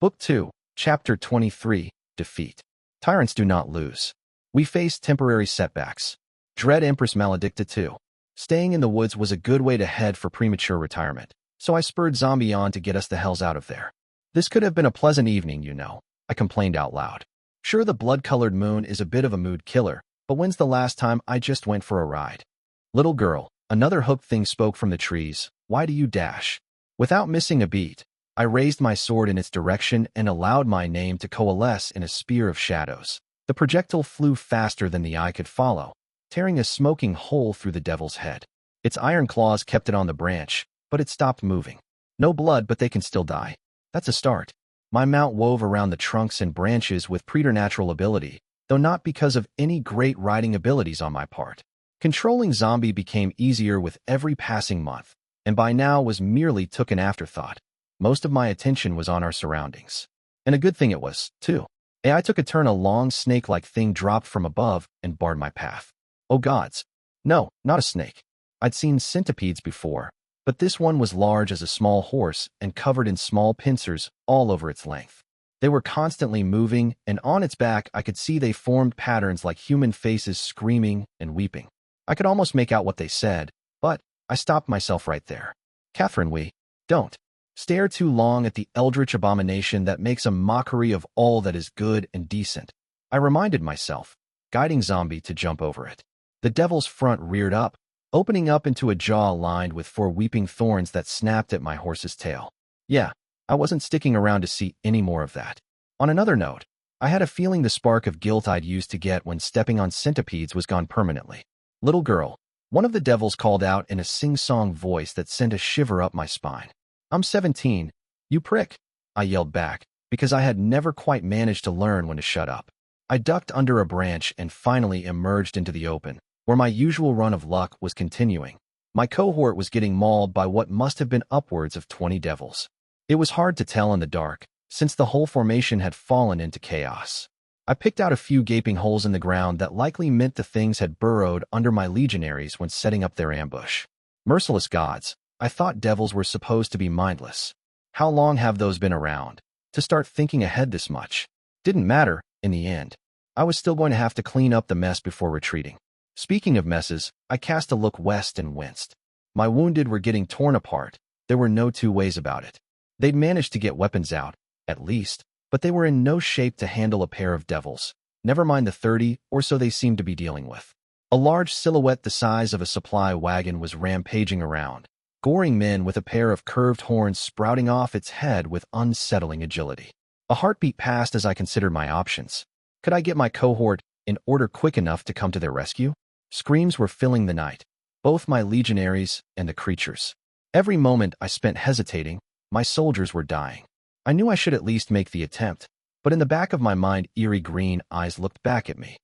Book 2, Chapter 23, Defeat. Tyrants do not lose. We face temporary setbacks. Dread Empress Maledicta too. Staying in the woods was a good way to head for premature retirement, so I spurred Zombie on to get us the hells out of there. This could have been a pleasant evening, you know, I complained out loud. Sure, the blood-colored moon is a bit of a mood killer, but when's the last time I just went for a ride? Little girl, another hooked thing spoke from the trees. Why do you dash? Without missing a beat, I raised my sword in its direction and allowed my name to coalesce in a spear of shadows. The projectile flew faster than the eye could follow, tearing a smoking hole through the devil's head. Its iron claws kept it on the branch, but it stopped moving. No blood, but they can still die. That's a start. My mount wove around the trunks and branches with preternatural ability, though not because of any great riding abilities on my part. Controlling Zombie became easier with every passing month, and by now was merely took an afterthought. Most of my attention was on our surroundings. And a good thing it was, too. I took a turn, a long snake-like thing dropped from above and barred my path. Oh gods. No, not a snake. I'd seen centipedes before, but this one was large as a small horse and covered in small pincers all over its length. They were constantly moving, and on its back I could see they formed patterns like human faces screaming and weeping. I could almost make out what they said, but I stopped myself right there. Catherine, we don't stare too long at the eldritch abomination that makes a mockery of all that is good and decent, I reminded myself, guiding Zombie to jump over it. The devil's front reared up, opening up into a jaw lined with 4 weeping thorns that snapped at my horse's tail. Yeah, I wasn't sticking around to see any more of that. On another note, I had a feeling the spark of guilt I'd used to get when stepping on centipedes was gone permanently. Little girl, one of the devils called out in a sing-song voice that sent a shiver up my spine. I'm 17, you prick, I yelled back, because I had never quite managed to learn when to shut up. I ducked under a branch and finally emerged into the open, where my usual run of luck was continuing. My cohort was getting mauled by what must have been upwards of 20 devils. It was hard to tell in the dark, since the whole formation had fallen into chaos. I picked out a few gaping holes in the ground that likely meant the things had burrowed under my legionaries when setting up their ambush. Merciless gods, I thought devils were supposed to be mindless. How long have those been around? To start thinking ahead this much. Didn't matter, in the end. I was still going to have to clean up the mess before retreating. Speaking of messes, I cast a look west and winced. My wounded were getting torn apart. There were no two ways about it. They'd managed to get weapons out, at least, but they were in no shape to handle a pair of devils, never mind the 30 or so they seemed to be dealing with. A large silhouette the size of a supply wagon was rampaging around, goring men with a pair of curved horns sprouting off its head with unsettling agility. A heartbeat passed as I considered my options. Could I get my cohort in order quick enough to come to their rescue? Screams were filling the night, both my legionaries and the creatures. Every moment I spent hesitating, my soldiers were dying. I knew I should at least make the attempt, but in the back of my mind, eerie green eyes looked back at me.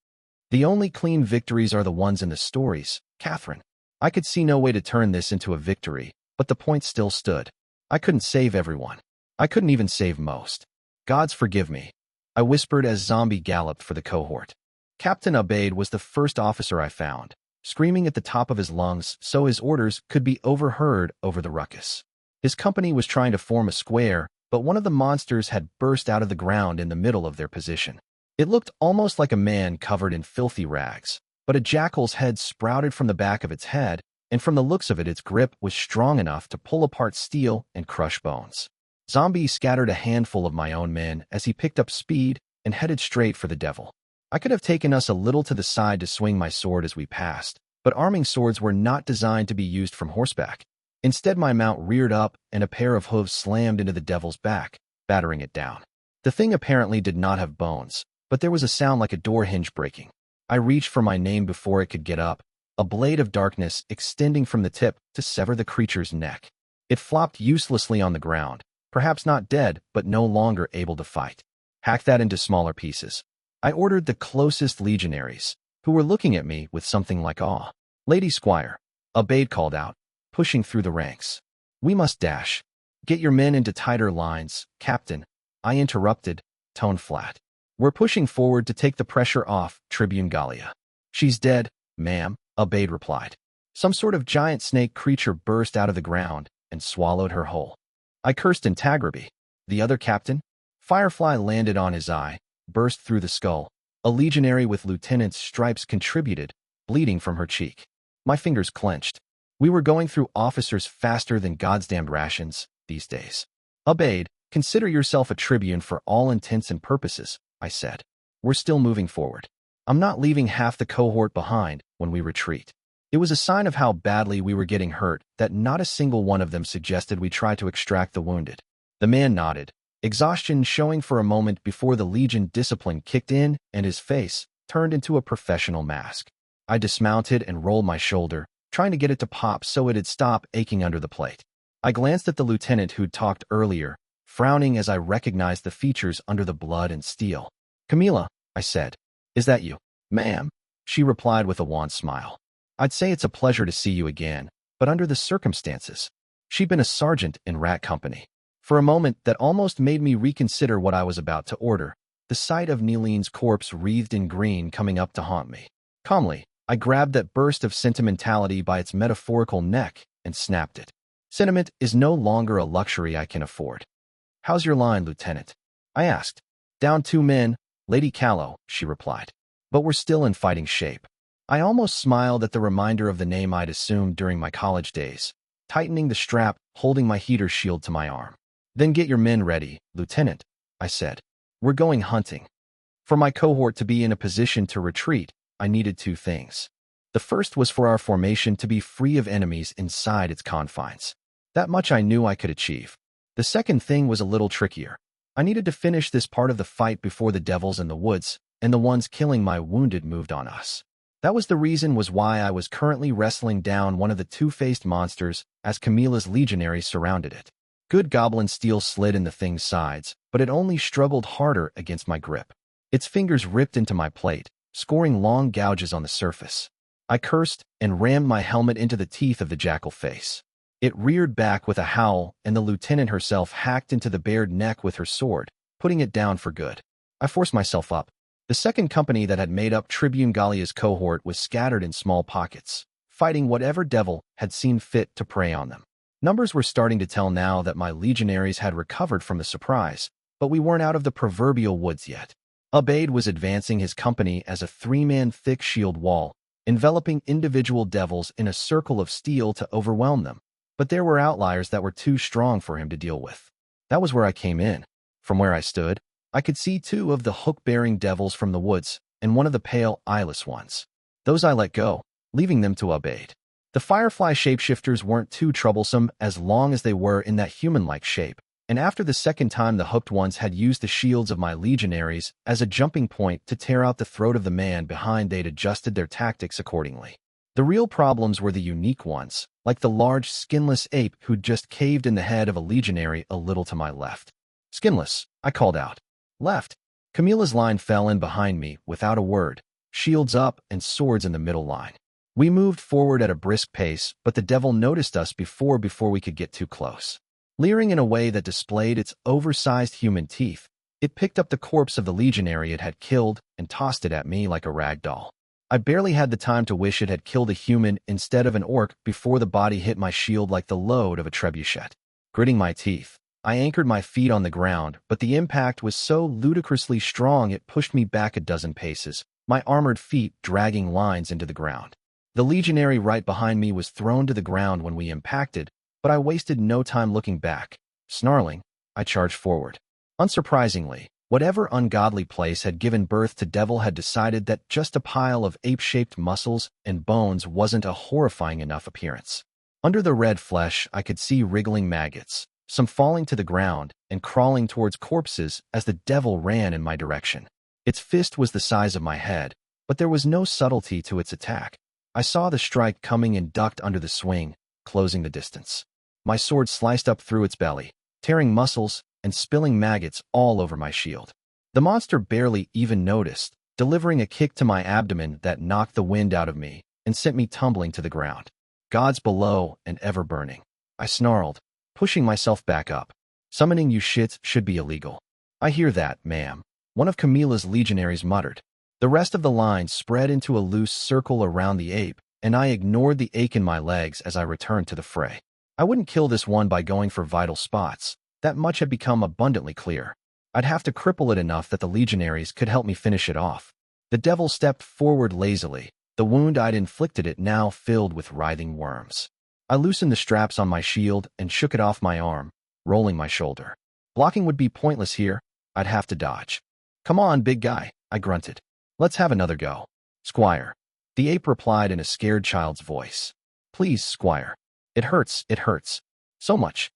The only clean victories are the ones in the stories, Catherine. I could see no way to turn this into a victory, but the point still stood. I couldn't save everyone. I couldn't even save most. Gods forgive me, I whispered as Zombie galloped for the cohort. Captain Abaid was the first officer I found, screaming at the top of his lungs so his orders could be overheard over the ruckus. His company was trying to form a square, but one of the monsters had burst out of the ground in the middle of their position. It looked almost like a man covered in filthy rags, but a jackal's head sprouted from the back of its head, and from the looks of it, its grip was strong enough to pull apart steel and crush bones. Zombie scattered a handful of my own men as he picked up speed and headed straight for the devil. I could have taken us a little to the side to swing my sword as we passed, but arming swords were not designed to be used from horseback. Instead, my mount reared up and a pair of hooves slammed into the devil's back, battering it down. The thing apparently did not have bones, but there was a sound like a door hinge breaking. I reached for my name before it could get up, a blade of darkness extending from the tip to sever the creature's neck. It flopped uselessly on the ground, perhaps not dead, but no longer able to fight. Hack that into smaller pieces. I ordered the closest legionaries, who were looking at me with something like awe. Lady Squire, Abaid called out, pushing through the ranks. We must dash. Get your men into tighter lines, Captain, I interrupted, tone flat. We're pushing forward to take the pressure off, Tribune Gallia. She's dead, ma'am, Abaid replied. Some sort of giant snake creature burst out of the ground and swallowed her whole. I cursed in Tagraby. The other captain? Firefly landed on his eye, burst through the skull. A legionary with lieutenant's stripes contributed, bleeding from her cheek. My fingers clenched. We were going through officers faster than goddamned rations these days. Obeyed, consider yourself a tribune for all intents and purposes, I said. We're still moving forward. I'm not leaving half the cohort behind when we retreat. It was a sign of how badly we were getting hurt that not a single one of them suggested we try to extract the wounded. The man nodded, exhaustion showing for a moment before the Legion discipline kicked in and his face turned into a professional mask. I dismounted and rolled my shoulder, trying to get it to pop so it'd stop aching under the plate. I glanced at the lieutenant who'd talked earlier, frowning as I recognized the features under the blood and steel. "Camila," I said. "Is that you?" "Ma'am," she replied with a wan smile. "I'd say it's a pleasure to see you again, but under the circumstances." She'd been a sergeant in Rat Company. For a moment that almost made me reconsider what I was about to order, the sight of Neeline's corpse wreathed in green coming up to haunt me. Calmly, I grabbed that burst of sentimentality by its metaphorical neck and snapped it. Sentiment is no longer a luxury I can afford. "How's your line, Lieutenant?" I asked. "Down 2 men, Lady Callow," she replied. "But we're still in fighting shape." I almost smiled at the reminder of the name I'd assumed during my college days, tightening the strap, holding my heater shield to my arm. "Then get your men ready, Lieutenant," I said. "We're going hunting." For my cohort to be in a position to retreat, I needed 2 things. The first was for our formation to be free of enemies inside its confines. That much I knew I could achieve. The second thing was a little trickier. I needed to finish this part of the fight before the devils in the woods and the ones killing my wounded moved on us. That was the reason was why I was currently wrestling down one of the 2-faced monsters as Camilla's legionaries surrounded it. Good goblin steel slid in the thing's sides, but it only struggled harder against my grip. Its fingers ripped into my plate, scoring long gouges on the surface. I cursed and rammed my helmet into the teeth of the jackal face. It reared back with a howl, and the lieutenant herself hacked into the bared neck with her sword, putting it down for good. I forced myself up. The second company that had made up Tribune Gallia's cohort was scattered in small pockets, fighting whatever devil had seen fit to prey on them. Numbers were starting to tell now that my legionaries had recovered from the surprise, but we weren't out of the proverbial woods yet. Abaid was advancing his company as a 3-man thick shield wall, enveloping individual devils in a circle of steel to overwhelm them. But there were outliers that were too strong for him to deal with. That was where I came in. From where I stood, I could see 2 of the hook-bearing devils from the woods and one of the pale, eyeless ones. Those I let go, leaving them to Abaid. The Firefly shapeshifters weren't too troublesome as long as they were in that human-like shape, and after the second time the hooked ones had used the shields of my legionaries as a jumping point to tear out the throat of the man behind, they'd adjusted their tactics accordingly. The real problems were the unique ones, like the large, skinless ape who'd just caved in the head of a legionary a little to my left. "Skinless," I called out. "Left." Camilla's line fell in behind me without a word, shields up and swords in the middle line. We moved forward at a brisk pace, but the devil noticed us before we could get too close. Leering in a way that displayed its oversized human teeth, it picked up the corpse of the legionary it had killed and tossed it at me like a rag doll. I barely had the time to wish it had killed a human instead of an orc before the body hit my shield like the load of a trebuchet. Gritting my teeth, I anchored my feet on the ground, but the impact was so ludicrously strong it pushed me back a dozen paces, my armored feet dragging lines into the ground. The legionary right behind me was thrown to the ground when we impacted, but I wasted no time looking back. Snarling, I charged forward. Unsurprisingly, whatever ungodly place had given birth to Devil had decided that just a pile of ape-shaped muscles and bones wasn't a horrifying enough appearance. Under the red flesh, I could see wriggling maggots, some falling to the ground and crawling towards corpses as the Devil ran in my direction. Its fist was the size of my head, but there was no subtlety to its attack. I saw the strike coming and ducked under the swing, closing the distance. My sword sliced up through its belly, tearing muscles and spilling maggots all over my shield. The monster barely even noticed, delivering a kick to my abdomen that knocked the wind out of me and sent me tumbling to the ground. Gods below and ever burning. I snarled, pushing myself back up. "Summoning you shits should be illegal." "I hear that, ma'am," one of Camilla's legionaries muttered. The rest of the line spread into a loose circle around the ape, and I ignored the ache in my legs as I returned to the fray. I wouldn't kill this one by going for vital spots. That much had become abundantly clear. I'd have to cripple it enough that the legionaries could help me finish it off. The devil stepped forward lazily, the wound I'd inflicted it now filled with writhing worms. I loosened the straps on my shield and shook it off my arm, rolling my shoulder. Blocking would be pointless here. I'd have to dodge. Come on, big guy, I grunted. Let's have another go. Squire. The ape replied in a scared child's voice. Please, Squire. It hurts. So much.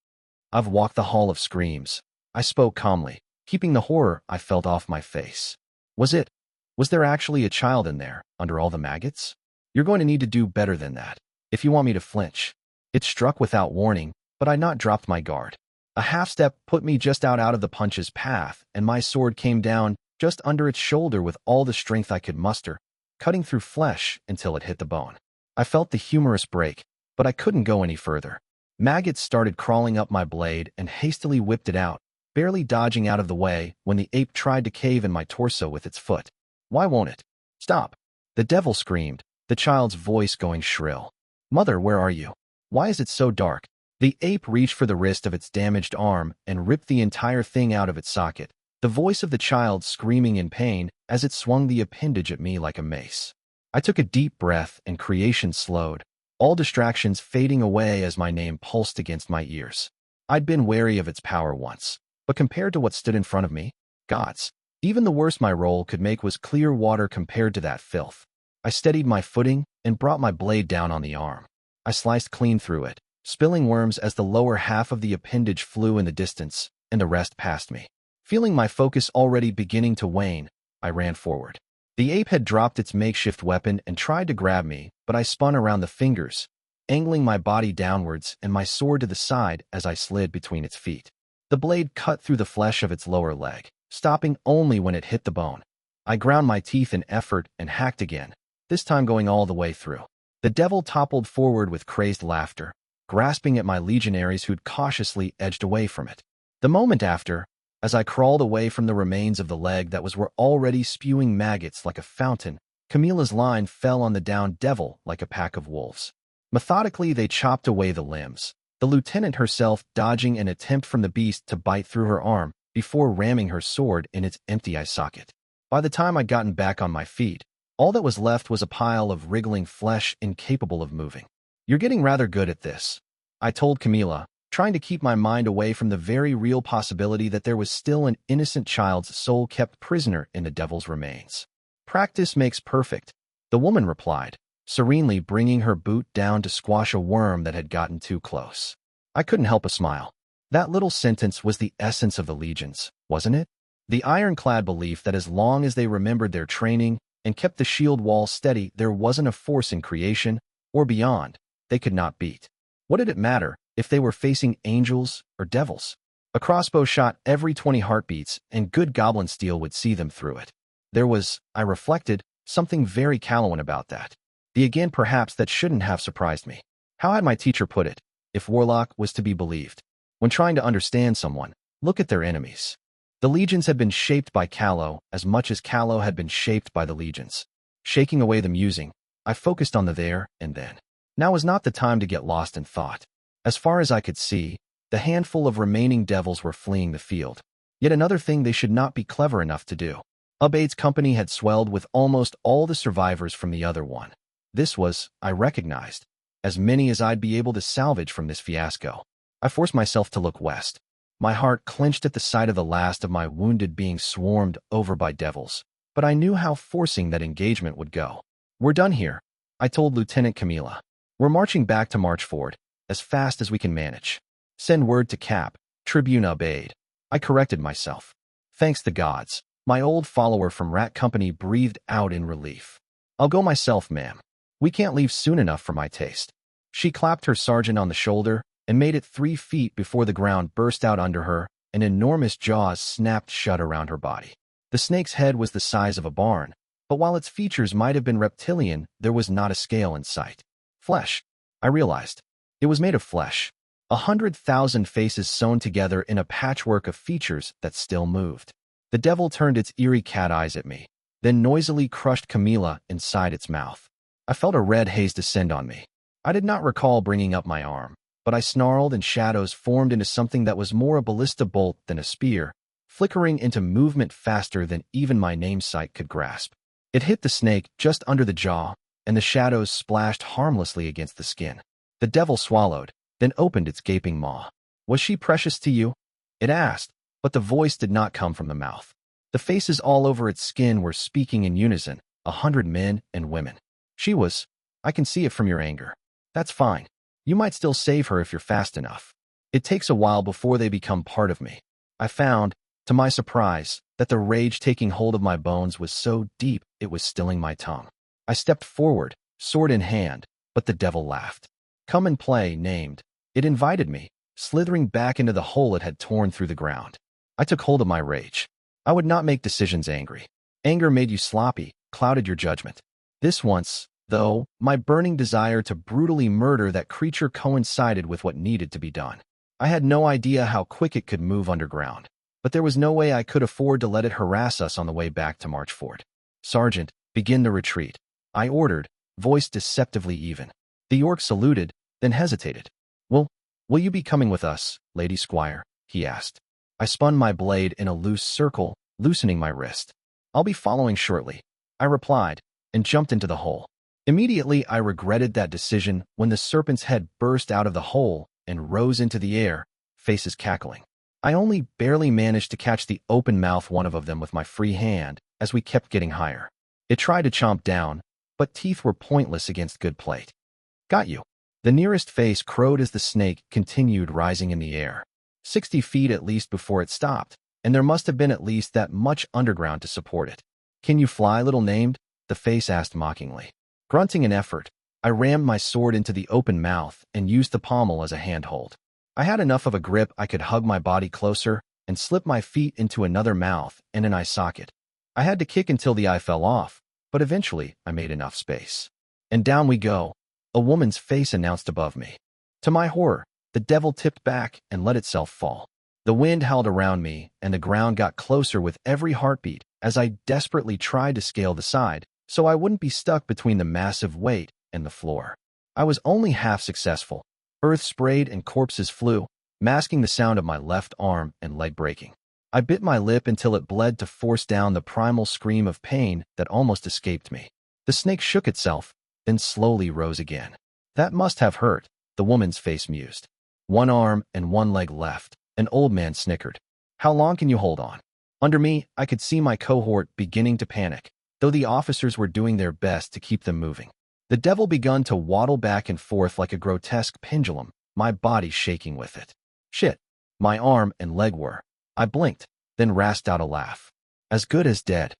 I've walked the hall of screams. I spoke calmly, keeping the horror I felt off my face. Was there actually a child in there, under all the maggots? You're going to need to do better than that, if you want me to flinch. It struck without warning, but I'd not dropped my guard. A half-step put me just out of the punch's path, and my sword came down just under its shoulder with all the strength I could muster, cutting through flesh until it hit the bone. I felt the humerus break, but I couldn't go any further. Maggots started crawling up my blade and hastily whipped it out, barely dodging out of the way when the ape tried to cave in my torso with its foot. Why won't it? Stop! The devil screamed, the child's voice going shrill. Mother, where are you? Why is it so dark? The ape reached for the wrist of its damaged arm and ripped the entire thing out of its socket, the voice of the child screaming in pain as it swung the appendage at me like a mace. I took a deep breath and creation slowed, all distractions fading away as my name pulsed against my ears. I'd been wary of its power once, but compared to what stood in front of me, gods, even the worst my role could make was clear water compared to that filth. I steadied my footing and brought my blade down on the arm. I sliced clean through it, spilling worms as the lower half of the appendage flew in the distance, and the rest passed me. Feeling my focus already beginning to wane, I ran forward. The ape had dropped its makeshift weapon and tried to grab me, but I spun around the fingers, angling my body downwards and my sword to the side as I slid between its feet. The blade cut through the flesh of its lower leg, stopping only when it hit the bone. I ground my teeth in effort and hacked again, this time going all the way through. The devil toppled forward with crazed laughter, grasping at my legionaries who'd cautiously edged away from it. The moment after, as I crawled away from the remains of the leg that were already spewing maggots like a fountain, Camilla's line fell on the downed devil like a pack of wolves. Methodically, they chopped away the limbs, the lieutenant herself dodging an attempt from the beast to bite through her arm before ramming her sword in its empty eye socket. By the time I'd gotten back on my feet, all that was left was a pile of wriggling flesh incapable of moving. You're getting rather good at this, I told Camilla, trying to keep my mind away from the very real possibility that there was still an innocent child's soul kept prisoner in the devil's remains. Practice makes perfect, the woman replied, serenely bringing her boot down to squash a worm that had gotten too close. I couldn't help a smile. That little sentence was the essence of the legions, wasn't it? The ironclad belief that as long as they remembered their training and kept the shield wall steady, there wasn't a force in creation, or beyond, they could not beat. What did it matter if they were facing angels or devils? A crossbow shot every 20 heartbeats, and good goblin steel would see them through it. There was, I reflected, something very Calawan about that. The again perhaps that shouldn't have surprised me. How had my teacher put it, if Warlock was to be believed? When trying to understand someone, look at their enemies. The legions had been shaped by Callow as much as Callow had been shaped by the legions. Shaking away the musing, I focused on the there and then. Now was not the time to get lost in thought. As far as I could see, the handful of remaining devils were fleeing the field. Yet another thing they should not be clever enough to do. Ubaid's company had swelled with almost all the survivors from the other one. This was, I recognized, as many as I'd be able to salvage from this fiasco. I forced myself to look west. My heart clenched at the sight of the last of my wounded being swarmed over by devils, but I knew how forcing that engagement would go. We're done here, I told Lieutenant Camilla. We're marching back to Marchford, as fast as we can manage. Send word to Cap, Tribune Ubaid. I corrected myself. Thanks the gods, my old follower from Rat Company breathed out in relief. I'll go myself, ma'am. We can't leave soon enough for my taste. She clapped her sergeant on the shoulder and made it 3 feet before the ground burst out under her, and enormous jaws snapped shut around her body. The snake's head was the size of a barn, but while its features might have been reptilian, there was not a scale in sight. Flesh, I realized. It was made of flesh. 100,000 faces sewn together in a patchwork of features that still moved. The devil turned its eerie cat eyes at me, then noisily crushed Camilla inside its mouth. I felt a red haze descend on me. I did not recall bringing up my arm, but I snarled and shadows formed into something that was more a ballista bolt than a spear, flickering into movement faster than even my namesight could grasp. It hit the snake just under the jaw, and the shadows splashed harmlessly against the skin. The devil swallowed, then opened its gaping maw. "Was she precious to you?" it asked, but the voice did not come from the mouth. The faces all over its skin were speaking in unison, 100 men and women. "She was. I can see it from your anger. That's fine. You might still save her if you're fast enough. It takes a while before they become part of me." I found, to my surprise, that the rage taking hold of my bones was so deep it was stilling my tongue. I stepped forward, sword in hand, but the devil laughed. "Come and play," named. It invited me, slithering back into the hole it had torn through the ground. I took hold of my rage. I would not make decisions angry. Anger made you sloppy, clouded your judgment. This once, though, my burning desire to brutally murder that creature coincided with what needed to be done. I had no idea how quick it could move underground, but there was no way I could afford to let it harass us on the way back to Marchford. "Sergeant, begin the retreat," I ordered, voice deceptively even. The orc saluted, then hesitated. Will you be coming with us, Lady Squire?" he asked. I spun my blade in a loose circle, loosening my wrist. "I'll be following shortly," I replied, and jumped into the hole. Immediately, I regretted that decision when the serpent's head burst out of the hole and rose into the air, faces cackling. I only barely managed to catch the open mouth one of them with my free hand as we kept getting higher. It tried to chomp down, but teeth were pointless against good plate. "Got you." The nearest face crowed as the snake continued rising in the air, 60 feet at least before it stopped, and there must have been at least that much underground to support it. "Can you fly, little named?" the face asked mockingly. Grunting an effort, I rammed my sword into the open mouth and used the pommel as a handhold. I had enough of a grip I could hug my body closer and slip my feet into another mouth and an eye socket. I had to kick until the eye fell off, but eventually I made enough space. And down we go, a woman's face announced above me. To my horror, the devil tipped back and let itself fall. The wind howled around me, and the ground got closer with every heartbeat as I desperately tried to scale the side so I wouldn't be stuck between the massive weight and the floor. I was only half successful. Earth sprayed and corpses flew, masking the sound of my left arm and leg breaking. I bit my lip until it bled to force down the primal scream of pain that almost escaped me. The snake shook itself, then slowly rose again. "That must have hurt," the woman's face mused. "One arm and one leg left," an old man snickered. "How long can you hold on?" Under me, I could see my cohort beginning to panic, though the officers were doing their best to keep them moving. The devil begun to waddle back and forth like a grotesque pendulum, my body shaking with it. "Shit," my arm and leg were. I blinked, then rasped out a laugh. "As good as dead."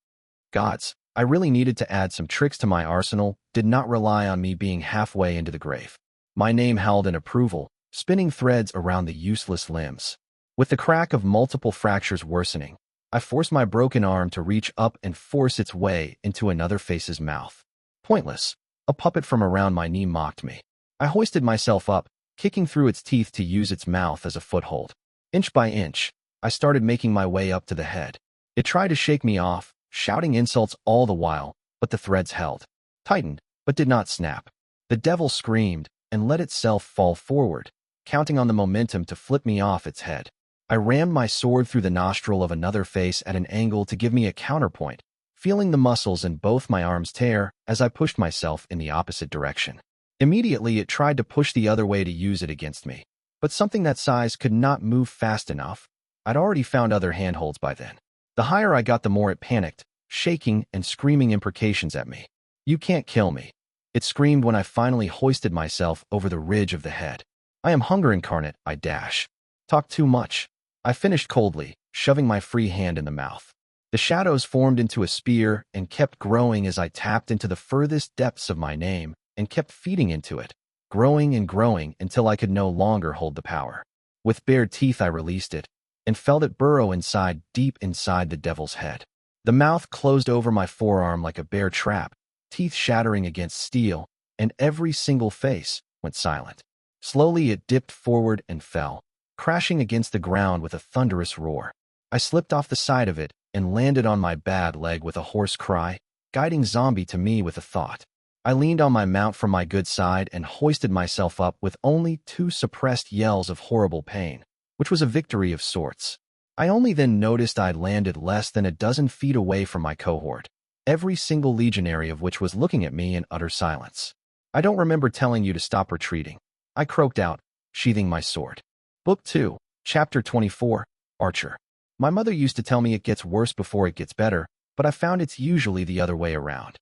Gods, I really needed to add some tricks to my arsenal, did not rely on me being halfway into the grave. My name howled in approval, spinning threads around the useless limbs. With the crack of multiple fractures worsening, I forced my broken arm to reach up and force its way into another face's mouth. Pointless. A puppet from around my knee mocked me. I hoisted myself up, kicking through its teeth to use its mouth as a foothold. Inch by inch, I started making my way up to the head. It tried to shake me off, shouting insults all the while, but the threads held, tightened, but did not snap. The devil screamed and let itself fall forward, counting on the momentum to flip me off its head. I rammed my sword through the nostril of another face at an angle to give me a counterpoint, feeling the muscles in both my arms tear as I pushed myself in the opposite direction. Immediately, it tried to push the other way to use it against me, but something that size could not move fast enough. I'd already found other handholds by then. The higher I got, the more it panicked, shaking and screaming imprecations at me. "You can't kill me," it screamed when I finally hoisted myself over the ridge of the head. "I am hunger incarnate," I dash. "Talk too much," I finished coldly, shoving my free hand in the mouth. The shadows formed into a spear and kept growing as I tapped into the furthest depths of my name and kept feeding into it, growing and growing until I could no longer hold the power. With bared teeth, I released it and felt it burrow inside, deep inside the devil's head. The mouth closed over my forearm like a bear trap, teeth shattering against steel, and every single face went silent. Slowly, it dipped forward and fell, crashing against the ground with a thunderous roar. I slipped off the side of it and landed on my bad leg with a hoarse cry, guiding Zombie to me with a thought. I leaned on my mount from my good side and hoisted myself up with only 2 suppressed yells of horrible pain, which was a victory of sorts. I only then noticed I'd landed less than a dozen feet away from my cohort, every single legionary of which was looking at me in utter silence. I don't remember telling you to stop retreating, I croaked out, sheathing my sword. Book 2, Chapter 24, Archer. My mother used to tell me it gets worse before it gets better, but I found it's usually the other way around.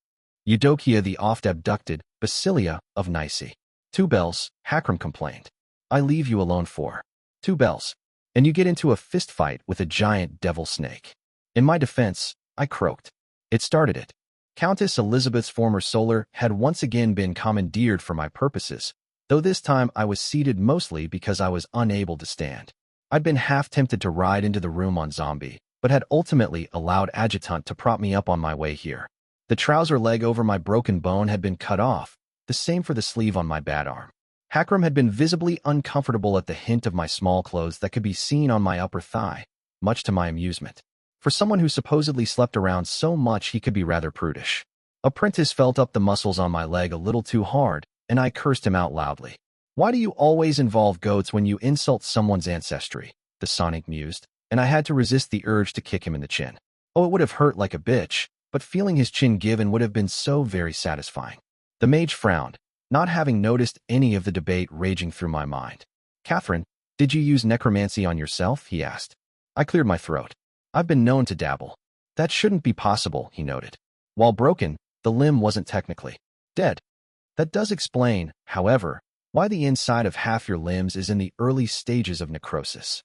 Eudokia the oft-abducted Basilia of Nice. 2 bells, Hakram complained. I leave you alone for 2 bells, and you get into a fistfight with a giant devil snake. In my defense, I croaked. It started it. Countess Elizabeth's former solar had once again been commandeered for my purposes, though this time I was seated mostly because I was unable to stand. I'd been half tempted to ride into the room on Zombie, but had ultimately allowed Adjutant to prop me up on my way here. The trouser leg over my broken bone had been cut off, the same for the sleeve on my bad arm. Hakram had been visibly uncomfortable at the hint of my small clothes that could be seen on my upper thigh, much to my amusement. For someone who supposedly slept around so much, he could be rather prudish. Apprentice felt up the muscles on my leg a little too hard, and I cursed him out loudly. Why do you always involve goats when you insult someone's ancestry? The Sonic mused, and I had to resist the urge to kick him in the chin. Oh, it would have hurt like a bitch, but feeling his chin given would have been so very satisfying. The mage frowned, not having noticed any of the debate raging through my mind. Catherine, did you use necromancy on yourself? He asked. I cleared my throat. I've been known to dabble. That shouldn't be possible, he noted. While broken, the limb wasn't technically dead. That does explain, however, why the inside of half your limbs is in the early stages of necrosis.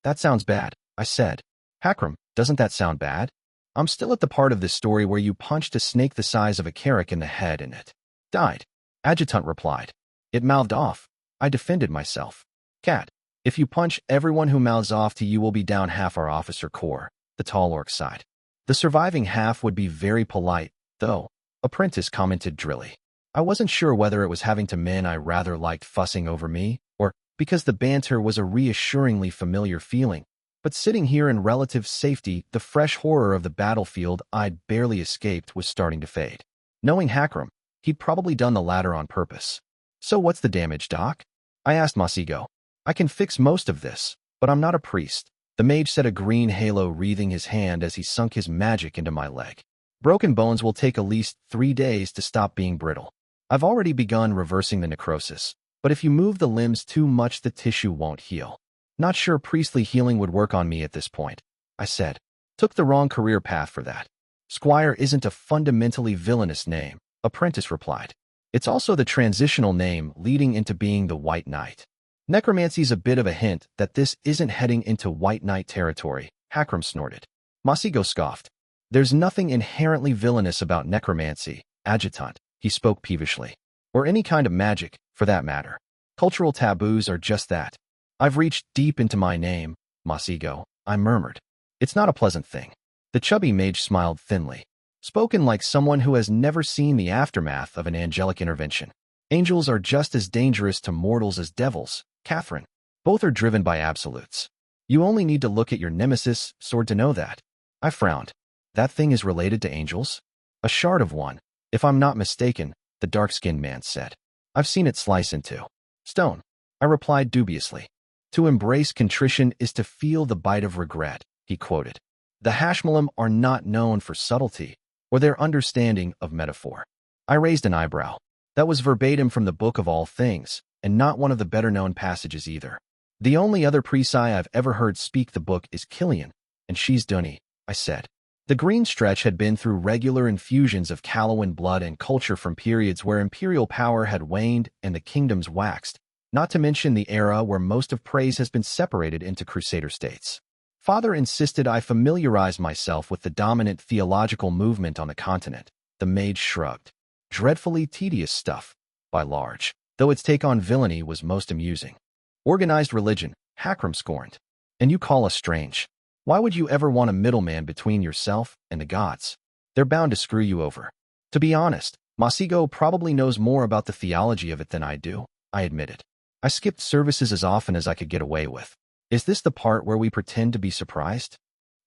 That sounds bad, I said. Hakram, doesn't that sound bad? I'm still at the part of this story where you punched a snake the size of a carrot in the head and it died. Adjutant replied. It mouthed off. I defended myself. Cat, if you punch everyone who mouths off to you, will be down half our officer corps, the tall orc sighed. The surviving half would be very polite, though, Apprentice commented drily. I wasn't sure whether it was having to men I rather liked fussing over me, or because the banter was a reassuringly familiar feeling, but sitting here in relative safety, the fresh horror of the battlefield I'd barely escaped was starting to fade. Knowing Hakram, he'd probably done the latter on purpose. So what's the damage, Doc? I asked Masigo. I can fix most of this, but I'm not a priest. The mage said, a green halo wreathing his hand as he sunk his magic into my leg. Broken bones will take at least 3 days to stop being brittle. I've already begun reversing the necrosis, but if you move the limbs too much, the tissue won't heal. Not sure priestly healing would work on me at this point, I said. Took the wrong career path for that. Squire isn't a fundamentally villainous name, Apprentice replied. It's also the transitional name leading into being the White Knight. Necromancy's a bit of a hint that this isn't heading into White Knight territory, Hakram snorted. Masigo scoffed. There's nothing inherently villainous about necromancy, Adjutant, he spoke peevishly. Or any kind of magic, for that matter. Cultural taboos are just that. I've reached deep into my name, Masigo, I murmured. It's not a pleasant thing. The chubby mage smiled thinly. Spoken like someone who has never seen the aftermath of an angelic intervention. Angels are just as dangerous to mortals as devils, Catherine. Both are driven by absolutes. You only need to look at your Nemeses sword to know that. I frowned. That thing is related to angels? A shard of one, if I'm not mistaken, the dark-skinned man said. I've seen it slice into stone, I replied dubiously. To embrace contrition is to feel the bite of regret, he quoted. The Hashmalim are not known for subtlety or their understanding of metaphor. I raised an eyebrow. That was verbatim from the Book of All Things, and not one of the better-known passages either. The only other Prise I've ever heard speak the book is Killian, and she's Dunny, I said. The Green Stretch had been through regular infusions of Calawan blood and culture from periods where imperial power had waned and the kingdoms waxed, not to mention the era where most of Prise has been separated into crusader states. Father insisted I familiarize myself with the dominant theological movement on the continent. The mage shrugged. Dreadfully tedious stuff, by large, though its take on villainy was most amusing. Organized religion, Hakram scorned. And you call us strange. Why would you ever want a middleman between yourself and the gods? They're bound to screw you over. To be honest, Masigo probably knows more about the theology of it than I do, I admitted. I skipped services as often as I could get away with. Is this the part where we pretend to be surprised?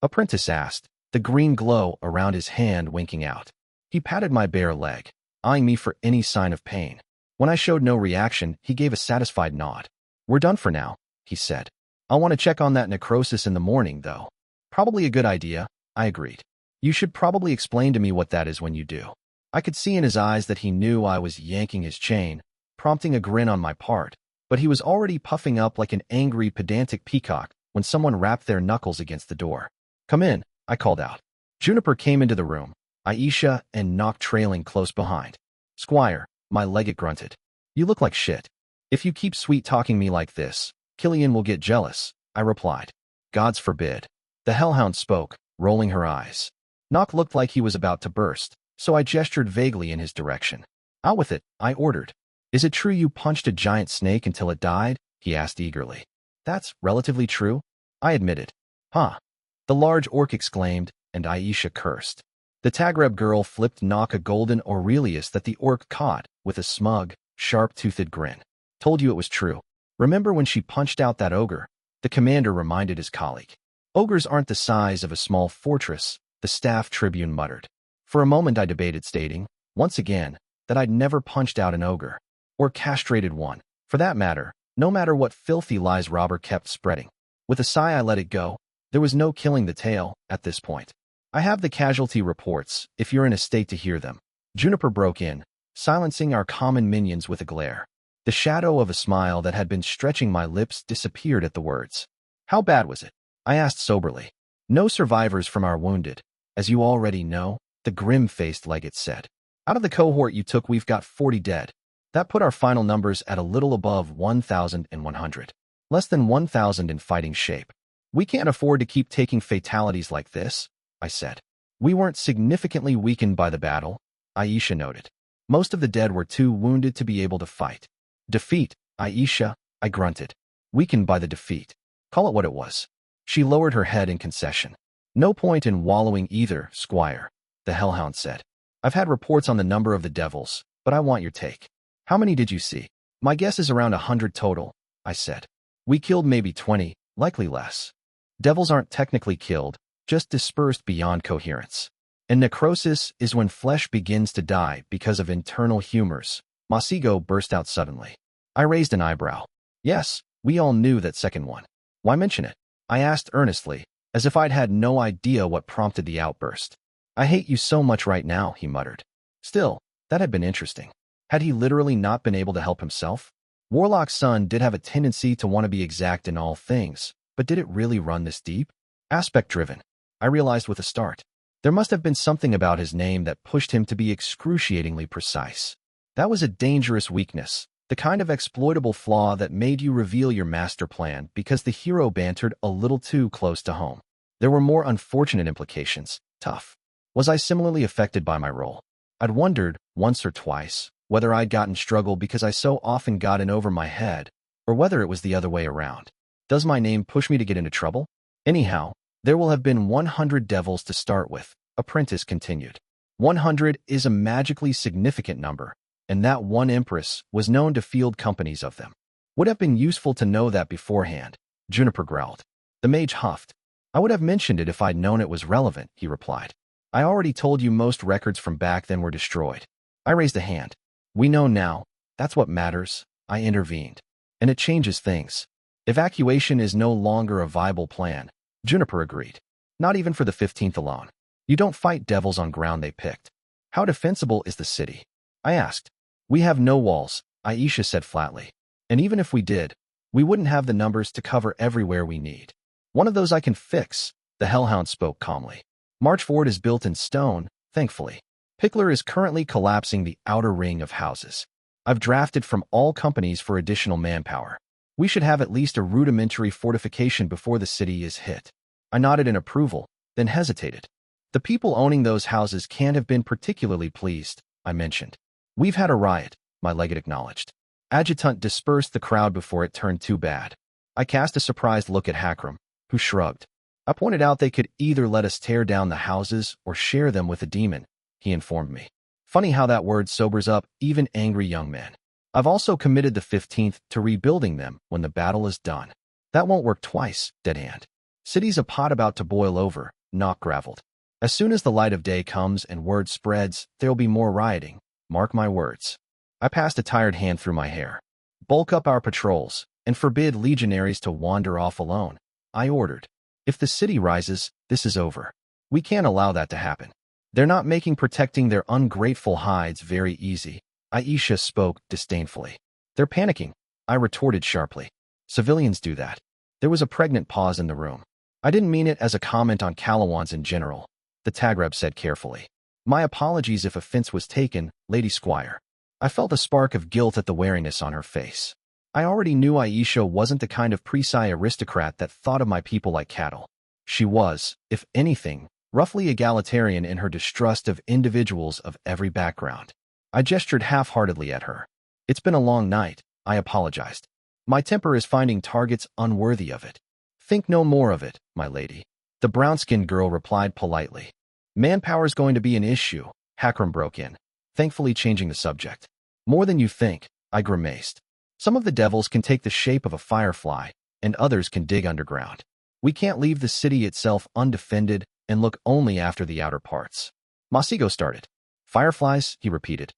Apprentice asked, the green glow around his hand winking out. He patted my bare leg, eyeing me for any sign of pain. When I showed no reaction, he gave a satisfied nod. We're done for now, he said. I'll want to check on that necrosis in the morning, though. Probably a good idea, I agreed. You should probably explain to me what that is when you do. I could see in his eyes that he knew I was yanking his chain, prompting a grin on my part, but he was already puffing up like an angry, pedantic peacock when someone rapped their knuckles against the door. Come in, I called out. Juniper came into the room, Aisha and Nock trailing close behind. Squire, my legate grunted. You look like shit. If you keep sweet-talking me like this, Killian will get jealous, I replied. Gods forbid. The hellhound spoke, rolling her eyes. Nock looked like he was about to burst, so I gestured vaguely in his direction. Out with it, I ordered. Is it true you punched a giant snake until it died? He asked eagerly. That's relatively true, I admitted. Huh. The large orc exclaimed, and Aisha cursed. The Tagreb girl flipped Nock a golden Aurelius that the orc caught, with a smug, sharp-toothed grin. Told you it was true. Remember when she punched out that ogre? The commander reminded his colleague. Ogres aren't the size of a small fortress, the staff tribune muttered. For a moment I debated, stating, once again, that I'd never punched out an ogre. Or castrated one. For that matter, no matter what filthy lies Robber kept spreading. With a sigh I let it go. There was no killing the tale, at this point. I have the casualty reports, if you're in a state to hear them. Juniper broke in, silencing our common minions with a glare. The shadow of a smile that had been stretching my lips disappeared at the words. How bad was it? I asked soberly. No survivors from our wounded. As you already know, the grim-faced legate said. Out of the cohort you took, we've got 40 dead. That put our final numbers at a little above 1,100. Less than 1,000 in fighting shape. We can't afford to keep taking fatalities like this, I said. We weren't significantly weakened by the battle, Aisha noted. Most of the dead were too wounded to be able to fight. Defeat, Aisha, I grunted. Weakened by the defeat. Call it what it was. She lowered her head in concession. No point in wallowing either, Squire, the hellhound said. I've had reports on the number of the devils, but I want your take. How many did you see? My guess is around 100 total, I said. We killed maybe 20, likely less. Devils aren't technically killed, just dispersed beyond coherence. And necrosis is when flesh begins to die because of internal humors. Masigo burst out suddenly. I raised an eyebrow. Yes, we all knew that second one. Why mention it? I asked earnestly, as if I'd had no idea what prompted the outburst. I hate you so much right now, he muttered. Still, that had been interesting. Had he literally not been able to help himself? Warlock's son did have a tendency to want to be exact in all things, but did it really run this deep? Aspect-driven, I realized with a start. There must have been something about his name that pushed him to be excruciatingly precise. That was a dangerous weakness, the kind of exploitable flaw that made you reveal your master plan because the hero bantered a little too close to home. There were more unfortunate implications. Tough. Was I similarly affected by my role? I'd wondered, once or twice, whether I'd gotten struggle because I so often got in over my head, or whether it was the other way around. Does my name push me to get into trouble? Anyhow, there will have been 100 devils to start with, Apprentice continued. 100 is a magically significant number, and that one empress was known to field companies of them. Would have been useful to know that beforehand, Juniper growled. The mage huffed. I would have mentioned it if I'd known it was relevant, he replied. I already told you most records from back then were destroyed. I raised a hand. We know now. That's what matters, I intervened. And it changes things. Evacuation is no longer a viable plan, Juniper agreed. Not even for the 15th alone. You don't fight devils on ground they picked. How defensible is the city? I asked. We have no walls, Aisha said flatly. And even if we did, we wouldn't have the numbers to cover everywhere we need. One of those I can fix, the hellhound spoke calmly. Marchford is built in stone, thankfully. Pickler is currently collapsing the outer ring of houses. I've drafted from all companies for additional manpower. We should have at least a rudimentary fortification before the city is hit. I nodded in approval, then hesitated. The people owning those houses can't have been particularly pleased, I mentioned. We've had a riot, my legate acknowledged. Adjutant dispersed the crowd before it turned too bad. I cast a surprised look at Hakram, who shrugged. I pointed out they could either let us tear down the houses or share them with a demon, he informed me. Funny how that word sobers up even angry young men. I've also committed the 15th to rebuilding them when the battle is done. That won't work twice, Deadhand. City's a pot about to boil over, Nock graveled. As soon as the light of day comes and word spreads, there'll be more rioting. Mark my words. I passed a tired hand through my hair. Bulk up our patrols, and forbid legionaries to wander off alone. I ordered. If the city rises, this is over. We can't allow that to happen. They're not making protecting their ungrateful hides very easy. Aisha spoke disdainfully. They're panicking, I retorted sharply. Civilians do that. There was a pregnant pause in the room. I didn't mean it as a comment on Kalawans in general, the Tagreb said carefully. My apologies if offense was taken, Lady Squire. I felt a spark of guilt at the wariness on her face. I already knew Aisha wasn't the kind of Prise aristocrat that thought of my people like cattle. She was, if anything, roughly egalitarian in her distrust of individuals of every background. I gestured half-heartedly at her. It's been a long night, I apologized. My temper is finding targets unworthy of it. Think no more of it, my lady. The brown-skinned girl replied politely. Manpower's going to be an issue, Hakram broke in, thankfully changing the subject. More than you think, I grimaced. Some of the devils can take the shape of a firefly, and others can dig underground. We can't leave the city itself undefended and look only after the outer parts. Masigo started. Fireflies, he repeated.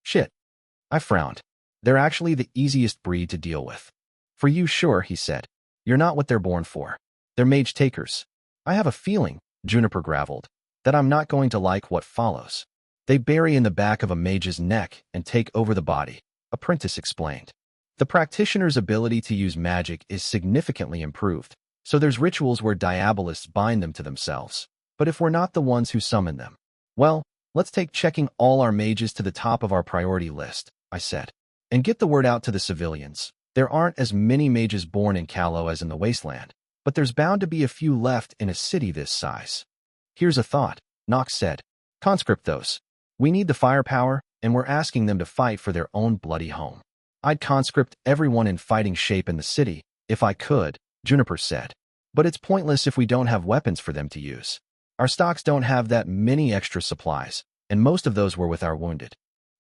Shit. I frowned. They're actually the easiest breed to deal with. For you, sure, he said. You're not what they're born for. They're mage takers. I have a feeling, Juniper gravelled, that I'm not going to like what follows. They bury in the back of a mage's neck and take over the body, Apprentice explained. The practitioner's ability to use magic is significantly improved, so there's rituals where diabolists bind them to themselves. But if we're not the ones who summon them, well, let's take checking all our mages to the top of our priority list, I said. And get the word out to the civilians. There aren't as many mages born in Kalo as in the wasteland, but there's bound to be a few left in a city this size. Here's a thought, Nox said. Conscript those. We need the firepower, and we're asking them to fight for their own bloody home. I'd conscript everyone in fighting shape in the city, if I could, Juniper said. But it's pointless if we don't have weapons for them to use. Our stocks don't have that many extra supplies, and most of those were with our wounded.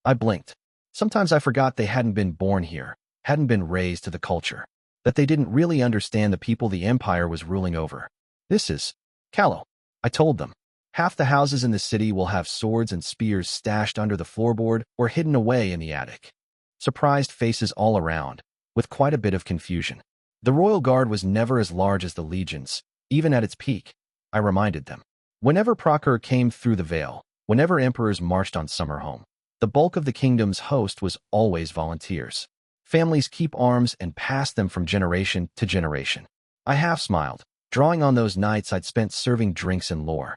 I blinked. Sometimes I forgot they hadn't been born here, hadn't been raised to the culture, that they didn't really understand the people the Empire was ruling over. This is Kalo, I told them. Half the houses in the city will have swords and spears stashed under the floorboard or hidden away in the attic. Surprised faces all around, with quite a bit of confusion. The Royal Guard was never as large as the legions, even at its peak, I reminded them. Whenever Procure came through the Veil, whenever emperors marched on Summerhome, the bulk of the kingdom's host was always volunteers. Families keep arms and pass them from generation to generation. I half smiled, drawing on those nights I'd spent serving drinks in lore.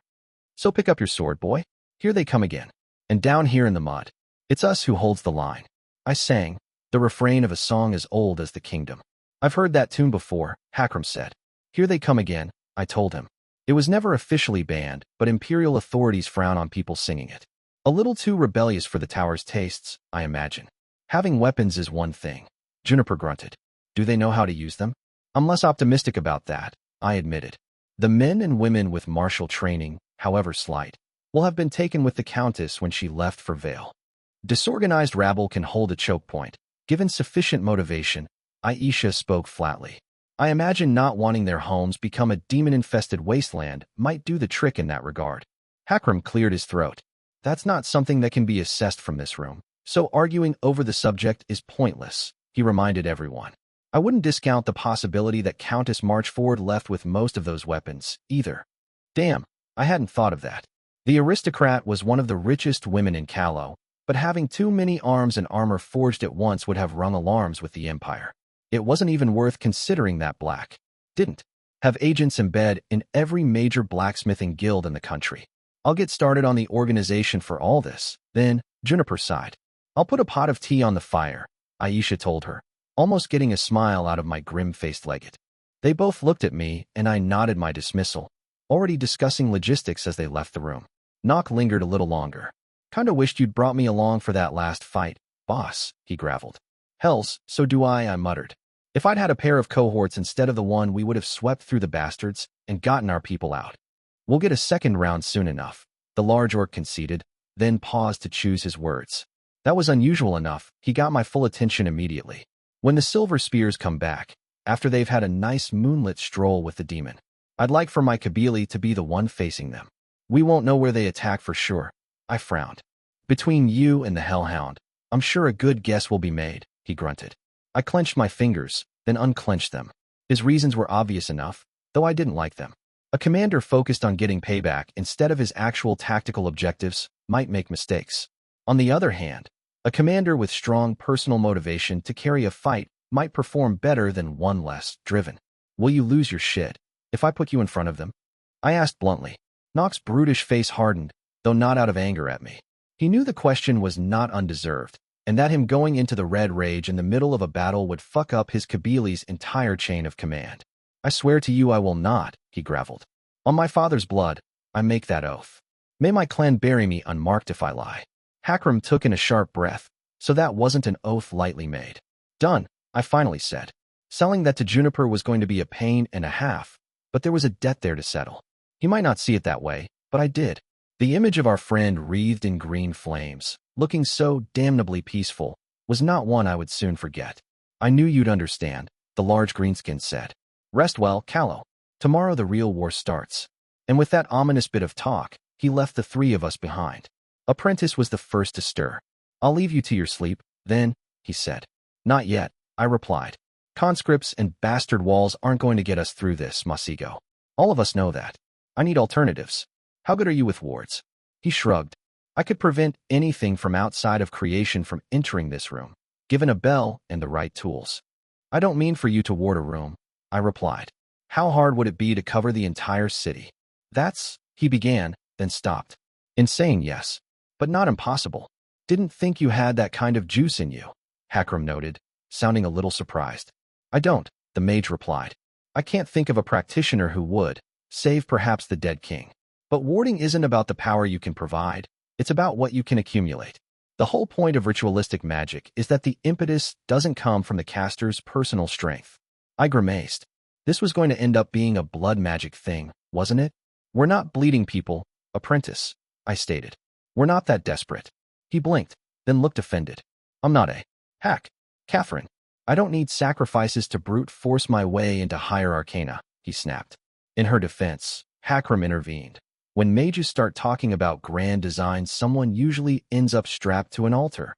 So pick up your sword, boy. Here they come again. And down here in the mud, it's us who holds the line. I sang, the refrain of a song as old as the kingdom. I've heard that tune before, Hakram said. Here they come again, I told him. It was never officially banned, but imperial authorities frown on people singing it. A little too rebellious for the tower's tastes, I imagine. Having weapons is one thing, Juniper grunted. Do they know how to use them? I'm less optimistic about that, I admitted. The men and women with martial training, however slight, will have been taken with the Countess when she left for Vale. Disorganized rabble can hold a choke point, given sufficient motivation, Aisha spoke flatly. I imagine not wanting their homes become a demon-infested wasteland might do the trick in that regard. Hakram cleared his throat. That's not something that can be assessed from this room, so arguing over the subject is pointless, he reminded everyone. I wouldn't discount the possibility that Countess Marchford left with most of those weapons, either. Damn, I hadn't thought of that. The aristocrat was one of the richest women in Kalo, but having too many arms and armor forged at once would have rung alarms with the Empire. It wasn't even worth considering that Black didn't have agents embed in every major blacksmithing guild in the country. I'll get started on the organization for all this, then, Juniper sighed. I'll put a pot of tea on the fire, Aisha told her, almost getting a smile out of my grim-faced legate. They both looked at me, and I nodded my dismissal, already discussing logistics as they left the room. Nock lingered a little longer. Kinda wished you'd brought me along for that last fight, boss, he gravelled. Hells, so do I muttered. If I'd had a pair of cohorts instead of the one, we would have swept through the bastards and gotten our people out. We'll get a second round soon enough, the large orc conceded, then paused to choose his words. That was unusual enough, he got my full attention immediately. When the Silver Spears come back, after they've had a nice moonlit stroll with the demon, I'd like for my Kabili to be the one facing them. We won't know where they attack for sure, I frowned. Between you and the Hellhound, I'm sure a good guess will be made, he grunted. I clenched my fingers, then unclenched them. His reasons were obvious enough, though I didn't like them. A commander focused on getting payback instead of his actual tactical objectives might make mistakes. On the other hand, a commander with strong personal motivation to carry a fight might perform better than one less driven. Will you lose your shit if I put you in front of them? I asked bluntly. Nock's brutish face hardened, though not out of anger at me. He knew the question was not undeserved, and that him going into the red rage in the middle of a battle would fuck up his Kabyli's entire chain of command. I swear to you I will not, he graveled. On my father's blood, I make that oath. May my clan bury me unmarked if I lie. Hakram took in a sharp breath, so that wasn't an oath lightly made. Done, I finally said. Selling that to Juniper was going to be a pain and a half, but there was a debt there to settle. He might not see it that way, but I did. The image of our friend wreathed in green flames, looking so damnably peaceful, was not one I would soon forget. I knew you'd understand, the large Greenskins said. Rest well, Callow. Tomorrow the real war starts. And with that ominous bit of talk, he left the three of us behind. Apprentice was the first to stir. I'll leave you to your sleep, then, he said. Not yet, I replied. Conscripts and bastard walls aren't going to get us through this, Masigo. All of us know that. I need alternatives. How good are you with wards? He shrugged. I could prevent anything from outside of creation from entering this room, given a bell and the right tools. I don't mean for you to ward a room, I replied. How hard would it be to cover the entire city? He began, then stopped. In saying yes, but not impossible. Didn't think you had that kind of juice in you, Hakram noted, sounding a little surprised. I don't, the mage replied. I can't think of a practitioner who would, save perhaps the dead king. But warding isn't about the power you can provide, it's about what you can accumulate. The whole point of ritualistic magic is that the impetus doesn't come from the caster's personal strength. I grimaced. This was going to end up being a blood magic thing, wasn't it? We're not bleeding people, Apprentice, I stated. We're not that desperate. He blinked, then looked offended. I'm not a hack, Catherine. I don't need sacrifices to brute force my way into higher arcana, he snapped. In her defense, Hakram intervened. When mages start talking about grand designs, someone usually ends up strapped to an altar.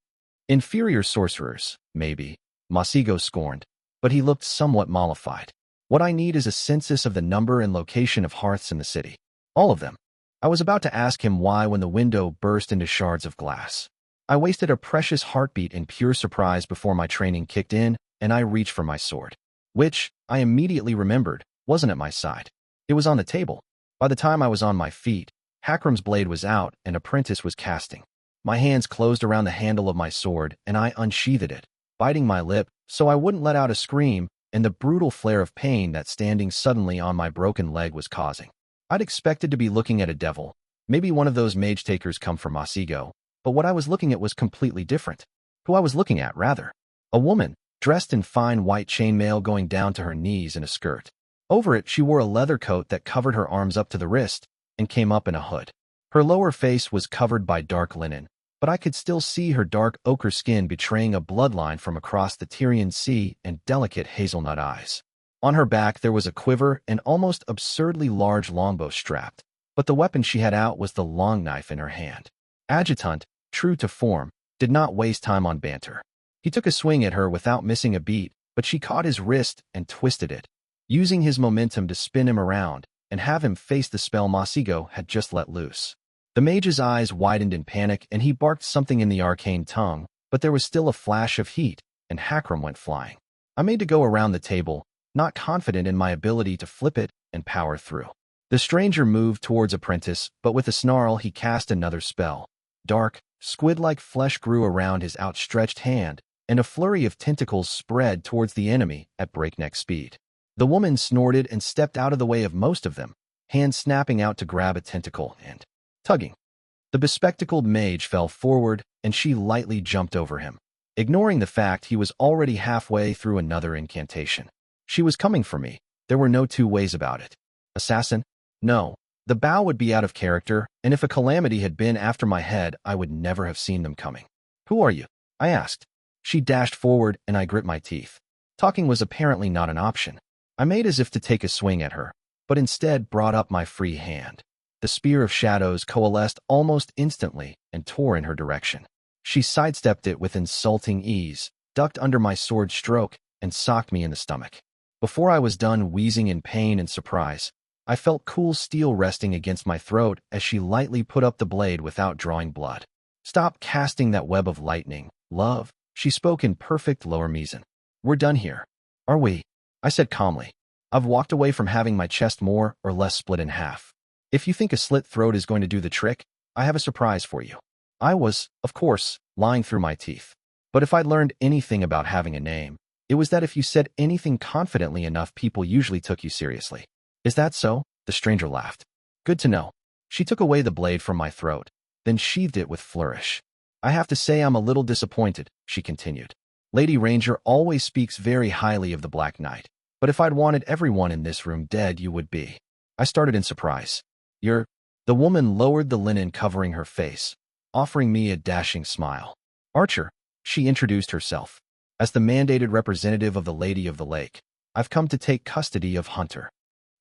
Inferior sorcerers, maybe, Masigo scorned, but he looked somewhat mollified. What I need is a census of the number and location of hearths in the city. All of them. I was about to ask him why when the window burst into shards of glass. I wasted a precious heartbeat in pure surprise before my training kicked in, and I reached for my sword, which, I immediately remembered, wasn't at my side. It was on the table. By the time I was on my feet, Hakram's blade was out and Apprentice was casting. My hands closed around the handle of my sword, and I unsheathed it, biting my lip so I wouldn't let out a scream and the brutal flare of pain that standing suddenly on my broken leg was causing. I'd expected to be looking at a devil, maybe one of those mage takers come from Masigo, but what I was looking at was completely different. Who I was looking at, rather. A woman, dressed in fine white chainmail going down to her knees in a skirt. Over it, she wore a leather coat that covered her arms up to the wrist and came up in a hood. Her lower face was covered by dark linen, but I could still see her dark ochre skin betraying a bloodline from across the Tyrian Sea and delicate hazelnut eyes. On her back there was a quiver and almost absurdly large longbow strapped, but the weapon she had out was the long knife in her hand. Adjutant, true to form, did not waste time on banter. He took a swing at her without missing a beat, but she caught his wrist and twisted it, using his momentum to spin him around and have him face the spell Masigo had just let loose. The mage's eyes widened in panic and he barked something in the arcane tongue, but there was still a flash of heat, and Hakram went flying. I made to go around the table, not confident in my ability to flip it and power through. The stranger moved towards Apprentice, but with a snarl he cast another spell. Dark, squid-like flesh grew around his outstretched hand, and a flurry of tentacles spread towards the enemy at breakneck speed. The woman snorted and stepped out of the way of most of them, hand snapping out to grab a tentacle and tugging. The bespectacled mage fell forward, and she lightly jumped over him, ignoring the fact he was already halfway through another incantation. She was coming for me. There were no two ways about it. Assassin? No. The bow would be out of character, and if a calamity had been after my head, I would never have seen them coming. Who are you? I asked. She dashed forward, and I grit my teeth. Talking was apparently not an option. I made as if to take a swing at her, but instead brought up my free hand. The spear of shadows coalesced almost instantly and tore in her direction. She sidestepped it with insulting ease, ducked under my sword stroke, and socked me in the stomach. Before I was done wheezing in pain and surprise, I felt cool steel resting against my throat as she lightly put up the blade without drawing blood. "Stop casting that web of lightning, love," she spoke in perfect lower meson. "We're done here, are we?" I said calmly. "I've walked away from having my chest more or less split in half. If you think a slit throat is going to do the trick, I have a surprise for you." I was, of course, lying through my teeth. But if I'd learned anything about having a name, it was that if you said anything confidently enough, people usually took you seriously. "Is that so?" The stranger laughed. "Good to know." She took away the blade from my throat, then sheathed it with flourish. "I have to say I'm a little disappointed," she continued. "Lady Ranger always speaks very highly of the Black Knight, but if I'd wanted everyone in this room dead, you would be." I started in surprise. "You're—" The woman lowered the linen covering her face, offering me a dashing smile. "Archer," she introduced herself. "As the mandated representative of the Lady of the Lake, I've come to take custody of Hunter."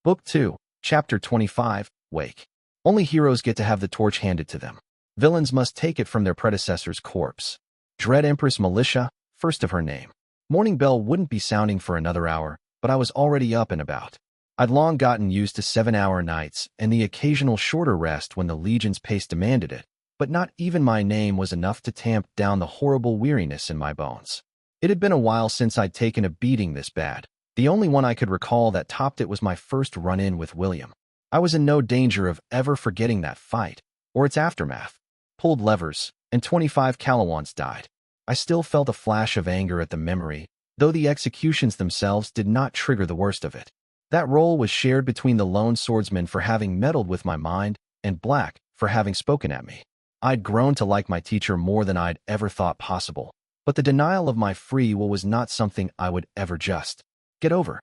Book 2, Chapter 25, Wake. Only heroes get to have the torch handed to them. Villains must take it from their predecessor's corpse. Dread Empress Militia, first of her name. Morning bell wouldn't be sounding for another hour, but I was already up and about. I'd long gotten used to 7-hour nights and the occasional shorter rest when the Legion's pace demanded it, but not even my name was enough to tamp down the horrible weariness in my bones. It had been a while since I'd taken a beating this bad. The only one I could recall that topped it was my first run-in with William. I was in no danger of ever forgetting that fight, or its aftermath. Pulled levers, and 25 Calawans died. I still felt a flash of anger at the memory, though the executions themselves did not trigger the worst of it. That role was shared between the lone swordsman for having meddled with my mind, and Black for having spoken at me. I'd grown to like my teacher more than I'd ever thought possible, but the denial of my free will was not something I would ever just get over.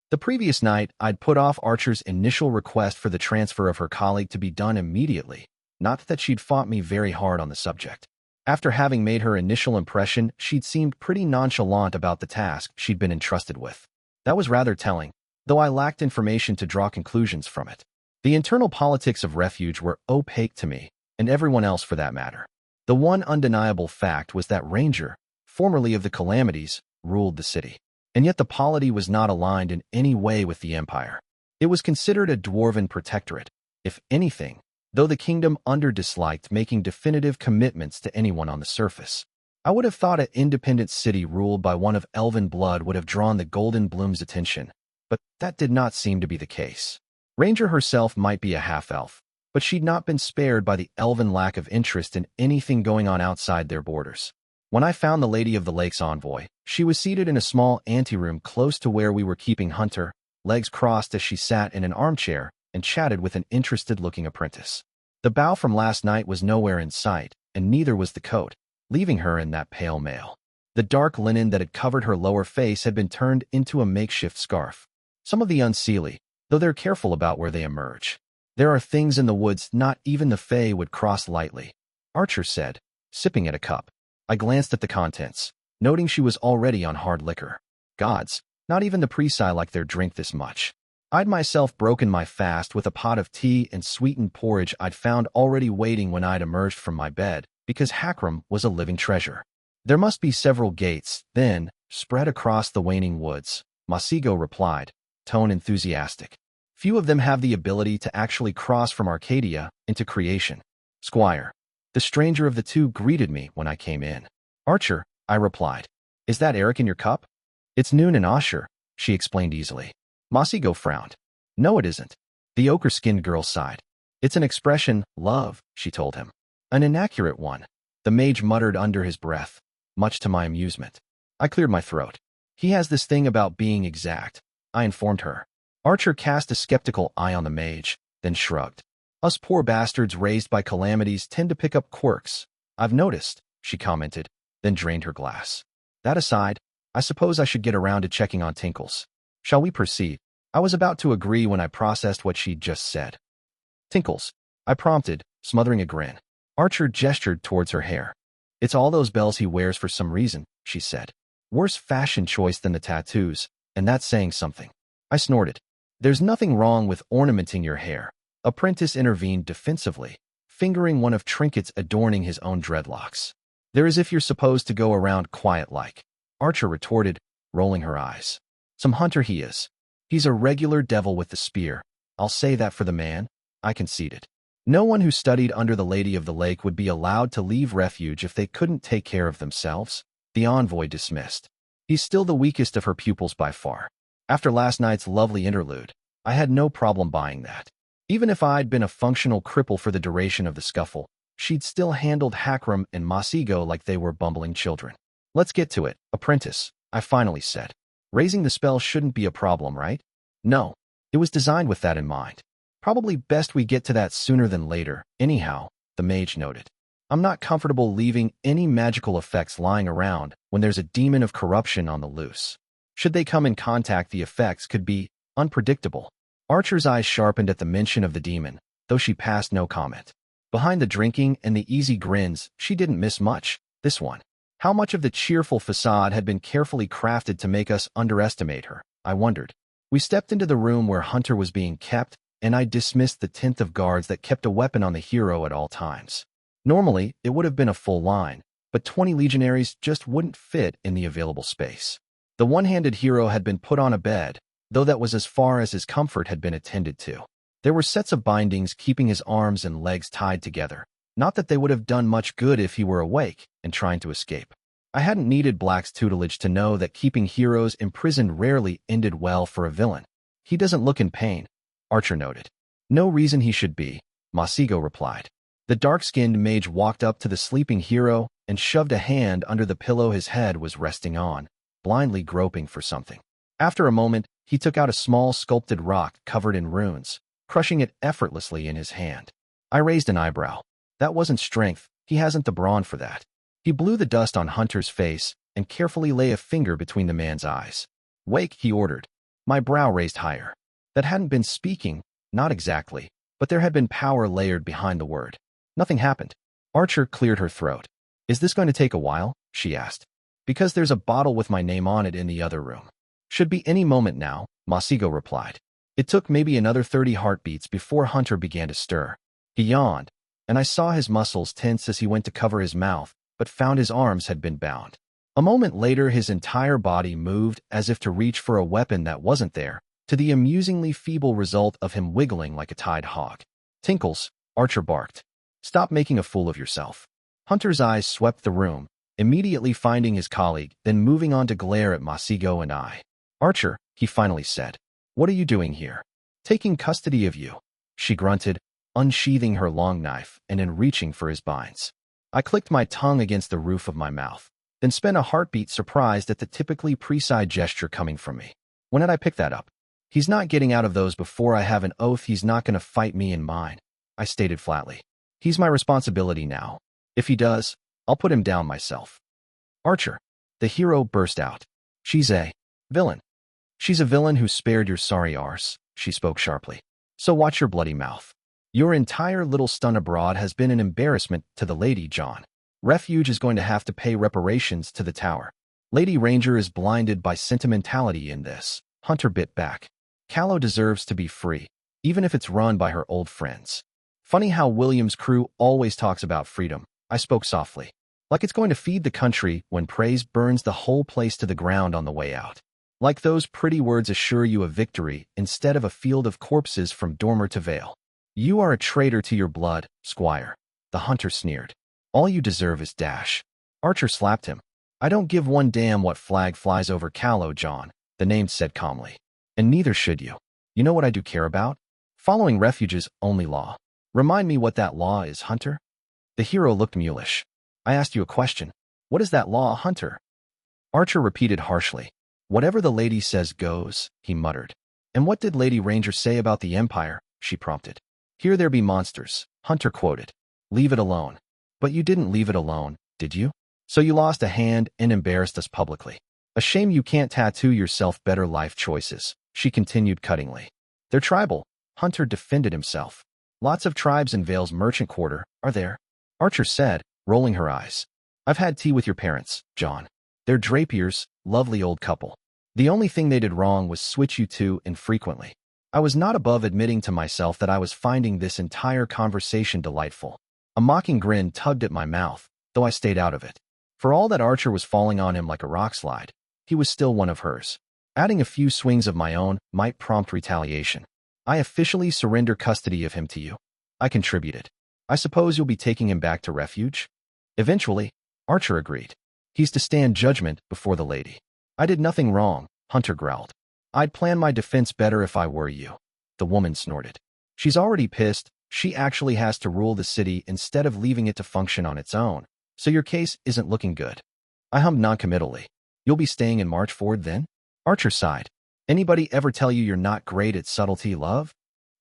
The previous night, I'd put off Archer's initial request for the transfer of her colleague to be done immediately, not that she'd fought me very hard on the subject. After having made her initial impression, she'd seemed pretty nonchalant about the task she'd been entrusted with. That was rather telling, though I lacked information to draw conclusions from it. The internal politics of Refuge were opaque to me, and everyone else for that matter. The one undeniable fact was that Ranger, formerly of the Calamities, ruled the city. And yet the polity was not aligned in any way with the Empire. It was considered a dwarven protectorate, if anything, though the kingdom disliked making definitive commitments to anyone on the surface. I would have thought an independent city ruled by one of elven blood would have drawn the Golden Bloom's attention, but that did not seem to be the case. Ranger herself might be a half-elf, but she'd not been spared by the elven lack of interest in anything going on outside their borders. When I found the Lady of the Lake's envoy, she was seated in a small anteroom close to where we were keeping Hunter, legs crossed as she sat in an armchair and chatted with an interested-looking apprentice. The bow from last night was nowhere in sight, and neither was the coat, leaving her in that pale mail. The dark linen that had covered her lower face had been turned into a makeshift scarf. Some of the unseelie, though they're careful about where they emerge. "There are things in the woods not even the Fae would cross lightly," Archer said, sipping at a cup. I glanced at the contents, noting she was already on hard liquor. Gods, not even the Prise like their drink this much. I'd myself broken my fast with a pot of tea and sweetened porridge I'd found already waiting when I'd emerged from my bed, because Hakram was a living treasure. "There must be several gates, then, spread across the waning woods," Masigo replied, tone enthusiastic. "Few of them have the ability to actually cross from Arcadia into creation." "Squire." The stranger of the two greeted me when I came in. "Archer," I replied. "Is that Eric in your cup?" "It's Noon and Asher," she explained easily. Masigo frowned. "No, it isn't." The ochre-skinned girl sighed. "It's an expression, love," she told him. "An inaccurate one," the mage muttered under his breath, much to my amusement. I cleared my throat. "He has this thing about being exact," I informed her. Archer cast a skeptical eye on the mage, then shrugged. "Us poor bastards raised by calamities tend to pick up quirks. I've noticed," she commented, then drained her glass. "That aside, I suppose I should get around to checking on Tinkles. Shall we proceed?" I was about to agree when I processed what she'd just said. "Tinkles," I prompted, smothering a grin. Archer gestured towards her hair. "It's all those bells he wears for some reason," she said. "Worse fashion choice than the tattoos, and that's saying something." I snorted. "There's nothing wrong with ornamenting your hair." Apprentice intervened defensively, fingering one of trinkets adorning his own dreadlocks. "They're as if you're supposed to go around quiet like," Archer retorted, rolling her eyes. Some hunter he is. He's a regular devil with the spear. I'll say that for the man, I conceded. No one who studied under the Lady of the Lake would be allowed to leave refuge if they couldn't take care of themselves, the envoy dismissed. He's still the weakest of her pupils by far. After last night's lovely interlude, I had no problem buying that. Even if I'd been a functional cripple for the duration of the scuffle, she'd still handled Hakram and Masigo like they were bumbling children. Let's get to it, Apprentice, I finally said. Raising the spell shouldn't be a problem, right? No. It was designed with that in mind. Probably best we get to that sooner than later, anyhow, the mage noted. I'm not comfortable leaving any magical effects lying around when there's a demon of corruption on the loose. Should they come in contact, the effects could be unpredictable. Archer's eyes sharpened at the mention of the demon, though she passed no comment. Behind the drinking and the easy grins, she didn't miss much, this one. How much of the cheerful facade had been carefully crafted to make us underestimate her, I wondered. We stepped into the room where Hunter was being kept, and I dismissed the 10th of guards that kept a weapon on the hero at all times. Normally, it would have been a full line, but 20 legionaries just wouldn't fit in the available space. The one-handed hero had been put on a bed, though that was as far as his comfort had been attended to. There were sets of bindings keeping his arms and legs tied together, not that they would have done much good if he were awake and trying to escape. I hadn't needed Black's tutelage to know that keeping heroes imprisoned rarely ended well for a villain. He doesn't look in pain, Archer noted. No reason he should be, Masigo replied. The dark-skinned mage walked up to the sleeping hero and shoved a hand under the pillow his head was resting on, blindly groping for something. After a moment, he took out a small sculpted rock covered in runes, crushing it effortlessly in his hand. I raised an eyebrow. That wasn't strength, he hasn't the brawn for that. He blew the dust on Hunter's face and carefully lay a finger between the man's eyes. Wake, he ordered. My brow raised higher. That hadn't been speaking, not exactly, but there had been power layered behind the word. Nothing happened. Archer cleared her throat. Is this going to take a while? She asked. Because there's a bottle with my name on it in the other room. Should be any moment now, Masigo replied. It took maybe another 30 heartbeats before Hunter began to stir. He yawned, and I saw his muscles tense as he went to cover his mouth, but found his arms had been bound. A moment later, his entire body moved as if to reach for a weapon that wasn't there, to the amusingly feeble result of him wiggling like a tied hog. Tinkles, Archer barked. Stop making a fool of yourself. Hunter's eyes swept the room, immediately finding his colleague, then moving on to glare at Masigo and I. Archer, he finally said. What are you doing here? Taking custody of you, she grunted, unsheathing her long knife and then reaching for his binds. I clicked my tongue against the roof of my mouth, then spent a heartbeat surprised at the typically precise gesture coming from me. When did I pick that up? He's not getting out of those before I have an oath he's not going to fight me and mine, I stated flatly. He's my responsibility now. If he does, I'll put him down myself. Archer, the hero burst out. She's a villain. She's a villain who spared your sorry arse, she spoke sharply. So watch your bloody mouth. Your entire little stun abroad has been an embarrassment to the Lady John. Refuge is going to have to pay reparations to the tower. Lady Ranger is blinded by sentimentality in this, Hunter bit back. Callow deserves to be free, even if it's run by her old friends. Funny how William's crew always talks about freedom, I spoke softly. Like it's going to feed the country when Prise burns the whole place to the ground on the way out. Like those pretty words assure you of victory instead of a field of corpses from Dormer to Vale. You are a traitor to your blood, Squire, the hunter sneered. All you deserve is dash. Archer slapped him. I don't give one damn what flag flies over Callow, John, the named said calmly. And neither should you. You know what I do care about? Following Refuge's only law. Remind me what that law is, Hunter? The hero looked mulish. I asked you a question. What is that law, Hunter? Archer repeated harshly. Whatever the lady says goes, he muttered. And what did Lady Ranger say about the Empire? She prompted. Here there be monsters, Hunter quoted. Leave it alone. But you didn't leave it alone, did you? So you lost a hand and embarrassed us publicly. A shame you can't tattoo yourself better life choices, she continued cuttingly. They're tribal, Hunter defended himself. Lots of tribes in Vale's merchant quarter, are there? Archer said, rolling her eyes. I've had tea with your parents, John. They're Drapiers, lovely old couple. The only thing they did wrong was switch you two infrequently. I was not above admitting to myself that I was finding this entire conversation delightful. A mocking grin tugged at my mouth, though I stayed out of it. For all that Archer was falling on him like a rock slide, he was still one of hers. Adding a few swings of my own might prompt retaliation. I officially surrender custody of him to you. I contributed. I suppose you'll be taking him back to refuge? Eventually, Archer agreed. He's to stand judgment before the lady. I did nothing wrong, Hunter growled. I'd plan my defense better if I were you. The woman snorted. She's already pissed. She actually has to rule the city instead of leaving it to function on its own. So your case isn't looking good. I hummed noncommittally. You'll be staying in Marchford then? Archer sighed. Anybody ever tell you you're not great at subtlety, love?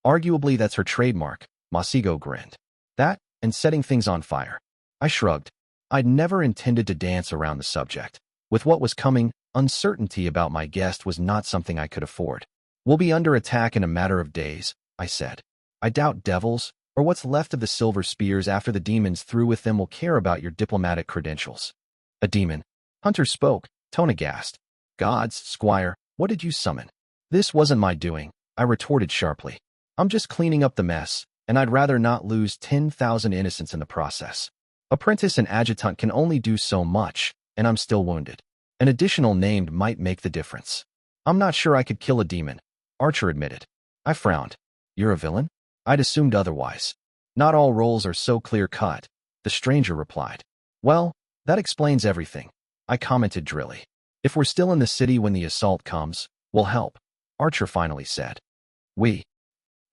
Arguably that's her trademark, Masigo grinned. That, and setting things on fire. I shrugged. I'd never intended to dance around the subject. With what was coming, uncertainty about my guest was not something I could afford. We'll be under attack in a matter of days, I said. I doubt devils, or what's left of the silver spears after the demons through with them will care about your diplomatic credentials. A demon. Hunter spoke, tone aghast. Gods, Squire, what did you summon? This wasn't my doing, I retorted sharply. I'm just cleaning up the mess, and I'd rather not lose 10,000 innocents in the process. Apprentice and Adjutant can only do so much, and I'm still wounded. An additional named might make the difference. I'm not sure I could kill a demon, Archer admitted. I frowned. You're a villain? I'd assumed otherwise. Not all roles are so clear-cut, the stranger replied. Well, that explains everything, I commented drily. If we're still in the city when the assault comes, we'll help, Archer finally said. We.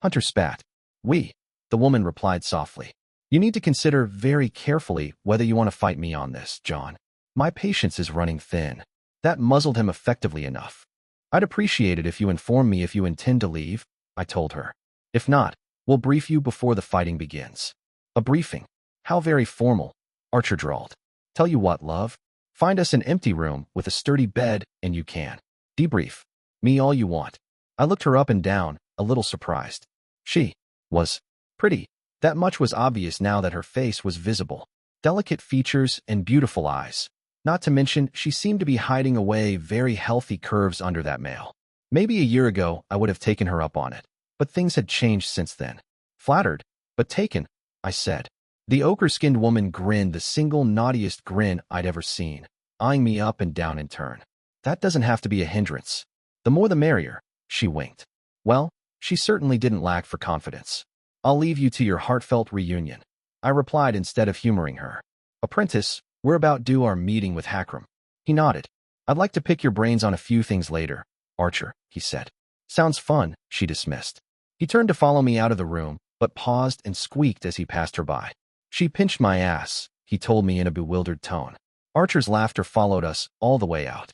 Hunter spat. We, the woman replied softly. You need to consider very carefully whether you want to fight me on this, John. My patience is running thin. That muzzled him effectively enough. I'd appreciate it if you inform me if you intend to leave, I told her. If not, we'll brief you before the fighting begins. A briefing? How very formal, Archer drawled. Tell you what, love. Find us an empty room with a sturdy bed, and you can. Debrief. Me all you want. I looked her up and down, a little surprised. She was pretty. That much was obvious now that her face was visible. Delicate features and beautiful eyes. Not to mention, she seemed to be hiding away very healthy curves under that mail. Maybe a year ago, I would have taken her up on it. But things had changed since then. Flattered, but taken, I said. The ochre-skinned woman grinned the single naughtiest grin I'd ever seen, eyeing me up and down in turn. That doesn't have to be a hindrance. The more the merrier, she winked. Well, she certainly didn't lack for confidence. I'll leave you to your heartfelt reunion, I replied instead of humoring her. Apprentice, we're about due our meeting with Hakram. He nodded. I'd like to pick your brains on a few things later, Archer, he said. Sounds fun, she dismissed. He turned to follow me out of the room, but paused and squeaked as he passed her by. She pinched my ass, he told me in a bewildered tone. Archer's laughter followed us all the way out.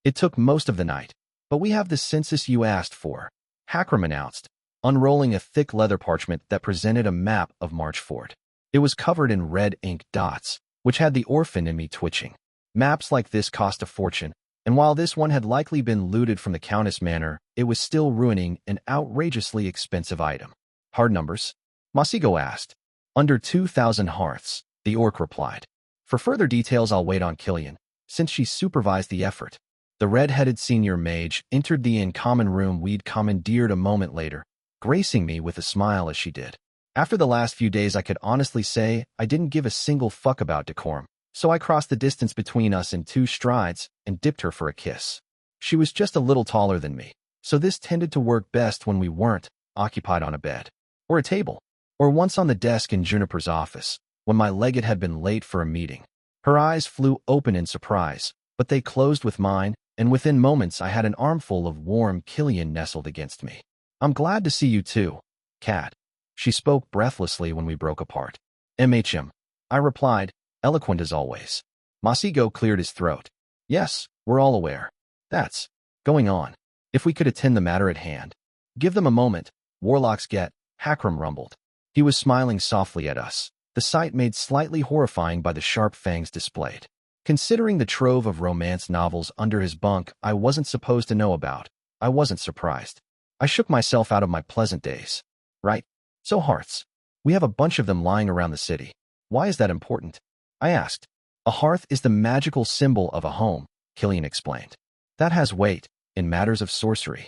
It took most of the night, but we have the census you asked for, Hakram announced, unrolling a thick leather parchment that presented a map of Marchford. It was covered in red ink dots, which had the orphan in me twitching. Maps like this cost a fortune, and while this one had likely been looted from the Countess Manor, it was still ruining an outrageously expensive item. Hard numbers? Masigo asked. Under 2,000 hearths, the orc replied. For further details I'll wait on Killian, since she supervised the effort. The red-headed senior mage entered the in-common room we'd commandeered a moment later, gracing me with a smile as she did. After the last few days I could honestly say I didn't give a single fuck about decorum, so I crossed the distance between us in 2 strides and dipped her for a kiss. She was just a little taller than me, so this tended to work best when we weren't occupied on a bed, or a table, or once on the desk in Juniper's office, when my legate had been late for a meeting. Her eyes flew open in surprise, but they closed with mine, and within moments I had an armful of warm Killian nestled against me. I'm glad to see you too, Cat. She spoke breathlessly when we broke apart. MHM. I replied, eloquent as always. Masigo cleared his throat. Yes, we're all aware. That's going on. If we could attend the matter at hand. Give them a moment, warlocks get, Hakram rumbled. He was smiling softly at us, the sight made slightly horrifying by the sharp fangs displayed. Considering the trove of romance novels under his bunk I wasn't supposed to know about, I wasn't surprised. I shook myself out of my pleasant days. Right? So hearths. We have a bunch of them lying around the city. Why is that important? I asked. A hearth is the magical symbol of a home, Killian explained. That has weight in matters of sorcery.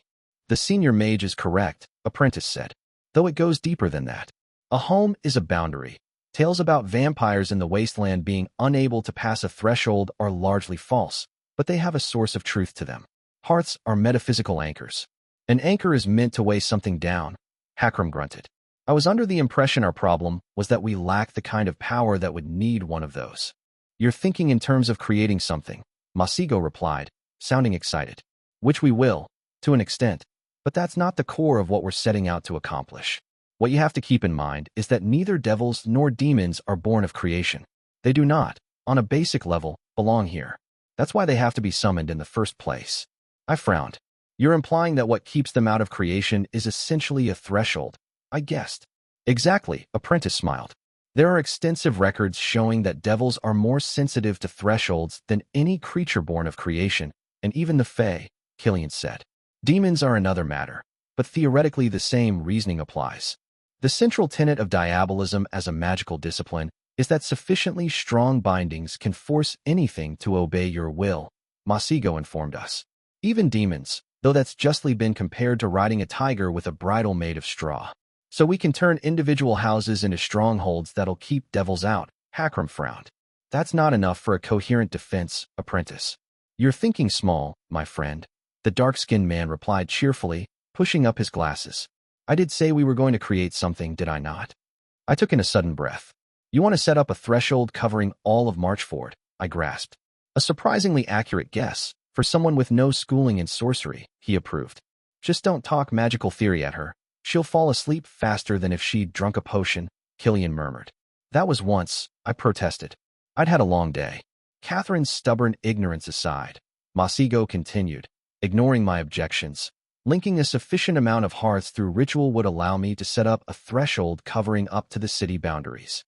The senior mage is correct, Apprentice said, though it goes deeper than that. A home is a boundary. Tales about vampires in the wasteland being unable to pass a threshold are largely false. but they have a source of truth to them. Hearths are metaphysical anchors. An anchor is meant to weigh something down, Hakram grunted. I was under the impression our problem was that we lack the kind of power that would need one of those. You're thinking in terms of creating something, Masigo replied, sounding excited. Which we will, to an extent, but that's not the core of what we're setting out to accomplish. What you have to keep in mind is that neither devils nor demons are born of creation. They do not, on a basic level, belong here. That's why they have to be summoned in the first place. I frowned. You're implying that what keeps them out of creation is essentially a threshold, I guessed. Exactly, Apprentice smiled. There are extensive records showing that devils are more sensitive to thresholds than any creature born of creation, and even the Fae, Killian said. Demons are another matter, but theoretically the same reasoning applies. The central tenet of diabolism as a magical discipline is that sufficiently strong bindings can force anything to obey your will, Masigo informed us. Even demons, though that's justly been compared to riding a tiger with a bridle made of straw. So we can turn individual houses into strongholds that'll keep devils out, Hakram frowned. That's not enough for a coherent defense, Apprentice. You're thinking small, my friend, the dark-skinned man replied cheerfully, pushing up his glasses. I did say we were going to create something, did I not? I took in a sudden breath. You want to set up a threshold covering all of Marchford, I grasped. A surprisingly accurate guess, for someone with no schooling in sorcery, he approved. Just don't talk magical theory at her. She'll fall asleep faster than if she'd drunk a potion, Killian murmured. That was once, I protested. I'd had a long day. Catherine's stubborn ignorance aside, Masigo continued, ignoring my objections. Linking a sufficient amount of hearths through ritual would allow me to set up a threshold covering up to the city boundaries.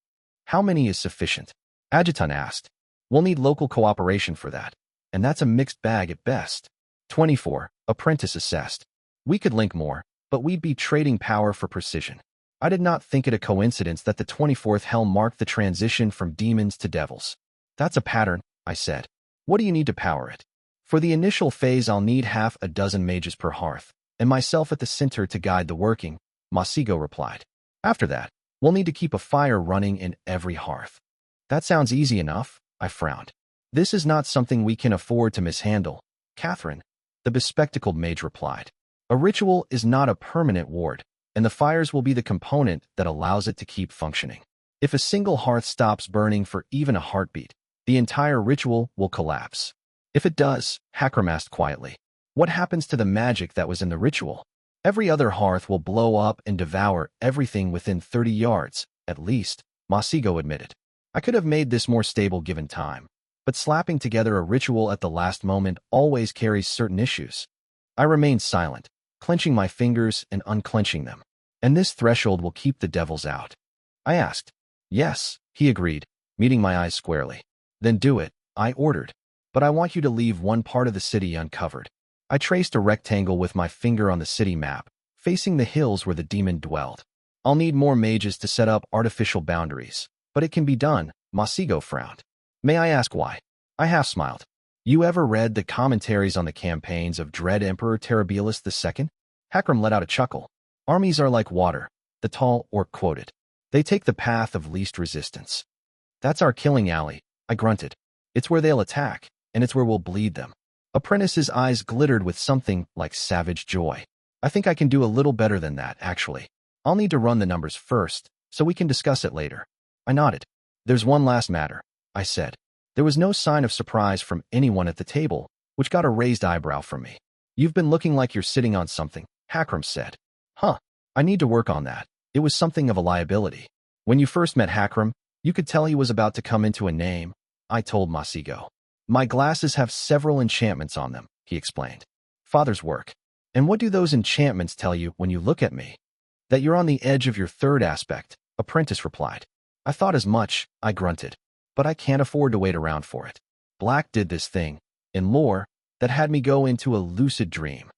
How many is sufficient? Adjutant asked. We'll need local cooperation for that, and that's a mixed bag at best. 24, Apprentice assessed. We could link more, but we'd be trading power for precision. I did not think it a coincidence that the 24th Helm marked the transition from demons to devils. That's a pattern, I said. What do you need to power it? For the initial phase I'll need half a dozen mages per hearth, and myself at the center to guide the working, Masigo replied. After that, we'll need to keep a fire running in every hearth. That sounds easy enough, I frowned. This is not something we can afford to mishandle, Catherine, the bespectacled mage replied. A ritual is not a permanent ward, and the fires will be the component that allows it to keep functioning. If a single hearth stops burning for even a heartbeat, the entire ritual will collapse. If it does, Hakram asked quietly, what happens to the magic that was in the ritual? Every other hearth will blow up and devour everything within 30 yards, at least, Masigo admitted. I could have made this more stable given time, but slapping together a ritual at the last moment always carries certain issues. I remained silent, clenching my fingers and unclenching them. And this threshold will keep the devils out. I asked. Yes, he agreed, meeting my eyes squarely. Then do it, I ordered. But I want you to leave one part of the city uncovered. I traced a rectangle with my finger on the city map, facing the hills where the demon dwelled. I'll need more mages to set up artificial boundaries, but it can be done, Masigo frowned. May I ask why? I half-smiled. You ever read the commentaries on the campaigns of Dread Emperor Terribilis II? Hakram let out a chuckle. Armies are like water, the tall orc quoted. They take the path of least resistance. That's our killing alley, I grunted. It's where they'll attack, and it's where we'll bleed them. Apprentice's eyes glittered with something like savage joy. I think I can do a little better than that, actually. I'll need to run the numbers first, so we can discuss it later. I nodded. There's one last matter, I said. There was no sign of surprise from anyone at the table, which got a raised eyebrow from me. You've been looking like you're sitting on something, Hakram said. Huh, I need to work on that. It was something of a liability. When you first met Hakram, you could tell he was about to come into a name, I told Masigo. My glasses have several enchantments on them, he explained. Father's work. And what do those enchantments tell you when you look at me? That you're on the edge of your third aspect, Apprentice replied. I thought as much, I grunted. But I can't afford to wait around for it. Black did this thing, in lore, that had me go into a lucid dream.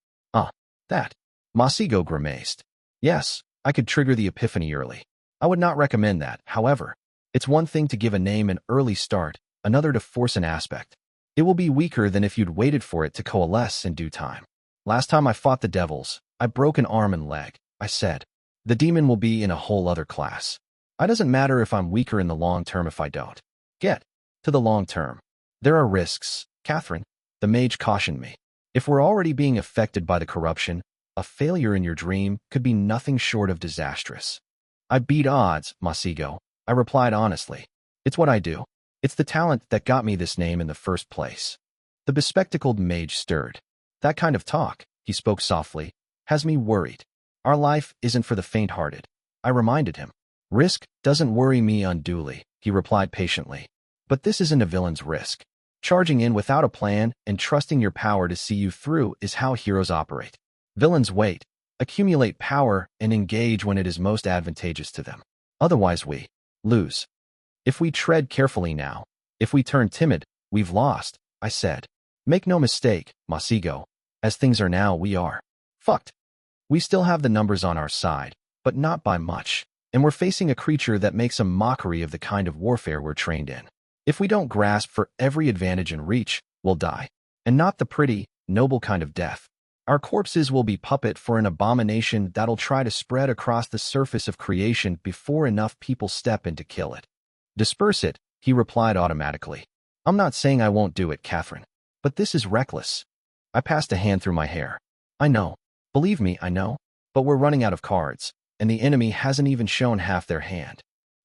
That. Masigo grimaced. Yes, I could trigger the epiphany early. I would not recommend that, however. It's one thing to give a name an early start, another to force an aspect. It will be weaker than if you'd waited for it to coalesce in due time. Last time I fought the devils, I broke an arm and leg, I said. The demon will be in a whole other class. It doesn't matter if I'm weaker in the long term if I don't get to the long term. There are risks, Catherine, the the mage cautioned me. If we're already being affected by the corruption, a failure in your dream could be nothing short of disastrous. I beat odds, Masigo, I replied honestly. It's what I do. It's the talent that got me this name in the first place. The bespectacled mage stirred. That kind of talk, he spoke softly, has me worried. Our life isn't for the faint-hearted. I reminded him. Risk doesn't worry me unduly, he replied patiently. But this isn't a villain's risk. Charging in without a plan and trusting your power to see you through is how heroes operate. Villains wait, accumulate power, and engage when it is most advantageous to them. Otherwise we lose. If we tread carefully now, if we turn timid, we've lost, I said. Make no mistake, Masigo. As things are now, we are fucked. We still have the numbers on our side, but not by much, and we're facing a creature that makes a mockery of the kind of warfare we're trained in. If we don't grasp for every advantage and reach, we'll die. And not the pretty, noble kind of death. Our corpses will be puppet for an abomination that'll try to spread across the surface of creation before enough people step in to kill it. Disperse it, he replied automatically. I'm not saying I won't do it, Catherine. But this is reckless. I passed a hand through my hair. I know. Believe me, I know. But we're running out of cards, and the enemy hasn't even shown half their hand.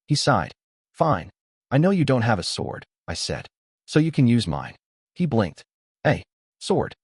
He sighed. Fine. I know you don't have a sword, I said. So you can use mine. He blinked. Hey, sword.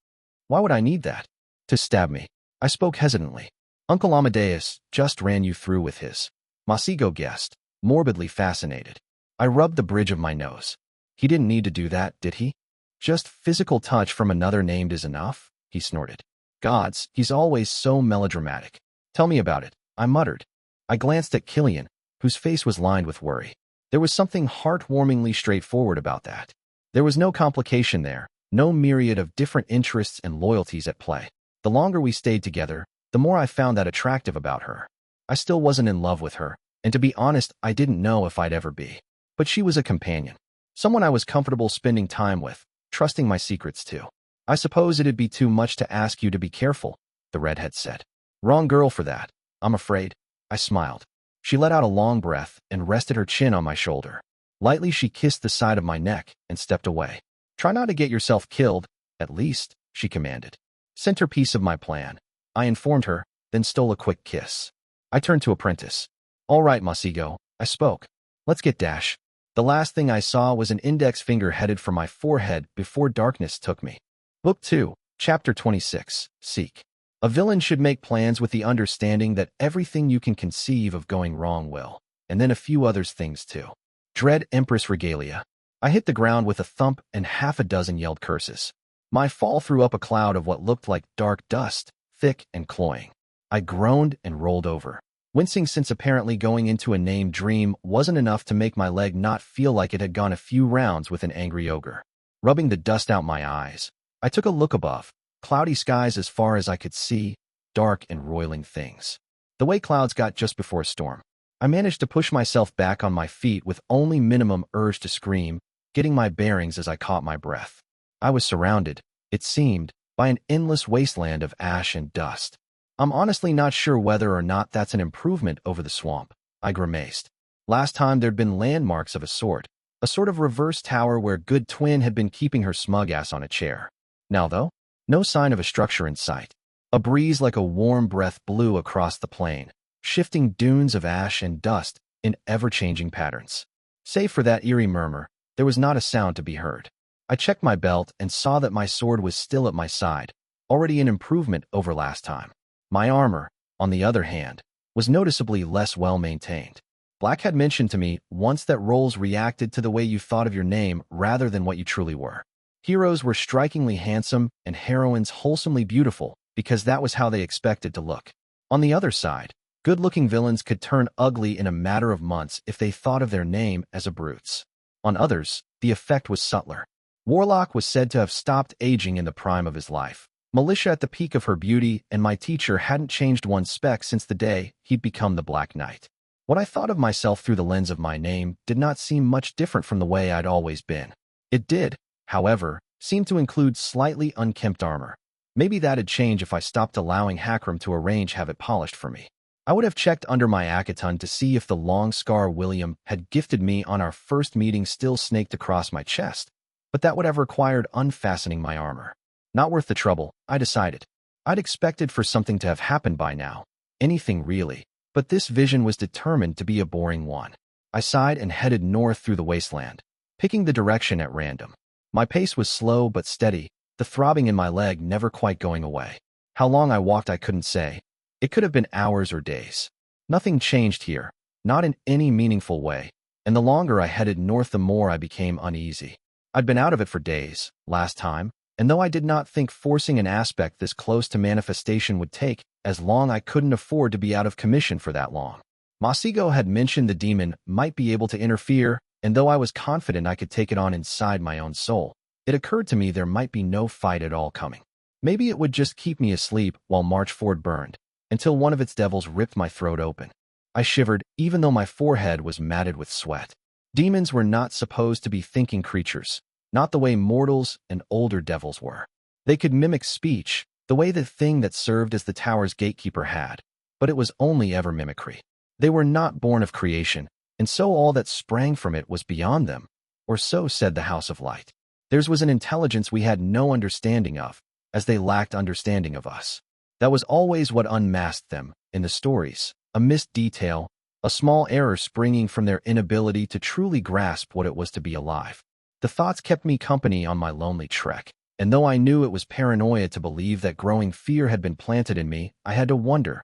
Why would I need that? To stab me. I spoke hesitantly. Uncle Amadeus just ran you through with his. Masigo guessed, morbidly fascinated. I rubbed the bridge of my nose. He didn't need to do that, did he? Just physical touch from another named is enough, he snorted. Gods, he's always so melodramatic. Tell me about it, I muttered. I glanced at Killian, whose face was lined with worry. There was something heartwarmingly straightforward about that. There was no complication there, no myriad of different interests and loyalties at play. The longer we stayed together, the more I found that attractive about her. I still wasn't in love with her, and to be honest, I didn't know if I'd ever be. But she was a companion. Someone I was comfortable spending time with, trusting my secrets to. I suppose it'd be too much to ask you to be careful, the redhead said. Wrong girl for that, I'm afraid. I smiled. She let out a long breath and rested her chin on my shoulder. Lightly she kissed the side of my neck and stepped away. Try not to get yourself killed, at least, she commanded. Centerpiece of my plan, I informed her, then stole a quick kiss. I turned to Apprentice. All right, Masigo, I spoke. Let's get dash. The last thing I saw was an index finger headed for my forehead before darkness took me. Book 2, Chapter 26, Seek. A villain should make plans with the understanding that everything you can conceive of going wrong will, and then a few others things too. Dread Empress Regalia. I hit the ground with a thump and half a dozen yelled curses. My fall threw up a cloud of what looked like dark dust, thick and cloying. I groaned and rolled over, wincing since apparently going into a named dream wasn't enough to make my leg not feel like it had gone a few rounds with an angry ogre. Rubbing the dust out my eyes, I took a look above. Cloudy skies as far as I could see, dark and roiling things. The way clouds got just before a storm. I managed to push myself back on my feet with only minimum urge to scream, getting my bearings as I caught my breath. I was surrounded, it seemed, by an endless wasteland of ash and dust. I'm honestly not sure whether or not that's an improvement over the swamp, I grimaced. Last time there'd been landmarks of a sort of reverse tower where good twin had been keeping her smug ass on a chair. Now though, no sign of a structure in sight. A breeze like a warm breath blew across the plain, shifting dunes of ash and dust in ever-changing patterns. Save for that eerie murmur, there was not a sound to be heard. I checked my belt and saw that my sword was still at my side, already an improvement over last time. My armor, on the other hand, was noticeably less well-maintained. Black had mentioned to me once that roles reacted to the way you thought of your name rather than what you truly were. Heroes were strikingly handsome and heroines wholesomely beautiful because that was how they expected to look. On the other side, good-looking villains could turn ugly in a matter of months if they thought of their name as a brute's. On others, the effect was subtler. Warlock was said to have stopped aging in the prime of his life. Militia at the peak of her beauty, and my teacher hadn't changed one speck since the day he'd become the Black Knight. What I thought of myself through the lens of my name did not seem much different from the way I'd always been. It did, however, seem to include slightly unkempt armor. Maybe that'd change if I stopped allowing Hakram to arrange have it polished for me. I would have checked under my Akaton to see if the long scar William had gifted me on our first meeting still snaked across my chest. but that would have required unfastening my armor. Not worth the trouble, I decided. I'd expected for something to have happened by now. Anything really. But this vision was determined to be a boring one. I sighed and headed north through the wasteland, picking the direction at random. My pace was slow but steady, the throbbing in my leg never quite going away. How long I walked I couldn't say. It could have been hours or days. Nothing changed here, not in any meaningful way, and the longer I headed north the more I became uneasy. I'd been out of it for days, last time, and though I did not think forcing an aspect this close to manifestation would take as long, I couldn't afford to be out of commission for that long. Masigo had mentioned the demon might be able to interfere, and though I was confident I could take it on inside my own soul, it occurred to me there might be no fight at all coming. Maybe it would just keep me asleep while Marchford burned, until one of its devils ripped my throat open. I shivered, even though my forehead was matted with sweat. Demons were not supposed to be thinking creatures, not the way mortals and older devils were. They could mimic speech, the way the thing that served as the tower's gatekeeper had, but it was only ever mimicry. They were not born of creation, and so all that sprang from it was beyond them, or so said the House of Light. Theirs was an intelligence we had no understanding of, as they lacked understanding of us. That was always what unmasked them, in the stories, a missed detail, a small error springing from their inability to truly grasp what it was to be alive. The thoughts kept me company on my lonely trek, and though I knew it was paranoia to believe that growing fear had been planted in me, I had to wonder,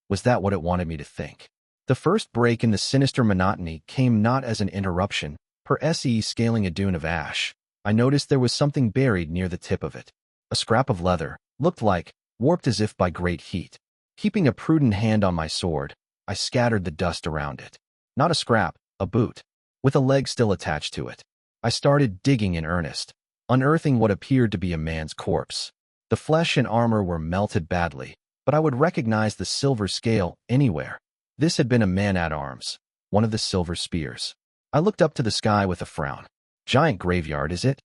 was that what it wanted me to think? The first break in the sinister monotony came not as an interruption. Per se scaling a dune of ash, I noticed there was something buried near the tip of it. A scrap of leather, looked like, warped as if by great heat. Keeping a prudent hand on my sword, I scattered the dust around it. Not a scrap, a boot, with a leg still attached to it. I started digging in earnest, unearthing what appeared to be a man's corpse. The flesh and armor were melted badly, but I would recognize the silver scale anywhere. This had been a man-at-arms, one of the silver spears. I looked up to the sky with a frown. Giant graveyard, is it?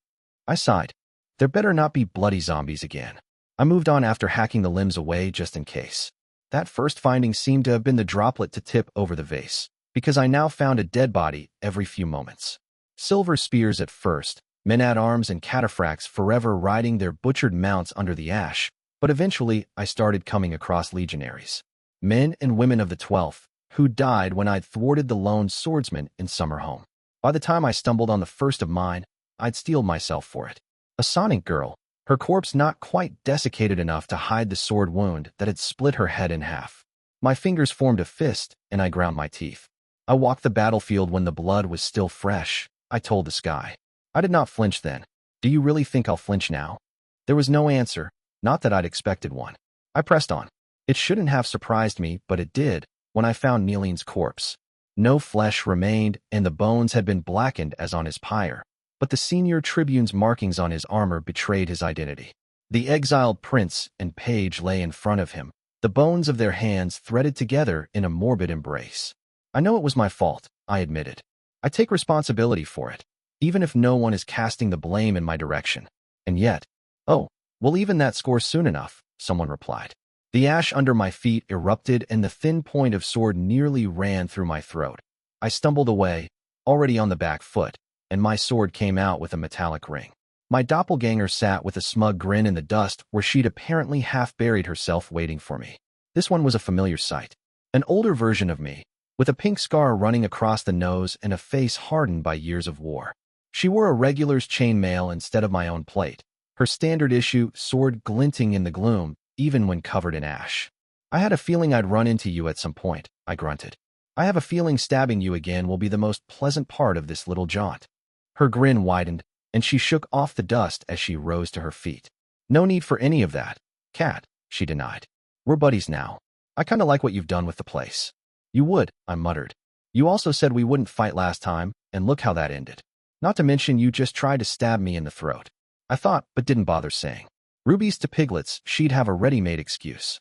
I sighed. There better not be bloody zombies again. I moved on after hacking the limbs away just in case. That first finding seemed to have been the droplet to tip over the vase, because I now found a dead body every few moments. Silver spears at first, men-at-arms and cataphracts forever riding their butchered mounts under the ash, but eventually I started coming across legionaries. Men and women of the 12th, who died when I'd thwarted the lone swordsman in Summerhome. By the time I stumbled on the first of mine, I'd steeled myself for it. A Sonic girl, her corpse not quite desiccated enough to hide the sword wound that had split her head in half. My fingers formed a fist, and I ground my teeth. I walked the battlefield when the blood was still fresh, I told the sky. I did not flinch then. Do you really think I'll flinch now? There was no answer, not that I'd expected one. I pressed on. It shouldn't have surprised me, but it did, when I found Neeling's corpse. No flesh remained, and the bones had been blackened as on his pyre, but the senior tribune's markings on his armor betrayed his identity. The exiled prince and page lay in front of him, the bones of their hands threaded together in a morbid embrace. I know it was my fault, I admitted. I take responsibility for it, even if no one is casting the blame in my direction. And yet, oh, we'll even that score soon enough, someone replied. The ash under my feet erupted and the thin point of sword nearly ran through my throat. I stumbled away, already on the back foot, and my sword came out with a metallic ring. My doppelganger sat with a smug grin in the dust where she'd apparently half buried herself waiting for me. This one was a familiar sight. An older version of me, with a pink scar running across the nose and a face hardened by years of war. She wore a regular's chainmail instead of my own plate, her standard issue sword glinting in the gloom, even when covered in ash. I had a feeling I'd run into you at some point, I grunted. I have a feeling stabbing you again will be the most pleasant part of this little jaunt. Her grin widened, and she shook off the dust as she rose to her feet. No need for any of that, Cat, she denied. We're buddies now. I kinda like what you've done with the place. You would, I muttered. You also said we wouldn't fight last time, and look how that ended. Not to mention you just tried to stab me in the throat. I thought, but didn't bother saying. Rubies to piglets, she'd have a ready-made excuse.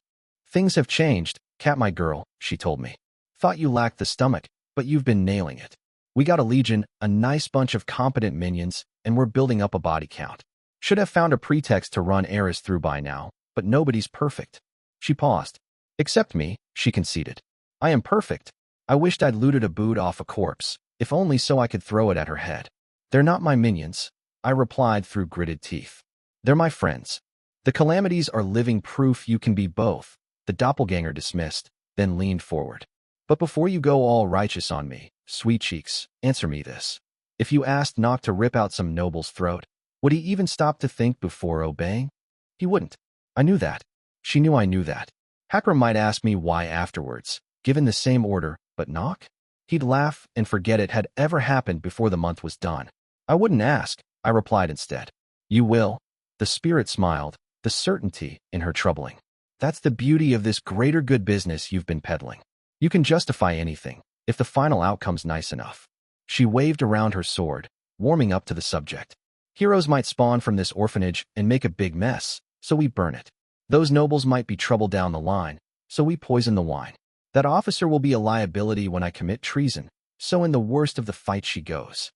Things have changed, Cat my girl, she told me. Thought you lacked the stomach, but you've been nailing it. We got a legion, a nice bunch of competent minions, and we're building up a body count. Should have found a pretext to run Eris through by now, but nobody's perfect. She paused. Except me, she conceded. I am perfect. I wished I'd looted a boot off a corpse, if only so I could throw it at her head. They're not my minions. I replied through gritted teeth. They're my friends. The calamities are living proof you can be both, the doppelganger dismissed, then leaned forward. But before you go all righteous on me, sweet cheeks, answer me this. If you asked Nock to rip out some noble's throat, would he even stop to think before obeying? He wouldn't. I knew that. She knew I knew that. Hakram might ask me why afterwards, given the same order, but Nock? He'd laugh and forget it had ever happened before the month was done. I wouldn't ask, I replied instead. You will? The spirit smiled, the certainty in her troubling. That's the beauty of this greater good business you've been peddling. You can justify anything, if the final outcome's nice enough. She waved around her sword, warming up to the subject. Heroes might spawn from this orphanage and make a big mess, so we burn it. Those nobles might be trouble down the line, so we poison the wine. That officer will be a liability when I commit treason, so in the worst of the fight she goes.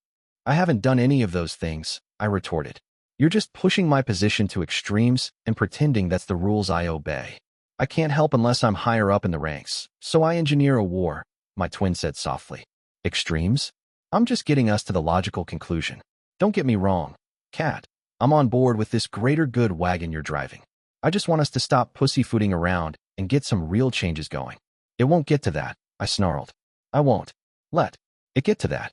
I haven't done any of those things, I retorted. You're just pushing my position to extremes and pretending that's the rules I obey. I can't help unless I'm higher up in the ranks, so I engineer a war, my twin said softly. Extremes? I'm just getting us to the logical conclusion. Don't get me wrong, Cat. I'm on board with this greater good wagon you're driving. I just want us to stop pussyfooting around and get some real changes going. It won't get to that, I snarled. I won't. Let it get to that.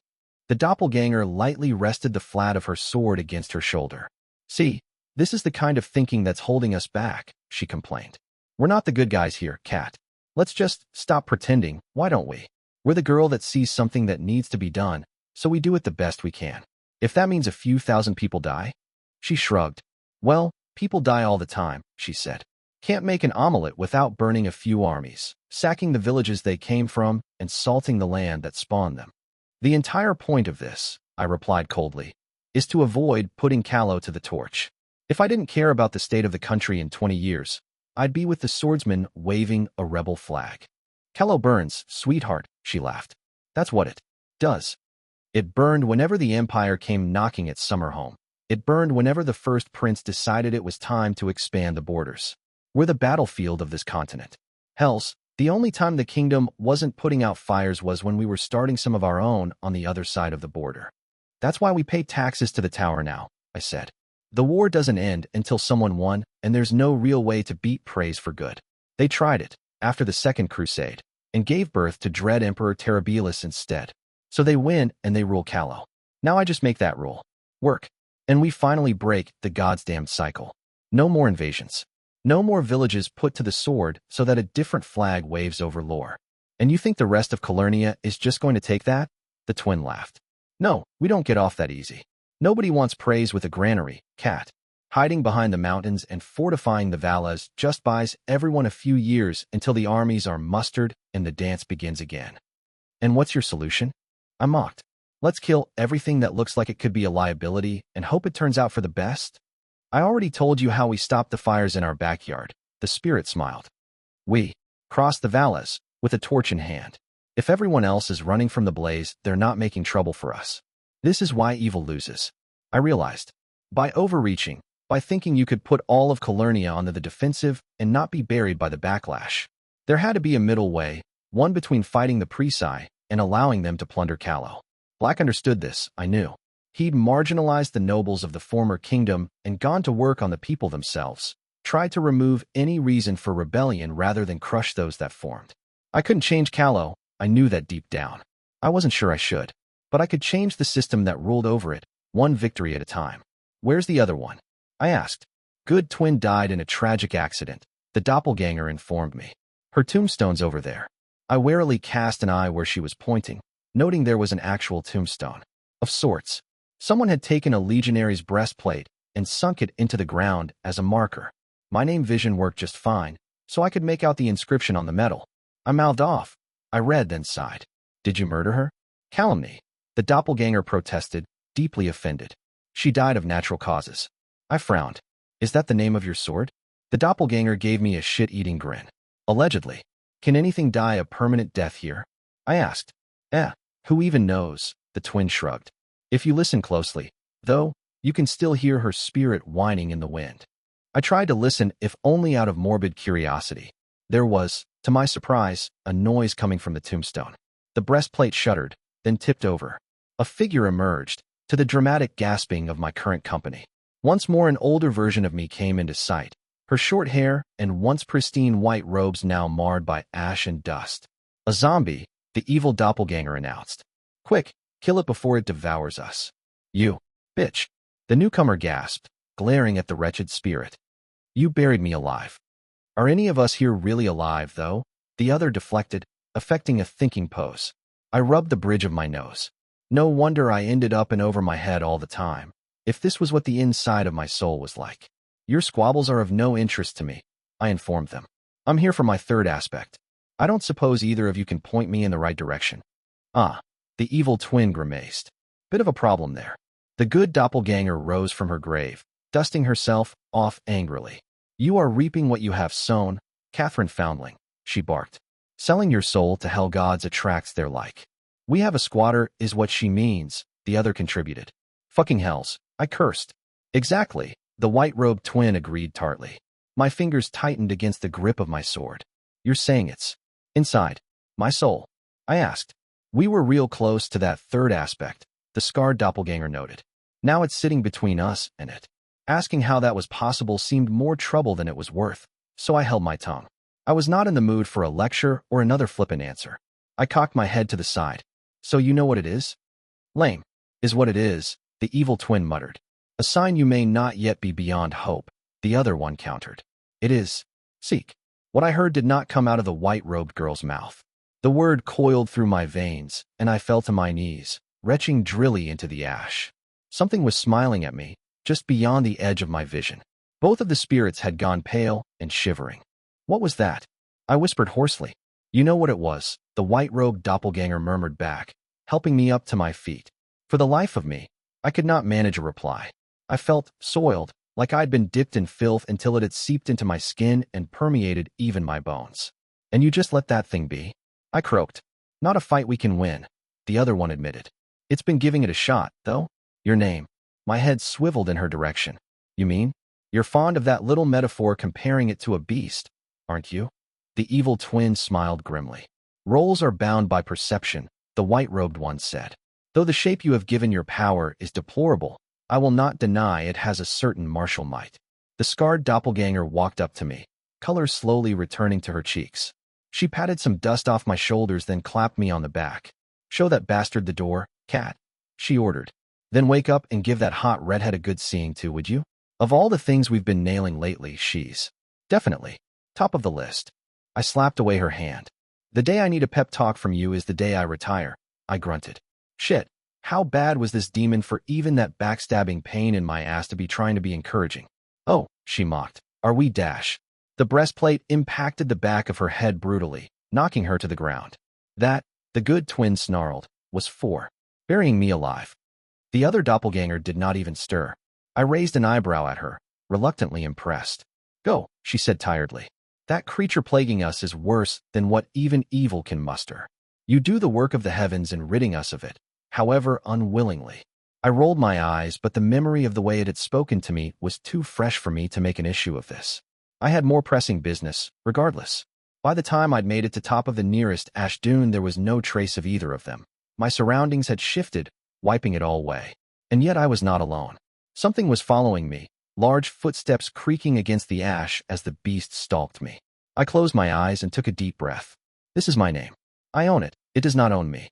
The doppelganger lightly rested the flat of her sword against her shoulder. See, this is the kind of thinking that's holding us back, she complained. We're not the good guys here, Cat. Let's just stop pretending, why don't we? We're the girl that sees something that needs to be done, so we do it the best we can. If that means a few thousand people die? She shrugged. Well, people die all the time, she said. Can't make an omelet without burning a few armies, sacking the villages they came from, and salting the land that spawned them. The entire point of this, I replied coldly, is to avoid putting Callow to the torch. If I didn't care about the state of the country in 20 years, I'd be with the swordsman waving a rebel flag. Callow burns, sweetheart, she laughed. That's what it does. It burned whenever the Empire came knocking its summer home. It burned whenever the first prince decided it was time to expand the borders. We're the battlefield of this continent. Hells, the only time the kingdom wasn't putting out fires was when we were starting some of our own on the other side of the border. That's why we pay taxes to the tower now, I said. The war doesn't end until someone won, and there's no real way to beat Prise for good. They tried it, after the Second Crusade, and gave birth to Dread Emperor Terribilis instead. So they win and they rule Callow. Now I just make that rule work. And we finally break the goddamned cycle. No more invasions. No more villages put to the sword so that a different flag waves over Lore. And you think the rest of Calernia is just going to take that? The twin laughed. No, we don't get off that easy. Nobody wants praise with a granary, Cat. Hiding behind the mountains and fortifying the Vallas just buys everyone a few years until the armies are mustered and the dance begins again. And what's your solution? I mocked. Let's kill everything that looks like it could be a liability and hope it turns out for the best? I already told you how we stopped the fires in our backyard. The spirit smiled. We crossed the Vallas with a torch in hand. If everyone else is running from the blaze, they're not making trouble for us. This is why evil loses. I realized. By overreaching, by thinking you could put all of Calernia on the defensive and not be buried by the backlash. There had to be a middle way, one between fighting the Prise and allowing them to plunder Callow. Black understood this, I knew. He'd marginalized the nobles of the former kingdom and gone to work on the people themselves, tried to remove any reason for rebellion rather than crush those that formed. I couldn't change Callow, I knew that deep down. I wasn't sure I should, but I could change the system that ruled over it, one victory at a time. Where's the other one? I asked. Good twin died in a tragic accident, the doppelganger informed me. Her tombstone's over there. I warily cast an eye where she was pointing, noting there was an actual tombstone. Of sorts. Someone had taken a legionary's breastplate and sunk it into the ground as a marker. My name vision worked just fine, so I could make out the inscription on the metal. I mouthed off. I read, then sighed. Did you murder her? Calumny. The doppelganger protested, deeply offended. She died of natural causes. I frowned. Is that the name of your sword? The doppelganger gave me a shit-eating grin. Allegedly. Can anything die a permanent death here? I asked. Who even knows? The twin shrugged. If you listen closely, though, you can still hear her spirit whining in the wind. I tried to listen, if only out of morbid curiosity. There was, to my surprise, a noise coming from the tombstone. The breastplate shuddered, then tipped over. A figure emerged, to the dramatic gasping of my current company. Once more an older version of me came into sight, her short hair and once pristine white robes now marred by ash and dust. A zombie, the evil doppelganger announced. Quick, kill it before it devours us. You, bitch. The newcomer gasped, glaring at the wretched spirit. You buried me alive. Are any of us here really alive, though? The other deflected, affecting a thinking pose. I rubbed the bridge of my nose. No wonder I ended up and over my head all the time. If this was what the inside of my soul was like. Your squabbles are of no interest to me, I informed them. I'm here for my third aspect. I don't suppose either of you can point me in the right direction. Ah, the evil twin grimaced. Bit of a problem there. The good doppelganger rose from her grave, dusting herself off angrily. You are reaping what you have sown, Catherine Foundling, she barked. Selling your soul to hell gods attracts their like. We have a squatter is what she means, the other contributed. Fucking hells, I cursed. Exactly, the white-robed twin agreed tartly. My fingers tightened against the grip of my sword. You're saying it's inside my soul? I asked. We were real close to that third aspect, the scarred doppelganger noted. Now it's sitting between us and it. Asking how that was possible seemed more trouble than it was worth, so I held my tongue. I was not in the mood for a lecture or another flippant answer. I cocked my head to the side. So you know what it is? Lame, is what it is, the evil twin muttered. A sign you may not yet be beyond hope, the other one countered. It is. Seek. What I heard did not come out of the white-robed girl's mouth. The word coiled through my veins, and I fell to my knees, retching drilly into the ash. Something was smiling at me, just beyond the edge of my vision. Both of the spirits had gone pale and shivering. What was that? I whispered hoarsely. You know what it was, the white-robed doppelganger murmured back, helping me up to my feet. For the life of me, I could not manage a reply. I felt soiled, like I'd been dipped in filth until it had seeped into my skin and permeated even my bones. And you just let that thing be? I croaked. Not a fight we can win, the other one admitted. It's been giving it a shot, though. Your name. My head swiveled in her direction. You mean? You're fond of that little metaphor comparing it to a beast, aren't you? The evil twin smiled grimly. Roles are bound by perception, the white-robed one said. Though the shape you have given your power is deplorable, I will not deny it has a certain martial might. The scarred doppelganger walked up to me, color slowly returning to her cheeks. She patted some dust off my shoulders, then clapped me on the back. Show that bastard the door, cat, she ordered. Then wake up and give that hot redhead a good seeing to, would you? Of all the things we've been nailing lately, she's definitely top of the list. I slapped away her hand. The day I need a pep talk from you is the day I retire, I grunted. Shit, how bad was this demon for even that backstabbing pain in my ass to be trying to be encouraging? Oh, she mocked. Are we dash? The breastplate impacted the back of her head brutally, knocking her to the ground. That, the good twin snarled, was for burying me alive. The other doppelganger did not even stir. I raised an eyebrow at her, reluctantly impressed. Go, she said tiredly. That creature plaguing us is worse than what even evil can muster. You do the work of the heavens in ridding us of it, however unwillingly. I rolled my eyes, but the memory of the way it had spoken to me was too fresh for me to make an issue of this. I had more pressing business, regardless. By the time I'd made it to top of the nearest ash dune, there was no trace of either of them. My surroundings had shifted, wiping it all away. And yet I was not alone. Something was following me, large footsteps creaking against the ash as the beast stalked me. I closed my eyes and took a deep breath. This is my name. I own it. It does not own me.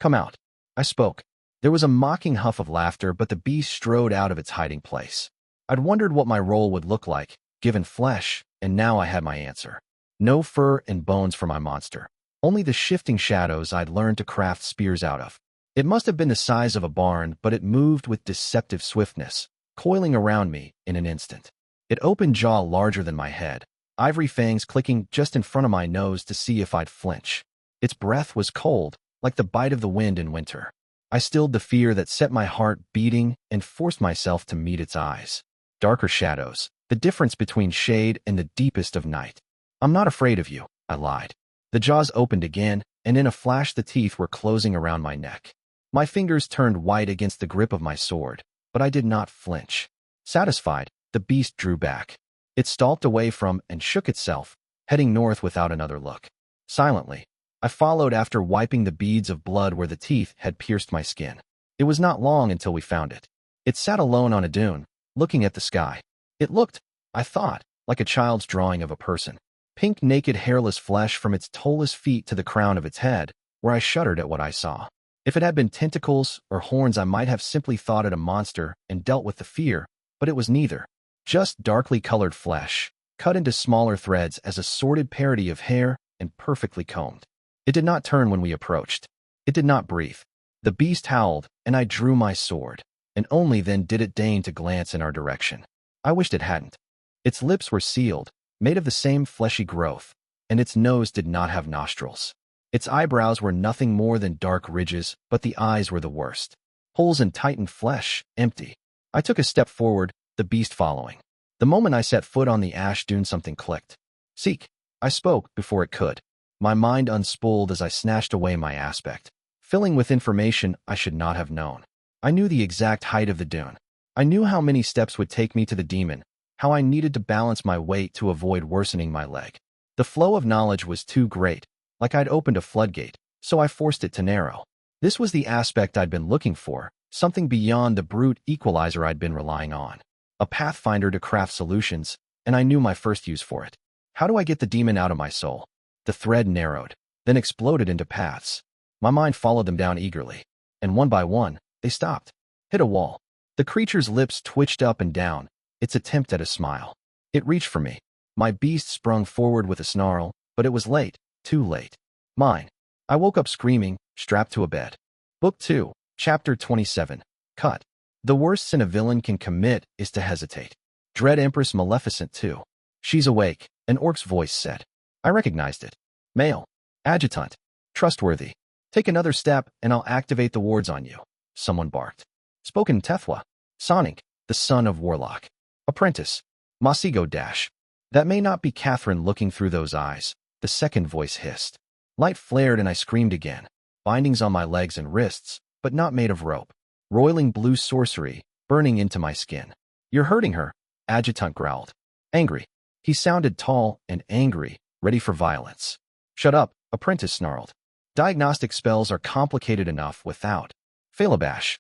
Come out. I spoke. There was a mocking huff of laughter, but the beast strode out of its hiding place. I'd wondered what my role would look like, given flesh, and now I had my answer. No fur and bones for my monster. Only the shifting shadows I'd learned to craft spears out of. It must have been the size of a barn, but it moved with deceptive swiftness, coiling around me in an instant. It opened jaw larger than my head, ivory fangs clicking just in front of my nose to see if I'd flinch. Its breath was cold, like the bite of the wind in winter. I stilled the fear that set my heart beating and forced myself to meet its eyes. Darker shadows, the difference between shade and the deepest of night. I'm not afraid of you, I lied. The jaws opened again, and in a flash the teeth were closing around my neck. My fingers turned white against the grip of my sword, but I did not flinch. Satisfied, the beast drew back. It stalked away from and shook itself, heading north without another look. Silently, I followed after wiping the beads of blood where the teeth had pierced my skin. It was not long until we found it. It sat alone on a dune, looking at the sky. It looked, I thought, like a child's drawing of a person. Pink, naked, hairless flesh from its toeless feet to the crown of its head, where I shuddered at what I saw. If it had been tentacles or horns, I might have simply thought it a monster and dealt with the fear, but it was neither. Just darkly colored flesh, cut into smaller threads as a sordid parody of hair and perfectly combed. It did not turn when we approached. It did not breathe. The beast howled, and I drew my sword, and only then did it deign to glance in our direction. I wished it hadn't. Its lips were sealed, made of the same fleshy growth, and its nose did not have nostrils. Its eyebrows were nothing more than dark ridges, but the eyes were the worst. Holes in tightened flesh, empty. I took a step forward, the beast following. The moment I set foot on the ash dune, something clicked. Seek. I spoke before it could. My mind unspooled as I snatched away my aspect, filling with information I should not have known. I knew the exact height of the dune. I knew how many steps would take me to the demon, how I needed to balance my weight to avoid worsening my leg. The flow of knowledge was too great, like I'd opened a floodgate, so I forced it to narrow. This was the aspect I'd been looking for, something beyond the brute equalizer I'd been relying on. A pathfinder to craft solutions, and I knew my first use for it. How do I get the demon out of my soul? The thread narrowed, then exploded into paths. My mind followed them down eagerly, and one by one, they stopped, hit a wall. The creature's lips twitched up and down, its attempt at a smile. It reached for me. My beast sprung forward with a snarl, but it was late, too late. Mine. I woke up screaming, strapped to a bed. Book 2, Chapter 27. Cut. The worst sin a villain can commit is to hesitate. Dread Empress Maleficent too. She's awake, an orc's voice said. I recognized it. Male. Adjutant. Trustworthy. Take another step and I'll activate the wards on you. Someone barked. Spoken Tethwa. Sonic, the son of Warlock. Apprentice. Masigo dash. That may not be Catherine looking through those eyes, the second voice hissed. Light flared and I screamed again. Bindings on my legs and wrists, but not made of rope. Roiling blue sorcery, burning into my skin. You're hurting her, Adjutant growled. Angry. He sounded tall and angry, ready for violence. Shut up, Apprentice snarled. Diagnostic spells are complicated enough without. Failabash.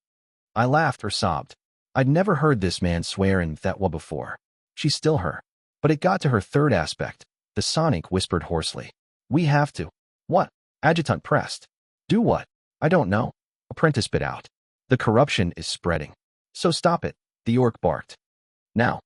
I laughed or sobbed. I'd never heard this man swear in Thetwa before. She's still her. But it got to her third aspect. The Sonic whispered hoarsely. We have to. What? Adjutant pressed. Do what? I don't know. Apprentice bit out. The corruption is spreading. So stop it, the orc barked. Now.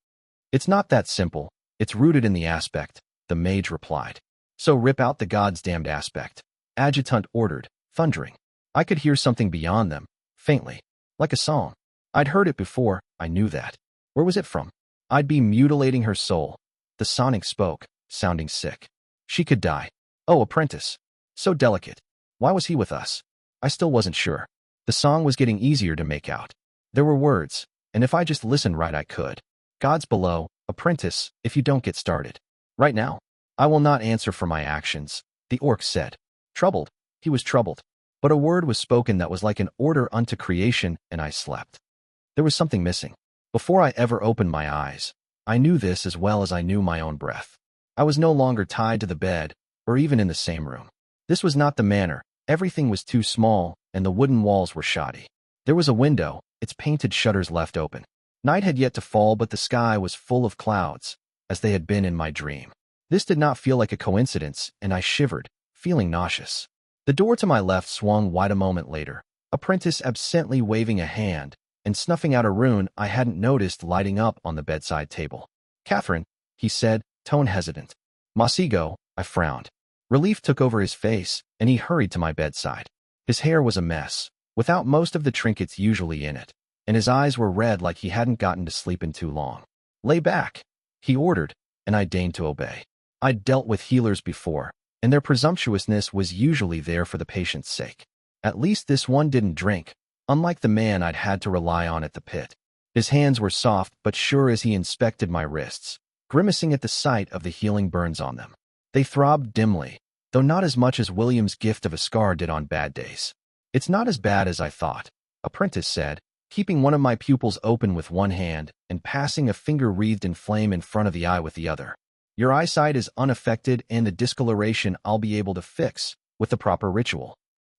It's not that simple. It's rooted in the aspect, the mage replied. So rip out the god's damned aspect. Adjutant ordered, thundering. I could hear something beyond them, faintly. Like a song. I'd heard it before, I knew that. Where was it from? I'd be mutilating her soul. The Sonic spoke, sounding sick. She could die. Oh, Apprentice. So delicate. Why was he with us? I still wasn't sure. The song was getting easier to make out. There were words, and if I just listened right I could. Gods below, Apprentice, if you don't get started. Right now. I will not answer for my actions, the orc said. Troubled. He was troubled. But a word was spoken that was like an order unto creation, and I slept. There was something missing. Before I ever opened my eyes, I knew this as well as I knew my own breath. I was no longer tied to the bed, or even in the same room. This was not the manor. Everything was too small, and the wooden walls were shoddy. There was a window, its painted shutters left open. Night had yet to fall, but the sky was full of clouds, as they had been in my dream. This did not feel like a coincidence, and I shivered, feeling nauseous. The door to my left swung wide a moment later, Apprentice absently waving a hand, and snuffing out a rune I hadn't noticed lighting up on the bedside table. Catherine, he said, tone hesitant. Masigo, I frowned. Relief took over his face, and he hurried to my bedside. His hair was a mess, without most of the trinkets usually in it, and his eyes were red like he hadn't gotten to sleep in too long. Lay back, he ordered, and I deigned to obey. I'd dealt with healers before, and their presumptuousness was usually there for the patient's sake. At least this one didn't drink, unlike the man I'd had to rely on at the pit. His hands were soft but sure as he inspected my wrists, grimacing at the sight of the healing burns on them. They throbbed dimly, though not as much as William's gift of a scar did on bad days. It's not as bad as I thought, Apprentice said, keeping one of my pupils open with one hand and passing a finger wreathed in flame in front of the eye with the other. Your eyesight is unaffected and the discoloration I'll be able to fix with the proper ritual.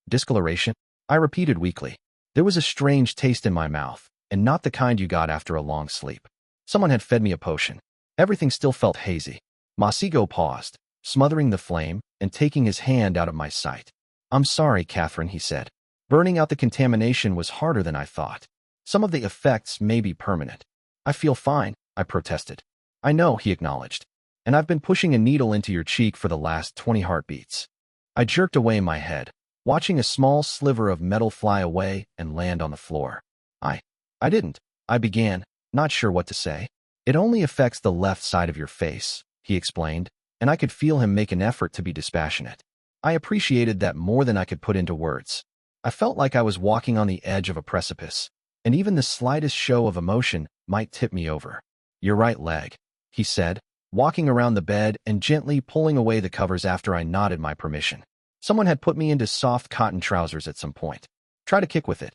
Discoloration? I repeated weakly. There was a strange taste in my mouth, and not the kind you got after a long sleep. Someone had fed me a potion. Everything still felt hazy. Masigo paused, smothering the flame and taking his hand out of my sight. "I'm sorry, Catherine," he said. "Burning out the contamination was harder than I thought. Some of the effects may be permanent." "I feel fine," I protested. "I know," he acknowledged. "And I've been pushing a needle into your cheek for the last 20 heartbeats." I jerked away my head, watching a small sliver of metal fly away and land on the floor. I didn't," I began, not sure what to say. "It only affects the left side of your face," he explained, and I could feel him make an effort to be dispassionate. I appreciated that more than I could put into words. I felt like I was walking on the edge of a precipice, and even the slightest show of emotion might tip me over. "Your right leg," he said, walking around the bed and gently pulling away the covers after I nodded my permission. Someone had put me into soft cotton trousers at some point. "Try to kick with it."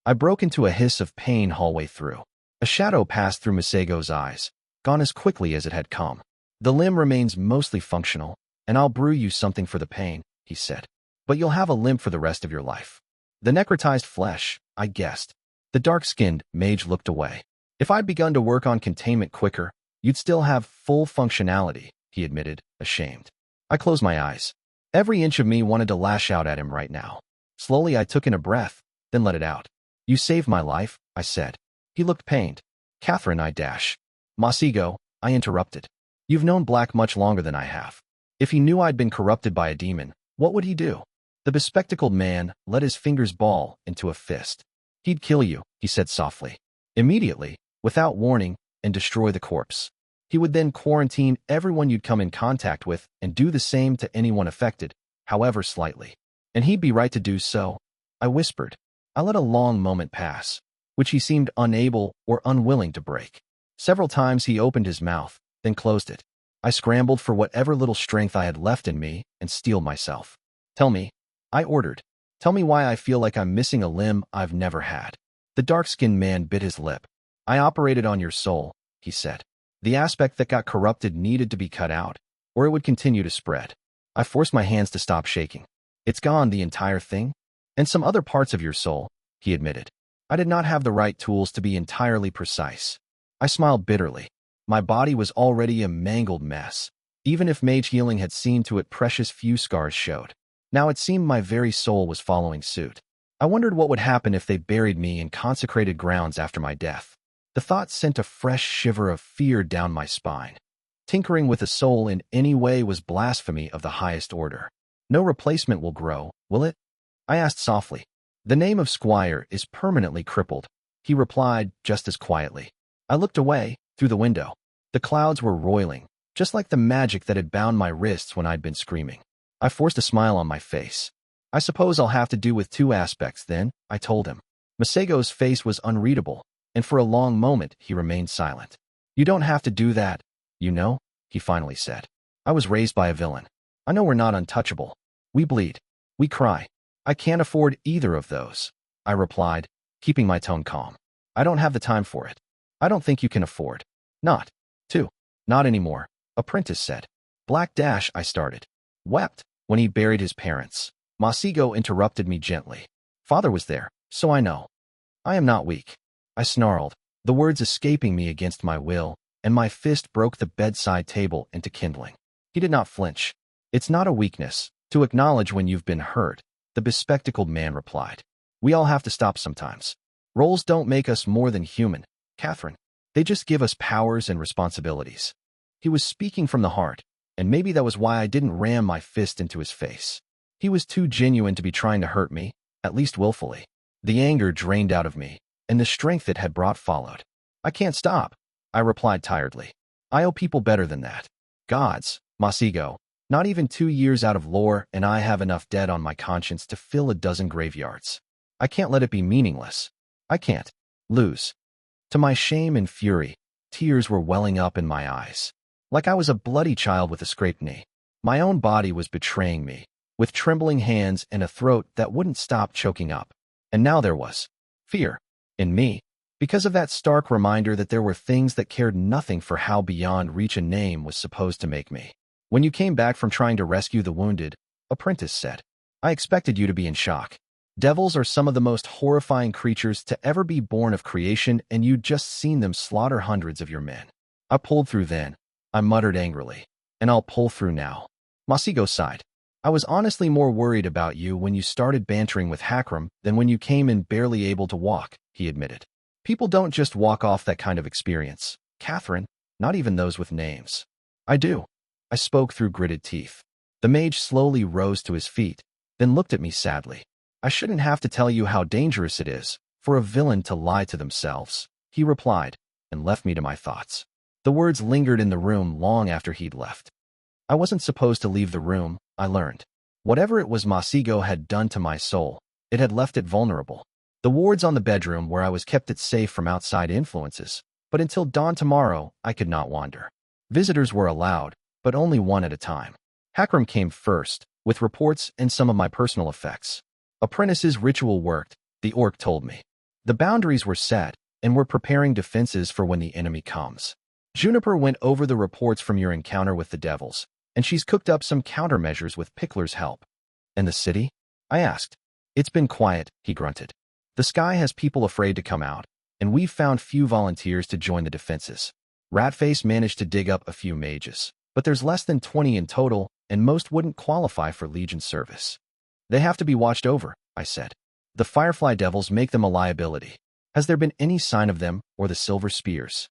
I broke into a hiss of pain halfway through. A shadow passed through Masego's eyes, gone as quickly as it had come. "The limb remains mostly functional, and I'll brew you something for the pain," he said. "But you'll have a limp for the rest of your life." "The necrotized flesh," I guessed. The dark-skinned mage looked away. "If I'd begun to work on containment quicker, you'd still have full functionality," he admitted, ashamed. I closed my eyes. Every inch of me wanted to lash out at him right now. Slowly I took in a breath, then let it out. "You saved my life," I said. He looked pained. "Catherine," I dash. "Masigo," I interrupted. "You've known Black much longer than I have. If he knew I'd been corrupted by a demon, what would he do?" The bespectacled man let his fingers ball into a fist. "He'd kill you," he said softly. "Immediately, without warning, and destroy the corpse. He would then quarantine everyone you'd come in contact with and do the same to anyone affected, however slightly. And he'd be right to do so," I whispered. I let a long moment pass, which he seemed unable or unwilling to break. Several times he opened his mouth, then closed it. I scrambled for whatever little strength I had left in me and steeled myself. "Tell me," I ordered. "Tell me why I feel like I'm missing a limb I've never had." The dark-skinned man bit his lip. "I operated on your soul," he said. "The aspect that got corrupted needed to be cut out, or it would continue to spread." I forced my hands to stop shaking. "It's gone, the entire thing?" "And some other parts of your soul," he admitted. I did not have the right tools to be entirely precise. I smiled bitterly. My body was already a mangled mess. Even if mage healing had seen to it, precious few scars showed. Now it seemed my very soul was following suit. I wondered what would happen if they buried me in consecrated grounds after my death. The thought sent a fresh shiver of fear down my spine. Tinkering with a soul in any way was blasphemy of the highest order. "No replacement will grow, will it?" I asked softly. "The name of Squire is permanently crippled," he replied just as quietly. I looked away, through the window. The clouds were roiling, just like the magic that had bound my wrists when I'd been screaming. I forced a smile on my face. "I suppose I'll have to do with two aspects then," I told him. Masego's face was unreadable, and for a long moment he remained silent. "You don't have to do that, you know," he finally said. "I was raised by a villain. I know we're not untouchable. We bleed. We cry. I can't afford either of those," I replied, keeping my tone calm. "I don't have the time for it. I don't think you can afford. Not to. Not anymore," Apprentice said. "Black Dash," I started. "Wept when he buried his parents." Masigo interrupted me gently. "Father was there, so I know." "I am not weak," I snarled, the words escaping me against my will, and my fist broke the bedside table into kindling. He did not flinch. "It's not a weakness to acknowledge when you've been hurt," the bespectacled man replied. "We all have to stop sometimes. Roles don't make us more than human, Catherine. They just give us powers and responsibilities." He was speaking from the heart, and maybe that was why I didn't ram my fist into his face. He was too genuine to be trying to hurt me, at least willfully. The anger drained out of me, and the strength it had brought followed. "I can't stop," I replied tiredly. "I owe people better than that. Gods, Masigo. Not even 2 years out of lore, and I have enough debt on my conscience to fill a dozen graveyards. I can't let it be meaningless. I can't lose." To my shame and fury, tears were welling up in my eyes. Like I was a bloody child with a scraped knee. My own body was betraying me, with trembling hands and a throat that wouldn't stop choking up. And now there was fear in me, because of that stark reminder that there were things that cared nothing for how beyond reach a name was supposed to make me. "When you came back from trying to rescue the wounded," Apprentice said, "I expected you to be in shock. Devils are some of the most horrifying creatures to ever be born of creation, and you'd just seen them slaughter hundreds of your men. I pulled through then, I muttered angrily. And I'll pull through now. Masigo sighed. I was honestly more worried about you when you started bantering with Hakram than when you came in barely able to walk, he admitted. People don't just walk off that kind of experience, Catherine, not even those with names. I do. I spoke through gritted teeth. The mage slowly rose to his feet, then looked at me sadly. I shouldn't have to tell you how dangerous it is for a villain to lie to themselves, he replied, and left me to my thoughts. The words lingered in the room long after he'd left. I wasn't supposed to leave the room, I learned. Whatever it was Masigo had done to my soul, it had left it vulnerable. The wards on the bedroom where I was kept it safe from outside influences, but until dawn tomorrow, I could not wander. Visitors were allowed, but only one at a time. Hakram came first, with reports and some of my personal effects. Apprentice's ritual worked, the orc told me. The boundaries were set, and we're preparing defenses for when the enemy comes. Juniper went over the reports from your encounter with the devils, and she's cooked up some countermeasures with Pickler's help. And the city? I asked. It's been quiet, he grunted. The sky has people afraid to come out, and we've found few volunteers to join the defenses. Ratface managed to dig up a few mages, but there's less than 20 in total, and most wouldn't qualify for Legion service. They have to be watched over, I said. The Firefly Devils make them a liability. Has there been any sign of them or the Silver Spears?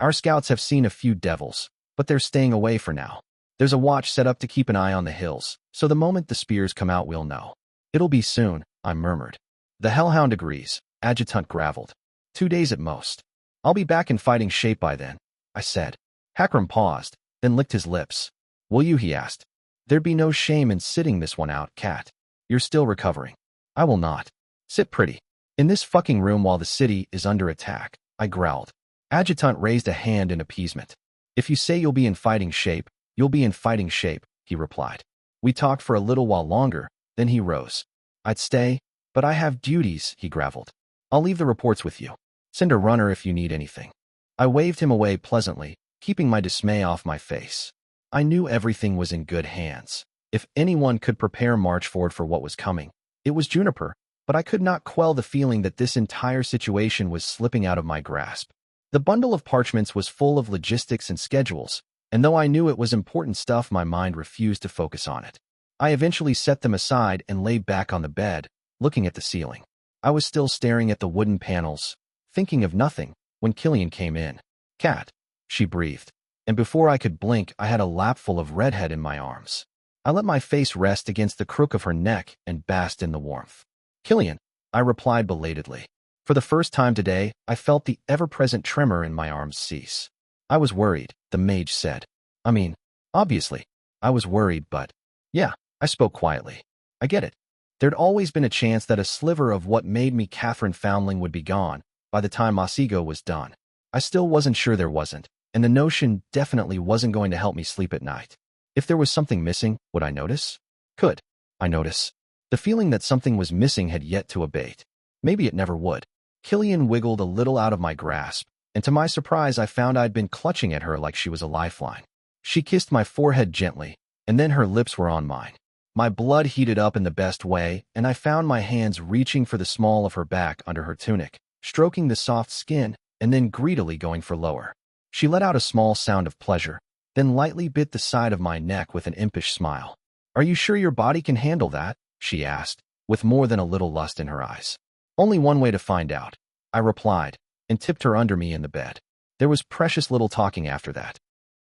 Our scouts have seen a few devils, but they're staying away for now. There's a watch set up to keep an eye on the hills, so the moment the spears come out we'll know. It'll be soon, I murmured. The Hellhound agrees, Adjutant graveled. 2 days at most. I'll be back in fighting shape by then, I said. Hakram paused, then licked his lips. Will you, he asked. There'd be no shame in sitting this one out, Cat. You're still recovering. I will not. Sit pretty. In this fucking room while the city is under attack, I growled. Adjutant raised a hand in appeasement. If you say you'll be in fighting shape, you'll be in fighting shape, he replied. We talked for a little while longer, then he rose. I'd stay, but I have duties, he graveled. I'll leave the reports with you. Send a runner if you need anything. I waved him away pleasantly, keeping my dismay off my face. I knew everything was in good hands. If anyone could prepare Marchford for what was coming, it was Juniper, but I could not quell the feeling that this entire situation was slipping out of my grasp. The bundle of parchments was full of logistics and schedules, and though I knew it was important stuff, my mind refused to focus on it. I eventually set them aside and lay back on the bed, looking at the ceiling. I was still staring at the wooden panels, thinking of nothing, when Killian came in. Cat, she breathed, and before I could blink, I had a lapful of redhead in my arms. I let my face rest against the crook of her neck and basked in the warmth. Killian, I replied belatedly. For the first time today, I felt the ever-present tremor in my arms cease. I was worried, the mage said. I mean, obviously, I was worried, but... Yeah, I spoke quietly. I get it. There'd always been a chance that a sliver of what made me Catherine Foundling would be gone by the time Masigo was done. I still wasn't sure there wasn't, and the notion definitely wasn't going to help me sleep at night. If there was something missing, would I notice? Could I notice? The feeling that something was missing had yet to abate. Maybe it never would. Killian wiggled a little out of my grasp, and to my surprise I found I'd been clutching at her like she was a lifeline. She kissed my forehead gently, and then her lips were on mine. My blood heated up in the best way, and I found my hands reaching for the small of her back under her tunic, stroking the soft skin, and then greedily going for lower. She let out a small sound of pleasure, then lightly bit the side of my neck with an impish smile. Are you sure your body can handle that? She asked, with more than a little lust in her eyes. Only one way to find out, I replied, and tipped her under me in the bed. There was precious little talking after that.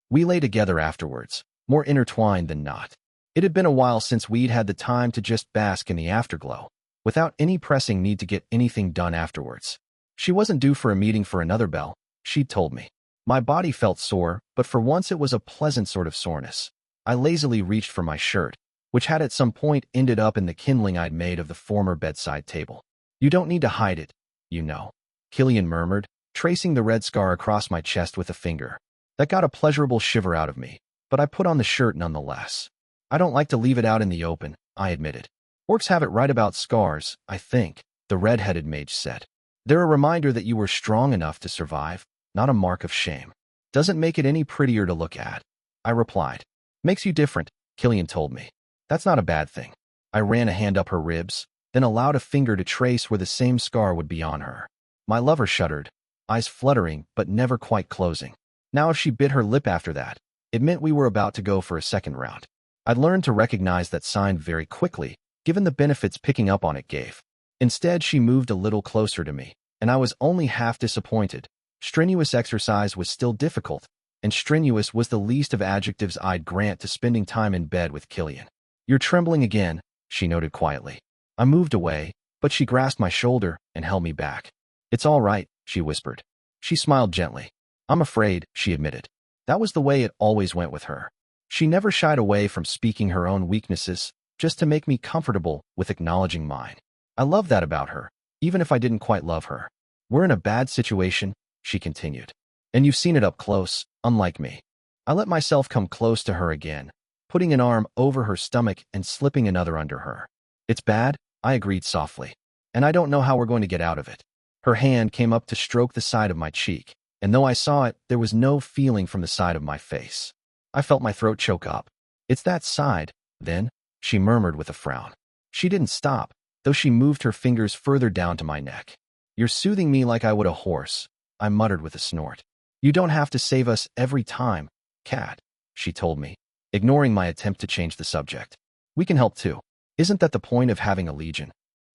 We lay together afterwards, more intertwined than not. It had been a while since we'd had the time to just bask in the afterglow, without any pressing need to get anything done afterwards. She wasn't due for a meeting for another bell, she'd told me. My body felt sore, but for once it was a pleasant sort of soreness. I lazily reached for my shirt, which had at some point ended up in the kindling I'd made of the former bedside table. You don't need to hide it, you know, Killian murmured, tracing the red scar across my chest with a finger. That got a pleasurable shiver out of me, but I put on the shirt nonetheless. I don't like to leave it out in the open, I admitted. Orcs have it right about scars, I think, the red-headed mage said. They're a reminder that you were strong enough to survive, not a mark of shame. Doesn't make it any prettier to look at, I replied. Makes you different, Killian told me. That's not a bad thing. I ran a hand up her ribs, then allowed a finger to trace where the same scar would be on her. My lover shuddered, eyes fluttering but never quite closing. Now if she bit her lip after that, it meant we were about to go for a second round. I'd learned to recognize that sign very quickly, given the benefits picking up on it gave. Instead, she moved a little closer to me, and I was only half disappointed. Strenuous exercise was still difficult, and strenuous was the least of adjectives I'd grant to spending time in bed with Killian. "You're trembling again," she noted quietly. I moved away, but she grasped my shoulder and held me back. "It's all right," she whispered. She smiled gently. "I'm afraid," she admitted. That was the way it always went with her. She never shied away from speaking her own weaknesses, just to make me comfortable with acknowledging mine. I love that about her, even if I didn't quite love her. "We're in a bad situation," she continued. "And you've seen it up close, unlike me." I let myself come close to her again, putting an arm over her stomach and slipping another under her. "It's bad," I agreed softly. "And I don't know how we're going to get out of it." Her hand came up to stroke the side of my cheek, and though I saw it, there was no feeling from the side of my face. I felt my throat choke up. "It's that side, then," she murmured with a frown. She didn't stop, though she moved her fingers further down to my neck. "You're soothing me like I would a horse," I muttered with a snort. "You don't have to save us every time, Cat," she told me, ignoring my attempt to change the subject. "We can help too. Isn't that the point of having a legion?"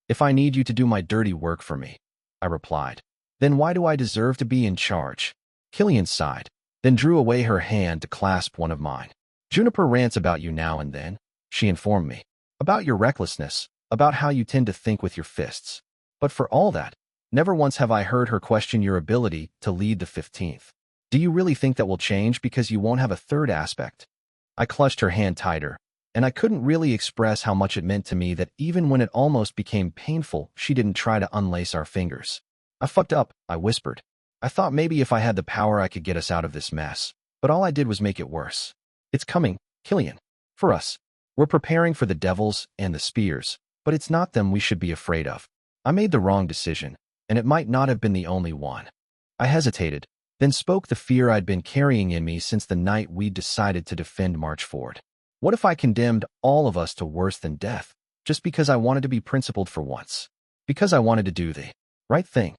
"If I need you to do my dirty work for me," I replied. "Then why do I deserve to be in charge?" Killian sighed, then drew away her hand to clasp one of mine. "Juniper rants about you now and then," she informed me. "About your recklessness, about how you tend to think with your fists. But for all that, never once have I heard her question your ability to lead the 15th. Do you really think that will change because you won't have a third aspect?" I clutched her hand tighter, and I couldn't really express how much it meant to me that even when it almost became painful, she didn't try to unlace our fingers. "I fucked up," I whispered. "I thought maybe if I had the power I could get us out of this mess, but all I did was make it worse. It's coming, Killian. For us. We're preparing for the devils and the spears, but it's not them we should be afraid of. I made the wrong decision, and it might not have been the only one." I hesitated, then spoke the fear I'd been carrying in me since the night we'd decided to defend Marchford. What if I condemned all of us to worse than death, just because I wanted to be principled for once? Because I wanted to do the right thing.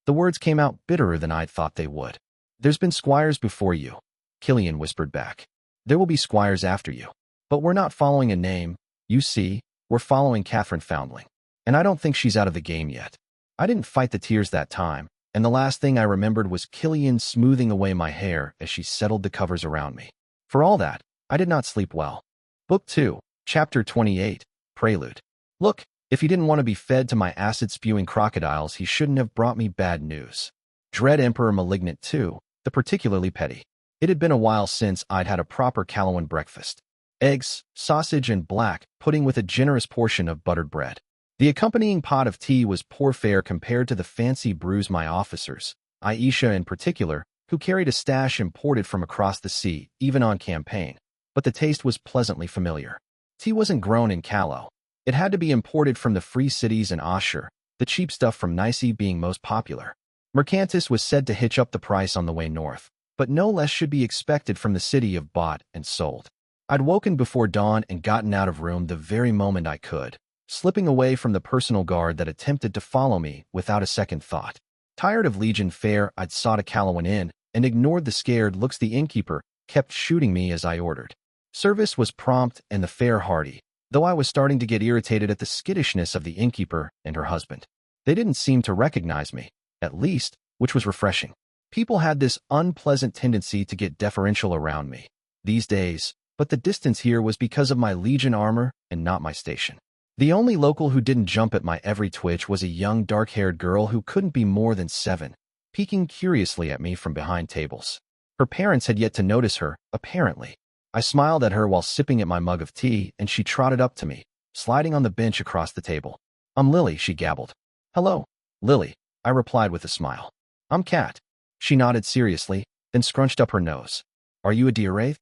The words came out bitterer than I'd thought they would. "There's been squires before you," Killian whispered back. "There will be squires after you. But we're not following a name. You see, we're following Catherine Foundling. And I don't think she's out of the game yet." I didn't fight the tears that time, and the last thing I remembered was Killian smoothing away my hair as she settled the covers around me. For all that, I did not sleep well. Book 2, Chapter 28, Prelude. Look, if he didn't want to be fed to my acid-spewing crocodiles, he shouldn't have brought me bad news. Dread Emperor Malignant 2, the particularly petty. It had been a while since I'd had a proper Calawan breakfast. Eggs, sausage, and black pudding with a generous portion of buttered bread. The accompanying pot of tea was poor fare compared to the fancy brews my officers, Aisha in particular, who carried a stash imported from across the sea, even on campaign. But the taste was pleasantly familiar. Tea wasn't grown in Callow. It had to be imported from the free cities and Ashur, the cheap stuff from Nice being most popular. Mercantis was said to hitch up the price on the way north, but no less should be expected from the city of bought and sold. I'd woken before dawn and gotten out of room the very moment I could, slipping away from the personal guard that attempted to follow me without a second thought. Tired of Legion fare, I'd sought a Calawan inn and ignored the scared looks the innkeeper kept shooting me as I ordered. Service was prompt and the fare hearty, though I was starting to get irritated at the skittishness of the innkeeper and her husband. They didn't seem to recognize me, at least, which was refreshing. People had this unpleasant tendency to get deferential around me these days, but the distance here was because of my Legion armor and not my station. The only local who didn't jump at my every twitch was a young dark-haired girl who couldn't be more than 7, peeking curiously at me from behind tables. Her parents had yet to notice her, apparently. I smiled at her while sipping at my mug of tea, and she trotted up to me, sliding on the bench across the table. "I'm Lily," she gabbled. "Hello, Lily," I replied with a smile. "I'm Kat." She nodded seriously, then scrunched up her nose. "Are you a deer wraith?"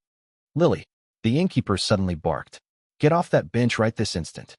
"Lily," the innkeeper suddenly barked. "Get off that bench right this instant."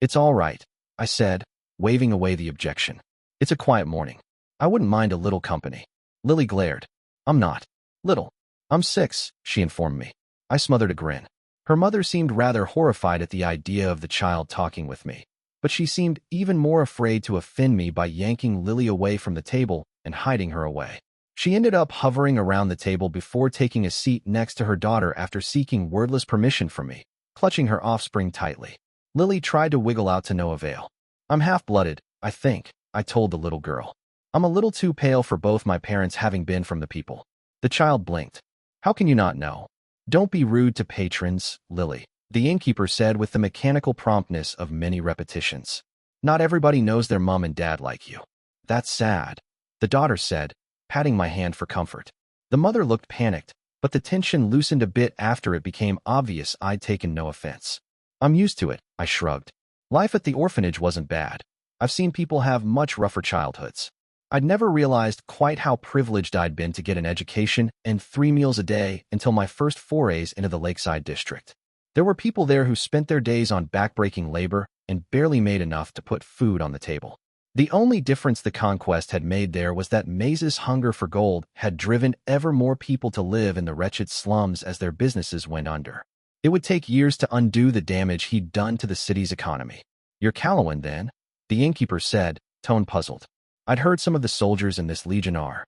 "It's all right," I said, waving away the objection. "It's a quiet morning. I wouldn't mind a little company." Lily glared. "I'm not little. I'm 6, she informed me. I smothered a grin. Her mother seemed rather horrified at the idea of the child talking with me. but she seemed even more afraid to offend me by yanking Lily away from the table and hiding her away. She ended up hovering around the table before taking a seat next to her daughter after seeking wordless permission from me, clutching her offspring tightly. Lily tried to wiggle out to no avail. "I'm half-blooded, I think," I told the little girl. "I'm a little too pale for both my parents having been from the people." The child blinked. "How can you not know?" "Don't be rude to patrons, Lily," the innkeeper said with the mechanical promptness of many repetitions. "Not everybody knows their mom and dad like you." "That's sad," the daughter said, patting my hand for comfort. The mother looked panicked, but the tension loosened a bit after it became obvious I'd taken no offense. "I'm used to it," I shrugged. "Life at the orphanage wasn't bad. I've seen people have much rougher childhoods." I'd never realized quite how privileged I'd been to get an education and 3 meals a day until my first forays into the Lakeside district. There were people there who spent their days on backbreaking labor and barely made enough to put food on the table. The only difference the conquest had made there was that Maze's hunger for gold had driven ever more people to live in the wretched slums as their businesses went under. It would take years to undo the damage he'd done to the city's economy. "You're Calawan, then?" the innkeeper said, tone puzzled. I'd heard some of the soldiers in this legion are.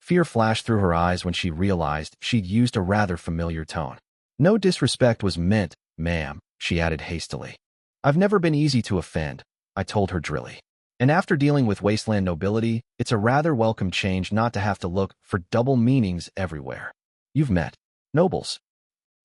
Fear flashed through her eyes when she realized she'd used a rather familiar tone. "No disrespect was meant, ma'am," she added hastily. "I've never been easy to offend," I told her drilly. "And after dealing with wasteland nobility, it's a rather welcome change not to have to look for double meanings everywhere." "You've met nobles?"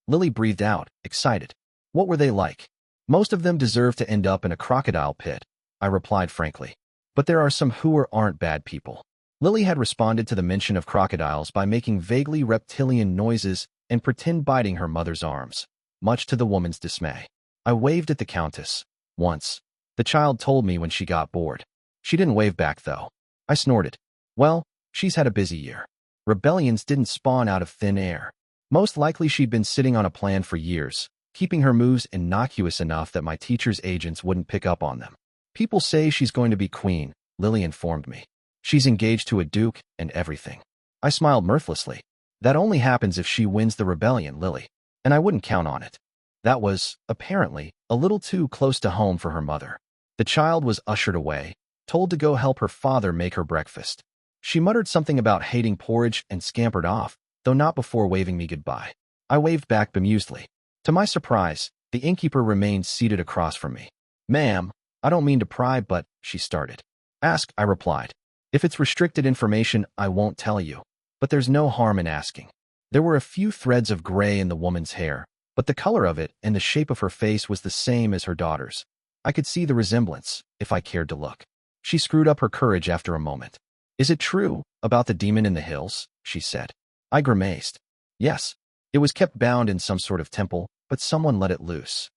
Lily breathed out, excited. "What were they like?" "Most of them deserve to end up in a crocodile pit," I replied frankly. "But there are some who aren't bad people." Lily had responded to the mention of crocodiles by making vaguely reptilian noises and pretend biting her mother's arms, much to the woman's dismay. I waved at the Countess. "Once," the child told me when she got bored. She didn't wave back, though. I snorted. "Well, she's had a busy year. Rebellions didn't spawn out of thin air. Most likely she'd been sitting on a plan for years, keeping her moves innocuous enough that my teacher's agents wouldn't pick up on them. People say she's going to be queen," Lily informed me. "She's engaged to a duke and everything." I smiled mirthlessly. "That only happens if she wins the rebellion, Lily. And I wouldn't count on it." That was, apparently, a little too close to home for her mother. The child was ushered away, told to go help her father make her breakfast. She muttered something about hating porridge and scampered off, though not before waving me goodbye. I waved back bemusedly. To my surprise, the innkeeper remained seated across from me. "Ma'am, I don't mean to pry, but," she started. "Ask," I replied. "If it's restricted information, I won't tell you. But there's no harm in asking." There were a few threads of gray in the woman's hair, but the color of it and the shape of her face was the same as her daughter's. I could see the resemblance, if I cared to look. She screwed up her courage after a moment. "Is it true, about the demon in the hills?" she said. I grimaced. "Yes. It was kept bound in some sort of temple, but someone let it loose.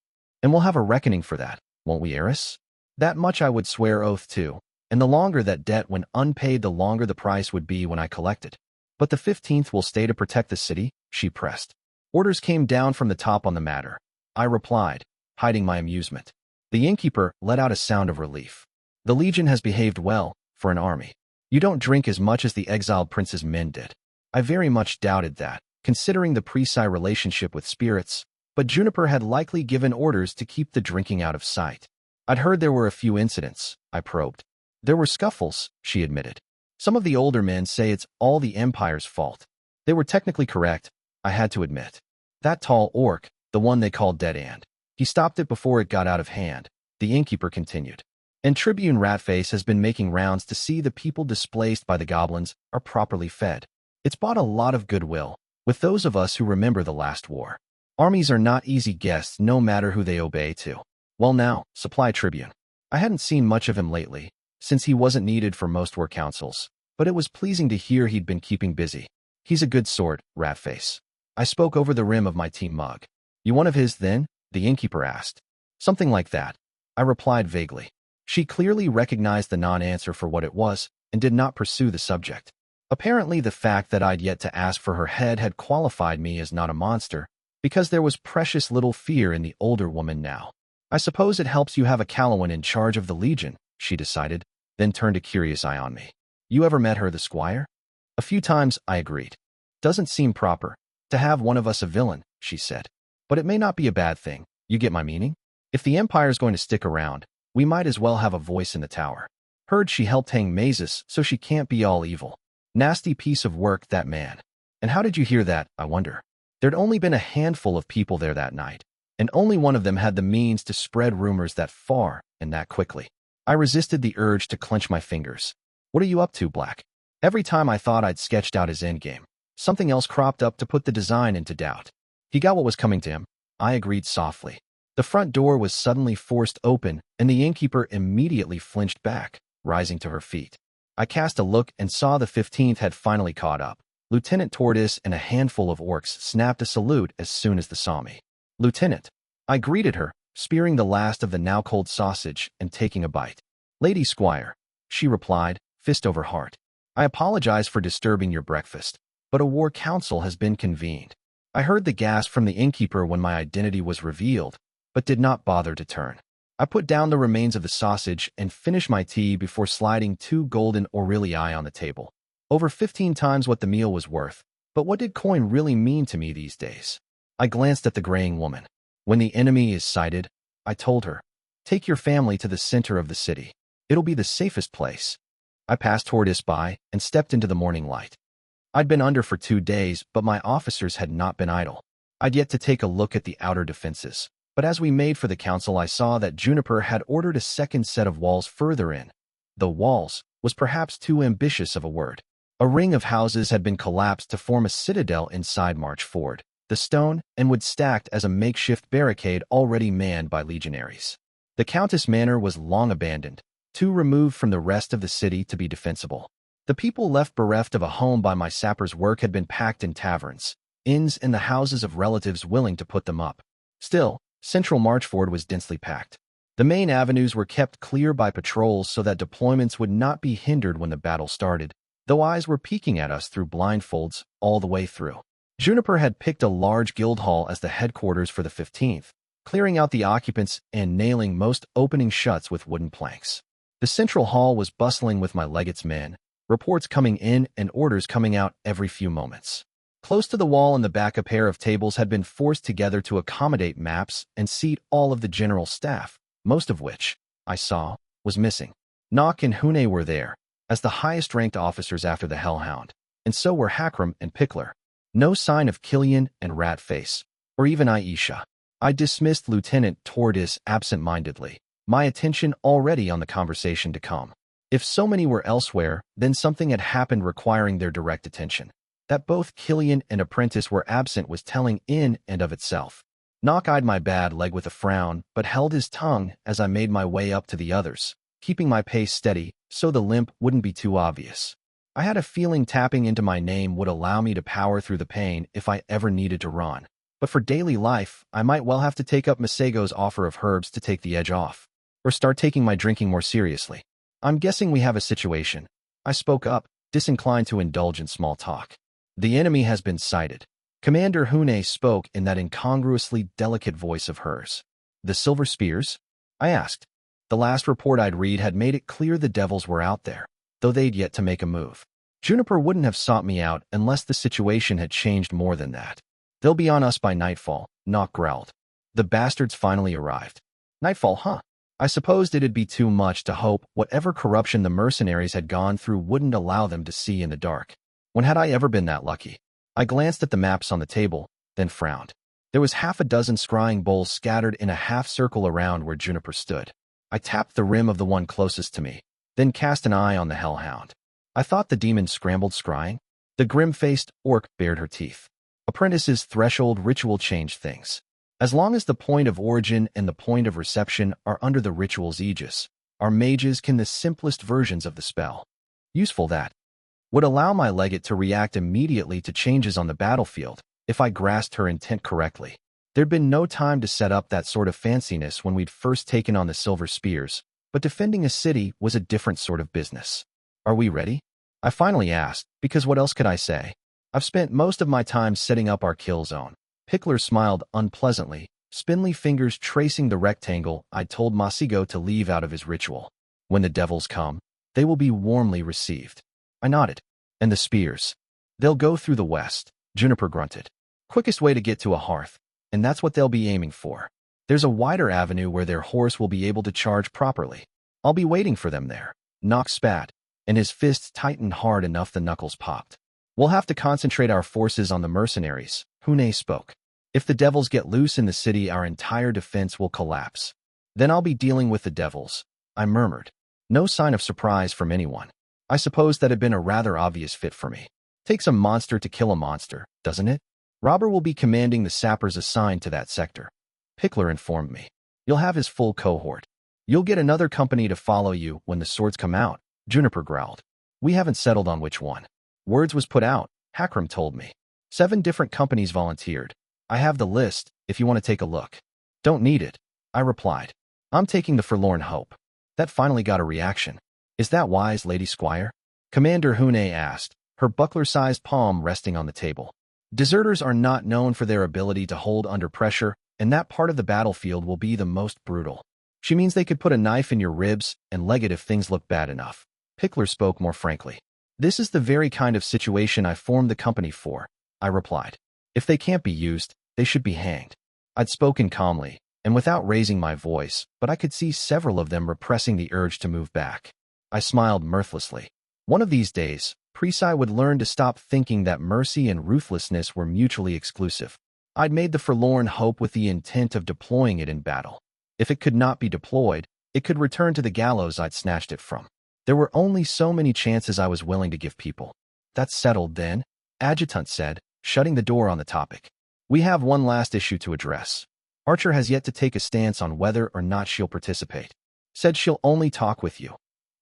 And we'll have a reckoning for that, won't we, Eris? That much I would swear oath to, and the longer that debt went unpaid, the longer the price would be when I collected. But the 15th will stay to protect the city," she pressed. "Orders came down from the top on the matter," I replied, hiding my amusement. The innkeeper let out a sound of relief. "The Legion has behaved well, for an army. You don't drink as much as the exiled prince's men did." I very much doubted that, considering the Prise relationship with spirits, but Juniper had likely given orders to keep the drinking out of sight. "I'd heard there were a few incidents," I probed. "There were scuffles," she admitted. "Some of the older men say it's all the Empire's fault." They were technically correct, I had to admit. "That tall orc, the one they called Dead End. He stopped it before it got out of hand," the innkeeper continued. "And Tribune Ratface has been making rounds to see the people displaced by the goblins are properly fed. It's bought a lot of goodwill with those of us who remember the last war. Armies are not easy guests no matter who they obey to." "Well now, Supply Tribune. I hadn't seen much of him lately, since he wasn't needed for most war councils, but it was pleasing to hear he'd been keeping busy. He's a good sort, Ratface." I spoke over the rim of my tea mug. "You one of his, then?" the innkeeper asked. "Something like that," I replied vaguely. She clearly recognized the non-answer for what it was and did not pursue the subject. Apparently the fact that I'd yet to ask for her head had qualified me as not a monster, because there was precious little fear in the older woman now. "I suppose it helps you have a Calawan in charge of the Legion," she decided, then turned a curious eye on me. "You ever met her, the squire?" "A few times," I agreed. "Doesn't seem proper to have one of us a villain," she said. "But it may not be a bad thing. You get my meaning? If the Empire's going to stick around, We might as well have a voice in the tower. Heard she helped hang Nemeses, so she can't be all evil. Nasty piece of work, that man. And how did you hear that, I wonder? There'd only been a handful of people there that night, and only one of them had the means to spread rumors that far and that quickly. I resisted the urge to clench my fingers. What are you up to, Black? Every time I thought I'd sketched out his endgame, something else cropped up to put the design into doubt. He got what was coming to him, I agreed softly. The front door was suddenly forced open, and the innkeeper immediately flinched back, rising to her feet. I cast a look and saw the 15th had finally caught up. Lieutenant Tortoise and a handful of orcs snapped a salute as soon as they saw me. Lieutenant. I greeted her, spearing the last of the now-cold sausage and taking a bite. Lady Squire, she replied, fist over heart. I apologize for disturbing your breakfast, but a war council has been convened. I heard the gasp from the innkeeper when my identity was revealed, but did not bother to turn. I put down the remains of the sausage and finished my tea before sliding 2 golden Aurelii on the table. Over 15 times what the meal was worth, but what did coin really mean to me these days? I glanced at the graying woman. When the enemy is sighted, I told her, take your family to the center of the city. It'll be the safest place. I passed Tortoise by and stepped into the morning light. I'd been under for 2 days, but my officers had not been idle. I'd yet to take a look at the outer defenses, but as we made for the council I saw that Juniper had ordered a second set of walls further in. The walls was perhaps too ambitious of a word. A ring of houses had been collapsed to form a citadel inside March Ford, the stone and wood stacked as a makeshift barricade already manned by legionaries. The Countess Manor was long abandoned, too removed from the rest of the city to be defensible. The people left bereft of a home by my sapper's work had been packed in taverns, inns and the houses of relatives willing to put them up. Still, central Marchford was densely packed. The main avenues were kept clear by patrols so that deployments would not be hindered when the battle started, though eyes were peeking at us through blindfolds all the way through. Juniper had picked a large guild hall as the headquarters for the 15th, clearing out the occupants and nailing most opening shuts with wooden planks. The central hall was bustling with my legate's men, reports coming in and orders coming out every few moments. Close to the wall in the back a pair of tables had been forced together to accommodate maps and seat all of the general staff, most of which, I saw, was missing. Nock and Hune were there, as the highest-ranked officers after the Hellhound, and so were Hakram and Pickler. No sign of Killian and Ratface, or even Aisha. I dismissed Lieutenant Tortoise absent-mindedly, my attention already on the conversation to come. If so many were elsewhere, then something had happened requiring their direct attention. That both Killian and Apprentice were absent was telling in and of itself. Nock eyed my bad leg with a frown, but held his tongue as I made my way up to the others, keeping my pace steady so the limp wouldn't be too obvious. I had a feeling tapping into my name would allow me to power through the pain if I ever needed to run. But for daily life, I might well have to take up Masego's offer of herbs to take the edge off, or start taking my drinking more seriously. I'm guessing we have a situation. I spoke up, disinclined to indulge in small talk. The enemy has been sighted. Commander Hune spoke in that incongruously delicate voice of hers. The Silver Spears? I asked. The last report I'd read had made it clear the devils were out there, though they'd yet to make a move. Juniper wouldn't have sought me out unless the situation had changed more than that. They'll be on us by nightfall, Nock growled. The bastards finally arrived. Nightfall, huh? I supposed it'd be too much to hope whatever corruption the mercenaries had gone through wouldn't allow them to see in the dark. When had I ever been that lucky? I glanced at the maps on the table, then frowned. There was half a dozen scrying bowls scattered in a half-circle around where Juniper stood. I tapped the rim of the one closest to me, then cast an eye on the Hellhound. I thought the demon scrambled scrying. The grim-faced orc bared her teeth. Apprentice's threshold ritual changed things. As long as the point of origin and the point of reception are under the ritual's aegis, our mages can the simplest versions of the spell. Useful that would allow my legate to react immediately to changes on the battlefield, if I grasped her intent correctly. There'd been no time to set up that sort of fanciness when we'd first taken on the Silver Spears, but defending a city was a different sort of business. Are we ready? I finally asked, because what else could I say? I've spent most of my time setting up our kill zone. Pickler smiled unpleasantly, spindly fingers tracing the rectangle I'd told Masego to leave out of his ritual. When the devils come, they will be warmly received. I nodded. And the spears? They'll go through the west, Juniper grunted. Quickest way to get to a hearth, and that's what they'll be aiming for. There's a wider avenue where their horse will be able to charge properly. I'll be waiting for them there. Nox spat, and his fists tightened hard enough the knuckles popped. We'll have to concentrate our forces on the mercenaries, Hune spoke. If the devils get loose in the city, our entire defense will collapse. Then I'll be dealing with the devils, I murmured. No sign of surprise from anyone. I suppose that had been a rather obvious fit for me. Takes a monster to kill a monster, doesn't it? Robber will be commanding the sappers assigned to that sector. Pickler informed me. You'll have his full cohort. You'll get another company to follow you when the swords come out, Juniper growled. We haven't settled on which one. Words was put out, Hakram told me. 7 different companies volunteered. I have the list, if you want to take a look. Don't need it, I replied. I'm taking the Forlorn Hope. That finally got a reaction. Is that wise, Lady Squire? Commander Hune asked, her buckler-sized palm resting on the table. Deserters are not known for their ability to hold under pressure, and that part of the battlefield will be the most brutal. She means they could put a knife in your ribs and leg it if things look bad enough. Pickler spoke more frankly. This is the very kind of situation I formed the company for, I replied. If they can't be used, they should be hanged. I'd spoken calmly, and without raising my voice, but I could see several of them repressing the urge to move back. I smiled mirthlessly. One of these days, Prise would learn to stop thinking that mercy and ruthlessness were mutually exclusive. I'd made the Forlorn Hope with the intent of deploying it in battle. If it could not be deployed, it could return to the gallows I'd snatched it from. There were only so many chances I was willing to give people. That's settled then, Adjutant said, shutting the door on the topic. We have one last issue to address. Archer has yet to take a stance on whether or not she'll participate. Said she'll only talk with you.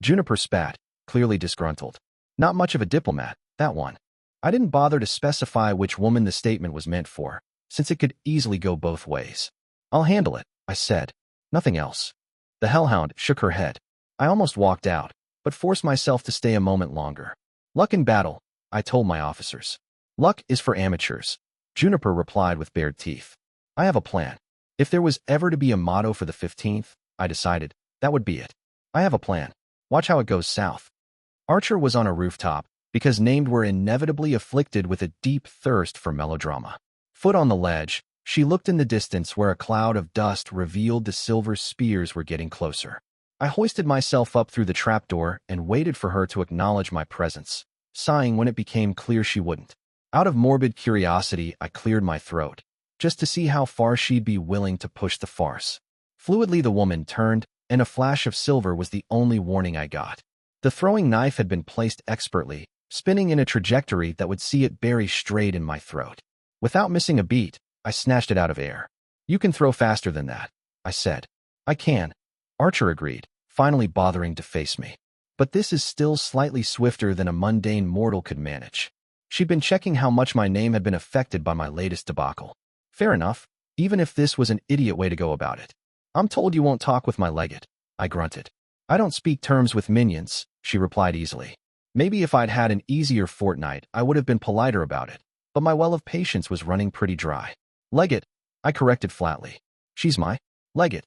Juniper spat, clearly disgruntled. Not much of a diplomat, that one. I didn't bother to specify which woman the statement was meant for, since it could easily go both ways. I'll handle it, I said. Nothing else. The hellhound shook her head. I almost walked out, but forced myself to stay a moment longer. Luck in battle, I told my officers. Luck is for amateurs, Juniper replied with bared teeth. I have a plan. If there was ever to be a motto for the 15th, I decided, that would be it. I have a plan. Watch how it goes south. Archer was on a rooftop, because named were inevitably afflicted with a deep thirst for melodrama. Foot on the ledge, she looked in the distance where a cloud of dust revealed the silver spears were getting closer. I hoisted myself up through the trapdoor and waited for her to acknowledge my presence, sighing when it became clear she wouldn't. Out of morbid curiosity, I cleared my throat, just to see how far she'd be willing to push the farce. Fluidly the woman turned, and a flash of silver was the only warning I got. The throwing knife had been placed expertly, spinning in a trajectory that would see it bury straight in my throat. Without missing a beat, I snatched it out of air. You can throw faster than that, I said. I can, Archer agreed, finally bothering to face me. But this is still slightly swifter than a mundane mortal could manage. She'd been checking how much my name had been affected by my latest debacle. Fair enough, even if this was an idiot way to go about it. I'm told you won't talk with my legate, I grunted. I don't speak terms with minions, she replied easily. Maybe if I'd had an easier fortnight, I would have been politer about it, but my well of patience was running pretty dry. Legate, I corrected flatly. She's my legate.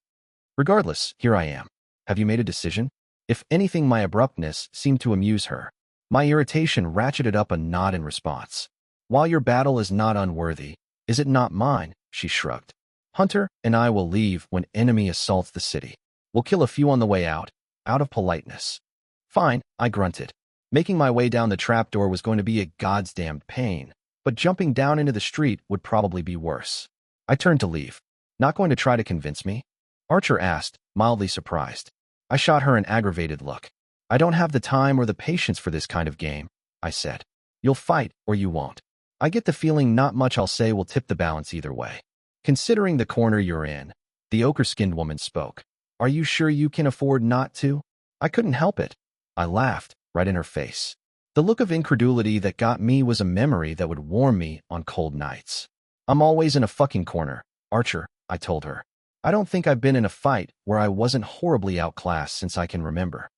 Regardless, here I am. Have you made a decision? If anything, my abruptness seemed to amuse her. My irritation ratcheted up a nod in response. While your battle is not unworthy, is it not mine? She shrugged. Hunter and I will leave when enemy assaults the city. We'll kill a few on the way out of politeness. Fine, I grunted. Making my way down the trapdoor was going to be a goddamned pain, but jumping down into the street would probably be worse. I turned to leave. Not going to try to convince me? Archer asked, mildly surprised. I shot her an aggravated look. I don't have the time or the patience for this kind of game, I said. You'll fight or you won't. I get the feeling not much I'll say will tip the balance either way. Considering the corner you're in, the ochre-skinned woman spoke. Are you sure you can afford not to? I couldn't help it. I laughed, right in her face. The look of incredulity that got me was a memory that would warm me on cold nights. I'm always in a fucking corner, Archer, I told her. I don't think I've been in a fight where I wasn't horribly outclassed since I can remember.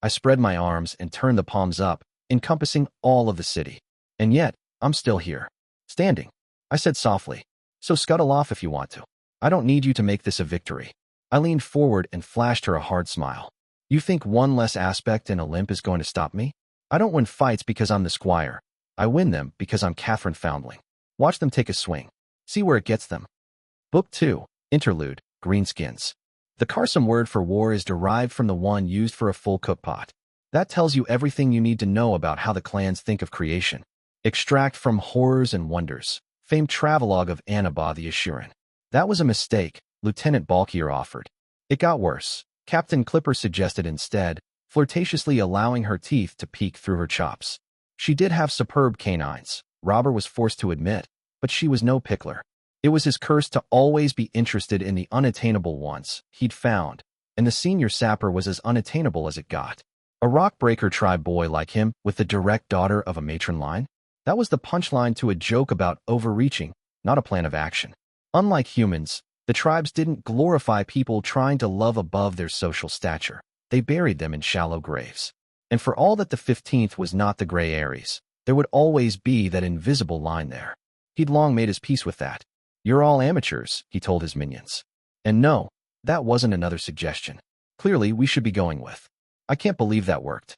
I spread my arms and turned the palms up, encompassing all of the city. And yet, I'm still here. Standing. I said softly. So scuttle off if you want to. I don't need you to make this a victory. I leaned forward and flashed her a hard smile. You think one less aspect in a limp is going to stop me? I don't win fights because I'm the squire. I win them because I'm Catherine Foundling. Watch them take a swing. See where it gets them. Book 2, Interlude, Greenskins. The Karsam word for war is derived from the one used for a full cookpot. That tells you everything you need to know about how the clans think of creation. Extract from Horrors and Wonders, famed travelogue of Annabah the Assyrian. That was a mistake, Lieutenant Balkier offered. It got worse. Captain Clipper suggested instead, flirtatiously allowing her teeth to peek through her chops. She did have superb canines, Robber was forced to admit, but she was no pickler. It was his curse to always be interested in the unattainable ones he'd found, and the senior sapper was as unattainable as it got. A rock-breaker tribe boy like him with the direct daughter of a matron line? That was the punchline to a joke about overreaching, not a plan of action. Unlike humans, the tribes didn't glorify people trying to love above their social stature. They buried them in shallow graves. And for all that the 15th was not the Grey Ares, there would always be that invisible line there. He'd long made his peace with that. You're all amateurs, he told his minions. And no, that wasn't another suggestion. Clearly, we should be going with. I can't believe that worked.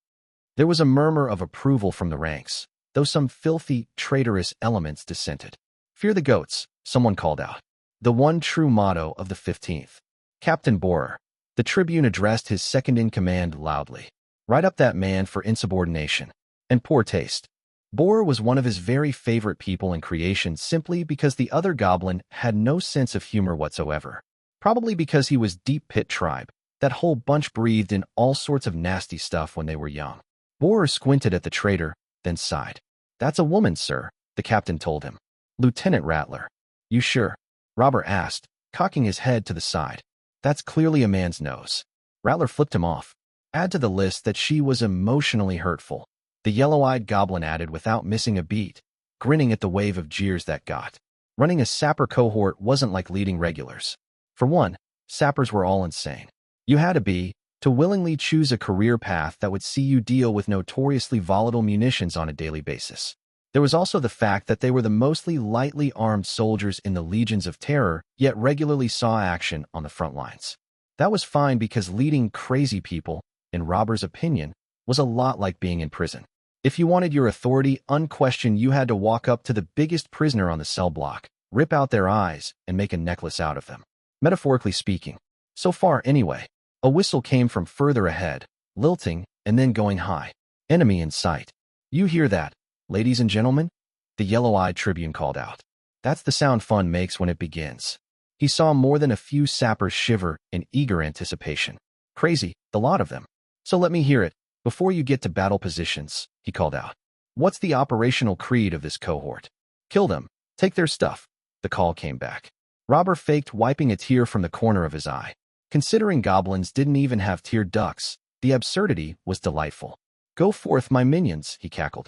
There was a murmur of approval from the ranks, though some filthy, traitorous elements dissented. Fear the goats, someone called out. The one true motto of the 15th. Captain Borer. The Tribune addressed his second-in-command loudly. Write up that man for insubordination. And poor taste. Borer was one of his very favorite people in creation simply because the other goblin had no sense of humor whatsoever. Probably because he was Deep Pit tribe. That whole bunch breathed in all sorts of nasty stuff when they were young. Borer squinted at the traitor, then sighed. That's a woman, sir, the captain told him. Lieutenant Rattler. You sure? Robber asked, cocking his head to the side. That's clearly a man's nose. Rattler flipped him off. Add to the list that she was emotionally hurtful. The yellow-eyed goblin added without missing a beat, grinning at the wave of jeers that got. Running a sapper cohort wasn't like leading regulars. For one, sappers were all insane. You had to willingly choose a career path that would see you deal with notoriously volatile munitions on a daily basis. There was also the fact that they were the mostly lightly armed soldiers in the legions of terror, yet regularly saw action on the front lines. That was fine because leading crazy people, in Robber's opinion, was a lot like being in prison. If you wanted your authority unquestioned, you had to walk up to the biggest prisoner on the cell block, rip out their eyes, and make a necklace out of them. Metaphorically speaking. So far, anyway. A whistle came from further ahead, lilting and then going high. Enemy in sight. You hear that, ladies and gentlemen? The yellow-eyed Tribune called out. That's the sound fun makes when it begins. He saw more than a few sappers shiver in eager anticipation. Crazy, the lot of them. So let me hear it. Before you get to battle positions, he called out. What's the operational creed of this cohort? Kill them. Take their stuff. The call came back. Robber faked wiping a tear from the corner of his eye. Considering goblins didn't even have tear ducts, the absurdity was delightful. Go forth, my minions, he cackled.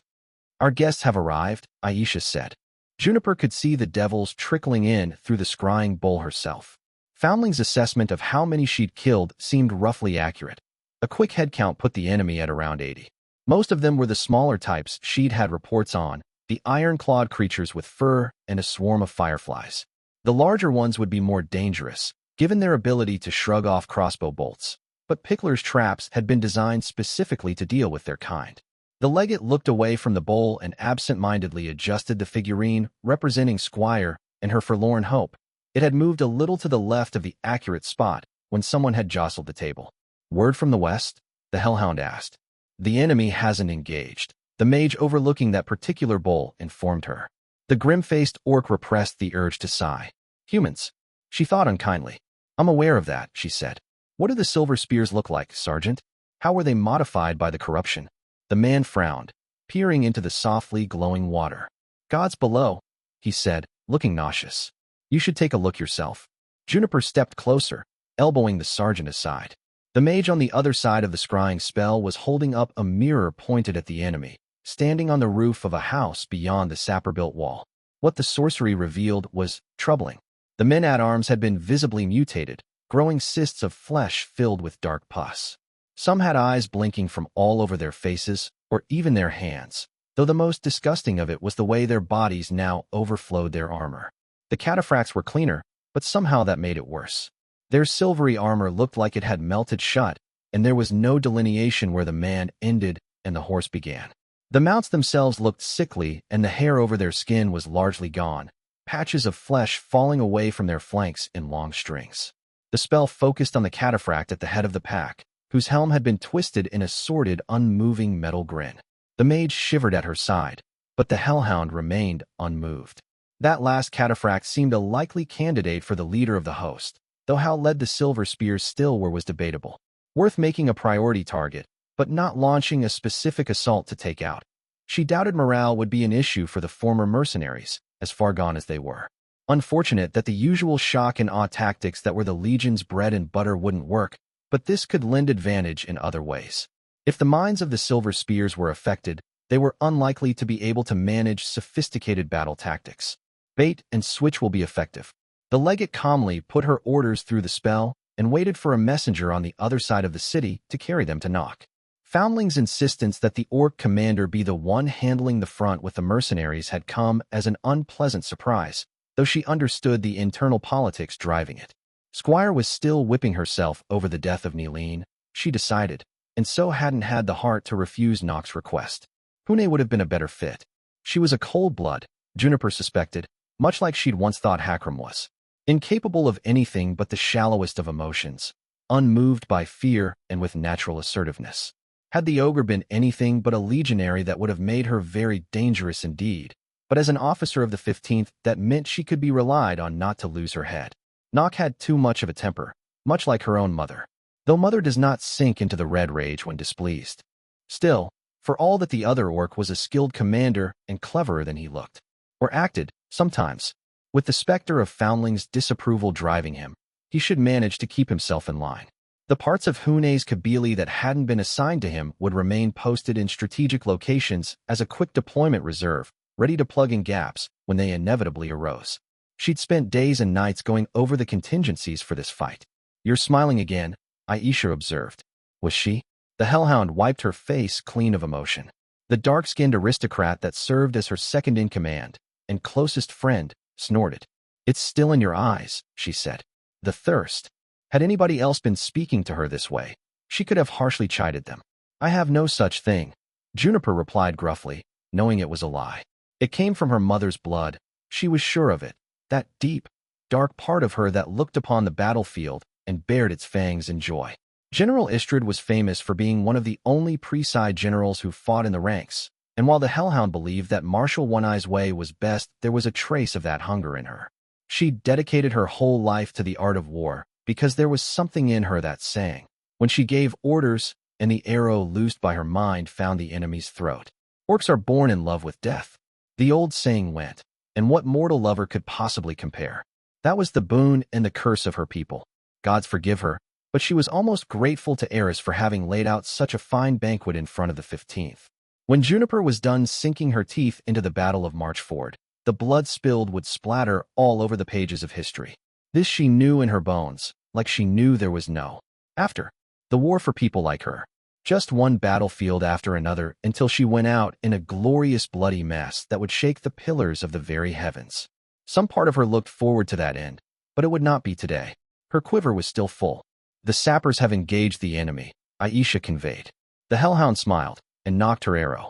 Our guests have arrived, Aisha said. Juniper could see the devils trickling in through the scrying bowl herself. Foundling's assessment of how many she'd killed seemed roughly accurate. A quick head count put the enemy at around 80. Most of them were the smaller types she'd had reports on, the iron-clawed creatures with fur and a swarm of fireflies. The larger ones would be more dangerous, given their ability to shrug off crossbow bolts. But Pickler's traps had been designed specifically to deal with their kind. The legate looked away from the bowl and absent-mindedly adjusted the figurine representing Squire and her forlorn hope. It had moved a little to the left of the accurate spot when someone had jostled the table. Word from the west? The hellhound asked. The enemy hasn't engaged. The mage overlooking that particular bowl informed her. The grim-faced orc repressed the urge to sigh. Humans. She thought unkindly. I'm aware of that, she said. What do the silver spears look like, Sergeant? How were they modified by the corruption? The man frowned, peering into the softly glowing water. Gods below, he said, looking nauseous. You should take a look yourself. Juniper stepped closer, elbowing the sergeant aside. The mage on the other side of the scrying spell was holding up a mirror pointed at the enemy, standing on the roof of a house beyond the sapper-built wall. What the sorcery revealed was troubling. The men-at-arms had been visibly mutated, growing cysts of flesh filled with dark pus. Some had eyes blinking from all over their faces, or even their hands, though the most disgusting of it was the way their bodies now overflowed their armor. The cataphracts were cleaner, but somehow that made it worse. Their silvery armor looked like it had melted shut, and there was no delineation where the man ended and the horse began. The mounts themselves looked sickly, and the hair over their skin was largely gone, patches of flesh falling away from their flanks in long strings. The spell focused on the cataphract at the head of the pack, whose helm had been twisted in a sordid, unmoving metal grin. The mage shivered at her side, but the hellhound remained unmoved. That last cataphract seemed a likely candidate for the leader of the host, though how led the silver spears still was debatable. Worth making a priority target, but not launching a specific assault to take out. She doubted morale would be an issue for the former mercenaries, as far gone as they were. Unfortunate that the usual shock and awe tactics that were the Legion's bread and butter wouldn't work, but this could lend advantage in other ways. If the minds of the silver spears were affected, they were unlikely to be able to manage sophisticated battle tactics. Bait and switch will be effective. The legate calmly put her orders through the spell and waited for a messenger on the other side of the city to carry them to Nock. Foundling's insistence that the orc commander be the one handling the front with the mercenaries had come as an unpleasant surprise, though she understood the internal politics driving it. Squire was still whipping herself over the death of Neeline, she decided, and so hadn't had the heart to refuse Nock's request. Hune would have been a better fit. She was a cold blood, Juniper suspected, much like she'd once thought Hakram was. Incapable of anything but the shallowest of emotions, unmoved by fear and with natural assertiveness. Had the ogre been anything but a legionary, that would have made her very dangerous indeed, but as an officer of the 15th, that meant she could be relied on not to lose her head. Nock had too much of a temper, much like her own mother, though mother does not sink into the red rage when displeased. Still, for all that the other orc was a skilled commander and cleverer than he looked, or acted, sometimes, with the specter of Foundling's disapproval driving him, he should manage to keep himself in line. The parts of Hune's Kabili that hadn't been assigned to him would remain posted in strategic locations as a quick deployment reserve, ready to plug in gaps when they inevitably arose. She'd spent days and nights going over the contingencies for this fight. "You're smiling again," Aisha observed. Was she? The hellhound wiped her face clean of emotion. The dark-skinned aristocrat that served as her second-in-command and closest friend snorted. "It's still in your eyes," she said. The thirst. Had anybody else been speaking to her this way, she could have harshly chided them. "I have no such thing," Juniper replied gruffly, knowing it was a lie. It came from her mother's blood. She was sure of it. That deep, dark part of her that looked upon the battlefield and bared its fangs in joy. General Istrid was famous for being one of the only Prise generals who fought in the ranks, and while the hellhound believed that Marshal One-Eye's way was best, there was a trace of that hunger in her. She dedicated her whole life to the art of war, because there was something in her that sang when she gave orders and the arrow loosed by her mind found the enemy's throat. Orcs are born in love with death. The old saying went, and what mortal lover could possibly compare? That was the boon and the curse of her people. Gods forgive her, but she was almost grateful to Eris for having laid out such a fine banquet in front of the 15th. When Juniper was done sinking her teeth into the Battle of Marchford, the blood spilled would splatter all over the pages of history. This she knew in her bones, like she knew there was no after. The war for people like her. Just one battlefield after another until she went out in a glorious bloody mess that would shake the pillars of the very heavens. Some part of her looked forward to that end, but it would not be today. Her quiver was still full. "The sappers have engaged the enemy," Aisha conveyed. The hellhound smiled and knocked her arrow.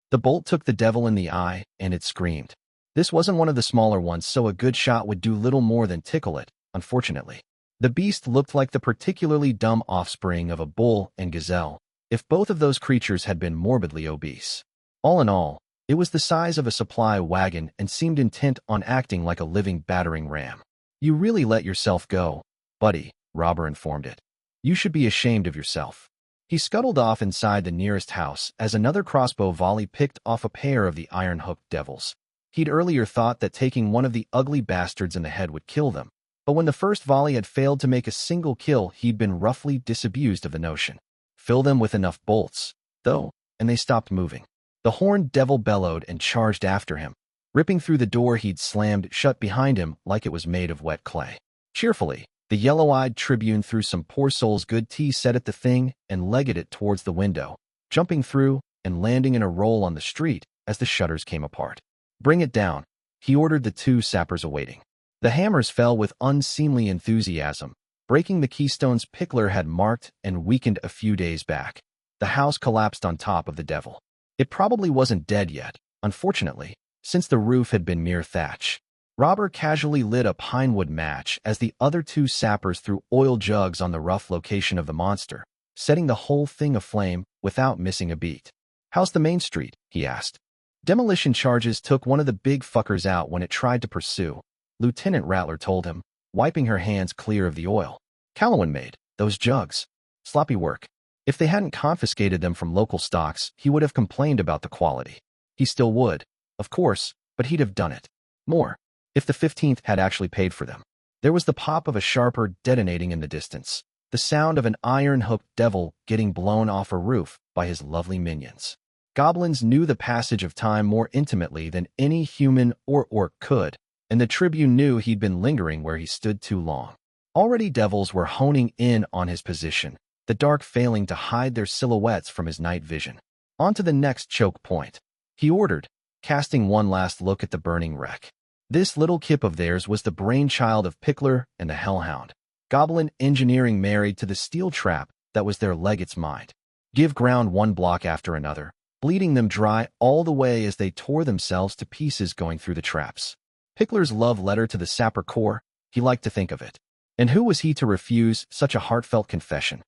The bolt took the devil in the eye, and it screamed. This wasn't one of the smaller ones, so a good shot would do little more than tickle it, unfortunately. The beast looked like the particularly dumb offspring of a bull and gazelle, if both of those creatures had been morbidly obese. All in all, it was the size of a supply wagon and seemed intent on acting like a living battering ram. "You really let yourself go, buddy," Robber informed it. "You should be ashamed of yourself." He scuttled off inside the nearest house as another crossbow volley picked off a pair of the iron-hooked devils. He'd earlier thought that taking one of the ugly bastards in the head would kill them, but when the first volley had failed to make a single kill, he'd been roughly disabused of the notion. Fill them with enough bolts, though, and they stopped moving. The horned devil bellowed and charged after him, ripping through the door he'd slammed shut behind him like it was made of wet clay. Cheerfully, the yellow-eyed tribune threw some poor soul's good tea set at the thing and legged it towards the window, jumping through and landing in a roll on the street as the shutters came apart. "Bring it down," he ordered the two sappers awaiting. The hammers fell with unseemly enthusiasm, breaking the keystones Pickler had marked and weakened a few days back. The house collapsed on top of the devil. It probably wasn't dead yet, unfortunately, since the roof had been mere thatch. Robber casually lit a pinewood match as the other two sappers threw oil jugs on the rough location of the monster, setting the whole thing aflame without missing a beat. "How's the main street?" he asked. "Demolition charges took one of the big fuckers out when it tried to pursue," Lieutenant Rattler told him, wiping her hands clear of the oil. "Calloway made those jugs. Sloppy work. If they hadn't confiscated them from local stocks, he would have complained about the quality. He still would, of course, but he'd have done it more if the 15th had actually paid for them." There was the pop of a sharper detonating in the distance, the sound of an iron-hooked devil getting blown off a roof by his lovely minions. Goblins knew the passage of time more intimately than any human or orc could, and the Tribune knew he'd been lingering where he stood too long. Already devils were honing in on his position, the dark failing to hide their silhouettes from his night vision. On to the next choke point, he ordered, casting one last look at the burning wreck. This little kip of theirs was the brainchild of Pickler and the Hellhound. Goblin engineering married to the steel trap that was their legate's mind. Give ground one block after another, bleeding them dry all the way as they tore themselves to pieces going through the traps. Pickler's love letter to the Sapper Corps, he liked to think of it. And who was he to refuse such a heartfelt confession?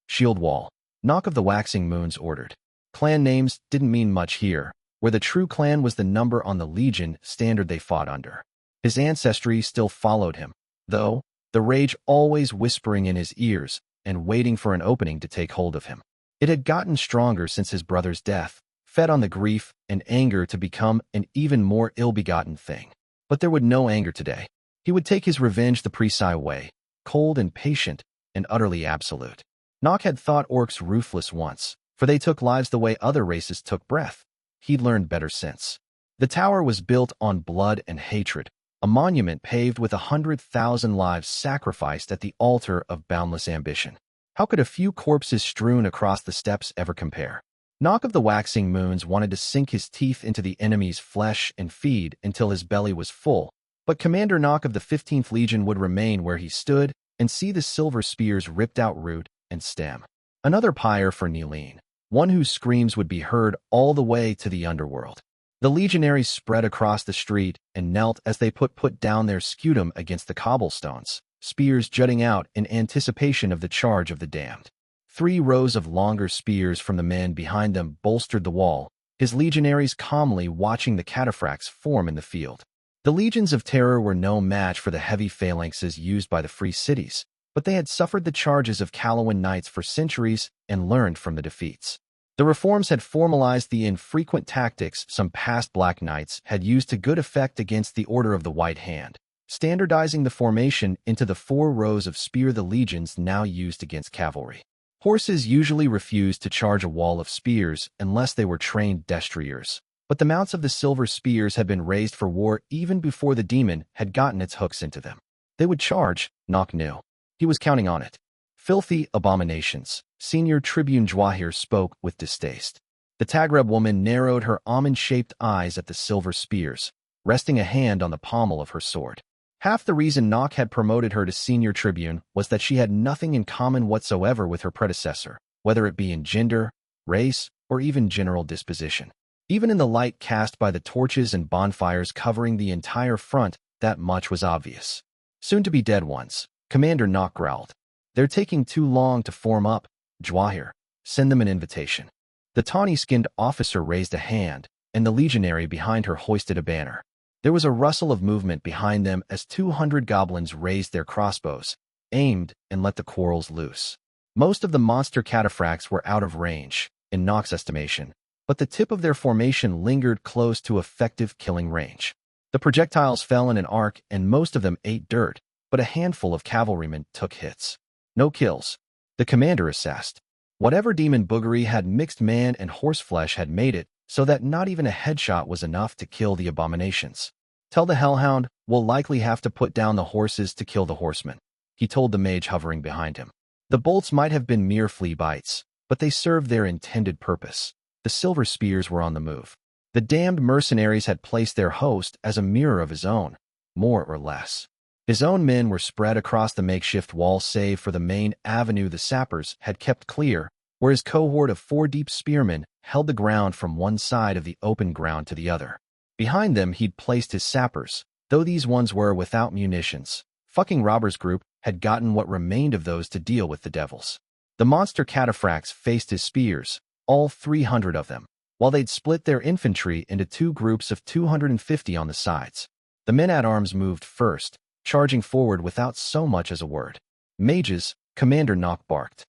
"Shield wall," Knock of the Waxing Moons ordered. Clan names didn't mean much here, where the true clan was the number on the Legion standard they fought under. His ancestry still followed him, though, the rage always whispering in his ears and waiting for an opening to take hold of him. It had gotten stronger since his brother's death, fed on the grief and anger to become an even more ill-begotten thing. But there would no anger today. He would take his revenge the Prise way, cold and patient and utterly absolute. Knock had thought orcs ruthless once, for they took lives the way other races took breath. He'd learned better since. The tower was built on blood and hatred, a monument paved with 100,000 lives sacrificed at the altar of boundless ambition. How could a few corpses strewn across the steps ever compare? Knock of the Waxing Moons wanted to sink his teeth into the enemy's flesh and feed until his belly was full, but Commander Knock of the 15th Legion would remain where he stood and see the silver spears ripped out root and stem. Another pyre for Neeline, one whose screams would be heard all the way to the underworld. The legionaries spread across the street and knelt as they put down their scutum against the cobblestones, spears jutting out in anticipation of the charge of the damned. 3 rows of longer spears from the men behind them bolstered the wall, his legionaries calmly watching the cataphracts form in the field. The legions of terror were no match for the heavy phalanxes used by the free cities, but they had suffered the charges of Calawan knights for centuries and learned from the defeats. The reforms had formalized the infrequent tactics some past Black Knights had used to good effect against the Order of the White Hand, standardizing the formation into the 4 rows of spear the legions now used against cavalry. Horses usually refused to charge a wall of spears unless they were trained destriers, but the mounts of the silver spears had been raised for war even before the demon had gotten its hooks into them. They would charge, Knock knew. He was counting on it. Filthy abominations, Senior Tribune Jwahir spoke with distaste. The Tagreb woman narrowed her almond-shaped eyes at the silver spears, resting a hand on the pommel of her sword. Half the reason Knock had promoted her to Senior Tribune was that she had nothing in common whatsoever with her predecessor, whether it be in gender, race, or even general disposition. Even in the light cast by the torches and bonfires covering the entire front, that much was obvious. Soon-to-be dead ones, Commander Knock growled. "They're taking too long to form up, Jwahir. Send them an invitation." The tawny-skinned officer raised a hand, and the legionary behind her hoisted a banner. There was a rustle of movement behind them as 200 goblins raised their crossbows, aimed, and let the quarrels loose. Most of the monster cataphracts were out of range, in Knock's estimation, but the tip of their formation lingered close to effective killing range. The projectiles fell in an arc and most of them ate dirt, but a handful of cavalrymen took hits. No kills. The commander assessed. Whatever demon boogery had mixed man and horseflesh had made it so that not even a headshot was enough to kill the abominations. "Tell the Hellhound we'll likely have to put down the horses to kill the horsemen," he told the mage hovering behind him. The bolts might have been mere flea bites, but they served their intended purpose. The silver spears were on the move. The damned mercenaries had placed their host as a mirror of his own, more or less. His own men were spread across the makeshift wall save for the main avenue the sappers had kept clear, where his cohort of 4 deep spearmen held the ground from one side of the open ground to the other. Behind them he'd placed his sappers, though these ones were without munitions. Fucking robbers group had gotten what remained of those to deal with the devils. The monster cataphracts faced his spears, all 300 of them, while they'd split their infantry into two groups of 250 on the sides. The men-at-arms moved first, charging forward without so much as a word. Mages, Commander Nock barked.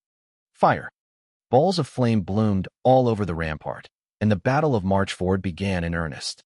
Fire! Balls of flame bloomed all over the rampart, and the Battle of Marchford began in earnest.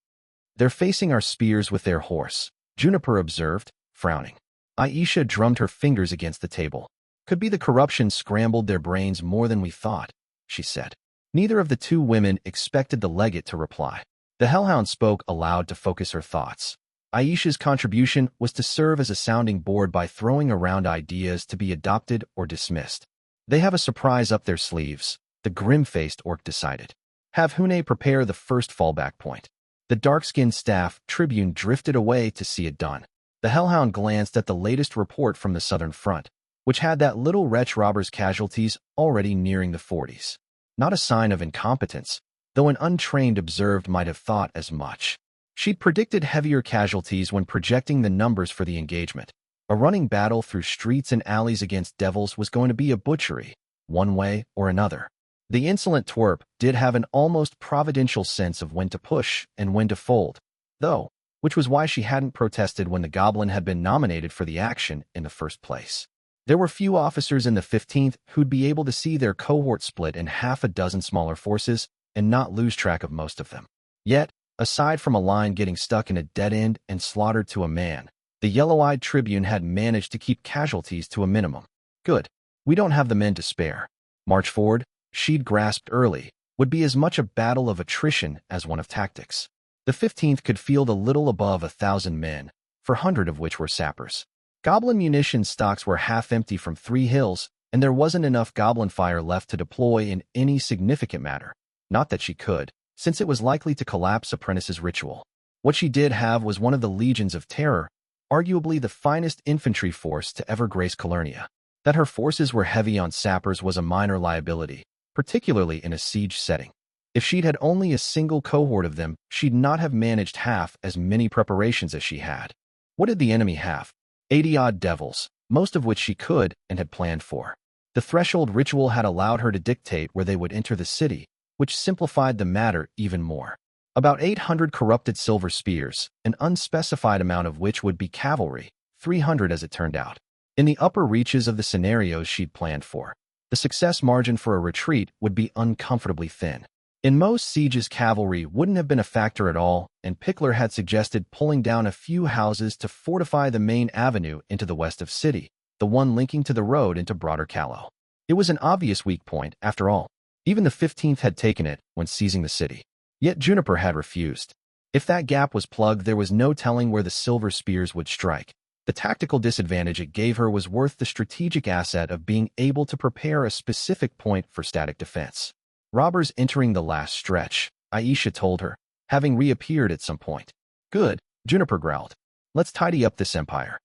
They're facing our spears with their horse, Juniper observed, frowning. Aisha drummed her fingers against the table. Could be the corruption scrambled their brains more than we thought, she said. Neither of the two women expected the legate to reply. The hellhound spoke aloud to focus her thoughts. Aisha's contribution was to serve as a sounding board by throwing around ideas to be adopted or dismissed. They have a surprise up their sleeves, the grim-faced orc decided. Have Hune prepare the first fallback point. The dark-skinned staff tribune drifted away to see it done. The hellhound glanced at the latest report from the southern front, which had that little wretch robber's casualties already nearing the 40s. Not a sign of incompetence, though an untrained observed might have thought as much. She'd predicted heavier casualties when projecting the numbers for the engagement. A running battle through streets and alleys against devils was going to be a butchery, one way or another. The insolent twerp did have an almost providential sense of when to push and when to fold, though, which was why she hadn't protested when the goblin had been nominated for the action in the first place. There were few officers in the 15th who'd be able to see their cohort split in half a dozen smaller forces and not lose track of most of them. Yet, aside from a line getting stuck in a dead end and slaughtered to a man, the yellow-eyed tribune had managed to keep casualties to a minimum. Good. We don't have the men to spare. Marchford, she'd grasped early, would be as much a battle of attrition as one of tactics. The 15th could field a little above 1,000 men, 400 of which were sappers. Goblin munition stocks were half empty from 3 hills, and there wasn't enough goblin fire left to deploy in any significant matter. Not that she could, since it was likely to collapse Apprentice's ritual. What she did have was one of the legions of terror, arguably the finest infantry force to ever grace Calernia. That her forces were heavy on sappers was a minor liability, particularly in a siege setting. If she'd had only a single cohort of them, she'd not have managed half as many preparations as she had. What did the enemy have? 80-odd devils, most of which she could and had planned for. The threshold ritual had allowed her to dictate where they would enter the city, which simplified the matter even more. About 800 corrupted silver spears, an unspecified amount of which would be cavalry, 300 as it turned out. In the upper reaches of the scenarios she'd planned for, the success margin for a retreat would be uncomfortably thin. In most sieges, cavalry wouldn't have been a factor at all, and Pickler had suggested pulling down a few houses to fortify the main avenue into the west of city, the one linking to the road into broader Callow. It was an obvious weak point, after all. Even the 15th had taken it when seizing the city. Yet Juniper had refused. If that gap was plugged, there was no telling where the silver spears would strike. The tactical disadvantage it gave her was worth the strategic asset of being able to prepare a specific point for static defense. Robbers entering the last stretch, Aisha told her, having reappeared at some point. Good, Juniper growled. Let's tidy up this empire.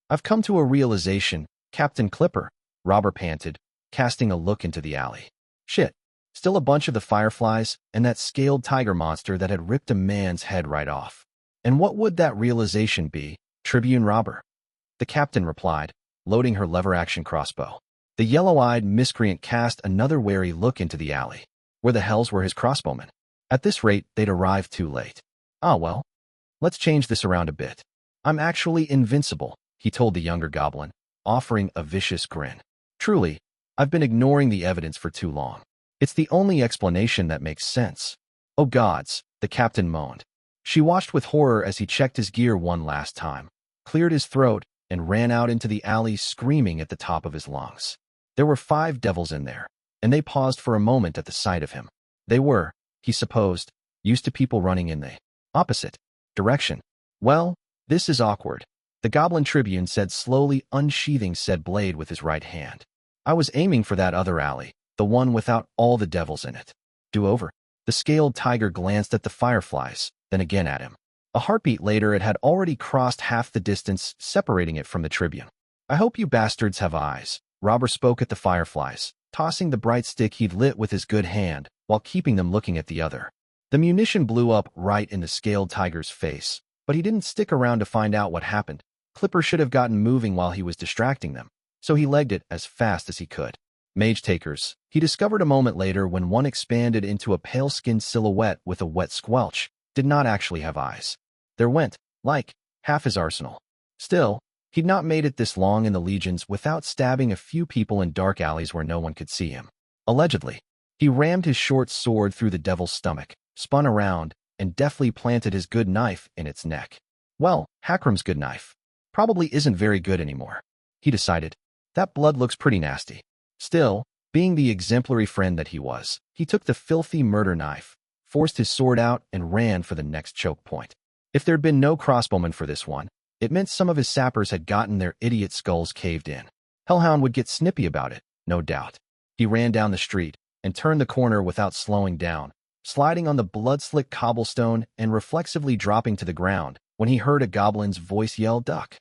I've come to a realization, Captain Clipper, Robber panted, casting a look into the alley. Shit, still a bunch of the fireflies and that scaled tiger monster that had ripped a man's head right off. And what would that realization be, Tribune Robber? The captain replied, loading her lever-action crossbow. The yellow-eyed miscreant cast another wary look into the alley. Where the hells were his crossbowmen? At this rate, they'd arrive too late. Ah well, let's change this around a bit. I'm actually invincible, he told the younger goblin, offering a vicious grin. Truly, I've been ignoring the evidence for too long. It's the only explanation that makes sense. Oh gods, the captain moaned. She watched with horror as he checked his gear one last time, cleared his throat, and ran out into the alley screaming at the top of his lungs. There were 5 devils in there, and they paused for a moment at the sight of him. They were, he supposed, used to people running in the opposite direction. Well, this is awkward, the Goblin Tribune said, slowly unsheathing said blade with his right hand. I was aiming for that other alley, the one without all the devils in it. Do over. The scaled tiger glanced at the fireflies, then again at him. A heartbeat later, it had already crossed half the distance separating it from the Tribune. I hope you bastards have eyes, Robber spoke at the fireflies, tossing the bright stick he'd lit with his good hand, while keeping them looking at the other. The munition blew up right in the scaled tiger's face, But he didn't stick around to find out what happened. Clipper should have gotten moving while he was distracting them, so he legged it as fast as he could. Mage takers, he discovered a moment later when one expanded into a pale-skinned silhouette with a wet squelch, did not actually have eyes. There went, like, half his arsenal. Still, he'd not made it this long in the legions without stabbing a few people in dark alleys where no one could see him. Allegedly, he rammed his short sword through the devil's stomach, spun around, and deftly planted his good knife in its neck. Well, Hakram's good knife probably isn't very good anymore, he decided. That blood looks pretty nasty. Still, being the exemplary friend that he was, he took the filthy murder knife, forced his sword out, and ran for the next choke point. If there'd been no crossbowmen for this one, it meant some of his sappers had gotten their idiot skulls caved in. Hellhound would get snippy about it, no doubt. He ran down the street and turned the corner without slowing down, sliding on the blood-slick cobblestone and reflexively dropping to the ground when he heard a goblin's voice yell, "Duck!"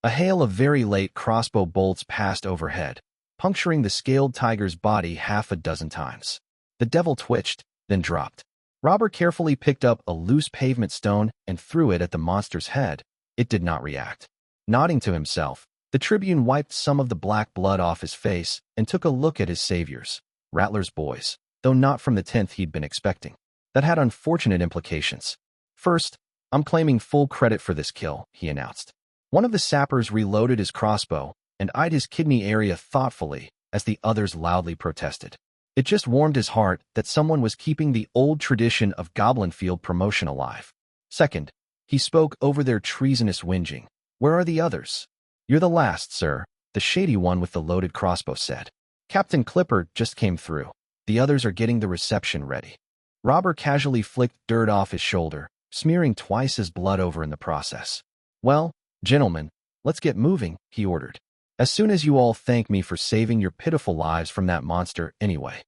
A hail of very late crossbow bolts passed overhead, puncturing the scaled tiger's body half a dozen times. The devil twitched, then dropped. Robert carefully picked up a loose pavement stone and threw it at the monster's head. It did not react. Nodding to himself, the tribune wiped some of the black blood off his face and took a look at his saviors, Rattler's boys, though not from the 10th he'd been expecting. That had unfortunate implications. "First, I'm claiming full credit for this kill," he announced. One of the sappers reloaded his crossbow and eyed his kidney area thoughtfully as the others loudly protested. It just warmed his heart that someone was keeping the old tradition of Goblin Field promotion alive. Second, he spoke over their treasonous whinging. "Where are the others?" "You're the last, sir," the shady one with the loaded crossbow said. "Captain Clipper just came through. The others are getting the reception ready." Robert casually flicked dirt off his shoulder, smearing twice his blood over in the process. "Well, gentlemen, let's get moving," he ordered. "As soon as you all thank me for saving your pitiful lives from that monster anyway."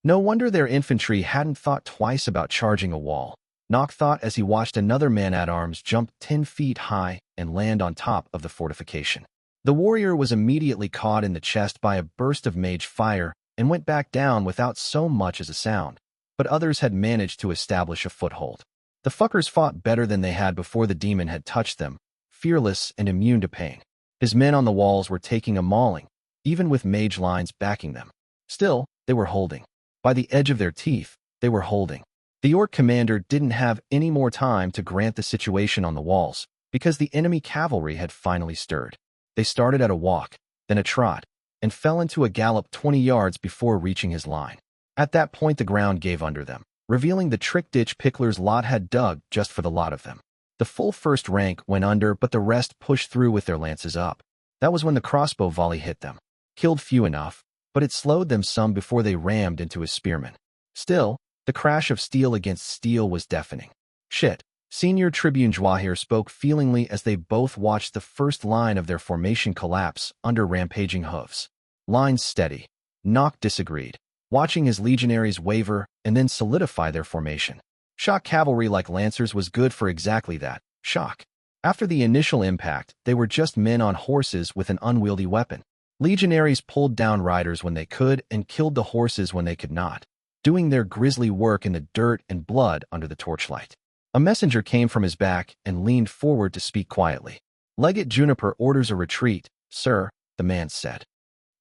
No wonder their infantry hadn't thought twice about charging a wall, Nock thought as he watched another man-at-arms jump 10 feet high and land on top of the fortification. The warrior was immediately caught in the chest by a burst of mage fire and went back down without so much as a sound, but others had managed to establish a foothold. The fuckers fought better than they had before the demon had touched them, fearless and immune to pain. His men on the walls were taking a mauling, even with mage lines backing them. Still, they were holding. By the edge of their teeth, they were holding. The orc commander didn't have any more time to grant the situation on the walls, because the enemy cavalry had finally stirred. They started at a walk, then a trot, and fell into a gallop 20 yards before reaching his line. At that point the ground gave under them, revealing the trick ditch Pickler's lot had dug just for the lot of them. The full first rank went under, but the rest pushed through with their lances up. That was when the crossbow volley hit them. Killed few enough, but it slowed them some before they rammed into his spearmen. Still, the crash of steel against steel was deafening. "Shit," Senior Tribune Jwahir spoke feelingly as they both watched the first line of their formation collapse under rampaging hooves. "Lines steady." Nock disagreed, watching his legionaries waver and then solidify their formation. Shock cavalry like lancers was good for exactly that, shock. After the initial impact, they were just men on horses with an unwieldy weapon. Legionaries pulled down riders when they could and killed the horses when they could not, doing their grisly work in the dirt and blood under the torchlight. A messenger came from his back and leaned forward to speak quietly. "Legate Juniper orders a retreat, sir," the man said.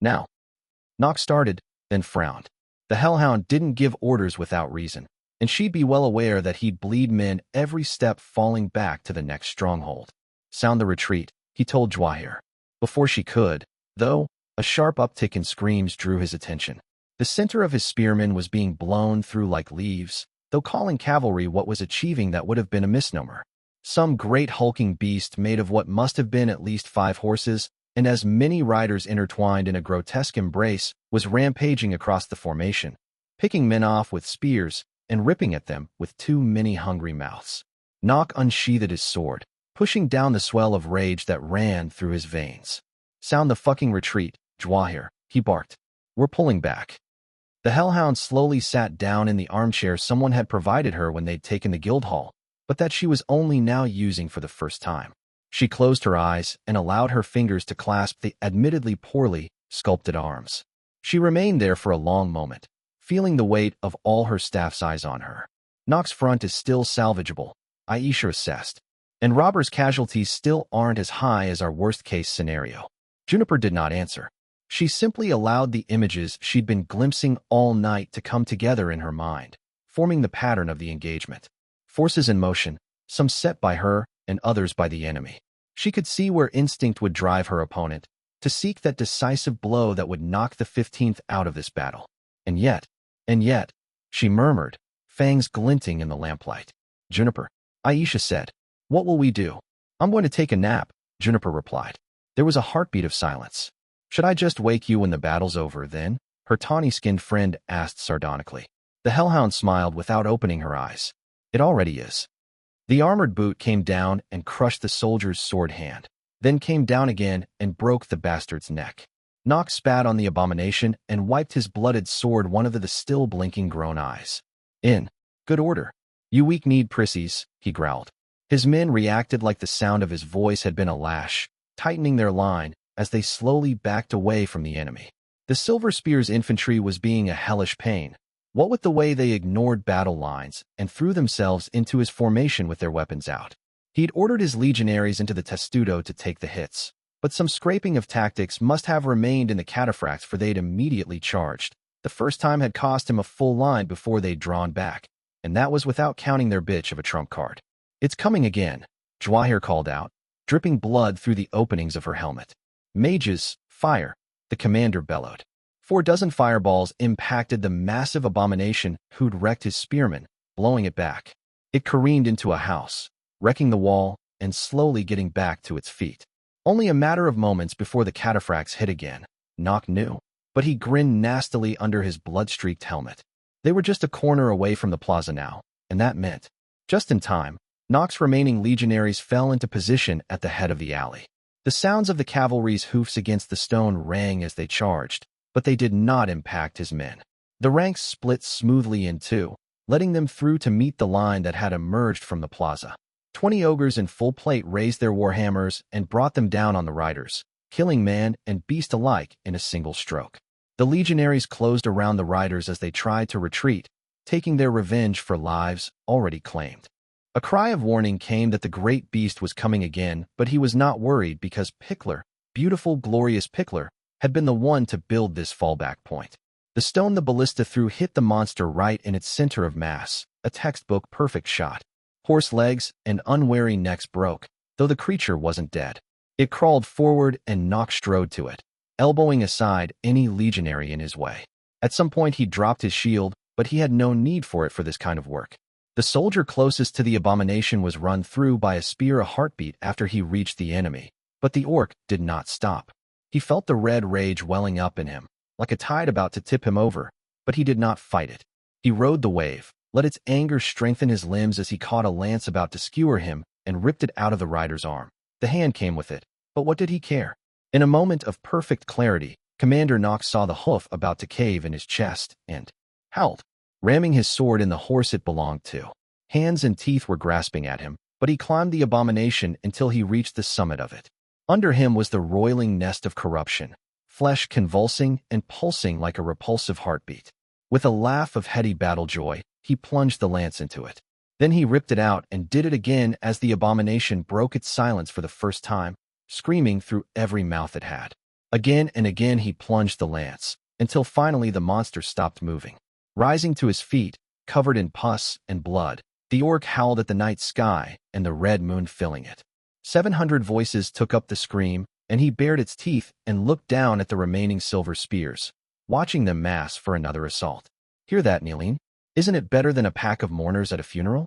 "Now." Nock started, then frowned. The Hellhound didn't give orders without reason, and she'd be well aware that he'd bleed men every step falling back to the next stronghold. "Sound the retreat," he told Jwahir. Before she could, though, a sharp uptick in screams drew his attention. The center of his spearmen was being blown through like leaves, though calling cavalry what was achieving that would have been a misnomer. Some great hulking beast made of what must have been at least 5 horses, and as many riders intertwined in a grotesque embrace, was rampaging across the formation, picking men off with spears and ripping at them with too many hungry mouths. Nock unsheathed his sword, pushing down the swell of rage that ran through his veins. "Sound the fucking retreat, Jwahir," he barked. "We're pulling back." The Hellhound slowly sat down in the armchair someone had provided her when they'd taken the guild hall, but that she was only now using for the first time. She closed her eyes and allowed her fingers to clasp the admittedly poorly sculpted arms. She remained there for a long moment, feeling the weight of all her staff's eyes on her. "Nock's front is still salvageable," Aisha assessed. And Robber's casualties still aren't as high as our worst-case scenario. Juniper did not answer. She simply allowed the images she'd been glimpsing all night to come together in her mind, forming the pattern of the engagement. Forces in motion, some set by her and others by the enemy. She could see where instinct would drive her opponent, to seek that decisive blow that would knock the 15th out of this battle. And yet, she murmured, fangs glinting in the lamplight. Juniper, Aisha said, what will we do? I'm going to take a nap, Juniper replied. There was a heartbeat of silence. Should I just wake you when the battle's over, then? Her tawny-skinned friend asked sardonically. The hellhound smiled without opening her eyes. It already is. The armored boot came down and crushed the soldier's sword hand, then came down again and broke the bastard's neck. Nox spat on the abomination and wiped his blooded sword one of the still blinking grown eyes. In good order. You weak-kneed prissies, he growled. His men reacted like the sound of his voice had been a lash, tightening their line as they slowly backed away from the enemy. The Silver Spear's infantry was being a hellish pain, what with the way they ignored battle lines and threw themselves into his formation with their weapons out. He'd ordered his legionaries into the testudo to take the hits, but some scraping of tactics must have remained in the cataphracts, for they'd immediately charged. The first time had cost him a full line before they'd drawn back, and that was without counting their bitch of a trump card. It's coming again, Jwahir called out, dripping blood through the openings of her helmet. Mages, fire, the commander bellowed. 4 dozen fireballs impacted the massive abomination who'd wrecked his spearmen, blowing it back. It careened into a house, wrecking the wall and slowly getting back to its feet. Only a matter of moments before the cataphracts hit again. Nock knew, but he grinned nastily under his blood-streaked helmet. They were just a corner away from the plaza now, and that meant, just in time, Nock's remaining legionaries fell into position at the head of the alley. The sounds of the cavalry's hoofs against the stone rang as they charged, but they did not impact his men. The ranks split smoothly in two, letting them through to meet the line that had emerged from the plaza. 20 ogres in full plate raised their warhammers and brought them down on the riders, killing man and beast alike in a single stroke. The legionaries closed around the riders as they tried to retreat, taking their revenge for lives already claimed. A cry of warning came that the great beast was coming again, but he was not worried because Pickler, beautiful, glorious Pickler, had been the one to build this fallback point. The stone the ballista threw hit the monster right in its center of mass, a textbook perfect shot. Horse legs and unwary necks broke, though the creature wasn't dead. It crawled forward and Nock strode to it, elbowing aside any legionary in his way. At some point he dropped his shield, but he had no need for it for this kind of work. The soldier closest to the abomination was run through by a spear a heartbeat after he reached the enemy, but the orc did not stop. He felt the red rage welling up in him, like a tide about to tip him over, but he did not fight it. He rode the wave, let its anger strengthen his limbs as he caught a lance about to skewer him and ripped it out of the rider's arm. The hand came with it, but what did he care? In a moment of perfect clarity, Commander Nox saw the hoof about to cave in his chest and howled, ramming his sword in the horse it belonged to. Hands and teeth were grasping at him, but he climbed the abomination until he reached the summit of it. Under him was the roiling nest of corruption, flesh convulsing and pulsing like a repulsive heartbeat. With a laugh of heady battle joy, he plunged the lance into it. Then he ripped it out and did it again as the abomination broke its silence for the first time, screaming through every mouth it had. Again and again he plunged the lance, until finally the monster stopped moving. Rising to his feet, covered in pus and blood, the orc howled at the night sky and the red moon filling it. 700 voices took up the scream, and he bared its teeth and looked down at the remaining silver spears, watching them mass for another assault. Hear that, Neeline? Isn't it better than a pack of mourners at a funeral?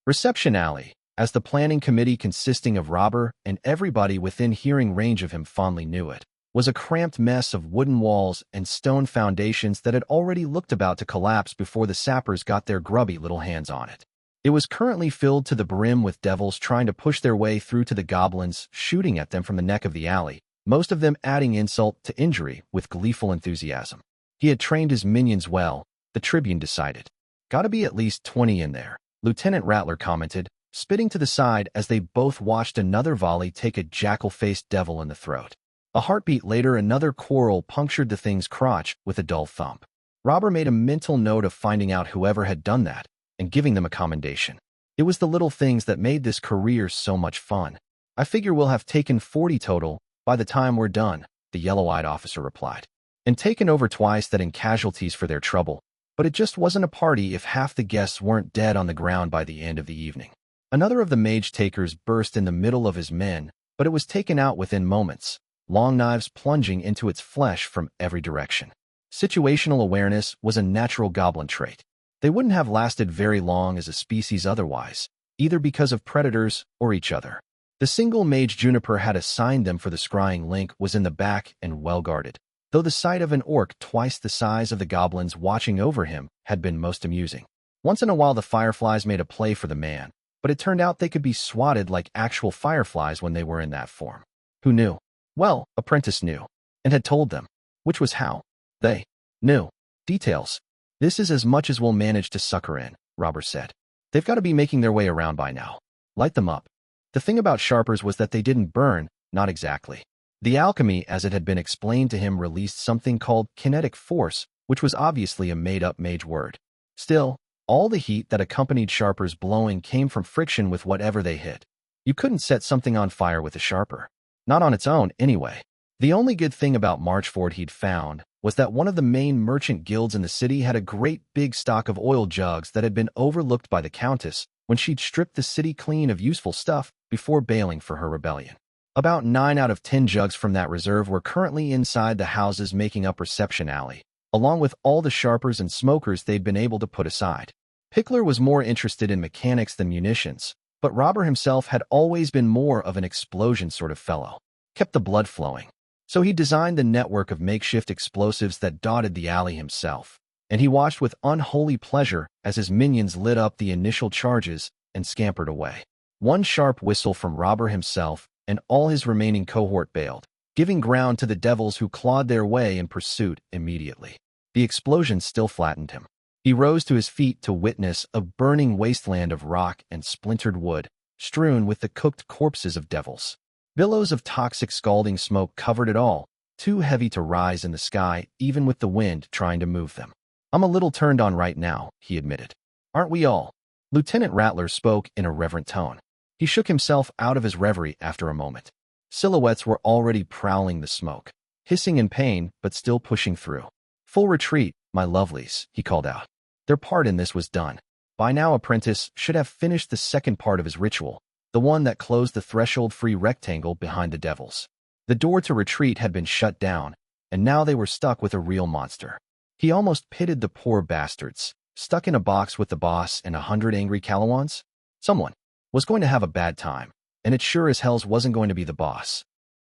Reception Alley, as the planning committee consisting of Robber and everybody within hearing range of him fondly knew it, was a cramped mess of wooden walls and stone foundations that had already looked about to collapse before the sappers got their grubby little hands on it. It was currently filled to the brim with devils trying to push their way through to the goblins shooting at them from the neck of the alley, most of them adding insult to injury with gleeful enthusiasm. He had trained his minions well, the Tribune decided. Gotta be at least 20 in there, Lieutenant Rattler commented, spitting to the side as they both watched another volley take a jackal-faced devil in the throat. A heartbeat later, another quarrel punctured the thing's crotch with a dull thump. Robber made a mental note of finding out whoever had done that and giving them a commendation. It was the little things that made this career so much fun. I figure we'll have taken 40 total by the time we're done, the yellow-eyed officer replied. And taken over twice that in casualties for their trouble. But it just wasn't a party if half the guests weren't dead on the ground by the end of the evening. Another of the mage takers burst in the middle of his men, but it was taken out within moments, long knives plunging into its flesh from every direction. Situational awareness was a natural goblin trait. They wouldn't have lasted very long as a species otherwise, either because of predators or each other. The single mage Juniper had assigned them for the scrying link was in the back and well guarded, though the sight of an orc twice the size of the goblins watching over him had been most amusing. Once in a while the fireflies made a play for the man, but it turned out they could be swatted like actual fireflies when they were in that form. Who knew? Well, Apprentice knew, and had told them, which was how. They knew. Details. This is as much as we'll manage to sucker in, Robber said. They've got to be making their way around by now. Light them up. The thing about sharpers was that they didn't burn, not exactly. The alchemy, as it had been explained to him, released something called kinetic force, which was obviously a made-up mage word. Still, all the heat that accompanied sharpers blowing came from friction with whatever they hit. You couldn't set something on fire with a sharper. Not on its own, anyway. The only good thing about Marchford he'd found was that one of the main merchant guilds in the city had a great big stock of oil jugs that had been overlooked by the Countess when she'd stripped the city clean of useful stuff before bailing for her rebellion. About 9 out of 10 jugs from that reserve were currently inside the houses making up Reception Alley, along with all the sharpers and smokers they'd been able to put aside. Pickler was more interested in mechanics than munitions, but Robber himself had always been more of an explosion sort of fellow. Kept the blood flowing. So he designed the network of makeshift explosives that dotted the alley himself, and he watched with unholy pleasure as his minions lit up the initial charges and scampered away. One sharp whistle from Robber himself, and all his remaining cohort bailed, giving ground to the devils who clawed their way in pursuit immediately. The explosion still flattened him. He rose to his feet to witness a burning wasteland of rock and splintered wood, strewn with the cooked corpses of devils. Billows of toxic scalding smoke covered it all, too heavy to rise in the sky even with the wind trying to move them. I'm a little turned on right now, he admitted. Aren't we all? Lieutenant Rattler spoke in a reverent tone. He shook himself out of his reverie after a moment. Silhouettes were already prowling the smoke, hissing in pain but still pushing through. Full retreat, my lovelies, he called out. Their part in this was done. By now Apprentice should have finished the second part of his ritual, the one that closed the threshold-free rectangle behind the devils. The door to retreat had been shut down, and now they were stuck with a real monster. He almost pitied the poor bastards, stuck in a box with the boss and 100 angry Calawans. Someone was going to have a bad time, and it sure as hells wasn't going to be the boss.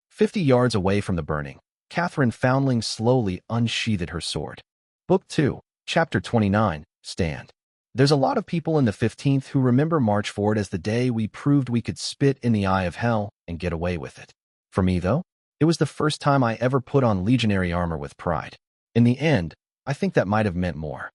50 yards away from the burning, Catherine Foundling slowly unsheathed her sword. Book 2, Chapter 29, Stand. There's a lot of people in the 15th who remember Marchford as the day we proved we could spit in the eye of hell and get away with it. For me, though, it was the first time I ever put on legionary armor with pride. In the end, I think that might have meant more.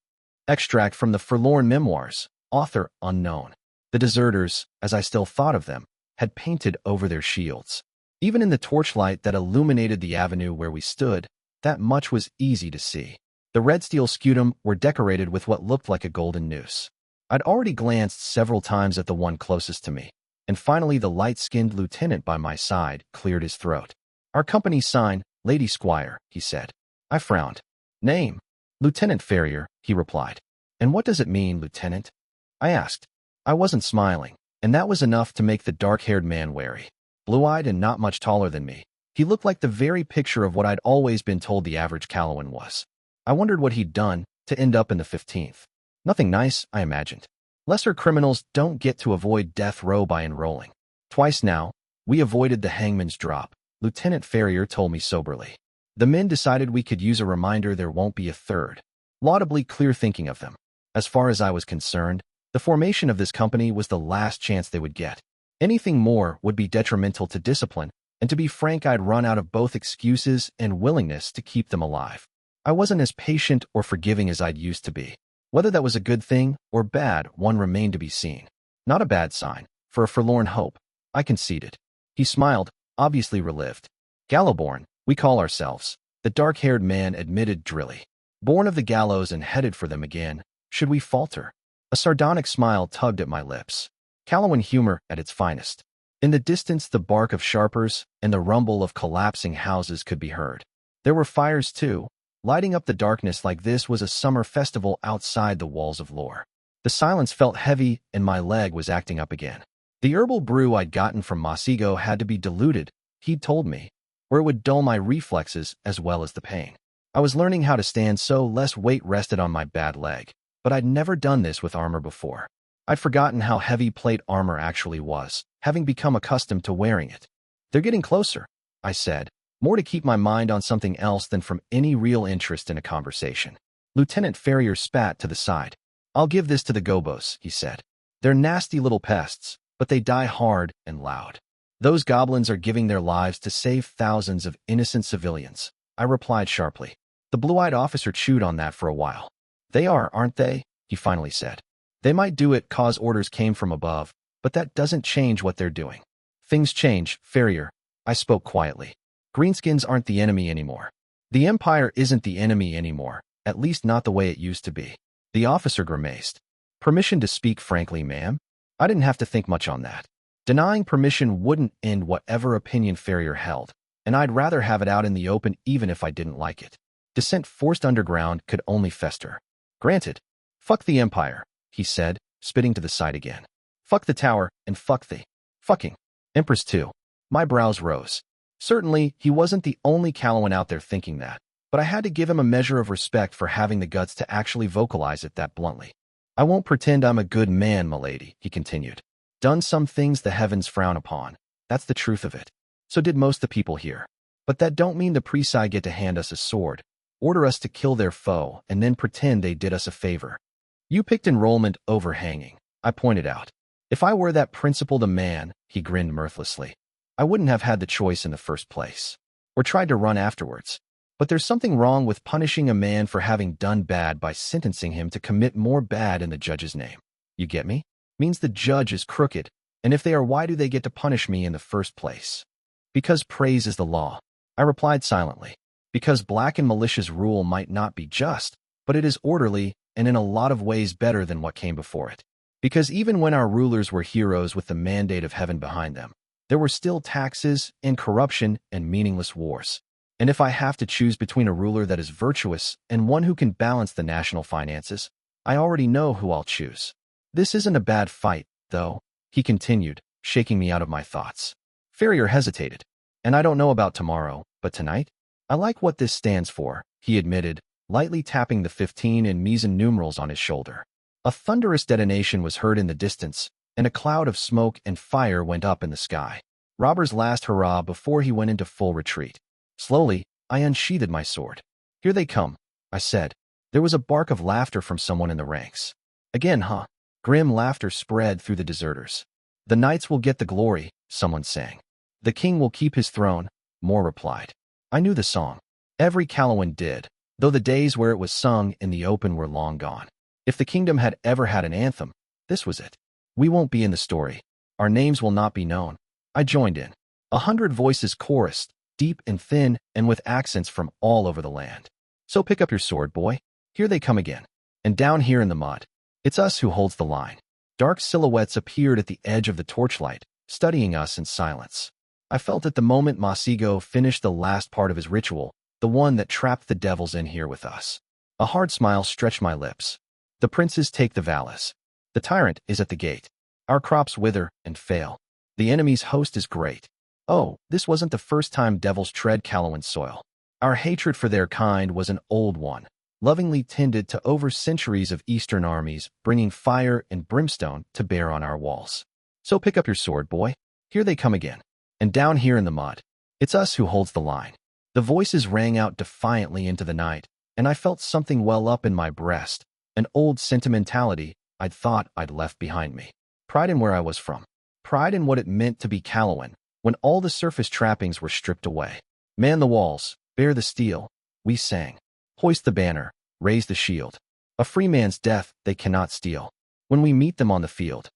Extract from the Forlorn Memoirs, author unknown. The deserters, as I still thought of them, had painted over their shields. Even in the torchlight that illuminated the avenue where we stood, that much was easy to see. The red steel scutum were decorated with what looked like a golden noose. I'd already glanced several times at the one closest to me, and finally the light-skinned lieutenant by my side cleared his throat. Our company's sign, Lady Squire, he said. I frowned. Name? Lieutenant Ferrier, he replied. And what does it mean, Lieutenant? I asked. I wasn't smiling, and that was enough to make the dark-haired man wary. Blue-eyed and not much taller than me, he looked like the very picture of what I'd always been told the average Calawan was. I wondered what he'd done to end up in the 15th. Nothing nice, I imagined. Lesser criminals don't get to avoid death row by enrolling. Twice now, we avoided the hangman's drop, Lieutenant Ferrier told me soberly. The men decided we could use a reminder there won't be a third. Laudably clear thinking of them. As far as I was concerned, the formation of this company was the last chance they would get. Anything more would be detrimental to discipline, and to be frank, I'd run out of both excuses and willingness to keep them alive. I wasn't as patient or forgiving as I'd used to be. Whether that was a good thing or bad, one remained to be seen. Not a bad sign, for a forlorn hope, I conceded. He smiled, obviously relieved. Gallowborn, we call ourselves, the dark-haired man admitted drily. Born of the gallows and headed for them again, should we falter? A sardonic smile tugged at my lips. Calawan humor at its finest. In the distance, the bark of sharpers and the rumble of collapsing houses could be heard. There were fires, too. Lighting up the darkness like this was a summer festival outside the walls of lore. The silence felt heavy, and my leg was acting up again. The herbal brew I'd gotten from Masigo had to be diluted, he'd told me, or it would dull my reflexes as well as the pain. I was learning how to stand so less weight rested on my bad leg, but I'd never done this with armor before. I'd forgotten how heavy plate armor actually was, having become accustomed to wearing it. They're getting closer, I said, more to keep my mind on something else than from any real interest in a conversation. Lieutenant Ferrier spat to the side. I'll give this to the gobos, he said. They're nasty little pests, but they die hard and loud. Those goblins are giving their lives to save thousands of innocent civilians, I replied sharply. The blue-eyed officer chewed on that for a while. They are, aren't they? He finally said. They might do it 'cause orders came from above, but that doesn't change what they're doing. Things change, Ferrier. I spoke quietly. Greenskins aren't the enemy anymore. The Empire isn't the enemy anymore, at least not the way it used to be. The officer grimaced. Permission to speak frankly, ma'am? I didn't have to think much on that. Denying permission wouldn't end whatever opinion Ferrier held, and I'd rather have it out in the open even if I didn't like it. Dissent forced underground could only fester. Granted. Fuck the Empire, he said, spitting to the side again. Fuck the tower, and fuck the fucking Empress too. My brows rose. Certainly, he wasn't the only Calawan out there thinking that, but I had to give him a measure of respect for having the guts to actually vocalize it that bluntly. I won't pretend I'm a good man, milady, he continued. Done some things the heavens frown upon. That's the truth of it. So did most the people here. But that don't mean the Prise get to hand us a sword, order us to kill their foe, and then pretend they did us a favor. You picked enrollment over hanging, I pointed out. If I were that principled a man, he grinned mirthlessly, I wouldn't have had the choice in the first place, or tried to run afterwards. But there's something wrong with punishing a man for having done bad by sentencing him to commit more bad in the judge's name. You get me? Means the judge is crooked, and if they are, why do they get to punish me in the first place? Because praise is the law, I replied silently. Because black and malicious rule might not be just, but it is orderly and in a lot of ways better than what came before it. Because even when our rulers were heroes with the mandate of heaven behind them, there were still taxes and corruption and meaningless wars. And if I have to choose between a ruler that is virtuous and one who can balance the national finances, I already know who I'll choose. This isn't a bad fight, though, he continued, shaking me out of my thoughts. Ferrier hesitated. And I don't know about tomorrow, but tonight? I like what this stands for, he admitted, lightly tapping the 15 in Mesan numerals on his shoulder. A thunderous detonation was heard in the distance, and a cloud of smoke and fire went up in the sky. Robert's last hurrah before he went into full retreat. Slowly, I unsheathed my sword. Here they come, I said. There was a bark of laughter from someone in the ranks. Again, huh? Grim laughter spread through the deserters. The knights will get the glory, someone sang. The king will keep his throne, more replied. I knew the song. Every Calawan did, though the days where it was sung in the open were long gone. If the kingdom had ever had an anthem, this was it. We won't be in the story. Our names will not be known. I joined in. 100 voices chorused, deep and thin, and with accents from all over the land. So pick up your sword, boy. Here they come again. And down here in the mud, it's us who holds the line. Dark silhouettes appeared at the edge of the torchlight, studying us in silence. I felt at the moment Masigo finished the last part of his ritual, the one that trapped the devils in here with us. A hard smile stretched my lips. The princes take the Valis. The tyrant is at the gate. Our crops wither and fail. The enemy's host is great. Oh, this wasn't the first time devils tread Calawan soil. Our hatred for their kind was an old one, lovingly tended to over centuries of eastern armies, bringing fire and brimstone to bear on our walls. So pick up your sword, boy. Here they come again. And down here in the mud, it's us who holds the line. The voices rang out defiantly into the night, and I felt something well up in my breast, an old sentimentality I'd thought I'd left behind me. Pride in where I was from. Pride in what it meant to be Calawan, when all the surface trappings were stripped away. Man the walls, bear the steel, we sang. Hoist the banner, raise the shield. A free man's death they cannot steal. When we meet them on the field.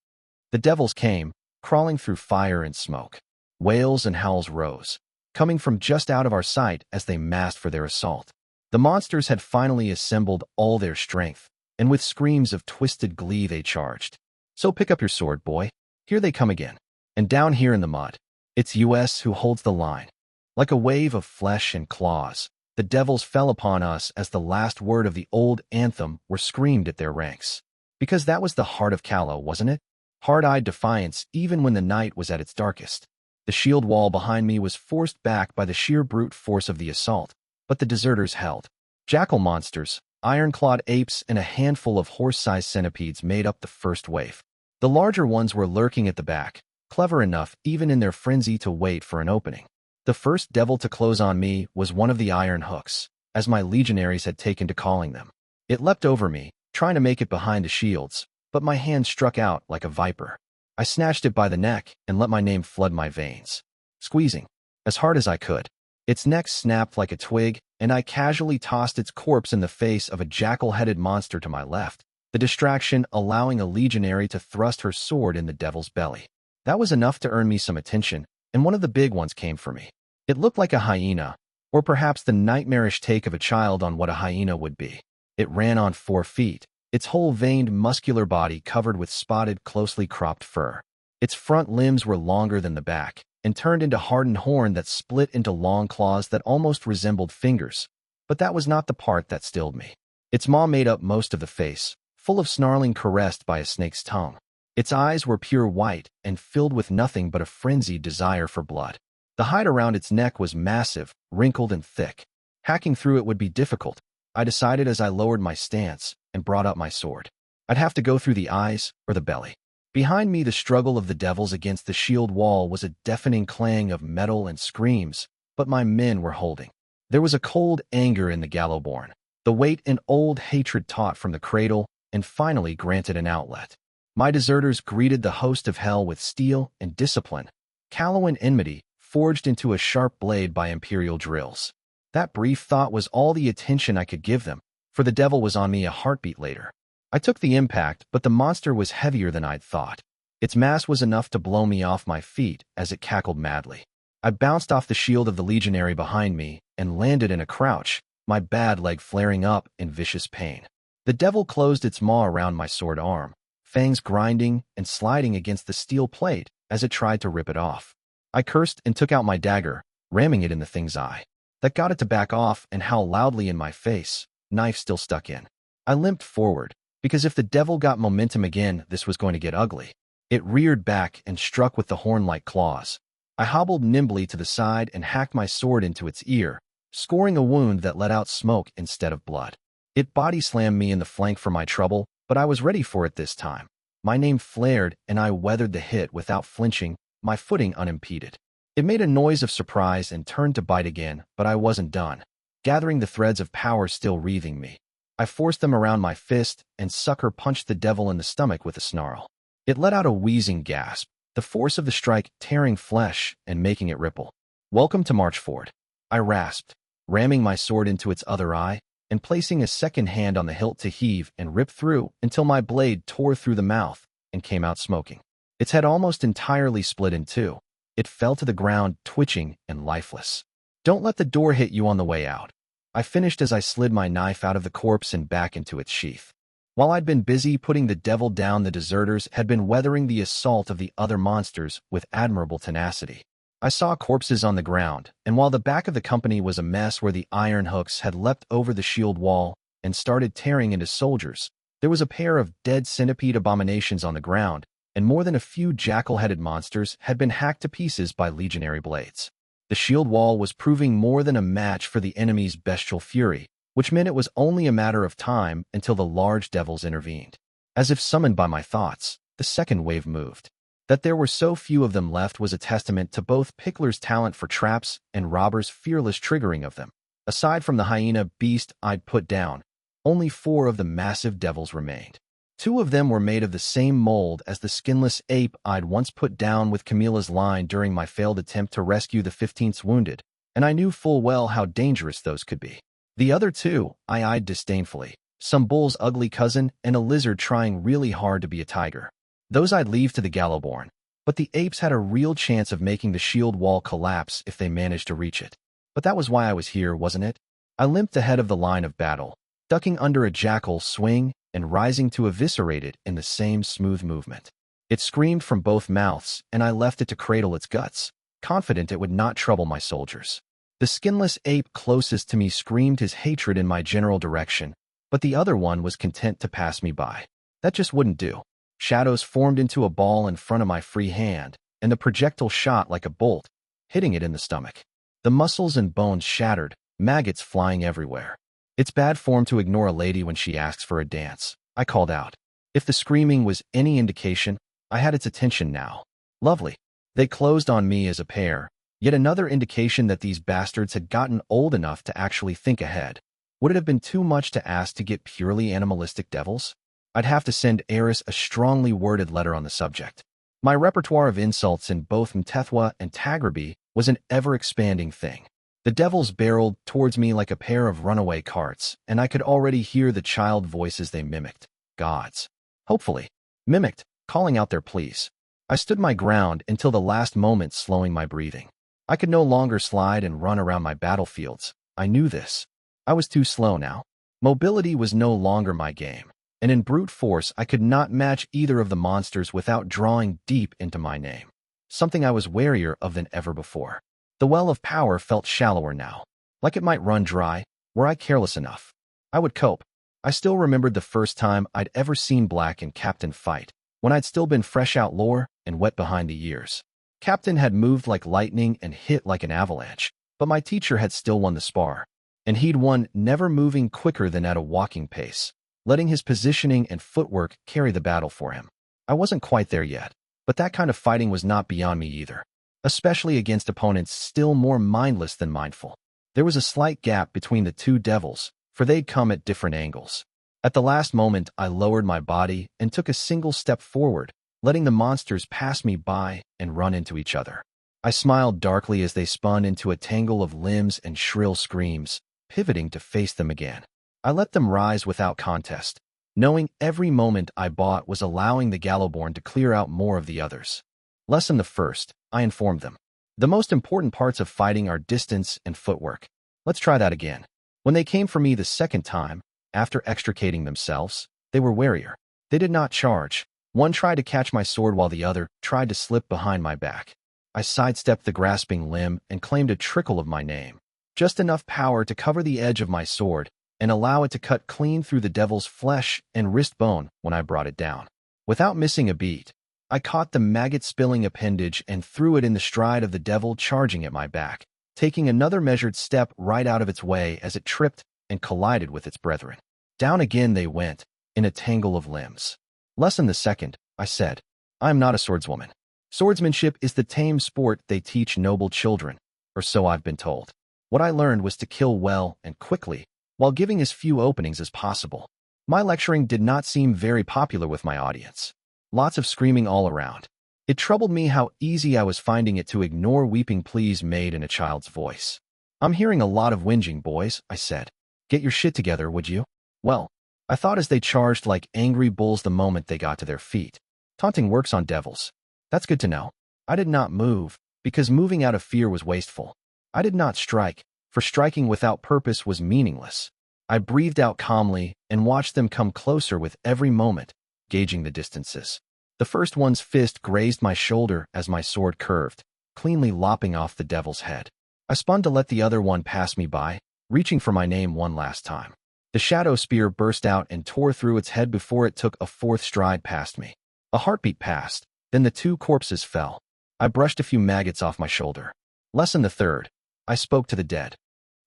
The devils came, crawling through fire and smoke. Wails and howls rose, coming from just out of our sight as they massed for their assault. The monsters had finally assembled all their strength, and with screams of twisted glee they charged. So pick up your sword, boy. Here they come again. And down here in the mud, it's US who holds the line. Like a wave of flesh and claws, the devils fell upon us as the last word of the old anthem were screamed at their ranks. Because that was the heart of Callow, wasn't it? Hard-eyed defiance even when the night was at its darkest. The shield wall behind me was forced back by the sheer brute force of the assault, but the deserters held. Jackal monsters, iron-clawed apes, and a handful of horse-sized centipedes made up the first wave. The larger ones were lurking at the back, clever enough even in their frenzy to wait for an opening. The first devil to close on me was one of the iron hooks, as my legionaries had taken to calling them. It leapt over me, trying to make it behind the shields, but my hand struck out like a viper. I snatched it by the neck and let my name flood my veins. Squeezing as hard as I could, its neck snapped like a twig, and I casually tossed its corpse in the face of a jackal-headed monster to my left, the distraction allowing a legionary to thrust her sword in the devil's belly. That was enough to earn me some attention, and one of the big ones came for me. It looked like a hyena, or perhaps the nightmarish take of a child on what a hyena would be. It ran on 4 feet, its whole veined, muscular body covered with spotted, closely cropped fur. Its front limbs were longer than the back, and turned into hardened horn that split into long claws that almost resembled fingers. But that was not the part that stilled me. Its maw made up most of the face, full of snarling caressed by a snake's tongue. Its eyes were pure white and filled with nothing but a frenzied desire for blood. The hide around its neck was massive, wrinkled, and thick. Hacking through it would be difficult, I decided as I lowered my stance and brought up my sword. I'd have to go through the eyes or the belly. Behind me, the struggle of the devils against the shield wall was a deafening clang of metal and screams, but my men were holding. There was a cold anger in the Gallowborn, the weight and old hatred taught from the cradle, and finally granted an outlet. My deserters greeted the host of hell with steel and discipline, Callowan enmity forged into a sharp blade by imperial drills. That brief thought was all the attention I could give them, for the devil was on me a heartbeat later. I took the impact, but the monster was heavier than I'd thought. Its mass was enough to blow me off my feet as it cackled madly. I bounced off the shield of the legionary behind me and landed in a crouch, my bad leg flaring up in vicious pain. The devil closed its maw around my sword arm, fangs grinding and sliding against the steel plate as it tried to rip it off. I cursed and took out my dagger, ramming it in the thing's eye. That got it to back off and howl loudly in my face, knife still stuck in. I limped forward, because if the devil got momentum again, this was going to get ugly. It reared back and struck with the horn-like claws. I hobbled nimbly to the side and hacked my sword into its ear, scoring a wound that let out smoke instead of blood. It body-slammed me in the flank for my trouble, but I was ready for it this time. My name flared, and I weathered the hit without flinching, my footing unimpeded. It made a noise of surprise and turned to bite again, but I wasn't done. Gathering the threads of power still wreathing me, I forced them around my fist and sucker punched the devil in the stomach with a snarl. It let out a wheezing gasp, the force of the strike tearing flesh and making it ripple. "Welcome to Marchford," I rasped, ramming my sword into its other eye and placing a second hand on the hilt to heave and rip through until my blade tore through the mouth and came out smoking. Its head almost entirely split in two. It fell to the ground, twitching and lifeless. "Don't let the door hit you on the way out," I finished as I slid my knife out of the corpse and back into its sheath. While I'd been busy putting the devil down, the deserters had been weathering the assault of the other monsters with admirable tenacity. I saw corpses on the ground, and while the back of the company was a mess where the iron hooks had leapt over the shield wall and started tearing into soldiers, there was a pair of dead centipede abominations on the ground, and more than a few jackal-headed monsters had been hacked to pieces by legionary blades. The shield wall was proving more than a match for the enemy's bestial fury, which meant it was only a matter of time until the large devils intervened. As if summoned by my thoughts, the second wave moved. That there were so few of them left was a testament to both Pickler's talent for traps and Robber's fearless triggering of them. Aside from the hyena beast I'd put down, only 4 of the massive devils remained. 2 of them were made of the same mold as the skinless ape I'd once put down with Camilla's line during my failed attempt to rescue the 15th's wounded, and I knew full well how dangerous those could be. The other 2 I eyed disdainfully, some bull's ugly cousin and a lizard trying really hard to be a tiger. Those I'd leave to the Gallowborn, but the apes had a real chance of making the shield wall collapse if they managed to reach it. But that was why I was here, wasn't it? I limped ahead of the line of battle, ducking under a jackal swing and rising to eviscerate it in the same smooth movement. It screamed from both mouths, and I left it to cradle its guts, confident it would not trouble my soldiers. The skinless ape closest to me screamed his hatred in my general direction, but the other one was content to pass me by. That just wouldn't do. Shadows formed into a ball in front of my free hand, and the projectile shot like a bolt, hitting it in the stomach. The muscles and bones shattered, maggots flying everywhere. It's bad form to ignore a lady when she asks for a dance, I called out. If the screaming was any indication, I had its attention now. Lovely. They closed on me as a pair, yet another indication that these bastards had gotten old enough to actually think ahead. Would it have been too much to ask to get purely animalistic devils? I'd have to send Eris a strongly worded letter on the subject. My repertoire of insults in both Mtethwa and Tagraby was an ever-expanding thing. The devils barreled towards me like a pair of runaway carts, and I could already hear the child voices they mimicked. Gods. Hopefully. Mimicked, calling out their pleas. I stood my ground until the last moment, slowing my breathing. I could no longer slide and run around my battlefields. I knew this. I was too slow now. Mobility was no longer my game, and in brute force I could not match either of the monsters without drawing deep into my name. Something I was warier of than ever before. The well of power felt shallower now, like it might run dry, were I careless enough. I would cope. I still remembered the first time I'd ever seen Black and Captain fight, when I'd still been fresh out lore and wet behind the ears. Captain had moved like lightning and hit like an avalanche, but my teacher had still won the spar, and he'd won never moving quicker than at a walking pace, letting his positioning and footwork carry the battle for him. I wasn't quite there yet, but that kind of fighting was not beyond me either, especially against opponents still more mindless than mindful. There was a slight gap between the two devils, for they'd come at different angles. At the last moment, I lowered my body and took a single step forward, letting the monsters pass me by and run into each other. I smiled darkly as they spun into a tangle of limbs and shrill screams, pivoting to face them again. I let them rise without contest, knowing every moment I bought was allowing the Gallowborn to clear out more of the others. Lesson the first, I informed them. The most important parts of fighting are distance and footwork. Let's try that again. When they came for me the second time, after extricating themselves, they were warier. They did not charge. One tried to catch my sword while the other tried to slip behind my back. I sidestepped the grasping limb and claimed a trickle of my name. Just enough power to cover the edge of my sword and allow it to cut clean through the devil's flesh and wrist bone when I brought it down. Without missing a beat, I caught the maggot-spilling appendage and threw it in the stride of the devil charging at my back, taking another measured step right out of its way as it tripped and collided with its brethren. Down again they went, in a tangle of limbs. Lesson the second, I said. I am not a swordswoman. Swordsmanship is the tame sport they teach noble children, or so I've been told. What I learned was to kill well and quickly, while giving as few openings as possible. My lecturing did not seem very popular with my audience. Lots of screaming all around. It troubled me how easy I was finding it to ignore weeping pleas made in a child's voice. I'm hearing a lot of whinging, boys, I said. Get your shit together, would you? Well, I thought as they charged like angry bulls the moment they got to their feet. Taunting works on devils. That's good to know. I did not move, because moving out of fear was wasteful. I did not strike, for striking without purpose was meaningless. I breathed out calmly and watched them come closer with every moment, gauging the distances. The first one's fist grazed my shoulder as my sword curved, cleanly lopping off the devil's head. I spun to let the other one pass me by, reaching for my name one last time. The shadow spear burst out and tore through its head before it took a fourth stride past me. A heartbeat passed, then the two corpses fell. I brushed a few maggots off my shoulder. Lesson the third, I spoke to the dead.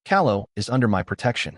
Callow is under my protection.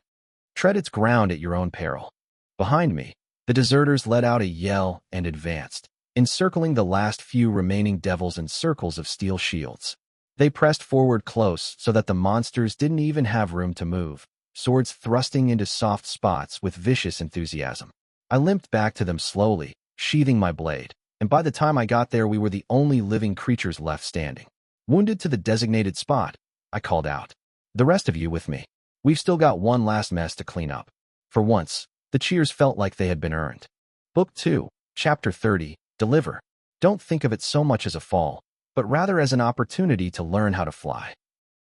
Tread its ground at your own peril. Behind me, the deserters let out a yell and advanced, encircling the last few remaining devils in circles of steel shields. They pressed forward close so that the monsters didn't even have room to move, swords thrusting into soft spots with vicious enthusiasm. I limped back to them slowly, sheathing my blade, and by the time I got there we were the only living creatures left standing. Wounded to the designated spot, I called out. The rest of you with me. We've still got one last mess to clean up. For once, the cheers felt like they had been earned. Book 2, Chapter 30, Deliver. Don't think of it so much as a fall, but rather as an opportunity to learn how to fly.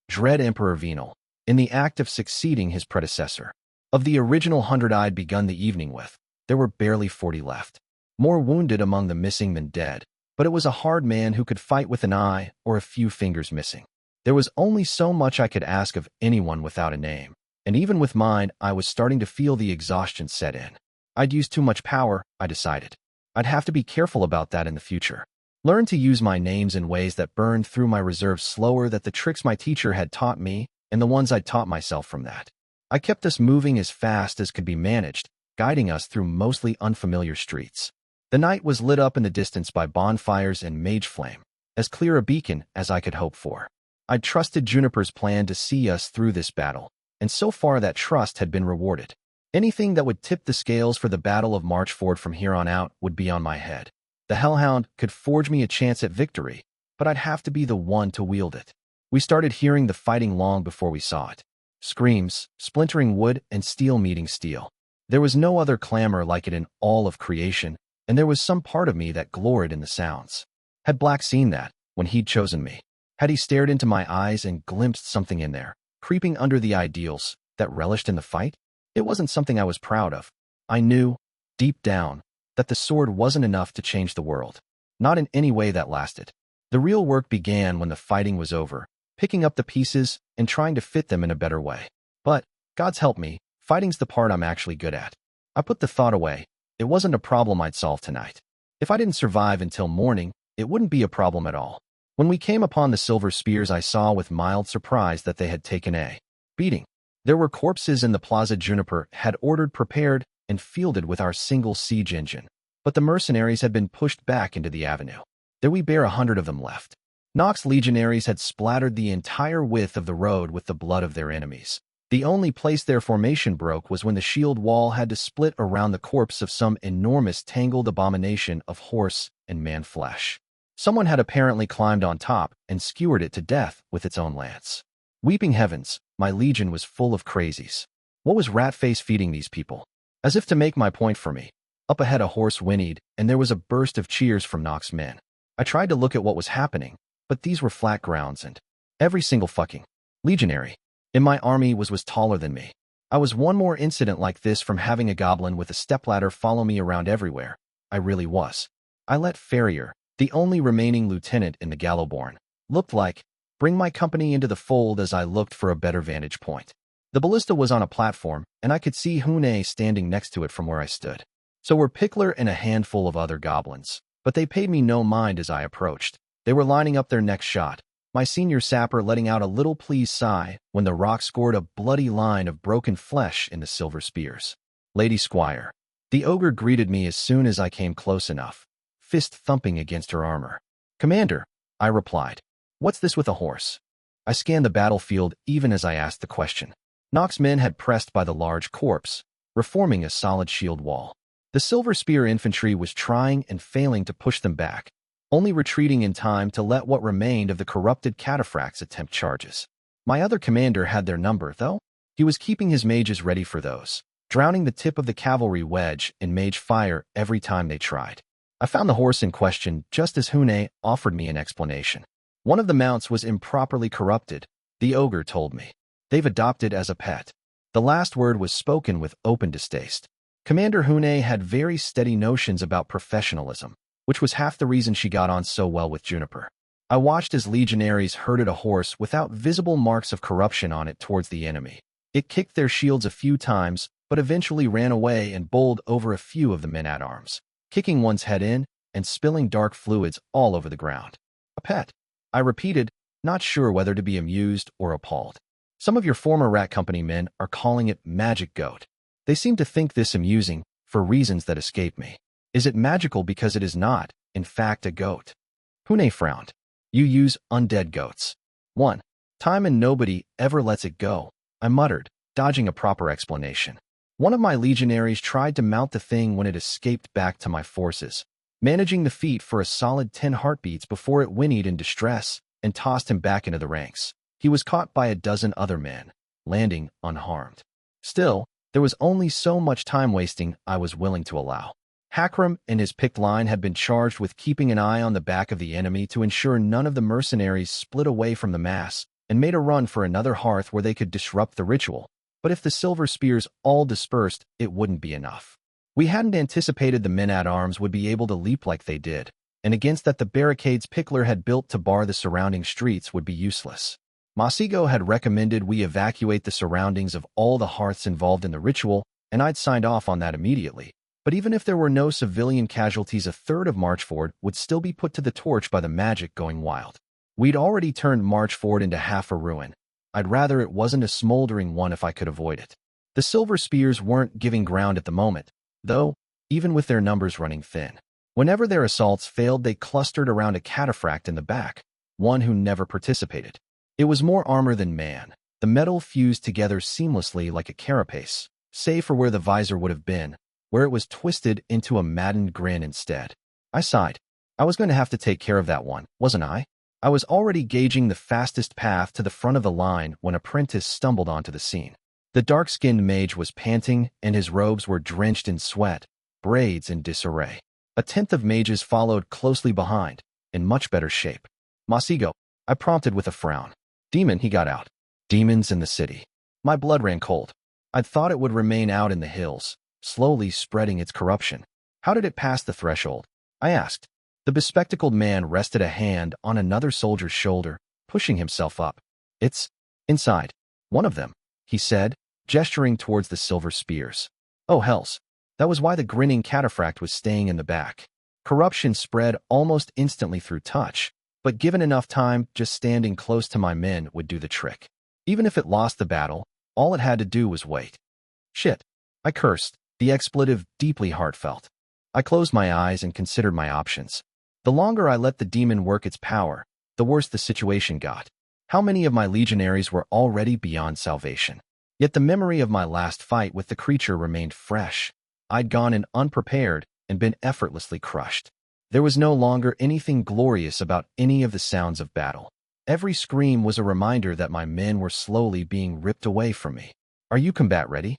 Dread Emperor Venal, in the act of succeeding his predecessor. Of the original 100 I'd begun the evening with, there were barely 40 left. More wounded among the missing than dead, but it was a hard man who could fight with an eye or a few fingers missing. There was only so much I could ask of anyone without a name, and even with mine, I was starting to feel the exhaustion set in. I'd used too much power, I decided. I'd have to be careful about that in the future. Learn to use my names in ways that burned through my reserves slower than the tricks my teacher had taught me and the ones I'd taught myself from that. I kept us moving as fast as could be managed, guiding us through mostly unfamiliar streets. The night was lit up in the distance by bonfires and mage flame, as clear a beacon as I could hope for. I'd trusted Juniper's plan to see us through this battle, and so far that trust had been rewarded. Anything that would tip the scales for the Battle of Marchford from here on out would be on my head. The Hellhound could forge me a chance at victory, but I'd have to be the one to wield it. We started hearing the fighting long before we saw it. Screams, splintering wood, and steel meeting steel. There was no other clamor like it in all of creation, and there was some part of me that gloried in the sounds. Had Black seen that, when he'd chosen me? Had he stared into my eyes and glimpsed something in there, creeping under the ideals, that relished in the fight? It wasn't something I was proud of. I knew, deep down, that the sword wasn't enough to change the world. Not in any way that lasted. The real work began when the fighting was over, picking up the pieces and trying to fit them in a better way. But, God's help me, fighting's the part I'm actually good at. I put the thought away. It wasn't a problem I'd solve tonight. If I didn't survive until morning, it wouldn't be a problem at all. When we came upon the silver spears, I saw with mild surprise that they had taken a beating. There were corpses in the plaza Juniper had ordered prepared and fielded with our single siege engine, but the mercenaries had been pushed back into the avenue. There we bare 100 of them left. Nox legionaries had splattered the entire width of the road with the blood of their enemies. The only place their formation broke was when the shield wall had to split around the corpse of some enormous tangled abomination of horse and man flesh. Someone had apparently climbed on top and skewered it to death with its own lance. Weeping heavens, my legion was full of crazies. What was Ratface feeding these people? As if to make my point for me, up ahead a horse whinnied, and there was a burst of cheers from Nox's men. I tried to look at what was happening, but these were flat grounds and every single fucking legionary in my army was taller than me. I was one more incident like this from having a goblin with a stepladder follow me around everywhere. I really was. I let Farrier, the only remaining lieutenant in the Gallowborn, looked like, bring my company into the fold as I looked for a better vantage point. The ballista was on a platform, and I could see Hune standing next to it from where I stood. So were Pickler and a handful of other goblins, but they paid me no mind as I approached. They were lining up their next shot, my senior sapper letting out a little pleased sigh when the rock scored a bloody line of broken flesh in the silver spears. Lady Squire. The ogre greeted me as soon as I came close enough, fist thumping against her armor. Commander, I replied. What's this with a horse? I scanned the battlefield even as I asked the question. Nox's men had pressed by the large corpse, reforming a solid shield wall. The silver spear infantry was trying and failing to push them back, only retreating in time to let what remained of the corrupted cataphracts attempt charges. My other commander had their number, though. He was keeping his mages ready for those, drowning the tip of the cavalry wedge in mage fire every time they tried. I found the horse in question just as Hune offered me an explanation. One of the mounts was improperly corrupted, the ogre told me. They've adopted as a pet. The last word was spoken with open distaste. Commander Hune had very steady notions about professionalism, which was half the reason she got on so well with Juniper. I watched as legionaries herded a horse without visible marks of corruption on it towards the enemy. It kicked their shields a few times, but eventually ran away and bowled over a few of the men-at-arms, kicking one's head in and spilling dark fluids all over the ground. A pet, I repeated, not sure whether to be amused or appalled. Some of your former Rat Company men are calling it magic goat. They seem to think this amusing, for reasons that escape me. Is it magical because it is not, in fact, a goat? Hune frowned. You use undead goats. 1. Time and nobody ever lets it go, I muttered, dodging a proper explanation. One of my legionaries tried to mount the thing when it escaped back to my forces, managing the feat for a solid 10 heartbeats before it whinnied in distress and tossed him back into the ranks. He was caught by a dozen other men, landing unharmed. Still, there was only so much time wasting I was willing to allow. Hakram and his picked line had been charged with keeping an eye on the back of the enemy to ensure none of the mercenaries split away from the mass and made a run for another hearth where they could disrupt the ritual. But if the silver spears all dispersed, it wouldn't be enough. We hadn't anticipated the men-at-arms would be able to leap like they did, and against that the barricades Pickler had built to bar the surrounding streets would be useless. Masigo had recommended we evacuate the surroundings of all the hearths involved in the ritual, and I'd signed off on that immediately. But even if there were no civilian casualties, a third of Marchford would still be put to the torch by the magic going wild. We'd already turned Marchford into half a ruin. I'd rather it wasn't a smoldering one if I could avoid it. The Silver Spears weren't giving ground at the moment, though, even with their numbers running thin. Whenever their assaults failed, they clustered around a cataphract in the back, one who never participated. It was more armor than man. The metal fused together seamlessly like a carapace, save for where the visor would have been, where it was twisted into a maddened grin instead. I sighed. I was going to have to take care of that one, wasn't I? I was already gauging the fastest path to the front of the line when Apprentice stumbled onto the scene. The dark-skinned mage was panting, and his robes were drenched in sweat, braids in disarray. A tenth of mages followed closely behind, in much better shape. Masigo, I prompted with a frown. Demon, he got out. Demons in the city. My blood ran cold. I'd thought it would remain out in the hills, slowly spreading its corruption. How did it pass the threshold? I asked. The bespectacled man rested a hand on another soldier's shoulder, pushing himself up. It's inside. One of them, he said, gesturing towards the silver spears. Oh, hells. That was why the grinning cataphract was staying in the back. Corruption spread almost instantly through touch, but given enough time, just standing close to my men would do the trick. Even if it lost the battle, all it had to do was wait. Shit. I cursed, the expletive deeply heartfelt. I closed my eyes and considered my options. The longer I let the demon work its power, the worse the situation got. How many of my legionaries were already beyond salvation? Yet the memory of my last fight with the creature remained fresh. I'd gone in unprepared and been effortlessly crushed. There was no longer anything glorious about any of the sounds of battle. Every scream was a reminder that my men were slowly being ripped away from me. Are you combat ready?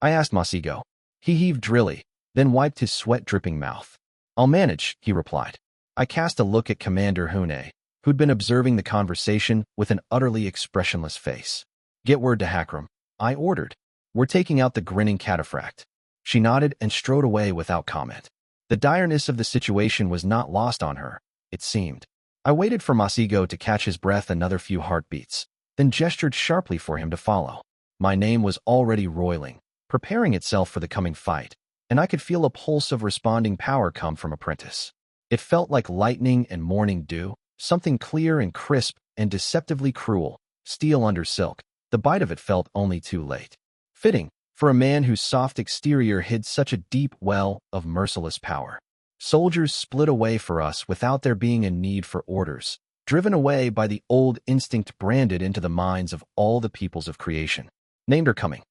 I asked Masigo. He heaved drily, then wiped his sweat-dripping mouth. I'll manage, he replied. I cast a look at Commander Hune, who'd been observing the conversation with an utterly expressionless face. Get word to Hakram, I ordered. We're taking out the grinning cataphract. She nodded and strode away without comment. The direness of the situation was not lost on her, it seemed. I waited for Masigo to catch his breath another few heartbeats, then gestured sharply for him to follow. My name was already roiling, preparing itself for the coming fight, and I could feel a pulse of responding power come from Apprentice. It felt like lightning and morning dew, something clear and crisp and deceptively cruel, steel under silk. The bite of it felt only too late. Fitting, for a man whose soft exterior hid such a deep well of merciless power. Soldiers split away for us without there being a need for orders, driven away by the old instinct branded into the minds of all the peoples of creation. Named or coming.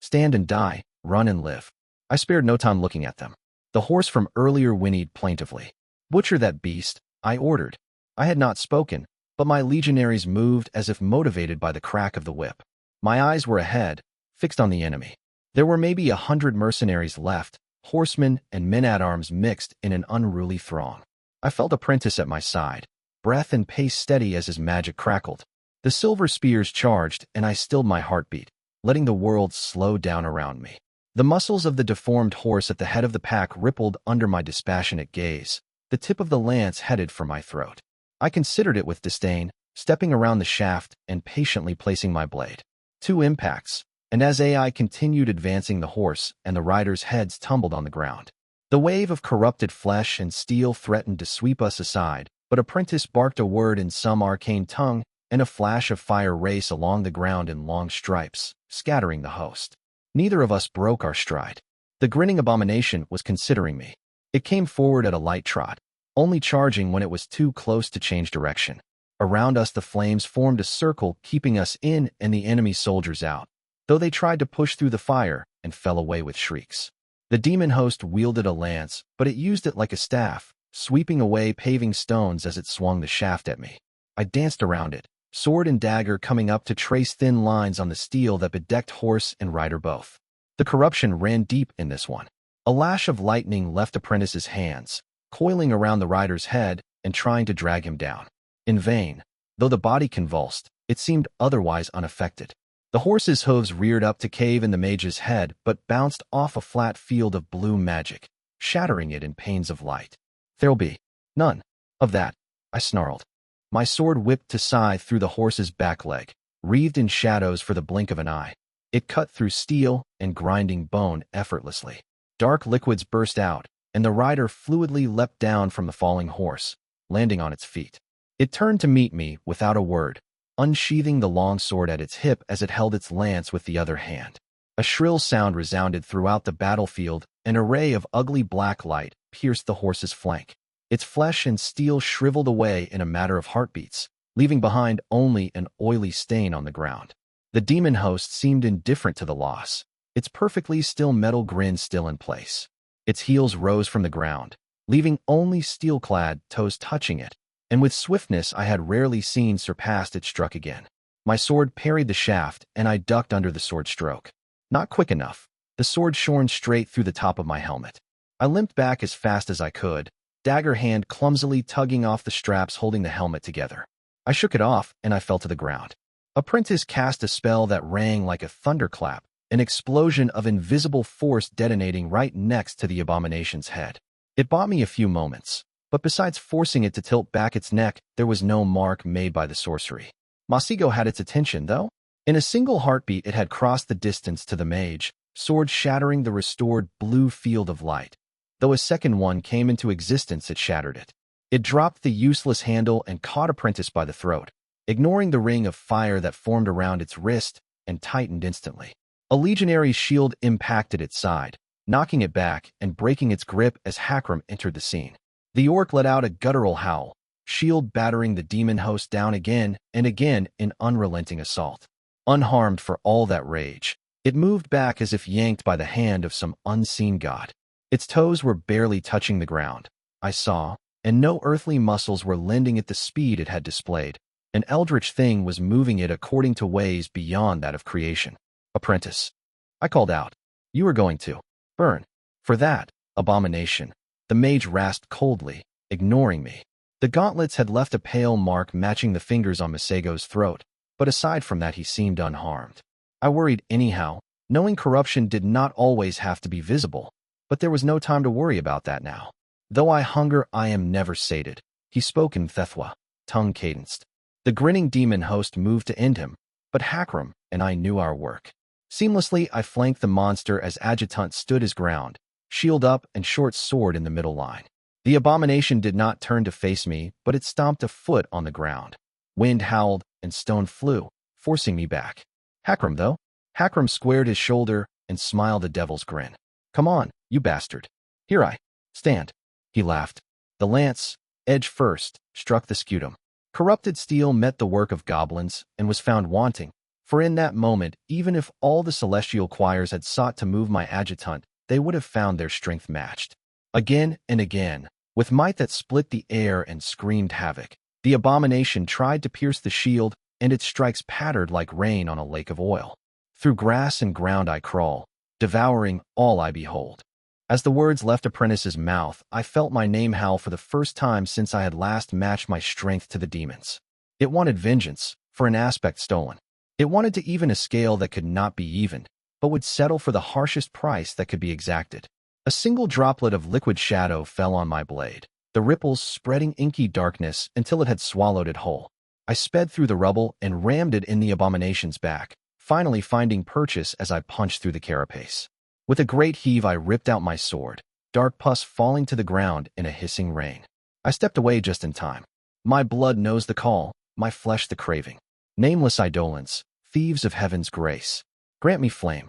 Stand and die, run and live. I spared no time looking at them. The horse from earlier whinnied plaintively. Butcher that beast, I ordered. I had not spoken, but my legionaries moved as if motivated by the crack of the whip. My eyes were ahead, fixed on the enemy. There were maybe 100 mercenaries left, horsemen and men-at-arms mixed in an unruly throng. I felt Apprentice at my side, breath and pace steady as his magic crackled. The silver spears charged, and I stilled my heartbeat, letting the world slow down around me. The muscles of the deformed horse at the head of the pack rippled under my dispassionate gaze, the tip of the lance headed for my throat. I considered it with disdain, stepping around the shaft and patiently placing my blade. 2 impacts, and as AI continued advancing, the horse and the riders' heads tumbled on the ground. The wave of corrupted flesh and steel threatened to sweep us aside, but Apprentice barked a word in some arcane tongue, and a flash of fire raced along the ground in long stripes, scattering the host. Neither of us broke our stride. The grinning abomination was considering me. It came forward at a light trot, only charging when it was too close to change direction. Around us the flames formed a circle, keeping us in and the enemy soldiers out, though they tried to push through the fire and fell away with shrieks. The demon host wielded a lance, but it used it like a staff, sweeping away paving stones as it swung the shaft at me. I danced around it, sword and dagger coming up to trace thin lines on the steel that bedecked horse and rider both. The corruption ran deep in this one. A lash of lightning left Apprentice's hands, coiling around the rider's head and trying to drag him down. In vain. Though the body convulsed, it seemed otherwise unaffected. The horse's hooves reared up to cave in the mage's head, but bounced off a flat field of blue magic, shattering it in panes of light. There'll be none. Of that, I snarled. My sword whipped to scythe through the horse's back leg, wreathed in shadows for the blink of an eye. It cut through steel and grinding bone effortlessly. Dark liquids burst out, and the rider fluidly leapt down from the falling horse, landing on its feet. It turned to meet me without a word, unsheathing the long sword at its hip as it held its lance with the other hand. A shrill sound resounded throughout the battlefield, an array of ugly black light pierced the horse's flank. Its flesh and steel shriveled away in a matter of heartbeats, leaving behind only an oily stain on the ground. The demon host seemed indifferent to the loss, its perfectly still metal grin still in place. Its heels rose from the ground, leaving only steel-clad toes touching it, and with swiftness I had rarely seen surpassed it struck again. My sword parried the shaft, and I ducked under the sword stroke. Not quick enough. The sword shorn straight through the top of my helmet. I limped back as fast as I could, dagger hand clumsily tugging off the straps holding the helmet together. I shook it off, and I fell to the ground. Apprentice cast a spell that rang like a thunderclap, an explosion of invisible force detonating right next to the abomination's head. It bought me a few moments, but besides forcing it to tilt back its neck, there was no mark made by the sorcery. Masigo had its attention, though. In a single heartbeat it had crossed the distance to the mage, sword shattering the restored blue field of light. Though a second one came into existence, it shattered it. It dropped the useless handle and caught Apprentice by the throat, ignoring the ring of fire that formed around its wrist and tightened instantly. A legionary's shield impacted its side, knocking it back and breaking its grip as Hakram entered the scene. The orc let out a guttural howl, shield battering the demon host down again and again in unrelenting assault. Unharmed for all that rage, it moved back as if yanked by the hand of some unseen god. Its toes were barely touching the ground, I saw, and no earthly muscles were lending it the speed it had displayed. An eldritch thing was moving it according to ways beyond that of creation. Apprentice, I called out. You were going to burn. For that abomination, the mage rasped coldly, ignoring me. The gauntlets had left a pale mark matching the fingers on Masago's throat, but aside from that he seemed unharmed. I worried anyhow, knowing corruption did not always have to be visible, but there was no time to worry about that now. Though I hunger, I am never sated, he spoke in Thethwa, tongue cadenced. The grinning demon host moved to end him, but Hakram and I knew our work. Seamlessly, I flanked the monster as Adjutant stood his ground, shield up and short sword in the middle line. The abomination did not turn to face me, but it stomped a foot on the ground. Wind howled, and stone flew, forcing me back. Hakram, though? Hakram squared his shoulder and smiled a devil's grin. Come on, you bastard. Here I stand. He laughed. The lance, edge first, struck the scutum. Corrupted steel met the work of goblins and was found wanting, for in that moment, even if all the celestial choirs had sought to move my adjutant, they would have found their strength matched. Again and again, with might that split the air and screamed havoc, the abomination tried to pierce the shield, and its strikes pattered like rain on a lake of oil. Through grass and ground I crawl, devouring all I behold. As the words left Apprentice's mouth, I felt my name howl for the first time since I had last matched my strength to the demons. It wanted vengeance, for an aspect stolen. It wanted to even a scale that could not be evened, but would settle for the harshest price that could be exacted. A single droplet of liquid shadow fell on my blade, the ripples spreading inky darkness until it had swallowed it whole. I sped through the rubble and rammed it in the abomination's back, finally finding purchase as I punched through the carapace. With a great heave I ripped out my sword, dark pus falling to the ground in a hissing rain. I stepped away just in time. My blood knows the call, my flesh the craving. Nameless eidolons, thieves of heaven's grace, grant me flame.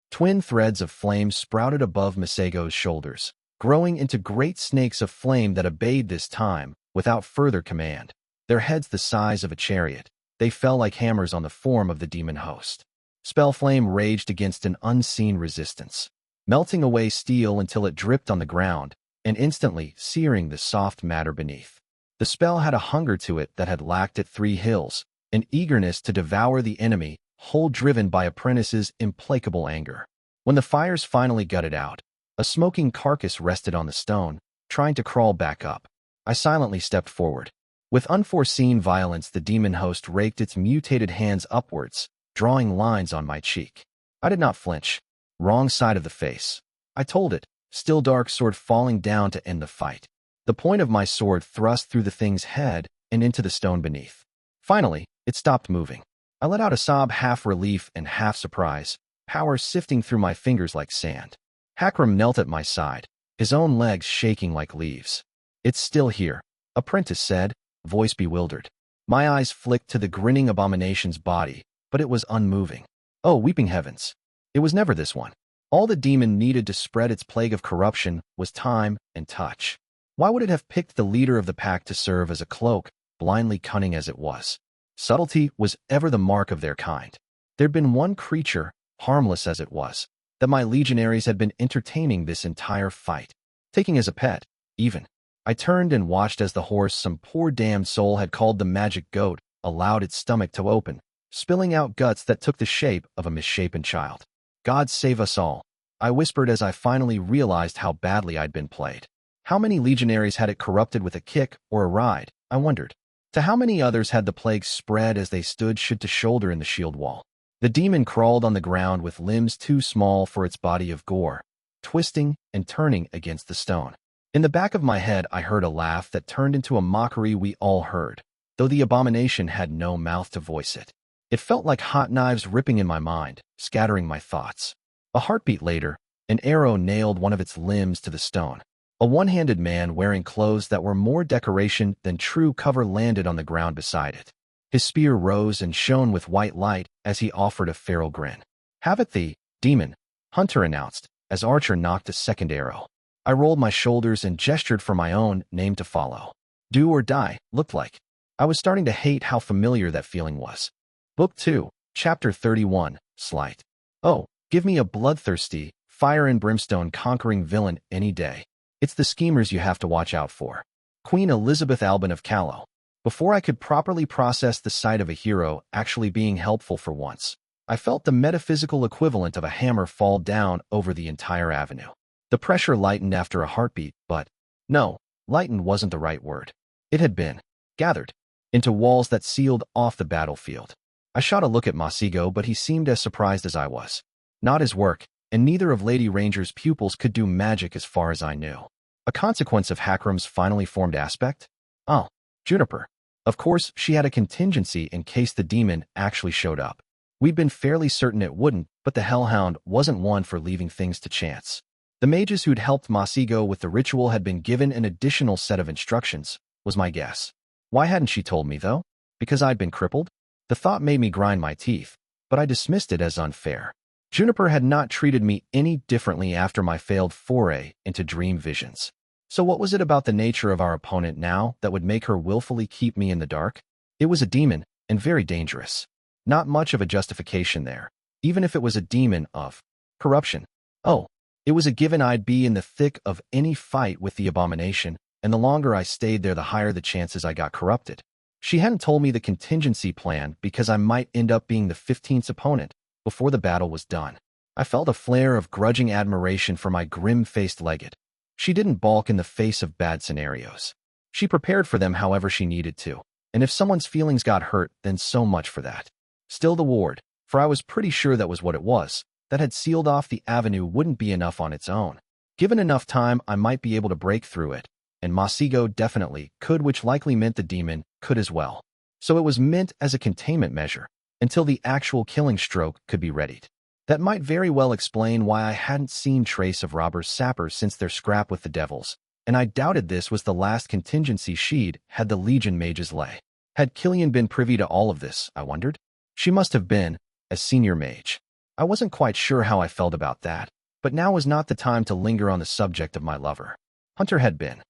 Twin threads of flame sprouted above Masago's shoulders, growing into great snakes of flame that obeyed this time, without further command. Their heads the size of a chariot, they fell like hammers on the form of the demon host. Spell flame raged against an unseen resistance, melting away steel until it dripped on the ground, and instantly searing the soft matter beneath. The spell had a hunger to it that had lacked at Three Hills, an eagerness to devour the enemy, whole driven by Apprentice's implacable anger. When the fires finally gutted out, a smoking carcass rested on the stone, trying to crawl back up. I silently stepped forward. With unforeseen violence, the demon host raked its mutated hands upwards, drawing lines on my cheek. I did not flinch. Wrong side of the face. I told it, still dark sword falling down to end the fight. The point of my sword thrust through the thing's head and into the stone beneath. Finally, it stopped moving. I let out a sob, half relief and half surprise, power sifting through my fingers like sand. Hakram knelt at my side, his own legs shaking like leaves. "It's still here," Apprentice said, voice bewildered. My eyes flicked to the grinning abomination's body, but it was unmoving. Oh, weeping heavens! It was never this one. All the demon needed to spread its plague of corruption was time and touch. Why would it have picked the leader of the pack to serve as a cloak, blindly cunning as it was? Subtlety was ever the mark of their kind. There'd been one creature, harmless as it was, that my legionaries had been entertaining this entire fight, taking as a pet, even. I turned and watched as the horse some poor damned soul had called the magic goat allowed its stomach to open, spilling out guts that took the shape of a misshapen child. "God save us all," I whispered as I finally realized how badly I'd been played. How many legionaries had it corrupted with a kick or a ride, I wondered. To how many others had the plague spread as they stood shoulder to shoulder in the shield wall? The demon crawled on the ground with limbs too small for its body of gore, twisting and turning against the stone. In the back of my head, I heard a laugh that turned into a mockery we all heard, though the abomination had no mouth to voice it. It felt like hot knives ripping in my mind, scattering my thoughts. A heartbeat later, an arrow nailed one of its limbs to the stone. A one-handed man wearing clothes that were more decoration than true cover landed on the ground beside it. His spear rose and shone with white light as he offered a feral grin. "Have it thee, demon," Hunter announced, as Archer knocked a second arrow. I rolled my shoulders and gestured for my own name to follow. Do or die, looked like. I was starting to hate how familiar that feeling was. Book 2, Chapter 31, Sleight. Oh, give me a bloodthirsty, fire and brimstone conquering villain any day. It's the schemers you have to watch out for. Queen Elizabeth Albin of Callow. Before I could properly process the sight of a hero actually being helpful for once, I felt the metaphysical equivalent of a hammer fall down over the entire avenue. The pressure lightened after a heartbeat, but no, lightened wasn't the right word. It had been gathered into walls that sealed off the battlefield. I shot a look at Masigo, but he seemed as surprised as I was. Not his work, and neither of Lady Ranger's pupils could do magic as far as I knew. A consequence of Hakram's finally formed aspect? Oh, Juniper. Of course, she had a contingency in case the demon actually showed up. We'd been fairly certain it wouldn't, but the Hellhound wasn't one for leaving things to chance. The mages who'd helped Masigo with the ritual had been given an additional set of instructions, was my guess. Why hadn't she told me, though? Because I'd been crippled? The thought made me grind my teeth, but I dismissed it as unfair. Juniper had not treated me any differently after my failed foray into dream visions. So what was it about the nature of our opponent now that would make her willfully keep me in the dark? It was a demon, and very dangerous. Not much of a justification there, even if it was a demon of corruption. Oh, it was a given I'd be in the thick of any fight with the abomination, and the longer I stayed there, the higher the chances I got corrupted. She hadn't told me the contingency plan because I might end up being the 15th opponent before the battle was done. I felt a flare of grudging admiration for my grim-faced legate. She didn't balk in the face of bad scenarios. She prepared for them however she needed to, and if someone's feelings got hurt, then so much for that. Still the ward, for I was pretty sure that was what it was, that had sealed off the avenue wouldn't be enough on its own. Given enough time, I might be able to break through it, and Masigo definitely could, which likely meant the demon could as well. So it was meant as a containment measure, until the actual killing stroke could be readied. That might very well explain why I hadn't seen trace of Robber's sapper since their scrap with the devils, and I doubted this was the last contingency she'd had the Legion mages lay. Had Killian been privy to all of this, I wondered? She must have been, as senior mage. I wasn't quite sure how I felt about that, but now was not the time to linger on the subject of my lover. Hunter had been,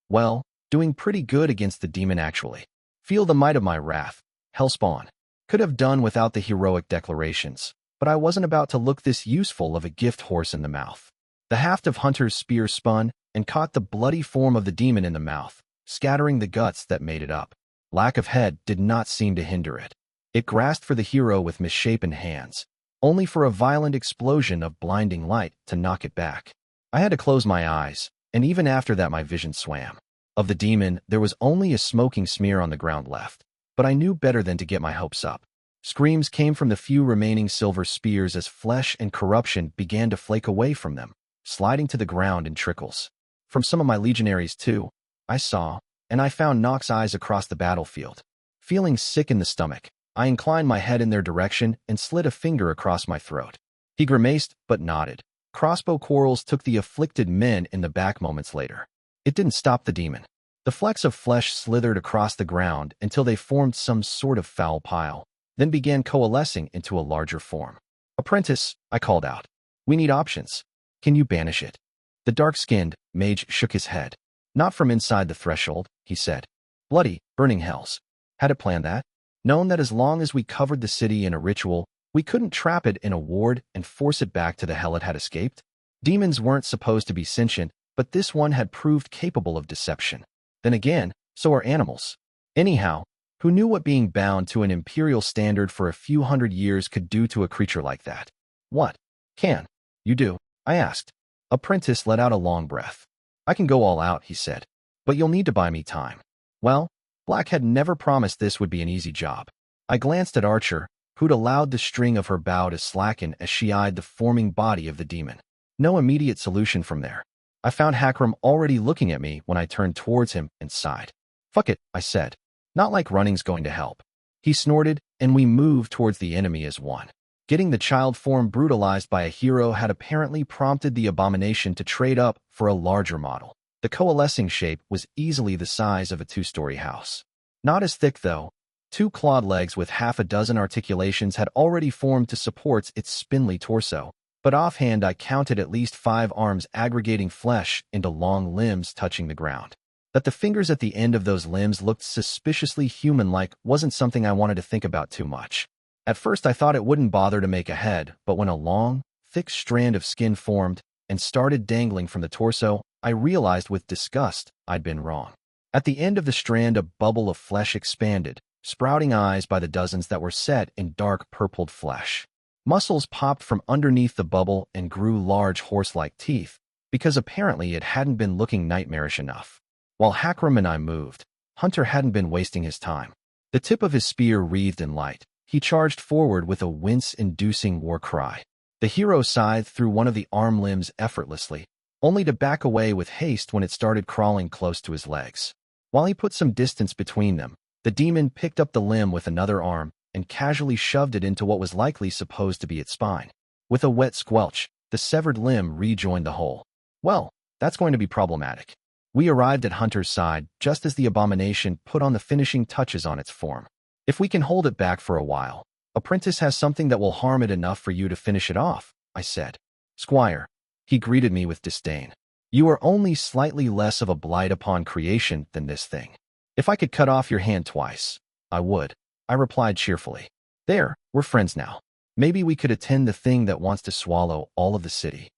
well, doing pretty good against the demon actually. Feel the might of my wrath, hellspawn. Could have done without the heroic declarations, but I wasn't about to look this useful of a gift horse in the mouth. The haft of Hunter's spear spun and caught the bloody form of the demon in the mouth, scattering the guts that made it up. Lack of head did not seem to hinder it. It grasped for the hero with misshapen hands, only for a violent explosion of blinding light to knock it back. I had to close my eyes, and even after that my vision swam. Of the demon, there was only a smoking smear on the ground left, but I knew better than to get my hopes up. Screams came from the few remaining silver spears as flesh and corruption began to flake away from them, sliding to the ground in trickles. From some of my legionaries too, I saw, and I found Nox's eyes across the battlefield. Feeling sick in the stomach, I inclined my head in their direction and slid a finger across my throat. He grimaced, but nodded. Crossbow quarrels took the afflicted men in the back moments later. It didn't stop the demon. The flecks of flesh slithered across the ground until they formed some sort of foul pile, then began coalescing into a larger form. "Apprentice," I called out. "We need options. Can you banish it?" The dark-skinned mage shook his head. "Not from inside the threshold," he said. "Bloody, burning hells. Had it planned that? Known that as long as we covered the city in a ritual, we couldn't trap it in a ward and force it back to the hell it had escaped? Demons weren't supposed to be sentient, but this one had proved capable of deception. Then again, so are animals. Anyhow, who knew what being bound to an imperial standard for a few hundred years could do to a creature like that? "What can you do?" I asked. Apprentice let out a long breath. "I can go all out," he said, "but you'll need to buy me time." Well, Black had never promised this would be an easy job. I glanced at Archer, who'd allowed the string of her bow to slacken as she eyed the forming body of the demon. No immediate solution from there. I found Hakram already looking at me when I turned towards him and sighed. "Fuck it," I said. "Not like running's going to help." He snorted, and we moved towards the enemy as one. Getting the child form brutalized by a hero had apparently prompted the abomination to trade up for a larger model. The coalescing shape was easily the size of a two-story house. Not as thick, though. 2 clawed legs with half a dozen articulations had already formed to support its spindly torso, but offhand I counted at least 5 arms aggregating flesh into long limbs touching the ground. That the fingers at the end of those limbs looked suspiciously human-like wasn't something I wanted to think about too much. At first I thought it wouldn't bother to make a head, but when a long, thick strand of skin formed and started dangling from the torso, I realized with disgust I'd been wrong. At the end of the strand a bubble of flesh expanded, sprouting eyes by the dozens that were set in dark purpled flesh. Muscles popped from underneath the bubble and grew large horse-like teeth, because apparently it hadn't been looking nightmarish enough. While Hakram and I moved, Hunter hadn't been wasting his time. The tip of his spear wreathed in light. He charged forward with a wince-inducing war cry. The hero scythed through one of the arm limbs effortlessly, only to back away with haste when it started crawling close to his legs. While he put some distance between them, the demon picked up the limb with another arm and casually shoved it into what was likely supposed to be its spine. With a wet squelch, the severed limb rejoined the hole. Well, that's going to be problematic. We arrived at Hunter's side just as the abomination put on the finishing touches on its form. "If we can hold it back for a while, Apprentice has something that will harm it enough for you to finish it off," I said. "Squire," he greeted me with disdain, "you are only slightly less of a blight upon creation than this thing. If I could cut off your hand twice, I would," I replied cheerfully. "There, we're friends now. Maybe we could attend the thing that wants to swallow all of the city."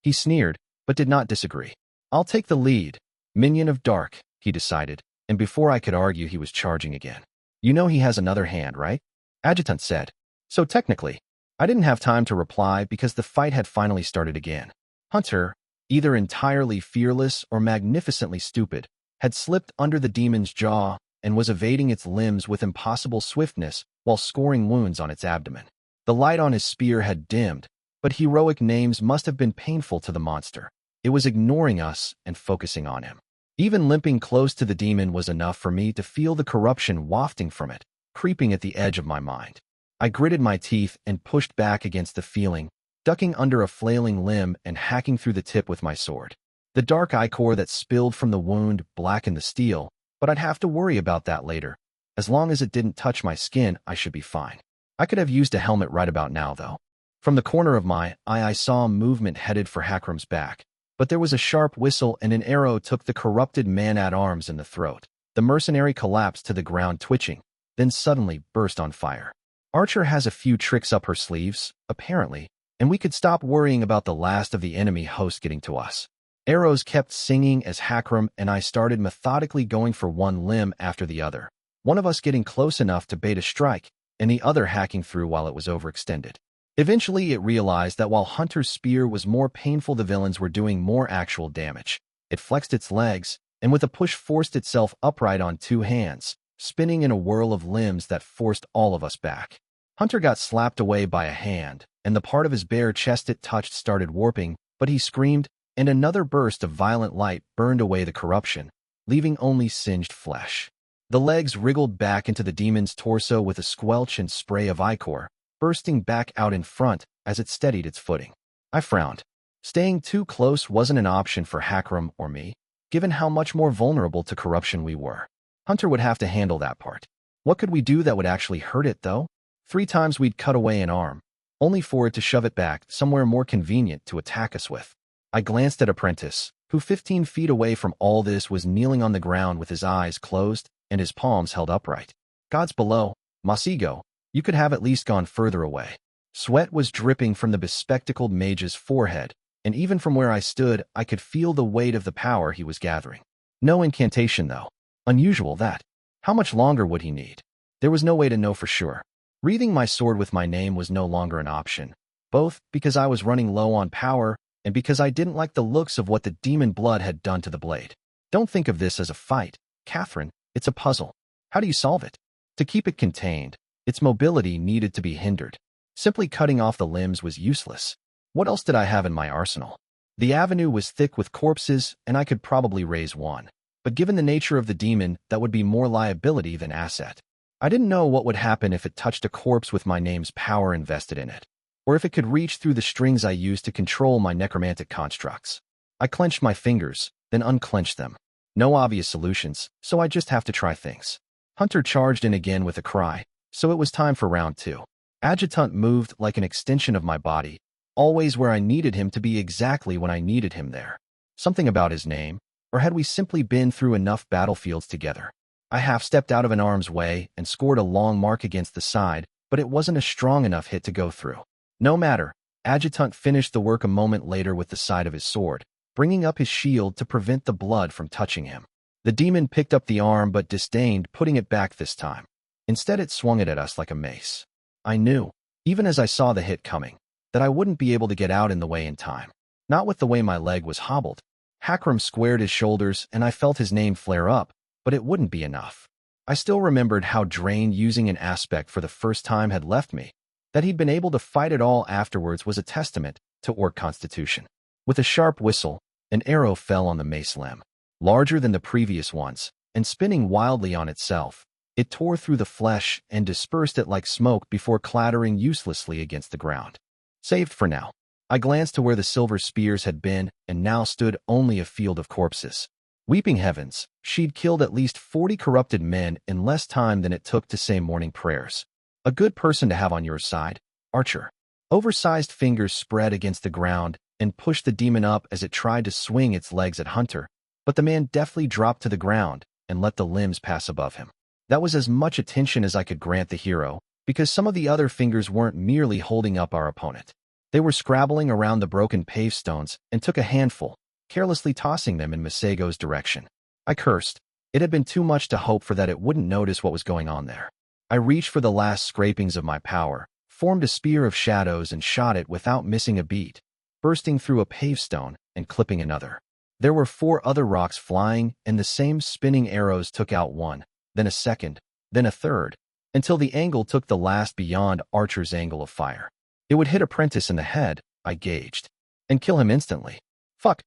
He sneered, but did not disagree. "I'll take the lead, minion of dark," he decided, and before I could argue he was charging again. "You know he has another hand, right?" Adjutant said. "So technically." I didn't have time to reply because the fight had finally started again. Hunter, either entirely fearless or magnificently stupid, had slipped under the demon's jaw and was evading its limbs with impossible swiftness while scoring wounds on its abdomen. The light on his spear had dimmed, but heroic names must have been painful to the monster. It was ignoring us and focusing on him. Even limping close to the demon was enough for me to feel the corruption wafting from it, creeping at the edge of my mind. I gritted my teeth and pushed back against the feeling, ducking under a flailing limb and hacking through the tip with my sword. The dark ichor that spilled from the wound blackened the steel, but I'd have to worry about that later. As long as it didn't touch my skin, I should be fine. I could have used a helmet right about now, though. From the corner of my eye, I saw movement headed for Hakram's back, but there was a sharp whistle and an arrow took the corrupted man-at-arms in the throat. The mercenary collapsed to the ground twitching, then suddenly burst on fire. Archer has a few tricks up her sleeves, apparently, and we could stop worrying about the last of the enemy host getting to us. Arrows kept singing as Hakram and I started methodically going for one limb after the other, one of us getting close enough to bait a strike, and the other hacking through while it was overextended. Eventually it realized that while Hunter's spear was more painful, the villains were doing more actual damage. It flexed its legs, and with a push forced itself upright on 2 hands, spinning in a whirl of limbs that forced all of us back. Hunter got slapped away by a hand, and the part of his bare chest it touched started warping, but he screamed, and another burst of violent light burned away the corruption, leaving only singed flesh. The legs wriggled back into the demon's torso with a squelch and spray of ichor, bursting back out in front as it steadied its footing. I frowned. Staying too close wasn't an option for Hakram or me, given how much more vulnerable to corruption we were. Hunter would have to handle that part. What could we do that would actually hurt it, though? 3 times we'd cut away an arm, only for it to shove it back somewhere more convenient to attack us with. I glanced at Apprentice, who 15 feet away from all this was kneeling on the ground with his eyes closed and his palms held upright. Gods below, Masigo, you could have at least gone further away. Sweat was dripping from the bespectacled mage's forehead, and even from where I stood, I could feel the weight of the power he was gathering. No incantation, though. Unusual, that. How much longer would he need? There was no way to know for sure. Wreathing my sword with my name was no longer an option, both because I was running low on power and because I didn't like the looks of what the demon blood had done to the blade. Don't think of this as a fight, Catherine. It's a puzzle. How do you solve it? To keep it contained, its mobility needed to be hindered. Simply cutting off the limbs was useless. What else did I have in my arsenal? The avenue was thick with corpses, and I could probably raise one. But given the nature of the demon, that would be more liability than asset. I didn't know what would happen if it touched a corpse with my name's power invested in it, or if it could reach through the strings I used to control my necromantic constructs. I clenched my fingers, then unclenched them. No obvious solutions, so I just have to try things. Hunter charged in again with a cry, so it was time for round 2. Adjutant moved like an extension of my body, always where I needed him to be exactly when I needed him there. Something about his name, or had we simply been through enough battlefields together? I half-stepped out of an arm's way and scored a long mark against the side, but it wasn't a strong enough hit to go through. No matter, Adjutant finished the work a moment later with the side of his sword, bringing up his shield to prevent the blood from touching him. The demon picked up the arm but disdained putting it back this time. Instead, it swung it at us like a mace. I knew, even as I saw the hit coming, that I wouldn't be able to get out in the way in time. Not with the way my leg was hobbled. Hakram squared his shoulders and I felt his name flare up, but it wouldn't be enough. I still remembered how drained using an aspect for the first time had left me. That he'd been able to fight it all afterwards was a testament to orc constitution. With a sharp whistle, an arrow fell on the mace limb, larger than the previous ones, and spinning wildly on itself. It tore through the flesh and dispersed it like smoke before clattering uselessly against the ground. Saved for now. I glanced to where the silver spears had been, and now stood only a field of corpses. Weeping heavens, she'd killed at least 40 corrupted men in less time than it took to say morning prayers. A good person to have on your side, Archer. Oversized fingers spread against the ground and pushed the demon up as it tried to swing its legs at Hunter, but the man deftly dropped to the ground and let the limbs pass above him. That was as much attention as I could grant the hero, because some of the other fingers weren't merely holding up our opponent. They were scrabbling around the broken pavestones and took a handful, carelessly tossing them in Masego's direction. I cursed. It had been too much to hope for that it wouldn't notice what was going on there. I reached for the last scrapings of my power, formed a spear of shadows and shot it without missing a beat, bursting through a pavestone and clipping another. There were 4 other rocks flying, and the same spinning arrows took out one, then a second, then a third, until the angle took the last beyond Archer's angle of fire. It would hit Apprentice in the head, I gauged, and kill him instantly. Fuck.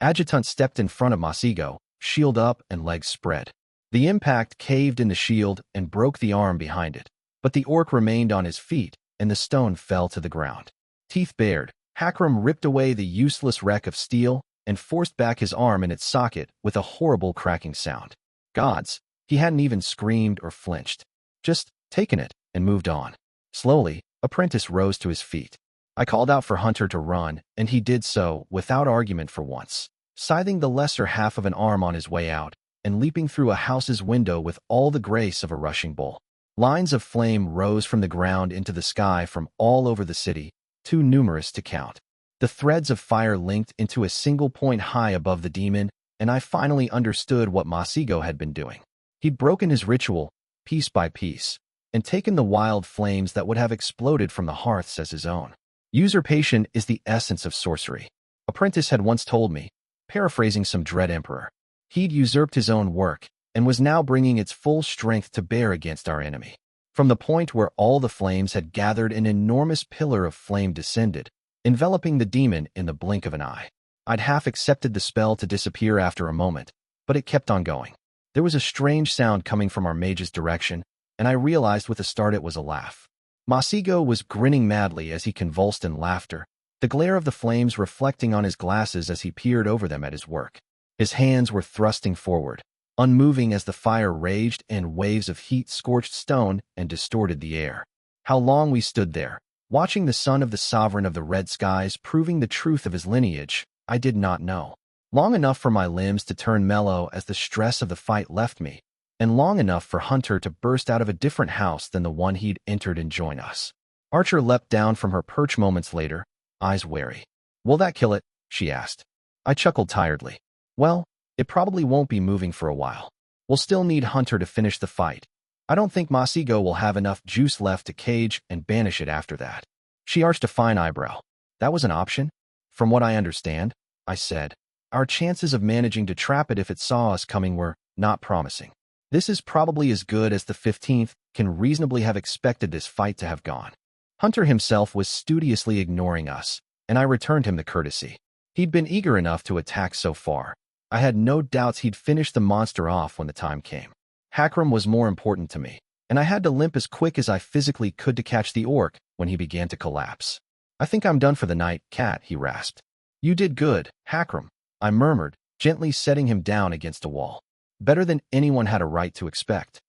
Adjutant stepped in front of Masigo, shield up and legs spread. The impact caved in the shield and broke the arm behind it, but the orc remained on his feet, and the stone fell to the ground. Teeth bared, Hakram ripped away the useless wreck of steel and forced back his arm in its socket with a horrible cracking sound. Gods, he hadn't even screamed or flinched. Just taken it and moved on. Slowly, Apprentice rose to his feet. I called out for Hunter to run, and he did so without argument for once, scything the lesser half of an arm on his way out and leaping through a house's window with all the grace of a rushing bull. Lines of flame rose from the ground into the sky from all over the city, too numerous to count. The threads of fire linked into a single point high above the demon, and I finally understood what Masigo had been doing. He'd broken his ritual, piece by piece, and taken the wild flames that would have exploded from the hearths as his own. Usurpation is the essence of sorcery. Apprentice had once told me, paraphrasing some dread emperor. He'd usurped his own work, and was now bringing its full strength to bear against our enemy. From the point where all the flames had gathered, an enormous pillar of flame descended, enveloping the demon in the blink of an eye. I'd half accepted the spell to disappear after a moment, but it kept on going. There was a strange sound coming from our mage's direction, and I realized with a start it was a laugh. Masigo was grinning madly as he convulsed in laughter, the glare of the flames reflecting on his glasses as he peered over them at his work. His hands were thrusting forward, unmoving as the fire raged and waves of heat scorched stone and distorted the air. How long we stood there, watching the son of the sovereign of the red skies proving the truth of his lineage, I did not know. Long enough for my limbs to turn mellow as the stress of the fight left me, and long enough for Hunter to burst out of a different house than the one he'd entered and join us. Archer leapt down from her perch moments later, eyes wary. "Will that kill it?" she asked. I chuckled tiredly. "Well, it probably won't be moving for a while. We'll still need Hunter to finish the fight. I don't think Masigo will have enough juice left to cage and banish it after that." She arched a fine eyebrow. "That was an option?" "From what I understand," I said. "Our chances of managing to trap it if it saw us coming were not promising. This is probably as good as the 15th can reasonably have expected this fight to have gone." Hunter himself was studiously ignoring us, and I returned him the courtesy. He'd been eager enough to attack so far. I had no doubts he'd finish the monster off when the time came. Hakram was more important to me, and I had to limp as quick as I physically could to catch the orc when he began to collapse. "I think I'm done for the night, Cat," he rasped. "You did good, Hakram," I murmured, gently setting him down against a wall. "Better than anyone had a right to expect."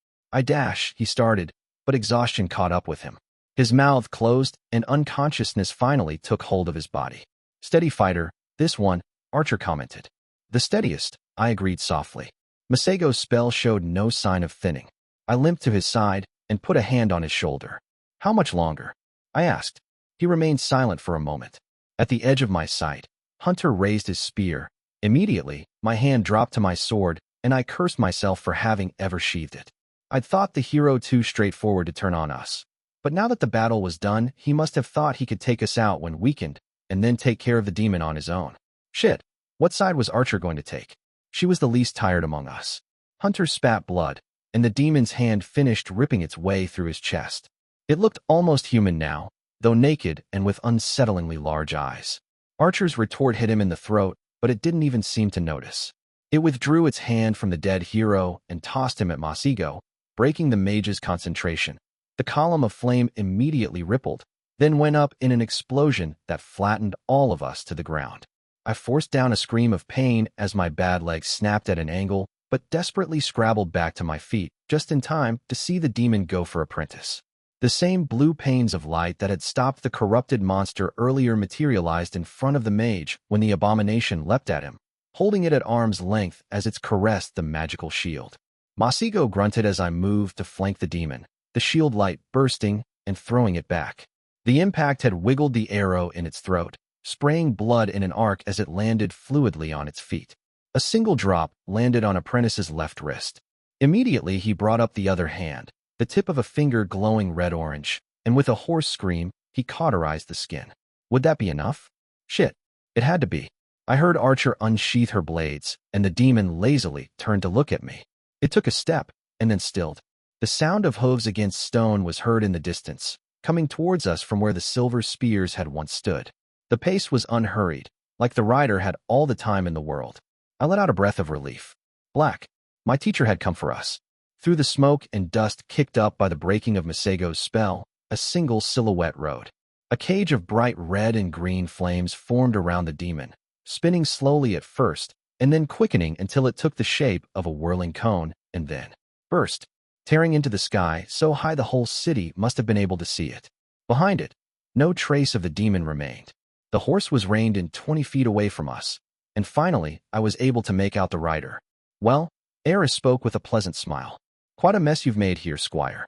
He started, but exhaustion caught up with him. His mouth closed, and unconsciousness finally took hold of his body. "Steady fighter, this one," Archer commented. "The steadiest," I agreed softly. Masago's spell showed no sign of thinning. I limped to his side and put a hand on his shoulder. "How much longer?" I asked. He remained silent for a moment. At the edge of my sight, Hunter raised his spear. Immediately, my hand dropped to my sword, and I cursed myself for having ever sheathed it. I'd thought the hero too straightforward to turn on us. But now that the battle was done, he must have thought he could take us out when weakened, and then take care of the demon on his own. Shit, what side was Archer going to take? She was the least tired among us. Hunter spat blood, and the demon's hand finished ripping its way through his chest. It looked almost human now, though naked and with unsettlingly large eyes. Archer's retort hit him in the throat, but it didn't even seem to notice. It withdrew its hand from the dead hero and tossed him at Masigo, breaking the mage's concentration. The column of flame immediately rippled, then went up in an explosion that flattened all of us to the ground. I forced down a scream of pain as my bad leg snapped at an angle, but desperately scrabbled back to my feet, just in time to see the demon go for Apprentice. The same blue panes of light that had stopped the corrupted monster earlier materialized in front of the mage when the abomination leapt at him, holding it at arm's length as it caressed the magical shield. Masigo grunted as I moved to flank the demon, the shield light bursting and throwing it back. The impact had wiggled the arrow in its throat, spraying blood in an arc as it landed fluidly on its feet. A single drop landed on Apprentice's left wrist. Immediately he brought up the other hand, the tip of a finger glowing red-orange, and with a hoarse scream, he cauterized the skin. Would that be enough? Shit, it had to be. I heard Archer unsheath her blades, and the demon lazily turned to look at me. It took a step, and then stilled. The sound of hooves against stone was heard in the distance, coming towards us from where the silver spears had once stood. The pace was unhurried, like the rider had all the time in the world. I let out a breath of relief. Black. My teacher had come for us. Through the smoke and dust kicked up by the breaking of Masago's spell, a single silhouette rode. A cage of bright red and green flames formed around the demon, spinning slowly at first, and then quickening until it took the shape of a whirling cone, and then burst, tearing into the sky so high the whole city must have been able to see it. Behind it, no trace of the demon remained. The horse was reined in 20 feet away from us, and finally I was able to make out the rider. "Well," Eris spoke with a pleasant smile. "Quite a mess you've made here, Squire."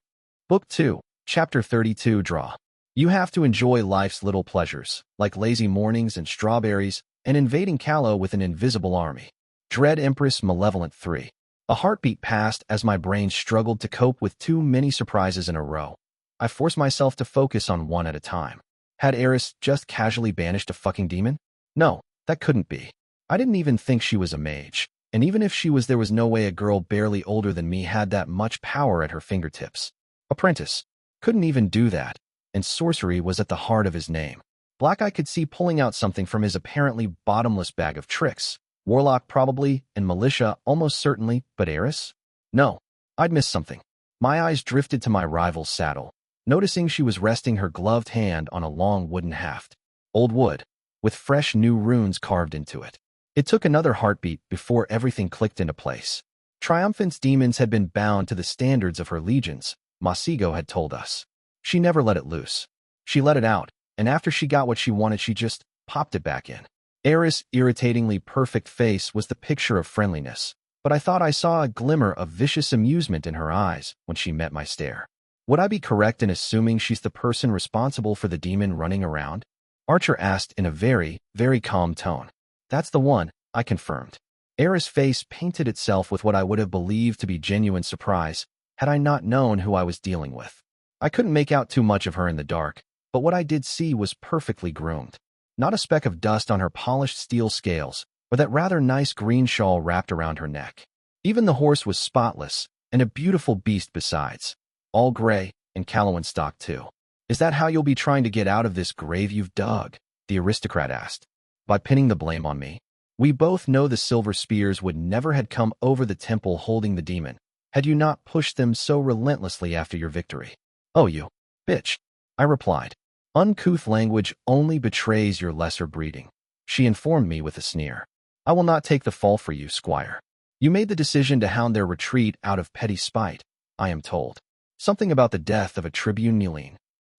Book 2, Chapter 32 Draw. You have to enjoy life's little pleasures, like lazy mornings and strawberries, and invading Callow with an invisible army. Dread Empress Malevolent 3. A heartbeat passed as my brain struggled to cope with too many surprises in a row. I forced myself to focus on one at a time. Had Eris just casually banished a fucking demon? No, that couldn't be. I didn't even think she was a mage, and even if she was, there was no way a girl barely older than me had that much power at her fingertips. Apprentice couldn't even do that, and sorcery was at the heart of his name. Black Eye could see pulling out something from his apparently bottomless bag of tricks, Warlock probably, and militia almost certainly, but Eris? No, I'd missed something. My eyes drifted to my rival's saddle, noticing she was resting her gloved hand on a long wooden haft. Old wood, with fresh new runes carved into it. It took another heartbeat before everything clicked into place. Triumphant's demons had been bound to the standards of her legions, Masigo had told us. She never let it loose. She let it out, and after she got what she wanted, she just popped it back in. Eris' irritatingly perfect face was the picture of friendliness, but I thought I saw a glimmer of vicious amusement in her eyes when she met my stare. Would I be correct in assuming she's the person responsible for the demon running around? Archer asked in a very, very calm tone. That's the one, I confirmed. Eris' face painted itself with what I would have believed to be genuine surprise, had I not known who I was dealing with. I couldn't make out too much of her in the dark, but what I did see was perfectly groomed. Not a speck of dust on her polished steel scales, or that rather nice green shawl wrapped around her neck. Even the horse was spotless, and a beautiful beast besides. All gray, and Calawan stock too. Is that how you'll be trying to get out of this grave you've dug? The aristocrat asked. By pinning the blame on me. We both know the silver spears would never had come over the temple holding the demon, had you not pushed them so relentlessly after your victory. Oh, you bitch, I replied. Uncouth language only betrays your lesser breeding, she informed me with a sneer. I will not take the fall for you, squire. You made the decision to hound their retreat out of petty spite, I am told. Something about the death of a tribune kneeling.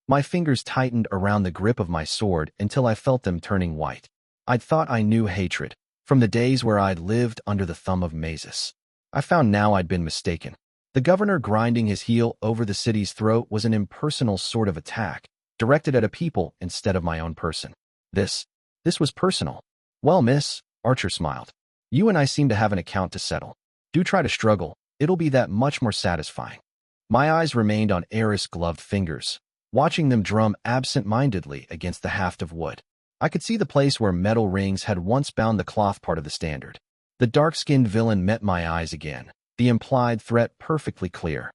My fingers tightened around the grip of my sword until I felt them turning white. I'd thought I knew hatred, from the days where I'd lived under the thumb of Nemeses. I found now I'd been mistaken. The governor grinding his heel over the city's throat was an impersonal sort of attack, directed at a people instead of my own person. This was personal. Well, miss, Archer smiled. You and I seem to have an account to settle. Do try to struggle, it'll be that much more satisfying. My eyes remained on Eris' gloved fingers, watching them drum absent-mindedly against the haft of wood. I could see the place where metal rings had once bound the cloth part of the standard. The dark-skinned villain met my eyes again, the implied threat perfectly clear.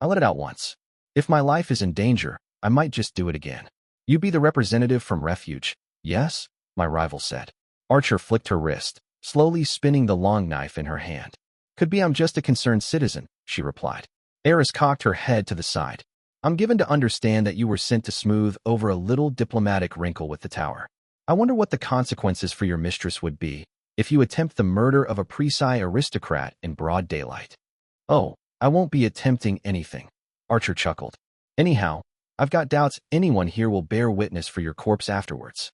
I let it out once. If my life is in danger, I might just do it again. You be the representative from Refuge, yes? My rival said. Archer flicked her wrist, slowly spinning the long knife in her hand. Could be I'm just a concerned citizen, she replied. Eris cocked her head to the side. I'm given to understand that you were sent to smooth over a little diplomatic wrinkle with the tower. I wonder what the consequences for your mistress would be if you attempt the murder of a Prise aristocrat in broad daylight. Oh, I won't be attempting anything, Archer chuckled. Anyhow, I've got doubts anyone here will bear witness for your corpse afterwards.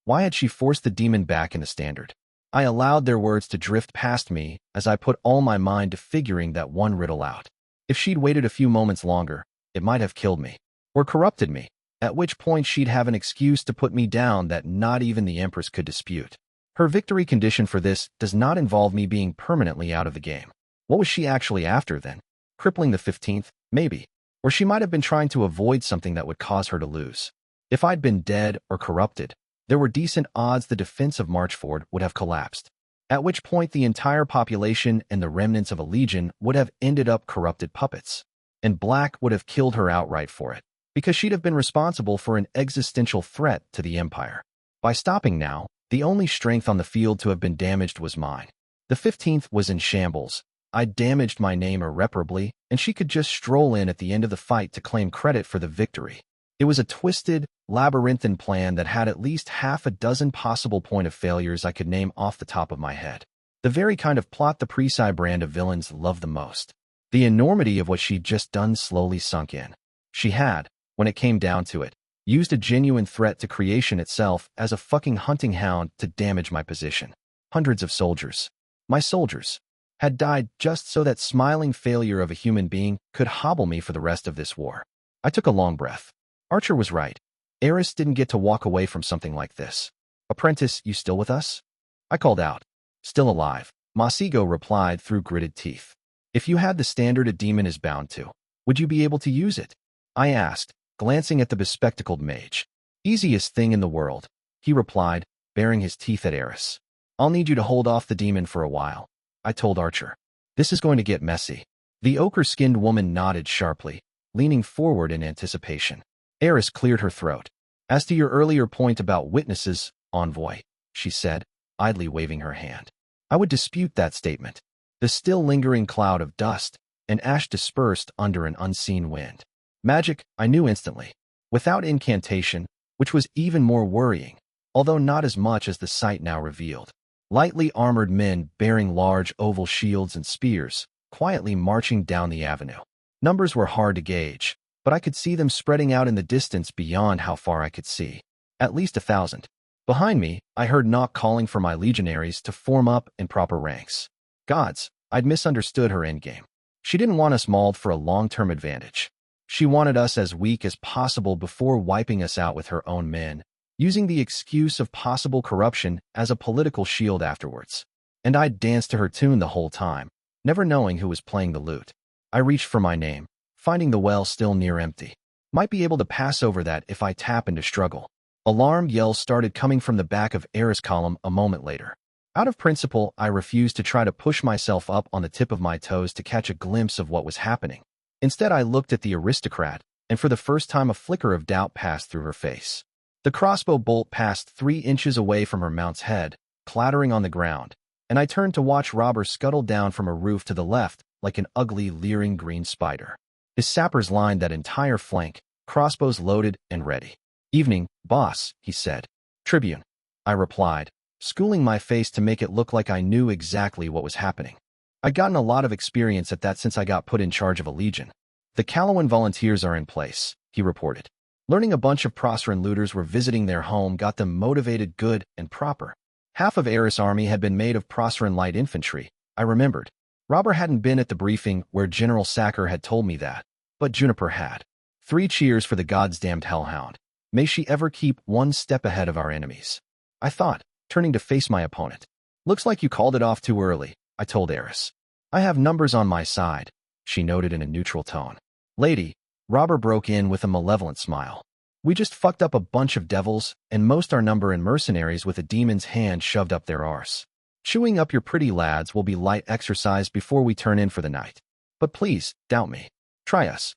Why had she forced the demon back in the standard? I allowed their words to drift past me as I put all my mind to figuring that one riddle out. If she'd waited a few moments longer, it might have killed me, or corrupted me, at which point she'd have an excuse to put me down that not even the Empress could dispute. Her victory condition for this does not involve me being permanently out of the game. What was she actually after, then? Crippling the 15th? Maybe. Or she might have been trying to avoid something that would cause her to lose. If I'd been dead or corrupted, there were decent odds the defense of Marchford would have collapsed, at which point the entire population and the remnants of a legion would have ended up corrupted puppets. And Black would have killed her outright for it, because she'd have been responsible for an existential threat to the Empire. By stopping now, the only strength on the field to have been damaged was mine. The 15th was in shambles. I'd damaged my name irreparably, and she could just stroll in at the end of the fight to claim credit for the victory. It was a twisted, labyrinthine plan that had at least half a dozen possible point of failures I could name off the top of my head. The very kind of plot the Prise brand of villains love the most. The enormity of what she'd just done slowly sunk in. She had, when it came down to it, used a genuine threat to creation itself as a fucking hunting hound to damage my position. Hundreds of soldiers, my soldiers, had died just so that smiling failure of a human being could hobble me for the rest of this war. I took a long breath. Archer was right. Eris didn't get to walk away from something like this. Apprentice, you still with us? I called out. Still alive, Masigo replied through gritted teeth. If you had the standard a demon is bound to, would you be able to use it? I asked, glancing at the bespectacled mage. Easiest thing in the world, he replied, baring his teeth at Eris. I'll need you to hold off the demon for a while, I told Archer. This is going to get messy. The ochre-skinned woman nodded sharply, leaning forward in anticipation. Eris cleared her throat. As to your earlier point about witnesses, envoy, she said, idly waving her hand. I would dispute that statement. The still lingering cloud of dust and ash dispersed under an unseen wind. Magic, I knew instantly. Without incantation, which was even more worrying, although not as much as the sight now revealed. Lightly armored men bearing large oval shields and spears, quietly marching down the avenue. Numbers were hard to gauge, but I could see them spreading out in the distance beyond how far I could see. At least 1,000. Behind me, I heard Nock calling for my legionaries to form up in proper ranks. Gods, I'd misunderstood her endgame. She didn't want us mauled for a long-term advantage. She wanted us as weak as possible before wiping us out with her own men, using the excuse of possible corruption as a political shield afterwards. And I'd danced to her tune the whole time, never knowing who was playing the lute. I reached for my name, finding the well still near empty. Might be able to pass over that if I tap into struggle. Alarmed yells started coming from the back of Eris' column a moment later. Out of principle, I refused to try to push myself up on the tip of my toes to catch a glimpse of what was happening. Instead, I looked at the aristocrat, and for the first time a flicker of doubt passed through her face. The crossbow bolt passed 3 inches away from her mount's head, clattering on the ground, and I turned to watch Robber scuttle down from a roof to the left like an ugly, leering green spider. His sappers lined that entire flank, crossbows loaded and ready. "Evening, boss," he said. "Tribune," I replied, schooling my face to make it look like I knew exactly what was happening. I'd gotten a lot of experience at that since I got put in charge of a legion. "The Calawan volunteers are in place," he reported. Learning a bunch of Proceran looters were visiting their home got them motivated, good, and proper. Half of Eris' army had been made of Proceran light infantry, I remembered. Robber hadn't been at the briefing where General Sacker had told me that, but Juniper had. 3 cheers for the goddamned hellhound. May she ever keep one step ahead of our enemies. I thought, turning to face my opponent. "Looks like you called it off too early," I told Eris. "I have numbers on my side," she noted in a neutral tone. "Lady," Robber broke in with a malevolent smile. "We just fucked up a bunch of devils and most our number in mercenaries with a demon's hand shoved up their arse. Chewing up your pretty lads will be light exercise before we turn in for the night. But please, doubt me. Try us."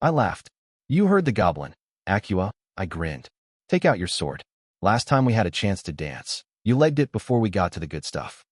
I laughed. "You heard the goblin, Acua," I grinned. "Take out your sword. Last time we had a chance to dance, you legged it before we got to the good stuff."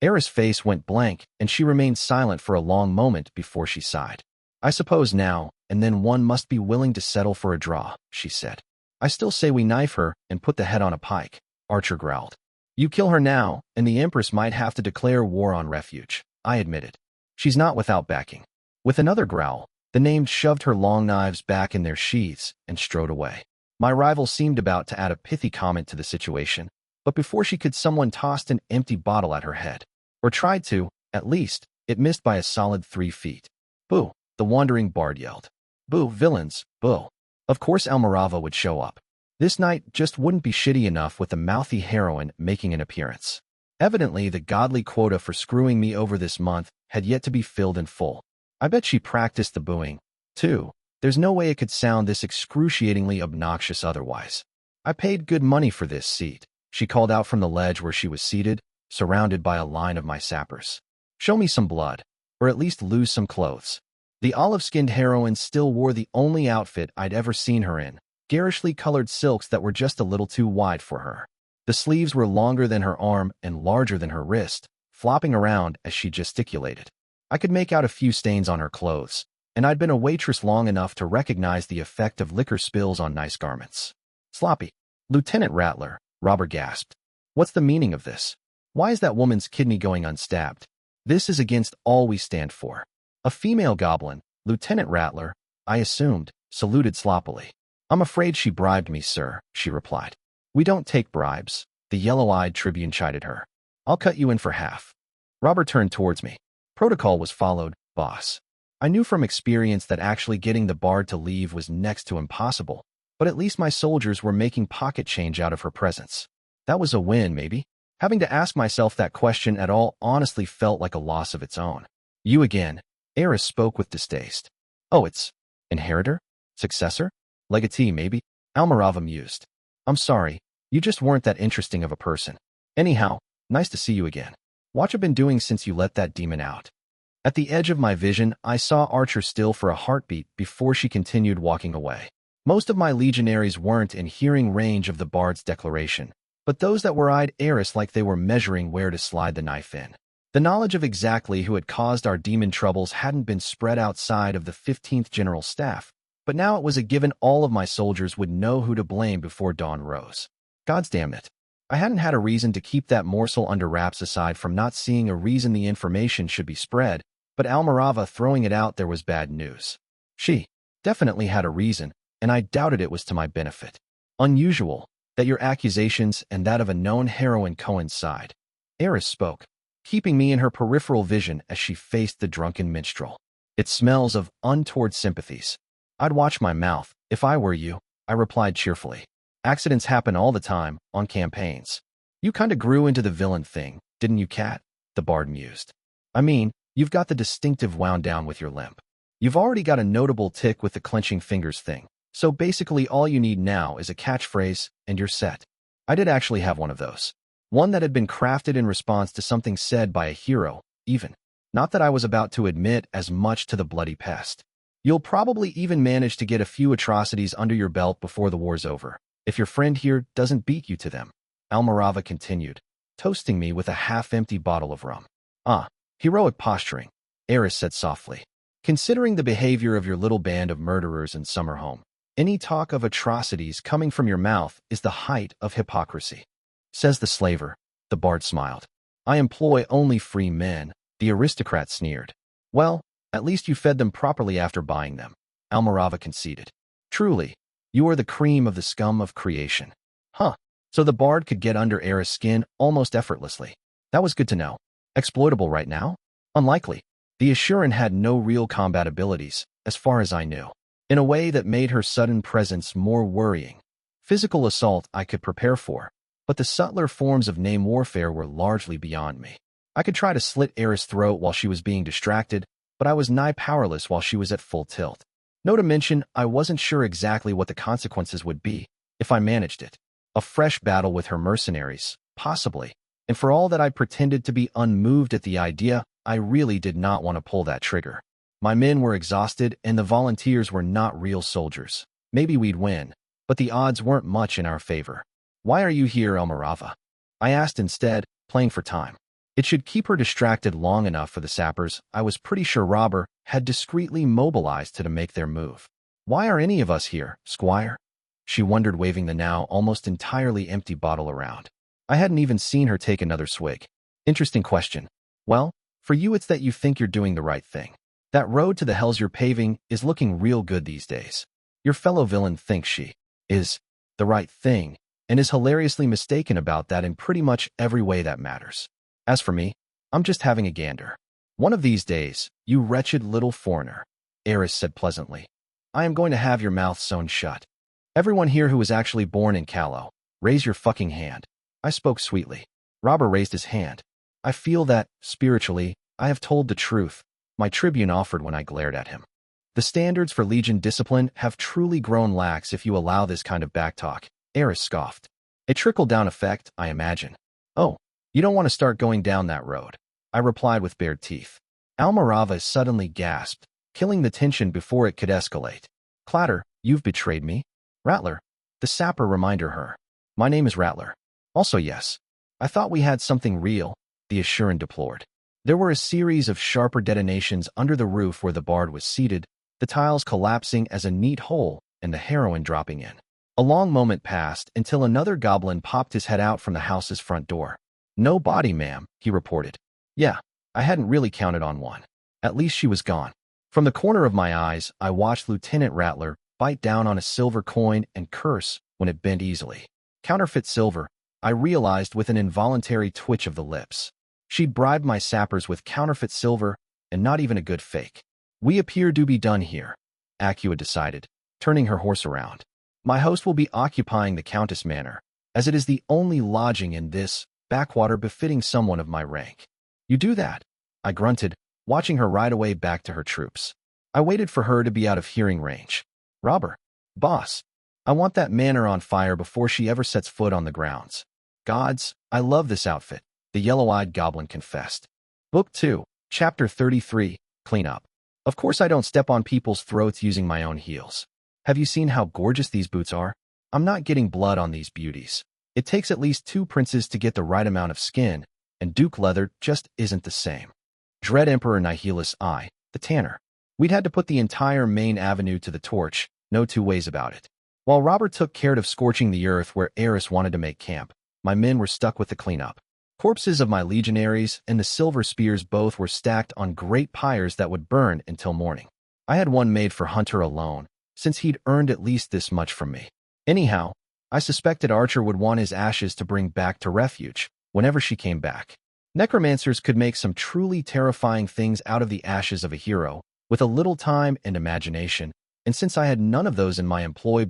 Eris' face went blank, and she remained silent for a long moment before she sighed. "I suppose now and then one must be willing to settle for a draw," she said. "I still say we knife her and put the head on a pike," Archer growled. "You kill her now, and the Empress might have to declare war on Refuge," I admitted. "She's not without backing." With another growl, the named shoved her long knives back in their sheaths and strode away. My rival seemed about to add a pithy comment to the situation, but before she could, someone tossed an empty bottle at her head. Or tried to, at least. It missed by a solid 3 feet. "Boo," the wandering bard yelled. "Boo, villains, boo." Of course Almirava would show up. This night just wouldn't be shitty enough with the mouthy heroine making an appearance. Evidently, the godly quota for screwing me over this month had yet to be filled in full. I bet she practiced the booing, too. There's no way it could sound this excruciatingly obnoxious otherwise. "I paid good money for this seat," she called out from the ledge where she was seated, surrounded by a line of my sappers. "Show me some blood, or at least lose some clothes." The olive-skinned heroine still wore the only outfit I'd ever seen her in, garishly colored silks that were just a little too wide for her. The sleeves were longer than her arm and larger than her wrist, flopping around as she gesticulated. I could make out a few stains on her clothes, and I'd been a waitress long enough to recognize the effect of liquor spills on nice garments. "Sloppy." "Lieutenant Rattler," Robert gasped. "What's the meaning of this? Why is that woman's kidney going unstabbed? This is against all we stand for." A female goblin, Lieutenant Rattler, I assumed, saluted sloppily. "I'm afraid she bribed me, sir," she replied. "We don't take bribes," the yellow-eyed tribune chided her. "I'll cut you in for half." Robert turned towards me. "Protocol was followed, boss." I knew from experience that actually getting the bard to leave was next to impossible, but at least my soldiers were making pocket change out of her presence. That was a win, maybe? Having to ask myself that question at all honestly felt like a loss of its own. "You again," Eris spoke with distaste. "Oh, it's inheritor? Successor? Legatee, maybe?" Almirava mused. "I'm sorry, you just weren't that interesting of a person. Anyhow, nice to see you again. What you been doing since you let that demon out?" At the edge of my vision, I saw Archer still for a heartbeat before she continued walking away. Most of my legionaries weren't in hearing range of the bard's declaration, but those that were eyed Eris like they were measuring where to slide the knife in. The knowledge of exactly who had caused our demon troubles hadn't been spread outside of the 15th General Staff, but now it was a given all of my soldiers would know who to blame before dawn rose. Goddamn it. I hadn't had a reason to keep that morsel under wraps aside from not seeing a reason the information should be spread, but Almirava throwing it out there was bad news. She definitely had a reason, and I doubted it was to my benefit. Unusual that your accusations and that of a known heroine coincide. Eris spoke, keeping me in her peripheral vision as she faced the drunken minstrel. It smells of untoward sympathies. I'd watch my mouth, if I were you, I replied cheerfully. Accidents happen all the time, on campaigns. You kinda grew into the villain thing, didn't you, Cat? The bard mused. I mean, you've got the distinctive wound down with your limp. You've already got a notable tick with the clenching fingers thing, so basically all you need now is a catchphrase, and you're set. I did actually have one of those. One that had been crafted in response to something said by a hero, even. Not that I was about to admit as much to the bloody pest. You'll probably even manage to get a few atrocities under your belt before the war's over, if your friend here doesn't beat you to them. Almirava continued, toasting me with a half-empty bottle of rum. Heroic posturing, Eris said softly. Considering the behavior of your little band of murderers in Summerhome, any talk of atrocities coming from your mouth is the height of hypocrisy. Says the slaver, the bard smiled. I employ only free men, the aristocrat sneered. Well, at least you fed them properly after buying them, Almirava conceded. Truly, you are the cream of the scum of creation. So the bard could get under Eris' skin almost effortlessly. That was good to know. Exploitable right now? Unlikely. The Assuran had no real combat abilities, as far as I knew, in a way that made her sudden presence more worrying. Physical assault I could prepare for, but the subtler forms of name warfare were largely beyond me. I could try to slit Eris' throat while she was being distracted, but I was nigh powerless while she was at full tilt. No to mention, I wasn't sure exactly what the consequences would be, if I managed it. A fresh battle with her mercenaries, possibly. And for all that I pretended to be unmoved at the idea, I really did not want to pull that trigger. My men were exhausted, and the volunteers were not real soldiers. Maybe we'd win, but the odds weren't much in our favor. Why are you here, Almirava? I asked instead, playing for time. It should keep her distracted long enough for the sappers I was pretty sure Robber had discreetly mobilized to make their move. Why are any of us here, Squire? She wondered, waving the now almost entirely empty bottle around. I hadn't even seen her take another swig. Interesting question. Well, for you it's that you think you're doing the right thing. That road to the hells you're paving is looking real good these days. Your fellow villain thinks she is the right thing, and is hilariously mistaken about that in pretty much every way that matters. As for me, I'm just having a gander. One of these days, you wretched little foreigner, Eris said pleasantly, I am going to have your mouth sewn shut. Everyone here who was actually born in Callow, raise your fucking hand. I spoke sweetly. Robber raised his hand. I feel that, spiritually, I have told the truth, my tribune offered when I glared at him. The standards for Legion discipline have truly grown lax if you allow this kind of backtalk, Eris scoffed. A trickle-down effect, I imagine. Oh, you don't want to start going down that road, I replied with bared teeth. Almirava suddenly gasped, killing the tension before it could escalate. Clatter, you've betrayed me. Rattler, the sapper reminded her. My name is Rattler. Also yes. I thought we had something real, the Assuran deplored. There were a series of sharper detonations under the roof where the bard was seated, the tiles collapsing as a neat hole and the heroine dropping in. A long moment passed until another goblin popped his head out from the house's front door. No body, ma'am, he reported. Yeah, I hadn't really counted on one. At least she was gone. From the corner of my eyes, I watched Lieutenant Rattler bite down on a silver coin and curse when it bent easily. Counterfeit silver, I realized with an involuntary twitch of the lips. She'd bribed my sappers with counterfeit silver, and not even a good fake. We appear to be done here, Acua decided, turning her horse around. My host will be occupying the Countess Manor, as it is the only lodging in this backwater befitting someone of my rank. You do that, I grunted, watching her ride away back to her troops. I waited for her to be out of hearing range. Robber, boss, I want that manor on fire before she ever sets foot on the grounds. Gods, I love this outfit, the yellow-eyed goblin confessed. Book 2, Chapter 33, Clean Up. Of course I don't step on people's throats using my own heels. Have you seen how gorgeous these boots are? I'm not getting blood on these beauties. It takes at least 2 princes to get the right amount of skin, and Duke leather just isn't the same. Dread Emperor Nihilus I, the tanner. We'd had to put the entire main avenue to the torch, no two ways about it. While Robert took care of scorching the earth where Eris wanted to make camp, my men were stuck with the cleanup. Corpses of my legionaries and the silver spears both were stacked on great pyres that would burn until morning. I had one made for Hunter alone, since he'd earned at least this much from me. Anyhow, I suspected Archer would want his ashes to bring back to refuge whenever she came back. Necromancers could make some truly terrifying things out of the ashes of a hero, with a little time and imagination, and since I had none of those in my employ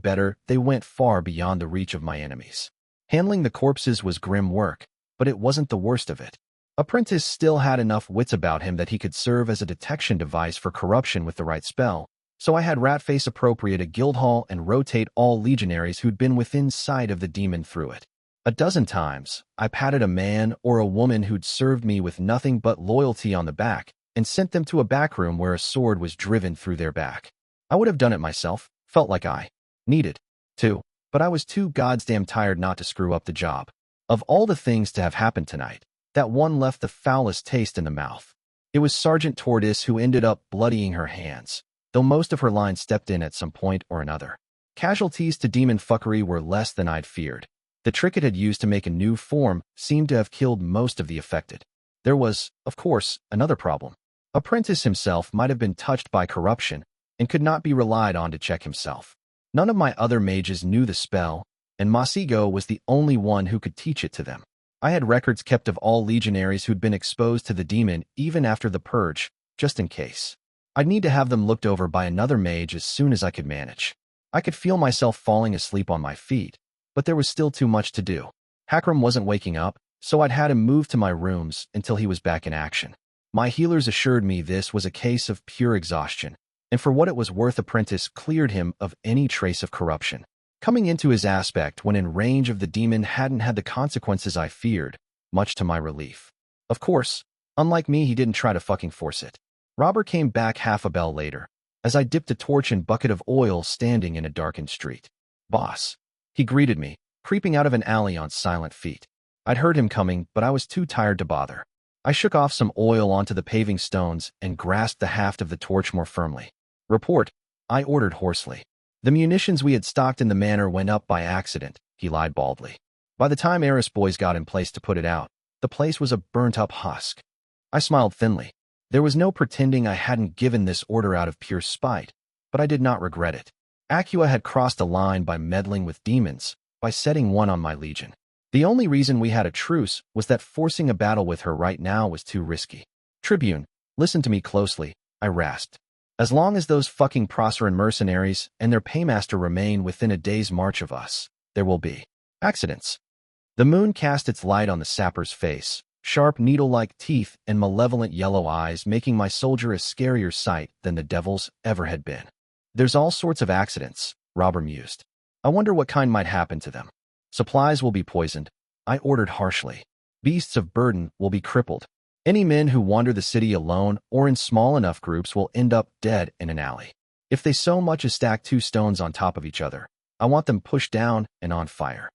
they went far beyond the reach of my enemies. Handling the corpses was grim work, but it wasn't the worst of it. Apprentice still had enough wits about him that he could serve as a detection device for corruption with the right spell, so I had Ratface appropriate a guild hall and rotate all legionaries who'd been within sight of the demon through it. A dozen times, I patted a man or a woman who'd served me with nothing but loyalty on the back and sent them to a back room where a sword was driven through their back. I would have done it myself, felt like I needed to, but I was too goddamn tired not to screw up the job. Of all the things to have happened tonight, that one left the foulest taste in the mouth. It was Sergeant Tortoise who ended up bloodying her hands, though most of her line stepped in at some point or another. Casualties to demon fuckery were less than I'd feared. The trick it had used to make a new form seemed to have killed most of the affected. There was, of course, another problem. Apprentice himself might have been touched by corruption and could not be relied on to check himself. None of my other mages knew the spell, and Masigo was the only one who could teach it to them. I had records kept of all legionaries who'd been exposed to the demon even after the purge, just in case. I'd need to have them looked over by another mage as soon as I could manage. I could feel myself falling asleep on my feet, but there was still too much to do. Hakram wasn't waking up, so I'd had him moved to my rooms until he was back in action. My healers assured me this was a case of pure exhaustion, and for what it was worth, Apprentice cleared him of any trace of corruption. Coming into his aspect when in range of the demon hadn't had the consequences I feared, much to my relief. Of course, unlike me, he didn't try to fucking force it. Robert came back half a bell later, as I dipped a torch and bucket of oil standing in a darkened street. "Boss." He greeted me, creeping out of an alley on silent feet. I'd heard him coming, but I was too tired to bother. I shook off some oil onto the paving stones and grasped the haft of the torch more firmly. "Report," I ordered hoarsely. "The munitions we had stocked in the manor went up by accident," he lied baldly. "By the time Eris boys got in place to put it out, the place was a burnt-up husk." I smiled thinly. There was no pretending I hadn't given this order out of pure spite, but I did not regret it. Acua had crossed a line by meddling with demons, by setting one on my legion. The only reason we had a truce was that forcing a battle with her right now was too risky. "Tribune, listen to me closely," I rasped. "As long as those fucking Proceran mercenaries and their paymaster remain within a day's march of us, there will be accidents." The moon cast its light on the sapper's face, sharp needle-like teeth and malevolent yellow eyes making my soldier a scarier sight than the devil's ever had been. "There's all sorts of accidents," Robert mused. "I wonder what kind might happen to them. Supplies will be poisoned," I ordered harshly. "Beasts of burden will be crippled. Any men who wander the city alone or in small enough groups will end up dead in an alley. If they so much as stack 2 stones on top of each other, I want them pushed down and on fire."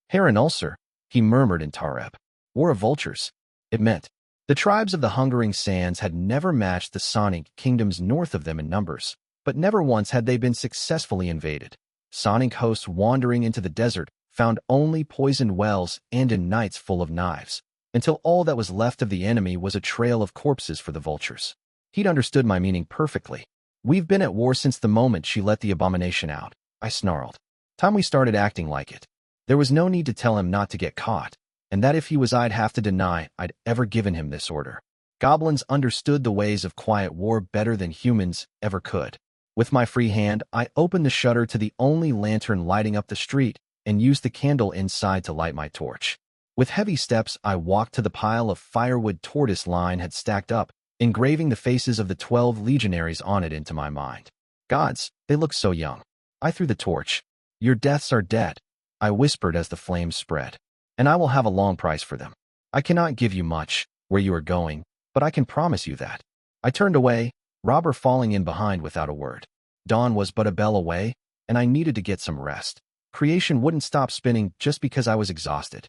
"Hair ulcer," he murmured in Tareb. "War of vultures." It meant the tribes of the Hungering Sands had never matched the Sonic kingdoms north of them in numbers, but never once had they been successfully invaded. Sonic hosts wandering into the desert found only poisoned wells and in nights full of knives, until all that was left of the enemy was a trail of corpses for the vultures. He'd understood my meaning perfectly. "We've been at war since the moment she let the abomination out," I snarled. "Time we started acting like it." There was no need to tell him not to get caught, and that if he was I'd have to deny I'd ever given him this order. Goblins understood the ways of quiet war better than humans ever could. With my free hand, I opened the shutter to the only lantern lighting up the street and used the candle inside to light my torch. With heavy steps, I walked to the pile of firewood Tortoise line had stacked up, engraving the faces of the 12 legionaries on it into my mind. Gods, they look so young. I threw the torch. "Your deaths are dead," I whispered as the flames spread, "and I will have a long price for them. I cannot give you much, where you are going, but I can promise you that." I turned away, Robert falling in behind without a word. Dawn was but a bell away, and I needed to get some rest. Creation wouldn't stop spinning just because I was exhausted.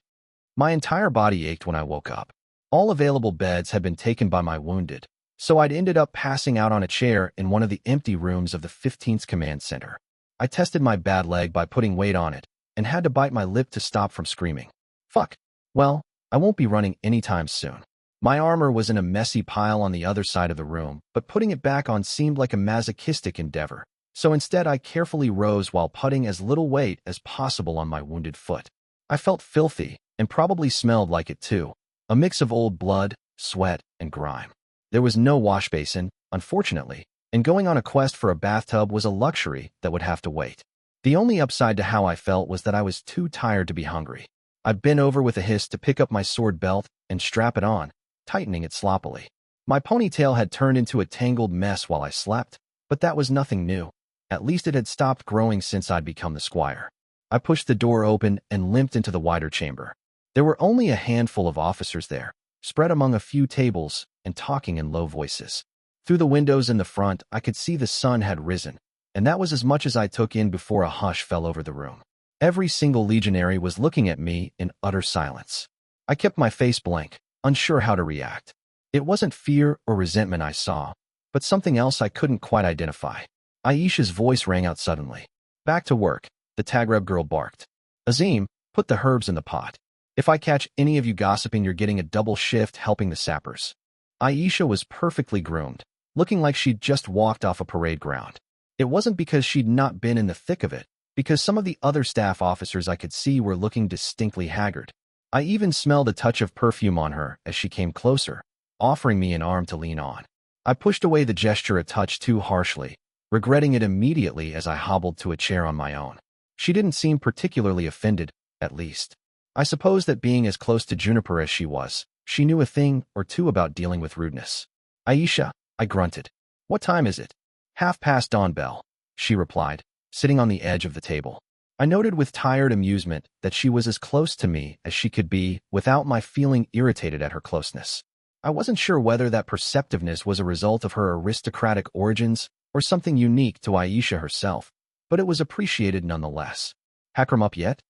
My entire body ached when I woke up. All available beds had been taken by my wounded, so I'd ended up passing out on a chair in one of the empty rooms of the 15th Command Center. I tested my bad leg by putting weight on it and had to bite my lip to stop from screaming. Fuck. Well, I won't be running anytime soon. My armor was in a messy pile on the other side of the room, but putting it back on seemed like a masochistic endeavor. So instead I carefully rose while putting as little weight as possible on my wounded foot. I felt filthy, and probably smelled like it too. A mix of old blood, sweat, and grime. There was no wash basin, unfortunately, and going on a quest for a bathtub was a luxury that would have to wait. The only upside to how I felt was that I was too tired to be hungry. I bent over with a hiss to pick up my sword belt and strap it on, tightening it sloppily. My ponytail had turned into a tangled mess while I slept, but that was nothing new. At least it had stopped growing since I'd become the squire. I pushed the door open and limped into the wider chamber. There were only a handful of officers there, spread among a few tables and talking in low voices. Through the windows in the front, I could see the sun had risen, and that was as much as I took in before a hush fell over the room. Every single legionary was looking at me in utter silence. I kept my face blank, unsure how to react. It wasn't fear or resentment I saw, but something else I couldn't quite identify. Aisha's voice rang out suddenly. Back to work, the Tagreb girl barked. Azim, put the herbs in the pot. If I catch any of you gossiping, you're getting a double shift helping the sappers. Aisha was perfectly groomed, looking like she'd just walked off a parade ground. It wasn't because she'd not been in the thick of it, because some of the other staff officers I could see were looking distinctly haggard. I even smelled a touch of perfume on her as she came closer, offering me an arm to lean on. I pushed away the gesture a touch too harshly, regretting it immediately as I hobbled to a chair on my own. She didn't seem particularly offended, at least. I suppose that being as close to Juniper as she was, she knew a thing or two about dealing with rudeness. Aisha, I grunted. What time is it? 1:30 dawn bell, she replied, sitting on the edge of the table. I noted with tired amusement that she was as close to me as she could be without my feeling irritated at her closeness. I wasn't sure whether that perceptiveness was a result of her aristocratic origins or something unique to Aisha herself, but it was appreciated nonetheless. Hakram up yet?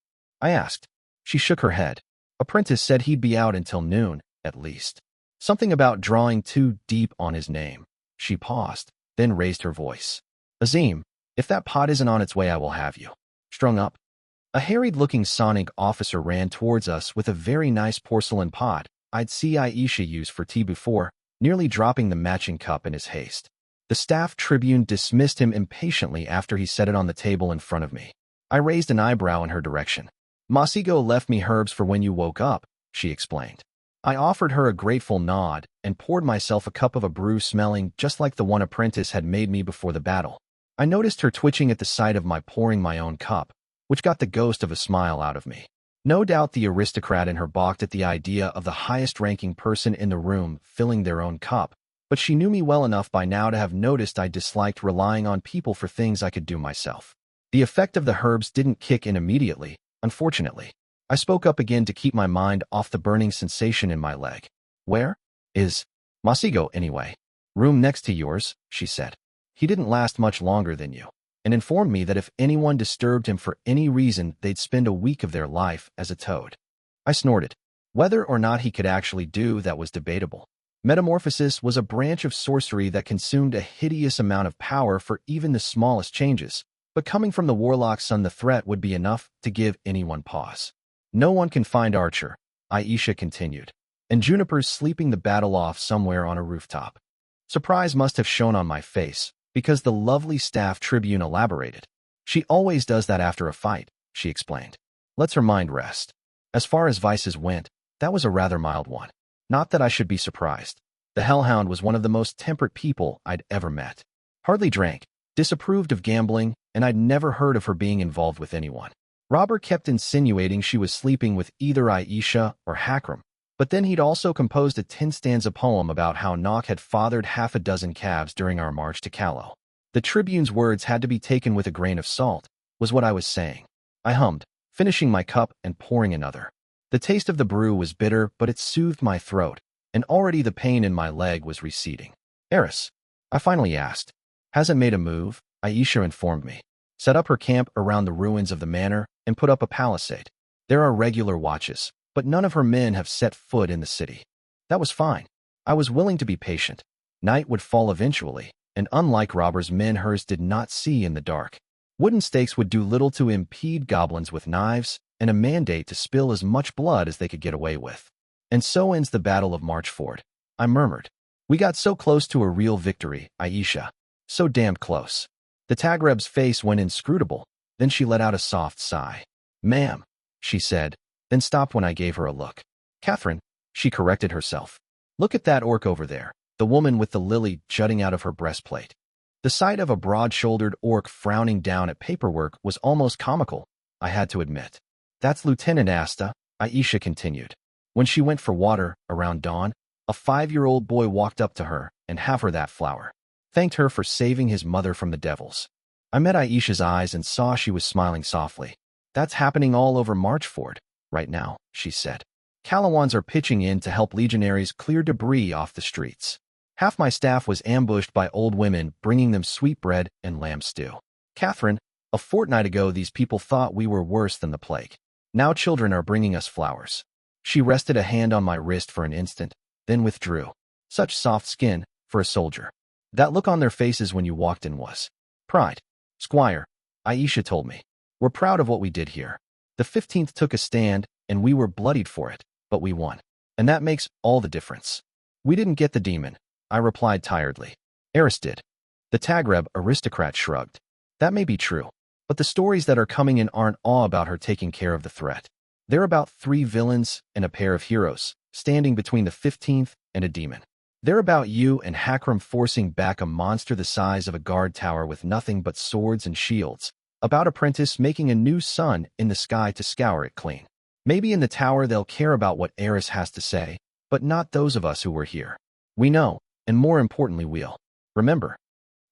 I asked. She shook her head. Apprentice said he'd be out until noon, at least. Something about drawing too deep on his name. She paused, then raised her voice. Azim, if that pot isn't on its way, I will have you. Strung up. A harried-looking Sonic officer ran towards us with a very nice porcelain pot I'd see Aisha use for tea before, nearly dropping the matching cup in his haste. The staff tribune dismissed him impatiently after he set it on the table in front of me. I raised an eyebrow in her direction. Masigo left me herbs for when you woke up, she explained. I offered her a grateful nod and poured myself a cup of a brew smelling just like the one Apprentice had made me before the battle. I noticed her twitching at the sight of my pouring my own cup, which got the ghost of a smile out of me. No doubt the aristocrat in her balked at the idea of the highest-ranking person in the room filling their own cup, but she knew me well enough by now to have noticed I disliked relying on people for things I could do myself. The effect of the herbs didn't kick in immediately, unfortunately. I spoke up again to keep my mind off the burning sensation in my leg. Where is Masigo, anyway? Room next to yours, she said. He didn't last much longer than you, and informed me that if anyone disturbed him for any reason, they'd spend a week of their life as a toad. I snorted. Whether or not he could actually do that was debatable. Metamorphosis was a branch of sorcery that consumed a hideous amount of power for even the smallest changes, but coming from the warlock's son, the threat would be enough to give anyone pause. No one can find Archer, Aisha continued, and Juniper's sleeping the battle off somewhere on a rooftop. Surprise must have shown on my face, because the lovely staff tribune elaborated. She always does that after a fight, she explained. Lets her mind rest. As far as vices went, that was a rather mild one. Not that I should be surprised. The Hellhound was one of the most temperate people I'd ever met. Hardly drank, disapproved of gambling, and I'd never heard of her being involved with anyone. Robert kept insinuating she was sleeping with either Aisha or Hakram, but then he'd also composed a 10-stanza poem about how Nock had fathered half a dozen calves during our march to Callow. The tribune's words had to be taken with a grain of salt, was what I was saying. I hummed, finishing my cup and pouring another. The taste of the brew was bitter, but it soothed my throat, and already the pain in my leg was receding. Eris, I finally asked. Hasn't made a move, Aisha informed me. Set up her camp around the ruins of the manor and put up a palisade. There are regular watches, but none of her men have set foot in the city. That was fine. I was willing to be patient. Night would fall eventually, and unlike robbers' men, hers did not see in the dark. Wooden stakes would do little to impede goblins with knives, and a mandate to spill as much blood as they could get away with. And so ends the Battle of Marchford, I murmured. We got so close to a real victory, Aisha. So damned close. The Tagreb's face went inscrutable, then she let out a soft sigh. Ma'am, she said, then stopped when I gave her a look. Catherine, she corrected herself. Look at that orc over there, the woman with the lily jutting out of her breastplate. The sight of a broad-shouldered orc frowning down at paperwork was almost comical, I had to admit. That's Lieutenant Asta, Aisha continued. When she went for water, around dawn, a 5-year-old boy walked up to her and have her that flower. Thanked her for saving his mother from the devils. I met Aisha's eyes and saw she was smiling softly. That's happening all over Marchford, right now, she said. Calawans are pitching in to help legionaries clear debris off the streets. Half my staff was ambushed by old women bringing them sweetbread and lamb stew. Catherine, a fortnight ago these people thought we were worse than the plague. Now children are bringing us flowers. She rested a hand on my wrist for an instant, then withdrew. Such soft skin, for a soldier. That look on their faces when you walked in was pride. Squire, Aisha told me. We're proud of what we did here. The 15th took a stand, and we were bloodied for it, but we won. And that makes all the difference. We didn't get the demon, I replied tiredly. Eris did. The Tagreb aristocrat shrugged. That may be true, but the stories that are coming in aren't all about her taking care of the threat. They're about 3 villains and a pair of heroes, standing between the 15th and a demon. They're about you and Hakram forcing back a monster the size of a guard tower with nothing but swords and shields. About Apprentice making a new sun in the sky to scour it clean. Maybe in the tower they'll care about what Eris has to say, but not those of us who were here. We know, and more importantly we'll remember.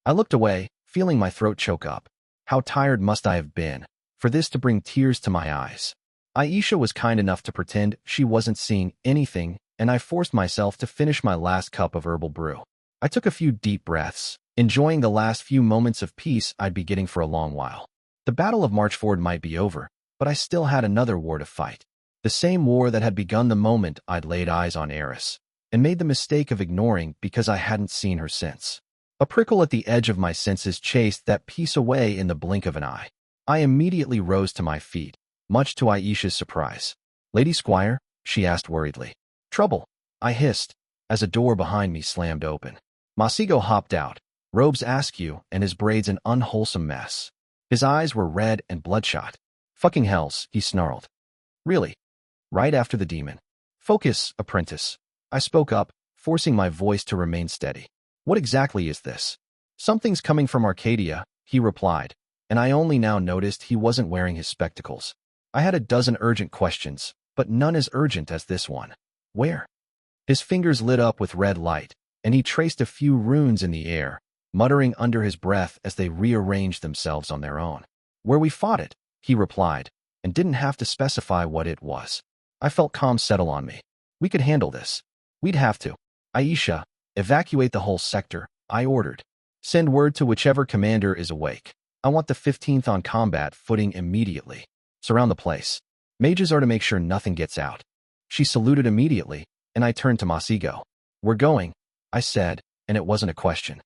I looked away, feeling my throat choke up. How tired must I have been, for this to bring tears to my eyes. Aisha was kind enough to pretend she wasn't seeing anything, and I forced myself to finish my last cup of herbal brew. I took a few deep breaths, enjoying the last few moments of peace I'd be getting for a long while. The Battle of Marchford might be over, but I still had another war to fight. The same war that had begun the moment I'd laid eyes on Eris, and made the mistake of ignoring because I hadn't seen her since. A prickle at the edge of my senses chased that peace away in the blink of an eye. I immediately rose to my feet, much to Aisha's surprise. Lady Squire, she asked worriedly. Trouble, I hissed, as a door behind me slammed open. Masigo hopped out, robes askew and his braids an unwholesome mess. His eyes were red and bloodshot. Fucking hells, he snarled. Really? Right after the demon. Focus, Apprentice. I spoke up, forcing my voice to remain steady. What exactly is this? Something's coming from Arcadia, he replied, and I only now noticed he wasn't wearing his spectacles. I had a dozen urgent questions, but none as urgent as this one. Where? His fingers lit up with red light, and he traced a few runes in the air, muttering under his breath as they rearranged themselves on their own. Where we fought it, he replied, and didn't have to specify what it was. I felt calm settle on me. We could handle this. We'd have to. Aisha, evacuate the whole sector, I ordered. Send word to whichever commander is awake. I want the 15th on combat footing immediately. Surround the place. Mages are to make sure nothing gets out. She saluted immediately, and I turned to Masigo. We're going, I said, and it wasn't a question.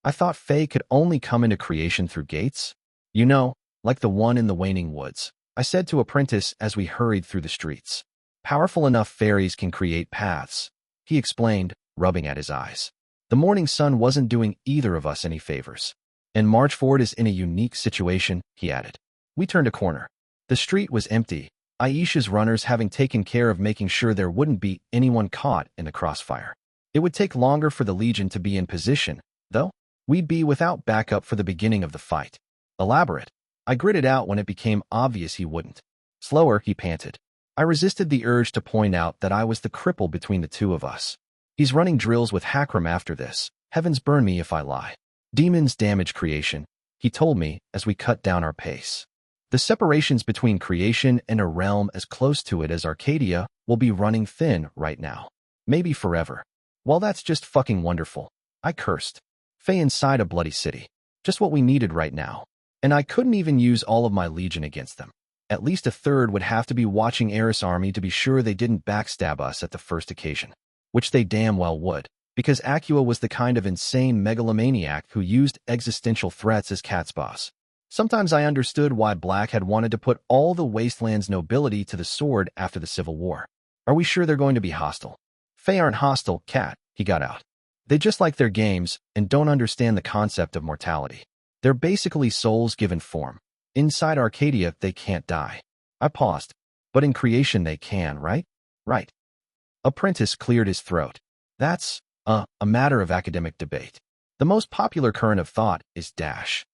I thought Fae could only come into creation through gates. You know, like the one in the Waning Woods, I said to Apprentice as we hurried through the streets. Powerful enough fairies can create paths, he explained, rubbing at his eyes. The morning sun wasn't doing either of us any favors. And Marchford is in a unique situation, he added. We turned a corner. The street was empty, Aisha's runners having taken care of making sure there wouldn't be anyone caught in the crossfire. It would take longer for the Legion to be in position, though. We'd be without backup for the beginning of the fight. Elaborate. I gritted out when it became obvious he wouldn't. Slower, he panted. I resisted the urge to point out that I was the cripple between the two of us. He's running drills with Hakram after this. Heavens burn me if I lie. Demons damage creation, he told me as we cut down our pace. The separations between creation and a realm as close to it as Arcadia will be running thin right now. Maybe forever. Well, that's just fucking wonderful. I cursed. Fae inside a bloody city. Just what we needed right now. And I couldn't even use all of my legion against them. At least a third would have to be watching Eris' army to be sure they didn't backstab us at the first occasion. Which they damn well would, because Acua was the kind of insane megalomaniac who used existential threats as cat's paws. Sometimes I understood why Black had wanted to put all the Wasteland's nobility to the sword after the Civil War. Are we sure they're going to be hostile? Fae aren't hostile, cat, he got out. They just like their games and don't understand the concept of mortality. They're basically souls given form. Inside Arcadia, they can't die. I paused. But in creation they can, right? Right. Apprentice cleared his throat. That's a matter of academic debate. The most popular current of thought is dash.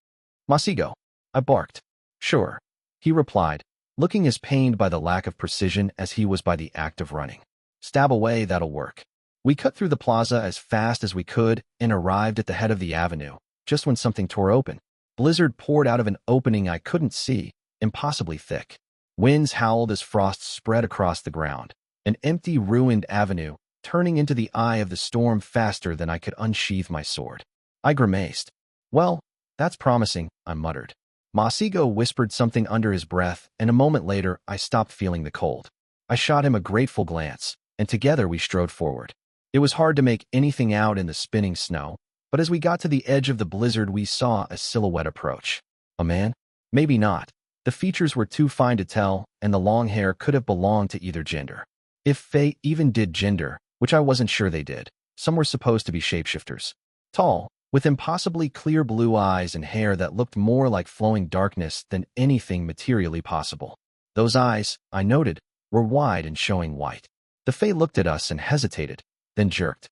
Masigo, I barked. Sure, he replied, looking as pained by the lack of precision as he was by the act of running. Stab away, that'll work. We cut through the plaza as fast as we could and arrived at the head of the avenue, just when something tore open. Blizzard poured out of an opening I couldn't see, impossibly thick. Winds howled as frost spread across the ground. An empty, ruined avenue, turning into the eye of the storm faster than I could unsheath my sword. I grimaced. Well, that's promising, I muttered. Masigo whispered something under his breath, and a moment later I stopped feeling the cold. I shot him a grateful glance, and together we strode forward. It was hard to make anything out in the spinning snow, but as we got to the edge of the blizzard we saw a silhouette approach. A man? Maybe not. The features were too fine to tell, and the long hair could have belonged to either gender. If Fae even did gender, which I wasn't sure they did, some were supposed to be shapeshifters. Tall, with impossibly clear blue eyes and hair that looked more like flowing darkness than anything materially possible. Those eyes, I noted, were wide and showing white. The Fae looked at us and hesitated, then jerked.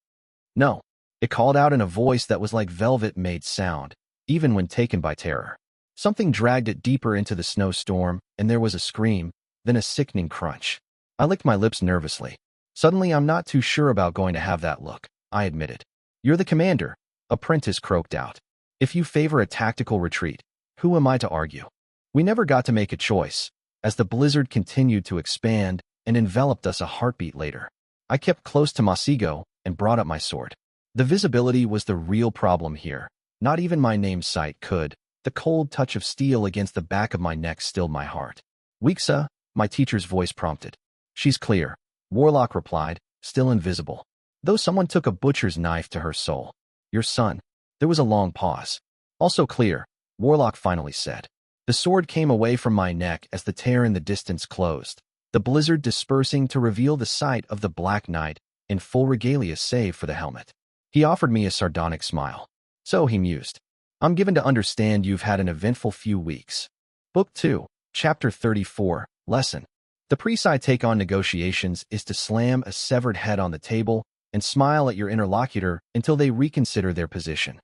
No, it called out in a voice that was like velvet-made sound, even when taken by terror. Something dragged it deeper into the snowstorm, and there was a scream, then a sickening crunch. I licked my lips nervously. Suddenly, I'm not too sure about going to have that look, I admitted. You're the commander, Apprentice croaked out. If you favor a tactical retreat, who am I to argue? We never got to make a choice, as the blizzard continued to expand and enveloped us a heartbeat later. I kept close to Masigo and brought up my sword. The visibility was the real problem here. Not even my name's sight could. The cold touch of steel against the back of my neck stilled my heart. Weeksa, my teacher's voice prompted. She's clear, Warlock replied, still invisible. Though someone took a butcher's knife to her soul. Your son. There was a long pause. Also clear, Warlock finally said. The sword came away from my neck as the tear in the distance closed, the blizzard dispersing to reveal the sight of the Black Knight in full regalia save for the helmet. He offered me a sardonic smile. So, he mused. I'm given to understand you've had an eventful few weeks. Book 2, Chapter 34, Lesson. The Prise take on negotiations is to slam a severed head on the table and smile at your interlocutor until they reconsider their position.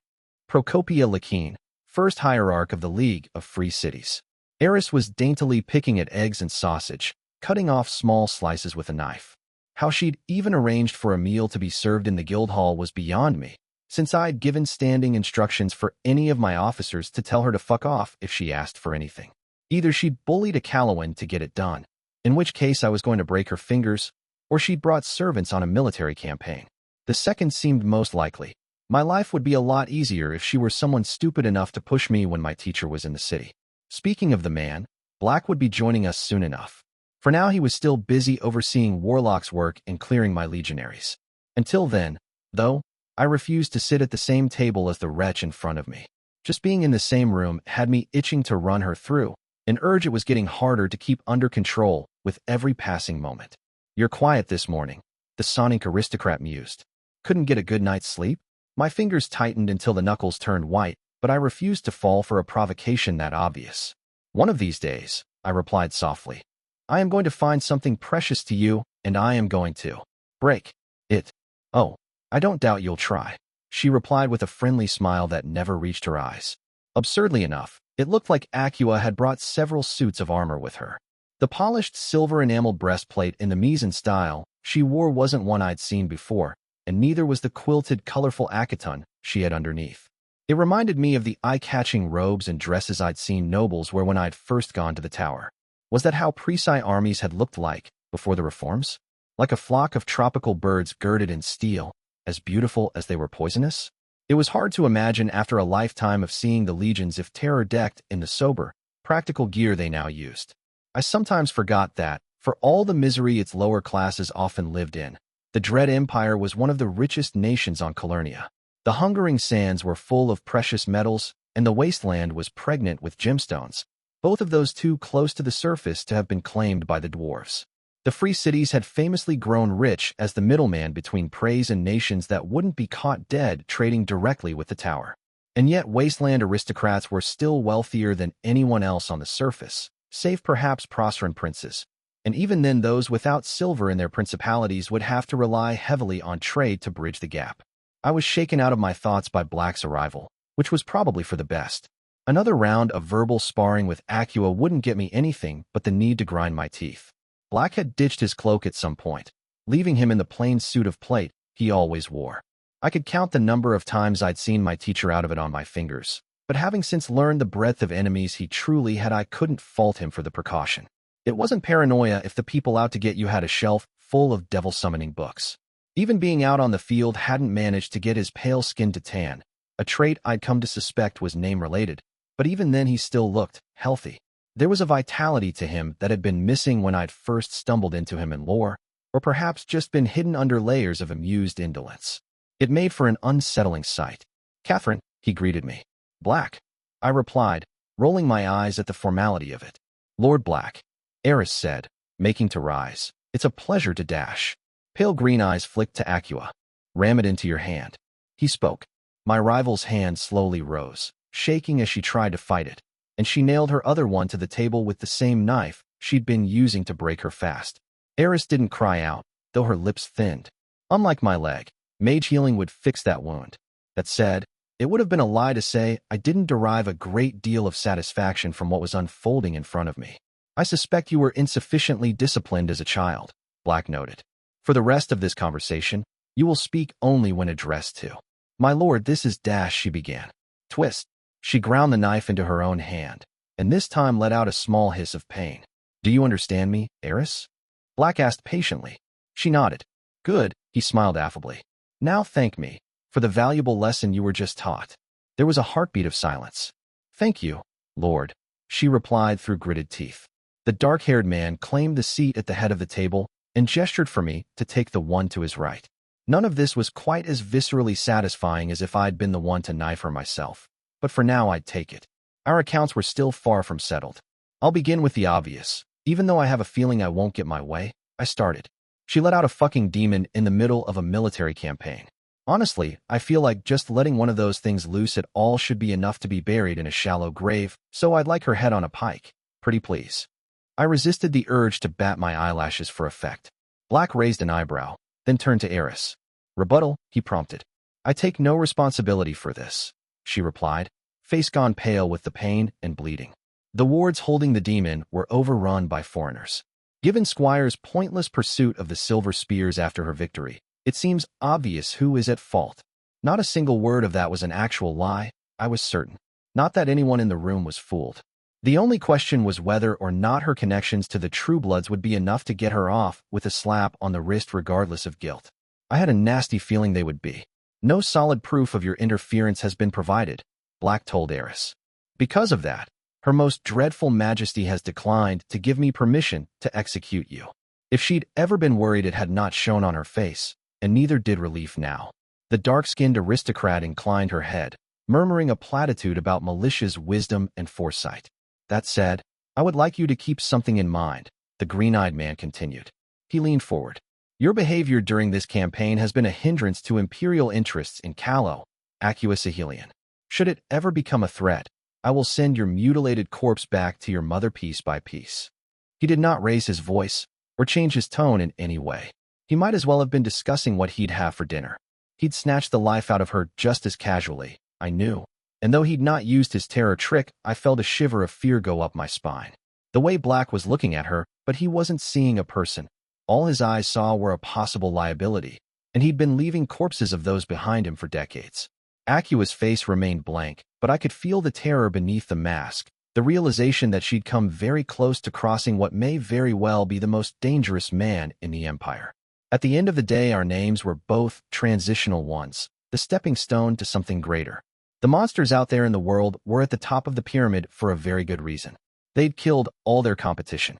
Procopia Lakine, first hierarch of the League of Free Cities. Eris was daintily picking at eggs and sausage, cutting off small slices with a knife. How she'd even arranged for a meal to be served in the guild hall was beyond me, since I'd given standing instructions for any of my officers to tell her to fuck off if she asked for anything. Either she'd bullied a Calawan to get it done, in which case I was going to break her fingers, or she'd brought servants on a military campaign. The second seemed most likely. My life would be a lot easier if she were someone stupid enough to push me when my teacher was in the city. Speaking of the man, Black would be joining us soon enough. For now he was still busy overseeing Warlock's work and clearing my legionaries. Until then, though, I refused to sit at the same table as the wretch in front of me. Just being in the same room had me itching to run her through, an urge it was getting harder to keep under control with every passing moment. You're quiet this morning, the sonic aristocrat mused. Couldn't get a good night's sleep? My fingers tightened until the knuckles turned white, but I refused to fall for a provocation that obvious. One of these days, I replied softly. I am going to find something precious to you, and I am going to break it. Oh, I don't doubt you'll try, she replied with a friendly smile that never reached her eyes. Absurdly enough, it looked like Acua had brought several suits of armor with her. The polished silver enameled breastplate in the Misan style she wore wasn't one I'd seen before, and neither was the quilted, colorful akiton she had underneath. It reminded me of the eye-catching robes and dresses I'd seen nobles wear when I'd first gone to the tower. Was that how Prise armies had looked like before the reforms? Like a flock of tropical birds girded in steel, as beautiful as they were poisonous? It was hard to imagine after a lifetime of seeing the legions if terror-decked in the sober, practical gear they now used. I sometimes forgot that, for all the misery its lower classes often lived in, the Dread Empire was one of the richest nations on Calernia. The hungering sands were full of precious metals, and the wasteland was pregnant with gemstones, both of those too close to the surface to have been claimed by the dwarves. The free cities had famously grown rich as the middleman between praise and nations that wouldn't be caught dead trading directly with the tower. And yet wasteland aristocrats were still wealthier than anyone else on the surface, save perhaps Proserpine princes. And even then those without silver in their principalities would have to rely heavily on trade to bridge the gap. I was shaken out of my thoughts by Black's arrival, which was probably for the best. Another round of verbal sparring with Acua wouldn't get me anything but the need to grind my teeth. Black had ditched his cloak at some point, leaving him in the plain suit of plate he always wore. I could count the number of times I'd seen my teacher out of it on my fingers, but having since learned the breadth of enemies he truly had, I couldn't fault him for the precaution. It wasn't paranoia if the people out to get you had a shelf full of devil-summoning books. Even being out on the field hadn't managed to get his pale skin to tan, a trait I'd come to suspect was name-related, but even then he still looked healthy. There was a vitality to him that had been missing when I'd first stumbled into him in lore, or perhaps just been hidden under layers of amused indolence. It made for an unsettling sight. "Catherine," he greeted me. "Black," I replied, rolling my eyes at the formality of it. "Lord Black," Eris said, making to rise. "It's a pleasure to dash." Pale green eyes flicked to Acua. "Ram it into your hand." He spoke. My rival's hand slowly rose, shaking as she tried to fight it, and she nailed her other one to the table with the same knife she'd been using to break her fast. Eris didn't cry out, though her lips thinned. Unlike my leg, mage healing would fix that wound. That said, it would have been a lie to say I didn't derive a great deal of satisfaction from what was unfolding in front of me. "I suspect you were insufficiently disciplined as a child," Black noted. "For the rest of this conversation, you will speak only when addressed to." "My lord, this is Dash," she began. Twist. She ground the knife into her own hand, and this time let out a small hiss of pain. "Do you understand me, Eris?" Black asked patiently. She nodded. "Good," he smiled affably. "Now thank me for the valuable lesson you were just taught." There was a heartbeat of silence. "Thank you, Lord," she replied through gritted teeth. The dark-haired man claimed the seat at the head of the table and gestured for me to take the one to his right. None of this was quite as viscerally satisfying as if I'd been the one to knife her myself, but for now I'd take it. Our accounts were still far from settled. "I'll begin with the obvious. Even though I have a feeling I won't get my way," I started. "She let out a fucking demon in the middle of a military campaign. Honestly, I feel like just letting one of those things loose at all should be enough to be buried in a shallow grave, so I'd like her head on a pike. Pretty please." I resisted the urge to bat my eyelashes for effect. Black raised an eyebrow, then turned to Eris. "Rebuttal," he prompted. "I take no responsibility for this," she replied, face gone pale with the pain and bleeding. The wards holding the demon were overrun by foreigners. Given Squire's pointless pursuit of the silver spears after her victory, it seems obvious who is at fault. Not a single word of that was an actual lie, I was certain. Not that anyone in the room was fooled. The only question was whether or not her connections to the True Bloods would be enough to get her off with a slap on the wrist regardless of guilt. I had a nasty feeling they would be. "No solid proof of your interference has been provided," Black told Eris. "Because of that, Her Most Dreadful Majesty has declined to give me permission to execute you." If she'd ever been worried, it had not shown on her face, and neither did relief now. The dark-skinned aristocrat inclined her head, murmuring a platitude about Militia's wisdom and foresight. "That said, I would like you to keep something in mind," the green-eyed man continued. He leaned forward. "Your behavior during this campaign has been a hindrance to Imperial interests in Callow, Acua Sahelian. Should it ever become a threat, I will send your mutilated corpse back to your mother piece by piece." He did not raise his voice or change his tone in any way. He might as well have been discussing what he'd have for dinner. He'd snatched the life out of her just as casually, I knew. And though he'd not used his terror trick, I felt a shiver of fear go up my spine. The way Black was looking at her, but he wasn't seeing a person. All his eyes saw were a possible liability, and he'd been leaving corpses of those behind him for decades. Acua's face remained blank, but I could feel the terror beneath the mask, the realization that she'd come very close to crossing what may very well be the most dangerous man in the Empire. At the end of the day, our names were both transitional ones, the stepping stone to something greater. The monsters out there in the world were at the top of the pyramid for a very good reason. They'd killed all their competition.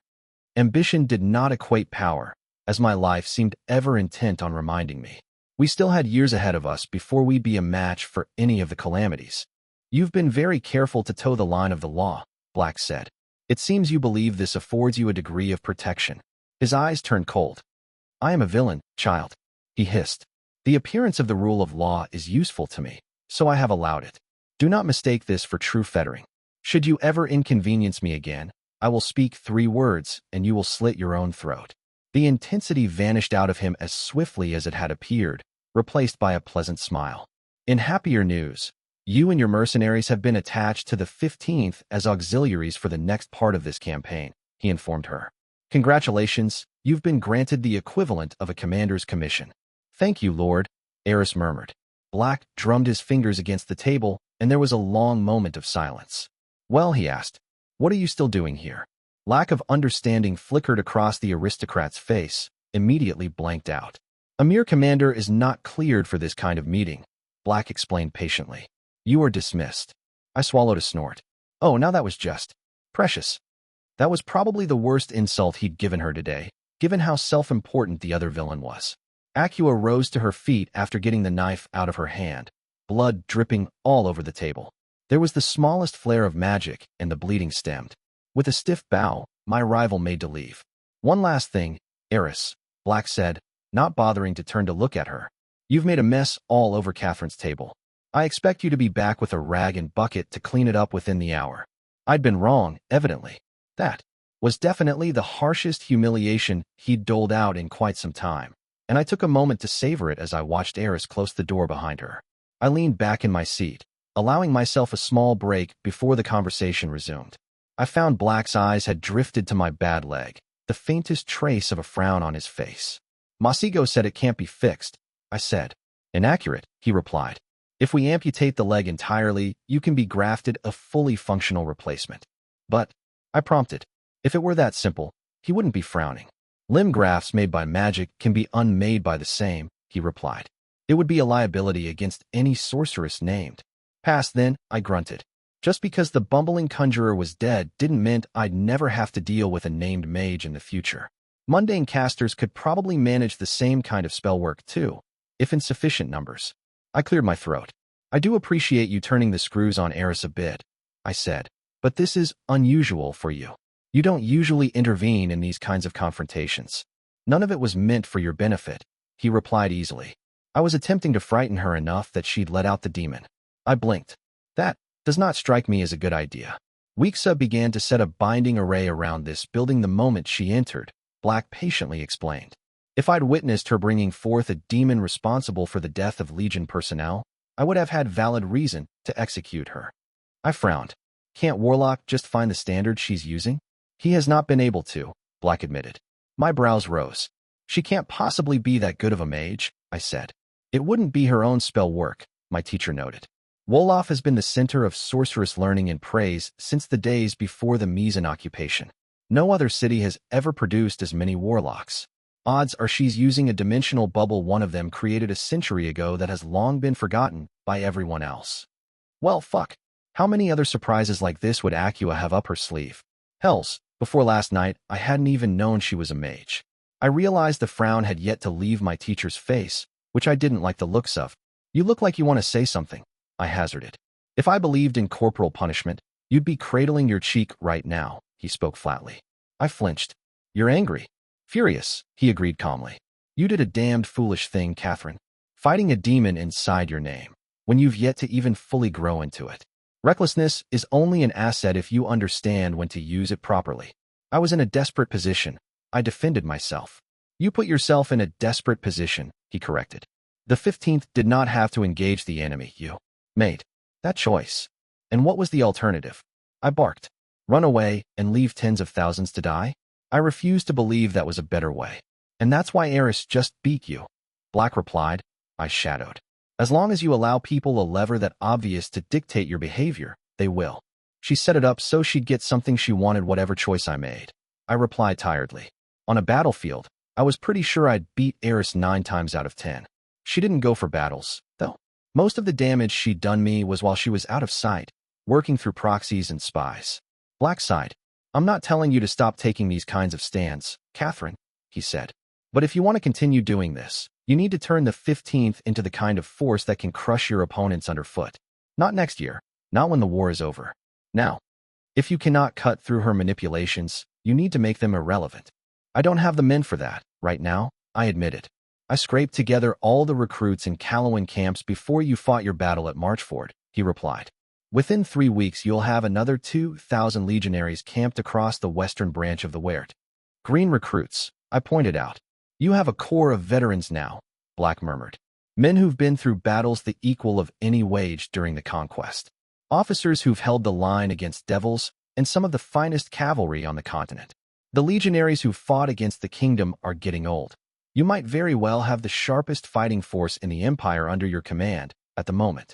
Ambition did not equate power, as my life seemed ever intent on reminding me. We still had years ahead of us before we'd be a match for any of the calamities. You've been very careful to toe the line of the law, Black said. It seems you believe this affords you a degree of protection. His eyes turned cold. I am a villain, child, he hissed. The appearance of the rule of law is useful to me, so I have allowed it. Do not mistake this for true fettering. Should you ever inconvenience me again, I will speak 3 words, and you will slit your own throat. The intensity vanished out of him as swiftly as it had appeared, replaced by a pleasant smile. In happier news, you and your mercenaries have been attached to the 15th as auxiliaries for the next part of this campaign, he informed her. Congratulations, you've been granted the equivalent of a commander's commission. Thank you, Lord, Eris murmured. Black drummed his fingers against the table, and there was a long moment of silence. Well, he asked, what are you still doing here? Lack of understanding flickered across the aristocrat's face, immediately blanked out. A mere commander is not cleared for this kind of meeting, Black explained patiently. You are dismissed. I swallowed a snort. Oh, now that was just precious. That was probably the worst insult he'd given her today, given how self-important the other villain was. Acua rose to her feet after getting the knife out of her hand, blood dripping all over the table. There was the smallest flare of magic, and the bleeding stemmed. With a stiff bow, my rival made to leave. One last thing, Eris, Black said, not bothering to turn to look at her. You've made a mess all over Catherine's table. I expect you to be back with a rag and bucket to clean it up within the hour. I'd been wrong, evidently. That was definitely the harshest humiliation he'd doled out in quite some time, and I took a moment to savor it as I watched Eris close the door behind her. I leaned back in my seat, allowing myself a small break before the conversation resumed. I found Black's eyes had drifted to my bad leg, the faintest trace of a frown on his face. Masigo said it can't be fixed, I said. Inaccurate, he replied. If we amputate the leg entirely, you can be grafted a fully functional replacement. But, I prompted, if it were that simple, he wouldn't be frowning. Limb grafts made by magic can be unmade by the same, he replied. It would be a liability against any sorceress named. Pass then, I grunted. Just because the bumbling conjurer was dead didn't mean I'd never have to deal with a named mage in the future. Mundane casters could probably manage the same kind of spell work too, if in sufficient numbers. I cleared my throat. I do appreciate you turning the screws on Eris a bit, I said, but this is unusual for you. You don't usually intervene in these kinds of confrontations. None of it was meant for your benefit, he replied easily. I was attempting to frighten her enough that she'd let out the demon. I blinked. That does not strike me as a good idea. Weeksa began to set a binding array around this building the moment she entered, Black patiently explained. If I'd witnessed her bringing forth a demon responsible for the death of Legion personnel, I would have had valid reason to execute her. I frowned. Can't Warlock just find the standard she's using? He has not been able to, Black admitted. My brows rose. She can't possibly be that good of a mage, I said. It wouldn't be her own spell work, my teacher noted. Wolof has been the center of sorceress learning in Prise since the days before the Mizan occupation. No other city has ever produced as many warlocks. Odds are she's using a dimensional bubble one of them created a century ago that has long been forgotten by everyone else. Well, fuck. How many other surprises like this would Acua have up her sleeve? Hells, before last night, I hadn't even known she was a mage. I realized the frown had yet to leave my teacher's face, which I didn't like the looks of. You look like you want to say something, I hazarded. If I believed in corporal punishment, you'd be cradling your cheek right now, he spoke flatly. I flinched. You're angry. Furious, he agreed calmly. You did a damned foolish thing, Catherine. Fighting a demon inside your name, when you've yet to even fully grow into it. Recklessness is only an asset if you understand when to use it properly. I was in a desperate position. I defended myself. You put yourself in a desperate position, he corrected. The 15th did not have to engage the enemy, you made that choice. And what was the alternative? I barked. Run away and leave tens of thousands to die? I refused to believe that was a better way. And that's why Eris just beat you. Black replied. I shadowed. As long as you allow people a lever that obvious to dictate your behavior, they will. She set it up so she'd get something she wanted whatever choice I made. I replied tiredly. On a battlefield, I was pretty sure I'd beat Eris 9 times out of 10. She didn't go for battles, though. Most of the damage she'd done me was while she was out of sight, working through proxies and spies. Black sighed. I'm not telling you to stop taking these kinds of stands, Catherine, he said. But if you want to continue doing this, you need to turn the 15th into the kind of force that can crush your opponents underfoot. Not next year, not when the war is over. Now, if you cannot cut through her manipulations, you need to make them irrelevant. I don't have the men for that, right now, I admit it. I scraped together all the recruits in Calawan camps before you fought your battle at Marchford, he replied. Within 3 weeks you'll have another 2,000 legionaries camped across the western branch of the Weert. Green recruits, I pointed out. You have a corps of veterans now, Black murmured. Men who've been through battles the equal of any waged during the conquest. Officers who've held the line against devils and some of the finest cavalry on the continent. The legionaries who fought against the kingdom are getting old. You might very well have the sharpest fighting force in the empire under your command at the moment.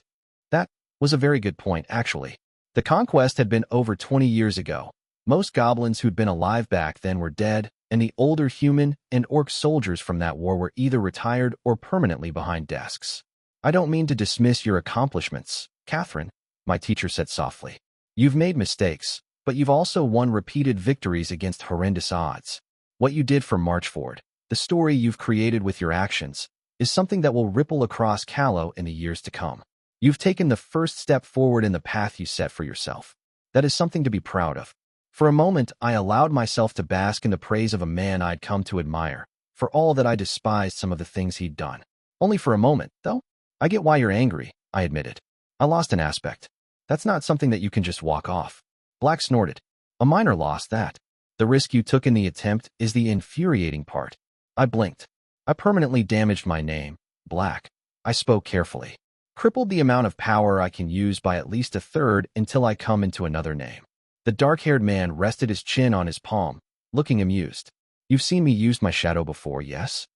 That was a very good point, actually. The conquest had been over 20 years ago. Most goblins who'd been alive back then were dead, and the older human and orc soldiers from that war were either retired or permanently behind desks. I don't mean to dismiss your accomplishments, Catherine, my teacher said softly. You've made mistakes, but you've also won repeated victories against horrendous odds. What you did for Marchford, the story you've created with your actions, is something that will ripple across Callow in the years to come. You've taken the first step forward in the path you set for yourself. That is something to be proud of. For a moment, I allowed myself to bask in the praise of a man I'd come to admire, for all that I despised some of the things he'd done. Only for a moment, though. I get why you're angry, I admitted. I lost an aspect. That's not something that you can just walk off. Black snorted. A minor loss, that. The risk you took in the attempt is the infuriating part. I blinked. I permanently damaged my name, Black. I spoke carefully. Crippled the amount of power I can use by at least a third until I come into another name. The dark-haired man rested his chin on his palm, looking amused. You've seen me use my shadow before, yes?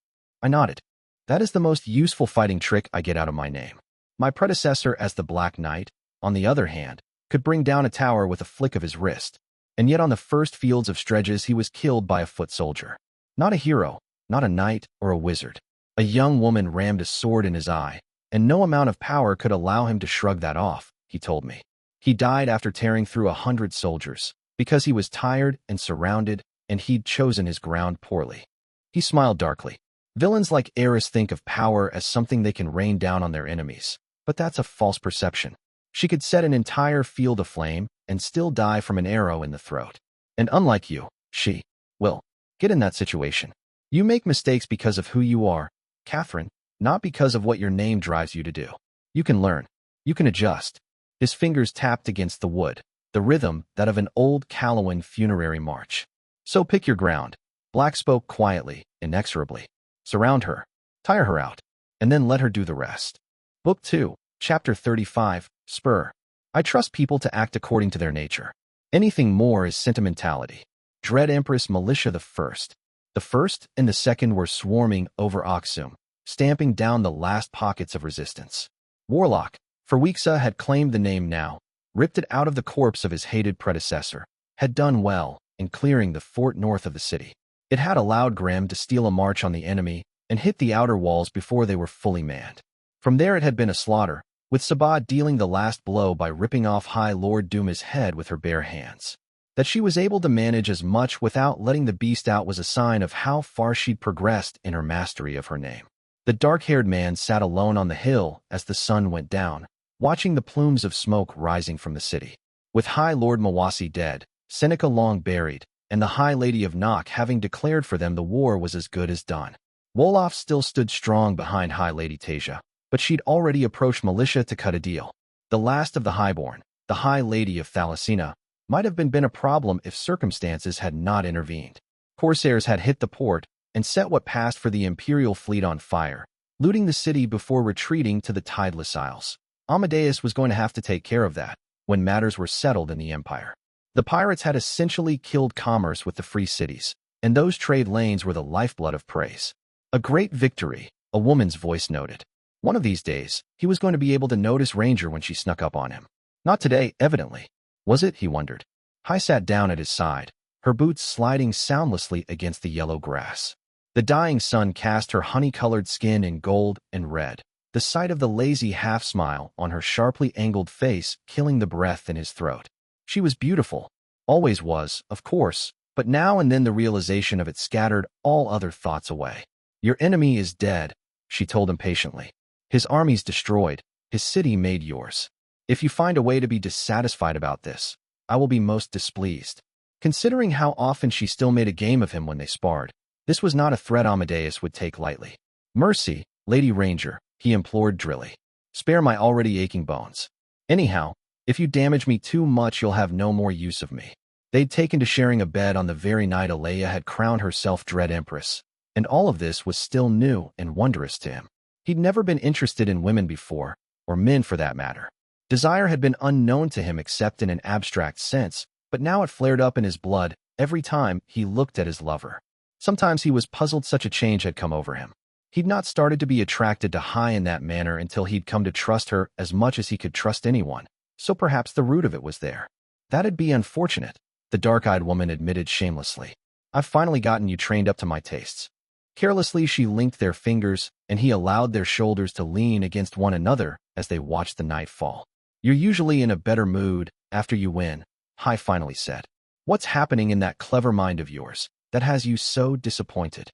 I nodded. That is the most useful fighting trick I get out of my name. My predecessor as the Black Knight, on the other hand, could bring down a tower with a flick of his wrist, and yet on the first fields of Stredges he was killed by a foot soldier. Not a hero, not a knight or a wizard. A young woman rammed a sword in his eye, and no amount of power could allow him to shrug that off, he told me. He died after tearing through 100 soldiers, because he was tired and surrounded, and he'd chosen his ground poorly. He smiled darkly. Villains like Eris think of power as something they can rain down on their enemies, but that's a false perception. She could set an entire field aflame and still die from an arrow in the throat. And unlike you, she will get in that situation. You make mistakes because of who you are, Catherine, not because of what your name drives you to do. You can learn. You can adjust. His fingers tapped against the wood, the rhythm that of an old Calawan funerary march. So pick your ground. Black spoke quietly, inexorably. Surround her. Tire her out. And then let her do the rest. Book 2, Chapter 35, Spur. I trust people to act according to their nature. Anything more is sentimentality. Dread Empress Militia the First. The first and the second were swarming over Aksum, stamping down the last pockets of resistance. Warlock, for Weeksa had claimed the name now, ripped it out of the corpse of his hated predecessor, had done well in clearing the fort north of the city. It had allowed Graham to steal a march on the enemy and hit the outer walls before they were fully manned. From there it had been a slaughter, with Sabah dealing the last blow by ripping off High Lord Duma's head with her bare hands. That she was able to manage as much without letting the beast out was a sign of how far she'd progressed in her mastery of her name. The dark-haired man sat alone on the hill as the sun went down, watching the plumes of smoke rising from the city. With High Lord Mawasi dead, Seneca long buried, and the High Lady of Nock having declared for them the war was as good as done. Wolof still stood strong behind High Lady Tasia, but she'd already approached militia to cut a deal. The last of the Highborn, the High Lady of Thalasina, might have been a problem if circumstances had not intervened. Corsairs had hit the port and set what passed for the Imperial fleet on fire, looting the city before retreating to the tideless isles. Amadeus was going to have to take care of that when matters were settled in the Empire. The pirates had essentially killed commerce with the free cities, and those trade lanes were the lifeblood of Prise. A great victory, a woman's voice noted. One of these days, he was going to be able to notice Ranger when she snuck up on him. Not today, evidently. Was it, he wondered. Hai sat down at his side, her boots sliding soundlessly against the yellow grass. The dying sun cast her honey-colored skin in gold and red, the sight of the lazy half-smile on her sharply angled face killing the breath in his throat. She was beautiful, Always was, of course, but now and then the realization of it scattered all other thoughts away. Your enemy is dead, she told him patiently. His army's destroyed, his city made yours. If you find a way to be dissatisfied about this, I will be most displeased. Considering how often she still made a game of him when they sparred, this was not a threat Amadeus would take lightly. Mercy, Lady Ranger, he implored drily. Spare my already aching bones. Anyhow, if you damage me too much, you'll have no more use of me. They'd taken to sharing a bed on the very night Alea had crowned herself Dread Empress, and all of this was still new and wondrous to him. He'd never been interested in women before, or men for that matter. Desire had been unknown to him except in an abstract sense, but now it flared up in his blood every time he looked at his lover. Sometimes he was puzzled such a change had come over him. He'd not started to be attracted to Hai in that manner until he'd come to trust her as much as he could trust anyone, so perhaps the root of it was there. That'd be unfortunate, the dark-eyed woman admitted shamelessly. I've finally gotten you trained up to my tastes. Carelessly she linked their fingers, and he allowed their shoulders to lean against one another as they watched the night fall. You're usually in a better mood after you win, Hai finally said. What's happening in that clever mind of yours that has you so disappointed?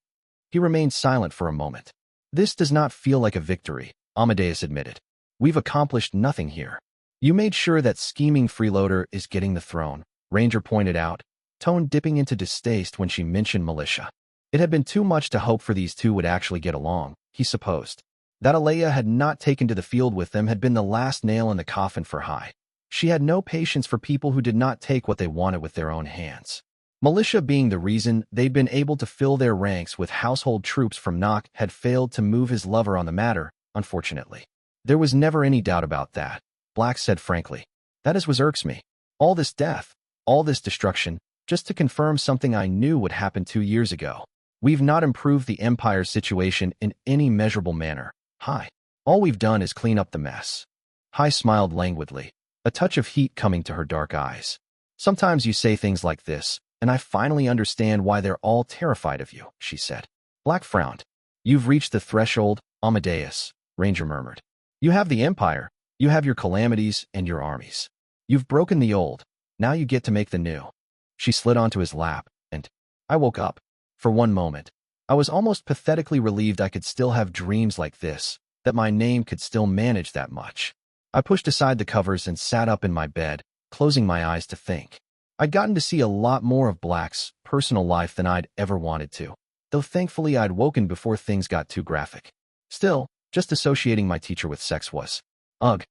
He remained silent for a moment. This does not feel like a victory, Amadeus admitted. We've accomplished nothing here. You made sure that scheming freeloader is getting the throne, Ranger pointed out, tone dipping into distaste when she mentioned militia. It had been too much to hope for these two would actually get along, he supposed. That Alea had not taken to the field with them had been the last nail in the coffin for Hai. She had no patience for people who did not take what they wanted with their own hands. Militia being the reason they'd been able to fill their ranks with household troops from Nock had failed to move his lover on the matter, unfortunately. There was never any doubt about that, Black said frankly. That is what irks me. All this death, all this destruction, just to confirm something I knew would happen 2 years ago. We've not improved the Empire's situation in any measurable manner, Hai. All we've done is clean up the mess. Hai smiled languidly, a touch of heat coming to her dark eyes. Sometimes you say things like this, and I finally understand why they're all terrified of you, she said. Black frowned. You've reached the threshold, Amadeus, Ranger murmured. You have the Empire, you have your calamities and your armies. You've broken the old, now you get to make the new. She slid onto his lap, and I woke up. For one moment, I was almost pathetically relieved I could still have dreams like this, that my name could still manage that much. I pushed aside the covers and sat up in my bed, closing my eyes to think. I'd gotten to see a lot more of Black's personal life than I'd ever wanted to, though thankfully I'd woken before things got too graphic. Still, just associating my teacher with sex was. Ugh.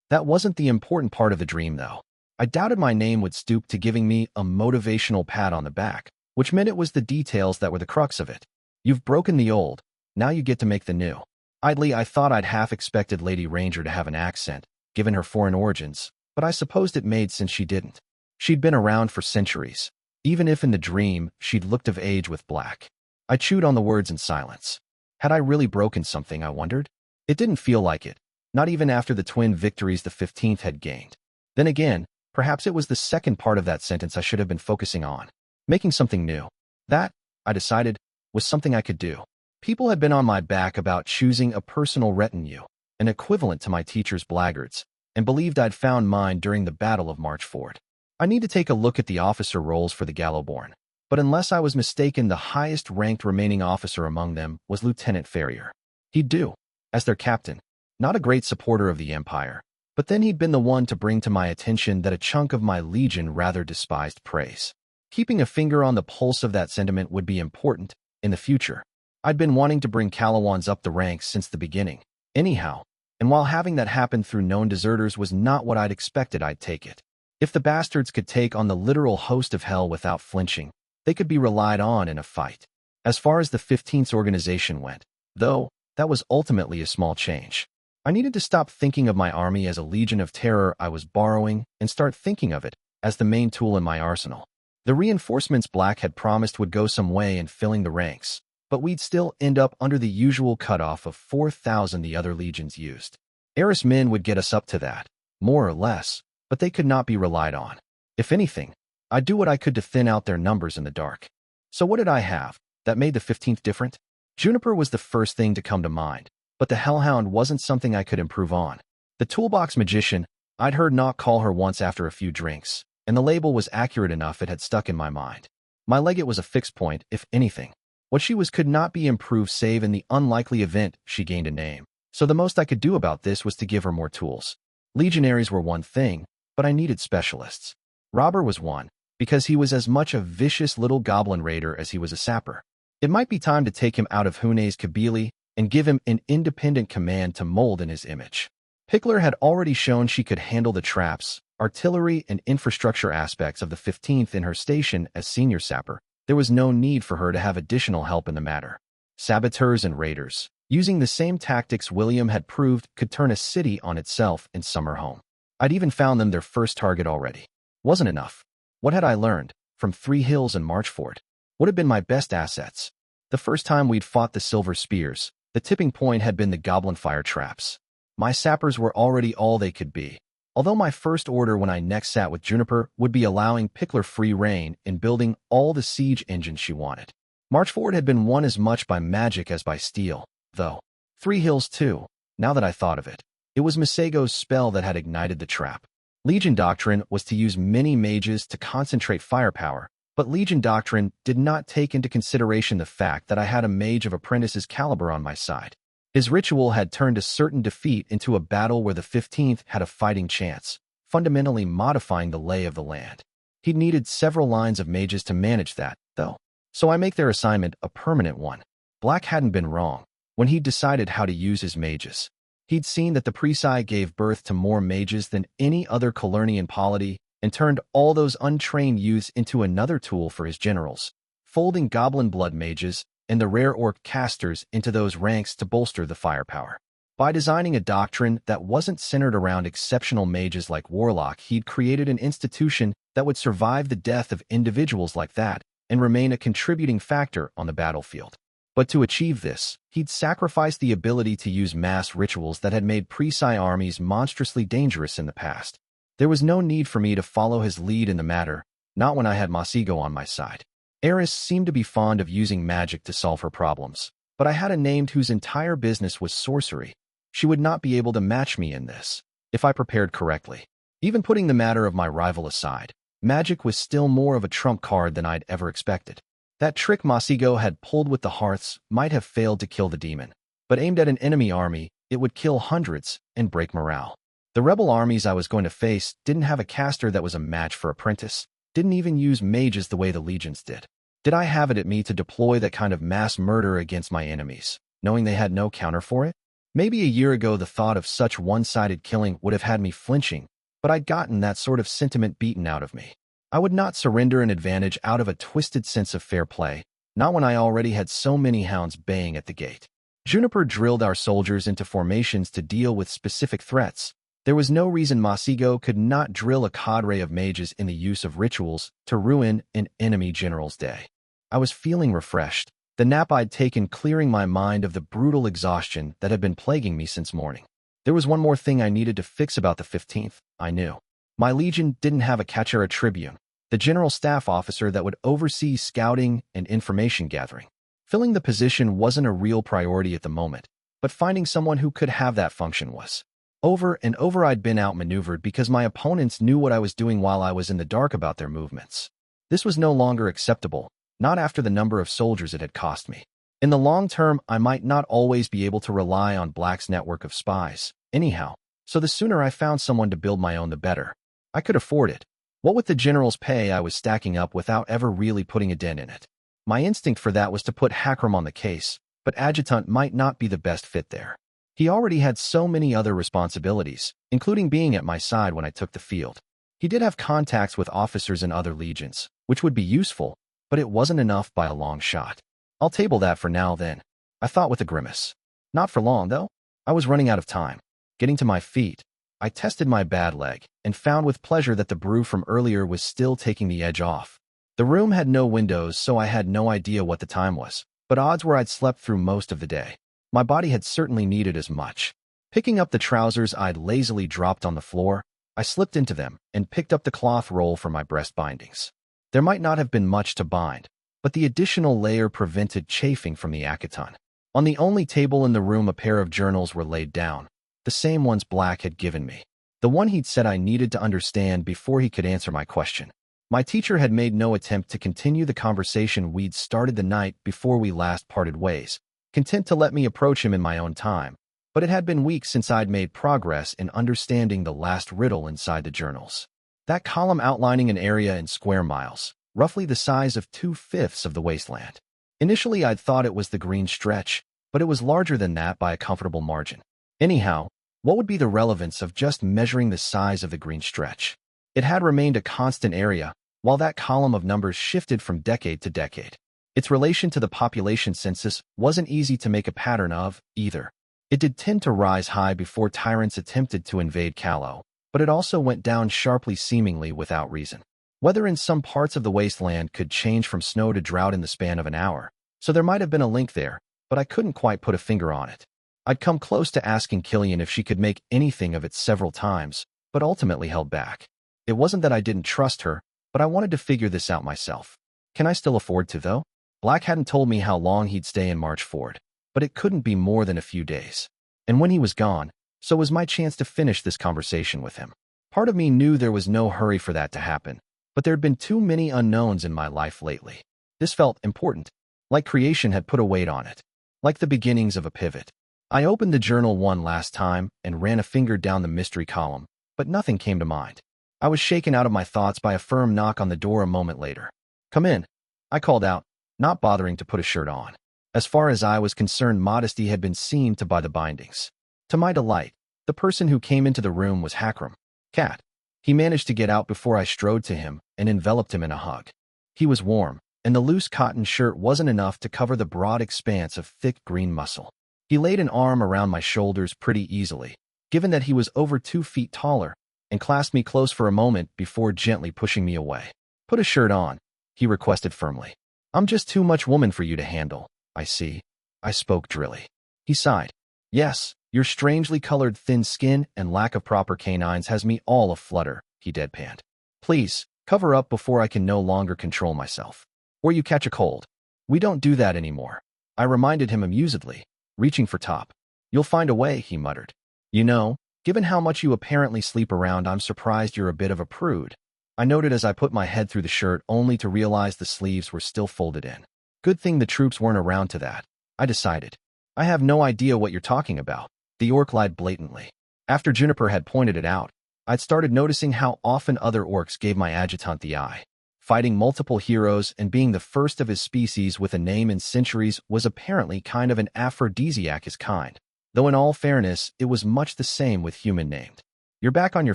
That wasn't the important part of the dream, though. I doubted my name would stoop to giving me a motivational pat on the back, which meant it was the details that were the crux of it. You've broken the old, now you get to make the new. Idly, I thought I'd half expected Lady Ranger to have an accent, given her foreign origins, but I supposed it made since she didn't. She'd been around for centuries, even if in the dream she'd looked of age with Black. I chewed on the words in silence. Had I really broken something, I wondered? It didn't feel like it, not even after the twin victories the 15th had gained. Then again, perhaps it was the second part of that sentence I should have been focusing on. Making something new. That, I decided, was something I could do. People had been on my back about choosing a personal retinue, an equivalent to my teacher's blackguards, and believed I'd found mine during the Battle of Marchford. I need to take a look at the officer rolls for the Gallowborn, but unless I was mistaken, the highest-ranked remaining officer among them was Lieutenant Ferrier. He'd do, as their captain, not a great supporter of the Empire, but then he'd been the one to bring to my attention that a chunk of my legion rather despised praise. Keeping a finger on the pulse of that sentiment would be important in the future. I'd been wanting to bring Calawans up the ranks since the beginning, anyhow, and while having that happen through known deserters was not what I'd expected, I'd take it. If the bastards could take on the literal host of hell without flinching, they could be relied on in a fight. As far as the 15th's organization went, though, that was ultimately a small change. I needed to stop thinking of my army as a legion of terror I was borrowing and start thinking of it as the main tool in my arsenal. The reinforcements Black had promised would go some way in filling the ranks, but we'd still end up under the usual cutoff of 4,000 the other legions used. Eris men would get us up to that, more or less, but they could not be relied on. If anything, I'd do what I could to thin out their numbers in the dark. So what did I have that made the 15th different? Juniper was the first thing to come to mind, but the Hellhound wasn't something I could improve on. The toolbox magician, I'd heard Nock call her once after a few drinks, and the label was accurate enough it had stuck in my mind. My legate was a fixed point, if anything. What she was could not be improved save in the unlikely event she gained a name. So the most I could do about this was to give her more tools. Legionaries were one thing, but I needed specialists. Robber was one, because he was as much a vicious little goblin raider as he was a sapper. It might be time to take him out of Hune's Kabili and give him an independent command to mold in his image. Pickler had already shown she could handle the traps, artillery, and infrastructure aspects of the 15th in her station as senior sapper. There was no need for her to have additional help in the matter. Saboteurs and raiders, using the same tactics William had proved could turn a city on itself in Summerhome. I'd even found them their first target already. Wasn't enough. What had I learned from Three Hills and Marchford? What had been my best assets? The first time we'd fought the Silver Spears, the tipping point had been the goblin fire traps. My sappers were already all they could be. Although my first order when I next sat with Juniper would be allowing Pickler free rein in building all the siege engines she wanted. Marchford had been won as much by magic as by steel, though. Three Hills too, now that I thought of it. It was Masego's spell that had ignited the trap. Legion Doctrine was to use many mages to concentrate firepower, but Legion Doctrine did not take into consideration the fact that I had a mage of Apprentice's caliber on my side. His ritual had turned a certain defeat into a battle where the 15th had a fighting chance, fundamentally modifying the lay of the land. He'd needed several lines of mages to manage that, though. So I make their assignment a permanent one. Black hadn't been wrong when he'd decided how to use his mages. He'd seen that the Prise gave birth to more mages than any other Calernian polity and turned all those untrained youths into another tool for his generals, folding goblin blood mages and the rare orc casters into those ranks to bolster the firepower. By designing a doctrine that wasn't centered around exceptional mages like Warlock, he'd created an institution that would survive the death of individuals like that and remain a contributing factor on the battlefield. But to achieve this, he'd sacrificed the ability to use mass rituals that had made Prise armies monstrously dangerous in the past. There was no need for me to follow his lead in the matter, not when I had Masego on my side. Eris seemed to be fond of using magic to solve her problems, but I had a named whose entire business was sorcery. She would not be able to match me in this, if I prepared correctly. Even putting the matter of my rival aside, magic was still more of a trump card than I'd ever expected. That trick Masego had pulled with the hearths might have failed to kill the demon, but aimed at an enemy army, it would kill hundreds and break morale. The rebel armies I was going to face didn't have a caster that was a match for Apprentice, didn't even use mages the way the legions did. Did I have it at me to deploy that kind of mass murder against my enemies, knowing they had no counter for it? Maybe a year ago the thought of such one-sided killing would have had me flinching, but I'd gotten that sort of sentiment beaten out of me. I would not surrender an advantage out of a twisted sense of fair play, not when I already had so many hounds baying at the gate. Juniper drilled our soldiers into formations to deal with specific threats. There was no reason Masego could not drill a cadre of mages in the use of rituals to ruin an enemy general's day. I was feeling refreshed, the nap I'd taken clearing my mind of the brutal exhaustion that had been plaguing me since morning. There was one more thing I needed to fix about the 15th, I knew. My legion didn't have a Catchera Tribune, the general staff officer that would oversee scouting and information gathering. Filling the position wasn't a real priority at the moment, but finding someone who could have that function was. Over and over I'd been outmaneuvered because my opponents knew what I was doing while I was in the dark about their movements. This was no longer acceptable, not after the number of soldiers it had cost me. In the long term, I might not always be able to rely on Black's network of spies, anyhow, so the sooner I found someone to build my own the better. I could afford it. What with the general's pay I was stacking up without ever really putting a dent in it. My instinct for that was to put Hakram on the case, but Adjutant might not be the best fit there. He already had so many other responsibilities, including being at my side when I took the field. He did have contacts with officers in other legions, which would be useful, but it wasn't enough by a long shot. I'll table that for now then, I thought with a grimace. Not for long, though. I was running out of time. Getting to my feet, I tested my bad leg and found with pleasure that the brew from earlier was still taking the edge off. The room had no windows, so I had no idea what the time was, but odds were I'd slept through most of the day. My body had certainly needed as much. Picking up the trousers I'd lazily dropped on the floor, I slipped into them and picked up the cloth roll for my breast bindings. There might not have been much to bind, but the additional layer prevented chafing from the Akaton. On the only table in the room a pair of journals were laid down, the same ones Black had given me. The one he'd said I needed to understand before he could answer my question. My teacher had made no attempt to continue the conversation we'd started the night before we last parted ways, content to let me approach him in my own time. But it had been weeks since I'd made progress in understanding the last riddle inside the journals. That column outlining an area in square miles, roughly the size of 2/5 of the wasteland. Initially, I'd thought it was the green stretch, but it was larger than that by a comfortable margin. Anyhow, what would be the relevance of just measuring the size of the green stretch? It had remained a constant area, while that column of numbers shifted from decade to decade. Its relation to the population census wasn't easy to make a pattern of, either. It did tend to rise high before tyrants attempted to invade Callow, but it also went down sharply seemingly without reason. Weather in some parts of the wasteland could change from snow to drought in the span of an hour, so there might have been a link there, but I couldn't quite put a finger on it. I'd come close to asking Killian if she could make anything of it several times, but ultimately held back. It wasn't that I didn't trust her, but I wanted to figure this out myself. Can I still afford to, though? Black hadn't told me how long he'd stay in Marchford, but it couldn't be more than a few days. And when he was gone, so was my chance to finish this conversation with him. Part of me knew there was no hurry for that to happen, but there'd been too many unknowns in my life lately. This felt important, like creation had put a weight on it, like the beginnings of a pivot. I opened the journal one last time and ran a finger down the mystery column, but nothing came to mind. I was shaken out of my thoughts by a firm knock on the door a moment later. "Come in," I called out, not bothering to put a shirt on. As far as I was concerned, modesty had been seen to by the bindings. To my delight, the person who came into the room was Hakram. Cat. He managed to get out before I strode to him and enveloped him in a hug. He was warm, and the loose cotton shirt wasn't enough to cover the broad expanse of thick green muscle. He laid an arm around my shoulders pretty easily, given that he was over 2 feet taller, and clasped me close for a moment before gently pushing me away. "Put a shirt on," he requested firmly. "I'm just too much woman for you to handle, I see." I spoke drily. He sighed. "Yes, your strangely colored thin skin and lack of proper canines has me all aflutter," he deadpanned. "Please, cover up before I can no longer control myself. Or you catch a cold." "We don't do that anymore," I reminded him amusedly, reaching for top. "You'll find a way," he muttered. "You know, given how much you apparently sleep around, I'm surprised you're a bit of a prude," I noted as I put my head through the shirt only to realize the sleeves were still folded in. Good thing the troops weren't around to that, I decided. "I have no idea what you're talking about," the orc lied blatantly. After Juniper had pointed it out, I'd started noticing how often other orcs gave my adjutant the eye. Fighting multiple heroes and being the first of his species with a name in centuries was apparently kind of an aphrodisiac his kind, though in all fairness, it was much the same with human named. "You're back on your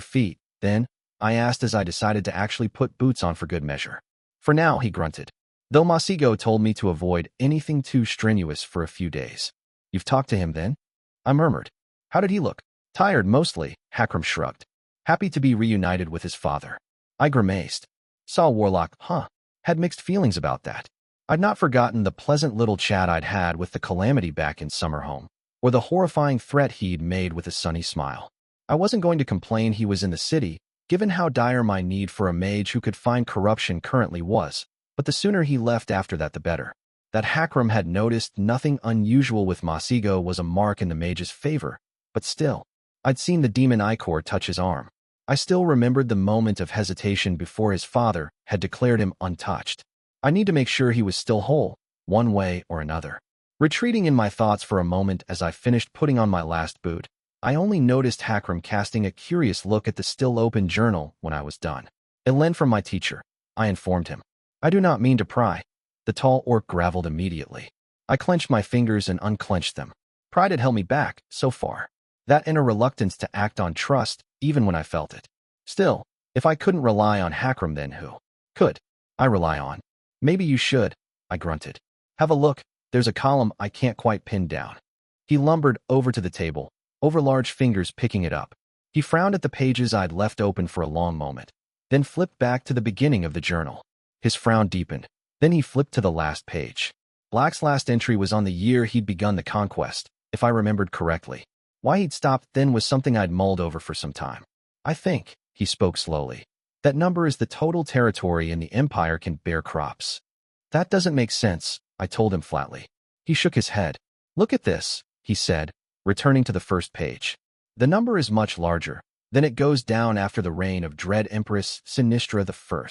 feet, then?" I asked as I decided to actually put boots on for good measure. "For now," he grunted, though Masigo told me to avoid anything too strenuous for a few days. "You've talked to him then?" I murmured. "How did he look?" "Tired, mostly," Hakram shrugged. "Happy to be reunited with his father." I grimaced. Saw Warlock, huh? Had mixed feelings about that. I'd not forgotten the pleasant little chat I'd had with the Calamity back in Summerhome, or the horrifying threat he'd made with a sunny smile. I wasn't going to complain he was in the city, given how dire my need for a mage who could find corruption currently was, but the sooner he left after that the better. That Hakram had noticed nothing unusual with Masigo was a mark in the mage's favor, but still, I'd seen the demon Icor touch his arm. I still remembered the moment of hesitation before his father had declared him untouched. I need to make sure he was still whole, one way or another. Retreating in my thoughts for a moment as I finished putting on my last boot, I only noticed Hakram casting a curious look at the still open journal when I was done. "A lend from my teacher," I informed him. "I do not mean to pry." The tall orc graveled immediately. I clenched my fingers and unclenched them. Pride had held me back, so far. That inner reluctance to act on trust, even when I felt it. Still, if I couldn't rely on Hakram, then who could I rely on? "Maybe you should," I grunted. "Have a look, there's a column I can't quite pin down." He lumbered over to the table, overlarge fingers picking it up. He frowned at the pages I'd left open for a long moment, then flipped back to the beginning of the journal. His frown deepened. Then he flipped to the last page. Black's last entry was on the year he'd begun the conquest, if I remembered correctly. Why he'd stopped then was something I'd mulled over for some time. "I think," he spoke slowly, "that number is the total territory and the Empire can bear crops." "That doesn't make sense," I told him flatly. He shook his head. "Look at this," he said, returning to the first page. "The number is much larger. Then it goes down after the reign of Dread Empress Sinistra I.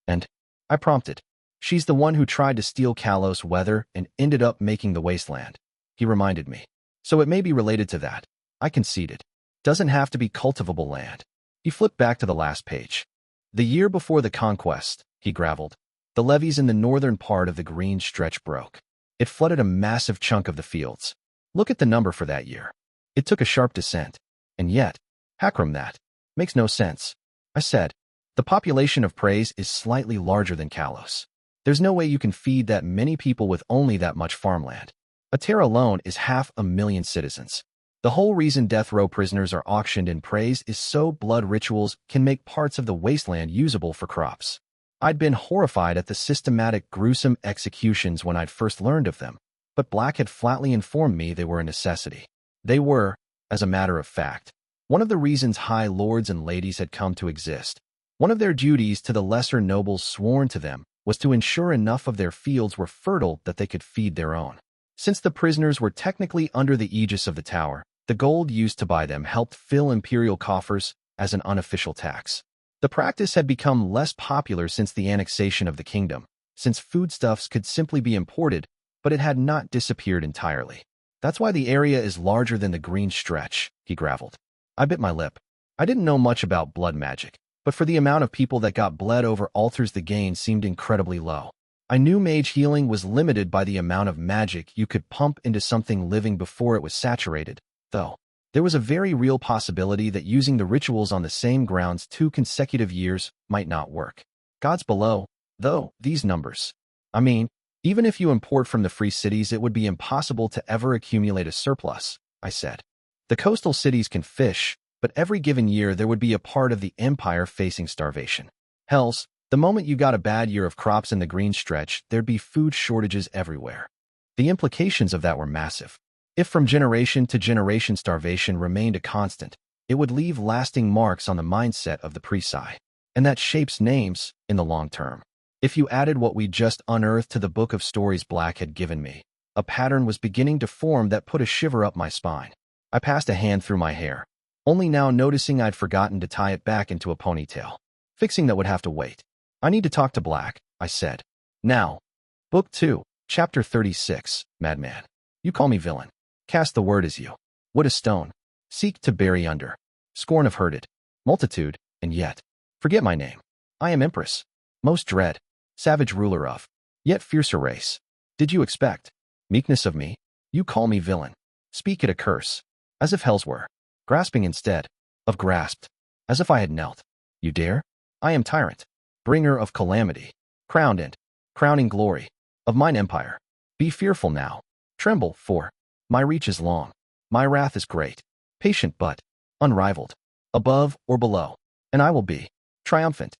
And, I prompted, she's the one who tried to steal Kalos' weather and ended up making the wasteland. He reminded me. So it may be related to that. I conceded. Doesn't have to be cultivable land. He flipped back to the last page. The year before the conquest, he gravelled, the levees in the northern part of the green stretch broke. It flooded a massive chunk of the fields. Look at the number for that year. It took a sharp descent. And yet, Hakram, that makes no sense. I said, the population of Prise is slightly larger than Kalos. There's no way you can feed that many people with only that much farmland. A Terra alone is 500,000 citizens. The whole reason death row prisoners are auctioned in Prise is so blood rituals can make parts of the wasteland usable for crops. I'd been horrified at the systematic, gruesome executions when I'd first learned of them, but Black had flatly informed me they were a necessity. They were, as a matter of fact, one of the reasons high lords and ladies had come to exist. One of their duties to the lesser nobles sworn to them was to ensure enough of their fields were fertile that they could feed their own. Since the prisoners were technically under the aegis of the tower, the gold used to buy them helped fill imperial coffers as an unofficial tax. The practice had become less popular since the annexation of the kingdom, since foodstuffs could simply be imported, but it had not disappeared entirely. That's why the area is larger than the green stretch, he gravelled. I bit my lip. I didn't know much about blood magic, but for the amount of people that got bled over altars, the gain seemed incredibly low. I knew mage healing was limited by the amount of magic you could pump into something living before it was saturated, though. There was a very real possibility that using the rituals on the same grounds 2 consecutive years might not work. Gods below, though, these numbers. I mean, even if you import from the free cities, it would be impossible to ever accumulate a surplus, I said. The coastal cities can fish, but every given year there would be a part of the empire facing starvation. Hells, the moment you got a bad year of crops in the green stretch, there'd be food shortages everywhere. The implications of that were massive. If from generation to generation starvation remained a constant, it would leave lasting marks on the mindset of the Prise, and that shapes names in the long term. If you added what we just unearthed to the book of stories Black had given me, a pattern was beginning to form that put a shiver up my spine. I passed a hand through my hair, only now noticing I'd forgotten to tie it back into a ponytail. Fixing that would have to wait. I need to talk to Black, I said. Now. Book 2, Chapter 36, Madman. You call me villain. Cast the word as you would a stone. Seek to bury under. Scorn of herded. Multitude, and yet. Forget my name. I am Empress. Most dread. Savage ruler of. Yet fiercer race. Did you expect meekness of me? You call me villain. Speak it a curse. As if hells were. Grasping instead of grasped. As if I had knelt. You dare? I am tyrant. Bringer of calamity. Crowned and crowning glory of mine empire. Be fearful now. Tremble, for my reach is long. My wrath is great. Patient but unrivaled. Above or below. And I will be triumphant.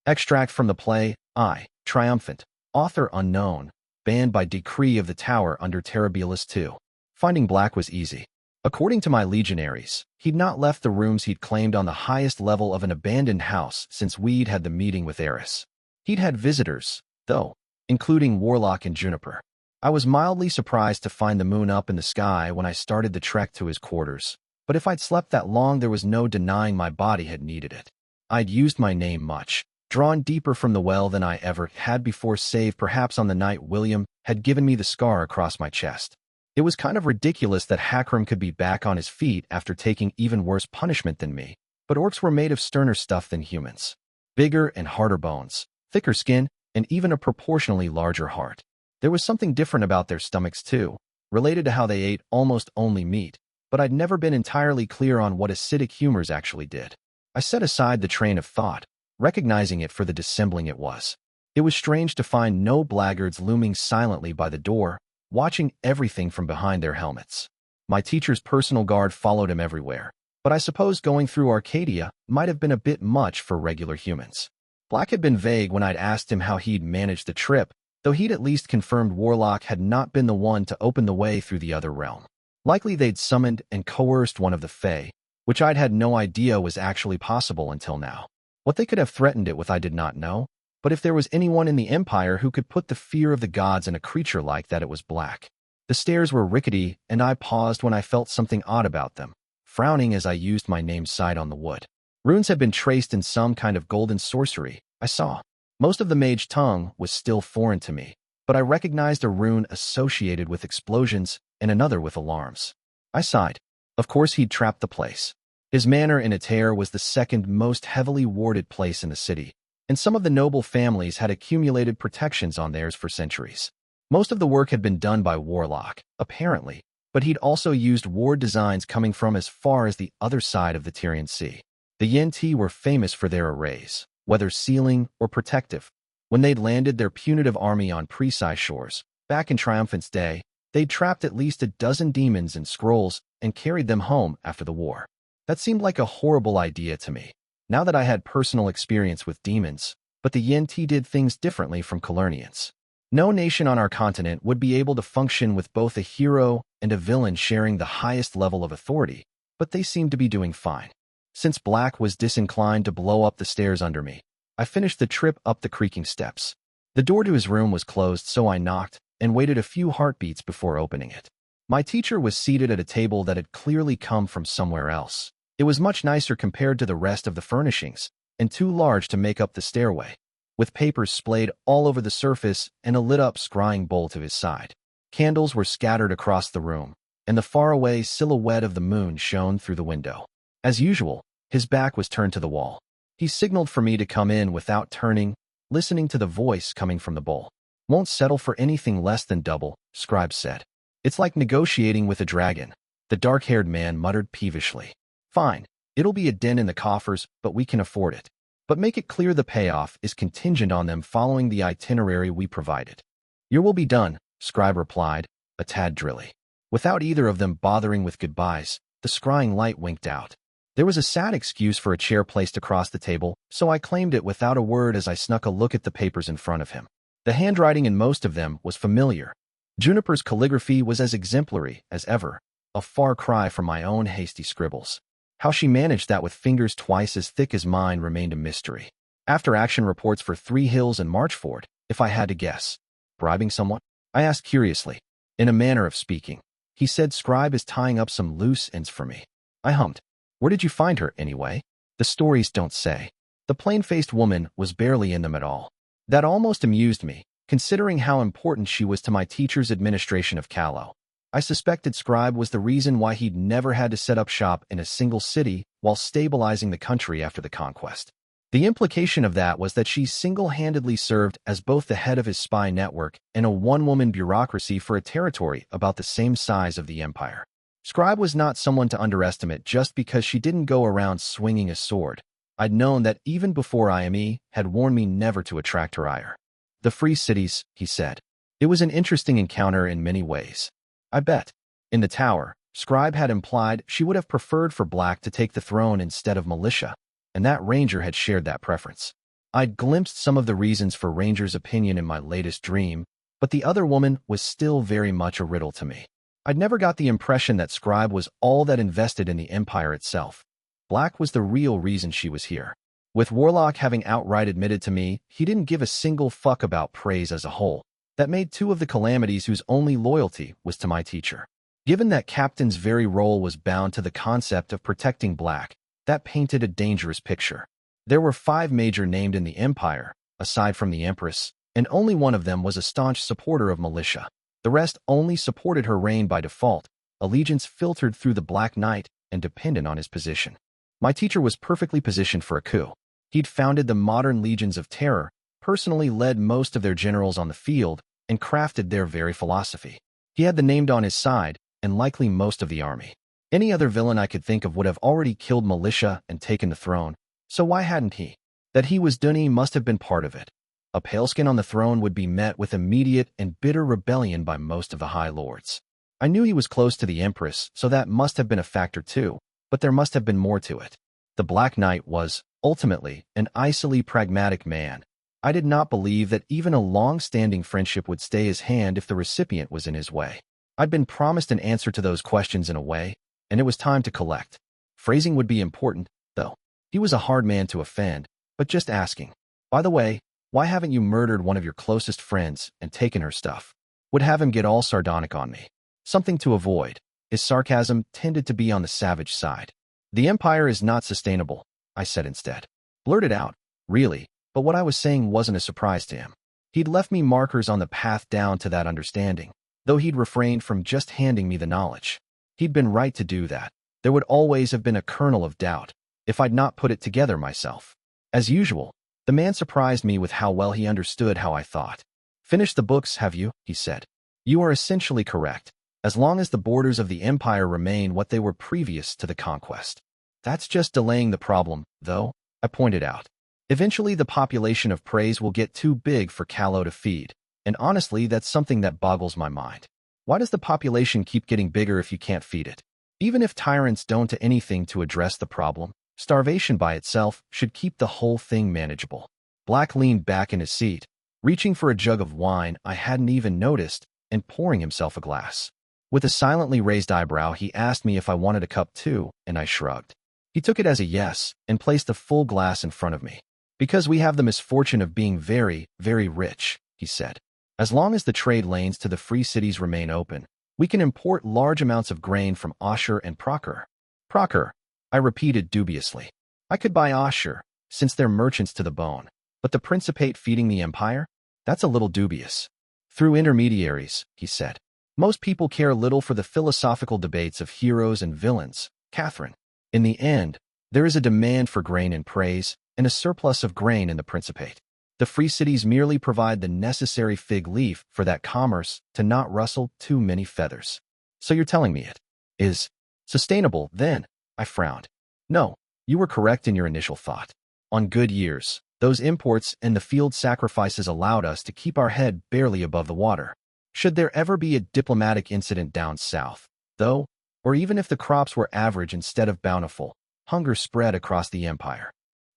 Extract from the play, I, Triumphant. Author unknown. Banned by decree of the tower under Terribilis II. Finding Black was easy. According to my legionaries, he'd not left the rooms he'd claimed on the highest level of an abandoned house since we'd had the meeting with Eris. He'd had visitors, though, including Warlock and Juniper. I was mildly surprised to find the moon up in the sky when I started the trek to his quarters, but if I'd slept that long there was no denying my body had needed it. I'd used my name much, drawn deeper from the well than I ever had before, save perhaps on the night William had given me the scar across my chest. It was kind of ridiculous that Hakram could be back on his feet after taking even worse punishment than me, but orcs were made of sterner stuff than humans. Bigger and harder bones, thicker skin, and even a proportionally larger heart. There was something different about their stomachs too, related to how they ate almost only meat, but I'd never been entirely clear on what acidic humors actually did. I set aside the train of thought, recognizing it for the dissembling it was. It was strange to find no blackguards looming silently by the door, watching everything from behind their helmets. My teacher's personal guard followed him everywhere, but I suppose going through Arcadia might have been a bit much for regular humans. Black had been vague when I'd asked him how he'd managed the trip, though he'd at least confirmed Warlock had not been the one to open the way through the other realm. Likely they'd summoned and coerced one of the Fae, which I'd had no idea was actually possible until now. What they could have threatened it with I did not know, but if there was anyone in the Empire who could put the fear of the gods in a creature like that, it was Black. The stairs were rickety, and I paused when I felt something odd about them. frowning as I used my name's side on the wood. Runes had been traced in some kind of golden sorcery, I saw. Most of the mage tongue was still foreign to me, but I recognized a rune associated with explosions and another with alarms. I sighed. Of course he'd trapped the place. His manor in Aether was the second most heavily warded place in the city, and some of the noble families had accumulated protections on theirs for centuries. Most of the work had been done by Warlock, apparently, but he'd also used ward designs coming from as far as the other side of the Tyrian Sea. The Yen-Ti were famous for their arrays, whether sealing or protective. When they'd landed their punitive army on Prise shores, back in Triumphant's day, they'd trapped at least a dozen demons and scrolls and carried them home after the war. That seemed like a horrible idea to me, now that I had personal experience with demons, but the Yen-Ti did things differently from Calernians. No nation on our continent would be able to function with both a hero and a villain sharing the highest level of authority, but they seemed to be doing fine. Since Black was disinclined to blow up the stairs under me, I finished the trip up the creaking steps. The door to his room was closed, so I knocked and waited a few heartbeats before opening it. My teacher was seated at a table that had clearly come from somewhere else. It was much nicer compared to the rest of the furnishings, and too large to make up the stairway, with papers splayed all over the surface and a lit-up scrying bowl to his side. Candles were scattered across the room, and the faraway silhouette of the moon shone through the window. As usual, his back was turned to the wall. He signaled for me to come in without turning, listening to the voice coming from the bowl. "Won't settle for anything less than double," Scribe said. "It's like negotiating with a dragon," the dark-haired man muttered peevishly. "Fine, it'll be a dent in the coffers, but we can afford it. But make it clear the payoff is contingent on them following the itinerary we provided." "Your will be done," Scribe replied, a tad drilly. Without either of them bothering with goodbyes, the scrying light winked out. There was a sad excuse for a chair placed across the table, so I claimed it without a word as I snuck a look at the papers in front of him. The handwriting in most of them was familiar. Juniper's calligraphy was as exemplary as ever, a far cry from my own hasty scribbles. How she managed that with fingers twice as thick as mine remained a mystery. After-action reports for 3 Hills and Marchford, if I had to guess. "Bribing someone?" I asked curiously. "In a manner of speaking. He said Scribe is tying up some loose ends for me." I hummed. "Where did you find her, anyway?" "The stories don't say." The plain-faced woman was barely in them at all. That almost amused me, considering how important she was to my teacher's administration of Callow. I suspected Scribe was the reason why he'd never had to set up shop in a single city while stabilizing the country after the conquest. The implication of that was that she single-handedly served as both the head of his spy network and a one-woman bureaucracy for a territory about the same size of the empire. Scribe was not someone to underestimate just because she didn't go around swinging a sword. I'd known that even before IME had warned me never to attract her ire. "The free cities," he said. It was an interesting encounter in many ways. I bet. In the tower, Scribe had implied she would have preferred for Black to take the throne instead of Militia, and that Ranger had shared that preference. I'd glimpsed some of the reasons for Ranger's opinion in my latest dream, but the other woman was still very much a riddle to me. I'd never got the impression that Scribe was all that invested in the Empire itself. Black was the real reason she was here. With Warlock having outright admitted to me he didn't give a single fuck about Prise as a whole, that made 2 of the calamities whose only loyalty was to my teacher. Given that Captain's very role was bound to the concept of protecting Black, that painted a dangerous picture. There were 5 major named in the Empire, aside from the Empress, and only one of them was a staunch supporter of Militia. The rest only supported her reign by default, allegiance filtered through the Black Knight and dependent on his position. My teacher was perfectly positioned for a coup. He'd founded the modern Legions of Terror, personally led most of their generals on the field, and crafted their very philosophy. He had the named on his side, and likely most of the army. Any other villain I could think of would have already killed Militia and taken the throne, so why hadn't he? That he was Dunny must have been part of it. A paleskin on the throne would be met with immediate and bitter rebellion by most of the High Lords. I knew he was close to the Empress, so that must have been a factor too, but there must have been more to it. The Black Knight was, ultimately, an icily pragmatic man. I did not believe that even a long-standing friendship would stay his hand if the recipient was in his way. I'd been promised an answer to those questions in a way, and it was time to collect. Phrasing would be important, though. He was a hard man to offend, but just asking. "By the way, why haven't you murdered one of your closest friends and taken her stuff?" Would have him get all sardonic on me. Something to avoid. His sarcasm tended to be on the savage side. The empire is not sustainable, I said instead. Blurted out, really, but what I was saying wasn't a surprise to him. He'd left me markers on the path down to that understanding, though he'd refrained from just handing me the knowledge. He'd been right to do that. There would always have been a kernel of doubt, if I'd not put it together myself. As usual, the man surprised me with how well he understood how I thought. Finished the books, have you? He said. You are essentially correct, as long as the borders of the empire remain what they were previous to the conquest. That's just delaying the problem, though, I pointed out. Eventually the population of Prise will get too big for Callow to feed, and honestly that's something that boggles my mind. Why does the population keep getting bigger if you can't feed it? Even if tyrants don't do anything to address the problem, starvation by itself should keep the whole thing manageable. Black leaned back in his seat, reaching for a jug of wine I hadn't even noticed, and pouring himself a glass. With a silently raised eyebrow, he asked me if I wanted a cup too, and I shrugged. He took it as a yes, and placed a full glass in front of me. Because we have the misfortune of being very, very rich, he said. As long as the trade lanes to the free cities remain open, we can import large amounts of grain from Ashur and Procur. Procur, I repeated dubiously. I could buy Ashur, since they're merchants to the bone, but the Principate feeding the empire? That's a little dubious. Through intermediaries, he said. Most people care little for the philosophical debates of heroes and villains, Catherine. In the end, there is a demand for grain in Prise, and a surplus of grain in the Principate. The free cities merely provide the necessary fig leaf for that commerce to not rustle too many feathers. So you're telling me it is sustainable, then? I frowned. No, you were correct in your initial thought. On good years, those imports and the field sacrifices allowed us to keep our head barely above the water. Should there ever be a diplomatic incident down south, though, or even if the crops were average instead of bountiful, hunger spread across the empire.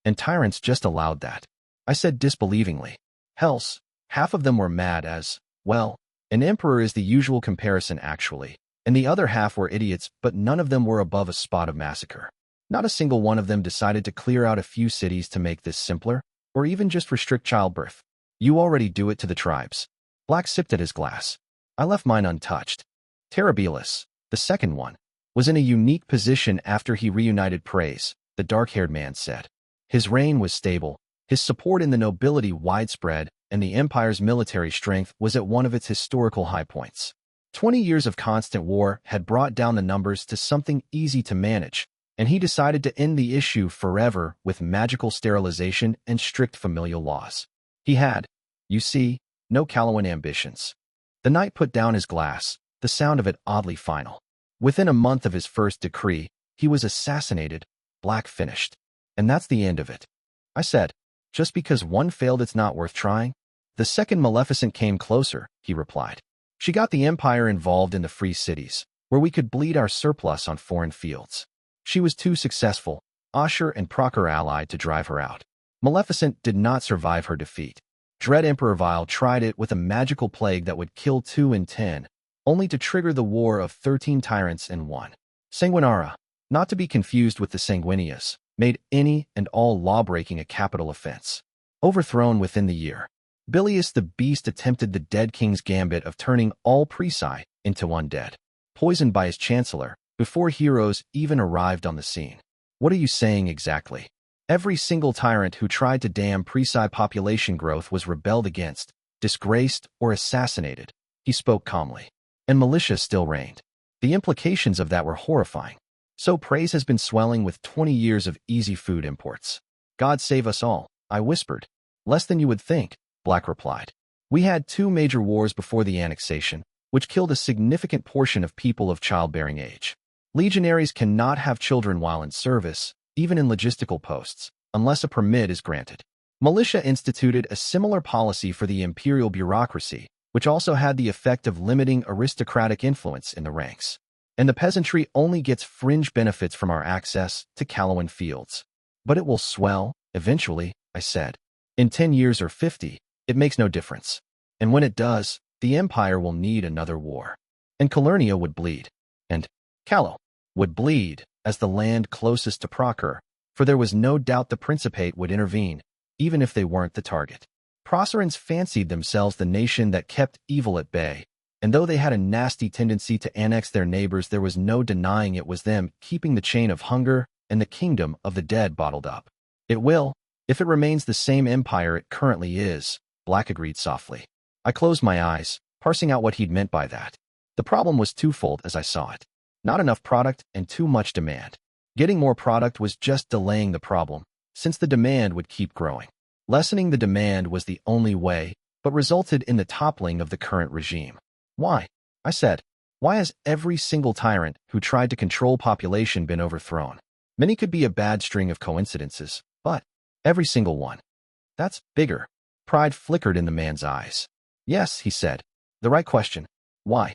And tyrants just allowed that. I said disbelievingly. Else, half of them were mad as, well, an emperor is the usual comparison actually, and the other half were idiots, but none of them were above a spot of massacre. Not a single one of them decided to clear out a few cities to make this simpler, or even just restrict childbirth. You already do it to the tribes. Black sipped at his glass. I left mine untouched. Terribilis, the second one, was in a unique position after he reunited Prise, the dark-haired man said. His reign was stable, his support in the nobility widespread, and the empire's military strength was at one of its historical high points. 20 years of constant war had brought down the numbers to something easy to manage, and he decided to end the issue forever with magical sterilization and strict familial laws. He had, you see, no Callowan ambitions. The knight put down his glass, the sound of it oddly final. Within a month of his first decree, he was assassinated, Black finished. And that's the end of it. I said, just because one failed it's not worth trying? The second Maleficent came closer, he replied. She got the empire involved in the free cities, where we could bleed our surplus on foreign fields. She was too successful, Ashur and Procur allied to drive her out. Maleficent did not survive her defeat. Dread Emperor Vile tried it with a magical plague that would kill 2 in 10, only to trigger the war of 13 tyrants in one. Sanguinara, not to be confused with the Sanguinius, made any and all law-breaking a capital offense. Overthrown within the year, Bilious the Beast attempted the dead king's gambit of turning all Prise into undead, poisoned by his chancellor, before heroes even arrived on the scene. What are you saying exactly? Every single tyrant who tried to dam Prise population growth was rebelled against, disgraced, or assassinated. He spoke calmly. And militia still reigned. The implications of that were horrifying. So Prise has been swelling with 20 years of easy food imports. God save us all, I whispered. Less than you would think, Black replied. We had 2 major wars before the annexation, which killed a significant portion of people of childbearing age. Legionaries cannot have children while in service, even in logistical posts, unless a permit is granted. Militia instituted a similar policy for the imperial bureaucracy, which also had the effect of limiting aristocratic influence in the ranks. And the peasantry only gets fringe benefits from our access to Callowan fields. But it will swell, eventually, I said. In 10 years or 50, it makes no difference. And when it does, the empire will need another war. And Calernia would bleed. And Callow would bleed as the land closest to Procur, for there was no doubt the Principate would intervene, even if they weren't the target. Procerans fancied themselves the nation that kept evil at bay, And though they had a nasty tendency to annex their neighbors, there was no denying it was them keeping the chain of hunger and the kingdom of the dead bottled up. It will, if it remains the same empire it currently is, Black agreed softly. I closed my eyes, parsing out what he'd meant by that. The problem was twofold as I saw it. Not enough product and too much demand. Getting more product was just delaying the problem, since the demand would keep growing. Lessening the demand was the only way, but resulted in the toppling of the current regime. Why? I said. Why has every single tyrant who tried to control population been overthrown? Many could be a bad string of coincidences, but every single one. That's bigger. Pride flickered in the man's eyes. Yes, he said. The right question. Why?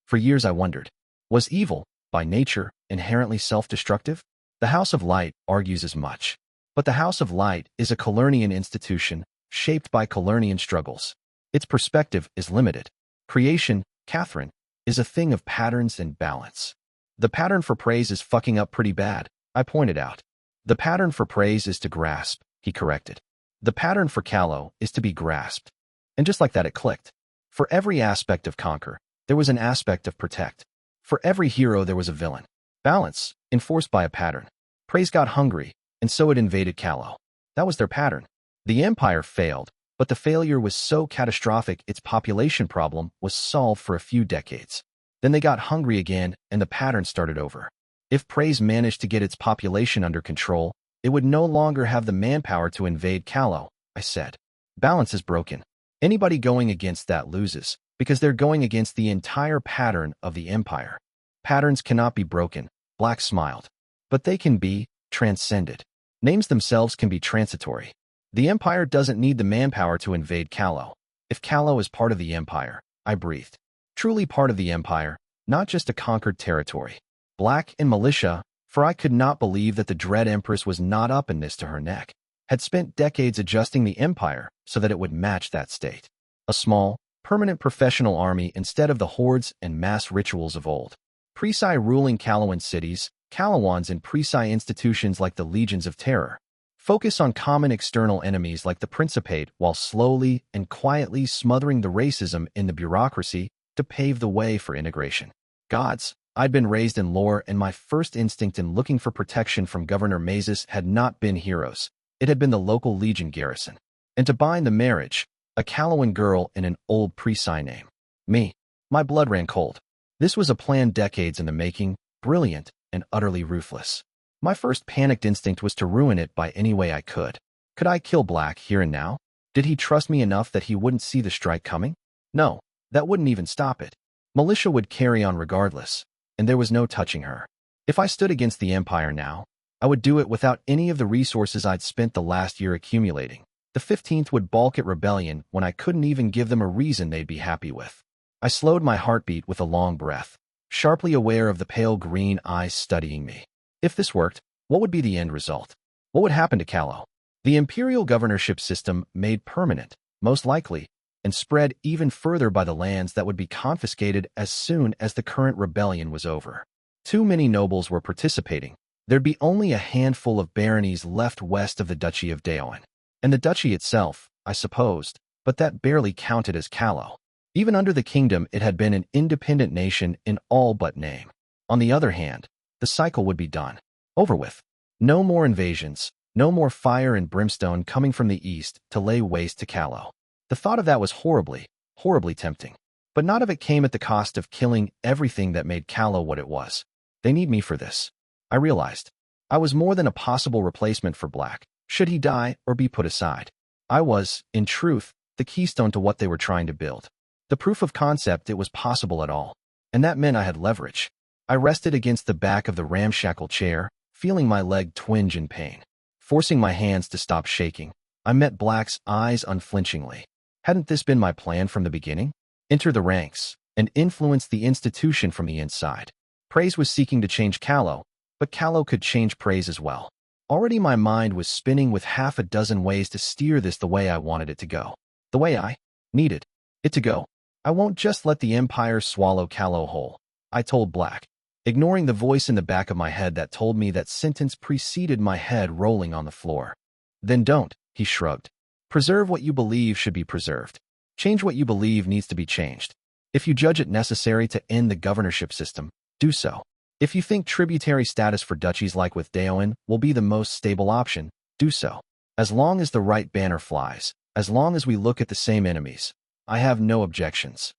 For years I wondered. Was evil, by nature, inherently self-destructive? The House of Light argues as much. But the House of Light is a Kalernian institution, shaped by Kalernian struggles. Its perspective is limited. Creation, Catherine, is a thing of patterns and balance. The pattern for praise is fucking up pretty bad, I pointed out. The pattern for praise is to grasp, he corrected. The pattern for Callow is to be grasped. And just like that it clicked. For every aspect of conquer, there was an aspect of protect. For every hero there was a villain. Balance, enforced by a pattern. Praise got hungry, and so it invaded Callow. That was their pattern. The empire failed, but the failure was so catastrophic its population problem was solved for a few decades. Then they got hungry again, and the pattern started over. If Praise managed to get its population under control, it would no longer have the manpower to invade Callow, I said. Balance is broken. Anybody going against that loses, because they're going against the entire pattern of the empire. Patterns cannot be broken, Black smiled. But they can be transcended. Names themselves can be transitory. The empire doesn't need the manpower to invade Callow. If Callow is part of the empire, I breathed. Truly part of the empire, not just a conquered territory. Black and militia, for I could not believe that the Dread Empress was not up in this to her neck, had spent decades adjusting the empire so that it would match that state. A small, permanent professional army instead of the hordes and mass rituals of old. Prise ruling Callowan cities, Callowans in Prise institutions like the Legions of Terror. Focus on common external enemies like the Principate while slowly and quietly smothering the racism in the bureaucracy to pave the way for integration. Gods, I'd been raised in lore and my first instinct in looking for protection from Governor Nemeses had not been heroes. It had been the local Legion garrison. And to bind the marriage, a Callowan girl in an old Prise name. Me. My blood ran cold. This was a plan decades in the making, brilliant and utterly ruthless. My first panicked instinct was to ruin it by any way I could. Could I kill Black here and now? Did he trust me enough that he wouldn't see the strike coming? No, that wouldn't even stop it. Militia would carry on regardless, and there was no touching her. If I stood against the Empire now, I would do it without any of the resources I'd spent the last year accumulating. The 15th would balk at rebellion when I couldn't even give them a reason they'd be happy with. I slowed my heartbeat with a long breath, sharply aware of the pale green eyes studying me. If this worked, what would be the end result? What would happen to Callow? The imperial governorship system made permanent, most likely, and spread even further by the lands that would be confiscated as soon as the current rebellion was over. Too many nobles were participating. There'd be only a handful of baronies left west of the Duchy of Daoin. And the duchy itself, I supposed, but that barely counted as Callow. Even under the kingdom, it had been an independent nation in all but name. On the other hand, the cycle would be done. Over with. No more invasions, no more fire and brimstone coming from the east to lay waste to Callow. The thought of that was horribly, horribly tempting. But none of it came at the cost of killing everything that made Callow what it was. They need me for this. I realized. I was more than a possible replacement for Black. Should he die or be put aside? I was, in truth, the keystone to what they were trying to build. The proof of concept it was possible at all. And that meant I had leverage. I rested against the back of the ramshackle chair, feeling my leg twinge in pain. Forcing my hands to stop shaking, I met Black's eyes unflinchingly. Hadn't this been my plan from the beginning? Enter the ranks, and influence the institution from the inside. Praise was seeking to change Callow, but Callow could change Praise as well. Already my mind was spinning with half a dozen ways to steer this the way I wanted it to go. The way I needed it to go. I won't just let the Empire swallow Callow whole, I told Black, ignoring the voice in the back of my head that told me that sentence preceded my head rolling on the floor. Then don't, he shrugged. Preserve what you believe should be preserved. Change what you believe needs to be changed. If you judge it necessary to end the governorship system, do so. If you think tributary status for duchies like with Daoin will be the most stable option, do so. As long as the right banner flies, as long as we look at the same enemies, I have no objections.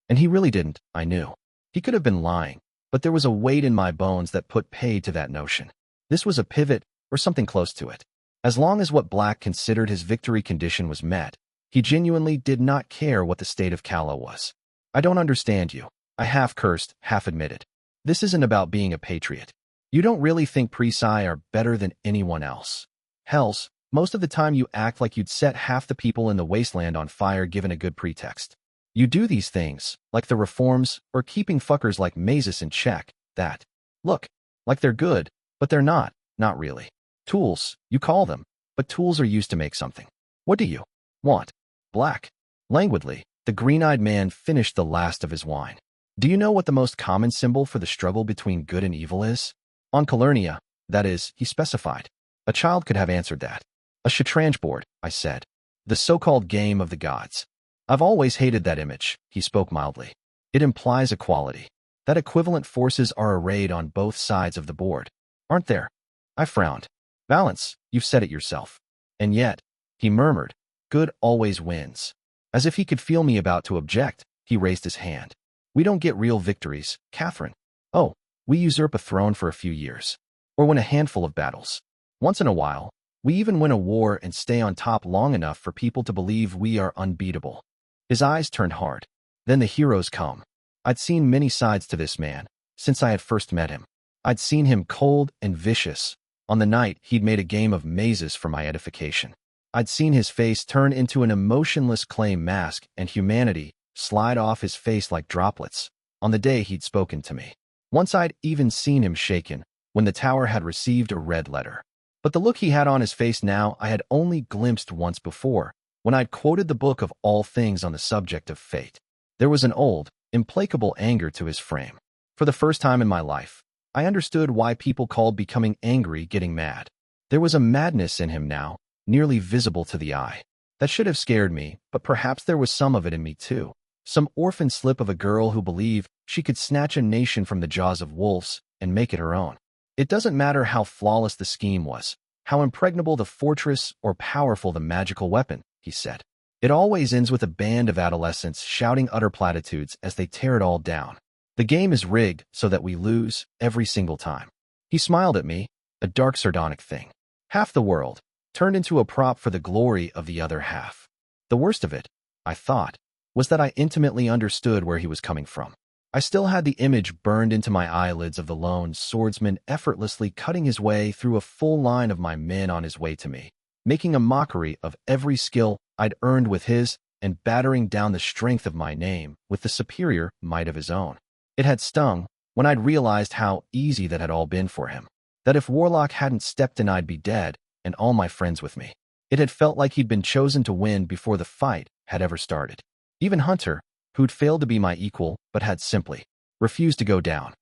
And he really didn't, I knew. He could have been lying, but there was a weight in my bones that put pay to that notion. This was a pivot, or something close to it. As long as what Black considered his victory condition was met, he genuinely did not care what the state of Calla was. I don't understand you, I half cursed, half admitted. This isn't about being a patriot. You don't really think Prise are better than anyone else. Hells, most of the time you act like you'd set half the people in the wasteland on fire given a good pretext. You do these things, like the reforms, or keeping fuckers like Nemeses in check, that look like they're good, but they're not really. Tools, you call them, but tools are used to make something. What do you want? Black. Languidly, the green-eyed man finished the last of his wine. Do you know what the most common symbol for the struggle between good and evil is? On Calernia, that is, he specified. A child could have answered that. A shatranj board, I said. The so-called game of the gods. I've always hated that image, he spoke mildly. It implies equality. That equivalent forces are arrayed on both sides of the board. Aren't there? I frowned. Balance, you've said it yourself. And yet, he murmured, good always wins. As if he could feel me about to object, he raised his hand. We don't get real victories, Catherine. Oh, we usurp a throne for a few years. Or win a handful of battles. Once in a while, we even win a war and stay on top long enough for people to believe we are unbeatable. His eyes turned hard. Then the heroes come. I'd seen many sides to this man, since I had first met him. I'd seen him cold and vicious, on the night he'd made a game of mazes for my edification. I'd seen his face turn into an emotionless clay mask and humanity slide off his face like droplets, on the day he'd spoken to me. Once I'd even seen him shaken, when the tower had received a red letter. But the look he had on his face now I had only glimpsed once before, when I'd quoted the book of all things on the subject of fate. There was an old, implacable anger to his frame. For the first time in my life, I understood why people called becoming angry getting mad. There was a madness in him now, nearly visible to the eye. That should have scared me, but perhaps there was some of it in me too. Some orphan slip of a girl who believed she could snatch a nation from the jaws of wolves and make it her own. It doesn't matter how flawless the scheme was, how impregnable the fortress or powerful the magical weapon, he said. It always ends with a band of adolescents shouting utter platitudes as they tear it all down. The game is rigged so that we lose every single time. He smiled at me, a dark sardonic thing. Half the world turned into a prop for the glory of the other half. The worst of it, I thought, was that I intimately understood where he was coming from. I still had the image burned into my eyelids of the lone swordsman effortlessly cutting his way through a full line of my men on his way to me, making a mockery of every skill I'd earned with his and battering down the strength of my name with the superior might of his own. It had stung when I'd realized how easy that had all been for him, that if Warlock hadn't stepped in I'd be dead and all my friends with me. It had felt like he'd been chosen to win before the fight had ever started. Even Hunter, who'd failed to be my equal but had simply refused to go down.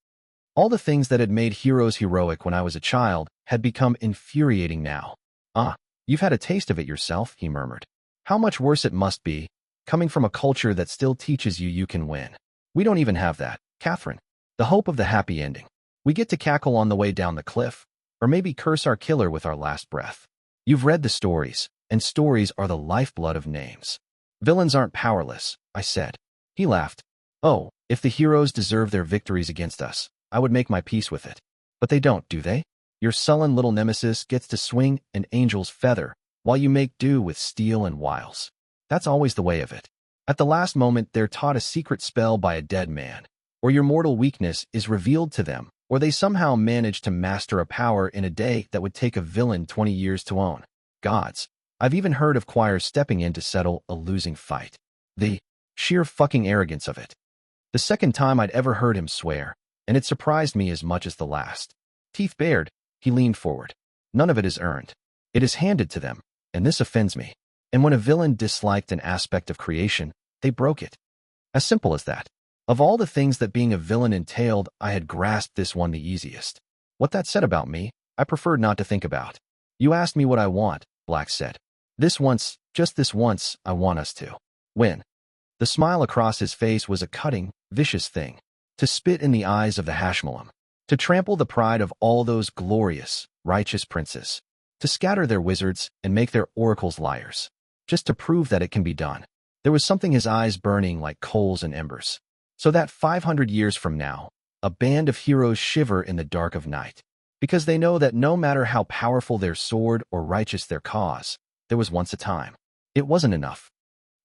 All the things that had made heroes heroic when I was a child had become infuriating now. You've had a taste of it yourself, he murmured. How much worse it must be, coming from a culture that still teaches you can win. We don't even have that, Catherine. The hope of the happy ending. We get to cackle on the way down the cliff, or maybe curse our killer with our last breath. You've read the stories, and stories are the lifeblood of names. Villains aren't powerless, I said. He laughed. Oh, if the heroes deserve their victories against us, I would make my peace with it. But they don't, do they? Your sullen little Nemesis gets to swing an angel's feather, while you make do with steel and wiles. That's always the way of it. At the last moment they're taught a secret spell by a dead man, or your mortal weakness is revealed to them, or they somehow manage to master a power in a day that would take a villain 20 years to own. Gods. I've even heard of choirs stepping in to settle a losing fight. The sheer fucking arrogance of it. The second time I'd ever heard him swear, and it surprised me as much as the last. Teeth bared, he leaned forward. None of it is earned. It is handed to them, and this offends me. And when a villain disliked an aspect of creation, they broke it. As simple as that. Of all the things that being a villain entailed, I had grasped this one the easiest. What that said about me, I preferred not to think about. You asked me what I want, Black said. This once, just this once, I want us to win. The smile across his face was a cutting, vicious thing. To spit in the eyes of the Hashmalim. To trample the pride of all those glorious, righteous princes. To scatter their wizards and make their oracles liars. Just to prove that it can be done. There was something his eyes burning like coals and embers. So that 500 years from now, a band of heroes shiver in the dark of night. Because they know that no matter how powerful their sword or righteous their cause, there was once a time. It wasn't enough.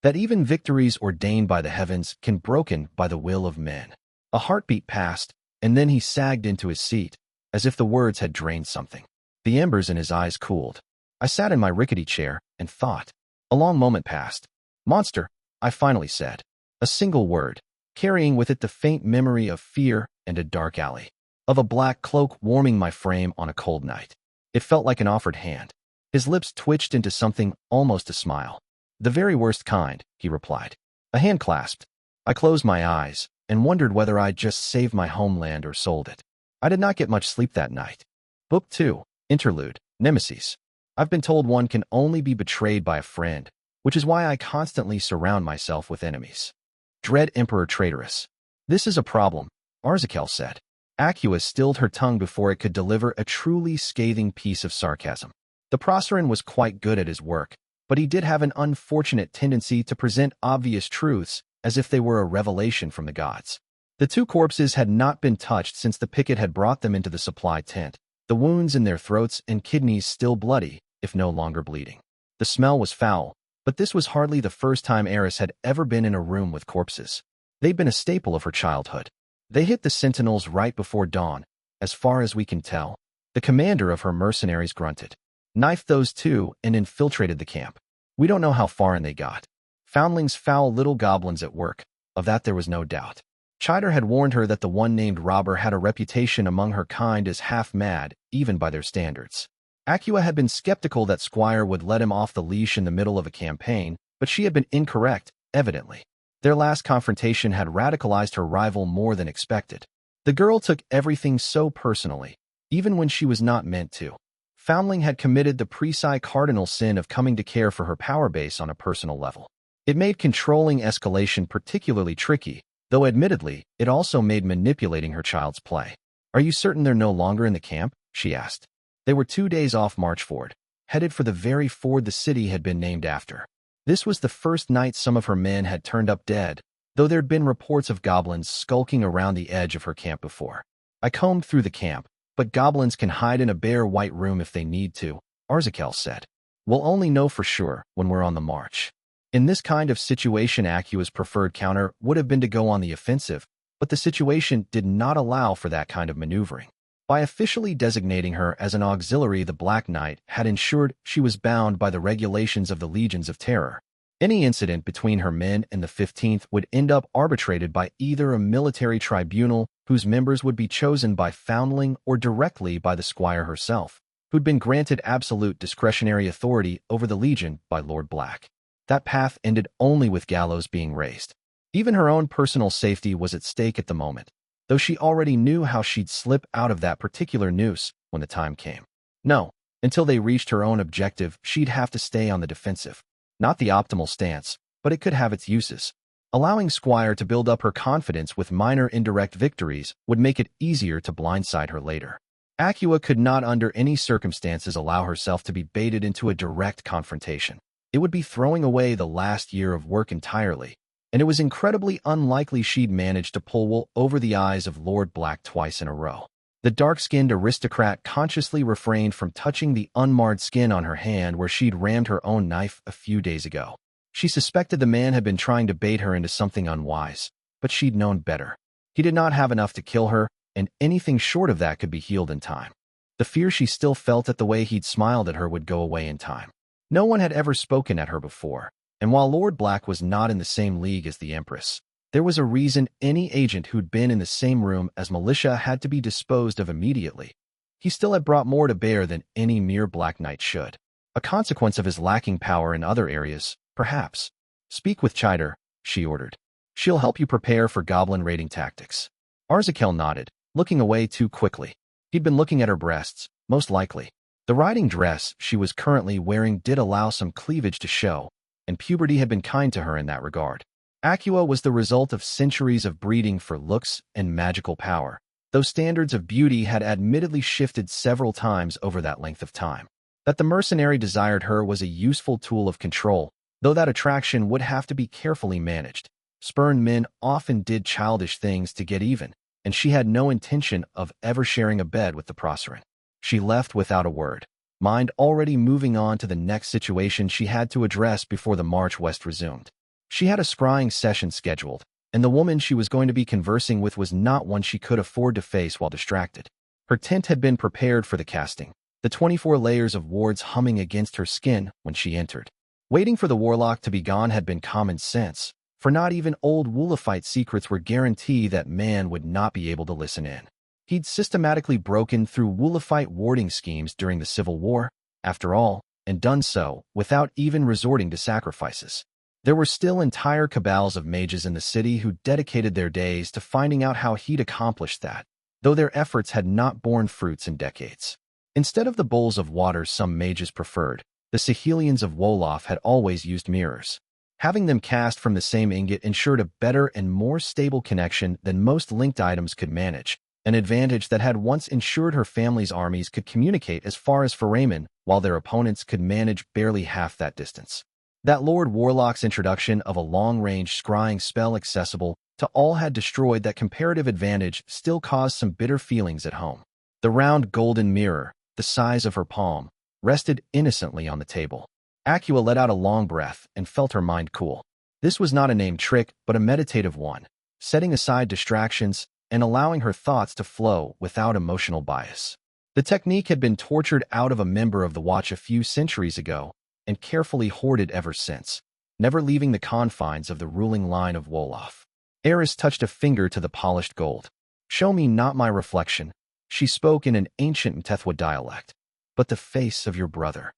That even victories ordained by the heavens can be broken by the will of men. A heartbeat passed, and then he sagged into his seat, as if the words had drained something. The embers in his eyes cooled. I sat in my rickety chair and thought. A long moment passed. Monster, I finally said. A single word, carrying with it the faint memory of fear and a dark alley. Of a black cloak warming my frame on a cold night. It felt like an offered hand. His lips twitched into something almost a smile. The very worst kind, he replied. A hand clasped. I closed my eyes and wondered whether I'd just saved my homeland or sold it. I did not get much sleep that night. Book 2, Interlude, Nemeses. I've been told one can only be betrayed by a friend, which is why I constantly surround myself with enemies. Dread Emperor Traitorous. This is a problem, Arzakel said. Acua stilled her tongue before it could deliver a truly scathing piece of sarcasm. The Proceran was quite good at his work, but he did have an unfortunate tendency to present obvious truths as if they were a revelation from the gods. The two corpses had not been touched since the picket had brought them into the supply tent, the wounds in their throats and kidneys still bloody, if no longer bleeding. The smell was foul, but this was hardly the first time Eris had ever been in a room with corpses. They'd been a staple of her childhood. They hit the sentinels right before dawn, as far as we can tell. The commander of her mercenaries grunted. Knifed those two and infiltrated the camp. We don't know how far in they got. Foundlings foul little goblins at work, of that there was no doubt. Chider had warned her that the one named robber had a reputation among her kind as half-mad, even by their standards. Acua had been skeptical that Squire would let him off the leash in the middle of a campaign, but she had been incorrect, evidently. Their last confrontation had radicalized her rival more than expected. The girl took everything so personally, even when she was not meant to. Foundling had committed the cardinal sin of coming to care for her power base on a personal level. It made controlling escalation particularly tricky, though admittedly, it also made manipulating her child's play. Are you certain they're no longer in the camp? She asked. They were 2 days off Marchford, headed for the very ford the city had been named after. This was the first night some of her men had turned up dead, though there'd been reports of goblins skulking around the edge of her camp before. I combed through the camp, but goblins can hide in a bare white room if they need to, Arzakel said. We'll only know for sure when we're on the march. In this kind of situation, Acua's preferred counter would have been to go on the offensive, but the situation did not allow for that kind of maneuvering. By officially designating her as an auxiliary, the Black Knight had ensured she was bound by the regulations of the Legions of Terror. Any incident between her men and the 15th would end up arbitrated by either a military tribunal, whose members would be chosen by Foundling, or directly by the Squire herself, who'd been granted absolute discretionary authority over the Legion by Lord Black. That path ended only with gallows being raised. Even her own personal safety was at stake at the moment, though she already knew how she'd slip out of that particular noose when the time came. No, until they reached her own objective, she'd have to stay on the defensive. Not the optimal stance, but it could have its uses. Allowing Squire to build up her confidence with minor indirect victories would make it easier to blindside her later. Acua could not under any circumstances allow herself to be baited into a direct confrontation. It would be throwing away the last year of work entirely, and it was incredibly unlikely she'd manage to pull wool over the eyes of Lord Black twice in a row. The dark-skinned aristocrat consciously refrained from touching the unmarred skin on her hand where she'd rammed her own knife a few days ago. She suspected the man had been trying to bait her into something unwise, but she'd known better. He did not have enough to kill her, and anything short of that could be healed in time. The fear she still felt at the way he'd smiled at her would go away in time. No one had ever spoken at her before, and while Lord Black was not in the same league as the Empress, there was a reason any agent who'd been in the same room as militia had to be disposed of immediately. He still had brought more to bear than any mere Black Knight should. A consequence of his lacking power in other areas, perhaps. Speak with Chider, she ordered. She'll help you prepare for goblin raiding tactics. Arzakel nodded, looking away too quickly. He'd been looking at her breasts, most likely. The riding dress she was currently wearing did allow some cleavage to show, and puberty had been kind to her in that regard. Acqua was the result of centuries of breeding for looks and magical power, though standards of beauty had admittedly shifted several times over that length of time. That the mercenary desired her was a useful tool of control, though that attraction would have to be carefully managed. Spurned men often did childish things to get even, and she had no intention of ever sharing a bed with the Procerant. She left without a word, mind already moving on to the next situation she had to address before the march west resumed. She had a scrying session scheduled, and the woman she was going to be conversing with was not one she could afford to face while distracted. Her tent had been prepared for the casting, the 24 layers of wards humming against her skin when she entered. Waiting for the warlock to be gone had been common sense, for not even old Woolafite secrets were guarantee that man would not be able to listen in. He'd systematically broken through Woolafite warding schemes during the Civil War, after all, and done so without even resorting to sacrifices. There were still entire cabals of mages in the city who dedicated their days to finding out how he'd accomplished that, though their efforts had not borne fruits in decades. Instead of the bowls of water some mages preferred, the Sahelians of Wolof had always used mirrors. Having them cast from the same ingot ensured a better and more stable connection than most linked items could manage, an advantage that had once ensured her family's armies could communicate as far as Foramen, while their opponents could manage barely half that distance. That Lord Warlock's introduction of a long-range scrying spell accessible to all had destroyed that comparative advantage still caused some bitter feelings at home. The round golden mirror, the size of her palm, rested innocently on the table. Acqua let out a long breath and felt her mind cool. This was not a named trick, but a meditative one, setting aside distractions and allowing her thoughts to flow without emotional bias. The technique had been tortured out of a member of the Watch a few centuries ago and carefully hoarded ever since, never leaving the confines of the ruling line of Wolof. Eris touched a finger to the polished gold. "Show me not my reflection," she spoke in an ancient Mtethwa dialect, "but the face of your brother."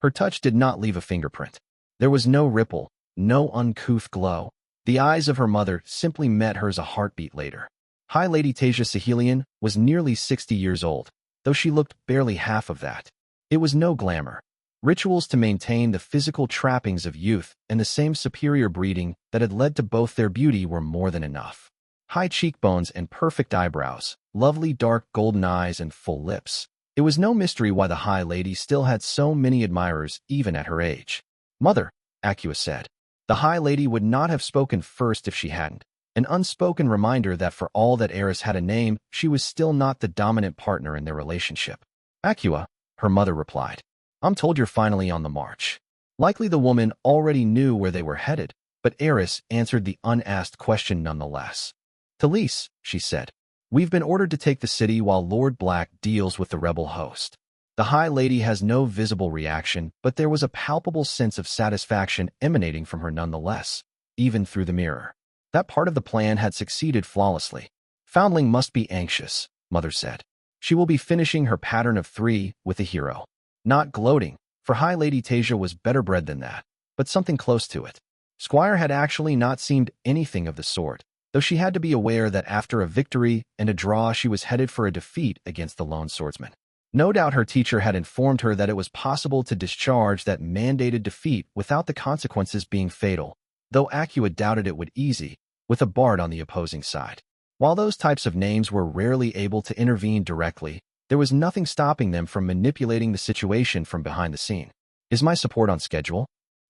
Her touch did not leave a fingerprint. There was no ripple, no uncouth glow. The eyes of her mother simply met hers a heartbeat later. High Lady Tasia Sahelian was nearly 60 years old, though she looked barely half of that. It was no glamour. Rituals to maintain the physical trappings of youth and the same superior breeding that had led to both their beauty were more than enough. High cheekbones and perfect eyebrows, lovely dark golden eyes and full lips. It was no mystery why the High Lady still had so many admirers even at her age. "Mother," Acqua said. The High Lady would not have spoken first if she hadn't. An unspoken reminder that for all that Eris had a name, she was still not the dominant partner in their relationship. "Acqua," her mother replied. "I'm told you're finally on the march." Likely the woman already knew where they were headed, but Eris answered the unasked question nonetheless. "Talise," she said, "we've been ordered to take the city while Lord Black deals with the rebel host." The High Lady has no visible reaction, but there was a palpable sense of satisfaction emanating from her nonetheless, even through the mirror. That part of the plan had succeeded flawlessly. "Foundling must be anxious," Mother said. "She will be finishing her pattern of 3 with a hero." Not gloating, for High Lady Tasia was better bred than that, but something close to it. Squire had actually not seemed anything of the sort, though she had to be aware that after a victory and a draw she was headed for a defeat against the lone swordsman. No doubt her teacher had informed her that it was possible to discharge that mandated defeat without the consequences being fatal, though Acqua doubted it would easy, with a bard on the opposing side. While those types of names were rarely able to intervene directly, there was nothing stopping them from manipulating the situation from behind the scene. "Is my support on schedule?"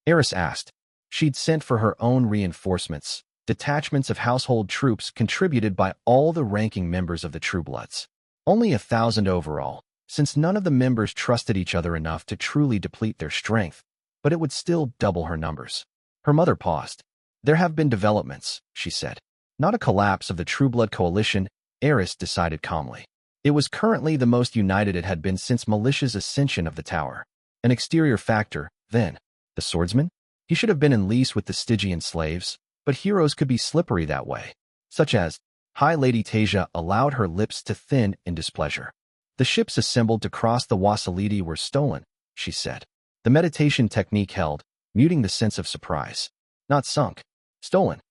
Eris asked. She'd sent for her own reinforcements, detachments of household troops contributed by all the ranking members of the True Bloods. Only 1,000 overall, since none of the members trusted each other enough to truly deplete their strength, but it would still double her numbers. Her mother paused. "There have been developments," she said. "Not a collapse of the True Blood coalition," Eris decided calmly. It was currently the most united it had been since Militia's ascension of the tower. An exterior factor, then. The swordsman? He should have been in lease with the Stygian slaves, but heroes could be slippery that way. Such as, High Lady Tasia allowed her lips to thin in displeasure. "The ships assembled to cross the Wasilidi were stolen," she said. The meditation technique held, muting the sense of surprise. "Not sunk. Stolen."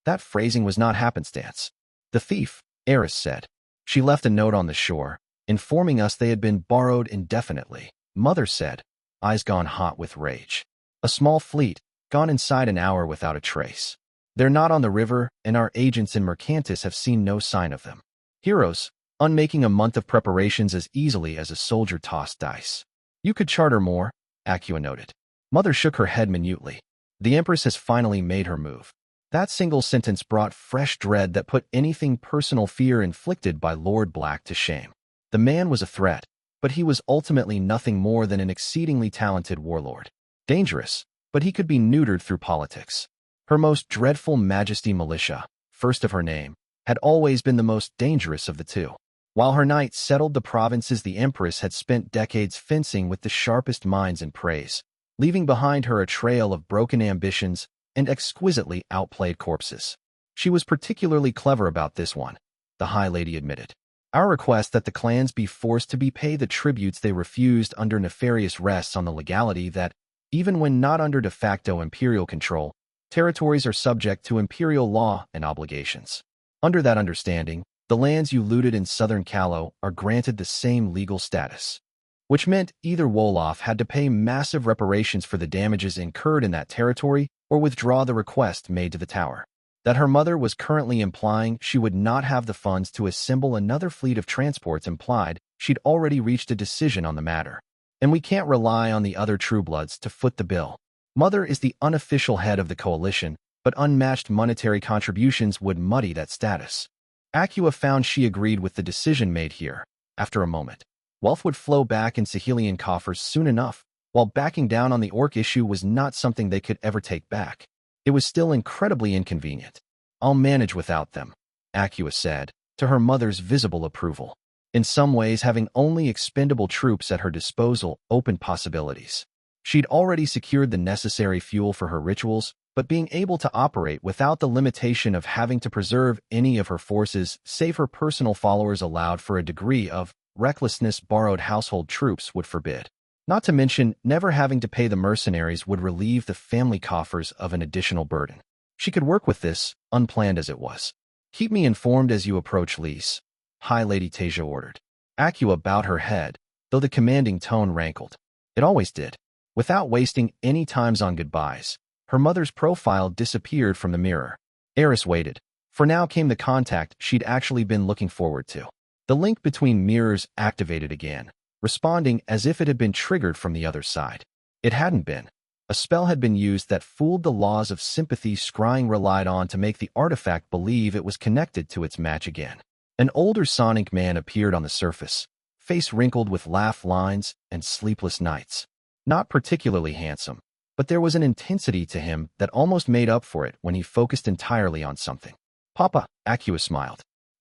That phrasing was not happenstance. "The thief," Eris said. "She left a note on the shore, informing us they had been borrowed indefinitely," Mother said, eyes gone hot with rage. "A small fleet, gone inside an hour without a trace." They're not on the river, and our agents in Mercantis have seen no sign of them. Heroes, unmaking a month of preparations as easily as a soldier tossed dice. You could charter more, Acua noted. Mother shook her head minutely. The Empress has finally made her move. That single sentence brought fresh dread that put anything personal fear inflicted by Lord Black to shame. The man was a threat, but he was ultimately nothing more than an exceedingly talented warlord. Dangerous, but he could be neutered through politics. Her most dreadful Majesty Militia, first of her name, had always been the most dangerous of the two. While her knights settled the provinces, the Empress had spent decades fencing with the sharpest minds in praise, leaving behind her a trail of broken ambitions and exquisitely outplayed corpses. She was particularly clever about this one, the High Lady admitted. Our request that the clans be forced to pay the tributes they refused under nefarious rests on the legality that, even when not under de facto imperial control, territories are subject to imperial law and obligations. Under that understanding, the lands you looted in southern Callow are granted the same legal status, which meant either Wolof had to pay massive reparations for the damages incurred in that territory or withdraw the request made to the tower. That her mother was currently implying she would not have the funds to assemble another fleet of transports implied she'd already reached a decision on the matter. And we can't rely on the other Truebloods to foot the bill. Mother is the unofficial head of the coalition, but unmatched monetary contributions would muddy that status. Acua found she agreed with the decision made here. After a moment, wealth would flow back in Sahelian coffers soon enough, while backing down on the Orc issue was not something they could ever take back. It was still incredibly inconvenient. I'll manage without them, Acua said, to her mother's visible approval. In some ways, having only expendable troops at her disposal opened possibilities. She'd already secured the necessary fuel for her rituals, but being able to operate without the limitation of having to preserve any of her forces save her personal followers allowed for a degree of recklessness borrowed household troops would forbid. Not to mention, never having to pay the mercenaries would relieve the family coffers of an additional burden. She could work with this, unplanned as it was. Keep me informed as you approach Lys, High Lady Tasia ordered. Acua bowed her head, though the commanding tone rankled. It always did. Without wasting any times on goodbyes, her mother's profile disappeared from the mirror. Eris waited, for now came the contact she'd actually been looking forward to. The link between mirrors activated again, responding as if it had been triggered from the other side. It hadn't been. A spell had been used that fooled the laws of sympathy scrying relied on to make the artifact believe it was connected to its match again. An older Sonic man appeared on the surface, face wrinkled with laugh lines and sleepless nights. Not particularly handsome, but there was an intensity to him that almost made up for it when he focused entirely on something. Papa, Acua smiled.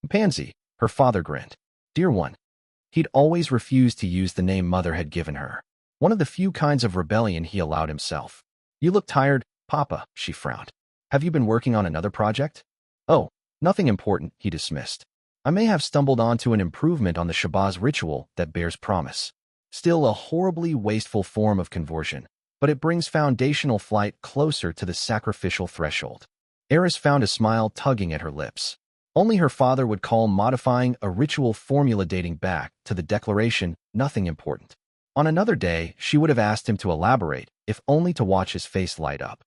Pansy, her father grinned. Dear one. He'd always refused to use the name Mother had given her. One of the few kinds of rebellion he allowed himself. You look tired, Papa, she frowned. Have you been working on another project? Oh, nothing important, he dismissed. I may have stumbled onto an improvement on the Shabazz ritual that bears promise. Still a horribly wasteful form of conversion, but it brings foundational flight closer to the sacrificial threshold. Eris found a smile tugging at her lips. Only her father would call modifying a ritual formula dating back to the declaration nothing important. On another day, she would have asked him to elaborate, if only to watch his face light up.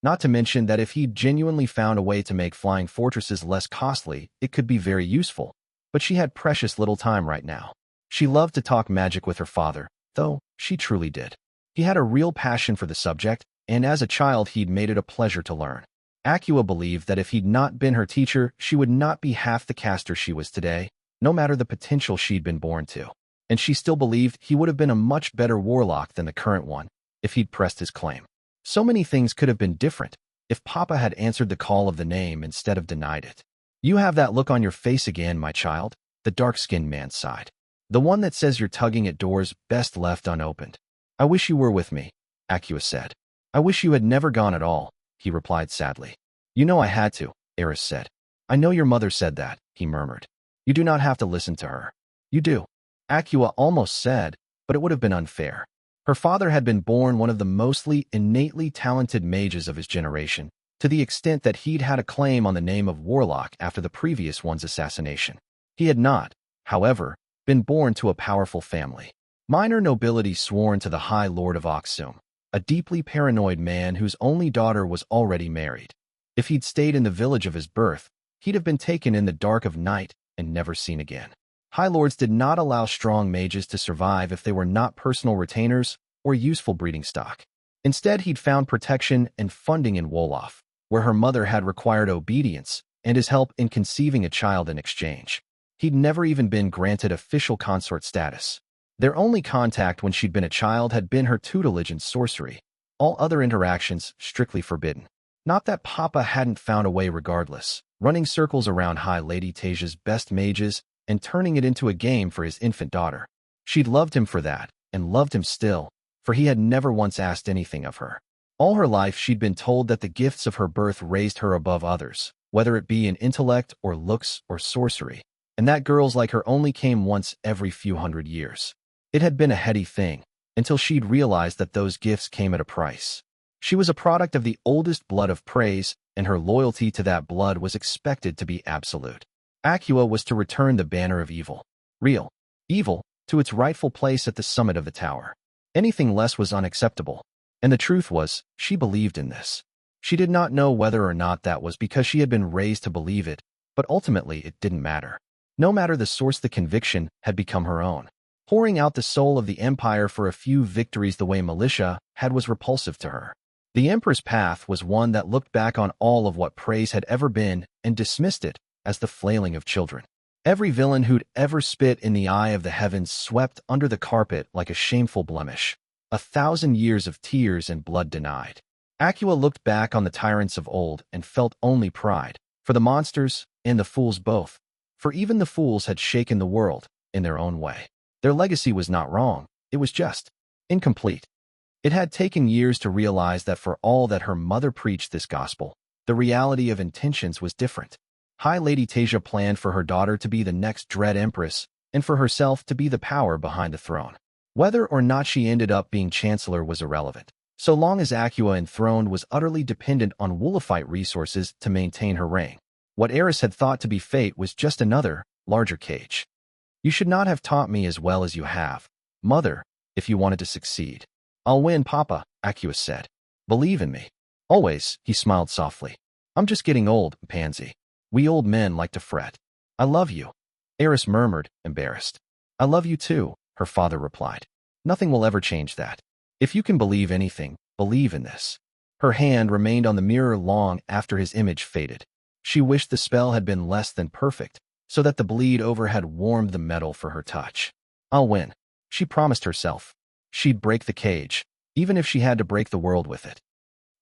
Not to mention that if he'd genuinely found a way to make flying fortresses less costly, it could be very useful. But she had precious little time right now. She loved to talk magic with her father, though she truly did. He had a real passion for the subject, and as a child he'd made it a pleasure to learn. Acua believed that if he'd not been her teacher, she would not be half the caster she was today, no matter the potential she'd been born to. And she still believed he would have been a much better warlock than the current one, if he'd pressed his claim. So many things could have been different, if Papa had answered the call of the name instead of denied it. You have that look on your face again, my child, the dark-skinned man sighed. The one that says you're tugging at doors best left unopened. I wish you were with me, Acua said. I wish you had never gone at all, he replied sadly. You know I had to, Eris said. I know your mother said that, he murmured. You do not have to listen to her. You do. Acua almost said, but it would have been unfair. Her father had been born one of the mostly innately talented mages of his generation, to the extent that he'd had a claim on the name of Warlock after the previous one's assassination. He had not, however, been born to a powerful family. Minor nobility sworn to the High Lord of Oxum, a deeply paranoid man whose only daughter was already married. If he'd stayed in the village of his birth, he'd have been taken in the dark of night and never seen again. High Lords did not allow strong mages to survive if they were not personal retainers or useful breeding stock. Instead, he'd found protection and funding in Wolof, where her mother had required obedience and his help in conceiving a child in exchange. He'd never even been granted official consort status. Their only contact when she'd been a child had been her tutelage in sorcery, all other interactions strictly forbidden. Not that Papa hadn't found a way regardless, running circles around High Lady Tasia's best mages and turning it into a game for his infant daughter. She'd loved him for that, and loved him still, for he had never once asked anything of her. All her life she'd been told that the gifts of her birth raised her above others, whether it be in intellect or looks or sorcery, and that girls like her only came once every few hundred years. It had been a heady thing, until she'd realized that those gifts came at a price. She was a product of the oldest blood of Prise, and her loyalty to that blood was expected to be absolute. Aqua was to return the banner of evil, real evil, to its rightful place at the summit of the tower. Anything less was unacceptable, and the truth was, she believed in this. She did not know whether or not that was because she had been raised to believe it, but ultimately it didn't matter. No matter the source, the conviction had become her own. Pouring out the soul of the Empire for a few victories the way Militia had was repulsive to her. The Emperor's path was one that looked back on all of what Prise had ever been and dismissed it as the flailing of children. Every villain who'd ever spit in the eye of the heavens swept under the carpet like a shameful blemish. 1,000 years of tears and blood denied. Aqua looked back on the tyrants of old and felt only pride, for the monsters and the fools both, for even the fools had shaken the world in their own way. Their legacy was not wrong, it was just incomplete. It had taken years to realize that for all that her mother preached this gospel, the reality of intentions was different. High Lady Tasia planned for her daughter to be the next Dread Empress, and for herself to be the power behind the throne. Whether or not she ended up being Chancellor was irrelevant, so long as Aqua enthroned was utterly dependent on Wolofite resources to maintain her reign. What Eris had thought to be fate was just another, larger cage. You should not have taught me as well as you have, Mother, if you wanted to succeed. I'll win, Papa, Aqua said. Believe in me. Always, he smiled softly. I'm just getting old, Pansy. We old men like to fret. I love you. Eris murmured, embarrassed. I love you too, her father replied. Nothing will ever change that. If you can believe anything, believe in this. Her hand remained on the mirror long after his image faded. She wished the spell had been less than perfect, so that the bleed over had warmed the metal for her touch. I'll win. She promised herself. She'd break the cage, even if she had to break the world with it.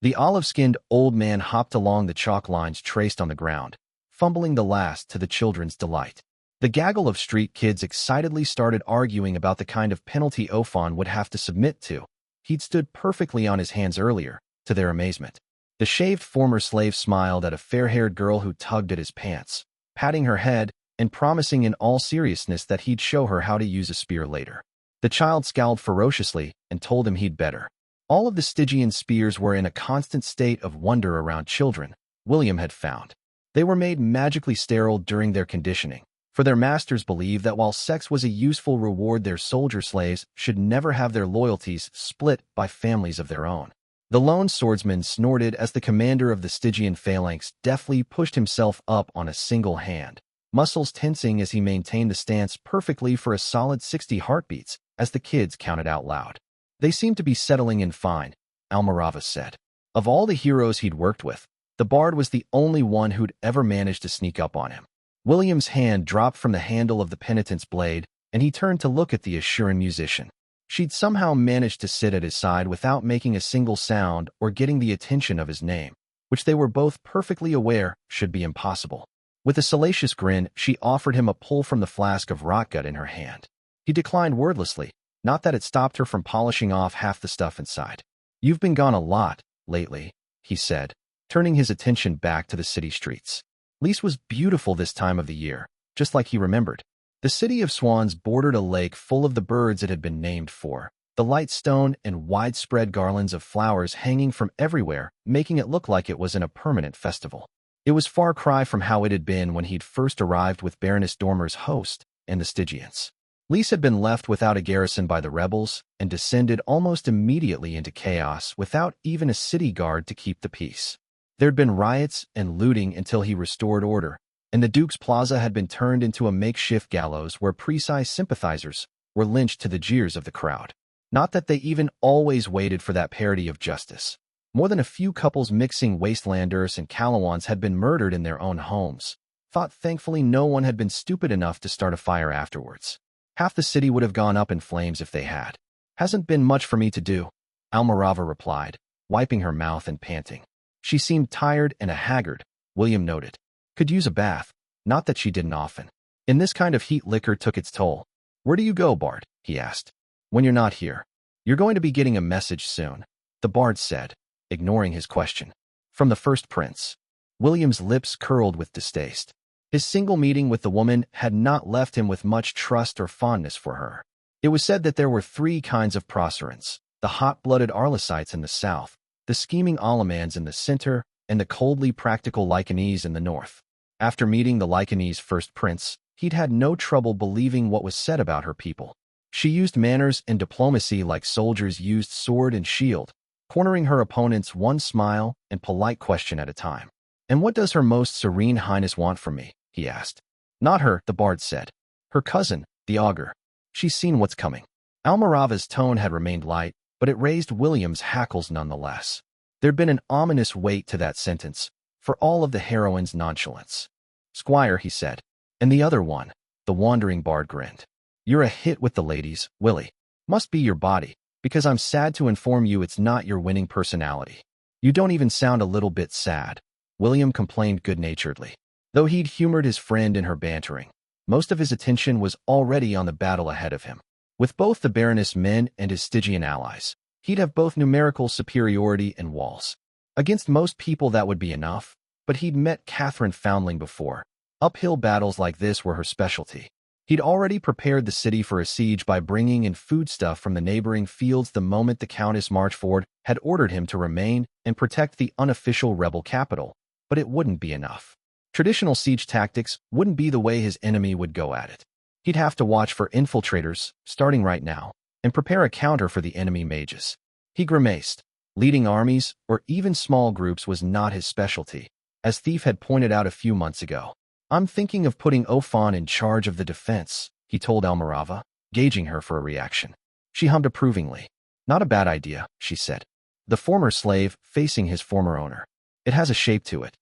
The olive-skinned old man hopped along the chalk lines traced on the ground, fumbling the last to the children's delight. The gaggle of street kids excitedly started arguing about the kind of penalty Ophon would have to submit to. He'd stood perfectly on his hands earlier, to their amazement. The shaved former slave smiled at a fair-haired girl who tugged at his pants, patting her head and promising in all seriousness that he'd show her how to use a spear later. The child scowled ferociously and told him he'd better. All of the Stygian spears were in a constant state of wonder around children, William had found. They were made magically sterile during their conditioning, for their masters believed that while sex was a useful reward, their soldier slaves should never have their loyalties split by families of their own. The lone swordsman snorted as the commander of the Stygian phalanx deftly pushed himself up on a single hand, muscles tensing as he maintained the stance perfectly for a solid 60 heartbeats as the kids counted out loud. They seemed to be settling in fine, Almirava said. Of all the heroes he'd worked with, the bard was the only one who'd ever managed to sneak up on him. William's hand dropped from the handle of the penitent's blade, and he turned to look at the Assuran musician. She'd somehow managed to sit at his side without making a single sound or getting the attention of his name, which they were both perfectly aware should be impossible. With a salacious grin, she offered him a pull from the flask of rotgut in her hand. He declined wordlessly, not that it stopped her from polishing off half the stuff inside. You've been gone a lot lately, he said, turning his attention back to the city streets. Lys was beautiful this time of the year, just like he remembered. The city of Swans bordered a lake full of the birds it had been named for, the light stone and widespread garlands of flowers hanging from everywhere, making it look like it was in a permanent festival. It was far cry from how it had been when he'd first arrived with Baroness Dormer's host and the Stygians. Lys had been left without a garrison by the rebels and descended almost immediately into chaos without even a city guard to keep the peace. There'd been riots and looting until he restored order, and the Duke's Plaza had been turned into a makeshift gallows where Prise sympathizers were lynched to the jeers of the crowd. Not that they even always waited for that parody of justice. More than a few couples mixing Wastelanders and Calawans had been murdered in their own homes. Thankfully no one had been stupid enough to start a fire afterwards. Half the city would have gone up in flames if they had. Hasn't been much for me to do, Almirava replied, wiping her mouth and panting. She seemed tired and haggard, William noted. Could use a bath, not that she didn't often. In this kind of heat liquor took its toll. Where do you go, Bard? He asked. When you're not here. You're going to be getting a message soon, the Bard said, ignoring his question. From the first prince. William's lips curled with distaste. His single meeting with the woman had not left him with much trust or fondness for her. It was said that there were 3 kinds of Procerants, the hot-blooded Arlesites in the south, the scheming Alamans in the center, and the coldly practical Lycanese in the north. After meeting the Lycanese first prince, he'd had no trouble believing what was said about her people. She used manners and diplomacy like soldiers used sword and shield, cornering her opponents one smile and polite question at a time. And what does Her Most Serene Highness want from me? He asked. Not her, the Bard said. Her cousin, the augur. She's seen what's coming. Almirava's tone had remained light, but it raised William's hackles nonetheless. There'd been an ominous weight to that sentence, for all of the heroine's nonchalance. Squire, he said. And the other one, the wandering Bard grinned. You're a hit with the ladies, Willie. Must be your body, because I'm sad to inform you it's not your winning personality. You don't even sound a little bit sad, William complained good-naturedly. Though he'd humored his friend in her bantering, most of his attention was already on the battle ahead of him. With both the Baroness men and his Stygian allies, he'd have both numerical superiority and walls. Against most people that would be enough, but he'd met Catherine Foundling before. Uphill battles like this were her specialty. He'd already prepared the city for a siege by bringing in foodstuff from the neighboring fields the moment the Countess Marchford had ordered him to remain and protect the unofficial rebel capital, but it wouldn't be enough. Traditional siege tactics wouldn't be the way his enemy would go at it. He'd have to watch for infiltrators, starting right now, and prepare a counter for the enemy mages. He grimaced. Leading armies, or even small groups, was not his specialty, as Thief had pointed out a few months ago. I'm thinking of putting Ophon in charge of the defense, he told Almirava, gauging her for a reaction. She hummed approvingly. Not a bad idea, she said. The former slave facing his former owner. It has a shape to it.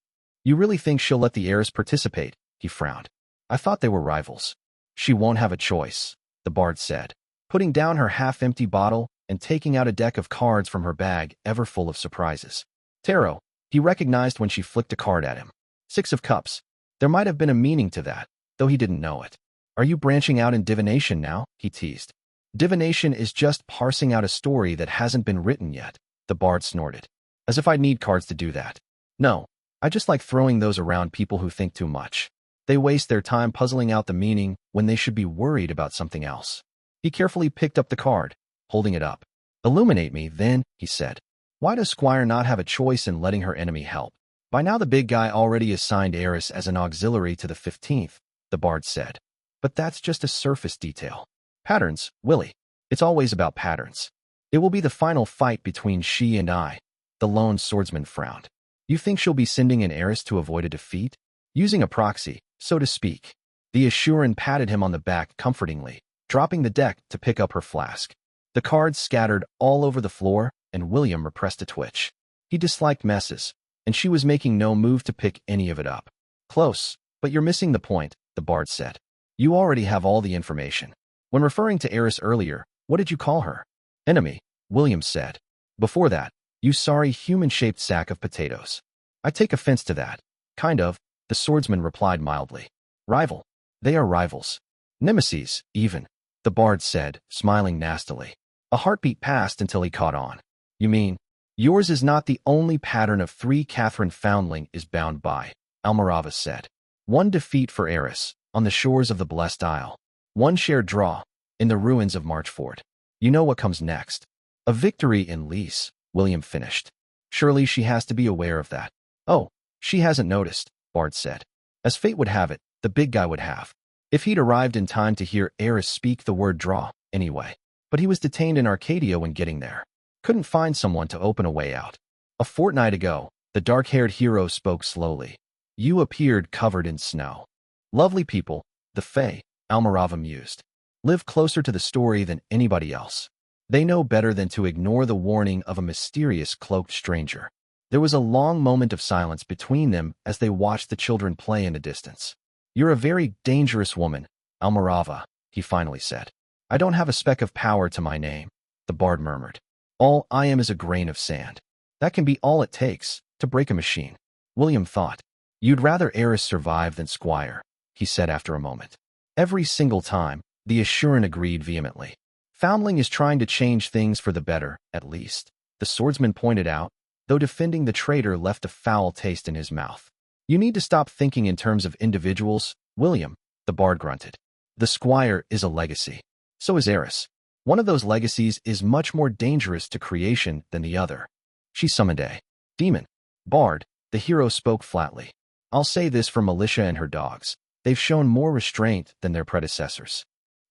You really think she'll let the heiress participate? He frowned. I thought they were rivals. She won't have a choice, the Bard said, putting down her half-empty bottle and taking out a deck of cards from her bag, ever full of surprises. Tarot, he recognized when she flicked a card at him. 6 of Cups. There might have been a meaning to that, though he didn't know it. Are you branching out in divination now? He teased. Divination is just parsing out a story that hasn't been written yet, the Bard snorted. As if I'd need cards to do that. No, I just like throwing those around people who think too much. They waste their time puzzling out the meaning when they should be worried about something else. He carefully picked up the card, holding it up. Illuminate me, then, he said. Why does Squire not have a choice in letting her enemy help? By now the big guy already assigned Eris as an auxiliary to the 15th, the Bard said. But that's just a surface detail. Patterns, Willie. It's always about patterns. It will be the final fight between she and I. The lone swordsman frowned. You think she'll be sending an Eris to avoid a defeat? Using a proxy, so to speak. The Assuran patted him on the back comfortingly, dropping the deck to pick up her flask. The cards scattered all over the floor, and William repressed a twitch. He disliked messes, and she was making no move to pick any of it up. Close, but you're missing the point, the Bard said. You already have all the information. When referring to Eris earlier, what did you call her? Enemy, William said. Before that, you sorry human-shaped sack of potatoes. I take offense to that. Kind of, the swordsman replied mildly. Rival. They are rivals. Nemeses, even, the Bard said, smiling nastily. A heartbeat passed until he caught on. You mean, yours is not the only pattern of 3 Catherine Foundling is bound by, Almirava said. 1 defeat for Eris, on the shores of the Blessed Isle. 1 shared draw, in the ruins of Marchford. You know what comes next. A victory in Lys, William finished. Surely she has to be aware of that. Oh, she hasn't noticed, Bard said. As fate would have it, the big guy would have. If he'd arrived in time to hear Eris speak the word draw, anyway. But he was detained in Arcadia when getting there. Couldn't find someone to open a way out. A fortnight ago, The dark-haired hero spoke slowly. You appeared covered in snow. Lovely people, the Fae, Almirava mused. Live closer to the story than anybody else. They know better than to ignore the warning of a mysterious cloaked stranger. There was a long moment of silence between them as they watched the children play in the distance. You're a very dangerous woman, Almirava, he finally said. I don't have a speck of power to my name, the bard murmured. All I am is a grain of sand. That can be all it takes to break a machine. William thought. You'd rather Eris survive than Squire, he said after a moment. Every single time, the Assuran agreed vehemently. Foundling is trying to change things for the better, at least, the swordsman pointed out, though defending the traitor left a foul taste in his mouth. You need to stop thinking in terms of individuals, William, the bard grunted. The Squire is a legacy. So is Eris. One of those legacies is much more dangerous to creation than the other. She summoned a demon. Bard, the hero spoke flatly. I'll say this for Militia and her dogs. They've shown more restraint than their predecessors.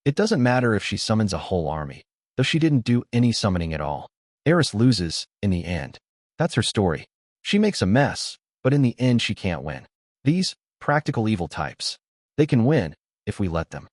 It doesn't matter if she summons a whole army, though she didn't do any summoning at all. Eris loses, in the end. That's her story. She makes a mess, but in the end she can't win. These practical evil types. They can win, if we let them.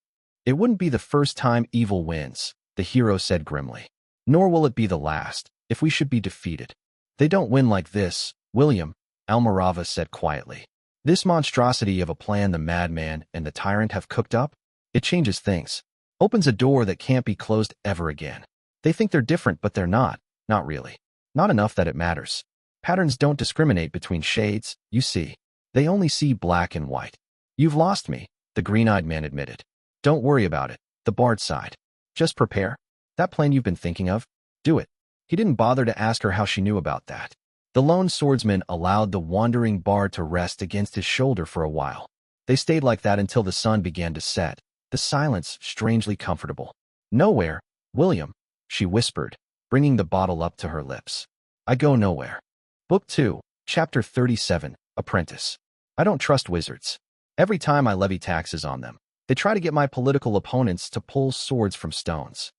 It wouldn't be the first time evil wins, the hero said grimly. Nor will it be the last, if we should be defeated. They don't win like this, William, Almirava said quietly. This monstrosity of a plan the Madman and the Tyrant have cooked up, it changes things. Opens a door that can't be closed ever again. They think they're different, but they're not really. Not enough that it matters. Patterns don't discriminate between shades, you see. They only see black and white. You've lost me, the green-eyed man admitted. Don't worry about it, the bard sighed. Just prepare. That plan you've been thinking of, do it. He didn't bother to ask her how she knew about that. The lone swordsman allowed the wandering bard to rest against his shoulder for a while. They stayed like that until the sun began to set, the silence strangely comfortable. Nowhere, William, she whispered, bringing the bottle up to her lips. I go nowhere. Book 2, Chapter 37, Apprentice. I don't trust wizards. Every time I levy taxes on them, they try to get my political opponents to pull swords from stones.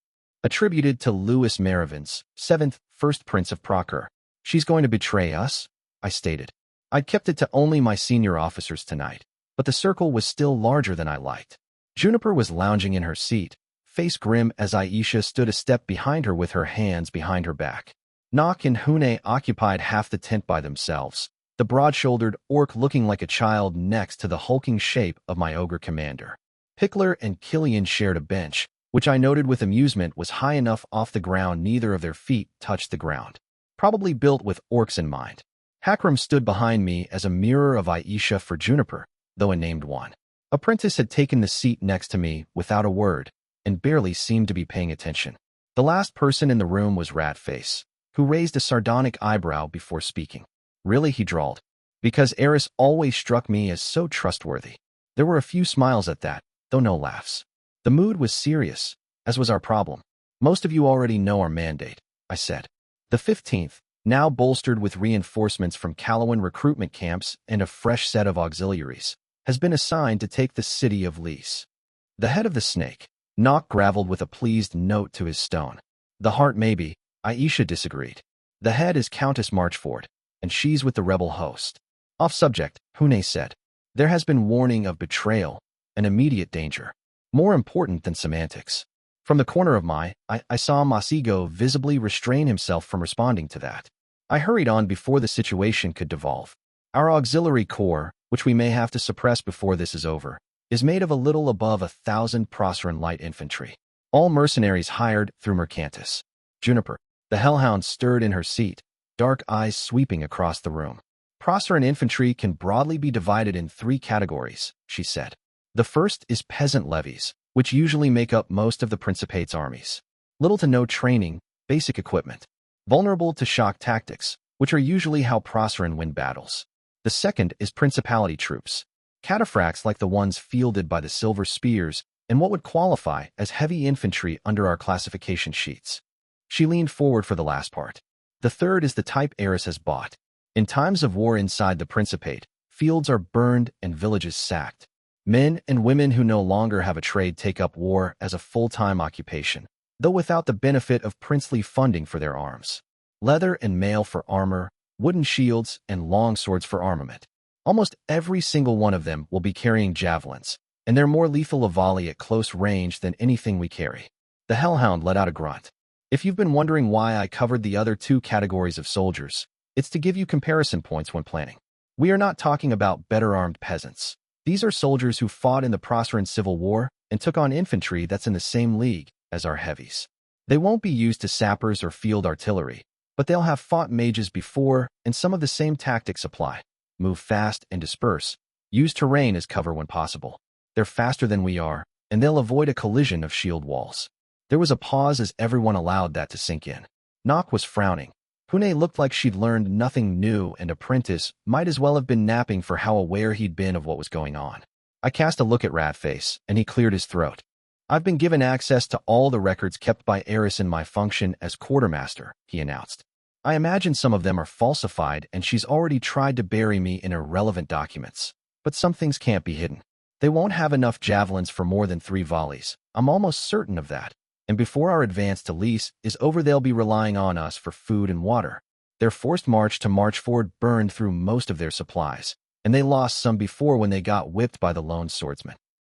Attributed to Louis Meravins, 7th, 1st Prince of Procure. She's going to betray us, I stated. I'd kept it to only my senior officers tonight, but the circle was still larger than I liked. Juniper was lounging in her seat, face grim as Aisha stood a step behind her with her hands behind her back. Nock and Hune occupied half the tent by themselves, the broad-shouldered orc looking like a child next to the hulking shape of my ogre commander. Pickler and Killian shared a bench, which I noted with amusement was high enough off the ground neither of their feet touched the ground. Probably built with orcs in mind. Hakram stood behind me as a mirror of Aisha for Juniper, though a named one. Apprentice had taken the seat next to me without a word, and barely seemed to be paying attention. The last person in the room was Ratface, who raised a sardonic eyebrow before speaking. Really, he drawled. Because Eris always struck me as so trustworthy. There were a few smiles at that, though no laughs. The mood was serious, as was our problem. Most of you already know our mandate, I said. The 15th, now bolstered with reinforcements from Calawan recruitment camps and a fresh set of auxiliaries, has been assigned to take the city of Lys. The head of the snake, Nock gravelled with a pleased note to his stone. The heart maybe, Aisha disagreed. The head is Countess Marchford, and she's with the rebel host. Off subject, Hune said. There has been warning of betrayal, an immediate danger. More important than semantics. From the corner of my eye, I saw Masigo visibly restrain himself from responding to that. I hurried on before the situation could devolve. Our auxiliary corps, which we may have to suppress before this is over, is made of a little above 1,000 Proceran light infantry. All mercenaries hired through Mercantis. Juniper, the hellhound, stirred in her seat, dark eyes sweeping across the room. Proceran infantry can broadly be divided in 3 categories, she said. The first is peasant levies, which usually make up most of the Principate's armies. Little to no training, basic equipment. Vulnerable to shock tactics, which are usually how Proceran win battles. The second is Principality troops. Cataphracts like the ones fielded by the Silver Spears and what would qualify as heavy infantry under our classification sheets. She leaned forward for the last part. The third is the type Eris has bought. In times of war inside the Principate, fields are burned and villages sacked. Men and women who no longer have a trade take up war as a full-time occupation, though without the benefit of princely funding for their arms. Leather and mail for armor, wooden shields, and long swords for armament. Almost every single one of them will be carrying javelins, and they're more lethal a volley at close range than anything we carry. The Hellhound let out a grunt. If you've been wondering why I covered the other two categories of soldiers, it's to give you comparison points when planning. We are not talking about better-armed peasants. These are soldiers who fought in the Proserpine Civil War and took on infantry that's in the same league as our heavies. They won't be used to sappers or field artillery, but they'll have fought mages before, and some of the same tactics apply. Move fast and disperse. Use terrain as cover when possible. They're faster than we are, and they'll avoid a collision of shield walls. There was a pause as everyone allowed that to sink in. Nock was frowning. Hune looked like she'd learned nothing new, and Apprentice might as well have been napping for how aware he'd been of what was going on. I cast a look at Ratface, and he cleared his throat. I've been given access to all the records kept by Eris in my function as quartermaster, he announced. I imagine some of them are falsified, and she's already tried to bury me in irrelevant documents. But some things can't be hidden. They won't have enough javelins for more than 3 volleys. I'm almost certain of that. And before our advance to Lys is over, they'll be relying on us for food and water. Their forced march to Marchford burned through most of their supplies, and they lost some before when they got whipped by the lone swordsman.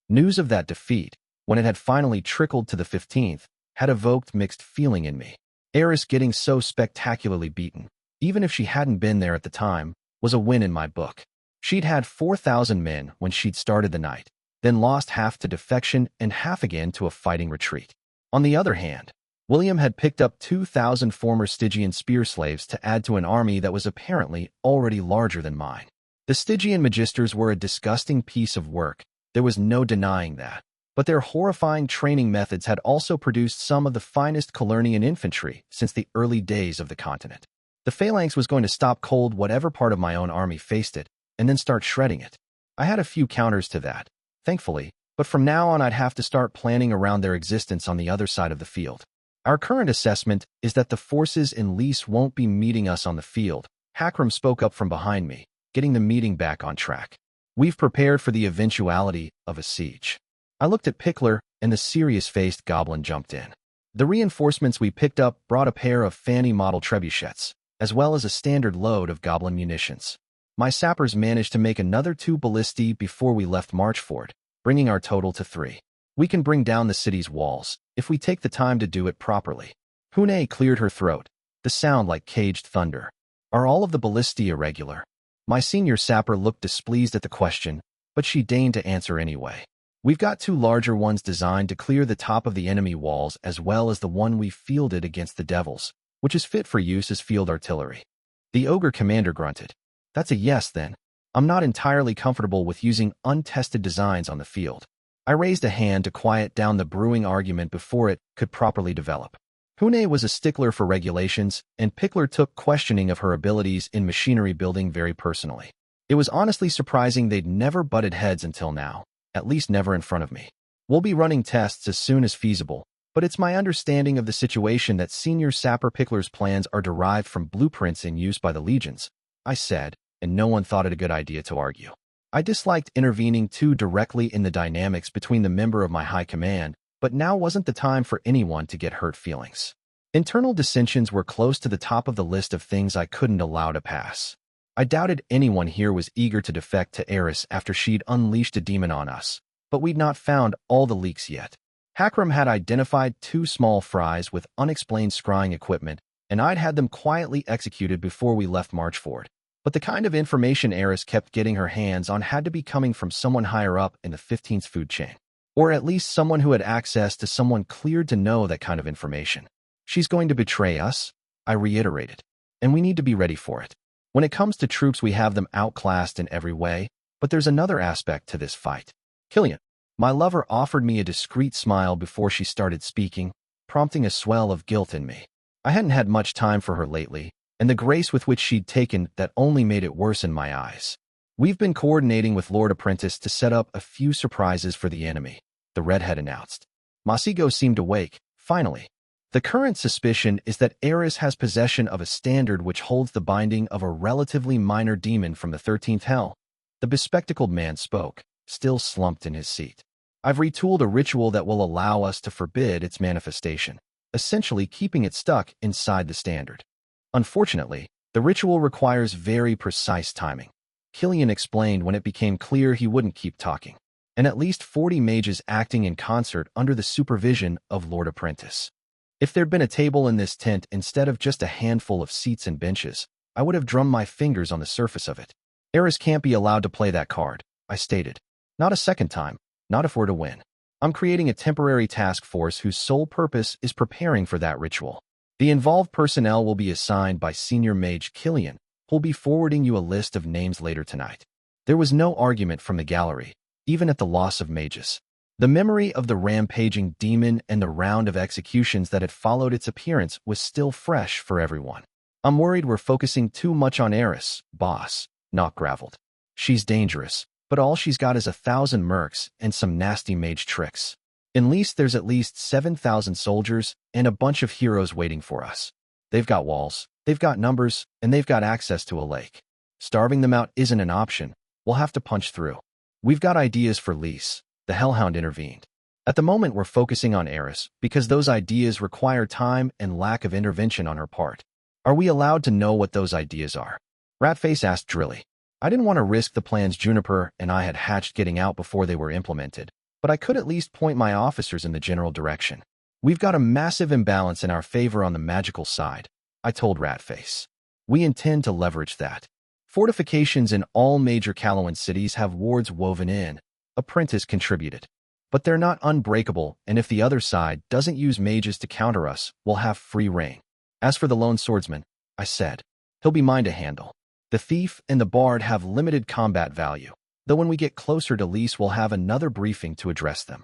News of that defeat, when it had finally trickled to the 15th, had evoked mixed feeling in me. Eris getting so spectacularly beaten, even if she hadn't been there at the time, was a win in my book. She'd had 4,000 men when she'd started the night, then lost half to defection and half again to a fighting retreat. On the other hand, William had picked up 2,000 former Stygian spear slaves to add to an army that was apparently already larger than mine. The Stygian magisters were a disgusting piece of work, there was no denying that, but their horrifying training methods had also produced some of the finest Calernian infantry since the early days of the continent. The Phalanx was going to stop cold whatever part of my own army faced it, and then start shredding it. I had a few counters to that, thankfully, but from now on I'd have to start planning around their existence on the other side of the field. Our current assessment is that the forces in Lys won't be meeting us on the field. Hakram spoke up from behind me, getting the meeting back on track. We've prepared for the eventuality of a siege. I looked at Pickler, and the serious-faced goblin jumped in. The reinforcements we picked up brought a pair of Fanny model trebuchets, as well as a standard load of goblin munitions. My sappers managed to make another 2 ballistae before we left Marchford, bringing our total to 3. We can bring down the city's walls, if we take the time to do it properly. Hune cleared her throat, the sound like caged thunder. Are all of the ballistae irregular? My senior sapper looked displeased at the question, but she deigned to answer anyway. We've got 2 larger ones designed to clear the top of the enemy walls, as well as the one we fielded against the devils, which is fit for use as field artillery. The ogre commander grunted. That's a yes, then. I'm not entirely comfortable with using untested designs on the field. I raised a hand to quiet down the brewing argument before it could properly develop. Hune was a stickler for regulations, and Pickler took questioning of her abilities in machinery building very personally. It was honestly surprising they'd never butted heads until now, at least never in front of me. We'll be running tests as soon as feasible, but it's my understanding of the situation that Senior Sapper Pickler's plans are derived from blueprints in use by the legions, I said, and no one thought it a good idea to argue. I disliked intervening too directly in the dynamics between the member of my high command, but now wasn't the time for anyone to get hurt feelings. Internal dissensions were close to the top of the list of things I couldn't allow to pass. I doubted anyone here was eager to defect to Eris after she'd unleashed a demon on us, but we'd not found all the leaks yet. Hakram had identified 2 small fries with unexplained scrying equipment, and I'd had them quietly executed before we left Marchford. But the kind of information Eris kept getting her hands on had to be coming from someone higher up in the 15th food chain, or at least someone who had access to someone cleared to know that kind of information. She's going to betray us, I reiterated, and we need to be ready for it. When it comes to troops, we have them outclassed in every way, but there's another aspect to this fight. Killian, my lover offered me a discreet smile before she started speaking, prompting a swell of guilt in me. I hadn't had much time for her lately, and the grace with which she'd taken that only made it worse in my eyes. We've been coordinating with Lord Apprentice to set up a few surprises for the enemy, the redhead announced. Masigo seemed awake, finally. The current suspicion is that Eris has possession of a standard which holds the binding of a relatively minor demon from the 13th hell. The bespectacled man spoke, still slumped in his seat. I've retooled a ritual that will allow us to forbid its manifestation, essentially keeping it stuck inside the standard. Unfortunately, The ritual requires very precise timing. Killian explained when it became clear he wouldn't keep talking. And at least 40 mages acting in concert under the supervision of Lord Apprentice. If there'd been a table in this tent instead of just a handful of seats and benches, I would have drummed my fingers on the surface of it. Eris can't be allowed to play that card, I stated. Not a second time, not if we're to win. I'm creating a temporary task force whose sole purpose is preparing for that ritual. The involved personnel will be assigned by Senior Mage Killian, who'll be forwarding you a list of names later tonight. There was no argument from the gallery, even at the loss of mages. The memory of the rampaging demon and the round of executions that had followed its appearance was still fresh for everyone. I'm worried we're focusing too much on Eris, boss, Knock graveled. She's dangerous, but all she's got is 1,000 mercs and some nasty mage tricks. In least there's at least 7,000 soldiers and a bunch of heroes waiting for us. They've got walls, they've got numbers, and they've got access to a lake. Starving them out isn't an option. We'll have to punch through. We've got ideas for Lise, the Hellhound intervened. At the moment we're focusing on Eris because those ideas require time and lack of intervention on her part. Are we allowed to know what those ideas are? Ratface asked Drilly. I didn't want to risk the plans Juniper and I had hatched getting out before they were implemented, but I could at least point my officers in the general direction. We've got a massive imbalance in our favor on the magical side, I told Ratface. We intend to leverage that. Fortifications in all major Calawan cities have wards woven in, Apprentice contributed. But they're not unbreakable, and if the other side doesn't use mages to counter us, we'll have free reign. As for the lone swordsman, I said, he'll be mine to handle. The thief and the bard have limited combat value, though when we get closer to Lise we'll have another briefing to address them.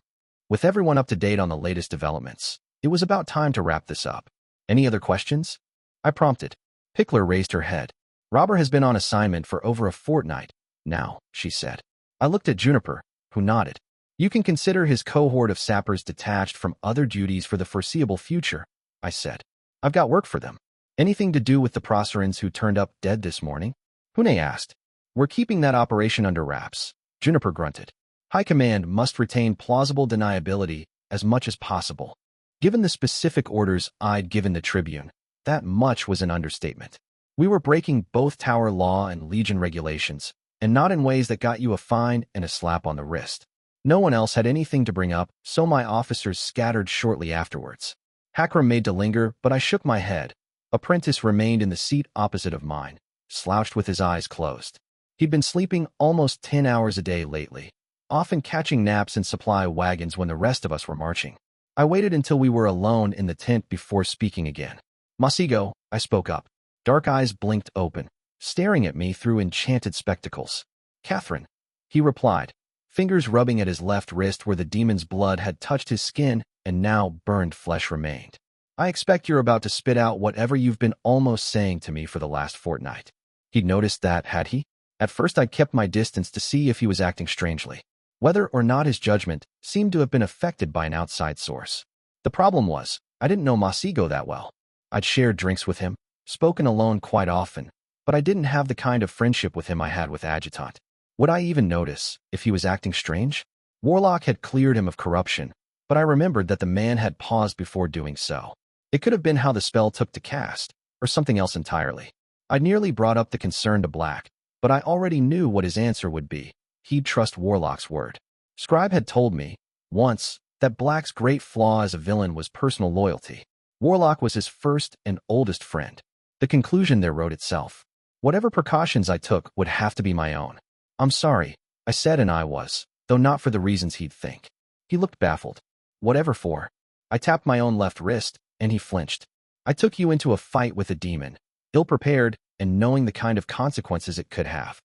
With everyone up to date on the latest developments, it was about time to wrap this up. Any other questions? I prompted. Pickler raised her head. Robber has been on assignment for over a fortnight now, she said. I looked at Juniper, who nodded. You can consider his cohort of sappers detached from other duties for the foreseeable future, I said. I've got work for them. Anything to do with the Procerans who turned up dead this morning? Hune asked. We're keeping that operation under wraps, Juniper grunted. High Command must retain plausible deniability as much as possible. Given the specific orders I'd given the Tribune, that much was an understatement. We were breaking both Tower law and Legion regulations, and not in ways that got you a fine and a slap on the wrist. No one else had anything to bring up, so my officers scattered shortly afterwards. Hakram made to linger, but I shook my head. Apprentice remained in the seat opposite of mine, slouched with his eyes closed. He'd been sleeping almost 10 hours a day lately, often catching naps in supply wagons when the rest of us were marching. I waited until we were alone in the tent before speaking again. Masigo, I spoke up. Dark eyes blinked open, staring at me through enchanted spectacles. Catherine, he replied, fingers rubbing at his left wrist where the demon's blood had touched his skin and now burned flesh remained. I expect you're about to spit out whatever you've been almost saying to me for the last fortnight. He'd noticed that, had he? At first I'd kept my distance to see if he was acting strangely. Whether or not his judgment seemed to have been affected by an outside source. The problem was, I didn't know Masigo that well. I'd shared drinks with him, spoken alone quite often, but I didn't have the kind of friendship with him I had with Adjutant. Would I even notice if he was acting strange? Warlock had cleared him of corruption, but I remembered that the man had paused before doing so. It could have been how the spell took to cast, or something else entirely. I'd nearly brought up the concern to Black, but I already knew what his answer would be. He'd trust Warlock's word. Scribe had told me, once, that Black's great flaw as a villain was personal loyalty. Warlock was his first and oldest friend. The conclusion there wrote itself. Whatever precautions I took would have to be my own. I'm sorry, I said, and I was, though not for the reasons he'd think. He looked baffled. Whatever for? I tapped my own left wrist, and he flinched. I took you into a fight with a demon, ill-prepared and knowing the kind of consequences it could have.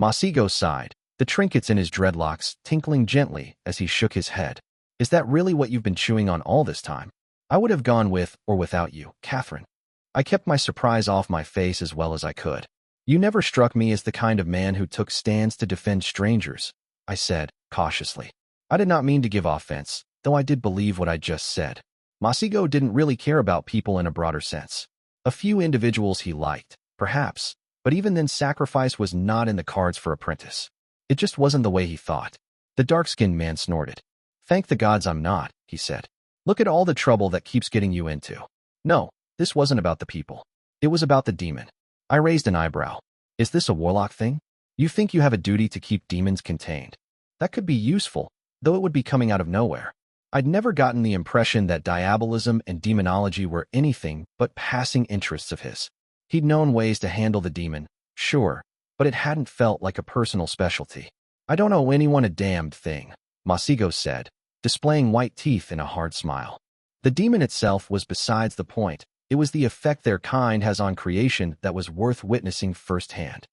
Masigo sighed, the trinkets in his dreadlocks tinkling gently as he shook his head. Is that really what you've been chewing on all this time? I would have gone with or without you, Catherine. I kept my surprise off my face as well as I could. You never struck me as the kind of man who took stands to defend strangers, I said, cautiously. I did not mean to give offense, though I did believe what I just said. Masigo didn't really care about people in a broader sense. A few individuals he liked, perhaps, but even then sacrifice was not in the cards for Apprentice. It just wasn't the way he thought. The dark-skinned man snorted. Thank the gods I'm not, he said. Look at all the trouble that keeps getting you into. No, this wasn't about the people. It was about the demon. I raised an eyebrow. Is this a warlock thing? You think you have a duty to keep demons contained? That could be useful, though it would be coming out of nowhere. I'd never gotten the impression that diabolism and demonology were anything but passing interests of his. He'd known ways to handle the demon, sure, but it hadn't felt like a personal specialty. I don't owe anyone a damned thing, Masigo said, displaying white teeth in a hard smile. The demon itself was besides the point. It was the effect their kind has on creation that was worth witnessing firsthand.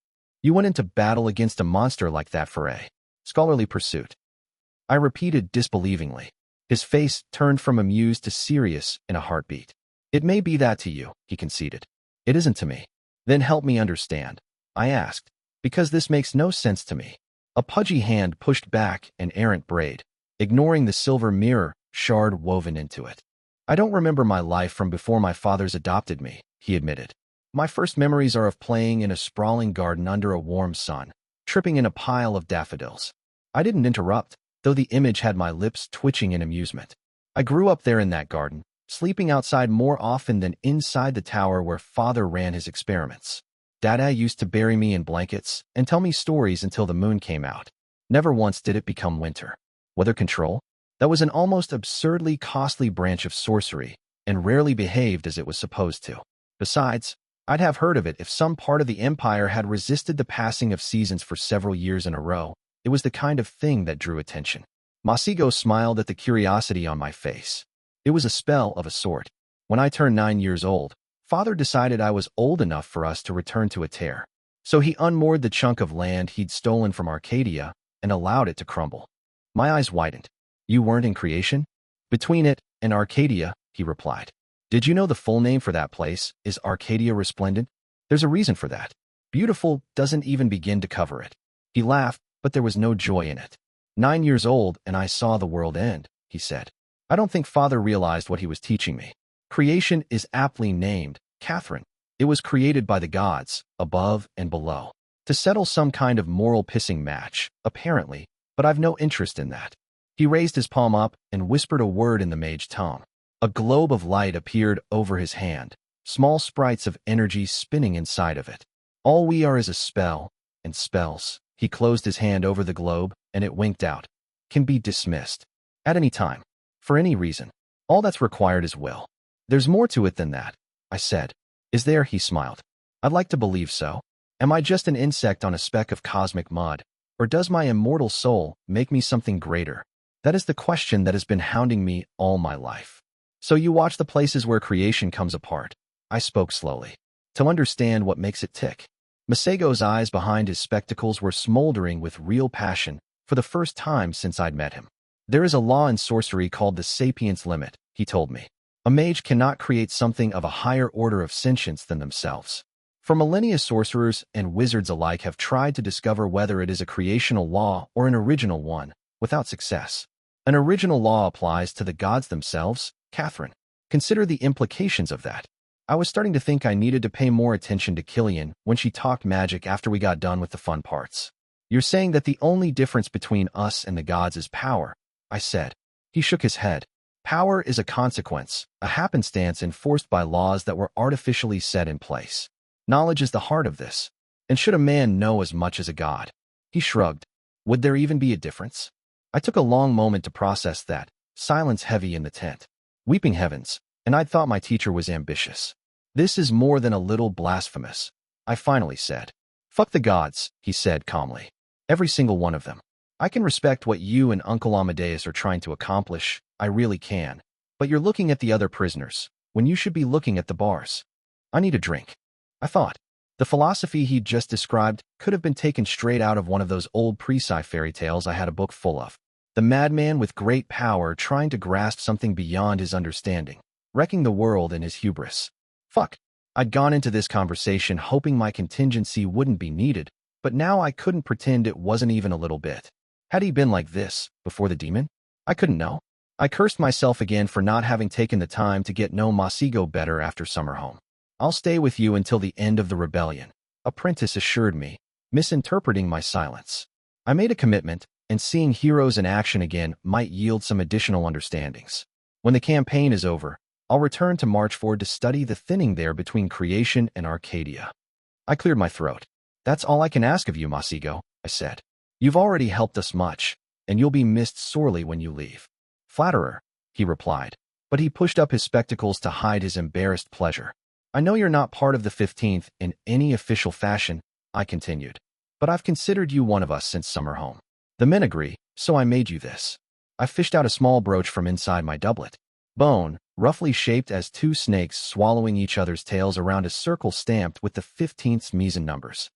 You went into battle against a monster like that for a scholarly pursuit. I repeated disbelievingly. His face turned from amused to serious in a heartbeat. It may be that to you, he conceded. It isn't to me. Then help me understand, I asked, because this makes no sense to me. A pudgy hand pushed back an errant braid, ignoring the silver mirror shard woven into it. I don't remember my life from before my fathers adopted me, he admitted. My first memories are of playing in a sprawling garden under a warm sun, tripping in a pile of daffodils. I didn't interrupt, though the image had my lips twitching in amusement. I grew up there in that garden, sleeping outside more often than inside the tower where father ran his experiments. Dada used to bury me in blankets and tell me stories until the moon came out. Never once did it become winter. Weather control? That was an almost absurdly costly branch of sorcery, and rarely behaved as it was supposed to. Besides, I'd have heard of it if some part of the empire had resisted the passing of seasons for several years in a row. It was the kind of thing that drew attention. Masigo smiled at the curiosity on my face. It was a spell of a sort. When I turned 9 years old, father decided I was old enough for us to return to Ater. So he unmoored the chunk of land he'd stolen from Arcadia and allowed it to crumble. My eyes widened. You weren't in creation? Between it and Arcadia, he replied. Did you know the full name for that place is Arcadia Resplendent? There's a reason for that. Beautiful doesn't even begin to cover it. He laughed, but there was no joy in it. 9 years old and I saw the world end, he said. I don't think father realized what he was teaching me. Creation is aptly named, Catherine. It was created by the gods, above and below, to settle some kind of moral pissing match, apparently, but I've no interest in that. He raised his palm up and whispered a word in the mage tongue. A globe of light appeared over his hand, small sprites of energy spinning inside of it. All we are is a spell, and spells, he closed his hand over the globe, and it winked out, can be dismissed. At any time. For any reason. All that's required is will. There's more to it than that, I said. Is there? He smiled. I'd like to believe so. Am I just an insect on a speck of cosmic mud? Or does my immortal soul make me something greater? That is the question that has been hounding me all my life. So you watch the places where creation comes apart. I spoke slowly. To understand what makes it tick. Masego's eyes behind his spectacles were smoldering with real passion for the first time since I'd met him. There is a law in sorcery called the sapience limit, he told me. A mage cannot create something of a higher order of sentience than themselves. For millennia, sorcerers and wizards alike have tried to discover whether it is a creational law or an original one, without success. An original law applies to the gods themselves, Catherine. Consider the implications of that. I was starting to think I needed to pay more attention to Killian when she talked magic after we got done with the fun parts. You're saying that the only difference between us and the gods is power, I said. He shook his head. Power is a consequence, a happenstance enforced by laws that were artificially set in place. Knowledge is the heart of this. And should a man know as much as a god? He shrugged. Would there even be a difference? I took a long moment to process that, silence heavy in the tent. Weeping heavens, and I'd thought my teacher was ambitious. This is more than a little blasphemous, I finally said. Fuck the gods, he said calmly. Every single one of them. I can respect what you and Uncle Amadeus are trying to accomplish, I really can. But you're looking at the other prisoners, when you should be looking at the bars. I need a drink. I thought. The philosophy he'd just described could have been taken straight out of one of those old Prise fairy tales I had a book full of. The madman with great power trying to grasp something beyond his understanding, wrecking the world in his hubris. Fuck. I'd gone into this conversation hoping my contingency wouldn't be needed, but now I couldn't pretend it wasn't even a little bit. Had he been like this before the demon? I couldn't know. I cursed myself again for not having taken the time to get know Masigo better after summer home. I'll stay with you until the end of the rebellion, Apprentice assured me, misinterpreting my silence. I made a commitment, and seeing heroes in action again might yield some additional understandings. When the campaign is over, I'll return to Marchford to study the thinning there between creation and Arcadia. I cleared my throat. That's all I can ask of you, Masigo, I said. You've already helped us much, and you'll be missed sorely when you leave. Flatterer, he replied, but he pushed up his spectacles to hide his embarrassed pleasure. I know you're not part of the 15th in any official fashion, I continued, but I've considered you one of us since summer home. The men agree, so I made you this. I fished out a small brooch from inside my doublet. Bone, roughly shaped as two snakes swallowing each other's tails around a circle stamped with the 15th's meson numbers.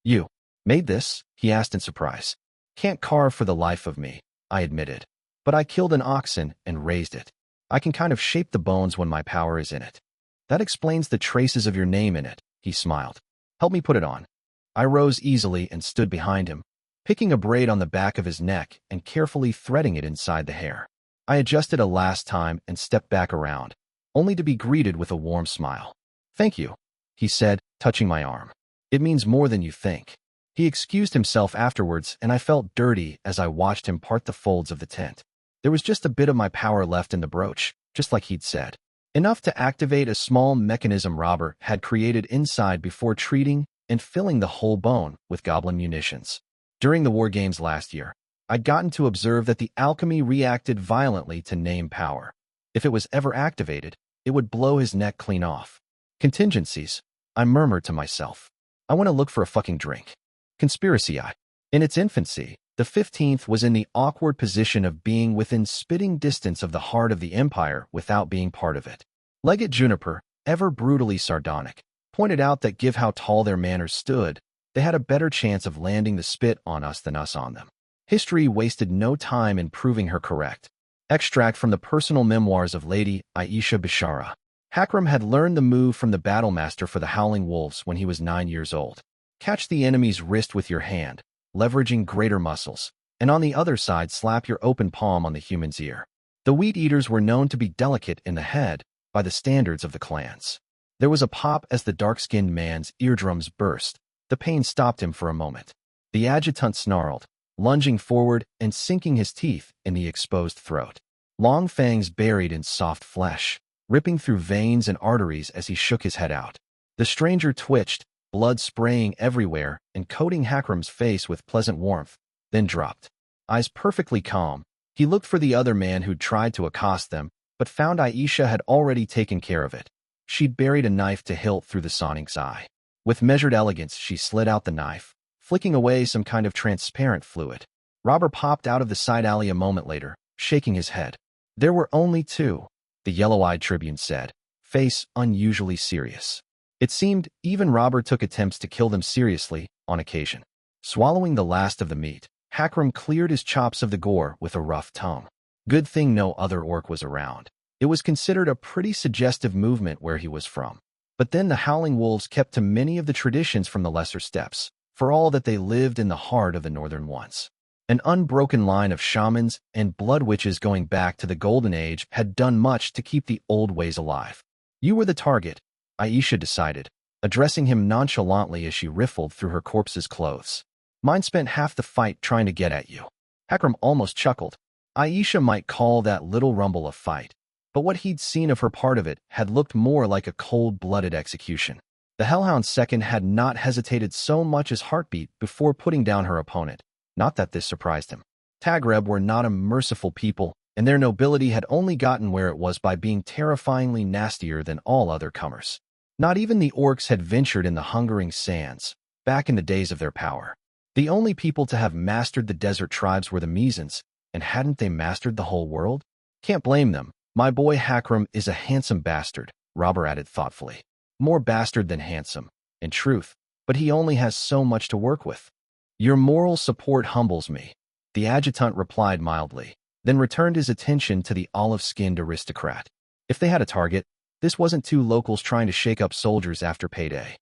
You made this? He asked in surprise. Can't carve for the life of me, I admitted. But I killed an oxen and raised it. I can kind of shape the bones when my power is in it. That explains the traces of your name in it, he smiled. Help me put it on. I rose easily and stood behind him, picking a braid on the back of his neck and carefully threading it inside the hair. I adjusted a last time and stepped back around, only to be greeted with a warm smile. Thank you, he said, touching my arm. It means more than you think. He excused himself afterwards, and I felt dirty as I watched him part the folds of the tent. There was just a bit of my power left in the brooch, just like he'd said. Enough to activate a small mechanism Robber had created inside before treating and filling the whole bone with goblin munitions. During the war games last year, I'd gotten to observe that the alchemy reacted violently to name power. If it was ever activated, it would blow his neck clean off. Contingencies, I murmured to myself. I want to look for a fucking drink. Conspiracy eye. In its infancy, the 15th was in the awkward position of being within spitting distance of the heart of the Empire without being part of it. Legate Juniper, ever brutally sardonic, pointed out that given how tall their manners stood, they had a better chance of landing the spit on us than us on them. History wasted no time in proving her correct. Extract from the personal memoirs of Lady Aisha Bishara. Hakram had learned the move from the battlemaster for the Howling Wolves when he was 9 years old. Catch the enemy's wrist with your hand, leveraging greater muscles, and on the other side slap your open palm on the human's ear. The Wheat Eaters were known to be delicate in the head by the standards of the clans. There was a pop as the dark-skinned man's eardrums burst. The pain stopped him for a moment. The adjutant snarled, lunging forward and sinking his teeth in the exposed throat. Long fangs buried in soft flesh, ripping through veins and arteries as he shook his head out. The stranger twitched, blood spraying everywhere and coating Hakram's face with pleasant warmth, then dropped. Eyes perfectly calm, he looked for the other man who'd tried to accost them, but found Aisha had already taken care of it. She'd buried a knife to hilt through the Sonic's eye. With measured elegance, she slid out the knife, flicking away some kind of transparent fluid. Robber popped out of the side alley a moment later, shaking his head. There were only two, the yellow-eyed tribune said, face unusually serious. It seemed even Robber took attempts to kill them seriously, on occasion. Swallowing the last of the meat, Hakram cleared his chops of the gore with a rough tone. Good thing no other orc was around. It was considered a pretty suggestive movement where he was from. But then the Howling Wolves kept to many of the traditions from the Lesser Steppes, for all that they lived in the heart of the Northern ones. An unbroken line of shamans and blood witches going back to the Golden Age had done much to keep the old ways alive. You were the target, Aisha decided, addressing him nonchalantly as she riffled through her corpse's clothes. Mine spent half the fight trying to get at you. Hakram almost chuckled. Aisha might call that little rumble a fight, but what he'd seen of her part of it had looked more like a cold-blooded execution. The Hellhound's second had not hesitated so much as heartbeat before putting down her opponent. Not that this surprised him. Tagreb were not a merciful people, and their nobility had only gotten where it was by being terrifyingly nastier than all other comers. Not even the orcs had ventured in the hungering sands, back in the days of their power. The only people to have mastered the desert tribes were the Mesons, and hadn't they mastered the whole world? Can't blame them. My boy Hakram is a handsome bastard, Robber added thoughtfully. More bastard than handsome, in truth, but he only has so much to work with. Your moral support humbles me, the adjutant replied mildly, then returned his attention to the olive-skinned aristocrat. If they had a target, this wasn't two locals trying to shake up soldiers after payday.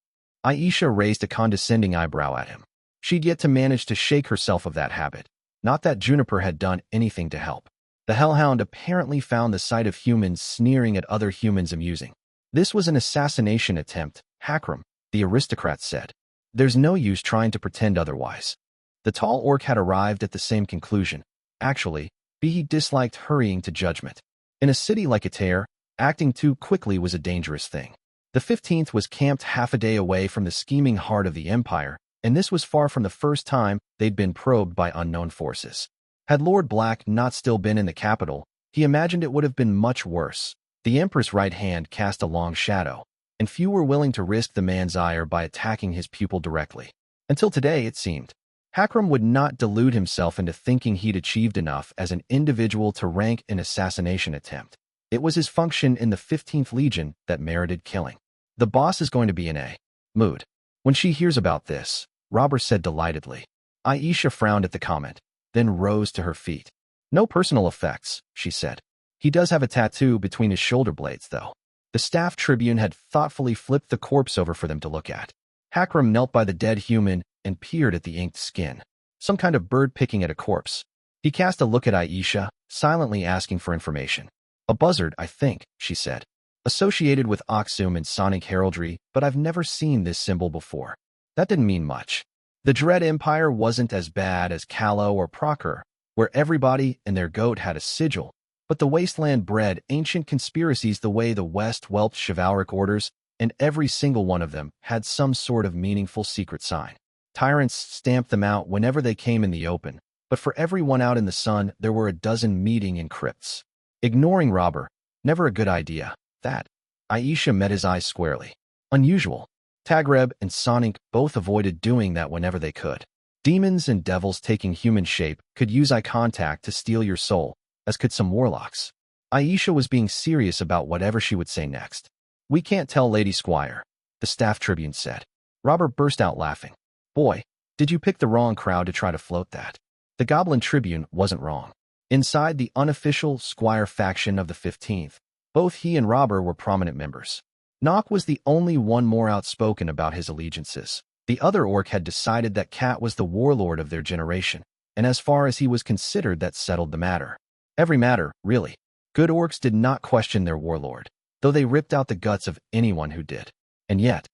Aisha raised a condescending eyebrow at him. She'd yet to manage to shake herself of that habit. Not that Juniper had done anything to help. The Hellhound apparently found the sight of humans sneering at other humans amusing. This was an assassination attempt, Hakram, the aristocrat said. There's no use trying to pretend otherwise. The tall orc had arrived at the same conclusion. Actually, he disliked hurrying to judgment. In a city like Aether, acting too quickly was a dangerous thing. The 15th was camped half a day away from the scheming heart of the Empire, and this was far from the first time they'd been probed by unknown forces. Had Lord Black not still been in the capital, he imagined it would have been much worse. The Emperor's right hand cast a long shadow, and few were willing to risk the man's ire by attacking his pupil directly. Until today, it seemed. Hakram would not delude himself into thinking he'd achieved enough as an individual to rank an assassination attempt. It was his function in the 15th Legion that merited killing. The boss is going to be in a mood when she hears about this, Robert said delightedly. Aisha frowned at the comment, then rose to her feet. No personal effects, she said. He does have a tattoo between his shoulder blades, though. The staff tribune had thoughtfully flipped the corpse over for them to look at. Hakram knelt by the dead human and peered at the inked skin. Some kind of bird picking at a corpse. He cast a look at Aisha, silently asking for information. A buzzard, I think, she said. Associated with Aksum and Sonic heraldry, but I've never seen this symbol before. That didn't mean much. The Dread Empire wasn't as bad as Callow or Proker, where everybody and their goat had a sigil, but the wasteland bred ancient conspiracies the way the West whelped chivalric orders, and every single one of them had some sort of meaningful secret sign. Tyrants stamped them out whenever they came in the open, but for everyone out in the sun there were a dozen meeting in crypts. Ignoring Robber, never a good idea. That. Aisha met his eyes squarely. Unusual. Tagreb and Sonic both avoided doing that whenever they could. Demons and devils taking human shape could use eye contact to steal your soul, as could some warlocks. Aisha was being serious about whatever she would say next. We can't tell Lady Squire, the staff tribune said. Robert burst out laughing. Boy, did you pick the wrong crowd to try to float that. The Goblin Tribune wasn't wrong. Inside the unofficial Squire faction of the 15th, both he and Robber were prominent members. Nock was the only one more outspoken about his allegiances. The other orc had decided that Cat was the warlord of their generation, and as far as he was considered, that settled the matter. Every matter, really. Good orcs did not question their warlord, though they ripped out the guts of anyone who did. And yet,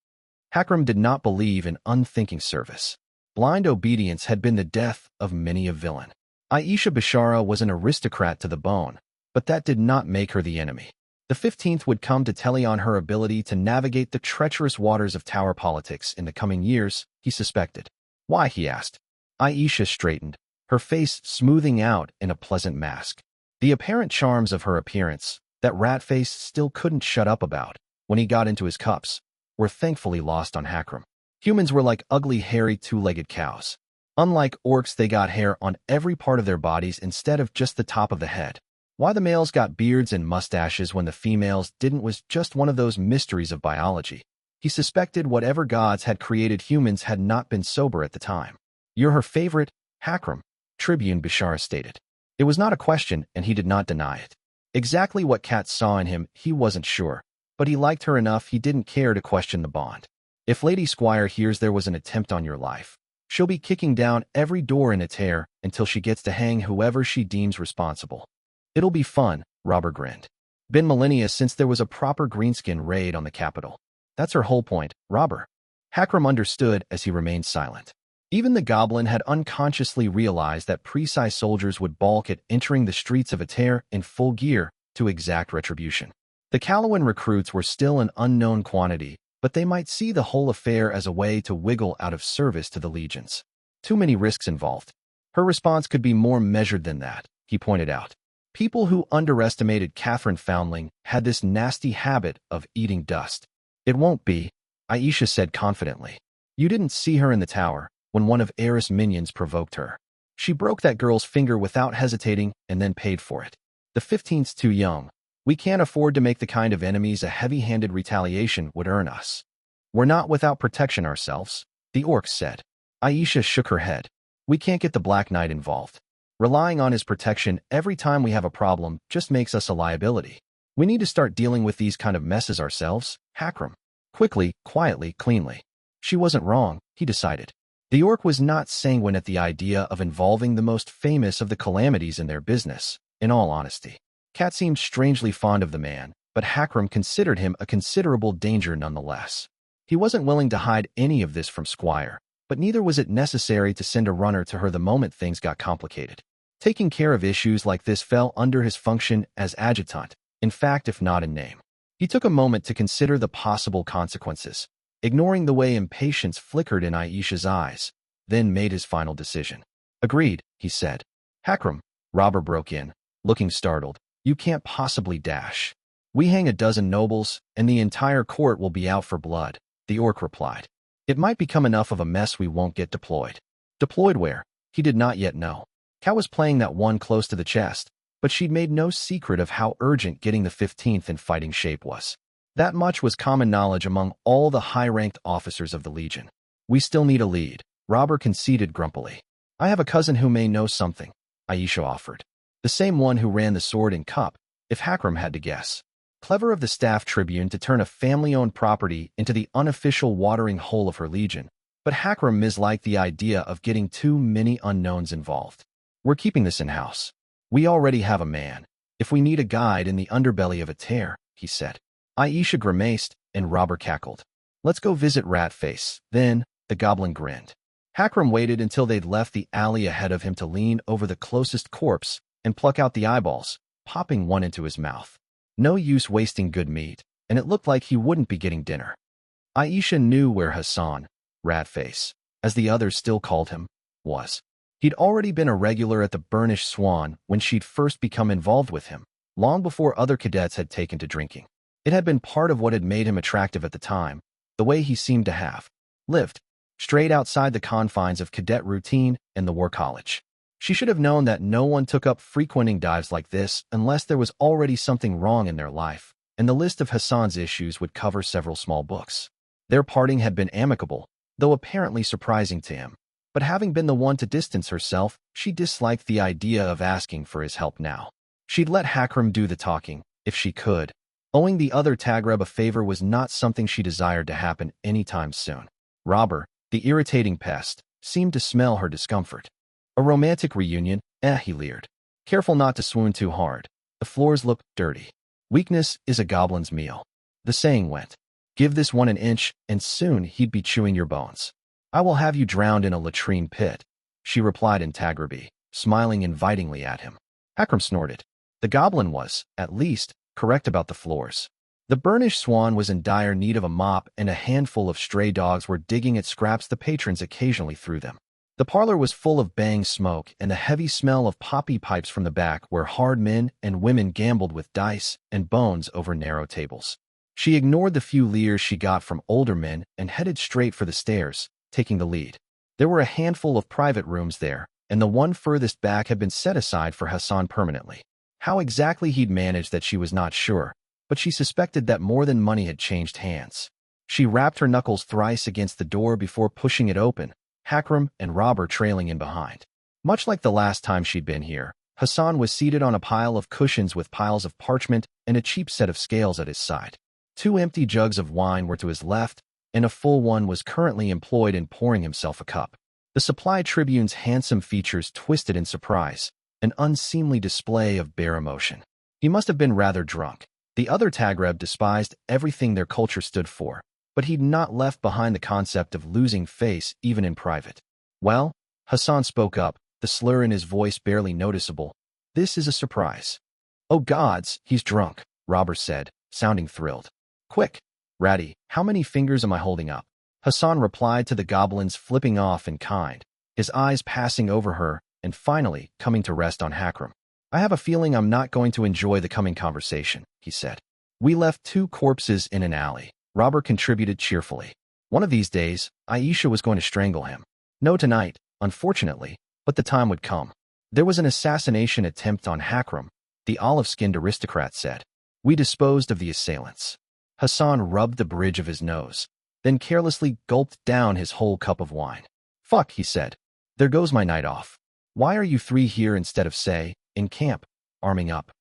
Hakram did not believe in unthinking service. Blind obedience had been the death of many a villain. Aisha Bishara was an aristocrat to the bone, but that did not make her the enemy. The 15th would come to tally on her ability to navigate the treacherous waters of tower politics in the coming years, he suspected. Why, he asked. Aisha straightened, her face smoothing out in a pleasant mask. The apparent charms of her appearance, that rat face still couldn't shut up about, when he got into his cups, were thankfully lost on Hakram. Humans were like ugly, hairy, two-legged cows. Unlike orcs, they got hair on every part of their bodies instead of just the top of the head. Why the males got beards and mustaches when the females didn't was just one of those mysteries of biology. He suspected whatever gods had created humans had not been sober at the time. You're her favorite, Hakram, Tribune Bishara stated. It was not a question, and he did not deny it. Exactly what Kat saw in him, he wasn't sure, but he liked her enough he didn't care to question the bond. If Lady Squire hears there was an attempt on your life, she'll be kicking down every door in its hair until she gets to hang whoever she deems responsible. It'll be fun, Robert grinned. Been millennia since there was a proper greenskin raid on the capital. That's her whole point, Robert. Hakram understood as he remained silent. Even the goblin had unconsciously realized that precise soldiers would balk at entering the streets of Ater in full gear to exact retribution. The Callowan recruits were still an unknown quantity, but they might see the whole affair as a way to wiggle out of service to the legions. Too many risks involved. Her response could be more measured than that, he pointed out. People who underestimated Catherine Foundling had this nasty habit of eating dust. It won't be, Aisha said confidently. You didn't see her in the tower when one of Eris' minions provoked her. She broke that girl's finger without hesitating and then paid for it. The 15th's too young. We can't afford to make the kind of enemies a heavy-handed retaliation would earn us. We're not without protection ourselves, the orcs said. Aisha shook her head. We can't get the Black Knight involved. Relying on his protection every time we have a problem just makes us a liability. We need to start dealing with these kind of messes ourselves, Hakram. Quickly, quietly, cleanly. She wasn't wrong, he decided. The orc was not sanguine at the idea of involving the most famous of the calamities in their business, in all honesty. Kat seemed strangely fond of the man, but Hakram considered him a considerable danger nonetheless. He wasn't willing to hide any of this from Squire, but neither was it necessary to send a runner to her the moment things got complicated. Taking care of issues like this fell under his function as adjutant, in fact if not in name. He He took a moment to consider the possible consequences, ignoring the way impatience flickered in Aisha's eyes, then made his final decision. Agreed, he said. Hakram, Robber broke in, looking startled. You can't possibly dash. We hang a dozen nobles, and the entire court will be out for blood, the orc replied. It might become enough of a mess we won't get deployed. Deployed where? He did not yet know. Kat was playing that one close to the chest, but she'd made no secret of how urgent getting the 15th in fighting shape was. That much was common knowledge among all the high-ranked officers of the Legion. We still need a lead, Robber conceded grumpily. I have a cousin who may know something, Aisha offered. The same one who ran the Sword and Cup, if Hakram had to guess. Clever of the Staff Tribune to turn a family-owned property into the unofficial watering hole of her Legion, but Hakram misliked the idea of getting too many unknowns involved. We're keeping this in-house. We already have a man. If we need a guide in the underbelly of a tear, he said. Aisha grimaced, and Robber cackled. Let's go visit Ratface. Then, the goblin grinned. Hakram waited until they'd left the alley ahead of him to lean over the closest corpse and pluck out the eyeballs, popping one into his mouth. No use wasting good meat, and it looked like he wouldn't be getting dinner. Aisha knew where Hassan, Ratface, as the others still called him, was. He'd already been a regular at the Burnished Swan when she'd first become involved with him, long before other cadets had taken to drinking. It had been part of what had made him attractive at the time, the way he seemed to have lived, straight outside the confines of cadet routine and the War College. She should have known that no one took up frequenting dives like this unless there was already something wrong in their life, and the list of Hassan's issues would cover several small books. Their parting had been amicable, though apparently surprising to him. But having been the one to distance herself, she disliked the idea of asking for his help now. She'd let Hakram do the talking, if she could. Owing the other Tagreb a favor was not something she desired to happen anytime soon. Robber, the irritating pest, seemed to smell her discomfort. A romantic reunion, he leered. Careful not to swoon too hard. The floors look dirty. Weakness is a goblin's meal. The saying went. Give this one an inch, and soon he'd be chewing your bones. I will have you drowned in a latrine pit, she replied in Tagrabi, smiling invitingly at him. Hakram snorted. The goblin was, at least, correct about the floors. The Burnished Swan was in dire need of a mop, and a handful of stray dogs were digging at scraps the patrons occasionally threw them. The parlor was full of bang smoke and the heavy smell of poppy pipes from the back where hard men and women gambled with dice and bones over narrow tables. She ignored the few leers she got from older men and headed straight for the stairs, taking the lead. There were a handful of private rooms there, and the one furthest back had been set aside for Hassan permanently. How exactly he'd managed that she was not sure, but she suspected that more than money had changed hands. She rapped her knuckles thrice against the door before pushing it open, Hakram and Robber trailing in behind. Much like the last time she'd been here, Hassan was seated on a pile of cushions with piles of parchment and a cheap set of scales at his side. 2 empty jugs of wine were to his left, and a full one was currently employed in pouring himself a cup. The Supply Tribune's handsome features twisted in surprise, an unseemly display of bare emotion. He must have been rather drunk. The other Tagreb despised everything their culture stood for, but he'd not left behind the concept of losing face even in private. Well, Hassan spoke up, the slur in his voice barely noticeable. This is a surprise. Oh gods, he's drunk, Robber said, sounding thrilled. Quick, Ratty, how many fingers am I holding up? Hassan replied to the goblins, flipping off in kind, his eyes passing over her and finally coming to rest on Hakram. I have a feeling I'm not going to enjoy the coming conversation, he said. We left 2 corpses in an alley. Robber contributed cheerfully. One of these days, Aisha was going to strangle him. No tonight, unfortunately, but the time would come. There was an assassination attempt on Hakram, the olive-skinned aristocrat said. We disposed of the assailants. Hassan rubbed the bridge of his nose, then carelessly gulped down his whole cup of wine. Fuck, he said. There goes my night off. Why are you 3 here instead of, say, in camp, arming up?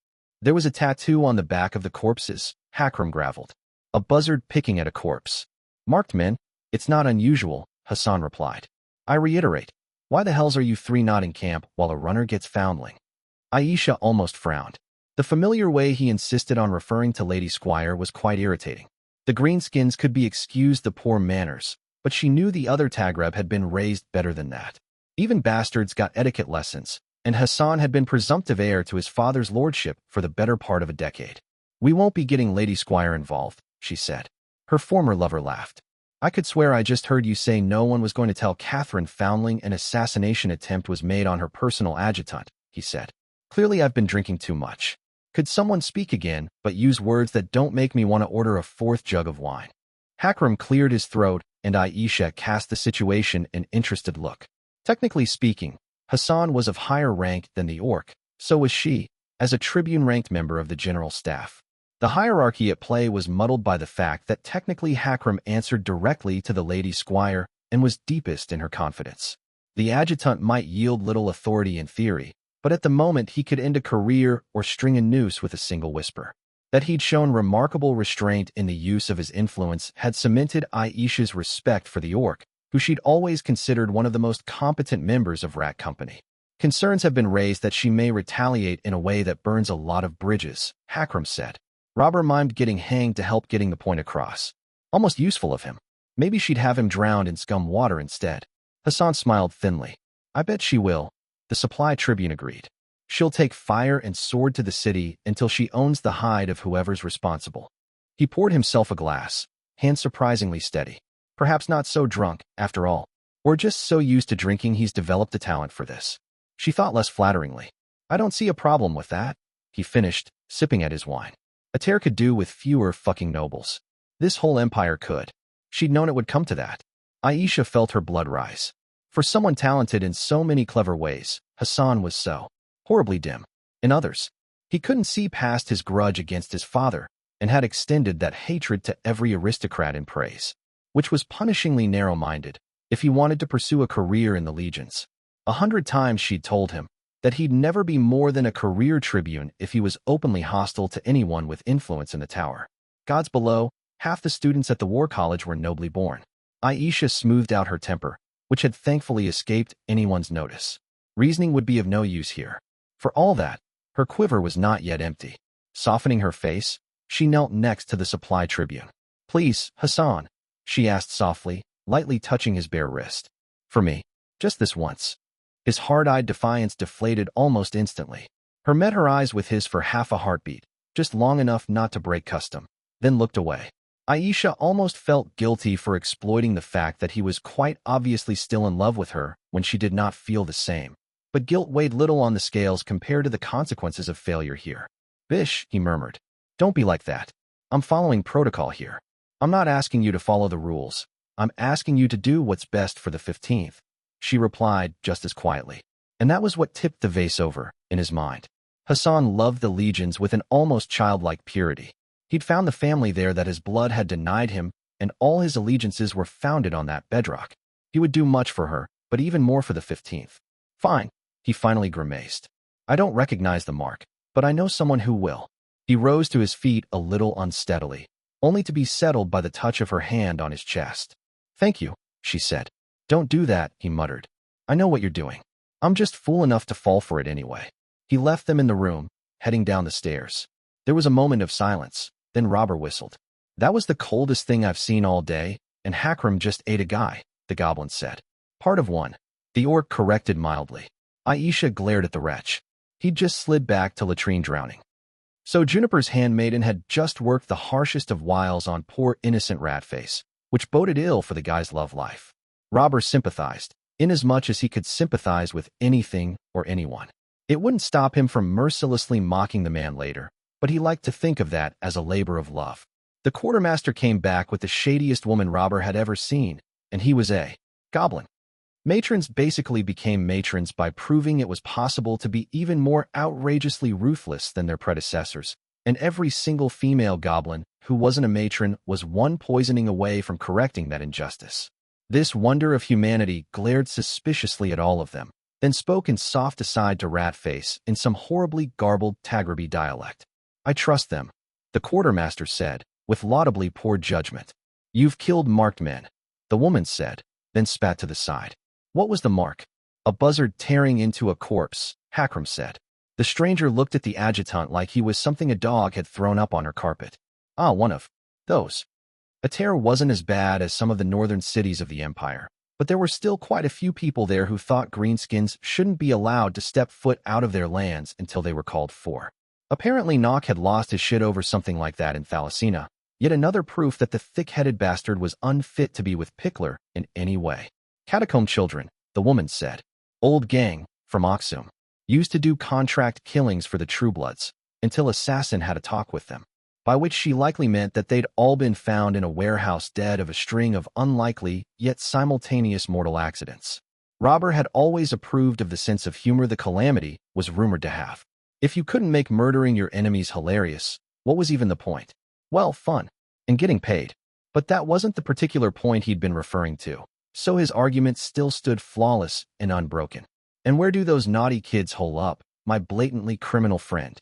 There was a tattoo on the back of the corpses, Hakram gravelled. A buzzard picking at a corpse. Marked men, it's not unusual, Hassan replied. I reiterate, why the hells are you 3 not in camp while a runner gets foundling? Aisha almost frowned. The familiar way he insisted on referring to Lady Squire was quite irritating. The Greenskins could be excused the poor manners, but she knew the other Tagreb had been raised better than that. Even bastards got etiquette lessons, and Hassan had been presumptive heir to his father's lordship for the better part of a decade. We won't be getting Lady Squire involved, she said. Her former lover laughed. I could swear I just heard you say no one was going to tell Catherine Foundling an assassination attempt was made on her personal adjutant, he said. Clearly I've been drinking too much. Could someone speak again, but use words that don't make me want to order a fourth jug of wine? Hakram cleared his throat, and Aisha cast the situation an interested look. Technically speaking, Hassan was of higher rank than the orc, so was she, as a tribune-ranked member of the general staff. The hierarchy at play was muddled by the fact that technically Hakram answered directly to the Lady Squire and was deepest in her confidence. The adjutant might yield little authority in theory, but at the moment he could end a career or string a noose with a single whisper. That he'd shown remarkable restraint in the use of his influence had cemented Aisha's respect for the orc, who she'd always considered one of the most competent members of Rat Company. Concerns have been raised that she may retaliate in a way that burns a lot of bridges, Hakram said. Robber mimed getting hanged to help getting the point across. Almost useful of him. Maybe she'd have him drowned in scum water instead. Hassan smiled thinly. I bet she will, the supply tribune agreed. She'll take fire and sword to the city until she owns the hide of whoever's responsible. He poured himself a glass, hand surprisingly steady. Perhaps not so drunk, after all, or just so used to drinking he's developed a talent for this. She thought less flatteringly. I don't see a problem with that, he finished, sipping at his wine. Ater could do with fewer fucking nobles. This whole empire could. She'd known it would come to that. Aisha felt her blood rise. For someone talented in so many clever ways, Hassan was so horribly dim. In others, he couldn't see past his grudge against his father and had extended that hatred to every aristocrat in Prise, which was punishingly narrow-minded if he wanted to pursue a career in the legions. 100 times she'd told him that he'd never be more than a career tribune if he was openly hostile to anyone with influence in the tower. Gods below, half the students at the War College were nobly born. Aisha smoothed out her temper, which had thankfully escaped anyone's notice. Reasoning would be of no use here. For all that, her quiver was not yet empty. Softening her face, she knelt next to the supply tribune. Please, Hassan, she asked softly, lightly touching his bare wrist. For me, just this once. His hard-eyed defiance deflated almost instantly. Her met her eyes with his for half a heartbeat, just long enough not to break custom, then looked away. Aisha almost felt guilty for exploiting the fact that he was quite obviously still in love with her when she did not feel the same. But guilt weighed little on the scales compared to the consequences of failure here. Bish, he murmured. Don't be like that. I'm following protocol here. I'm not asking you to follow the rules. I'm asking you to do what's best for the 15th. She replied just as quietly. And that was what tipped the vase over, in his mind. Hassan loved the legions with an almost childlike purity. He'd found the family there that his blood had denied him, and all his allegiances were founded on that bedrock. He would do much for her, but even more for the 15th. Fine, he finally grimaced. I don't recognize the mark, but I know someone who will. He rose to his feet a little unsteadily, only to be settled by the touch of her hand on his chest. Thank you, she said. Don't do that, he muttered. I know what you're doing. I'm just fool enough to fall for it anyway. He left them in the room, heading down the stairs. There was a moment of silence, then Robber whistled. That was the coldest thing I've seen all day, and Hakram just ate a guy, the goblin said. Part of one. The orc corrected mildly. Aisha glared at the wretch. He'd just slid back to latrine drowning. So Juniper's handmaiden had just worked the harshest of wiles on poor innocent Ratface, which boded ill for the guy's love life. Robber sympathized, inasmuch as he could sympathize with anything or anyone. It wouldn't stop him from mercilessly mocking the man later, but he liked to think of that as a labor of love. The quartermaster came back with the shadiest woman Robber had ever seen, and he was a goblin. Matrons basically became matrons by proving it was possible to be even more outrageously ruthless than their predecessors, and every single female goblin who wasn't a matron was one poisoning away from correcting that injustice. This wonder of humanity glared suspiciously at all of them, then spoke in soft aside to Ratface in some horribly garbled Tagraby dialect. I trust them, the quartermaster said, with laudably poor judgment. You've killed marked men, the woman said, then spat to the side. What was the mark? A buzzard tearing into a corpse, Hakram said. The stranger looked at the adjutant like he was something a dog had thrown up on her carpet. Ah, one of those. Ater wasn't as bad as some of the northern cities of the empire, but there were still quite a few people there who thought Greenskins shouldn't be allowed to step foot out of their lands until they were called for. Apparently Nock had lost his shit over something like that in Thalassina, yet another proof that the thick-headed bastard was unfit to be with Pickler in any way. Catacomb children, the woman said. Old gang, from Oxum. Used to do contract killings for the Truebloods, until Assassin had a talk with them. By which she likely meant that they'd all been found in a warehouse dead of a string of unlikely, yet simultaneous mortal accidents. Robber had always approved of the sense of humor the Calamity was rumored to have. If you couldn't make murdering your enemies hilarious, what was even the point? Well, fun. And getting paid. But that wasn't the particular point he'd been referring to, so his argument still stood flawless and unbroken. And where do those naughty kids hole up, my blatantly criminal friend?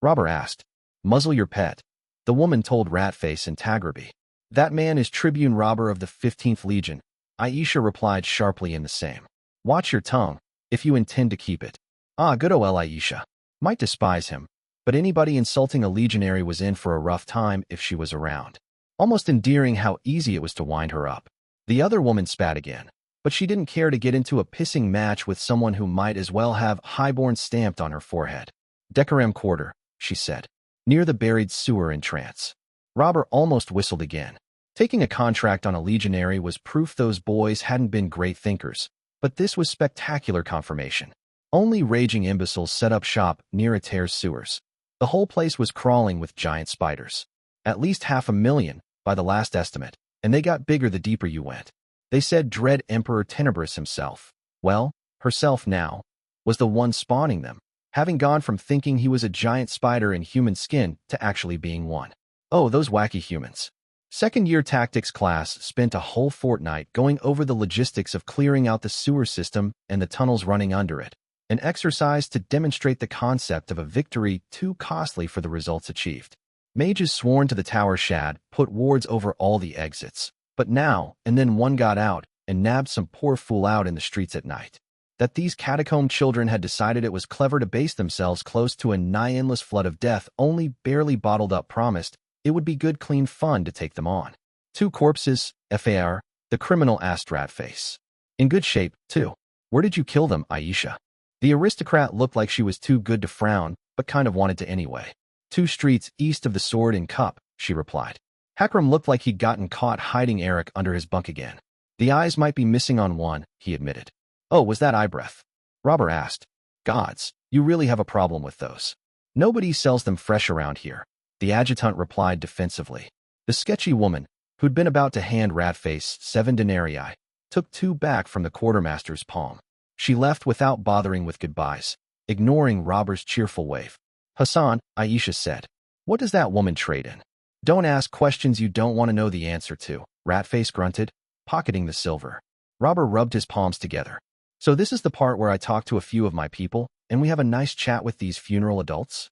Robber asked. Muzzle your pet. The woman told Ratface and Tagraby. That man is Tribune Robber of the 15th Legion. Aisha replied sharply in the same. Watch your tongue, if you intend to keep it. Ah, good ol' Aisha. Might despise him, but anybody insulting a legionary was in for a rough time if she was around. Almost endearing how easy it was to wind her up. The other woman spat again, but she didn't care to get into a pissing match with someone who might as well have highborn stamped on her forehead. Decorum Quarter, she said. Near the buried sewer in trance. Robber almost whistled again. Taking a contract on a legionary was proof those boys hadn't been great thinkers, but this was spectacular confirmation. Only raging imbeciles set up shop near a tear's sewers. The whole place was crawling with giant spiders. At least 500,000, by the last estimate, and they got bigger the deeper you went. They said dread Emperor Tenebris himself, well, herself now, was the one spawning them, having gone from thinking he was a giant spider in human skin to actually being one. Oh, those wacky humans. Second-year tactics class spent a whole fortnight going over the logistics of clearing out the sewer system and the tunnels running under it, an exercise to demonstrate the concept of a victory too costly for the results achieved. Mages sworn to the tower shad put wards over all the exits, but now and then one got out and nabbed some poor fool out in the streets at night. That these catacomb children had decided it was clever to base themselves close to a nigh-endless flood of death only barely bottled up promised it would be good clean fun to take them on. 2 corpses, FAR, the criminal asked Ratface. In good shape, too. Where did you kill them, Aisha? The aristocrat looked like she was too good to frown, but kind of wanted to anyway. 2 streets east of the Sword and Cup, she replied. Hakram looked like he'd gotten caught hiding Eric under his bunk again. The eyes might be missing on one, he admitted. Oh, was that eye breath? Robber asked. Gods, you really have a problem with those. Nobody sells them fresh around here, the adjutant replied defensively. The sketchy woman, who'd been about to hand Ratface 7 denarii, took 2 back from the quartermaster's palm. She left without bothering with goodbyes, ignoring Robber's cheerful wave. Hassan, Aisha said. What does that woman trade in? Don't ask questions you don't want to know the answer to, Ratface grunted, pocketing the silver. Robber rubbed his palms together. So this is the part where I talk to a few of my people, and we have a nice chat with these funeral adults?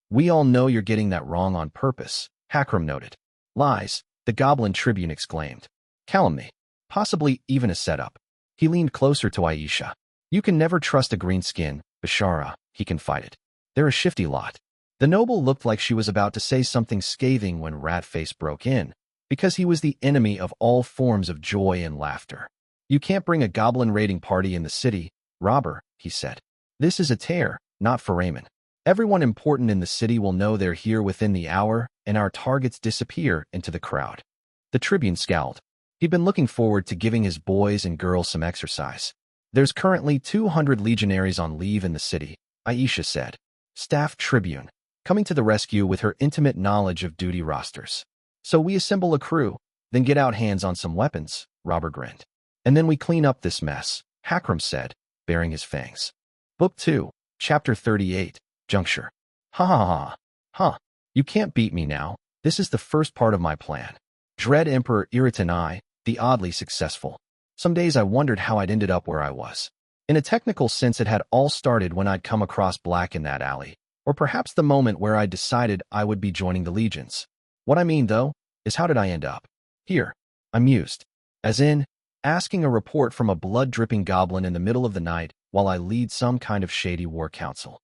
We all know you're getting that wrong on purpose, Hakram noted. Lies, the Goblin Tribune exclaimed. Calumny. Possibly even a setup. He leaned closer to Aisha. You can never trust a greenskin, Bashara, he confided. They're a shifty lot. The noble looked like she was about to say something scathing when Ratface broke in, because he was the enemy of all forms of joy and laughter. You can't bring a goblin raiding party in the city, Robber, he said. This is a tear, not foramen. Everyone important in the city will know they're here within the hour, and our targets disappear into the crowd. The Tribune scowled. He'd been looking forward to giving his boys and girls some exercise. There's currently 200 legionaries on leave in the city, Aisha said. Staff Tribune, coming to the rescue with her intimate knowledge of duty rosters. So we assemble a crew, then get out hands on some weapons, Robber grinned. And then we clean up this mess, Hakram said, baring his fangs. Book 2, Chapter 38, Juncture. Ha ha ha. Huh. You can't beat me now. This is the first part of my plan. Dread Emperor Iritanai, the oddly successful. Some days I wondered how I'd ended up where I was. In a technical sense, it had all started when I'd come across Black in that alley, or perhaps the moment where I decided I would be joining the legions. What I mean, though, is how did I end up here? I mused. As in, asking a report from a blood-dripping goblin in the middle of the night while I lead some kind of shady war council.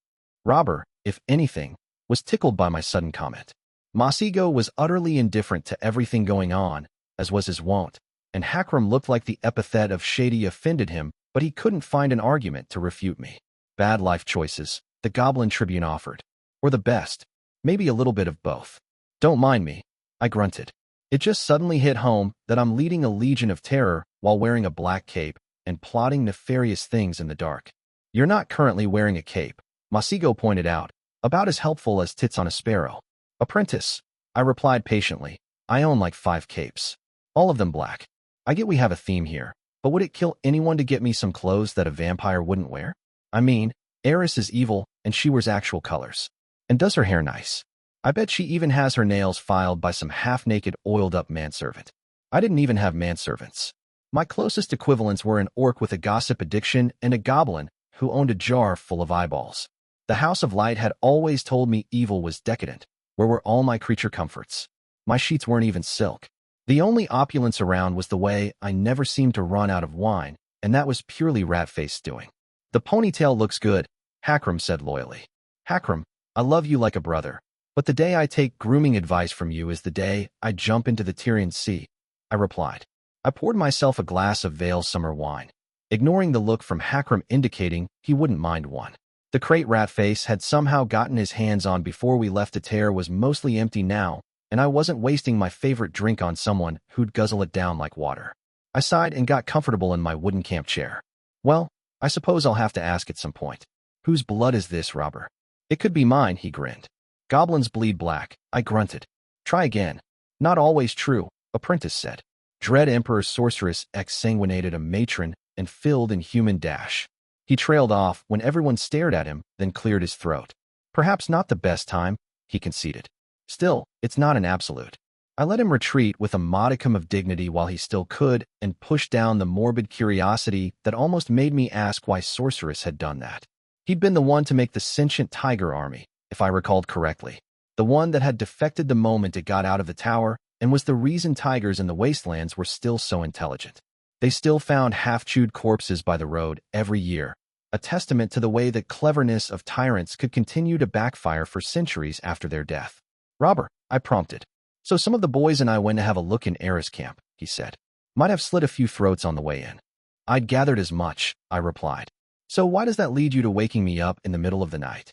Robber, if anything, was tickled by my sudden comment. Masigo was utterly indifferent to everything going on, as was his wont, and Hakram looked like the epithet of shady offended him, but he couldn't find an argument to refute me. Bad life choices, the Goblin Tribune offered. Or the best, Maybe a little bit of both. Don't mind me, I grunted. It just suddenly hit home that I'm leading a legion of terror while wearing a black cape and plotting nefarious things in the dark. You're not currently wearing a cape, Masigo pointed out, about as helpful as tits on a sparrow. Apprentice, I replied patiently. I own like 5 capes. All of them black. I get we have a theme here, but would it kill anyone to get me some clothes that a vampire wouldn't wear? I mean, Eris is evil and she wears actual colors. And does her hair nice. I bet she even has her nails filed by some half-naked, oiled-up manservant. I didn't even have manservants. My closest equivalents were an orc with a gossip addiction and a goblin who owned a jar full of eyeballs. The House of Light had always told me evil was decadent. Where were all my creature comforts? My sheets weren't even silk. The only opulence around was the way I never seemed to run out of wine, and that was purely Ratface's doing. The ponytail looks good, Hakram said loyally. Hakram, I love you like a brother. But the day I take grooming advice from you is the day I jump into the Tyrian Sea, I replied. I poured myself a glass of Vale summer wine, ignoring the look from Hakram indicating he wouldn't mind one. The crate Ratface had somehow gotten his hands on before we left to tear was mostly empty now, and I wasn't wasting my favorite drink on someone who'd guzzle it down like water. I sighed and got comfortable in my wooden camp chair. Well, I suppose I'll have to ask at some point. Whose blood is this, robber? It could be mine, he grinned. Goblins bleed black, I grunted. Try again. Not always true, Apprentice said. Dread Emperor Sorceress exsanguinated a matron and filled in human dash. He trailed off when everyone stared at him, then cleared his throat. Perhaps not the best time, he conceded. Still, it's not an absolute. I let him retreat with a modicum of dignity while he still could and pushed down the morbid curiosity that almost made me ask why Sorceress had done that. He'd been the one to make the sentient tiger army, if I recalled correctly. The one that had defected the moment it got out of the tower and was the reason tigers in the wastelands were still so intelligent. They still found half-chewed corpses by the road every year, a testament to the way the cleverness of tyrants could continue to backfire for centuries after their death. Robber, I prompted. So some of the boys and I went to have a look in Eris camp, he said. Might have slit a few throats on the way in. I'd gathered as much, I replied. So why does that lead you to waking me up in the middle of the night?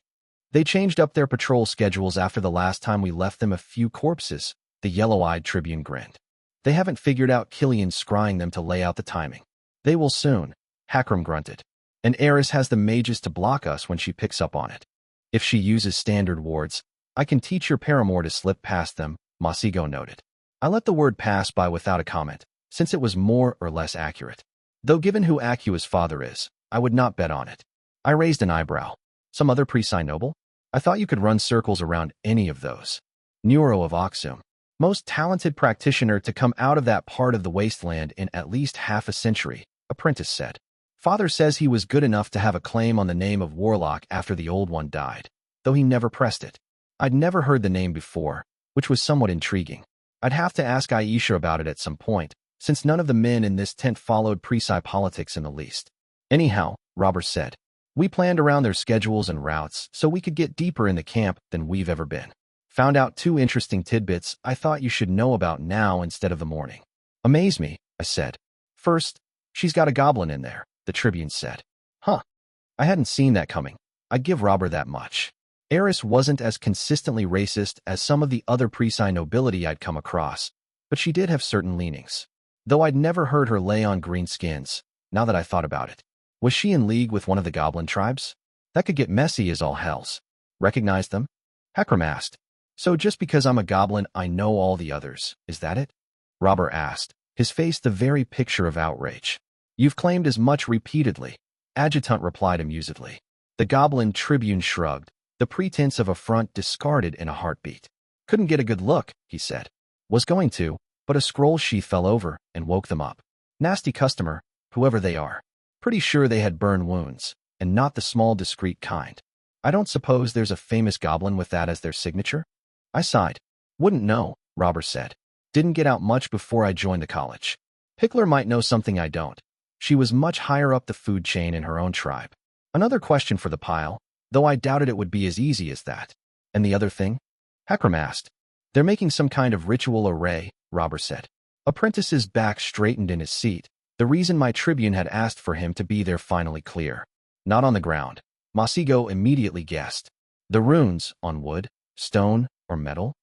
They changed up their patrol schedules after the last time we left them a few corpses, the yellow-eyed tribune grinned. They haven't figured out Killian scrying them to lay out the timing. They will soon, Hakram grunted. And Eris has the mages to block us when she picks up on it. If she uses standard wards, I can teach your paramour to slip past them, Masigo noted. I let the word pass by without a comment, since it was more or less accurate. Though given who Akua's father is, I would not bet on it. I raised an eyebrow. Some other Prise noble? I thought you could run circles around any of those. Neuro of Oxum, most talented practitioner to come out of that part of the wasteland in at least half a century, Apprentice said. Father says he was good enough to have a claim on the name of Warlock after the old one died, though he never pressed it. I'd never heard the name before, which was somewhat intriguing. I'd have to ask Aisha about it at some point, since none of the men in this tent followed Prise politics in the least. Anyhow, Robert said, we planned around their schedules and routes so we could get deeper in the camp than we've ever been. Found out 2 interesting tidbits I thought you should know about now instead of the morning. Amaze me, I said. First, she's got a goblin in there, the Tribune said. Huh. I hadn't seen that coming. I'd give Robert that much. Eris wasn't as consistently racist as some of the other Prise nobility I'd come across, but she did have certain leanings. Though I'd never heard her lay on greenskins, now that I thought about it. Was she in league with one of the goblin tribes? That could get messy as all hells. Recognize them? Hakram asked. So just because I'm a goblin, I know all the others, is that it? Robert asked, his face the very picture of outrage. You've claimed as much repeatedly, Adjutant replied amusedly. The goblin Tribune shrugged, the pretense of affront discarded in a heartbeat. Couldn't get a good look, he said. Was going to, but a scroll sheath fell over and woke them up. Nasty customer, whoever they are. Pretty sure they had burn wounds, and not the small discreet kind. I don't suppose there's a famous goblin with that as their signature? I sighed. Wouldn't know, Robert said. Didn't get out much before I joined the college. Pickler might know something I don't. She was much higher up the food chain in her own tribe. Another question for the pile, though I doubted it would be as easy as that. And the other thing? Hakram asked. They're making some kind of ritual array, Robert said. Apprentice's back straightened in his seat. The reason my Tribune had asked for him to be there finally clear. Not on the ground. Masigo immediately guessed. The runes, on wood. Stone or metal?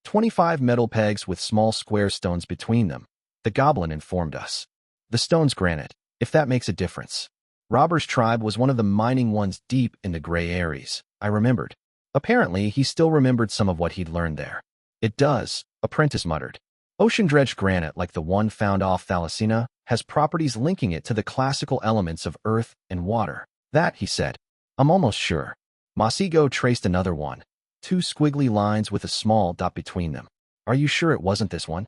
25 metal pegs with small square stones between them, the goblin informed us. The stone's granite, if that makes a difference. Robber's tribe was one of the mining ones deep in the gray areas, I remembered. Apparently, he still remembered some of what he'd learned there. It does, Apprentice muttered. Ocean-dredged granite like the one found off Thalassina has properties linking it to the classical elements of earth and water. That, he said. I'm almost sure. Masigo traced another one. 2 squiggly lines with a small dot between them. Are you sure it wasn't this one?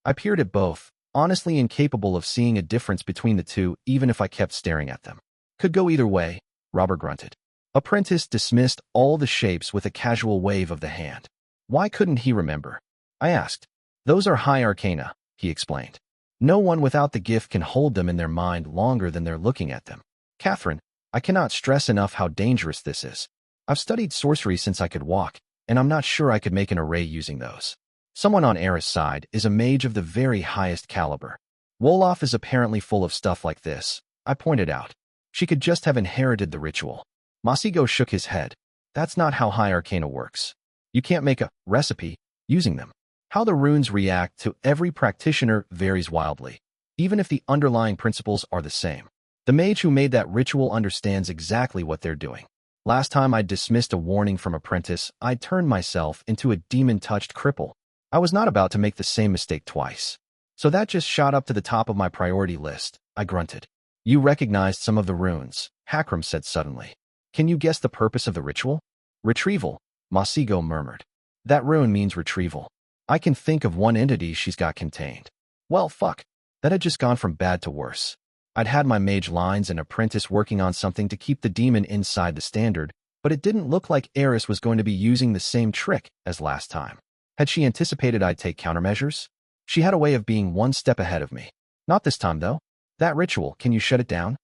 I peered at both, honestly incapable of seeing a difference between the two even if I kept staring at them. Could go either way, Robber grunted. Apprentice dismissed all the shapes with a casual wave of the hand. Why couldn't he remember? I asked. Those are high arcana, he explained. No one without the gift can hold them in their mind longer than they're looking at them. Catherine, I cannot stress enough how dangerous this is. I've studied sorcery since I could walk, and I'm not sure I could make an array using those. Someone on Eris' side is a mage of the very highest caliber. Wolof is apparently full of stuff like this, I pointed out. She could just have inherited the ritual. Masigo shook his head. That's not how high arcana works. You can't make a recipe using them. How the runes react to every practitioner varies wildly, even if the underlying principles are the same. The mage who made that ritual understands exactly what they're doing. Last time I dismissed a warning from Apprentice, I turned myself into a demon-touched cripple. I was not about to make the same mistake twice. So that just shot up to the top of my priority list, I grunted. You recognized some of the runes, Hakram said suddenly. Can you guess the purpose of the ritual? Retrieval, Masigo murmured. That rune means retrieval. I can think of one entity she's got contained. Well, fuck. That had just gone from bad to worse. I'd had my mage lines and Apprentice working on something to keep the demon inside the standard, but it didn't look like Eris was going to be using the same trick as last time. Had she anticipated I'd take countermeasures? She had a way of being one step ahead of me. Not this time, though. That ritual, can you shut it down?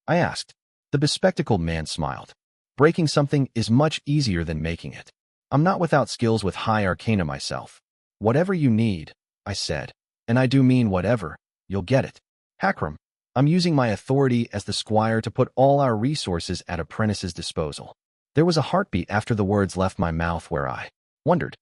I asked. The bespectacled man smiled. Breaking something is much easier than making it. I'm not without skills with high arcana myself. Whatever you need, I said, and I do mean whatever, you'll get it. Hakram, I'm using my authority as the squire to put all our resources at Apprentice's disposal. There was a heartbeat after the words left my mouth where I wondered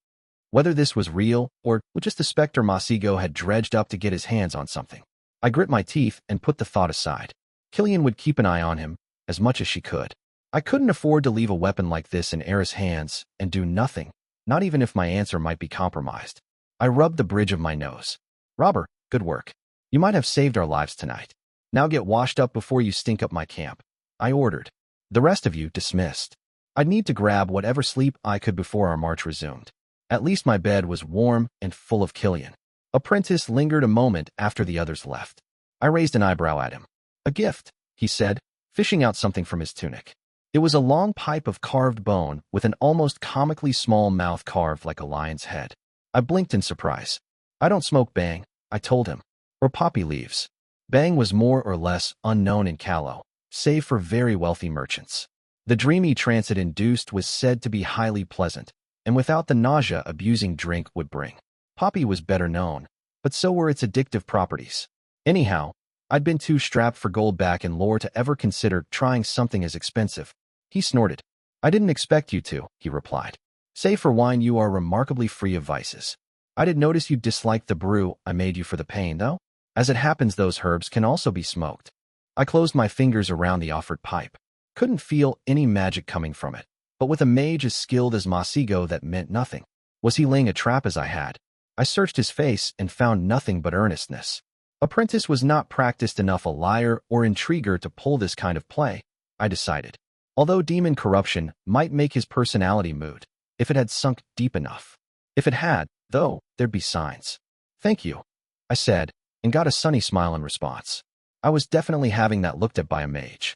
whether this was real or just the specter Masigo had dredged up to get his hands on something. I grit my teeth and put the thought aside. Killian would keep an eye on him as much as she could. I couldn't afford to leave a weapon like this in Eris' hands and do nothing, not even if my answer might be compromised. I rubbed the bridge of my nose. Robber, good work. You might have saved our lives tonight. Now get washed up before you stink up my camp. I ordered. The rest of you dismissed. I'd need to grab whatever sleep I could before our march resumed. At least my bed was warm and full of Killian. Apprentice lingered a moment after the others left. I raised an eyebrow at him. A gift, he said, fishing out something from his tunic. It was a long pipe of carved bone with an almost comically small mouth carved like a lion's head. I blinked in surprise. I don't smoke bang, I told him. Or poppy leaves. Bang was more or less unknown in Callow, save for very wealthy merchants. The dreamy trance it induced was said to be highly pleasant, and without the nausea-abusing drink would bring. Poppy was better known, but so were its addictive properties. Anyhow, I'd been too strapped for gold back in lore to ever consider trying something as expensive. He snorted. I didn't expect you to, he replied. Save for wine, you are remarkably free of vices. I did notice you disliked the brew I made you for the pain, though. As it happens, those herbs can also be smoked. I closed my fingers around the offered pipe. Couldn't feel any magic coming from it, but with a mage as skilled as Masigo, that meant nothing. Was he laying a trap as I had? I searched his face and found nothing but earnestness. Apprentice was not practiced enough a liar or intriguer to pull this kind of play, I decided. Although demon corruption might make his personality mood, if it had sunk deep enough. If it had, though, there'd be signs. Thank you, I said, and got a sunny smile in response. I was definitely having that looked at by a mage.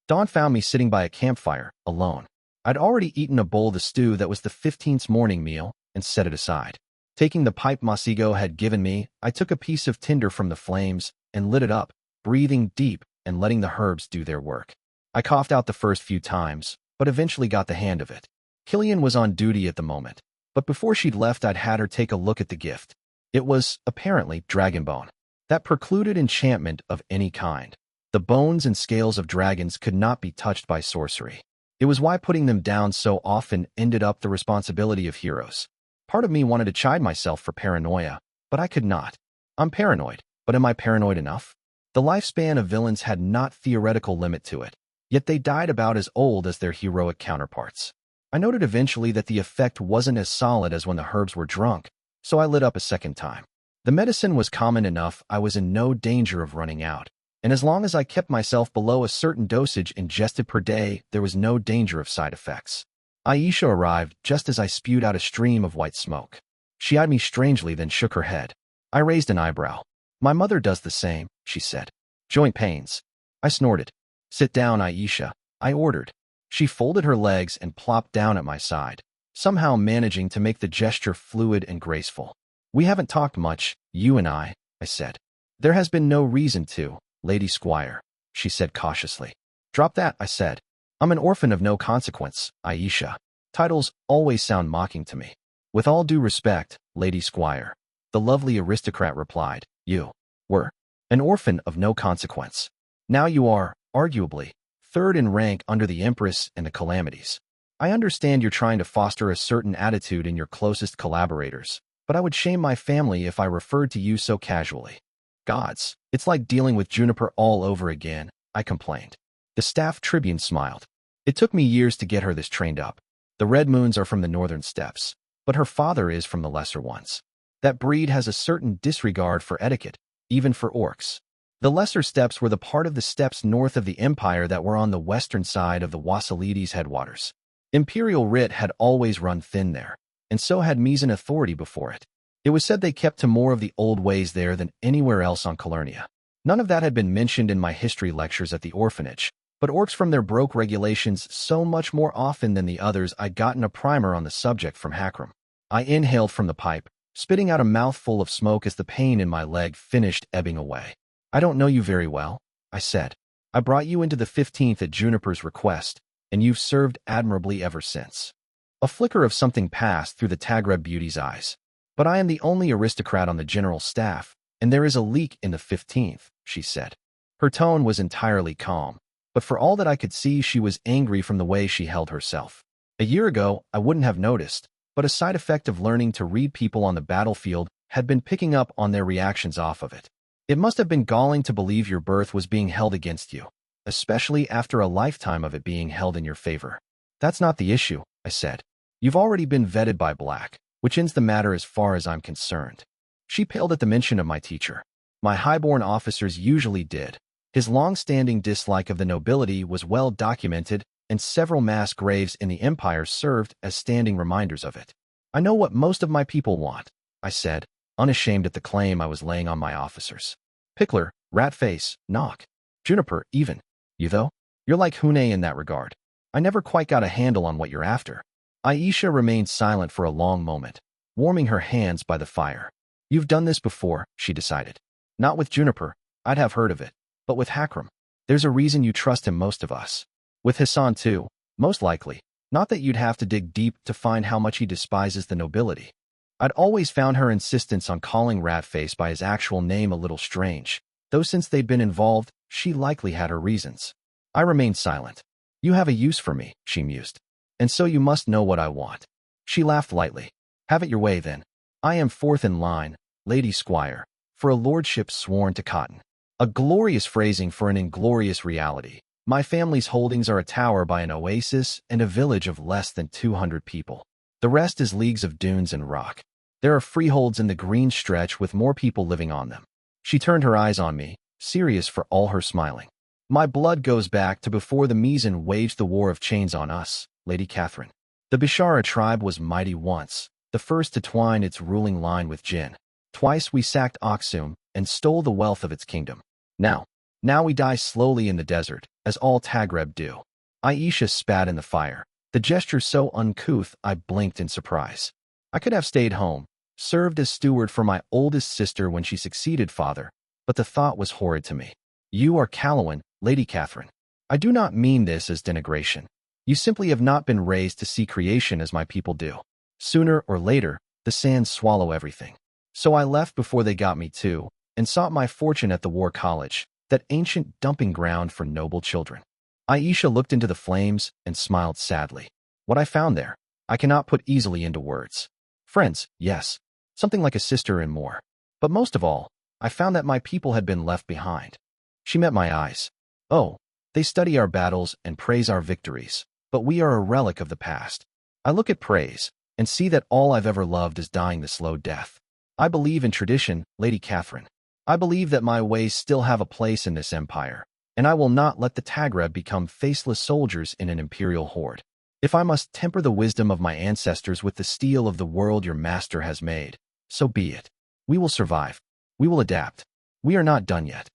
Dawn found me sitting by a campfire, alone. I'd already eaten a bowl of the stew that was the 15th morning meal and set it aside. Taking the pipe Masigo had given me, I took a piece of tinder from the flames and lit it up, breathing deep and letting the herbs do their work. I coughed out the first few times, but eventually got the hang of it. Killian was on duty at the moment, but before she'd left I'd had her take a look at the gift. It was, apparently, dragonbone. That precluded enchantment of any kind. The bones and scales of dragons could not be touched by sorcery. It was why putting them down so often ended up the responsibility of heroes. Part of me wanted to chide myself for paranoia, but I could not. I'm paranoid, but am I paranoid enough? The lifespan of villains had not theoretical limit to it, yet they died about as old as their heroic counterparts. I noted eventually that the effect wasn't as solid as when the herbs were drunk, so I lit up a second time. The medicine was common enough I was in no danger of running out, and as long as I kept myself below a certain dosage ingested per day, there was no danger of side effects. Aisha arrived just as I spewed out a stream of white smoke. She eyed me strangely, then shook her head. I raised an eyebrow. My mother does the same, she said. Joint pains. I snorted. Sit down, Aisha, I ordered. She folded her legs and plopped down at my side, somehow managing to make the gesture fluid and graceful. We haven't talked much, you and I said. There has been no reason to, Lady Squire, she said cautiously. Drop that, I said. I'm an orphan of no consequence, Aisha. Titles always sound mocking to me. With all due respect, Lady Squire, the lovely aristocrat replied, you were an orphan of no consequence. Now you are, arguably, third in rank under the Empress and the Calamities. I understand you're trying to foster a certain attitude in your closest collaborators, but I would shame my family if I referred to you so casually. Gods, it's like dealing with Juniper all over again, I complained. The staff tribune smiled. It took me years to get her this trained up. The Red Moons are from the northern steppes, but her father is from the lesser ones. That breed has a certain disregard for etiquette, even for orcs. The lesser steppes were the part of the steppes north of the Empire that were on the western side of the Wassilides headwaters. Imperial writ had always run thin there, and so had Misan authority before it. It was said they kept to more of the old ways there than anywhere else on Calernia. None of that had been mentioned in my history lectures at the orphanage, but orcs from their broke regulations so much more often than the others. I'd gotten a primer on the subject from Hakram. I inhaled from the pipe, spitting out a mouthful of smoke as the pain in my leg finished ebbing away. I don't know you very well, I said. I brought you into the 15th at Juniper's request, and you've served admirably ever since. A flicker of something passed through the Tagreb beauty's eyes. But I am the only aristocrat on the general staff, and there is a leak in the 15th, she said. Her tone was entirely calm, but for all that I could see, she was angry from the way she held herself. A year ago, I wouldn't have noticed, but a side effect of learning to read people on the battlefield had been picking up on their reactions off of it. It must have been galling to believe your birth was being held against you, especially after a lifetime of it being held in your favor. That's not the issue, I said. You've already been vetted by Black, which ends the matter as far as I'm concerned. She paled at the mention of my teacher. My highborn officers usually did. His long-standing dislike of the nobility was well documented, and several mass graves in the Empire served as standing reminders of it. I know what most of my people want, I said, unashamed at the claim I was laying on my officers. Pickler, Ratface, Knock, Juniper, even. You though? You're like Hune in that regard. I never quite got a handle on what you're after. Aisha remained silent for a long moment, warming her hands by the fire. You've done this before, she decided. Not with Juniper, I'd have heard of it, but with Hakram. There's a reason you trust him most of us. With Hassan too, most likely. Not that you'd have to dig deep to find how much he despises the nobility. I'd always found her insistence on calling Ratface by his actual name a little strange, though since they'd been involved, she likely had her reasons. I remained silent. You have a use for me, she mused. And so you must know what I want. She laughed lightly. Have it your way then. I am fourth in line, Lady Squire, for a lordship sworn to cotton. A glorious phrasing for an inglorious reality. My family's holdings are a tower by an oasis and a village of less than 200 people. The rest is leagues of dunes and rock. There are freeholds in the green stretch with more people living on them. She turned her eyes on me, serious for all her smiling. My blood goes back to before the Misan waged the war of chains on us, Lady Catherine. The Bishara tribe was mighty once, the first to twine its ruling line with Jinn. Twice we sacked Aksum and stole the wealth of its kingdom. Now we die slowly in the desert, as all Tagreb do. Aisha spat in the fire, the gesture so uncouth I blinked in surprise. I could have stayed home, served as steward for my oldest sister when she succeeded father, but the thought was horrid to me. You are Calawan, Lady Catherine. I do not mean this as denigration. You simply have not been raised to see creation as my people do. Sooner or later, the sands swallow everything. So I left before they got me too, and sought my fortune at the War College, that ancient dumping ground for noble children. Aisha looked into the flames and smiled sadly. What I found there, I cannot put easily into words. Friends, yes. Something like a sister and more. But most of all, I found that my people had been left behind. She met my eyes. Oh, they study our battles and praise our victories, but we are a relic of the past. I look at praise and see that all I've ever loved is dying the slow death. I believe in tradition, Lady Catherine. I believe that my ways still have a place in this empire, and I will not let the Tagreb become faceless soldiers in an imperial horde. If I must temper the wisdom of my ancestors with the steel of the world your master has made, so be it. We will survive. We will adapt. We are not done yet.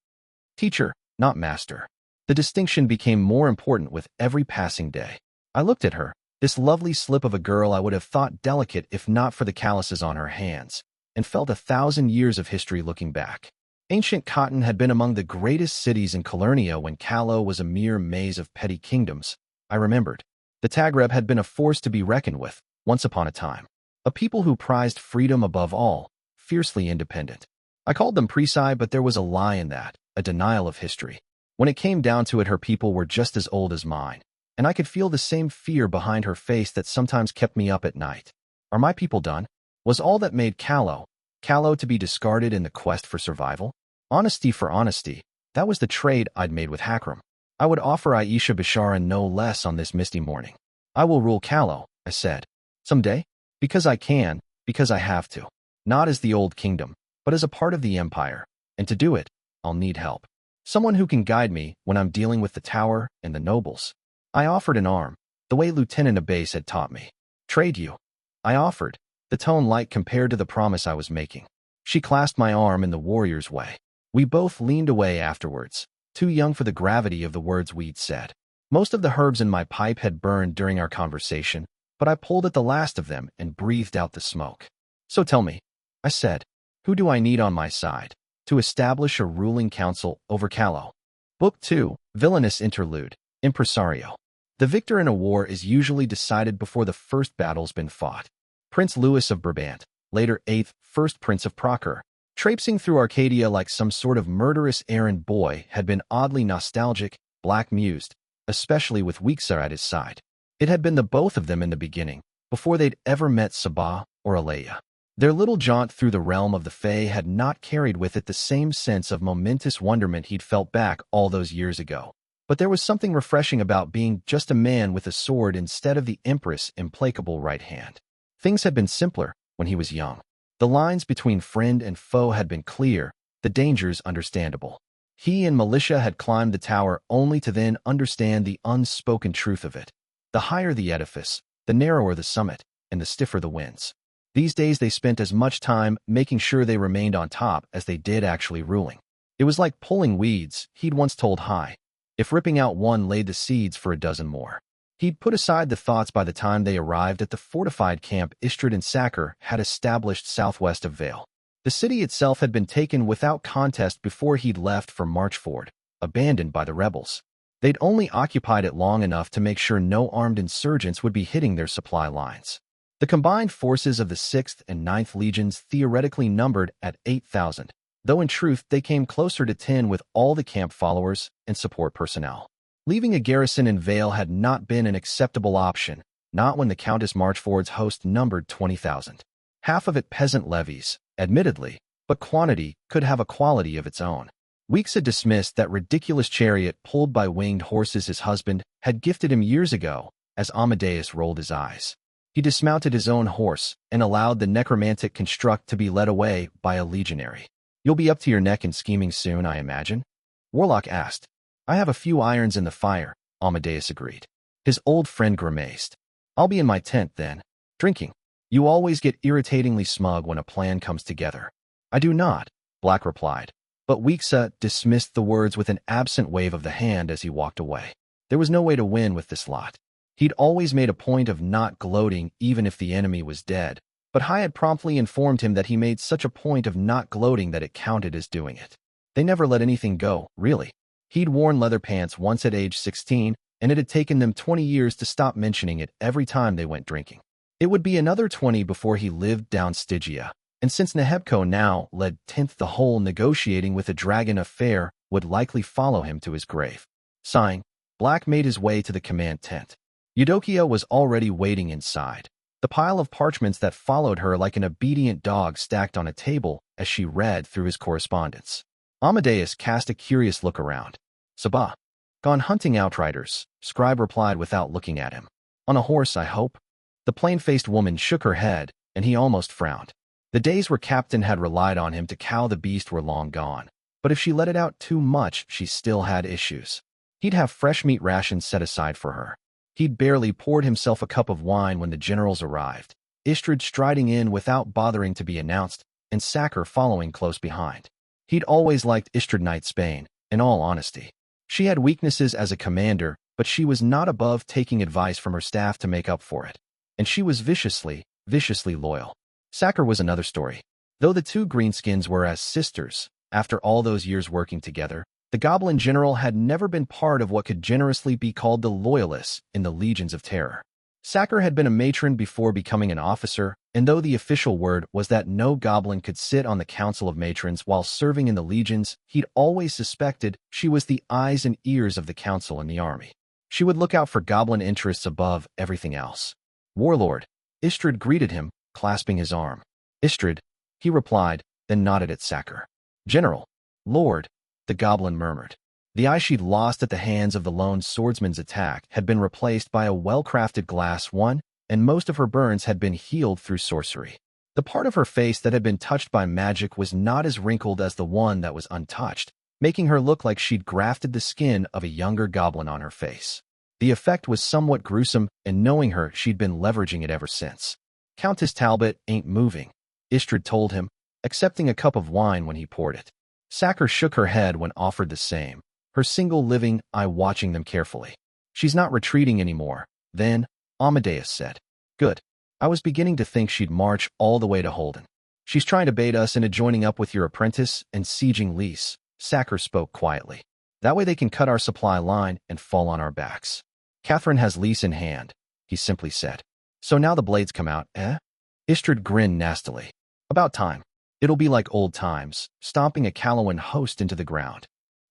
Teacher, not master. The distinction became more important with every passing day. I looked at her, this lovely slip of a girl I would have thought delicate if not for the calluses on her hands, and felt 1,000 years of history looking back. Ancient Cotton had been among the greatest cities in Calernia when Callow was a mere maze of petty kingdoms. I remembered. The Tagreb had been a force to be reckoned with, once upon a time. A people who prized freedom above all, fiercely independent. I called them Prise, but there was a lie in that, a denial of history. When it came down to it, her people were just as old as mine, and I could feel the same fear behind her face that sometimes kept me up at night. Are my people done? Was all that made Callow to be discarded in the quest for survival? Honesty for honesty, that was the trade I'd made with Hakram. I would offer Aisha Bashara no less on this misty morning. I will rule Callow, I said. Someday? Because I can, because I have to. Not as the old kingdom, but as a part of the empire. And to do it, I'll need help. Someone who can guide me when I'm dealing with the tower and the nobles. I offered an arm, the way Lieutenant Abbas had taught me. Trade you. I offered, the tone light compared to the promise I was making. She clasped my arm in the warrior's way. We both leaned away afterwards, too young for the gravity of the words we'd said. Most of the herbs in my pipe had burned during our conversation, but I pulled at the last of them and breathed out the smoke. So tell me, I said, who do I need on my side to establish a ruling council over Callow? Book 2, Villainous Interlude, Impresario. The victor in a war is usually decided before the first battle's been fought. Prince Louis of Brabant, later 8th, 1st Prince of Proker, traipsing through Arcadia like some sort of murderous errand boy, had been oddly nostalgic, black-mused, especially with Wixa at his side. It had been the both of them in the beginning, before they'd ever met Sabah or Alea. Their little jaunt through the realm of the Fae had not carried with it the same sense of momentous wonderment he'd felt back all those years ago. But there was something refreshing about being just a man with a sword instead of the Empress' implacable right hand. Things had been simpler when he was young. The lines between friend and foe had been clear, the dangers understandable. He and Militia had climbed the tower only to then understand the unspoken truth of it. The higher the edifice, the narrower the summit, and the stiffer the winds. These days they spent as much time making sure they remained on top as they did actually ruling. It was like pulling weeds, he'd once told High. If ripping out one laid the seeds for a dozen more. He'd put aside the thoughts by the time they arrived at the fortified camp Istrid and Sacker had established southwest of Vale. The city itself had been taken without contest before he'd left for Marchford, abandoned by the rebels. They'd only occupied it long enough to make sure no armed insurgents would be hitting their supply lines. The combined forces of the 6th and 9th Legions theoretically numbered at 8,000, though in truth they came closer to 10 with all the camp followers and support personnel. Leaving a garrison in Vale had not been an acceptable option, not when the Countess Marchford's host numbered 20,000. Half of it peasant levies, admittedly, but quantity could have a quality of its own. Weeks had dismissed that ridiculous chariot pulled by winged horses his husband had gifted him years ago, as Amadeus rolled his eyes. He dismounted his own horse and allowed the necromantic construct to be led away by a legionary. You'll be up to your neck in scheming soon, I imagine? Warlock asked. I have a few irons in the fire, Amadeus agreed. His old friend grimaced. I'll be in my tent then, drinking. You always get irritatingly smug when a plan comes together. I do not, Black replied. But Wixa dismissed the words with an absent wave of the hand as he walked away. There was no way to win with this lot. He'd always made a point of not gloating even if the enemy was dead, but High had promptly informed him that he made such a point of not gloating that it counted as doing it. They never let anything go, really. He'd worn leather pants once at age 16, and it had taken them 20 years to stop mentioning it every time they went drinking. It would be another 20 before he lived down Stygia, and since Nehebko now led 10th the whole negotiating with a dragon affair would likely follow him to his grave. Sighing, Black made his way to the command tent. Eudokia was already waiting inside. The pile of parchments that followed her like an obedient dog stacked on a table as she read through his correspondence. Amadeus cast a curious look around. Sabah. Gone hunting outriders, Scribe replied without looking at him. On a horse, I hope? The plain-faced woman shook her head, and he almost frowned. The days where Captain had relied on him to cow the beast were long gone. But if she let it out too much, she still had issues. He'd have fresh meat rations set aside for her. He'd barely poured himself a cup of wine when the generals arrived, Istrid striding in without bothering to be announced, and Sacker following close behind. He'd always liked Istrid Knight Spain, in all honesty. She had weaknesses as a commander, but she was not above taking advice from her staff to make up for it. And she was viciously loyal. Sacker was another story. Though the two Greenskins were as sisters, after all those years working together, the Goblin General had never been part of what could generously be called the Loyalists in the Legions of Terror. Sacker had been a matron before becoming an officer, and though the official word was that no goblin could sit on the Council of Matrons while serving in the Legions, he'd always suspected she was the eyes and ears of the Council and the army. She would look out for goblin interests above everything else. Warlord. Istrid greeted him, clasping his arm. Istrid, he replied, then nodded at Sacker. General. Lord, the goblin murmured. The eye she'd lost at the hands of the lone swordsman's attack had been replaced by a well-crafted glass one, and most of her burns had been healed through sorcery. The part of her face that had been touched by magic was not as wrinkled as the one that was untouched, making her look like she'd grafted the skin of a younger goblin on her face. The effect was somewhat gruesome, and knowing her, she'd been leveraging it ever since. Countess Talbot ain't moving, Istrid told him, accepting a cup of wine when he poured it. Sacker shook her head when offered the same, her single living eye watching them carefully. She's not retreating anymore. Then, Amadeus said. Good. I was beginning to think she'd march all the way to Holden. She's trying to bait us into joining up with your apprentice and sieging Lys, Sacker spoke quietly. That way they can cut our supply line and fall on our backs. Catherine has Lys in hand, he simply said. So now the blades come out, eh? Istrid grinned nastily. About time. It'll be like old times, stomping a Callowan host into the ground.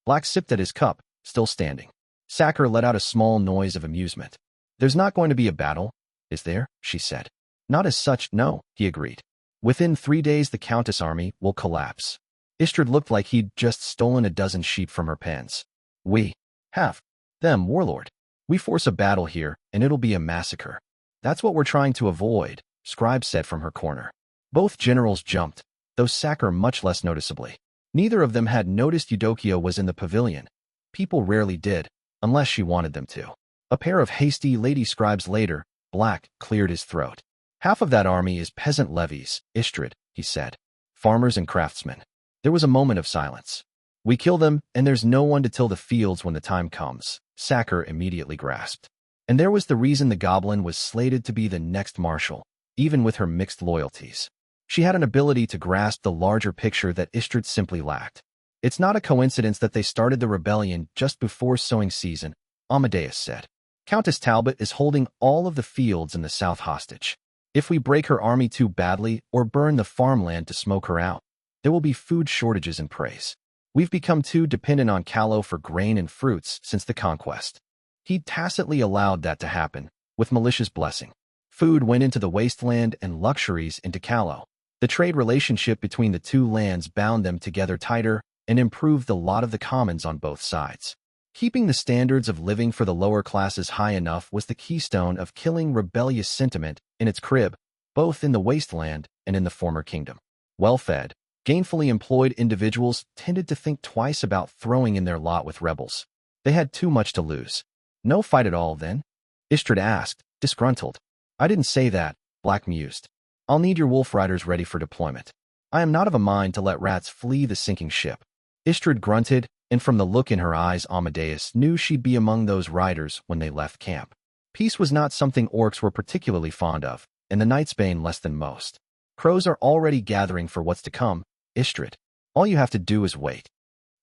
Black sipped at his cup, still standing. Sacker let out a small noise of amusement. There's not going to be a battle, is there? She said. Not as such, no, he agreed. Within 3 days the Countess army will collapse. Istrid looked like he'd just stolen a dozen sheep from her pens. We have them, warlord. We force a battle here, and it'll be a massacre. That's what we're trying to avoid, Scribe said from her corner. Both generals jumped, though Sacker much less noticeably. Neither of them had noticed Eudokia was in the pavilion. People rarely did, unless she wanted them to. A pair of hasty lady scribes later, Black cleared his throat. Half of that army is peasant levies, Istrid, he said. Farmers and craftsmen. There was a moment of silence. We kill them, and there's no one to till the fields when the time comes, Sacker immediately grasped. And there was the reason the goblin was slated to be the next marshal, even with her mixed loyalties. She had an ability to grasp the larger picture that Istrid simply lacked. It's not a coincidence that they started the rebellion just before sowing season, Amadeus said. Countess Talbot is holding all of the fields in the south hostage. If we break her army too badly or burn the farmland to smoke her out, there will be food shortages in Prise. We've become too dependent on Callow for grain and fruits since the conquest. He tacitly allowed that to happen, with Militia's blessing. Food went into the wasteland and luxuries into Callow. The trade relationship between the two lands bound them together tighter and improved the lot of the commons on both sides. Keeping the standards of living for the lower classes high enough was the keystone of killing rebellious sentiment in its crib, both in the wasteland and in the former kingdom. Well-fed, gainfully employed individuals tended to think twice about throwing in their lot with rebels. They had too much to lose. No fight at all, then? Istrid asked, disgruntled. I didn't say that, Black mused. I'll need your wolf riders ready for deployment. I am not of a mind to let rats flee the sinking ship. Istrid grunted, and from the look in her eyes Amadeus knew she'd be among those riders when they left camp. Peace was not something orcs were particularly fond of, and the Nightsbane less than most. Crows are already gathering for what's to come, Istrid. All you have to do is wait.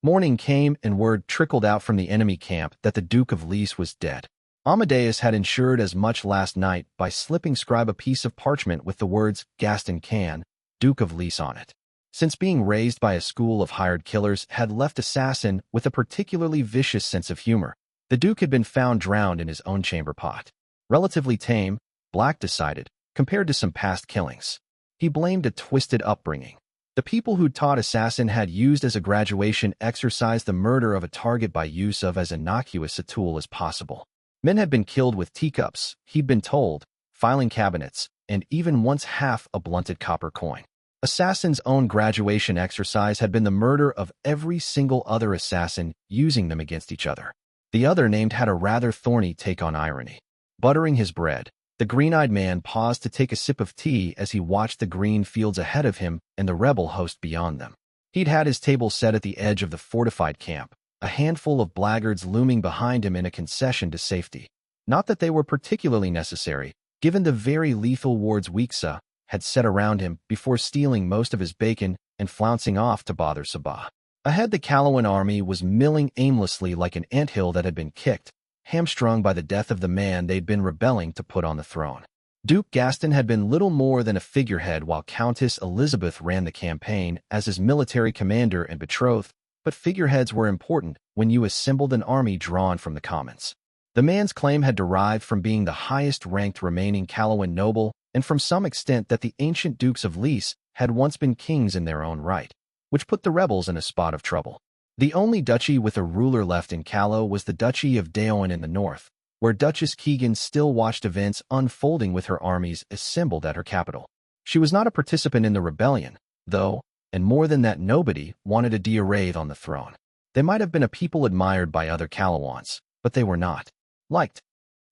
Morning came and word trickled out from the enemy camp that the Duke of Lys was dead. Amadeus had ensured as much last night by slipping Scribe a piece of parchment with the words Gaston Can, Duke of Lys on it. Since being raised by a school of hired killers had left Assassin with a particularly vicious sense of humor, The Duke had been found drowned in his own chamber pot. Relatively tame, Black decided, compared to some past killings. He blamed a twisted upbringing. The people who'd taught Assassin had used as a graduation exercise the murder of a target by use of as innocuous a tool as possible. Men had been killed with teacups, he'd been told, filing cabinets, and even once half a blunted copper coin. Assassin's own graduation exercise had been the murder of every single other assassin, using them against each other. The other named had a rather thorny take on irony. Buttering his bread, the green-eyed man paused to take a sip of tea as he watched the green fields ahead of him and the rebel host beyond them. He'd had his table set at the edge of the fortified camp, a handful of blackguards looming behind him in a concession to safety. Not that they were particularly necessary, given the very lethal wards Weeksa had set around him before stealing most of his bacon and flouncing off to bother Sabah. Ahead, the Calawan army was milling aimlessly like an anthill that had been kicked, hamstrung by the death of the man they'd been rebelling to put on the throne. Duke Gaston had been little more than a figurehead while Countess Elizabeth ran the campaign as his military commander and betrothed, but figureheads were important when you assembled an army drawn from the commons. The man's claim had derived from being the highest-ranked remaining Calawan noble and from some extent that the ancient dukes of Lys had once been kings in their own right, which put the rebels in a spot of trouble. The only duchy with a ruler left in Calo was the Duchy of Daoin in the north, where Duchess Keegan still watched events unfolding with her armies assembled at her capital. She was not a participant in the rebellion, though, and more than that, nobody wanted a Dia-Wraith on the throne. They might have been a people admired by other Calawans, but they were not liked.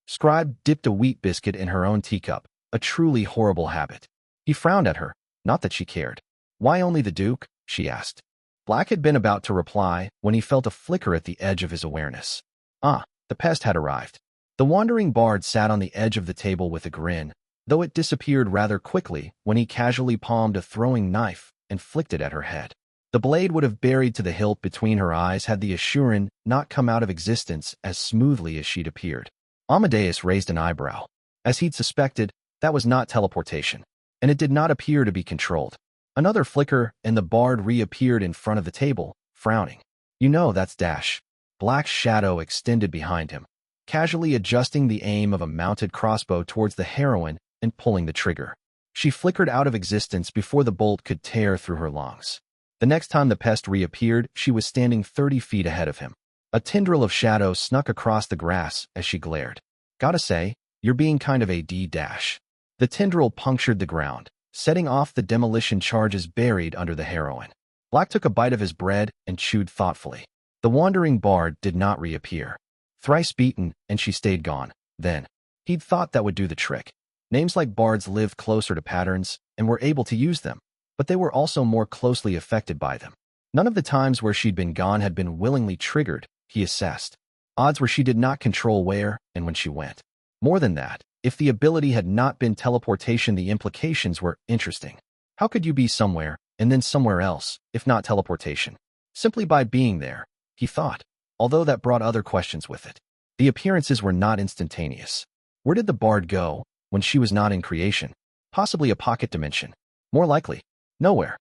Scribe dipped a wheat biscuit in her own teacup, a truly horrible habit. He frowned at her, not that she cared. Why only the Duke? She asked. Black had been about to reply when he felt a flicker at the edge of his awareness. The pest had arrived. The wandering bard sat on the edge of the table with a grin, though it disappeared rather quickly when he casually palmed a throwing knife and flicked it at her head. The blade would have buried to the hilt between her eyes had the Assuran not come out of existence as smoothly as she'd appeared. Amadeus raised an eyebrow. As he'd suspected, that was not teleportation, and it did not appear to be controlled. Another flicker, and the bard reappeared in front of the table, frowning. You know that's Dash. Black's shadow extended behind him, casually adjusting the aim of a mounted crossbow towards the heroine and pulling the trigger. She flickered out of existence before the bolt could tear through her lungs. The next time the pest reappeared, she was standing 30 feet ahead of him. A tendril of shadow snuck across the grass as she glared. Gotta say, you're being kind of a D-dash. The tendril punctured the ground, setting off the demolition charges buried under the heroine. Black took a bite of his bread and chewed thoughtfully. The wandering bard did not reappear. Thrice beaten, and she stayed gone. Then, he'd thought that would do the trick. Names like bards lived closer to patterns and were able to use them, but they were also more closely affected by them. None of the times where she'd been gone had been willingly triggered, he assessed. Odds were she did not control where and when she went. More than that, if the ability had not been teleportation, the implications were interesting. How could you be somewhere and then somewhere else, if not teleportation? Simply by being there, he thought, although that brought other questions with it. The appearances were not instantaneous. Where did the bard go when she was not in creation? Possibly a pocket dimension. More likely, nowhere.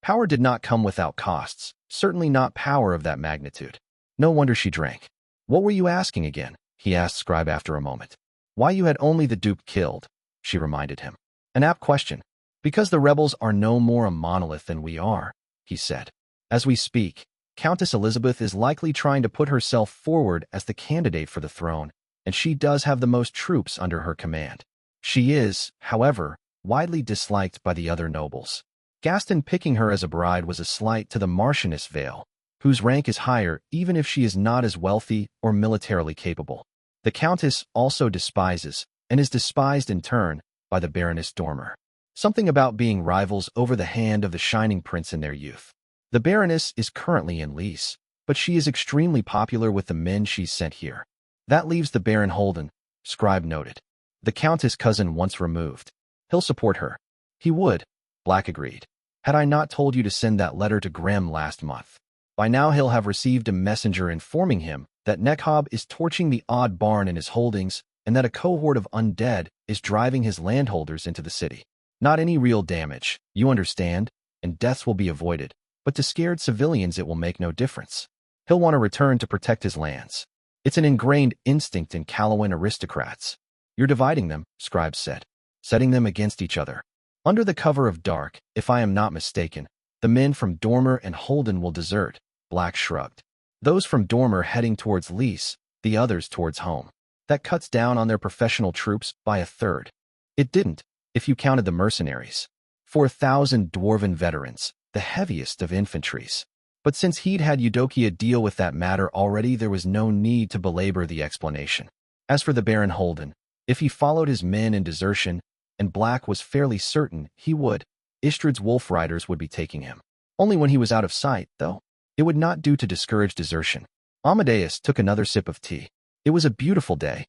Power did not come without costs, certainly not power of that magnitude. No wonder she drank. What were you asking again? He asked Scribe after a moment. Why you had only the Duke killed, she reminded him. An apt question. Because the rebels are no more a monolith than we are, he said. As we speak, Countess Elizabeth is likely trying to put herself forward as the candidate for the throne, and she does have the most troops under her command. She is, however, widely disliked by the other nobles. Gaston picking her as a bride was a slight to the Marchioness Vale, whose rank is higher even if she is not as wealthy or militarily capable. The Countess also despises, and is despised in turn, by the Baroness Dormer. Something about being rivals over the hand of the Shining Prince in their youth. The Baroness is currently in Lys, but she is extremely popular with the men she's sent here. That leaves the Baron Holden, Scribe noted. The Countess' cousin once removed. He'll support her. He would, Black agreed. Had I not told you to send that letter to Grem last month? By now he'll have received a messenger informing him that Nekhob is torching the odd barn in his holdings and that a cohort of undead is driving his landholders into the city. Not any real damage, you understand, and deaths will be avoided, but to scared civilians it will make no difference. He'll want to return to protect his lands. It's an ingrained instinct in Calawan aristocrats. You're dividing them, scribes said, setting them against each other. Under the cover of dark, if I am not mistaken, the men from Dormer and Holden will desert, Black shrugged. Those from Dormer heading towards Lys, the others towards home. That cuts down on their professional troops by a third. It didn't, if you counted the mercenaries. 4,000 dwarven veterans, the heaviest of infantries. But since he'd had Eudokia deal with that matter already, there was no need to belabor the explanation. As for the Baron Holden, if he followed his men in desertion, and Black was fairly certain he would, Istrid's wolf riders would be taking him. Only when he was out of sight, though. It would not do to discourage desertion. Amadeus took another sip of tea. It was a beautiful day.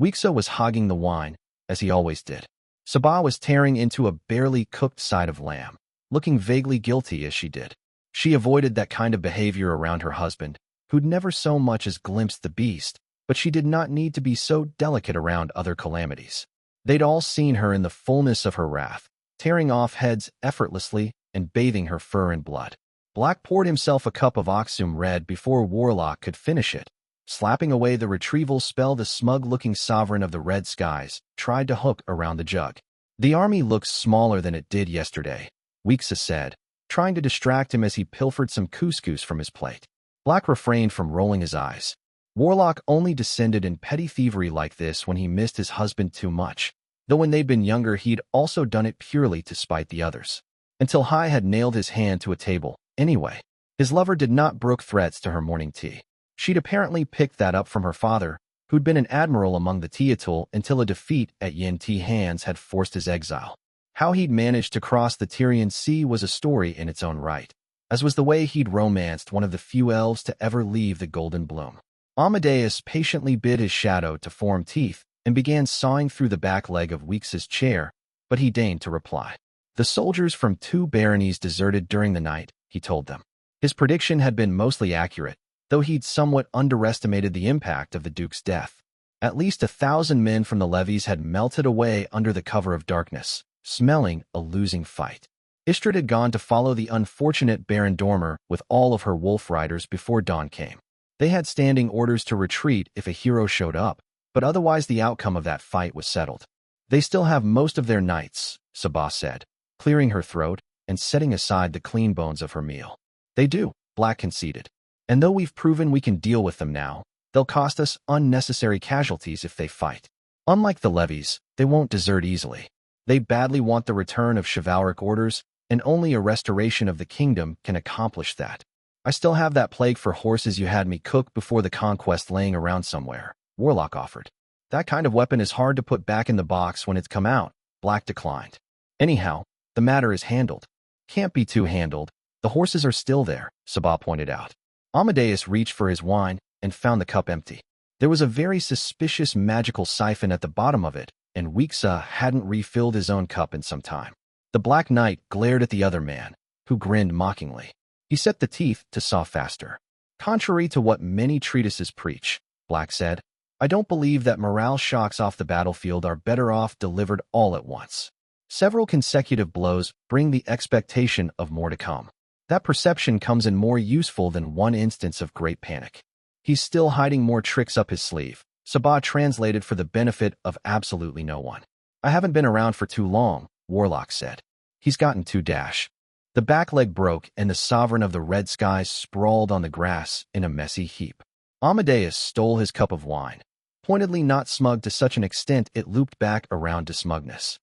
Weeksah was hogging the wine, as he always did. Sabah was tearing into a barely cooked side of lamb, looking vaguely guilty as she did. She avoided that kind of behavior around her husband, who'd never so much as glimpsed the beast, but she did not need to be so delicate around other calamities. They'd all seen her in the fullness of her wrath, tearing off heads effortlessly and bathing her fur in blood. Black poured himself a cup of Oxum Red before Warlock could finish it. Slapping away the retrieval spell, the smug-looking sovereign of the Red Skies tried to hook around the jug. The army looks smaller than it did yesterday, Weeksah said, trying to distract him as he pilfered some couscous from his plate. Black refrained from rolling his eyes. Warlock only descended in petty thievery like this when he missed his husband too much, though when they'd been younger he'd also done it purely to spite the others. Until High had nailed his hand to a table, anyway. His lover did not brook threats to her morning tea. She'd apparently picked that up from her father, who'd been an admiral among the Teotul until a defeat at Yen Ti Han's had forced his exile. How he'd managed to cross the Tyrian Sea was a story in its own right, as was the way he'd romanced one of the few elves to ever leave the Golden Bloom. Amadeus patiently bid his shadow to form teeth and began sawing through the back leg of Weeks's chair, but he deigned to reply. The soldiers from 2 baronies deserted during the night, he told them. His prediction had been mostly accurate, though he'd somewhat underestimated the impact of the Duke's death. At least 1,000 men from the levies had melted away under the cover of darkness, smelling a losing fight. Istrid had gone to follow the unfortunate Baron Dormer with all of her wolf riders before dawn came. They had standing orders to retreat if a hero showed up, but otherwise the outcome of that fight was settled. They still have most of their knights, Sabah said, clearing her throat and setting aside the clean bones of her meal. They do, Black conceded. And though we've proven we can deal with them now, they'll cost us unnecessary casualties if they fight. Unlike the levies, they won't desert easily. They badly want the return of chivalric orders, and only a restoration of the kingdom can accomplish that. I still have that plague for horses you had me cook before the conquest laying around somewhere, Warlock offered. That kind of weapon is hard to put back in the box when it's come out, Black declined. Anyhow, the matter is handled. Can't be too handled. The horses are still there, Sabah pointed out. Amadeus reached for his wine and found the cup empty. There was a very suspicious magical siphon at the bottom of it, and Weeksah hadn't refilled his own cup in some time. The Black Knight glared at the other man, who grinned mockingly. He set the teeth to saw faster. Contrary to what many treatises preach, Black said, I don't believe that morale shocks off the battlefield are better off delivered all at once. Several consecutive blows bring the expectation of more to come. That perception comes in more useful than one instance of great panic. He's still hiding more tricks up his sleeve, Sabah translated for the benefit of absolutely no one. I haven't been around for too long, Warlock said. He's gotten too dash. The back leg broke and the sovereign of the Red Skies sprawled on the grass in a messy heap. Amadeus stole his cup of wine, pointedly not smug to such an extent it looped back around to smugness.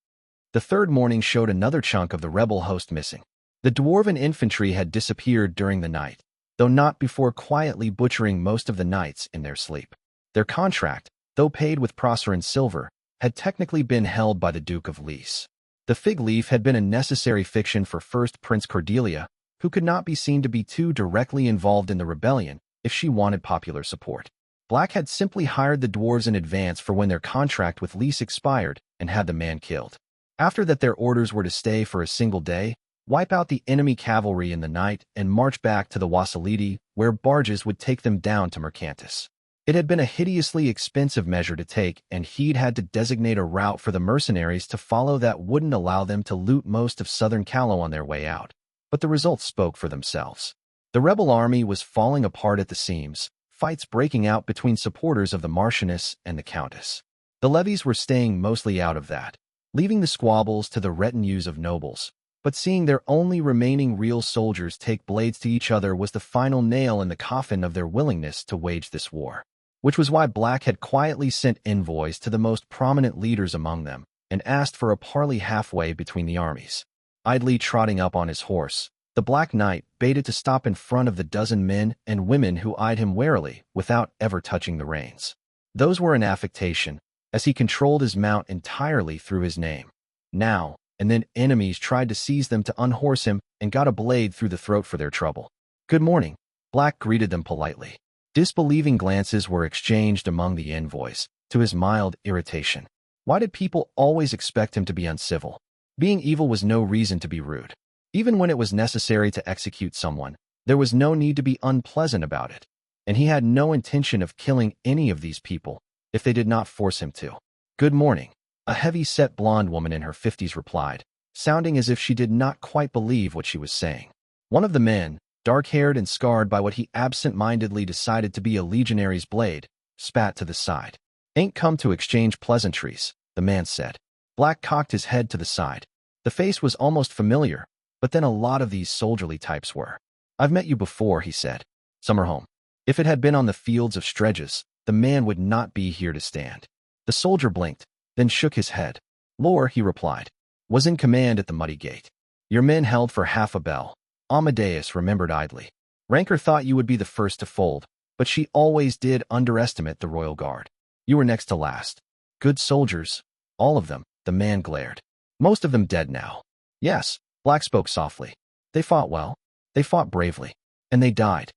The third morning showed another chunk of the rebel host missing. The dwarven infantry had disappeared during the night, though not before quietly butchering most of the knights in their sleep. Their contract, though paid with Proceran silver, had technically been held by the Duke of Lys. The fig leaf had been a necessary fiction for first Prince Cordelia, who could not be seen to be too directly involved in the rebellion if she wanted popular support. Black had simply hired the dwarves in advance for when their contract with Lys expired and had the man killed. After that, their orders were to stay for a single day, wipe out the enemy cavalry in the night, and march back to the Wassalidi, where barges would take them down to Mercantis. It had been a hideously expensive measure to take, and he'd had to designate a route for the mercenaries to follow that wouldn't allow them to loot most of southern Callow on their way out. But the results spoke for themselves. The rebel army was falling apart at the seams, fights breaking out between supporters of the Marchioness and the Countess. The levies were staying mostly out of that, leaving the squabbles to the retinues of nobles. But seeing their only remaining real soldiers take blades to each other was the final nail in the coffin of their willingness to wage this war. Which was why Black had quietly sent envoys to the most prominent leaders among them and asked for a parley halfway between the armies. Idly trotting up on his horse, the Black Knight baited to stop in front of the dozen men and women who eyed him warily without ever touching the reins. Those were an affectation, as he controlled his mount entirely through his name. Now and then enemies tried to seize them to unhorse him and got a blade through the throat for their trouble. "Good morning," Black greeted them politely. Disbelieving glances were exchanged among the envoys, to his mild irritation. Why did people always expect him to be uncivil? Being evil was no reason to be rude. Even when it was necessary to execute someone, there was no need to be unpleasant about it. And he had no intention of killing any of these people if they did not force him to. "Good morning," a heavy-set blonde woman in her 50s replied, sounding as if she did not quite believe what she was saying. One of the men, dark-haired and scarred by what he absent-mindedly decided to be a legionary's blade, spat to the side. "Ain't come to exchange pleasantries," the man said. Black cocked his head to the side. The face was almost familiar, but then a lot of these soldierly types were. "I've met you before," he said. "Summer home." If it had been on the fields of Stretches, the man would not be here to stand. The soldier blinked, then shook his head. "Lore," he replied, "was in command at the Muddy Gate. Your men held for half a bell." Amadeus remembered idly. Rancor thought you would be the first to fold, but she always did underestimate the royal guard. You were next to last. Good soldiers. All of them, the man glared. Most of them dead now. Yes, Black spoke softly. They fought well. They fought bravely. And they died.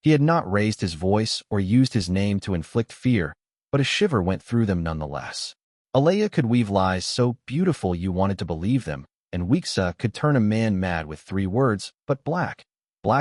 He had not raised his voice or used his name to inflict fear, but a shiver went through them nonetheless. Alea could weave lies so beautiful you wanted to believe them, and Weeksa could turn a man mad with 3 words, but Black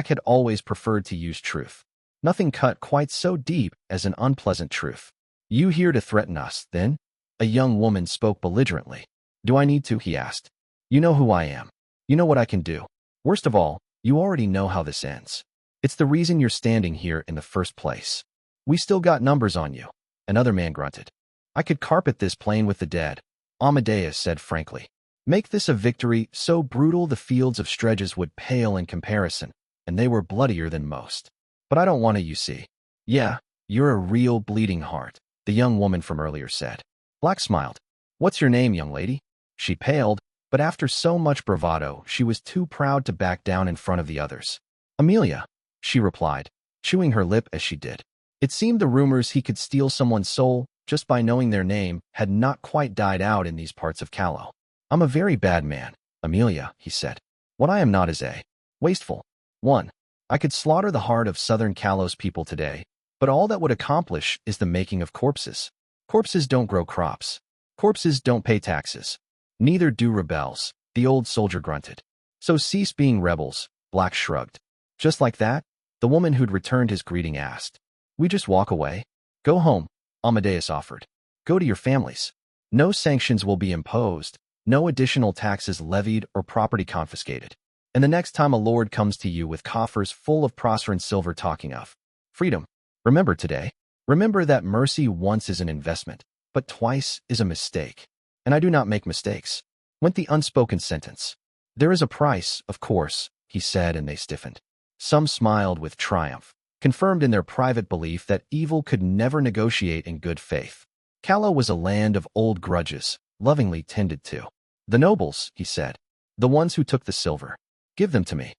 had always preferred to use truth. Nothing cut quite so deep as an unpleasant truth. "You here to threaten us, then?" A young woman spoke belligerently. "Do I need to?" he asked. "You know who I am. You know what I can do. Worst of all, you already know how this ends. It's the reason you're standing here in the first place. We still got numbers on you." Another man grunted. "I could carpet this plain with the dead," Amadeus said frankly. "Make this a victory so brutal the fields of Stretches would pale in comparison, and they were bloodier than most. But I don't want to, you see." "Yeah, you're a real bleeding heart," the young woman from earlier said. Black smiled. "What's your name, young lady?" She paled, but after so much bravado, she was too proud to back down in front of the others. "Amelia," she replied, chewing her lip as she did. It seemed the rumors he could steal someone's soul just by knowing their name had not quite died out in these parts of Callow. "I'm a very bad man, Amelia," he said. "What I am not is a wasteful one. I could slaughter the heart of Southern Callow's people today, but all that would accomplish is the making of corpses. Corpses don't grow crops. Corpses don't pay taxes. Neither do rebels," the old soldier grunted. "So cease being rebels," Black shrugged. "Just like that?" the woman who'd returned his greeting asked. "We just walk away?" "Go home," Amadeus offered. "Go to your families. No sanctions will be imposed, no additional taxes levied or property confiscated. And the next time a lord comes to you with coffers full of Proserpine silver talking of freedom, remember today. Remember that mercy once is an investment, but twice is a mistake. And I do not make mistakes," went the unspoken sentence. "There is a price, of course," he said, and they stiffened. Some smiled with triumph, confirmed in their private belief that evil could never negotiate in good faith. Callow was a land of old grudges, lovingly tended to. "The nobles," he said, "the ones who took the silver. Give them to me."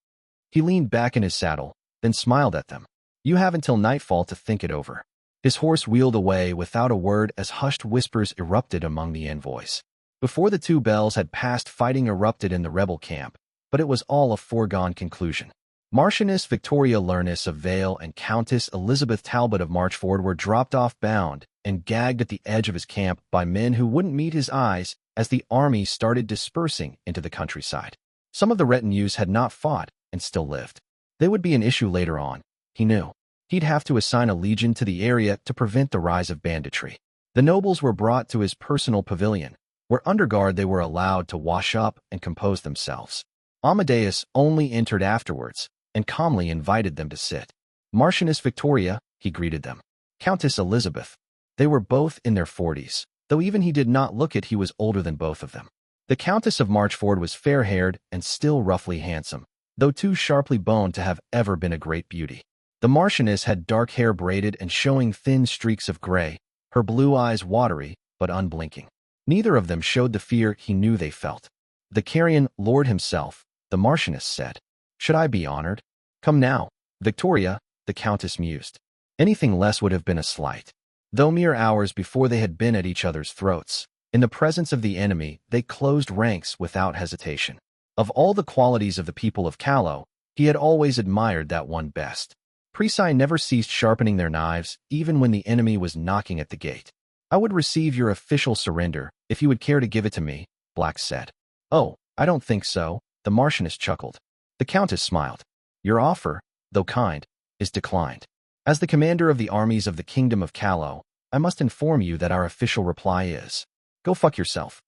He leaned back in his saddle, then smiled at them. "You have until nightfall to think it over." His horse wheeled away without a word as hushed whispers erupted among the envoys. Before the 2 bells had passed, fighting erupted in the rebel camp, but it was all a foregone conclusion. Marchioness Victoria Lernus of Vale and Countess Elizabeth Talbot of Marchford were dropped off bound and gagged at the edge of his camp by men who wouldn't meet his eyes as the army started dispersing into the countryside. Some of the retinues had not fought and still lived. They would be an issue later on, he knew. He'd have to assign a legion to the area to prevent the rise of banditry. The nobles were brought to his personal pavilion, where under guard they were allowed to wash up and compose themselves. Amadeus only entered afterwards and calmly invited them to sit. "Marchioness Victoria," he greeted them. Countess Elizabeth. They were both in their 40s, though even he did not look it, he was older than both of them. The Countess of Marchford was fair-haired and still roughly handsome, though too sharply boned to have ever been a great beauty. The Marchioness had dark hair braided and showing thin streaks of gray, her blue eyes watery but unblinking. Neither of them showed the fear he knew they felt. The carrion lord himself, the Marchioness said. Should I be honored? Come now, Victoria, the Countess mused. Anything less would have been a slight. Though mere hours before they had been at each other's throats, in the presence of the enemy, they closed ranks without hesitation. Of all the qualities of the people of Callow, he had always admired that one best. Prise never ceased sharpening their knives, even when the enemy was knocking at the gate. I would receive your official surrender, if you would care to give it to me, Black said. Oh, I don't think so, the Marchioness chuckled. The Countess smiled. Your offer, though kind, is declined. As the commander of the armies of the Kingdom of Callow, I must inform you that our official reply is, go fuck yourself.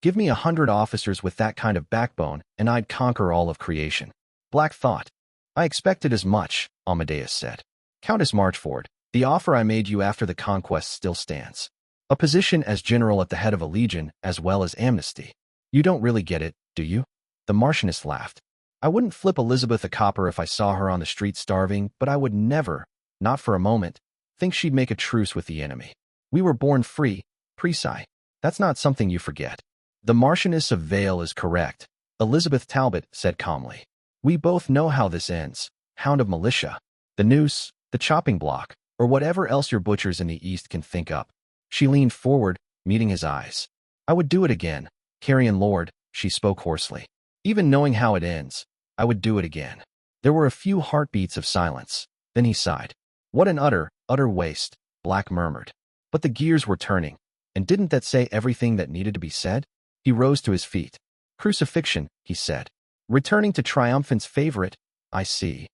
Give me 100 officers with that kind of backbone, and I'd conquer all of creation. Black thought. I expected as much, Amadeus said. Countess Marchford, the offer I made you after the conquest still stands. A position as general at the head of a legion, as well as amnesty. You don't really get it, do you? The Marchioness laughed. I wouldn't flip Elizabeth a copper if I saw her on the street starving, but I would never, not for a moment, think she'd make a truce with the enemy. We were born free, Prise. That's not something you forget. The Marchioness of Vale is correct, Elizabeth Talbot said calmly. We both know how this ends. Hound of militia. The noose, the chopping block, or whatever else your butchers in the East can think up. She leaned forward, meeting his eyes. I would do it again, Carrion Lord, she spoke hoarsely. Even knowing how it ends, I would do it again. There were a few heartbeats of silence. Then he sighed. What an utter waste, Black murmured. But the gears were turning, and didn't that say everything that needed to be said? He rose to his feet. Crucifixion, he said. Returning to Triumphant's favorite, I see.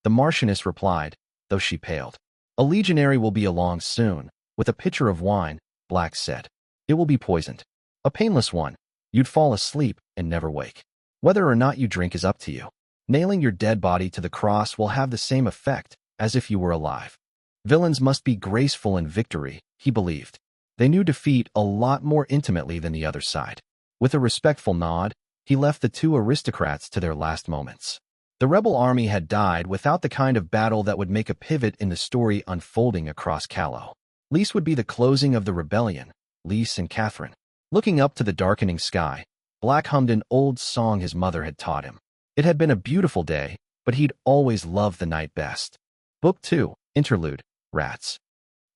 The Marchioness replied, though she paled. A legionary will be along soon, with a pitcher of wine, Black said. It will be poisoned. A painless one. You'd fall asleep and never wake. Whether or not you drink is up to you. Nailing your dead body to the cross will have the same effect as if you were alive. Villains must be graceful in victory, he believed. They knew defeat a lot more intimately than the other side. With a respectful nod, he left the two aristocrats to their last moments. The rebel army had died without the kind of battle that would make a pivot in the story unfolding across Callow. Lys would be the closing of the rebellion, Lys and Catherine. Looking up to the darkening sky, Black hummed an old song his mother had taught him. It had been a beautiful day, but he'd always loved the night best. Book 2, Interlude, Rats.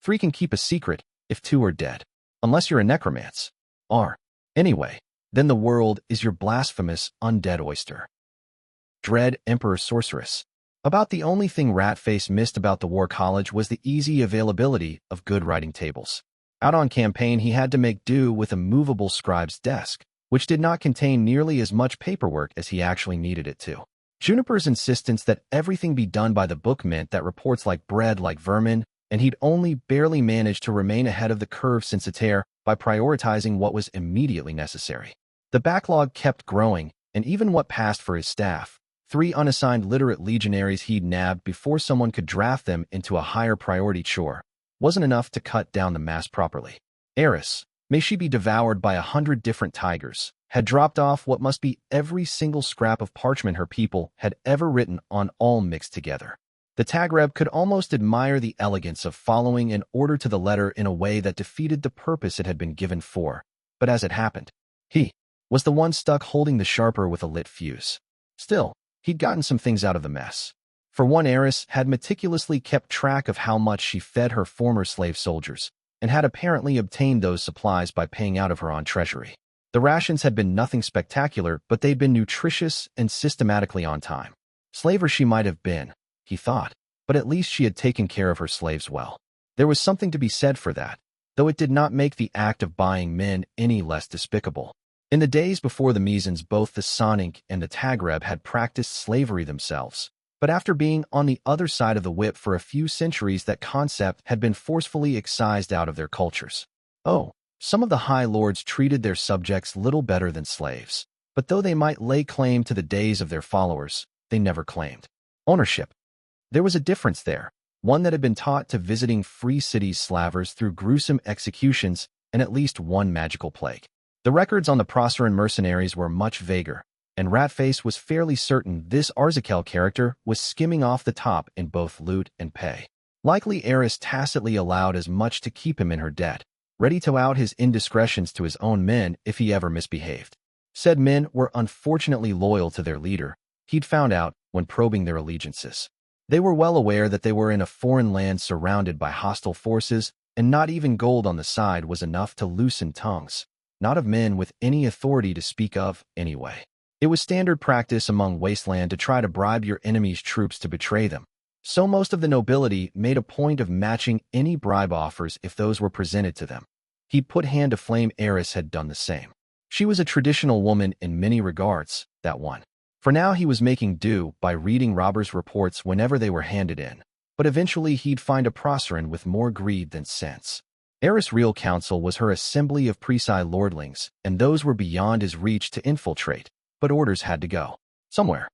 3 can keep a secret if 2 are dead. Unless you're a necromancer. Anyway, then the world is your blasphemous, undead oyster. Dread Emperor Sorceress. About the only thing Ratface missed about the War College was the easy availability of good writing tables. Out on campaign, he had to make do with a movable scribe's desk, which did not contain nearly as much paperwork as he actually needed it to. Juniper's insistence that everything be done by the book meant that reports like bread like vermin, and he'd only barely managed to remain ahead of the curve censitaire by prioritizing what was immediately necessary. The backlog kept growing, and even what passed for his staff, 3 unassigned literate legionaries he'd nabbed before someone could draft them into a higher priority chore, wasn't enough to cut down the mass properly. Eris, may she be devoured by 100 different tigers, had dropped off what must be every single scrap of parchment her people had ever written on, all mixed together. The Tagreb could almost admire the elegance of following an order to the letter in a way that defeated the purpose it had been given for, but as it happened, he was the one stuck holding the sharper with a lit fuse. Still, he'd gotten some things out of the mess. For one, Eris had meticulously kept track of how much she fed her former slave soldiers, and had apparently obtained those supplies by paying out of her own treasury. The rations had been nothing spectacular, but they'd been nutritious and systematically on time. Slaver she might have been, he thought, but at least she had taken care of her slaves well. There was something to be said for that, though it did not make the act of buying men any less despicable. In the days before the Mesens, both the Sonic and the Tagreb had practiced slavery themselves, but after being on the other side of the whip for a few centuries, that concept had been forcefully excised out of their cultures. Oh, some of the High Lords treated their subjects little better than slaves, but though they might lay claim to the days of their followers, they never claimed ownership. There was a difference there. one that had been taught to visiting free cities slavers through gruesome executions and at least one magical plague. The records on the Proceran mercenaries were much vaguer, and Ratface was fairly certain this Arzakel character was skimming off the top in both loot and pay. Likely Eris tacitly allowed as much to keep him in her debt, ready to out his indiscretions to his own men if he ever misbehaved. Said men were unfortunately loyal to their leader, he'd found out when probing their allegiances. They were well aware that they were in a foreign land surrounded by hostile forces, and not even gold on the side was enough to loosen tongues, not of men with any authority to speak of, anyway. It was standard practice among Wasteland to try to bribe your enemy's troops to betray them, so most of the nobility made a point of matching any bribe offers if those were presented to them. He'd put hand to flame. Eris had done the same. She was a traditional woman in many regards, that one. For now he was making do by reading robbers' reports whenever they were handed in, but eventually he'd find a Proceran with more greed than sense. Eris' real counsel was her assembly of Prise lordlings, and those were beyond his reach to infiltrate, but orders had to go somewhere.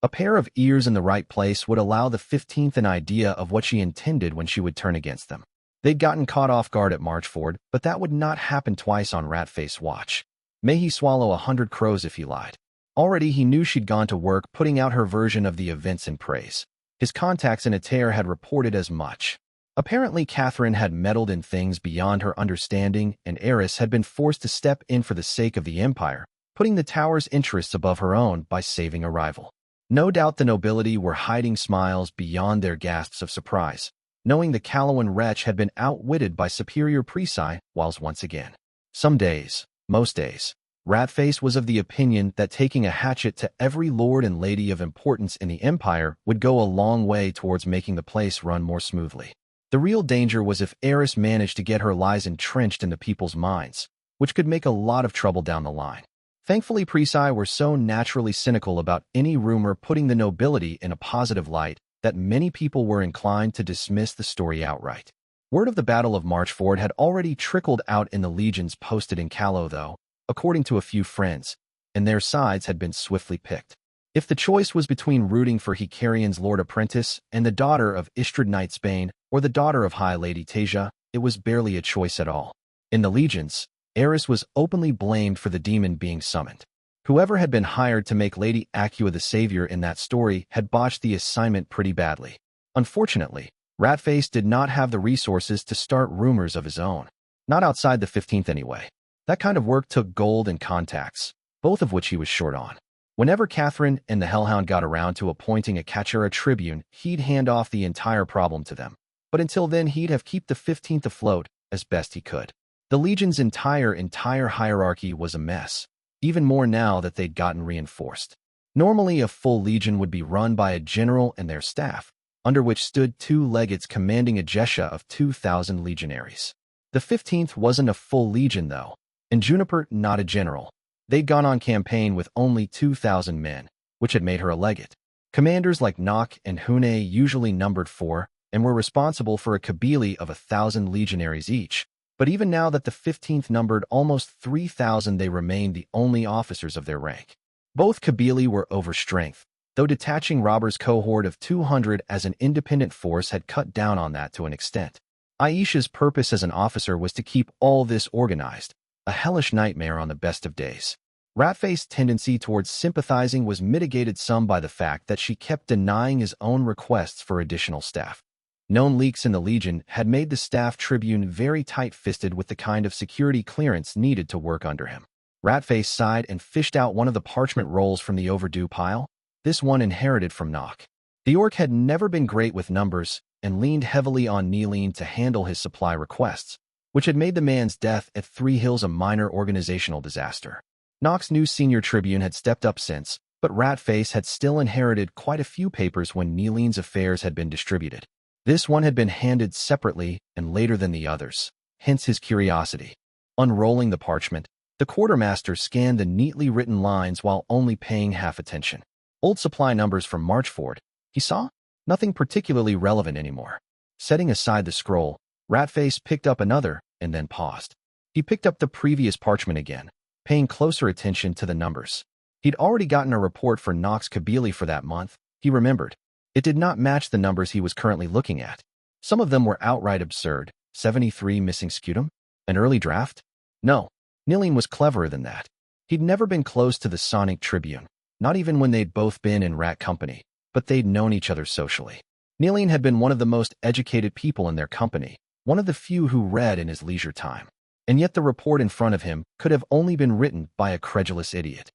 A pair of ears in the right place would allow the 15th an idea of what she intended when she would turn against them. They'd gotten caught off guard at Marchford, but that would not happen twice on Ratface watch. May he swallow 100 crows if he lied. Already he knew she'd gone to work putting out her version of the events in Prise. His contacts in Aether had reported as much. Apparently Catherine had meddled in things beyond her understanding, and Eris had been forced to step in for the sake of the Empire, putting the tower's interests above her own by saving a rival. No doubt the nobility were hiding smiles beyond their gasps of surprise, knowing the Calawan wretch had been outwitted by superior Prise, whilst once again. Some days, most days, Ratface was of the opinion that taking a hatchet to every lord and lady of importance in the Empire would go a long way towards making the place run more smoothly. The real danger was if Eris managed to get her lies entrenched in the people's minds, which could make a lot of trouble down the line. Thankfully, Prise were so naturally cynical about any rumor putting the nobility in a positive light that many people were inclined to dismiss the story outright. Word of the Battle of Marchford had already trickled out in the legions posted in Callow, though, according to a few friends, and their sides had been swiftly picked. If the choice was between rooting for Hecarian's Lord Apprentice and the daughter of Istrad Knight Spain or the daughter of High Lady Tasia, it was barely a choice at all. In the legions, Eris was openly blamed for the demon being summoned. Whoever had been hired to make Lady Acua the savior in that story had botched the assignment pretty badly. Unfortunately, Ratface did not have the resources to start rumors of his own. Not outside the 15th anyway. That kind of work took gold and contacts, both of which he was short on. Whenever Catherine and the Hellhound got around to appointing a Catchera tribune, he'd hand off the entire problem to them. But until then he'd have kept the 15th afloat as best he could. The Legion's entire hierarchy was a mess, even more now that they'd gotten reinforced. Normally a full legion would be run by a general and their staff, under which stood 2 legates commanding a Jesha of 2,000 legionaries. The 15th wasn't a full legion though, and Juniper not a general. They'd gone on campaign with only 2,000 men, which had made her a legate. Commanders like Nock and Hune usually numbered 4 and were responsible for a kabili of 1,000 legionaries each. But even now that the 15th numbered almost 3,000, they remained the only officers of their rank. Both kabili were overstrength, though detaching Robert's cohort of 200 as an independent force had cut down on that to an extent. Aisha's purpose as an officer was to keep all this organized, a hellish nightmare on the best of days. Ratface's tendency towards sympathizing was mitigated some by the fact that she kept denying his own requests for additional staff. Known leaks in the Legion had made the staff tribune very tight-fisted with the kind of security clearance needed to work under him. Ratface sighed and fished out one of the parchment rolls from the overdue pile, this one inherited from Nock. The orc had never been great with numbers and leaned heavily on Neeleen to handle his supply requests, which had made the man's death at Three Hills a minor organizational disaster. Nock's new senior tribune had stepped up since, but Ratface had still inherited quite a few papers when Neeleen's affairs had been distributed. This one had been handed separately and later than the others, hence his curiosity. Unrolling the parchment, the quartermaster scanned the neatly written lines while only paying half attention. Old supply numbers from Marchford, he saw? Nothing particularly relevant anymore. Setting aside the scroll, Ratface picked up another and then paused. He picked up the previous parchment again, paying closer attention to the numbers. He'd already gotten a report for Nock's kabili for that month, he remembered. It did not match the numbers he was currently looking at. Some of them were outright absurd. 73 missing scutum? An early draft? No, Nilene was cleverer than that. He'd never been close to the Sonic Tribune, not even when they'd both been in rat company, but they'd known each other socially. Nilene had been one of the most educated people in their company, one of the few who read in his leisure time. And yet the report in front of him could have only been written by a credulous idiot.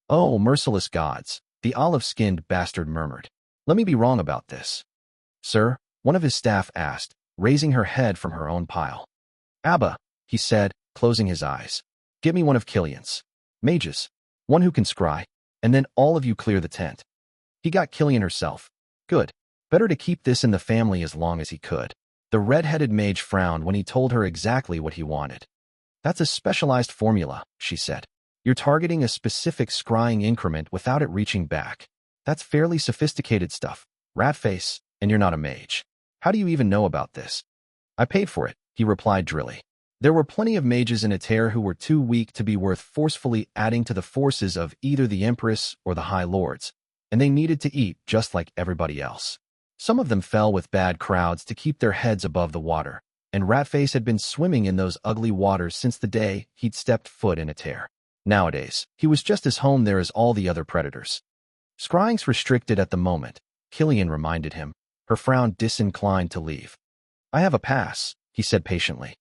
"Oh, merciless gods," the olive-skinned bastard murmured. "Let me be wrong about this." "Sir?" one of his staff asked, raising her head from her own pile. "Abba," he said, closing his eyes. "Get me one of Killian's mages, one who can scry, and then all of you clear the tent." He got Killian herself. Good. Better to keep this in the family as long as he could. The red-headed mage frowned when he told her exactly what he wanted. "That's a specialized formula," she said. "You're targeting a specific scrying increment without it reaching back. That's fairly sophisticated stuff, Ratface, and you're not a mage. How do you even know about this?" "I paid for it," he replied drily. There were plenty of mages in Aether who were too weak to be worth forcefully adding to the forces of either the Empress or the High Lords, and they needed to eat just like everybody else. Some of them fell with bad crowds to keep their heads above the water, and Ratface had been swimming in those ugly waters since the day he'd stepped foot in Aether. Nowadays, he was just as home there as all the other predators. "Scrying's restricted at the moment," Killian reminded him, her frown disinclined to leave. "I have a pass," he said patiently.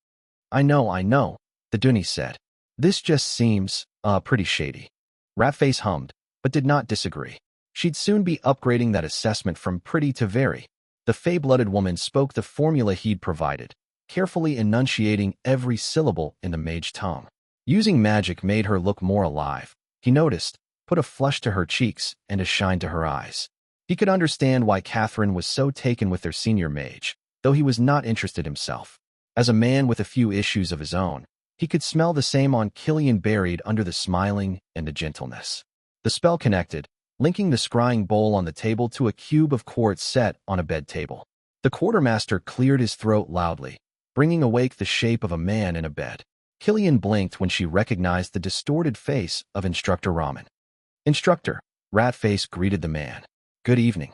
I know, the Dunny said. "This just seems, pretty shady." Ratface hummed, but did not disagree. She'd soon be upgrading that assessment from pretty to very. The fey-blooded woman spoke the formula he'd provided, carefully enunciating every syllable in the mage tongue. Using magic made her look more alive, he noticed, put a flush to her cheeks and a shine to her eyes. He could understand why Catherine was so taken with their senior mage, though he was not interested himself. As a man with a few issues of his own, he could smell the same on Killian buried under the smiling and the gentleness. The spell connected, linking the scrying bowl on the table to a cube of quartz set on a bed table. The quartermaster cleared his throat loudly, bringing awake the shape of a man in a bed. Killian blinked when she recognized the distorted face of Instructor Raman. "Instructor," Ratface greeted the man. "Good evening."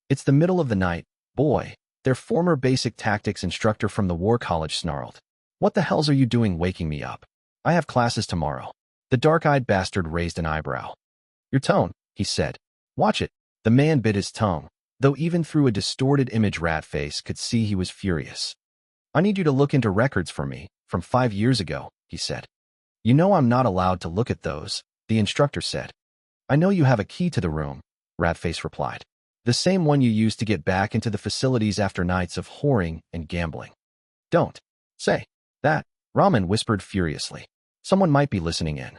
"It's the middle of the night, boy," their former basic tactics instructor from the War College snarled. "What the hells are you doing waking me up? I have classes tomorrow." The dark-eyed bastard raised an eyebrow. "Your tone," he said. "Watch it." The man bit his tongue, though even through a distorted image Ratface could see he was furious. "I need you to look into records for me, from 5 years ago," he said. "You know I'm not allowed to look at those," the instructor said. "I know you have a key to the room," Ratface replied. "The same one you used to get back into the facilities after nights of whoring and gambling." "Don't say that," Raman whispered furiously. "Someone might be listening in."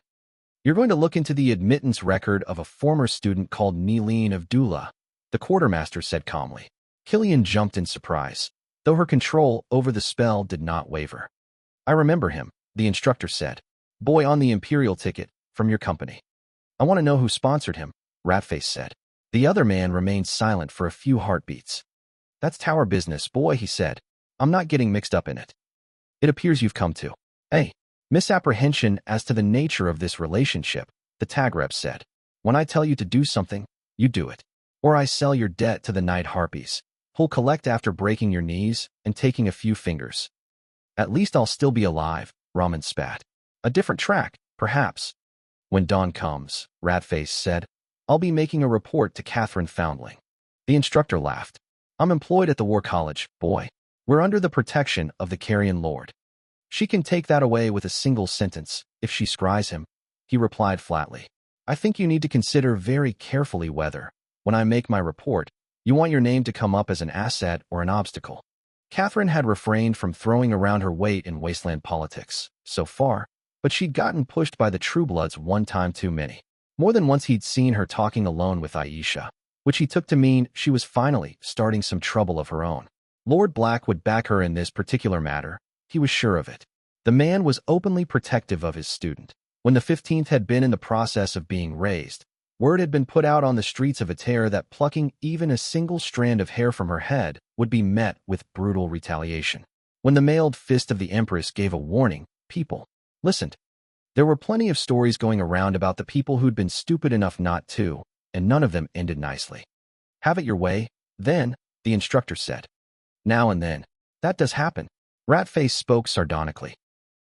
"You're going to look into the admittance record of a former student called Nilene of Dula," the quartermaster said calmly. Killian jumped in surprise, though her control over the spell did not waver. "I remember him," the instructor said. "Boy on the Imperial ticket, from your company." "I want to know who sponsored him," Ratface said. The other man remained silent for a few heartbeats. "That's tower business, boy," he said. "I'm not getting mixed up in it." "It appears you've come to a misapprehension as to the nature of this relationship," the tag rep said. "When I tell you to do something, you do it. Or I sell your debt to the night harpies, who'll collect after breaking your knees and taking a few fingers." "At least I'll still be alive," Raman spat. "A different track, perhaps." "When dawn comes," Ratface said, "I'll be making a report to Catherine Foundling." The instructor laughed. "I'm employed at the War College, boy. We're under the protection of the Carrion Lord. She can take that away with a single sentence, if she scries him," he replied flatly. "I think you need to consider very carefully whether, when I make my report, you want your name to come up as an asset or an obstacle." Catherine had refrained from throwing around her weight in wasteland politics, so far, but she'd gotten pushed by the Truebloods one time too many. More than once he'd seen her talking alone with Aisha, which he took to mean she was finally starting some trouble of her own. Lord Black would back her in this particular matter, he was sure of it. The man was openly protective of his student. When the 15th had been in the process of being raised, word had been put out on the streets of Aether that plucking even a single strand of hair from her head would be met with brutal retaliation. When the mailed fist of the Empress gave a warning, people listened. There were plenty of stories going around about the people who'd been stupid enough not to, and none of them ended nicely. "Have it your way," Then, the instructor said. Now and then. That does happen. Ratface spoke sardonically.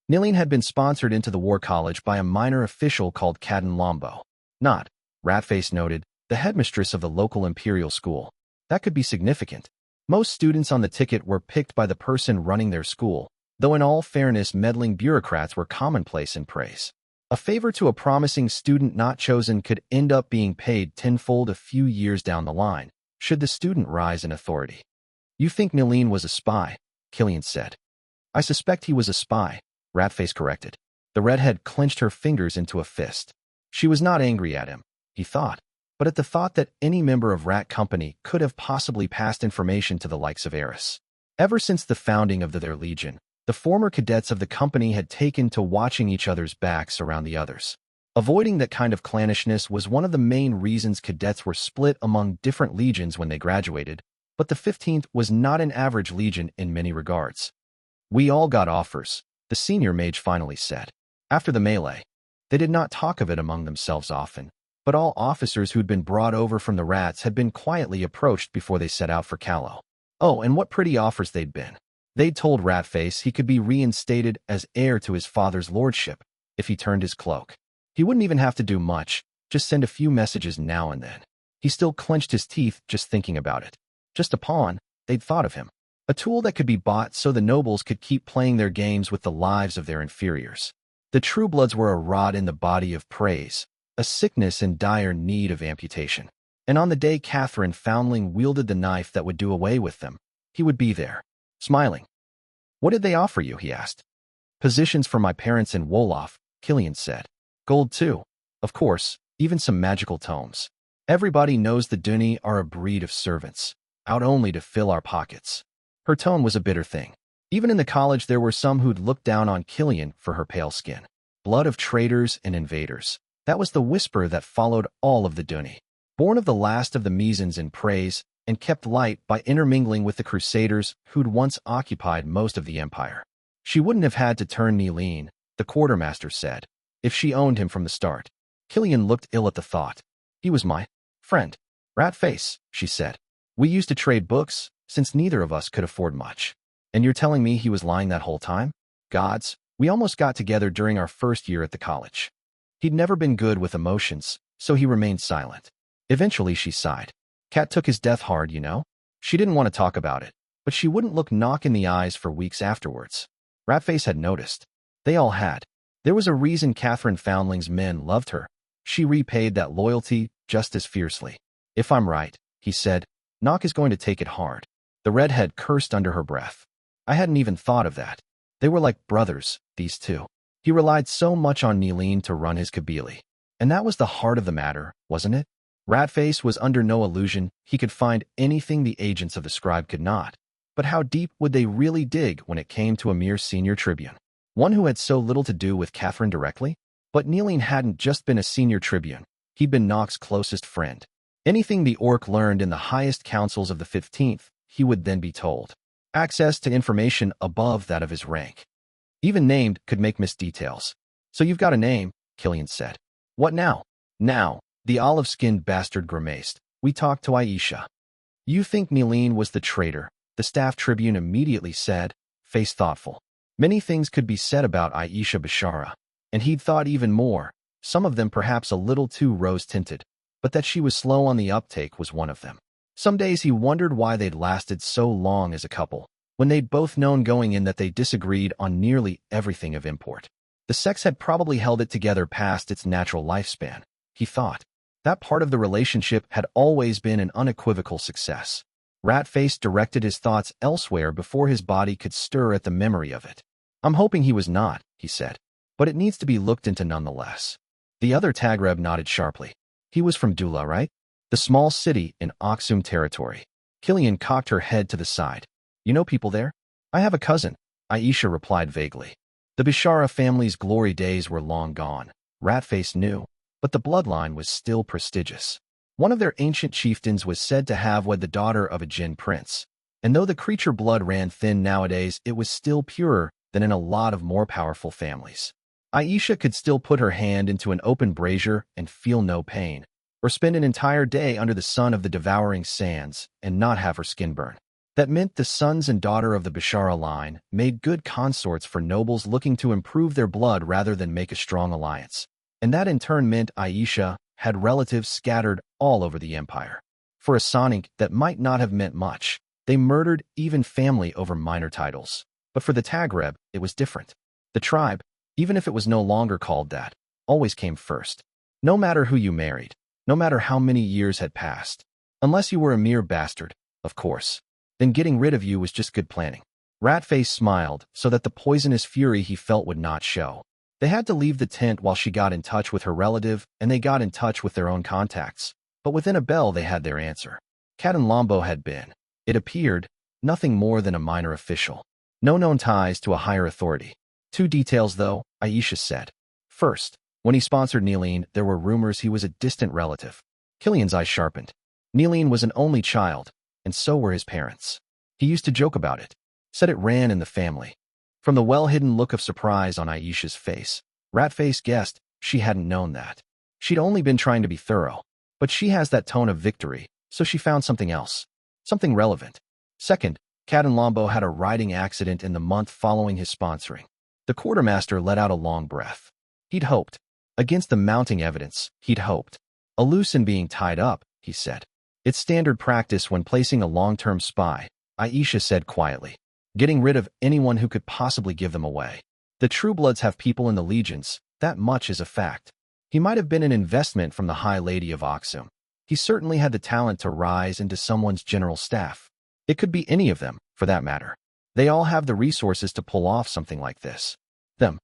Niline had been sponsored into the war college by a minor official called Cadden Lombo. Not, Ratface noted, the headmistress of the local imperial school. That could be significant. Most students on the ticket were picked by the person running their school, though in all fairness meddling bureaucrats were commonplace in Prise. A favor to a promising student not chosen could end up being paid tenfold a few years down the line, should the student rise in authority. You think Niline was a spy, Killian said. I suspect he was a spy, Ratface corrected. The redhead clenched her fingers into a fist. She was not angry at him, he thought, but at the thought that any member of Rat Company could have possibly passed information to the likes of Eris. Ever since the founding of their legion, the former cadets of the company had taken to watching each other's backs around the others. Avoiding that kind of clannishness was one of the main reasons cadets were split among different legions when they graduated, but the 15th was not an average legion in many regards. We all got offers, the senior mage finally said. After the melee, they did not talk of it among themselves often, but all officers who'd been brought over from the Rats had been quietly approached before they set out for Callow. Oh, and what pretty offers they'd been. They'd told Ratface he could be reinstated as heir to his father's lordship if he turned his cloak. He wouldn't even have to do much, just send a few messages now and then. He still clenched his teeth just thinking about it. Just a pawn, they'd thought of him. A tool that could be bought so the nobles could keep playing their games with the lives of their inferiors. The Truebloods were a rod in the body of Prise, a sickness in dire need of amputation. And on the day Catherine Foundling wielded the knife that would do away with them, he would be there, smiling. What did they offer you, he asked. Positions for my parents in Wolof, Killian said. Gold too. Of course, even some magical tomes. Everybody knows the Dunni are a breed of servants, out only to fill our pockets. Her tone was a bitter thing. Even in the college there were some who'd looked down on Killian for her pale skin. Blood of traitors and invaders. That was the whisper that followed all of the Dunni. Born of the last of the Mesans in Prise, and kept light by intermingling with the Crusaders who'd once occupied most of the empire. She wouldn't have had to turn Niline, the quartermaster said, if she owned him from the start. Killian looked ill at the thought. He was my friend. Ratface, she said. We used to trade books, since neither of us could afford much. And you're telling me he was lying that whole time? Gods, we almost got together during our first year at the college. He'd never been good with emotions, so he remained silent. Eventually she sighed. Cat took his death hard, you know? She didn't want to talk about it, but she wouldn't look Knock in the eyes for weeks afterwards. Ratface had noticed. They all had. There was a reason Catherine Foundling's men loved her. She repaid that loyalty just as fiercely. If I'm right, he said, Knock is going to take it hard. The redhead cursed under her breath. I hadn't even thought of that. They were like brothers, these two. He relied so much on Niline to run his Kabili. And that was the heart of the matter, wasn't it? Ratface was under no illusion he could find anything the agents of the scribe could not. But how deep would they really dig when it came to a mere senior tribune? One who had so little to do with Catherine directly? But Niline hadn't just been a senior tribune. He'd been Knock's closest friend. Anything the orc learned in the highest councils of the 15th, he would then be told. Access to information above that of his rank. Even named could make missed details. So you've got a name, Killian said. What now? Now. The olive-skinned bastard grimaced. We talked to Aisha. You think Niline was the traitor, the staff tribune immediately said, face thoughtful. Many things could be said about Aisha Bashara, and he'd thought even more, some of them perhaps a little too rose-tinted, but that she was slow on the uptake was one of them. Some days he wondered why they'd lasted so long as a couple, when they'd both known going in that they disagreed on nearly everything of import. The sex had probably held it together past its natural lifespan, he thought. That part of the relationship had always been an unequivocal success. Ratface directed his thoughts elsewhere before his body could stir at the memory of it. I'm hoping he was not, he said, but it needs to be looked into nonetheless. The other Tagreb nodded sharply. He was from Dula, right? The small city in Oxum territory. Killian cocked her head to the side. You know people there? I have a cousin, Aisha replied vaguely. The Bishara family's glory days were long gone, Ratface knew, but the bloodline was still prestigious. One of their ancient chieftains was said to have wed the daughter of a Jinn prince, and though the creature blood ran thin nowadays, it was still purer than in a lot of more powerful families. Aisha could still put her hand into an open brazier and feel no pain, or spend an entire day under the sun of the devouring sands and not have her skin burn. That meant the sons and daughter of the Bishara line made good consorts for nobles looking to improve their blood rather than make a strong alliance. And that in turn meant Aisha had relatives scattered all over the empire. For a Sonic, that might not have meant much. They murdered even family over minor titles. But for the Tagreb, it was different. The tribe, even if it was no longer called that, always came first. No matter who you married, no matter how many years had passed. Unless you were a mere bastard, of course. Then getting rid of you was just good planning. Ratface smiled so that the poisonous fury he felt would not show. They had to leave the tent while she got in touch with her relative, and they got in touch with their own contacts. But within a bell they had their answer. Cat and Lombo had been, it appeared, nothing more than a minor official. No known ties to a higher authority. 2 details though, Aisha said. First, when he sponsored Neeline, there were rumors he was a distant relative. Killian's eyes sharpened. Neeline was an only child, and so were his parents. He used to joke about it. Said it ran in the family. From the well-hidden look of surprise on Aisha's face, Ratface guessed she hadn't known that. She'd only been trying to be thorough. But she has that tone of victory, so she found something else. Something relevant. Second, Cat and Lombo had a riding accident in the month following his sponsoring. The quartermaster let out a long breath. He'd hoped. Against the mounting evidence, he'd hoped. A loose and being tied up, he said. It's standard practice when placing a long-term spy, Aisha said quietly. Getting rid of anyone who could possibly give them away. The True Bloods have people in the legions, that much is a fact. He might have been an investment from the High Lady of Oxum. He certainly had the talent to rise into someone's general staff. It could be any of them, for that matter. They all have the resources to pull off something like this. Them.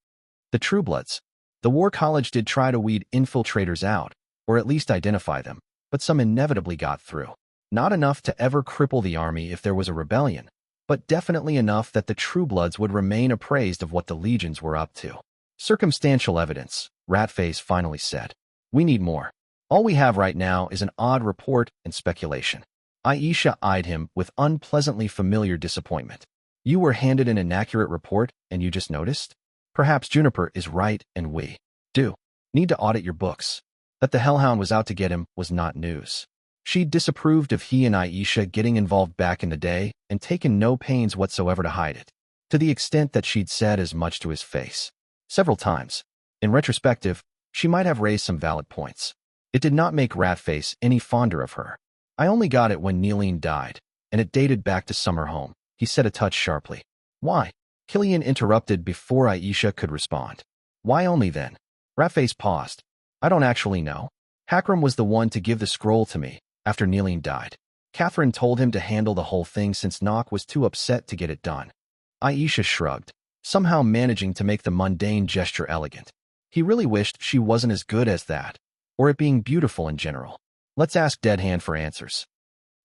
The True Bloods. The War College did try to weed infiltrators out, or at least identify them, but some inevitably got through. Not enough to ever cripple the army if there was a rebellion, but definitely enough that the True Bloods would remain appraised of what the legions were up to. Circumstantial evidence, Ratface finally said. We need more. All we have right now is an odd report and speculation. Aisha eyed him with unpleasantly familiar disappointment. You were handed an inaccurate report and you just noticed? Perhaps Juniper is right and we do need to audit your books. That the Hellhound was out to get him was not news. She'd disapproved of he and Aisha getting involved back in the day and taken no pains whatsoever to hide it, to the extent that she'd said as much to his face. Several times. In retrospective, she might have raised some valid points. It did not make Ratface any fonder of her. I only got it when Neeline died, and it dated back to summer home, he said a touch sharply. Why? Killian interrupted before Aisha could respond. Why only then? Ratface paused. I don't actually know. Hakram was the one to give the scroll to me, after Neeline died. Catherine told him to handle the whole thing since Nock was too upset to get it done. Aisha shrugged, somehow managing to make the mundane gesture elegant. He really wished she wasn't as good as that, or it being beautiful in general. Let's ask Deadhand for answers.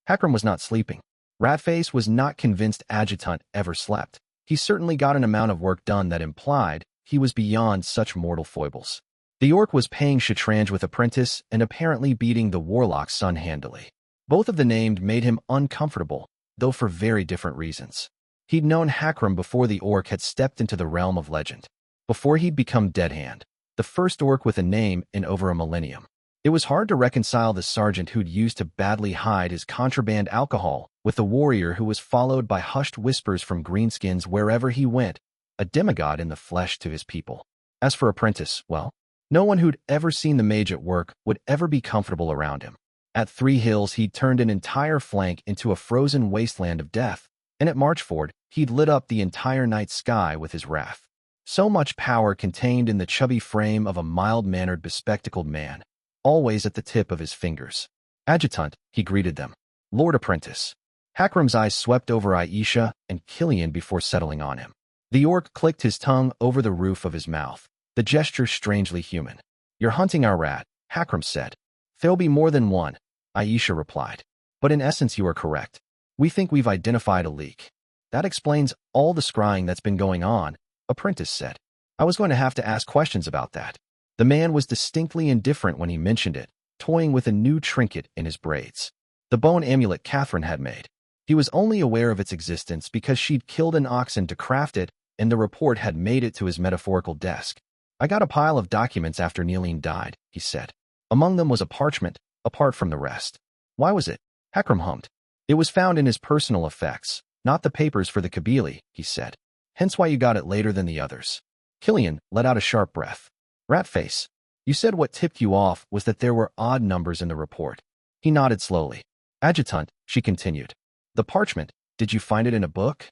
Hakram was not sleeping. Ratface was not convinced Adjutant ever slept. He certainly got an amount of work done that implied he was beyond such mortal foibles. The Orc was paying Shatranj with Apprentice and apparently beating the Warlock's son handily. Both of the named made him uncomfortable, though for very different reasons. He'd known Hakram before the Orc had stepped into the realm of legend. Before he'd become Deadhand, the first Orc with a name in over a millennium. It was hard to reconcile the sergeant who'd used to badly hide his contraband alcohol with the warrior who was followed by hushed whispers from Greenskins wherever he went, a demigod in the flesh to his people. As for Apprentice, well, no one who'd ever seen the mage at work would ever be comfortable around him. At Three Hills, he'd turned an entire flank into a frozen wasteland of death, and at Marchford, he'd lit up the entire night sky with his wrath. So much power contained in the chubby frame of a mild-mannered, bespectacled man, always at the tip of his fingers. Adjutant, he greeted them. Lord Apprentice. Hakram's eyes swept over Aisha and Killian before settling on him. The Orc clicked his tongue over the roof of his mouth, the gesture strangely human. You're hunting our rat, Hakram said. There'll be more than one, Aisha replied. But in essence you are correct. We think we've identified a leak. That explains all the scrying that's been going on, Apprentice said. I was going to have to ask questions about that. The man was distinctly indifferent when he mentioned it, toying with a new trinket in his braids. The bone amulet Catherine had made. He was only aware of its existence because she'd killed an oxen to craft it, and the report had made it to his metaphorical desk. I got a pile of documents after Neeline died, he said. Among them was a parchment, apart from the rest. Why was it? Hakram hummed. It was found in his personal effects, not the papers for the Kabili, he said. Hence why you got it later than the others. Killian let out a sharp breath. Ratface, you said what tipped you off was that there were odd numbers in the report. He nodded slowly. Adjutant, she continued. The parchment, did you find it in a book?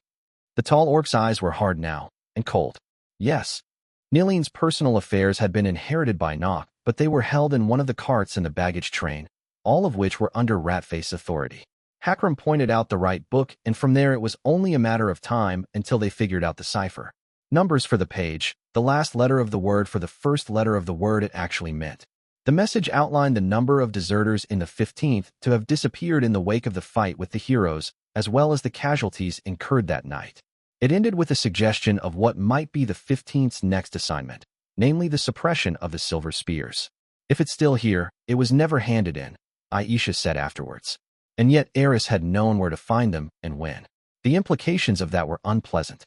The tall orc's eyes were hard now, and cold. Yes. Nilian's personal affairs had been inherited by Nock, but they were held in one of the carts in the baggage train, all of which were under Ratface authority. Hakram pointed out the right book, and from there it was only a matter of time until they figured out the cipher. Numbers for the page, the last letter of the word for the first letter of the word it actually meant. The message outlined the number of deserters in the 15th to have disappeared in the wake of the fight with the heroes, as well as the casualties incurred that night. It ended with a suggestion of what might be the 15th's next assignment, namely the suppression of the Silver Spears. If it's still here, it was never handed in, Aisha said afterwards. And yet Eris had known where to find them and when. The implications of that were unpleasant.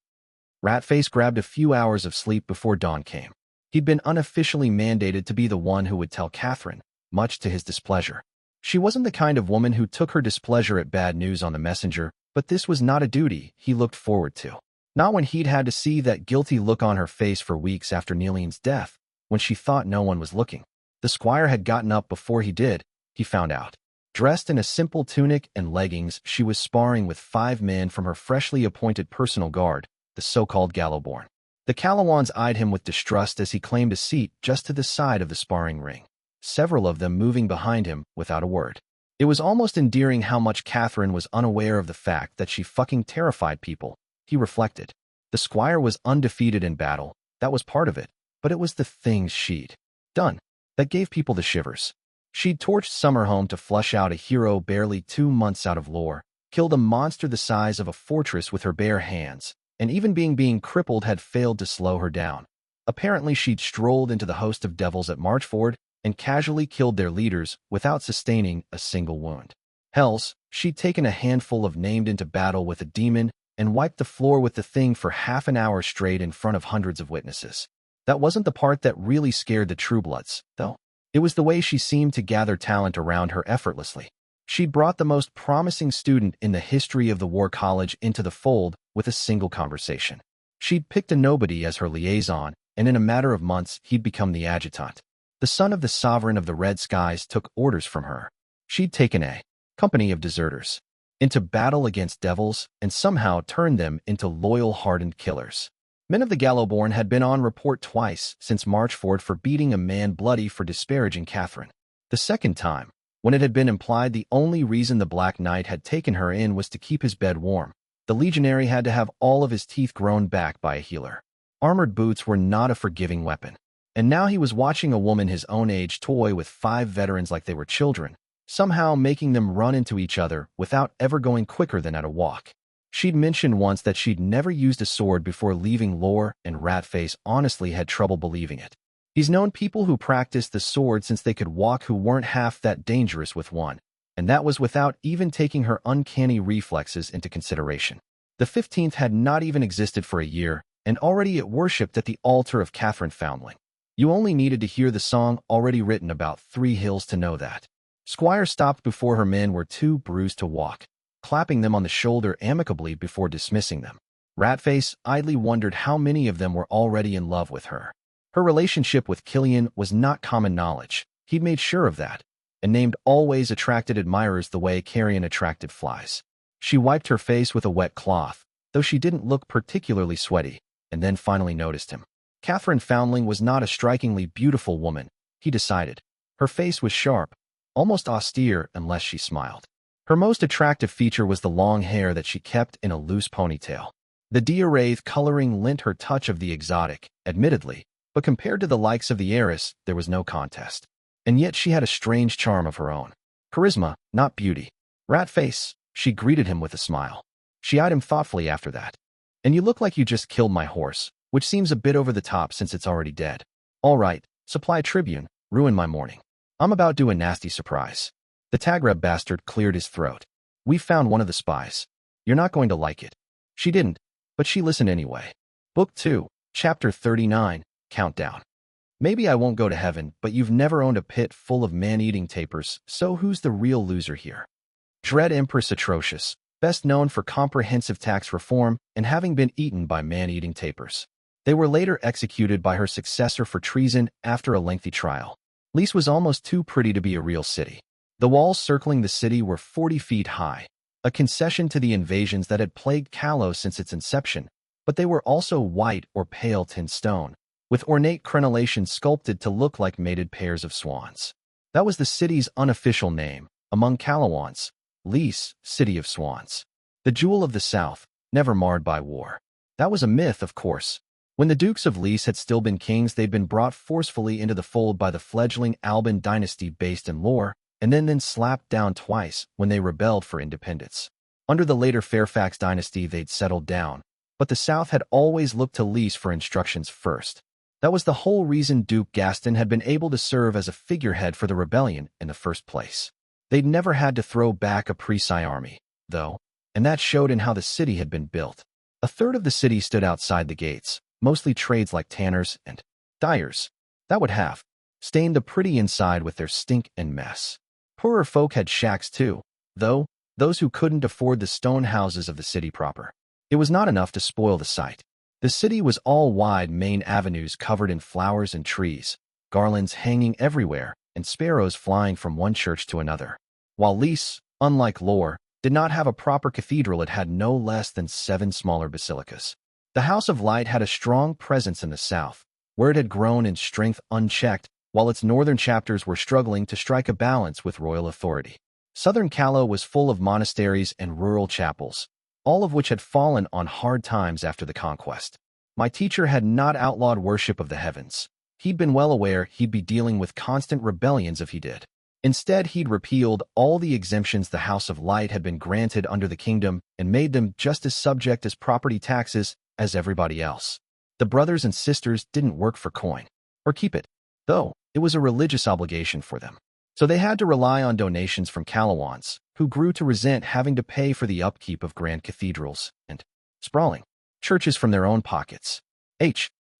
Ratface grabbed a few hours of sleep before dawn came. He'd been unofficially mandated to be the one who would tell Catherine, much to his displeasure. She wasn't the kind of woman who took her displeasure at bad news on the messenger, but this was not a duty he looked forward to. Not when he'd had to see that guilty look on her face for weeks after Nilian's death, when she thought no one was looking. The squire had gotten up before he did, he found out. Dressed in a simple tunic and leggings, she was sparring with 5 men from her freshly appointed personal guard, the so-called Gallowborn. The Calawans eyed him with distrust as he claimed a seat just to the side of the sparring ring, several of them moving behind him without a word. It was almost endearing how much Catherine was unaware of the fact that she fucking terrified people, he reflected. The squire was undefeated in battle, that was part of it, but it was the things she'd done that gave people the shivers. She'd torched Summerhome to flush out a hero barely 2 months out of lore, killed a monster the size of a fortress with her bare hands, and even being crippled had failed to slow her down. Apparently she'd strolled into the host of devils at Marchford and casually killed their leaders without sustaining a single wound. Hells, she'd taken a handful of named into battle with a demon and wiped the floor with the thing for half an hour straight in front of hundreds of witnesses. That wasn't the part that really scared the Truebloods, though. It was the way she seemed to gather talent around her effortlessly. She'd brought the most promising student in the history of the War College into the fold with a single conversation. She'd picked a nobody as her liaison, and in a matter of months he'd become the adjutant. The son of the sovereign of the Red Skies took orders from her. She'd taken a company of deserters into battle against devils and somehow turned them into loyal, hardened killers. Men of the Gallowborn had been on report twice since Marchford for beating a man bloody for disparaging Catherine. The second time, when it had been implied the only reason the Black Knight had taken her in was to keep his bed warm, the legionary had to have all of his teeth grown back by a healer. Armored boots were not a forgiving weapon. And now he was watching a woman his own age toy with 5 veterans like they were children, somehow making them run into each other without ever going quicker than at a walk. She'd mentioned once that she'd never used a sword before leaving lore, and Ratface honestly had trouble believing it. He's known people who practiced the sword since they could walk who weren't half that dangerous with one, and that was without even taking her uncanny reflexes into consideration. The 15th had not even existed for a year, and already it worshipped at the altar of Catherine Foundling. You only needed to hear the song already written about 3 hills to know that. Squire stopped before her men were too bruised to walk, clapping them on the shoulder amicably before dismissing them. Ratface idly wondered how many of them were already in love with her. Her relationship with Killian was not common knowledge. He'd made sure of that, and named always attracted admirers the way carrion attracted flies. She wiped her face with a wet cloth, though she didn't look particularly sweaty, and then finally noticed him. Catherine Foundling was not a strikingly beautiful woman, he decided. Her face was sharp, almost austere unless she smiled. Her most attractive feature was the long hair that she kept in a loose ponytail. The dioraith coloring lent her touch of the exotic, admittedly, but compared to the likes of the heiress, there was no contest. And yet she had a strange charm of her own. Charisma, not beauty. Ratface, she greeted him with a smile. She eyed him thoughtfully after that. And you look like you just killed my horse, which seems a bit over the top since it's already dead. All right, supply Tribune, ruin my morning. I'm about due a nasty surprise. The Tagreb bastard cleared his throat. We found one of the spies. You're not going to like it. She didn't, but she listened anyway. Book 2, Chapter 39, Countdown. Maybe I won't go to heaven, but you've never owned a pit full of man-eating tapirs, so who's the real loser here? Dread Empress Atrocious, best known for comprehensive tax reform and having been eaten by man-eating tapirs. They were later executed by her successor for treason after a lengthy trial. Lys was almost too pretty to be a real city. The walls circling the city were 40 feet high, a concession to the invasions that had plagued Callow since its inception, but they were also white or pale tin stone, with ornate crenellations sculpted to look like mated pairs of swans. That was the city's unofficial name, among Callowans, Lys, City of Swans. The jewel of the South, never marred by war. That was a myth, of course. When the Dukes of Lys had still been kings, they'd been brought forcefully into the fold by the fledgling Alban dynasty based in lore, and then slapped down twice when they rebelled for independence. Under the later Fairfax dynasty, they'd settled down, but the South had always looked to Lys for instructions first. That was the whole reason Duke Gaston had been able to serve as a figurehead for the rebellion in the first place. They'd never had to throw back a Prise army, though, and that showed in how the city had been built. A third of the city stood outside the gates, mostly trades like tanners and dyers. That would have stained the pretty inside with their stink and mess. Poorer folk had shacks too, though, those who couldn't afford the stone houses of the city proper. It was not enough to spoil the sight. The city was all wide main avenues covered in flowers and trees, garlands hanging everywhere, and sparrows flying from one church to another. While Lys, unlike Lore, did not have a proper cathedral, it had no less than 7 smaller basilicas. The House of Light had a strong presence in the south, where it had grown in strength unchecked, while its northern chapters were struggling to strike a balance with royal authority. Southern Callow was full of monasteries and rural chapels, all of which had fallen on hard times after the conquest. My teacher had not outlawed worship of the heavens. He'd been well aware he'd be dealing with constant rebellions if he did. Instead, he'd repealed all the exemptions the House of Light had been granted under the kingdom and made them just as subject as property taxes as everybody else. The brothers and sisters didn't work for coin, or keep it, though it was a religious obligation for them. So they had to rely on donations from Callowans, who grew to resent having to pay for the upkeep of grand cathedrals and sprawling churches from their own pockets.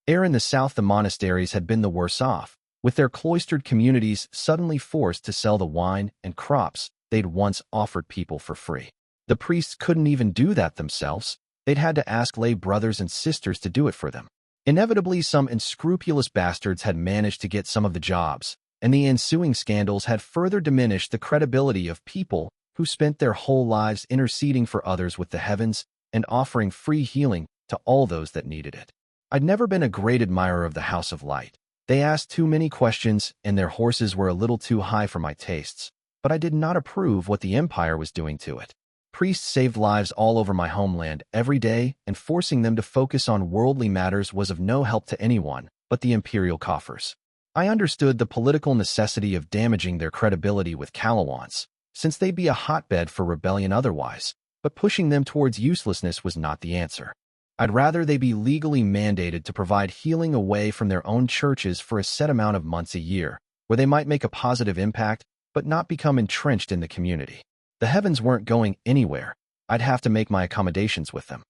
Ere in the south, the monasteries had been the worse off, with their cloistered communities suddenly forced to sell the wine and crops they'd once offered people for free. The priests couldn't even do that themselves. They'd had to ask lay brothers and sisters to do it for them. Inevitably, some unscrupulous bastards had managed to get some of the jobs, and the ensuing scandals had further diminished the credibility of people who spent their whole lives interceding for others with the heavens and offering free healing to all those that needed it. I'd never been a great admirer of the House of Light. They asked too many questions, and their horses were a little too high for my tastes, but I did not approve what the Empire was doing to it. Priests saved lives all over my homeland every day, and forcing them to focus on worldly matters was of no help to anyone but the imperial coffers. I understood the political necessity of damaging their credibility with Callowans, since they'd be a hotbed for rebellion otherwise, but pushing them towards uselessness was not the answer. I'd rather they be legally mandated to provide healing away from their own churches for a set amount of months a year, where they might make a positive impact, but not become entrenched in the community. The heavens weren't going anywhere. I'd have to make my accommodations with them.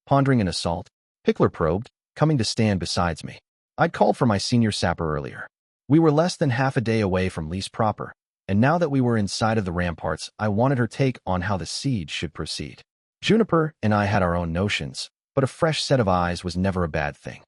Pondering an assault, Pickler probed, coming to stand beside me. I'd called for my senior sapper earlier. We were less than half a day away from Lys proper, and now that we were inside of the ramparts, I wanted her take on how the siege should proceed. Juniper and I had our own notions, but a fresh set of eyes was never a bad thing.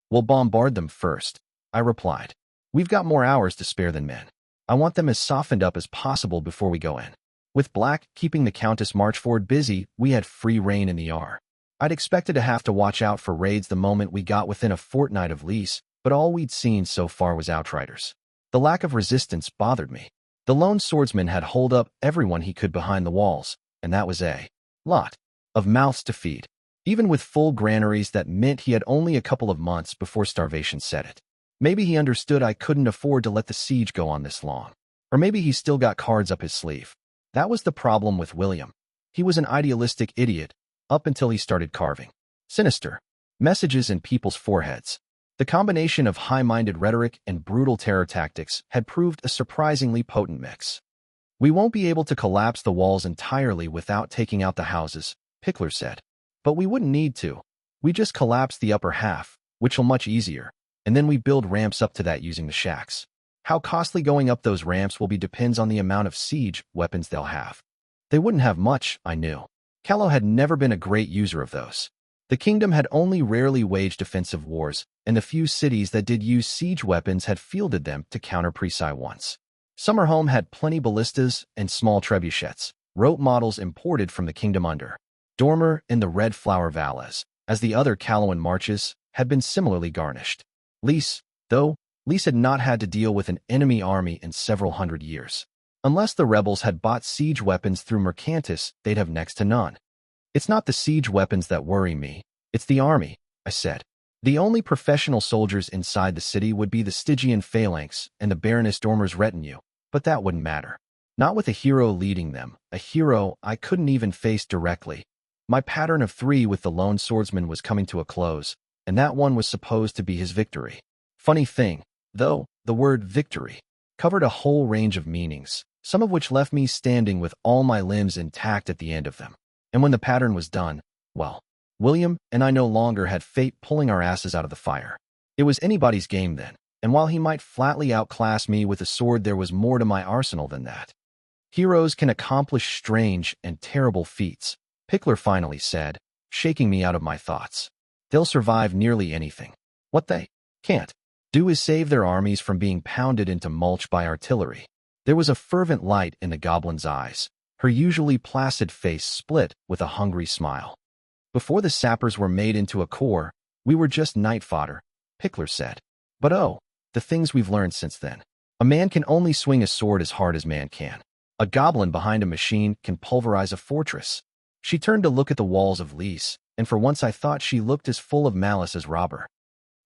We'll bombard them first, I replied. We've got more hours to spare than men. I want them as softened up as possible before we go in. With Black keeping the Countess Marchford busy, we had free rein in the yard. I'd expected to have to watch out for raids the moment we got within a fortnight of Lys, but all we'd seen so far was outriders. The lack of resistance bothered me. The lone swordsman had holed up everyone he could behind the walls, and that was a lot of mouths to feed. Even with full granaries, that meant he had only a couple of months before starvation set it. Maybe he understood I couldn't afford to let the siege go on this long. Or maybe he still got cards up his sleeve. That was the problem with William. He was an idealistic idiot, up until he started carving sinister messages in people's foreheads. The combination of high-minded rhetoric and brutal terror tactics had proved a surprisingly potent mix. We won't be able to collapse the walls entirely without taking out the houses, Pickler said. But we wouldn't need to. We just collapse the upper half, which'll much easier. and then we build ramps up to that using the shacks. How costly going up those ramps will be depends on the amount of siege weapons they'll have. They wouldn't have much, I knew. Callow had never been a great user of those. The kingdom had only rarely waged offensive wars, and the few cities that did use siege weapons had fielded them to counter Prise once. Summerholm had plenty ballistas and small trebuchets, rope models imported from the kingdom under Dormer and the Red Flower Valles, as the other Callowan marches, had been similarly garnished. Lys had not had to deal with an enemy army in several hundred years. Unless the rebels had bought siege weapons through Mercantis, they'd have next to none. It's not the siege weapons that worry me, it's the army, I said. The only professional soldiers inside the city would be the Stygian phalanx and the Baroness Dormer's retinue, but that wouldn't matter. Not with a hero leading them, a hero I couldn't even face directly. My pattern of 3 with the lone swordsman was coming to a close, and that one was supposed to be his victory. Funny thing, though, the word victory covered a whole range of meanings, some of which left me standing with all my limbs intact at the end of them. And when the pattern was done, well, William and I no longer had fate pulling our asses out of the fire. It was anybody's game then, and while he might flatly outclass me with a sword, there was more to my arsenal than that. Heroes can accomplish strange and terrible feats, Pickler finally said, shaking me out of my thoughts. They'll survive nearly anything. What they can't do is save their armies from being pounded into mulch by artillery. There was a fervent light in the goblin's eyes, her usually placid face split with a hungry smile. Before the sappers were made into a corps, we were just night fodder, Pickler said. But oh, the things we've learned since then. A man can only swing a sword as hard as man can. A goblin behind a machine can pulverize a fortress. She turned to look at the walls of Lys, and for once I thought she looked as full of malice as Robber.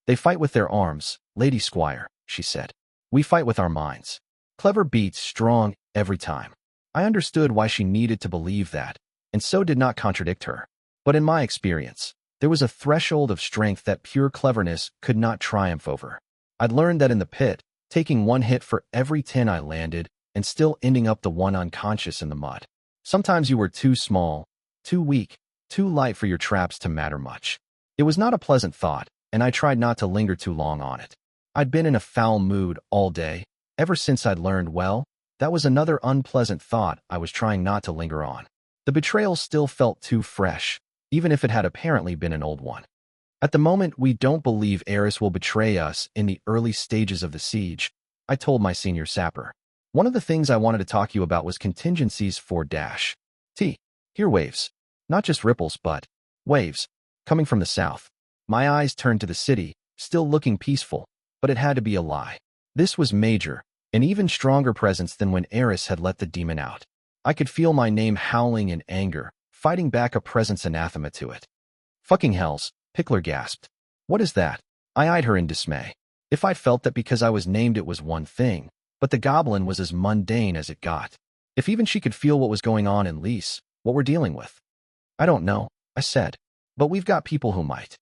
They fight with their arms, Lady Squire, she said. We fight with our minds. Clever beats strong every time. I understood why she needed to believe that, and so did not contradict her. But in my experience, there was a threshold of strength that pure cleverness could not triumph over. I'd learned that in the pit, taking 1 hit for every 10 I landed, and still ending up the one unconscious in the mud. Sometimes you were too small, too weak, too light for your traps to matter much. It was not a pleasant thought, and I tried not to linger too long on it. I'd been in a foul mood all day, ever since I'd learned, well, that was another unpleasant thought I was trying not to linger on. The betrayal still felt too fresh, even if it had apparently been an old one. At the moment, we don't believe Eris will betray us in the early stages of the siege, I told my senior sapper. One of the things I wanted to talk to you about was contingencies for -T. Hear waves. Not just ripples, but waves. Coming from the south. My eyes turned to the city, still looking peaceful, but it had to be a lie. This was major, an even stronger presence than when Eris had let the demon out. I could feel my name howling in anger, fighting back a presence anathema to it. Fucking hells, Pickler gasped. What is that? I eyed her in dismay. If I'd felt that because I was named it was one thing, but the goblin was as mundane as it got. If even she could feel what was going on in Lys, what we're dealing with. I don't know, I said, but we've got people who might.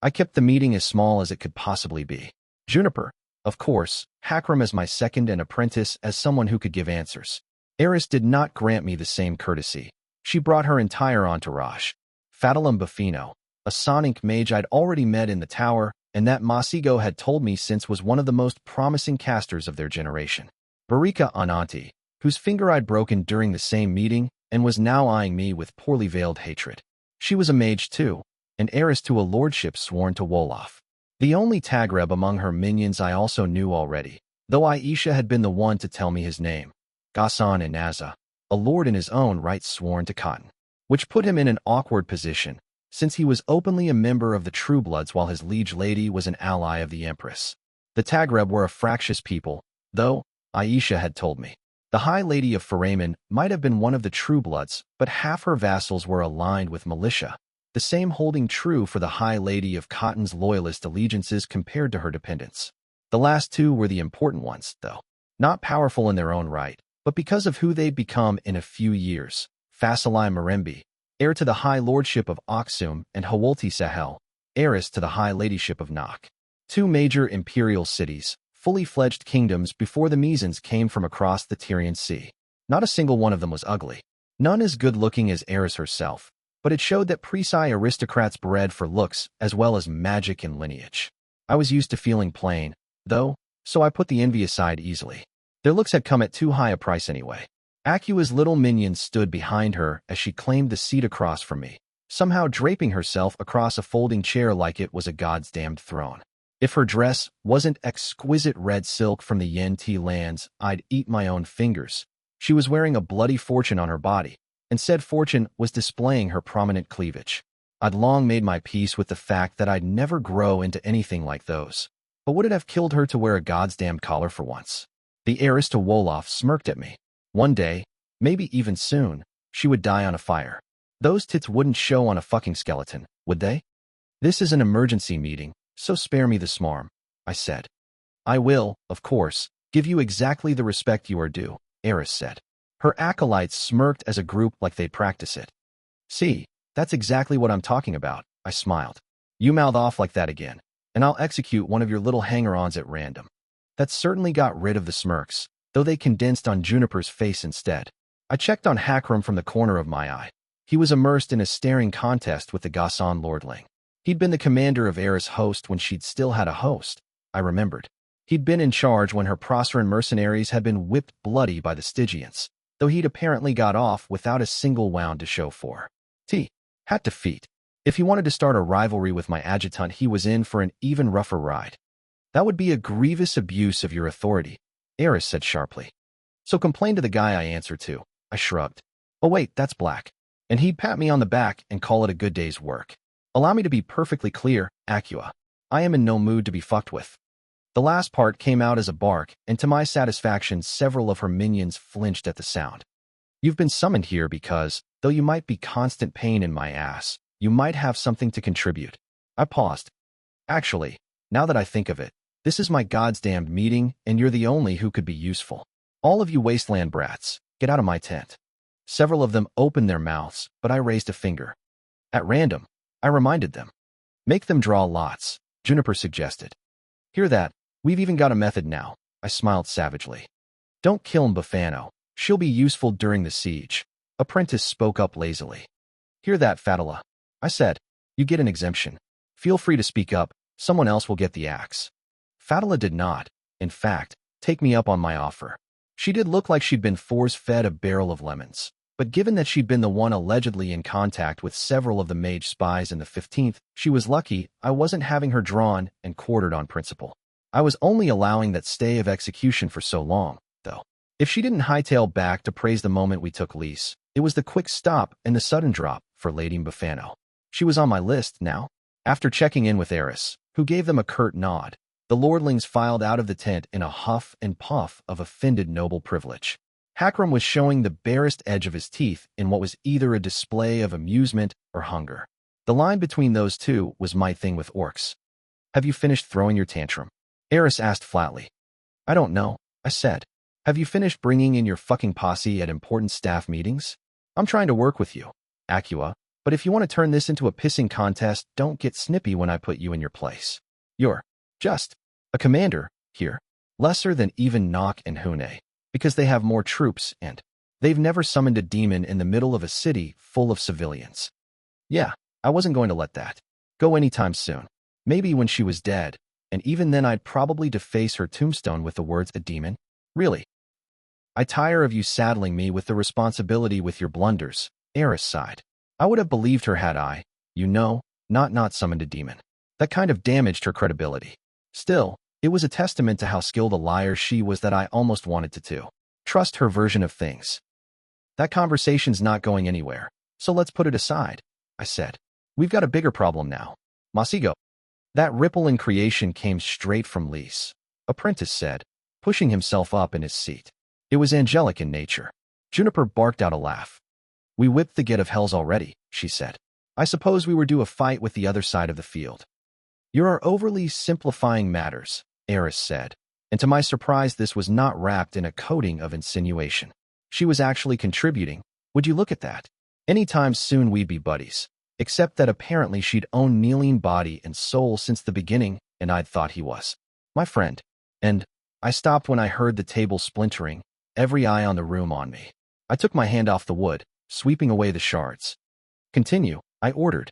I kept the meeting as small as it could possibly be. Juniper, of course, Hakram as my second, and Apprentice as someone who could give answers. Eris did not grant me the same courtesy. She brought her entire entourage. Fatalum Buffino, a sonic mage I'd already met in the tower, and that Masigo had told me since was one of the most promising casters of their generation. Barika Ananti, whose finger I'd broken during the same meeting, and was now eyeing me with poorly veiled hatred. She was a mage too, and heiress to a lordship sworn to Wolof. The only Tagreb among her minions I also knew already, though Aisha had been the one to tell me his name. Ghassan Inaza, a lord in his own right sworn to Cotton, which put him in an awkward position, since he was openly a member of the True Bloods while his liege lady was an ally of the Empress. The Tagreb were a fractious people, though, Aisha had told me. The High Lady of Faraman might have been one of the True Bloods, but half her vassals were aligned with militia, the same holding true for the High Lady of Cotton's loyalist allegiances compared to her dependents. The last two were the important ones, though. Not powerful in their own right, but because of who they'd become in a few years. Fasalai Marembi, heir to the High Lordship of Aksum, and Hawalti Sahel, heiress to the High Ladyship of Nok. Two major imperial cities, fully fledged kingdoms before the Mesans came from across the Tyrian Sea. Not a single one of them was ugly. None as good-looking as Eris herself, but it showed that Prise aristocrats bred for looks as well as magic and lineage. I was used to feeling plain, though, so I put the envy aside easily. Their looks had come at too high a price anyway. Akua's little minion stood behind her as she claimed the seat across from me, somehow draping herself across a folding chair like it was a goddamned throne. If her dress wasn't exquisite red silk from the Yen Ti lands, I'd eat my own fingers. She was wearing a bloody fortune on her body, and said fortune was displaying her prominent cleavage. I'd long made my peace with the fact that I'd never grow into anything like those. But would it have killed her to wear a goddamn collar for once? The heiress to Wolof smirked at me. One day, maybe even soon, she would die on a fire. Those tits wouldn't show on a fucking skeleton, would they? This is an emergency meeting, so spare me the smarm, I said. I will, of course, give you exactly the respect you are due, Eris said. Her acolytes smirked as a group like they'd practice it. See, that's exactly what I'm talking about, I smiled. You mouth off like that again, and I'll execute one of your little hanger-ons at random. That certainly got rid of the smirks, though they condensed on Juniper's face instead. I checked on Hakram from the corner of my eye. He was immersed in a staring contest with the Ghassan lordling. He'd been the commander of Eris' host when she'd still had a host, I remembered. He'd been in charge when her Proceran mercenaries had been whipped bloody by the Stygians, though he'd apparently got off without a single wound to show for. Had defeat. If he wanted to start a rivalry with my adjutant, he was in for an even rougher ride. That would be a grievous abuse of your authority, Eris said sharply. So complain to the guy I answer to. I shrugged. Oh wait, that's Black. And he'd pat me on the back and call it a good day's work. Allow me to be perfectly clear, Akua. I am in no mood to be fucked with. The last part came out as a bark, and to my satisfaction, several of her minions flinched at the sound. You've been summoned here because, though you might be constant pain in my ass, you might have something to contribute. I paused. Actually, now that I think of it, this is my goddamned meeting, and you're the only who could be useful. All of you wasteland brats, get out of my tent. Several of them opened their mouths, but I raised a finger. At random, I reminded them. Make them draw lots, Juniper suggested. Hear that? We've even got a method now, I smiled savagely. Don't kill Mbafano. She'll be useful during the siege. Apprentice spoke up lazily. Hear that, Fatala? I said. You get an exemption. Feel free to speak up, someone else will get the axe. Fatala did not, in fact, take me up on my offer. She did look like she'd been force-fed a barrel of lemons, but given that she'd been the one allegedly in contact with several of the mage spies in the 15th, she was lucky I wasn't having her drawn and quartered on principle. I was only allowing that stay of execution for so long, though. If she didn't hightail back to praise the moment we took lease, it was the quick stop and the sudden drop for Lady Mbafano. She was on my list now. After checking in with Eris, who gave them a curt nod, the lordlings filed out of the tent in a huff and puff of offended noble privilege. Hakram was showing the barest edge of his teeth in what was either a display of amusement or hunger. The line between those two was my thing with orcs. Have you finished throwing your tantrum? Eris asked flatly. I don't know, I said. Have you finished bringing in your fucking posse at important staff meetings? I'm trying to work with you, Akua, but if you want to turn this into a pissing contest, don't get snippy when I put you in your place. You're just a commander here, lesser than even Nock and Hune, because they have more troops and they've never summoned a demon in the middle of a city full of civilians. Yeah, I wasn't going to let that go anytime soon. Maybe when she was dead, and even then I'd probably deface her tombstone with the words a demon. Really? I tire of you saddling me with the responsibility with your blunders, Eris sighed. I would have believed her had I, not summoned a demon. That kind of damaged her credibility. Still, it was a testament to how skilled a liar she was that I almost wanted to trust her version of things. That conversation's not going anywhere, so let's put it aside, I said. We've got a bigger problem now. Masigo. That ripple in creation came straight from Lise, Apprentice said, pushing himself up in his seat. It was angelic in nature. Juniper barked out a laugh. We whipped the get of hells already, she said. I suppose we were due a fight with the other side of the field. You are overly simplifying matters, Eris said, and to my surprise this was not wrapped in a coating of insinuation. She was actually contributing. Would you look at that? Anytime soon we'd be buddies, except that apparently she'd owned Neeling body and soul since the beginning, and I'd thought he was my friend. And I stopped when I heard the table splintering, every eye on the room on me. I took my hand off the wood, sweeping away the shards. Continue, I ordered.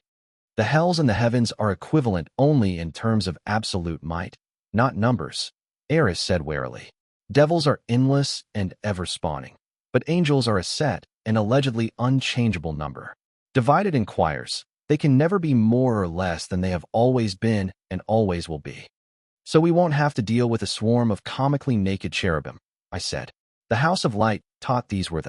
The hells and the heavens are equivalent only in terms of absolute might, not numbers, Eris said warily. Devils are endless and ever-spawning, but angels are a set and allegedly unchangeable number. Divided in choirs, they can never be more or less than they have always been and always will be. So we won't have to deal with a swarm of comically naked cherubim, I said. The House of Light taught these were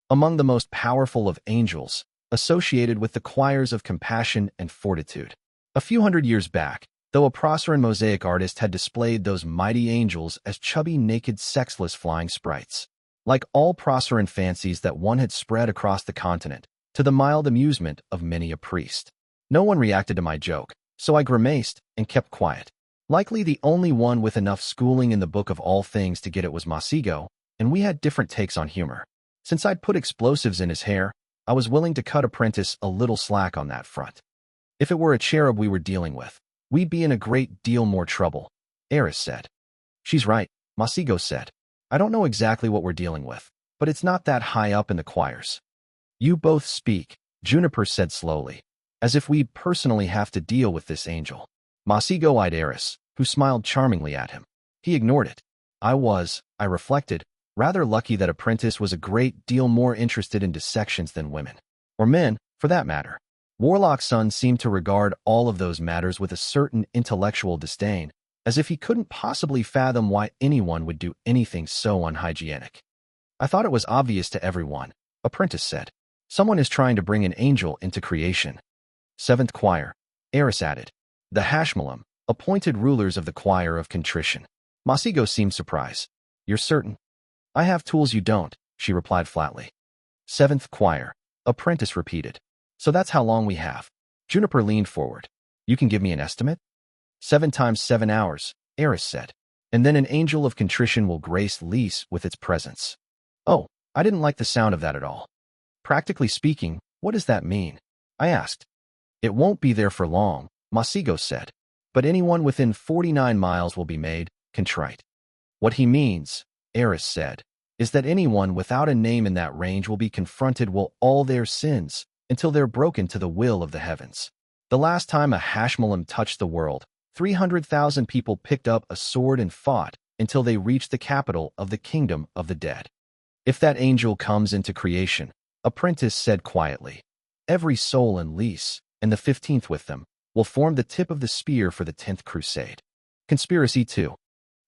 among the most powerful of angels, associated with the choirs of compassion and fortitude. A few hundred years back, though a Proserpine mosaic artist had displayed those mighty angels as chubby, naked, sexless flying sprites. Like all Proserpine fancies that one had spread across the continent, to the mild amusement of many a priest. No one reacted to my joke, so I grimaced and kept quiet. Likely the only one with enough schooling in the book of all things to get it was Masigo, and we had different takes on humor. Since I'd put explosives in his hair, I was willing to cut Apprentice a little slack on that front. If it were a cherub we were dealing with, we'd be in a great deal more trouble, Eris said. She's right, Masigo said. I don't know exactly what we're dealing with, but it's not that high up in the choirs. You both speak, Juniper said slowly, as if we'd personally have to deal with this angel. Masigo eyed Eris, who smiled charmingly at him. He ignored it. I reflected, rather lucky that Apprentice was a great deal more interested in dissections than women. Or men, for that matter. Warlock's son seemed to regard all of those matters with a certain intellectual disdain, as if he couldn't possibly fathom why anyone would do anything so unhygienic. I thought it was obvious to everyone, Apprentice said. Someone is trying to bring an angel into creation. Seventh choir, Eris added. The Hashmalim, appointed rulers of the choir of contrition. Masigo seemed surprised. You're certain? I have tools you don't, she replied flatly. Seventh choir, Apprentice repeated. So that's how long we have. Juniper leaned forward. You can give me an estimate? 7 times 7 hours, Eris said. And then an angel of contrition will grace Lys with its presence. Oh, I didn't like the sound of that at all. Practically speaking, what does that mean? I asked. It won't be there for long, Masigo said. But anyone within 49 miles will be made contrite. What he means, Eris said, is that anyone without a name in that range will be confronted with all their sins until they're broken to the will of the heavens. The last time a Hashmalim touched the world, 300,000 people picked up a sword and fought until they reached the capital of the kingdom of the dead. If that angel comes into creation, Apprentice said quietly, every soul in Lys, and the 15th with them, will form the tip of the spear for the 10th crusade. Conspiracy 2.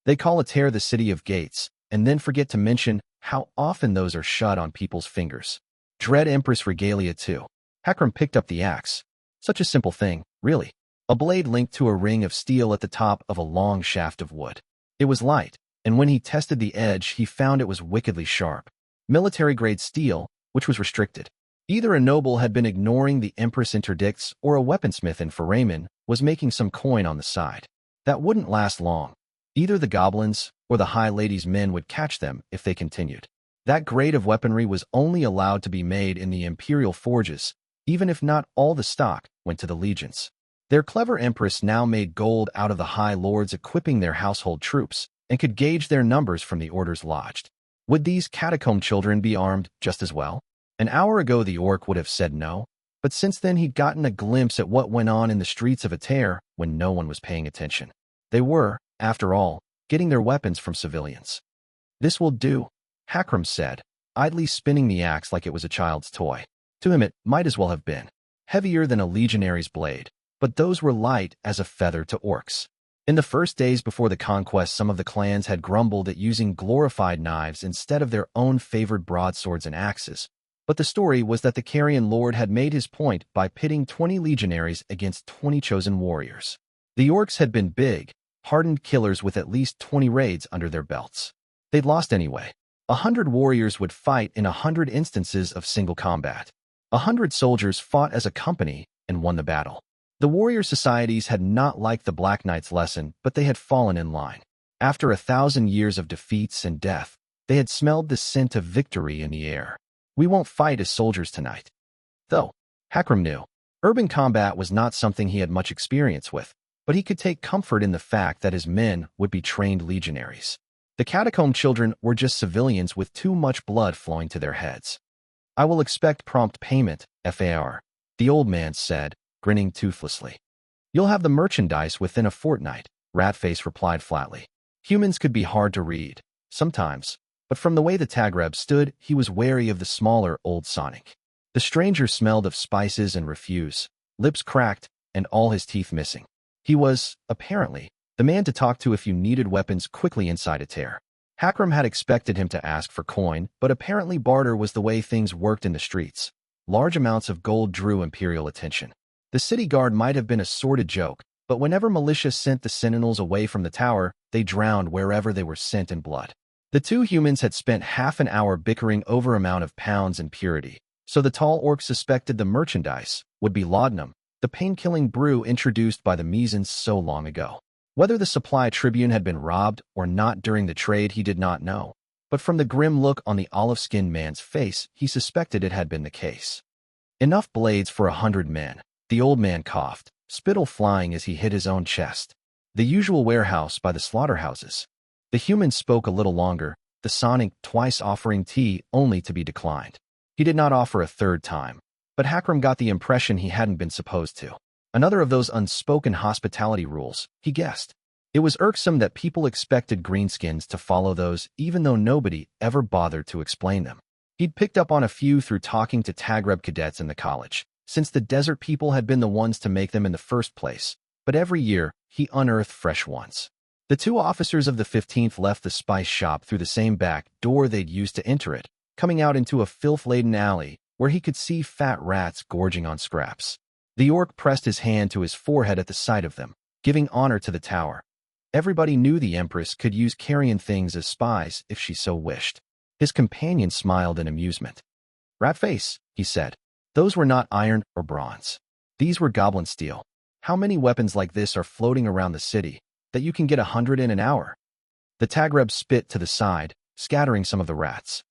They call a tear the city of gates, and then forget to mention how often those are shut on people's fingers. Dread Empress Regalia 2. Hakram picked up the axe. Such a simple thing, really. A blade linked to a ring of steel at the top of a long shaft of wood. It was light, and when he tested the edge he found it was wickedly sharp. Military-grade steel, which was restricted. Either a noble had been ignoring the Empress interdicts or a weaponsmith in Foramen was making some coin on the side. That wouldn't last long. Either the goblins or the High Lady's men would catch them if they continued. That grade of weaponry was only allowed to be made in the imperial forges, even if not all the stock went to the legions. Their clever empress now made gold out of the high lords equipping their household troops and could gauge their numbers from the orders lodged. Would these catacomb children be armed just as well? An hour ago the orc would have said no, but since then he'd gotten a glimpse at what went on in the streets of Ater when no one was paying attention. They were, after all, getting their weapons from civilians. This will do, Hakram said, idly spinning the axe like it was a child's toy. To him it might as well have been. Heavier than a legionary's blade, but those were light as a feather to orcs. In the first days before the conquest, some of the clans had grumbled at using glorified knives instead of their own favored broadswords and axes, but the story was that the Carrion Lord had made his point by pitting 20 legionaries against 20 chosen warriors. The orcs had been big, hardened killers with at least 20 raids under their belts. They'd lost anyway. 100 warriors would fight in 100 instances of single combat. 100 soldiers fought as a company and won the battle. The warrior societies had not liked the Black Knight's lesson, but they had fallen in line. After 1,000 years of defeats and death, they had smelled the scent of victory in the air. We won't fight as soldiers tonight. Though, Hakram knew, urban combat was not something he had much experience with, but he could take comfort in the fact that his men would be trained legionaries. The catacomb children were just civilians with too much blood flowing to their heads. I will expect prompt payment, FAR, the old man said, grinning toothlessly. You'll have the merchandise within a fortnight, Ratface replied flatly. Humans could be hard to read, sometimes, but from the way the Tagreb stood, he was wary of the smaller, old Sonic. The stranger smelled of spices and refuse, lips cracked, and all his teeth missing. He was, apparently, the man to talk to if you needed weapons quickly inside a tear. Hakram had expected him to ask for coin, but apparently barter was the way things worked in the streets. Large amounts of gold drew imperial attention. The city guard might have been a sordid joke, but whenever militia sent the sentinels away from the tower, they drowned wherever they were sent in blood. The two humans had spent half an hour bickering over amount of pounds and purity, so the tall orc suspected the merchandise would be laudanum, the pain-killing brew introduced by the Mesens so long ago. Whether the supply tribune had been robbed or not during the trade he did not know, but from the grim look on the olive-skinned man's face, he suspected it had been the case. Enough blades for 100 men, the old man coughed, spittle flying as he hit his own chest. The usual warehouse by the slaughterhouses. The human spoke a little longer, the Sonic twice offering tea only to be declined. He did not offer a third time, but Hakram got the impression he hadn't been supposed to. Another of those unspoken hospitality rules, he guessed. It was irksome that people expected Greenskins to follow those even though nobody ever bothered to explain them. He'd picked up on a few through talking to Tagreb cadets in the college, since the desert people had been the ones to make them in the first place, but every year, he unearthed fresh ones. The two officers of the 15th left the spice shop through the same back door they'd used to enter it, coming out into a filth-laden alley where he could see fat rats gorging on scraps. The orc pressed his hand to his forehead at the sight of them, giving honor to the tower. Everybody knew the Empress could use carrion things as spies if she so wished. His companion smiled in amusement. Ratface, he said. Those were not iron or bronze. These were goblin steel. How many weapons like this are floating around the city that you can get 100 in an hour? The Tagreb spit to the side, scattering some of the rats.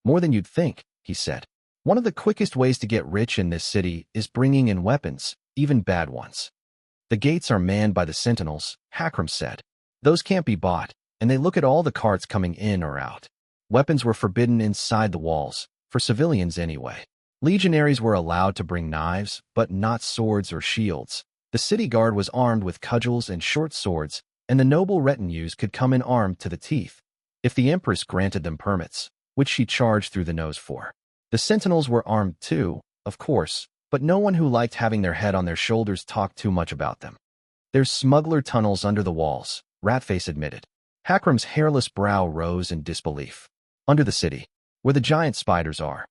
More than you'd think, he said. One of the quickest ways to get rich in this city is bringing in weapons, even bad ones. The gates are manned by the sentinels, Hakram said. Those can't be bought, and they look at all the carts coming in or out. Weapons were forbidden inside the walls, for civilians anyway. Legionaries were allowed to bring knives, but not swords or shields. The city guard was armed with cudgels and short swords, and the noble retinues could come in armed to the teeth, if the Empress granted them permits, which she charged through the nose for. The sentinels were armed too, of course, but no one who liked having their head on their shoulders talked too much about them. There's smuggler tunnels under the walls, Ratface admitted. Hakram's hairless brow rose in disbelief. Under the city, where the giant spiders are.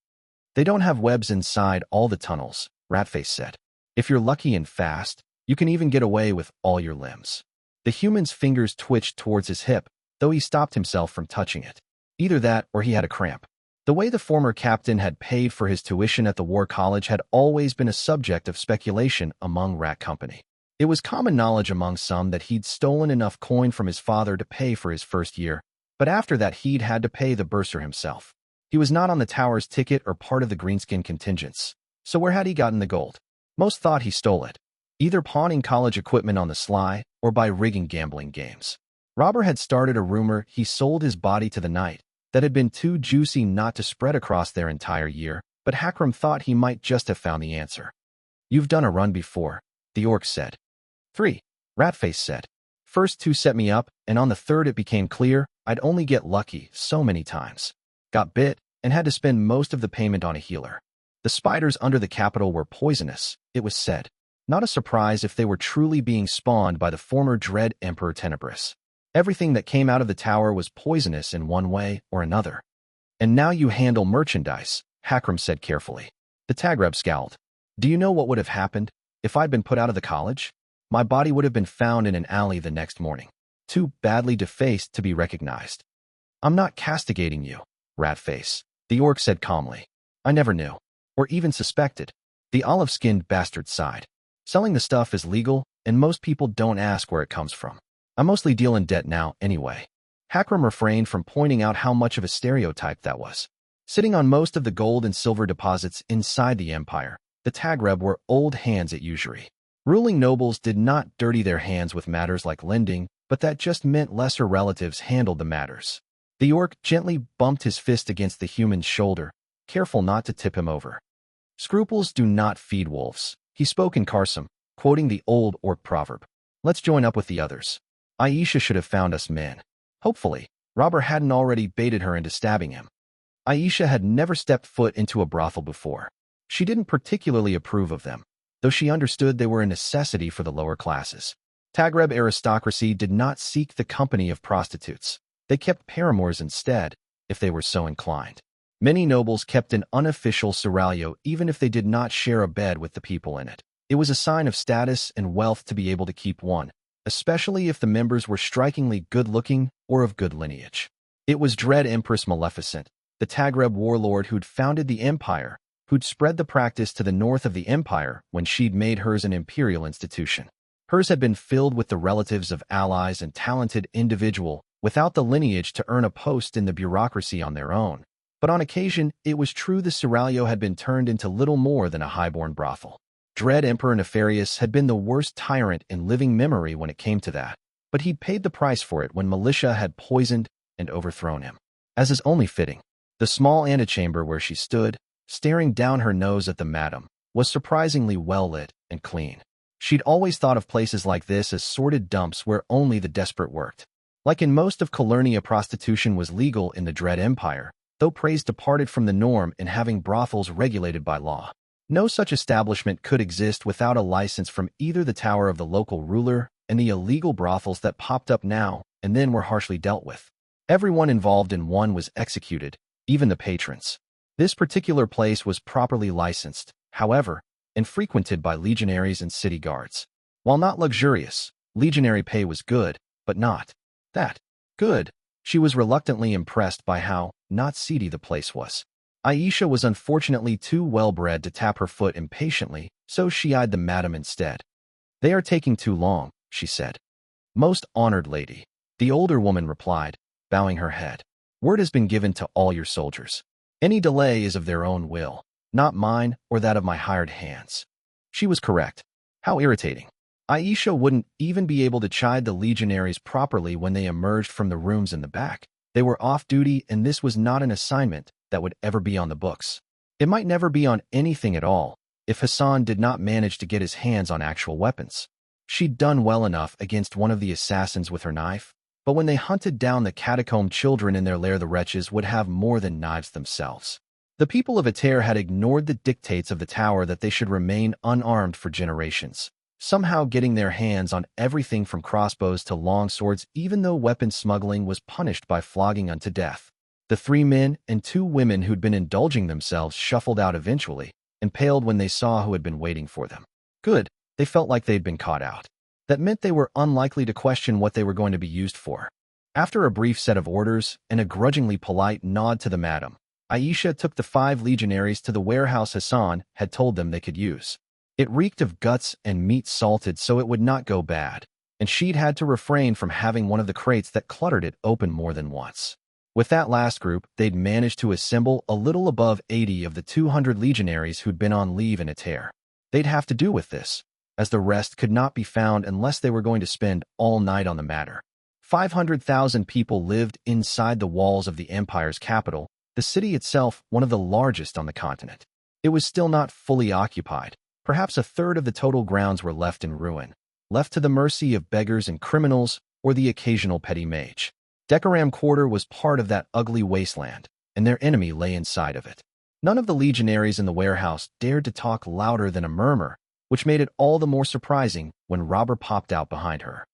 They don't have webs inside all the tunnels, Ratface said. If you're lucky and fast, you can even get away with all your limbs. The human's fingers twitched towards his hip, though he stopped himself from touching it. Either that or he had a cramp. The way the former captain had paid for his tuition at the War College had always been a subject of speculation among Rat Company. It was common knowledge among some that he'd stolen enough coin from his father to pay for his first year, but after that he'd had to pay the bursar himself. He was not on the tower's ticket or part of the Greenskin contingents, so where had he gotten the gold? Most thought he stole it, either pawning college equipment on the sly or by rigging gambling games. Robber had started a rumor he sold his body to the night that had been too juicy not to spread across their entire year, but Hakram thought he might just have found the answer. You've done a run before, the orc said. 3, Ratface said. First 2 set me up, and on the third it became clear I'd only get lucky so many times. Got bit, and had to spend most of the payment on a healer. The spiders under the capital were poisonous, it was said. Not a surprise if they were truly being spawned by the former dread Emperor Tenebris. Everything that came out of the tower was poisonous in one way or another. And now you handle merchandise, Hakram said carefully. The Tagreb scowled. Do you know what would have happened if I'd been put out of the college? My body would have been found in an alley the next morning, too badly defaced to be recognized. I'm not castigating you, Ratface, the orc said calmly. I never knew, or even suspected. The olive-skinned bastard sighed. Selling the stuff is legal, and most people don't ask where it comes from. I mostly deal in debt now, anyway. Hakram refrained from pointing out how much of a stereotype that was. Sitting on most of the gold and silver deposits inside the empire, the Tagreb were old hands at usury. Ruling nobles did not dirty their hands with matters like lending, but that just meant lesser relatives handled the matters. The orc gently bumped his fist against the human's shoulder, careful not to tip him over. Scruples do not feed wolves, He spoke in Karsam, quoting the old orc proverb. Let's join up with the others. Aisha should have found us men. Hopefully, Robber hadn't already baited her into stabbing him. Aisha had never stepped foot into a brothel before. She didn't particularly approve of them, though she understood they were a necessity for the lower classes. Tagreb aristocracy did not seek the company of prostitutes. They kept paramours instead, if they were so inclined. Many nobles kept an unofficial seraglio even if they did not share a bed with the people in it. It was a sign of status and wealth to be able to keep one, especially if the members were strikingly good-looking or of good lineage. It was Dread Empress Maleficent, the Tagreb warlord who'd founded the empire, who'd spread the practice to the north of the empire when she'd made hers an imperial institution. Hers had been filled with the relatives of allies and talented individual without the lineage to earn a post in the bureaucracy on their own. But on occasion, it was true the seraglio had been turned into little more than a highborn brothel. Dread Emperor Nefarious had been the worst tyrant in living memory when it came to that, but he'd paid the price for it when militia had poisoned and overthrown him. As is only fitting, the small antechamber where she stood, staring down her nose at the madam, was surprisingly well lit and clean. She'd always thought of places like this as sordid dumps where only the desperate worked. Like in most of Calurnia, prostitution was legal in the Dread Empire, though praise departed from the norm in having brothels regulated by law. No such establishment could exist without a license from either the tower of the local ruler and the illegal brothels that popped up now and then were harshly dealt with. Everyone involved in one was executed, even the patrons. This particular place was properly licensed, however, and frequented by legionaries and city guards. While not luxurious, legionary pay was good, but not that good. She was reluctantly impressed by how not seedy the place was. Aisha was unfortunately too well-bred to tap her foot impatiently, so she eyed the madam instead. They are taking too long, she said. Most honored lady, the older woman replied, bowing her head. Word has been given to all your soldiers. Any delay is of their own will, not mine or that of my hired hands. She was correct. How irritating. Aisha wouldn't even be able to chide the legionaries properly when they emerged from the rooms in the back. They were off duty, and this was not an assignment that would ever be on the books. It might never be on anything at all, if Hassan did not manage to get his hands on actual weapons. She'd done well enough against one of the assassins with her knife, but when they hunted down the catacomb children in their lair, the wretches would have more than knives themselves. The people of Ater had ignored the dictates of the tower that they should remain unarmed for generations, somehow getting their hands on everything from crossbows to long swords, even though weapon smuggling was punished by flogging unto death. The 3 men and 2 women who'd been indulging themselves shuffled out eventually, impaled when they saw who had been waiting for them. Good, they felt like they'd been caught out. That meant they were unlikely to question what they were going to be used for. After a brief set of orders and a grudgingly polite nod to the madam, Aisha took the 5 legionaries to the warehouse Hassan had told them they could use. It reeked of guts and meat salted so it would not go bad, and she'd had to refrain from having one of the crates that cluttered it open more than once. With that last group, they'd managed to assemble a little above 80 of the 200 legionaries who'd been on leave in Ater. They'd have to do with this, as the rest could not be found unless they were going to spend all night on the matter. 500,000 people lived inside the walls of the empire's capital, the city itself one of the largest on the continent. It was still not fully occupied. Perhaps a third of the total grounds were left in ruin, left to the mercy of beggars and criminals or the occasional petty mage. Decoram Quarter was part of that ugly wasteland, and their enemy lay inside of it. None of the legionaries in the warehouse dared to talk louder than a murmur, which made it all the more surprising when Robber popped out behind her.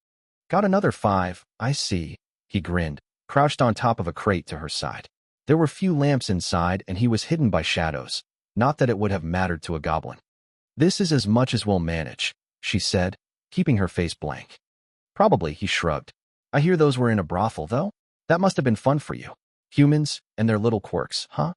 Got another 5, I see, he grinned, crouched on top of a crate to her side. There were few lamps inside, and he was hidden by shadows, not that it would have mattered to a goblin. This is as much as we'll manage, she said, keeping her face blank. Probably, he shrugged. I hear those were in a brothel, though? That must have been fun for you. Humans and their little quirks, huh?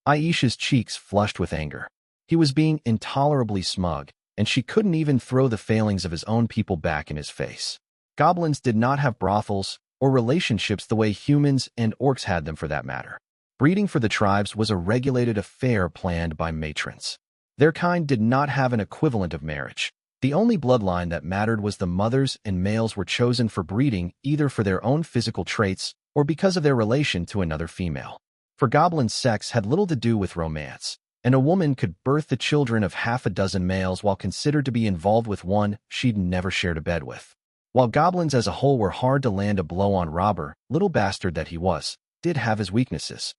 Aisha's cheeks flushed with anger. He was being intolerably smug, and she couldn't even throw the failings of his own people back in his face. Goblins did not have brothels or relationships the way humans and orcs had them, for that matter. Breeding for the tribes was a regulated affair planned by matrons. Their kind did not have an equivalent of marriage. The only bloodline that mattered was the mothers, and males were chosen for breeding either for their own physical traits or because of their relation to another female. For goblins, sex had little to do with romance. and a woman could birth the children of half a dozen males while considered to be involved with one she'd never shared a bed with. While goblins as a whole were hard to land a blow on, Robber, little bastard that he was, did have his weaknesses.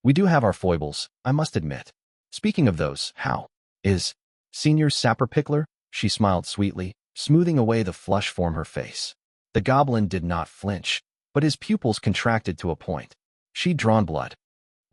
We do have our foibles, I must admit. Speaking of those, how is Senior Sapper Pickler? She smiled sweetly, smoothing away the flush from her face. The goblin did not flinch, but his pupils contracted to a point. She'd drawn blood.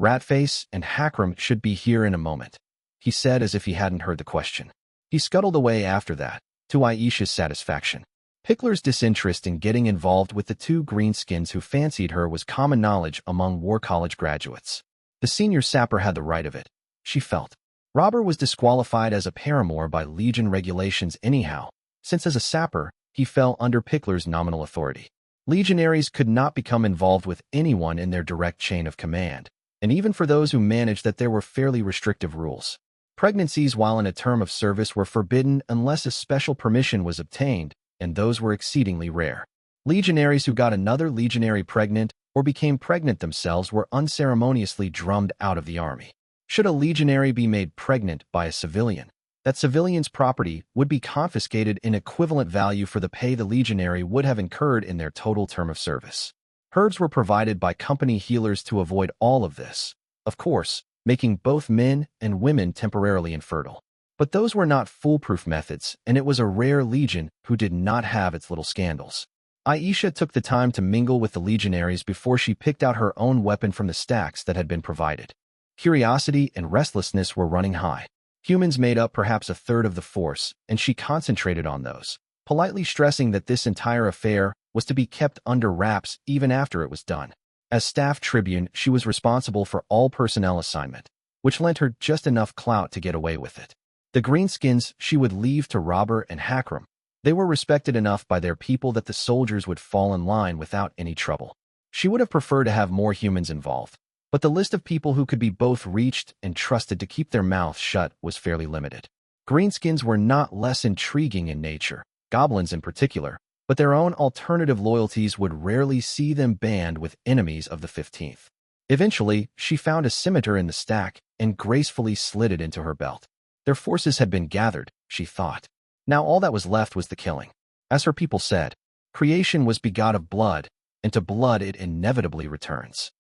Ratface and Hackram should be here in a moment, he said as if he hadn't heard the question. He scuttled away after that, to Aisha's satisfaction. Pickler's disinterest in getting involved with the two greenskins who fancied her was common knowledge among War College graduates. The senior sapper had the right of it, she felt. Robber was disqualified as a paramour by Legion regulations anyhow, since as a sapper, he fell under Pickler's nominal authority. Legionaries could not become involved with anyone in their direct chain of command, and even for those who managed that there were fairly restrictive rules. Pregnancies while in a term of service were forbidden unless a special permission was obtained, and those were exceedingly rare. Legionaries who got another legionary pregnant or became pregnant themselves were unceremoniously drummed out of the army. Should a legionary be made pregnant by a civilian, that civilian's property would be confiscated in equivalent value for the pay the legionary would have incurred in their total term of service. Herbs were provided by company healers to avoid all of this, of course, making both men and women temporarily infertile. But those were not foolproof methods, and it was a rare legion who did not have its little scandals. Aisha took the time to mingle with the legionaries before she picked out her own weapon from the stacks that had been provided. Curiosity and restlessness were running high. Humans made up perhaps a third of the force, and she concentrated on those, politely stressing that this entire affair was to be kept under wraps even after it was done. As staff tribune, she was responsible for all personnel assignment, which lent her just enough clout to get away with it. The greenskins she would leave to Robber and Hackram. They were respected enough by their people that the soldiers would fall in line without any trouble. She would have preferred to have more humans involved, but the list of people who could be both reached and trusted to keep their mouths shut was fairly limited. Greenskins were not less intriguing in nature, goblins in particular, but their own alternative loyalties would rarely see them band with enemies of the 15th. Eventually, she found a scimitar in the stack and gracefully slid it into her belt. Their forces had been gathered, she thought. Now all that was left was the killing. As her people said, creation was begot of blood, and to blood it inevitably returns.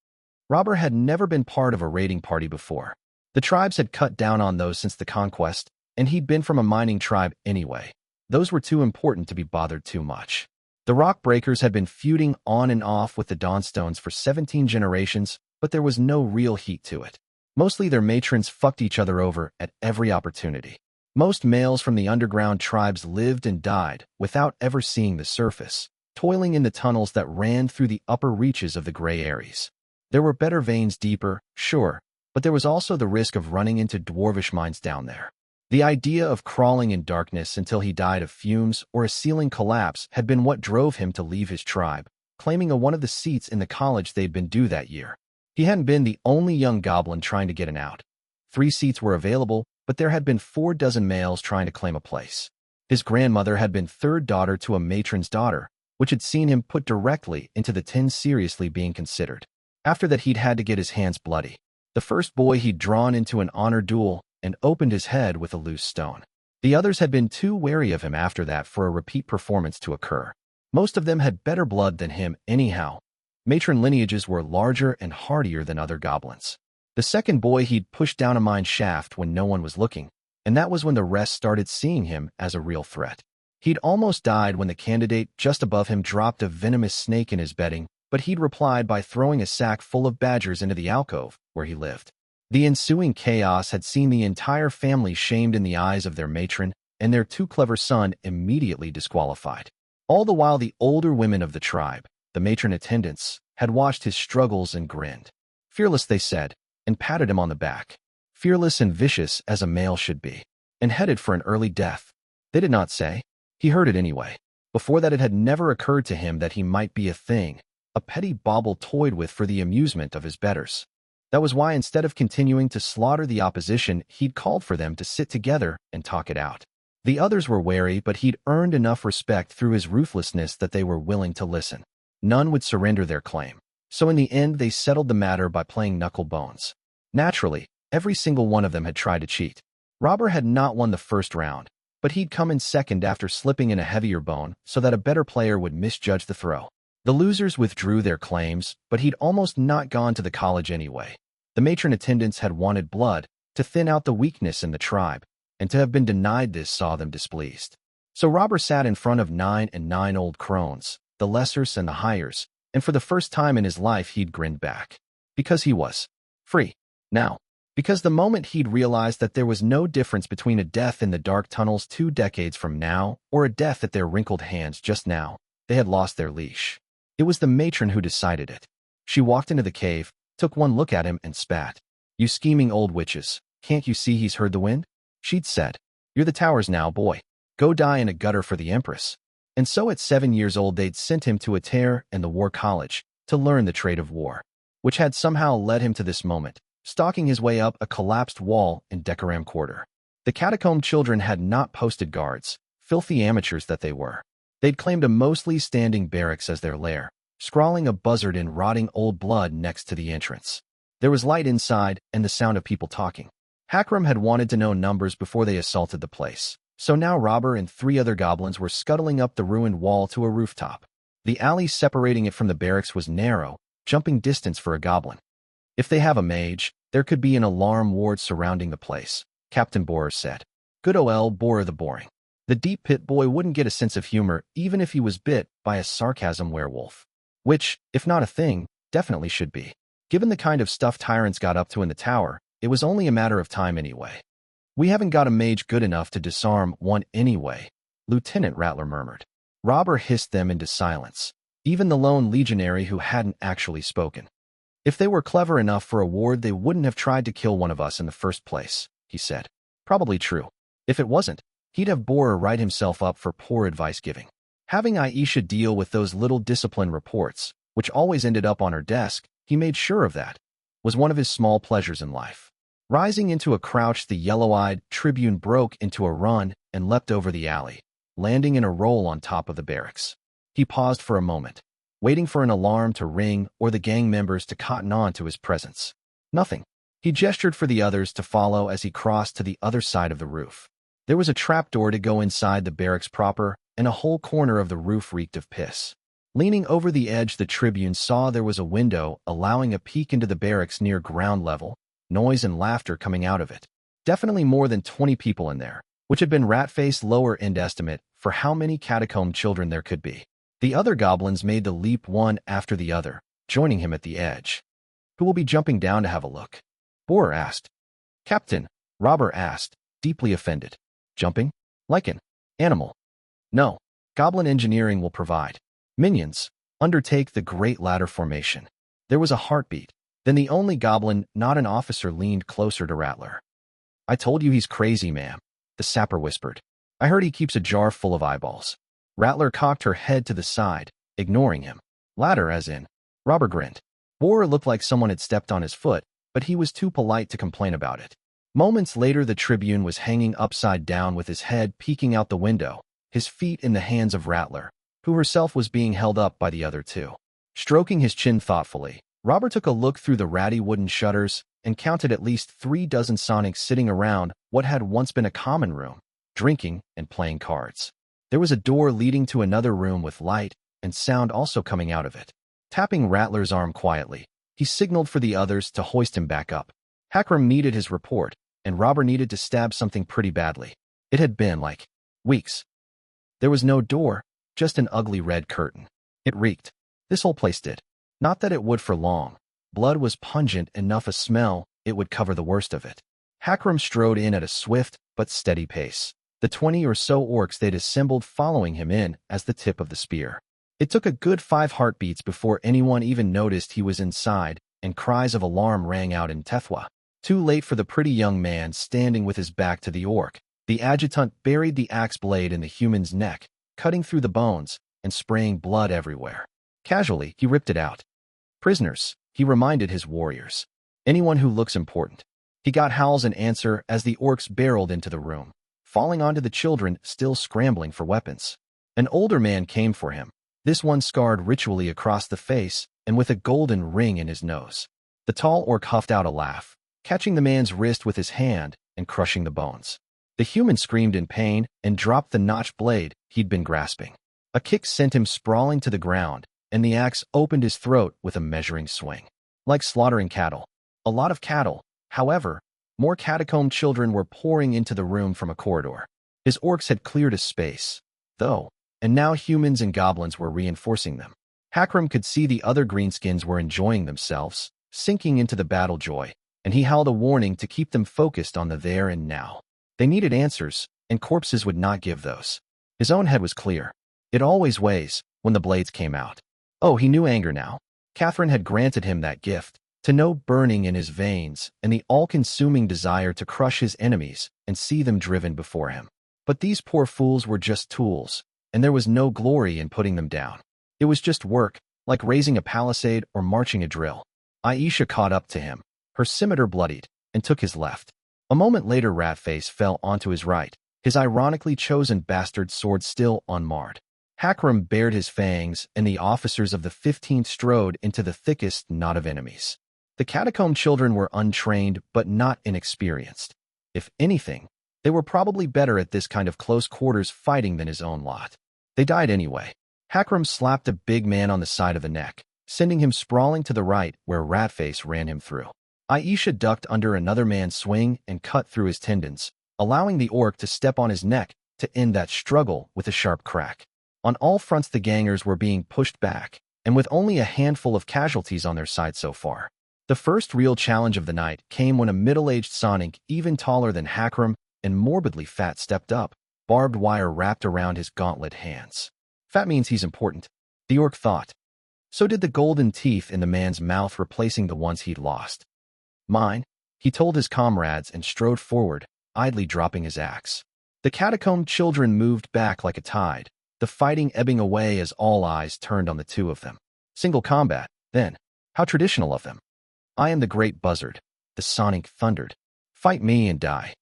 Robber had never been part of a raiding party before. The tribes had cut down on those since the conquest, and he'd been from a mining tribe anyway. Those were too important to be bothered too much. The Rock Breakers had been feuding on and off with the Dawnstones for 17 generations, but there was no real heat to it. Mostly their matrons fucked each other over at every opportunity. Most males from the underground tribes lived and died without ever seeing the surface, toiling in the tunnels that ran through the upper reaches of the Grey Ares. There were better veins deeper, sure, but there was also the risk of running into dwarvish mines down there. The idea of crawling in darkness until he died of fumes or a ceiling collapse had been what drove him to leave his tribe, claiming one of the seats in the college they'd been due that year. He hadn't been the only young goblin trying to get an out. 3 seats were available, but there had been 4 dozen males trying to claim a place. His grandmother had been third daughter to a matron's daughter, which had seen him put directly into the 10 seriously being considered. After that, he'd had to get his hands bloody. The first boy he'd drawn into an honor duel and opened his head with a loose stone. The others had been too wary of him after that for a repeat performance to occur. Most of them had better blood than him anyhow. Matron lineages were larger and hardier than other goblins. The second boy he'd pushed down a mine shaft when no one was looking, and that was when the rest started seeing him as a real threat. He'd almost died when the candidate just above him dropped a venomous snake in his bedding, but he'd replied by throwing a sack full of badgers into the alcove where he lived. The ensuing chaos had seen the entire family shamed in the eyes of their matron, and their too clever son immediately disqualified. All the while the older women of the tribe, the matron attendants, had watched his struggles and grinned. Fearless, they said, and patted him on the back. Fearless and vicious as a male should be, and headed for an early death. They did not say. He heard it anyway. Before that, it had never occurred to him that he might be a thing, a petty bauble toyed with for the amusement of his betters. That was why instead of continuing to slaughter the opposition, he'd called for them to sit together and talk it out. The others were wary, but he'd earned enough respect through his ruthlessness that they were willing to listen. None would surrender their claim. So in the end, they settled the matter by playing knuckle bones. Naturally, Every single one of them had tried to cheat. Robber had not won the first round, but he'd come in second after slipping in a heavier bone so that a better player would misjudge the throw. The losers withdrew their claims, but he'd almost not gone to the college anyway. The matron attendants had wanted blood to thin out the weakness in the tribe, and to have been denied this saw them displeased. So Robber sat in front of 9 and 9 old crones, the lessers and the highers, and for the first time in his life he'd grinned back. Because he was free. Now. Because the moment he'd realized that there was no difference between a death in the dark tunnels 2 decades from now or a death at their wrinkled hands just now, they had lost their leash. It was the matron who decided it. She walked into the cave, took one look at him and spat. "You scheming old witches, can't you see he's heard the wind?" She'd said. "You're the towers now, boy. Go die in a gutter for the Empress." And so at 7 years old they'd sent him to a tear and the war college to learn the trade of war, which had somehow led him to this moment, stalking his way up a collapsed wall in Decoram Quarter. The catacomb children had not posted guards, filthy amateurs that they were. They'd claimed a mostly standing barracks as their lair, scrawling a buzzard in rotting old blood next to the entrance. There was light inside and the sound of people talking. Hakram had wanted to know numbers before they assaulted the place, so now Robber and 3 other goblins were scuttling up the ruined wall to a rooftop. The alley separating it from the barracks was narrow, jumping distance for a goblin. "If they have a mage, there could be an alarm ward surrounding the place," Captain Borer said. Good ol' Borer the Boring. The deep pit boy wouldn't get a sense of humor even if he was bit by a sarcasm werewolf. Which, if not a thing, definitely should be. Given the kind of stuff tyrants got up to in the tower, it was only a matter of time anyway. "We haven't got a mage good enough to disarm one anyway," Lieutenant Rattler murmured. Robber hissed them into silence, even the lone legionary who hadn't actually spoken. "If they were clever enough for a ward, they wouldn't have tried to kill one of us in the first place," he said. Probably true. If it wasn't, he'd have Borer write himself up for poor advice giving. Having Aisha deal with those little discipline reports, which always ended up on her desk, he made sure of that, was one of his small pleasures in life. Rising into a crouch, the yellow-eyed tribune broke into a run and leapt over the alley, landing in a roll on top of the barracks. He paused for a moment, waiting for an alarm to ring or the gang members to cotton on to his presence. Nothing. He gestured for the others to follow as he crossed to the other side of the roof. There was a trapdoor to go inside the barracks proper, and a whole corner of the roof reeked of piss. Leaning over the edge, the tribune saw there was a window allowing a peek into the barracks near ground level, noise and laughter coming out of it. Definitely more than 20 people in there, which had been Ratface's lower-end estimate for how many catacomb children there could be. The other goblins made the leap one after the other, joining him at the edge. "Who will be jumping down to have a look?" Borer asked. "Captain," Robber asked, deeply offended. "Jumping? Like an animal?" "No. Goblin engineering will provide. Minions, undertake the great ladder formation." There was a heartbeat. Then the only goblin, not an officer, leaned closer to Rattler. "I told you he's crazy, ma'am," the sapper whispered. "I heard he keeps a jar full of eyeballs." Rattler cocked her head to the side, ignoring him. "Ladder as in?" Robber grinned. Borer looked like someone had stepped on his foot, but he was too polite to complain about it. Moments later, the tribune was hanging upside down with his head peeking out the window, his feet in the hands of Rattler, who herself was being held up by the other 2. Stroking his chin thoughtfully, Robert took a look through the ratty wooden shutters and counted at least 3 dozen Sonics sitting around what had once been a common room, drinking and playing cards. There was a door leading to another room with light and sound also coming out of it. Tapping Rattler's arm quietly, he signaled for the others to hoist him back up. Hakram needed his report, and Robber needed to stab something pretty badly. It had been, like, weeks. There was no door, just an ugly red curtain. It reeked. This whole place did. Not that it would for long. Blood was pungent enough a smell, it would cover the worst of it. Hakram strode in at a swift but steady pace, the 20 or so orcs they'd assembled following him in as the tip of the spear. It took a good 5 heartbeats before anyone even noticed he was inside, and cries of alarm rang out in Tethwa. Too late for the pretty young man standing with his back to the orc. The adjutant buried the axe blade in the human's neck, cutting through the bones and spraying blood everywhere. Casually, he ripped it out. "Prisoners," he reminded his warriors. "Anyone who looks important." He got howls in answer as the orcs barreled into the room, falling onto the children still scrambling for weapons. An older man came for him, this one scarred ritually across the face and with a golden ring in his nose. The tall orc huffed out a laugh, catching the man's wrist with his hand and crushing the bones. The human screamed in pain and dropped the notched blade he'd been grasping. A kick sent him sprawling to the ground, and the axe opened his throat with a measuring swing. Like slaughtering cattle. A lot of cattle, however. More catacomb children were pouring into the room from a corridor. His orcs had cleared a space, though, and now humans and goblins were reinforcing them. Hakram could see the other Greenskins were enjoying themselves, sinking into the battle joy, and he howled a warning to keep them focused on the there and now. They needed answers, and corpses would not give those. His own head was clear. It always weighs when the blades came out. Oh, he knew anger now. Catherine had granted him that gift, to know burning in his veins and the all-consuming desire to crush his enemies and see them driven before him. But these poor fools were just tools, and there was no glory in putting them down. It was just work, like raising a palisade or marching a drill. Aisha caught up to him, her scimitar bloodied, and took his left. A moment later Ratface fell onto his right, his ironically chosen bastard sword still unmarred. Hakram bared his fangs, and the officers of the 15th strode into the thickest knot of enemies. The catacomb children were untrained but not inexperienced. If anything, they were probably better at this kind of close-quarters fighting than his own lot. They died anyway. Hakram slapped a big man on the side of the neck, sending him sprawling to the right where Ratface ran him through. Aisha ducked under another man's swing and cut through his tendons, allowing the orc to step on his neck to end that struggle with a sharp crack. On all fronts the gangers were being pushed back, and with only a handful of casualties on their side so far. The first real challenge of the night came when a middle-aged Sonic, even taller than Hakram and morbidly fat, stepped up, barbed wire wrapped around his gauntlet hands. Fat means he's important, the orc thought. So did the golden teeth in the man's mouth replacing the ones he'd lost. Mine, he told his comrades and strode forward, idly dropping his axe. The catacomb children moved back like a tide, the fighting ebbing away as all eyes turned on the two of them. Single combat, then. How traditional of them. I am the great buzzard, the Sonic thundered. Fight me and die.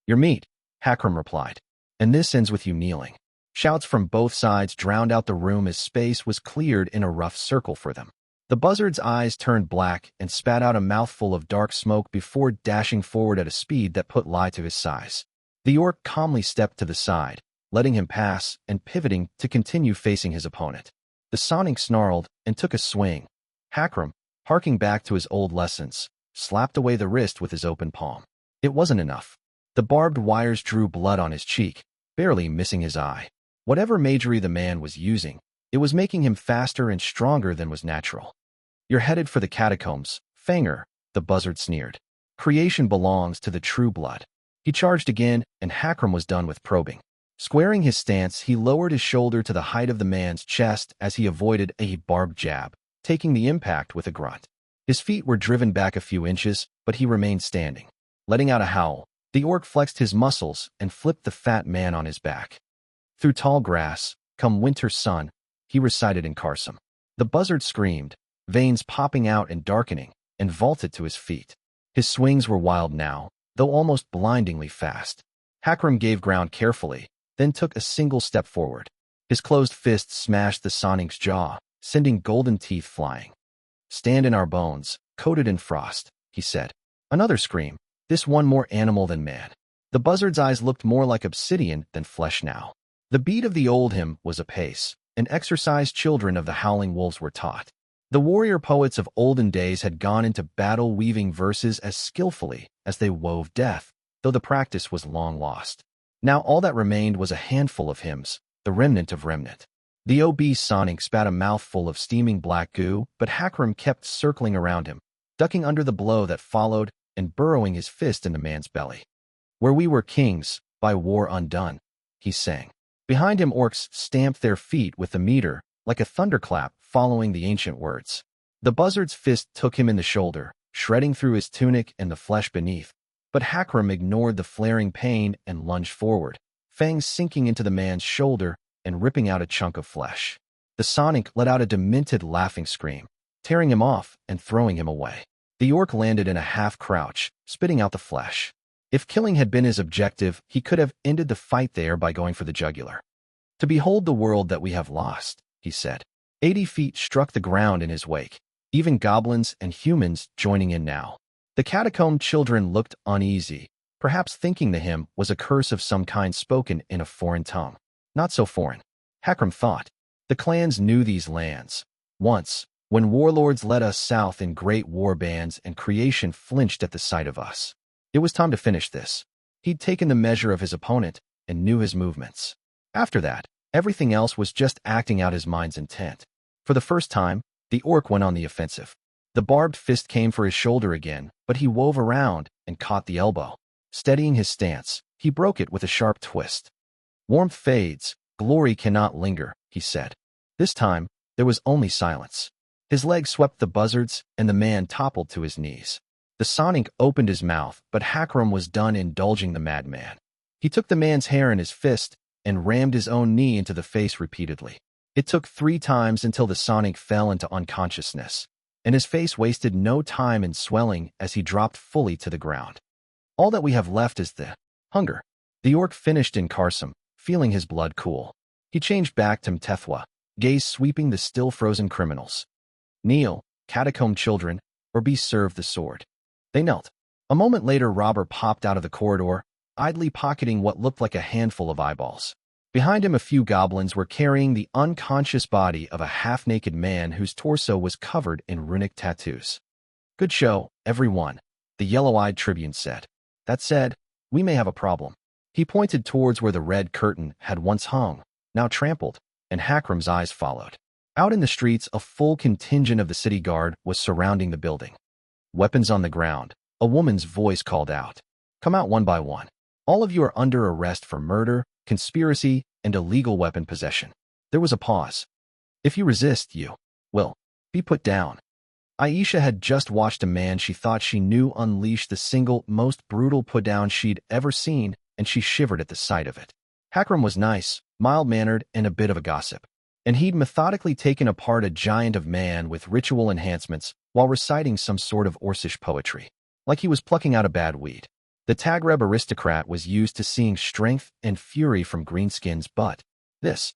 Your meat, Hakram replied. And this ends with you kneeling. Shouts from both sides drowned out the room as space was cleared in a rough circle for them. The buzzard's eyes turned black and spat out a mouthful of dark smoke before dashing forward at a speed that put lie to his size. The orc calmly stepped to the side, letting him pass and pivoting to continue facing his opponent. The Sonic snarled and took a swing. Hakram, harking back to his old lessons, slapped away the wrist with his open palm. It wasn't enough. The barbed wires drew blood on his cheek, barely missing his eye. Whatever magery the man was using, it was making him faster and stronger than was natural. You're headed for the catacombs, Fanger, the buzzard sneered. Creation belongs to the true blood. He charged again, and Hakram was done with probing. Squaring his stance, he lowered his shoulder to the height of the man's chest as he avoided a barbed jab, taking the impact with a grunt. His feet were driven back a few inches, but he remained standing. Letting out a howl, the orc flexed his muscles and flipped the fat man on his back. Through tall grass, come winter sun, he recited in Karsam. The buzzard screamed, veins popping out and darkening, and vaulted to his feet. His swings were wild now, though almost blindingly fast. Hakram gave ground carefully, then took a single step forward. His closed fist smashed the Sonic's jaw, sending golden teeth flying. Stand in our bones, coated in frost, he said. Another scream, this one more animal than man. The buzzard's eyes looked more like obsidian than flesh now. The beat of the old hymn was apace, an exercise children of the howling wolves were taught. The warrior poets of olden days had gone into battle weaving verses as skillfully as they wove death, though the practice was long lost. Now all that remained was a handful of hymns, the remnant of remnant. The obese Sonic spat a mouthful of steaming black goo, but Hakram kept circling around him, ducking under the blow that followed and burrowing his fist in the man's belly. Where we were kings, by war undone, he sang. Behind him orcs stamped their feet with the meter, like a thunderclap following the ancient words. The buzzard's fist took him in the shoulder, shredding through his tunic and the flesh beneath, but Hakram ignored the flaring pain and lunged forward, fangs sinking into the man's shoulder and ripping out a chunk of flesh. The Sonic let out a demented laughing scream, tearing him off and throwing him away. The orc landed in a half-crouch, spitting out the flesh. If killing had been his objective, he could have ended the fight there by going for the jugular. To behold the world that we have lost, he said. 80 feet struck the ground in his wake, even goblins and humans joining in now. The catacomb children looked uneasy, perhaps thinking the hymn was a curse of some kind spoken in a foreign tongue. Not so foreign, Hakram thought. The clans knew these lands. Once, when warlords led us south in great war bands and creation flinched at the sight of us. It was time to finish this. He'd taken the measure of his opponent and knew his movements. After that, everything else was just acting out his mind's intent. For the first time, the orc went on the offensive. The barbed fist came for his shoulder again, but he wove around and caught the elbow. Steadying his stance, he broke it with a sharp twist. Warmth fades, glory cannot linger, he said. This time, there was only silence. His leg swept the buzzards, and the man toppled to his knees. The Sonic opened his mouth, but Hakram was done indulging the madman. He took the man's hair in his fist and rammed his own knee into the face repeatedly. It took 3 times until the Sonic fell into unconsciousness, and his face wasted no time in swelling as he dropped fully to the ground. All that we have left is the hunger. The orc finished in Karsam, feeling his blood cool. He changed back to Mtethwa, gaze sweeping the still frozen criminals. Kneel, catacomb children, or be served the sword. They knelt. A moment later, Robber popped out of the corridor, idly pocketing what looked like a handful of eyeballs. Behind him, a few goblins were carrying the unconscious body of a half-naked man whose torso was covered in runic tattoos. Good show, everyone, the yellow-eyed tribune said. That said, we may have a problem. He pointed towards where the red curtain had once hung, now trampled, and Hakram's eyes followed. Out in the streets, a full contingent of the city guard was surrounding the building. Weapons on the ground, a woman's voice called out. Come out one by one. All of you are under arrest for murder, conspiracy, and illegal weapon possession. There was a pause. If you resist, you will be put down. Aisha had just watched a man she thought she knew unleash the single most brutal put-down she'd ever seen, and she shivered at the sight of it. Hakram was nice, mild-mannered, and a bit of a gossip, and he'd methodically taken apart a giant of man with ritual enhancements while reciting some sort of Orcish poetry, like he was plucking out a bad weed. The Tagreb aristocrat was used to seeing strength and fury from Greenskins, but this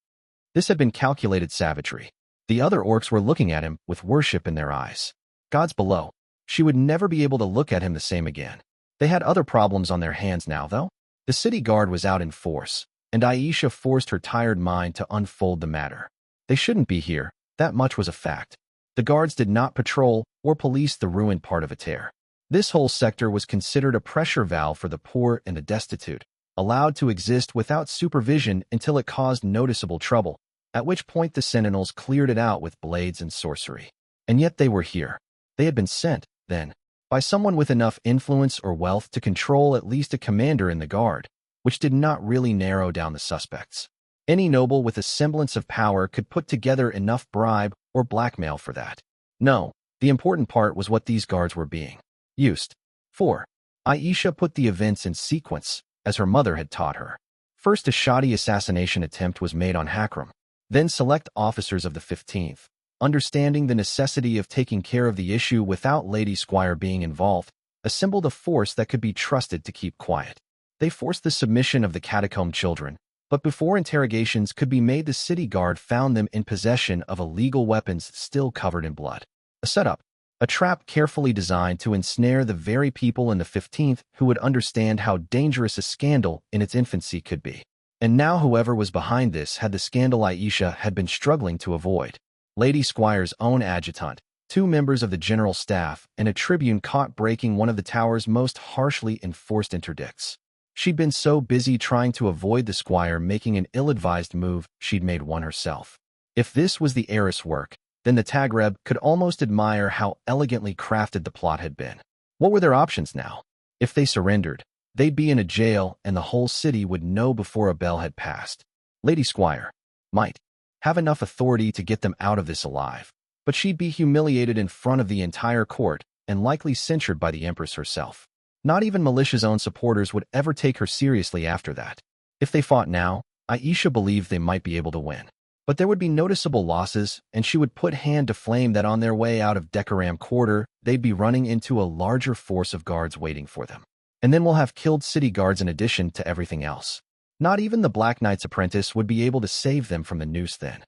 had been calculated savagery. The other orcs were looking at him with worship in their eyes. Gods below, she would never be able to look at him the same again. They had other problems on their hands now, though. The city guard was out in force, and Aisha forced her tired mind to unfold the matter. They shouldn't be here, that much was a fact. The guards did not patrol or police the ruined part of Ater. This whole sector was considered a pressure valve for the poor and the destitute, allowed to exist without supervision until it caused noticeable trouble, at which point the sentinels cleared it out with blades and sorcery. And yet they were here. They had been sent, then, by someone with enough influence or wealth to control at least a commander in the guard, which did not really narrow down the suspects. Any noble with a semblance of power could put together enough bribe or blackmail for that. No, the important part was what these guards were being used for. Aisha put the events in sequence, as her mother had taught her. First, a shoddy assassination attempt was made on Hakram. Then select officers of the 15th, understanding the necessity of taking care of the issue without Lady Squire being involved, assembled a force that could be trusted to keep quiet. They forced the submission of the catacomb children, but before interrogations could be made, the city guard found them in possession of illegal weapons still covered in blood. A setup. A trap carefully designed to ensnare the very people in the 15th who would understand how dangerous a scandal in its infancy could be. And now whoever was behind this had the scandal Aisha had been struggling to avoid. Lady Squire's own adjutant, 2 members of the general staff, and a tribune caught breaking one of the tower's most harshly enforced interdicts. She'd been so busy trying to avoid the Squire making an ill-advised move, she'd made one herself. If this was the heiress' work, then the Tagreb could almost admire how elegantly crafted the plot had been. What were their options now? If they surrendered, they'd be in a jail and the whole city would know before a bell had passed. Lady Squire might have enough authority to get them out of this alive, but she'd be humiliated in front of the entire court and likely censured by the Empress herself. Not even Militia's own supporters would ever take her seriously after that. If they fought now, Aisha believed they might be able to win. But there would be noticeable losses, and she would put hand to flame that on their way out of Decoram Quarter, they'd be running into a larger force of guards waiting for them. And then we'll have killed city guards in addition to everything else. Not even the Black Knight's apprentice would be able to save them from the noose then.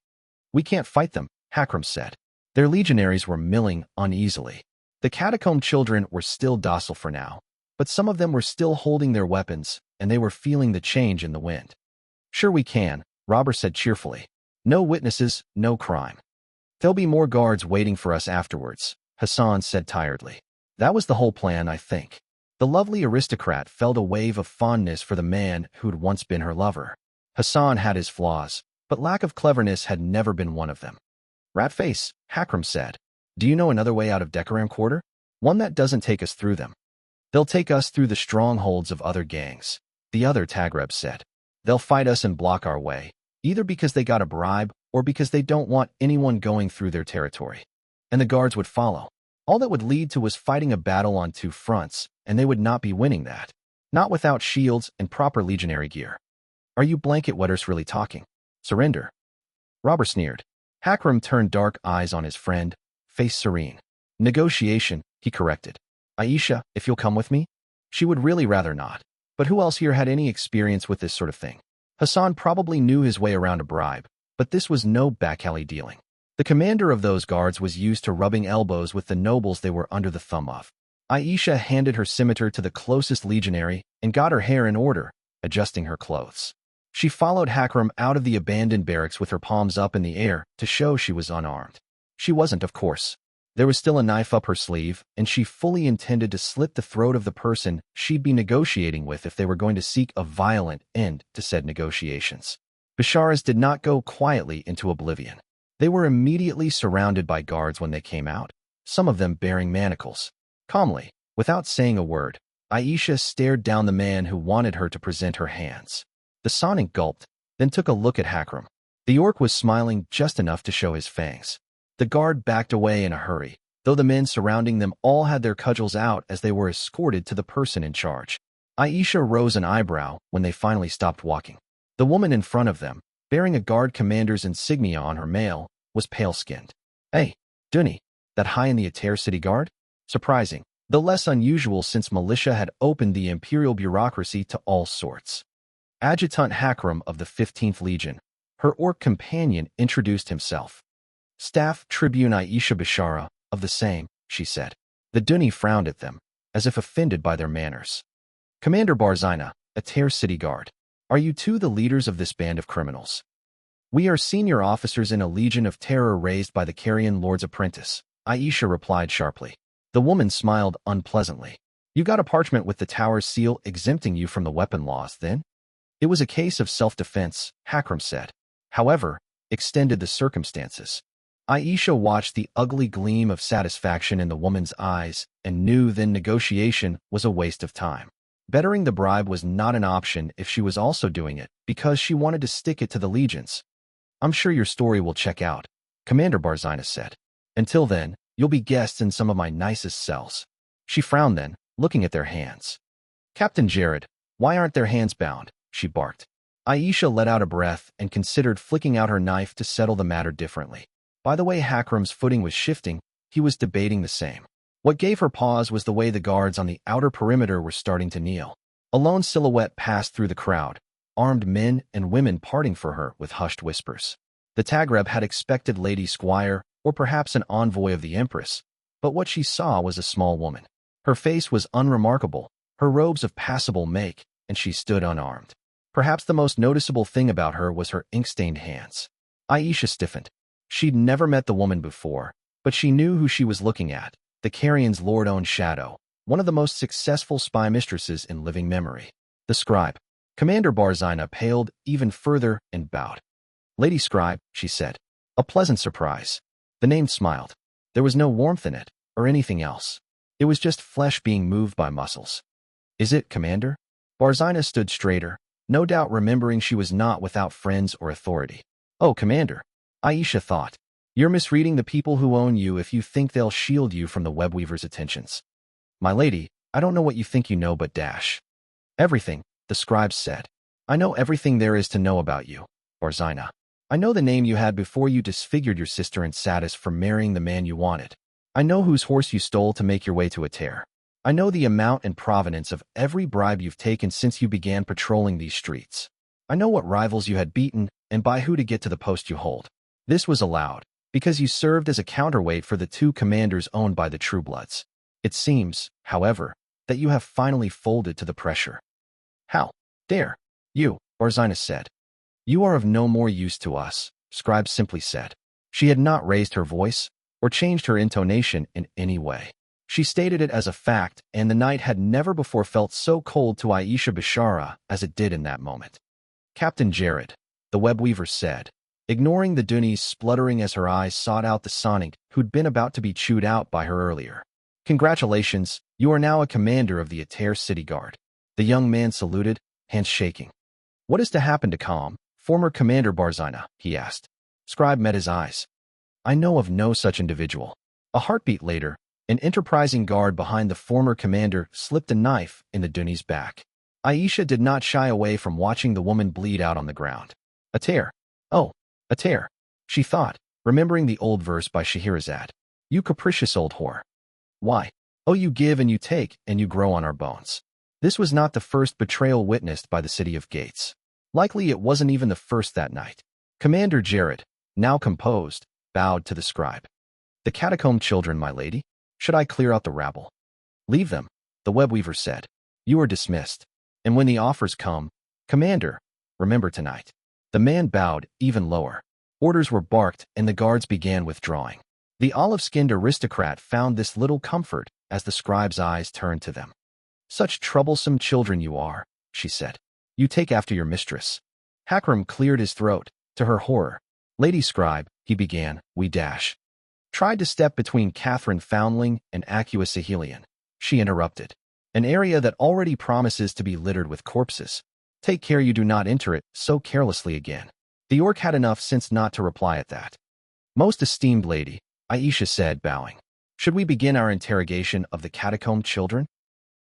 We can't fight them, Hakram said. Their legionaries were milling uneasily. The catacomb children were still docile for now, but some of them were still holding their weapons, and they were feeling the change in the wind. Sure we can, Robert said cheerfully. No witnesses, no crime. There'll be more guards waiting for us afterwards, Hassan said tiredly. That was the whole plan, I think. The lovely aristocrat felt a wave of fondness for the man who'd once been her lover. Hassan had his flaws, but lack of cleverness had never been one of them. Ratface, Hakram said. Do you know another way out of Decoram Quarter? One that doesn't take us through them. They'll take us through the strongholds of other gangs, the other Tagreb said. They'll fight us and block our way, either because they got a bribe or because they don't want anyone going through their territory. And the guards would follow. All that would lead to was fighting a battle on two fronts, and they would not be winning that. Not without shields and proper legionary gear. Are you blanket wetters really talking? Surrender. Robert sneered. Hakram turned dark eyes on his friend, face serene. Negotiation, he corrected. Aisha, if you'll come with me? She would really rather not. But who else here had any experience with this sort of thing? Hassan probably knew his way around a bribe, but this was no back-alley dealing. The commander of those guards was used to rubbing elbows with the nobles they were under the thumb of. Aisha handed her scimitar to the closest legionary and got her hair in order, adjusting her clothes. She followed Hakram out of the abandoned barracks with her palms up in the air to show she was unarmed. She wasn't, of course. There was still a knife up her sleeve, and she fully intended to slit the throat of the person she'd be negotiating with if they were going to seek a violent end to said negotiations. Bisharas did not go quietly into oblivion. They were immediately surrounded by guards when they came out, some of them bearing manacles. Calmly, without saying a word, Aisha stared down the man who wanted her to present her hands. The Sonic gulped, then took a look at Hakram. The orc was smiling just enough to show his fangs. The guard backed away in a hurry, though the men surrounding them all had their cudgels out as they were escorted to the person in charge. Aisha rose an eyebrow when they finally stopped walking. The woman in front of them, bearing a guard commander's insignia on her mail, was pale-skinned. Hey, Dunny, that high in the Ater City Guard? Surprising, though less unusual since militia had opened the imperial bureaucracy to all sorts. Adjutant Hakram of the 15th Legion, her orc companion, introduced himself. Staff Tribune Aisha Bishara, of the same, she said. The Dunny frowned at them, as if offended by their manners. Commander Barzina, Ater City Guard. Are you two the leaders of this band of criminals? We are senior officers in a legion of terror raised by the Carrion Lord's apprentice, Aisha replied sharply. The woman smiled unpleasantly. You got a parchment with the tower's seal exempting you from the weapon laws, then? It was a case of self-defense, Hakram said. However, extended the circumstances. Aisha watched the ugly gleam of satisfaction in the woman's eyes and knew then negotiation was a waste of time. Bettering the bribe was not an option if she was also doing it because she wanted to stick it to the legions. I'm sure your story will check out, Commander Barzina said. Until then, you'll be guests in some of my nicest cells. She frowned then, looking at their hands. Captain Jared, why aren't their hands bound? She barked. Aisha let out a breath and considered flicking out her knife to settle the matter differently. By the way Hakram's footing was shifting, he was debating the same. What gave her pause was the way the guards on the outer perimeter were starting to kneel. A lone silhouette passed through the crowd, armed men and women parting for her with hushed whispers. The Tagreb had expected Lady Squire, or perhaps an envoy of the Empress, but what she saw was a small woman. Her face was unremarkable, her robes of passable make, and she stood unarmed. Perhaps the most noticeable thing about her was her ink-stained hands. Aisha stiffened. She'd never met the woman before, but she knew who she was looking at, the Carrion's Lord-own shadow, one of the most successful spy mistresses in living memory. The scribe. Commander Barzina paled even further and bowed. Lady Scribe, she said. A pleasant surprise. The name smiled. There was no warmth in it, or anything else. It was just flesh being moved by muscles. Is it, Commander? Barzina stood straighter, no doubt remembering she was not without friends or authority. Oh, Commander, Aisha thought. You're misreading the people who own you if you think they'll shield you from the webweaver's attentions. My lady, I don't know what you think you know but dash. Everything, the scribe said. I know everything there is to know about you, Barzina. I know the name you had before you disfigured your sister and Satis for marrying the man you wanted. I know whose horse you stole to make your way to Ater. I know the amount and provenance of every bribe you've taken since you began patrolling these streets. I know what rivals you had beaten and by who to get to the post you hold. This was allowed, because you served as a counterweight for the two commanders owned by the Truebloods. It seems, however, that you have finally folded to the pressure. How dare you, Barzina said. You are of no more use to us, Scribe simply said. She had not raised her voice or changed her intonation in any way. She stated it as a fact, and the night had never before felt so cold to Aisha Bishara as it did in that moment. Captain Jared, the webweaver said, ignoring the Dunnies spluttering as her eyes sought out the Sonic who'd been about to be chewed out by her earlier. Congratulations, you are now a commander of the Ater City Guard. The young man saluted, hands shaking. What is to happen to Calm, former Commander Barzina? He asked. Scribe met his eyes. I know of no such individual. A heartbeat later, an enterprising guard behind the former commander slipped a knife in the Dunnies' back. Aisha did not shy away from watching the woman bleed out on the ground. Ater. Oh, Ater, she thought, remembering the old verse by Scheherazade. You capricious old whore. Why? Oh, you give and you take, and you grow on our bones. This was not the first betrayal witnessed by the city of Gates. Likely it wasn't even the first that night. Commander Jared, now composed, bowed to the scribe. The catacomb children, my lady. Should I clear out the rabble? Leave them, the webweaver said. You are dismissed. And when the offers come, Commander, remember tonight. The man bowed even lower. Orders were barked and the guards began withdrawing. The olive-skinned aristocrat found this little comfort as the scribe's eyes turned to them. Such troublesome children you are, she said. You take after your mistress. Hakram cleared his throat. To her horror. Lady Scribe, he began, we dash. Tried to step between Catherine Foundling and Acua Sahelian. She interrupted. An area that already promises to be littered with corpses. Take care you do not enter it so carelessly again. The orc had enough sense not to reply at that. Most esteemed lady, Aisha said, bowing. Should we begin our interrogation of the catacomb children?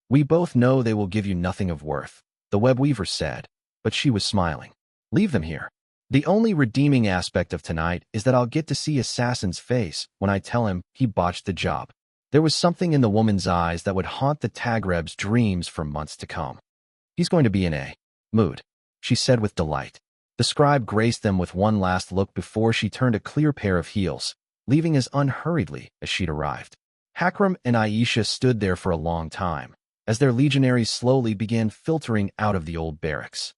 We both know they will give you nothing of worth, the webweaver said, but she was smiling. Leave them here. The only redeeming aspect of tonight is that I'll get to see Assassin's face when I tell him he botched the job. There was something in the woman's eyes that would haunt the Tagreb's dreams for months to come. He's going to be in a mood, she said with delight. The scribe graced them with one last look before she turned a clear pair of heels, leaving as unhurriedly as she'd arrived. Hakram and Aisha stood there for a long time, as their legionaries slowly began filtering out of the old barracks.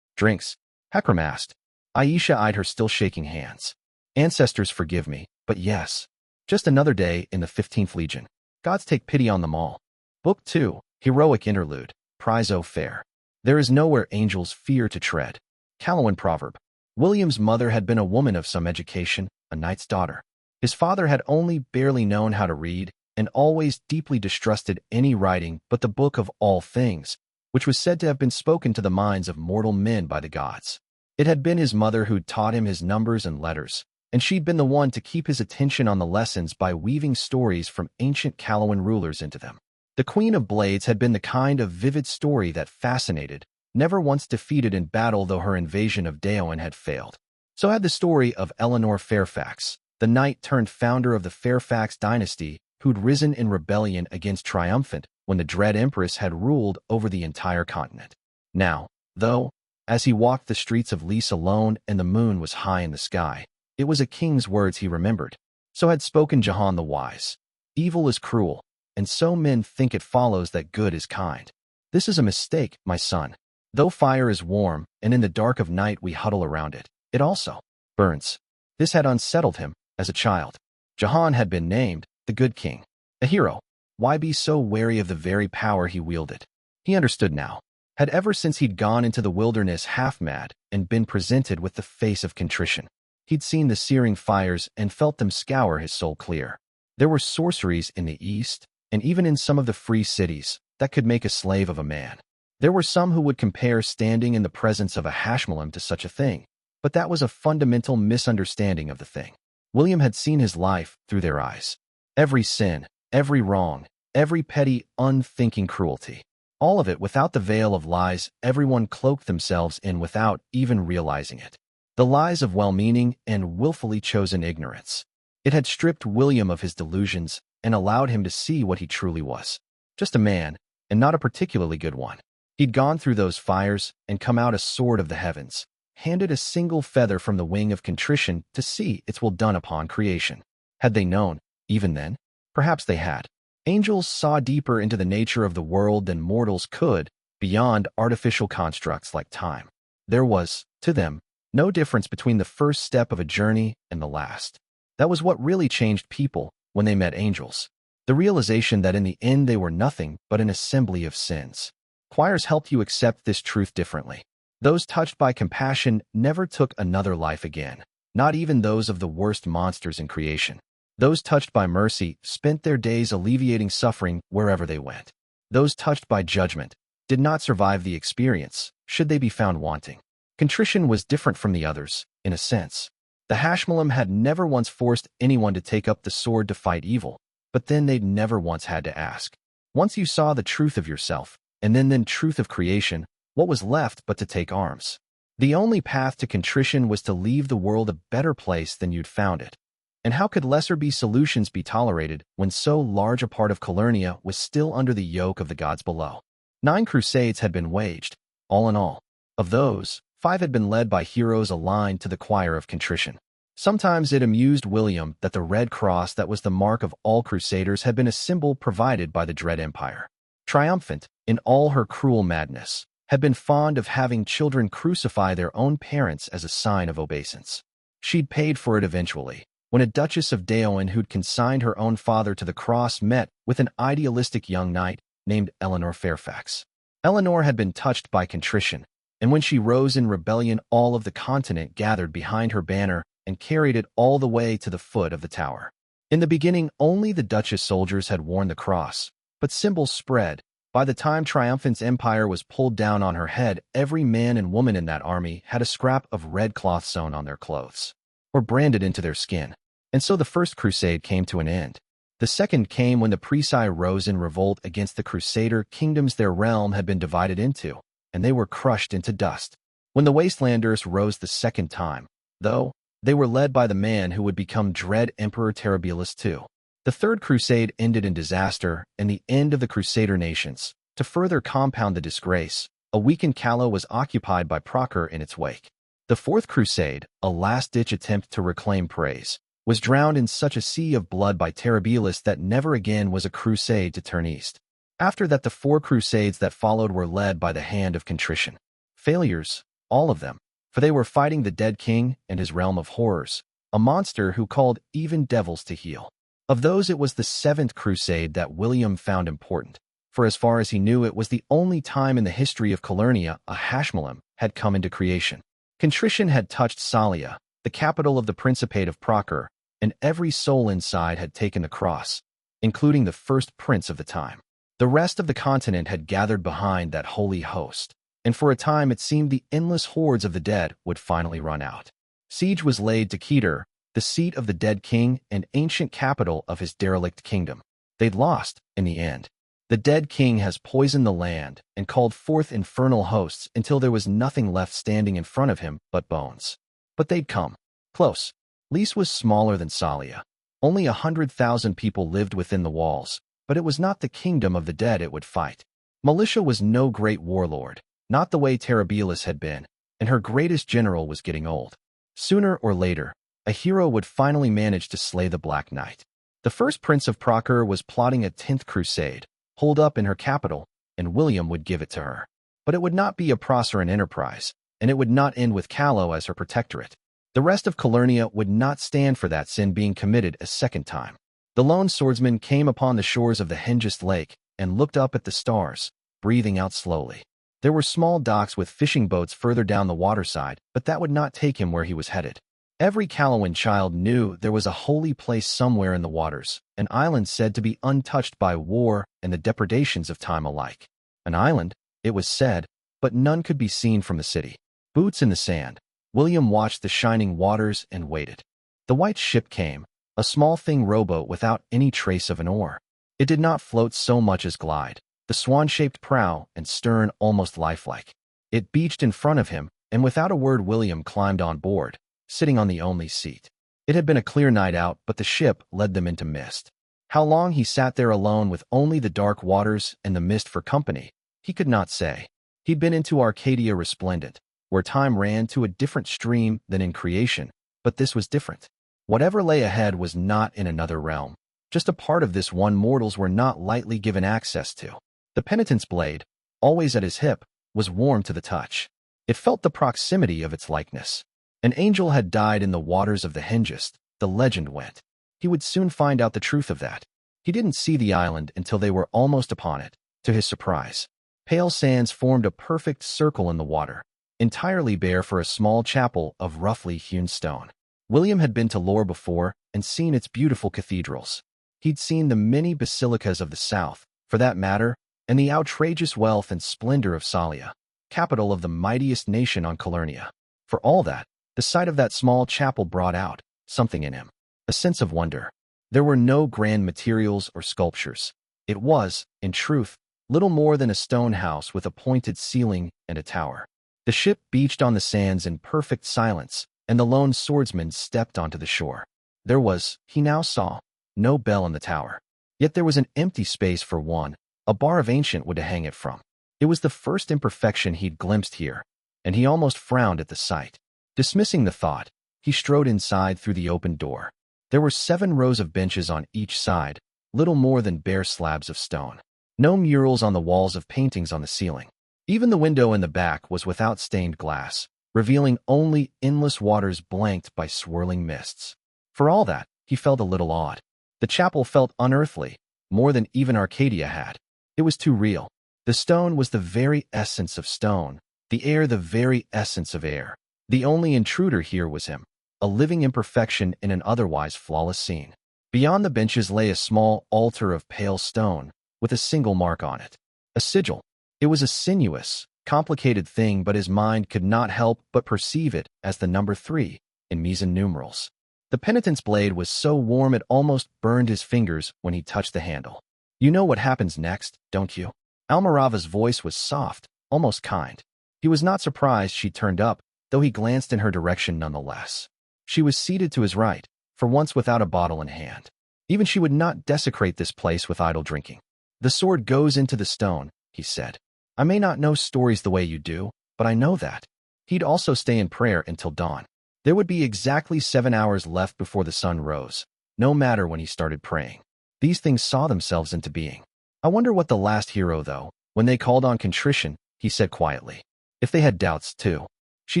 Drinks? Hakram asked. Aisha eyed her still shaking hands. Ancestors forgive me, but yes. Just another day in the 15th Legion. Gods take pity on them all. Book 2, Heroic Interlude, Prise O Fair. There is nowhere angels fear to tread. Calawan proverb. William's mother had been a woman of some education, a knight's daughter. His father had only barely known how to read, and always deeply distrusted any writing but the book of all things, which was said to have been spoken to the minds of mortal men by the gods. It had been his mother who'd taught him his numbers and letters, and she'd been the one to keep his attention on the lessons by weaving stories from ancient Calawan rulers into them. The Queen of Blades had been the kind of vivid story that fascinated, never once defeated in battle though her invasion of Daoin had failed. So had the story of Eleanor Fairfax, the knight turned founder of the Fairfax dynasty who'd risen in rebellion against Triumphant when the Dread Empress had ruled over the entire continent. Now, though, as he walked the streets of Lys alone and the moon was high in the sky, it was a king's words he remembered. So had spoken Jahan the Wise. Evil is cruel, and so men think it follows that good is kind. This is a mistake, my son. Though fire is warm, and in the dark of night we huddle around it, it also burns. This had unsettled him as a child. Jahan had been named the Good King, a hero. Why be so wary of the very power he wielded? He understood now. Had ever since he'd gone into the wilderness half-mad and been presented with the face of contrition. He'd seen the searing fires and felt them scour his soul clear. There were sorceries in the east, and even in some of the free cities, that could make a slave of a man. There were some who would compare standing in the presence of a hashmalim to such a thing, but that was a fundamental misunderstanding of the thing. William had seen his life through their eyes. Every sin, every wrong, every petty, unthinking cruelty. All of it without the veil of lies everyone cloaked themselves in without even realizing it. The lies of well-meaning and willfully chosen ignorance. It had stripped William of his delusions and allowed him to see what he truly was. Just a man, and not a particularly good one. He'd gone through those fires and come out a sword of the heavens, handed a single feather from the wing of contrition to see its will done upon creation. Had they known, even then? Perhaps they had. Angels saw deeper into the nature of the world than mortals could, beyond artificial constructs like time. There was, to them, no difference between the first step of a journey and the last. That was what really changed people when they met angels. The realization that in the end they were nothing but an assembly of sins. Choirs helped you accept this truth differently. Those touched by compassion never took another life again, not even those of the worst monsters in creation. Those touched by mercy spent their days alleviating suffering wherever they went. Those touched by judgment did not survive the experience, should they be found wanting. Contrition was different from the others, in a sense. The Hashmalim had never once forced anyone to take up the sword to fight evil, but then they'd never once had to ask. Once you saw the truth of yourself, and then truth of creation, what was left but to take arms? The only path to contrition was to leave the world a better place than you'd found it. And how could lesser-be solutions be tolerated when so large a part of Calernia was still under the yoke of the gods below? 9 crusades had been waged, all in all. Of those, 5 had been led by heroes aligned to the choir of contrition. Sometimes it amused William that the red cross that was the mark of all crusaders had been a symbol provided by the Dread Empire. Triumphant, in all her cruel madness, had been fond of having children crucify their own parents as a sign of obeisance. She'd paid for it eventually, when a Duchess of Daoin who'd consigned her own father to the cross met with an idealistic young knight named Eleanor Fairfax. Eleanor had been touched by contrition, and when she rose in rebellion, all of the continent gathered behind her banner and carried it all the way to the foot of the tower. In the beginning, only the Duchess soldiers had worn the cross, but symbols spread. By the time Triumphant's empire was pulled down on her head, every man and woman in that army had a scrap of red cloth sewn on their clothes, or branded into their skin. And so the first crusade came to an end. The second came when the Prise rose in revolt against the Crusader kingdoms their realm had been divided into, and they were crushed into dust. When the Wastelanders rose the second time, though, they were led by the man who would become Dread Emperor Terribilis II. The third crusade ended in disaster and the end of the Crusader nations. To further compound the disgrace, a weakened Callow was occupied by Procure in its wake. The fourth crusade, a last-ditch attempt to reclaim Prise, was drowned in such a sea of blood by Terribilis that never again was a crusade to turn east. After that, the 4 crusades that followed were led by the hand of contrition. Failures, all of them, for they were fighting the dead king and his realm of horrors, a monster who called even devils to heel. Of those, it was the 7th crusade that William found important, for as far as he knew, it was the only time in the history of Calernia a Hashmalim had come into creation. Contrition had touched Salia, the capital of the Principate of Procure, and every soul inside had taken the cross, including the first prince of the time. The rest of the continent had gathered behind that holy host, and for a time it seemed the endless hordes of the dead would finally run out. Siege was laid to Keter, the seat of the dead king and ancient capital of his derelict kingdom. They'd lost, in the end. The dead king has poisoned the land and called forth infernal hosts until there was nothing left standing in front of him but bones. But they'd come. Close. Lys was smaller than Salia. Only 100,000 people lived within the walls, but it was not the kingdom of the dead it would fight. Militia was no great warlord, not the way Terribilis had been, and her greatest general was getting old. Sooner or later, a hero would finally manage to slay the Black Knight. The first prince of Procure was plotting a 10th crusade, holed up in her capital, and William would give it to her. But it would not be a Proceran enterprise, and it would not end with Callow as her protectorate. The rest of Calernia would not stand for that sin being committed a second time. The lone swordsman came upon the shores of the Hengist Lake and looked up at the stars, breathing out slowly. There were small docks with fishing boats further down the waterside, but that would not take him where he was headed. Every Callowan child knew there was a holy place somewhere in the waters, an island said to be untouched by war and the depredations of time alike. An island, it was said, but none could be seen from the city. Boots in the sand, William watched the shining waters and waited. The white ship came, a small thing rowboat without any trace of an oar. It did not float so much as glide, the swan-shaped prow and stern almost lifelike. It beached in front of him, and without a word William climbed on board, sitting on the only seat. It had been a clear night out, but the ship led them into mist. How long he sat there alone with only the dark waters and the mist for company, he could not say. He'd been into Arcadia Resplendent, where time ran to a different stream than in creation, but this was different. Whatever lay ahead was not in another realm. just a part of this one mortals were not lightly given access to. The penitent's blade, always at his hip, was warm to the touch. It felt the proximity of its likeness. An angel had died in the waters of the Hengist, the legend went. He would soon find out the truth of that. He didn't see the island until they were almost upon it, to his surprise. Pale sands formed a perfect circle in the water, entirely bare for a small chapel of roughly hewn stone. William had been to Lore before and seen its beautiful cathedrals. He'd seen the many basilicas of the south, for that matter, and the outrageous wealth and splendor of Salia, capital of the mightiest nation on Calernia. For all that, the sight of that small chapel brought out something in him, a sense of wonder. There were no grand materials or sculptures. It was, in truth, little more than a stone house with a pointed ceiling and a tower. The ship beached on the sands in perfect silence, and the lone swordsman stepped onto the shore. There was, he now saw, no bell in the tower. Yet there was an empty space for one, a bar of ancient wood to hang it from. It was the first imperfection he'd glimpsed here, and he almost frowned at the sight. Dismissing the thought, he strode inside through the open door. There were 7 rows of benches on each side, little more than bare slabs of stone. No murals on the walls of paintings on the ceiling. Even the window in the back was without stained glass, revealing only endless waters blanked by swirling mists. For all that, he felt a little awed. The chapel felt unearthly, more than even Arcadia had. It was too real. The stone was the very essence of stone, the air the very essence of air. The only intruder here was him, a living imperfection in an otherwise flawless scene. Beyond the benches lay a small altar of pale stone, with a single mark on it. A sigil. It was a sinuous, complicated thing, but his mind could not help but perceive it as the number 3 in Mesan numerals. The penitent's blade was so warm it almost burned his fingers when he touched the handle. You know what happens next, don't you? Almirava's voice was soft, almost kind. He was not surprised she turned up, though he glanced in her direction nonetheless. She was seated to his right, for once without a bottle in hand. Even she would not desecrate this place with idle drinking. The sword goes into the stone, he said. I may not know stories the way you do, but I know that. He'd also stay in prayer until dawn. There would be exactly 7 hours left before the sun rose, no matter when he started praying. These things saw themselves into being. I wonder what the last hero, though, when they called on contrition, he said quietly. If they had doubts, too. She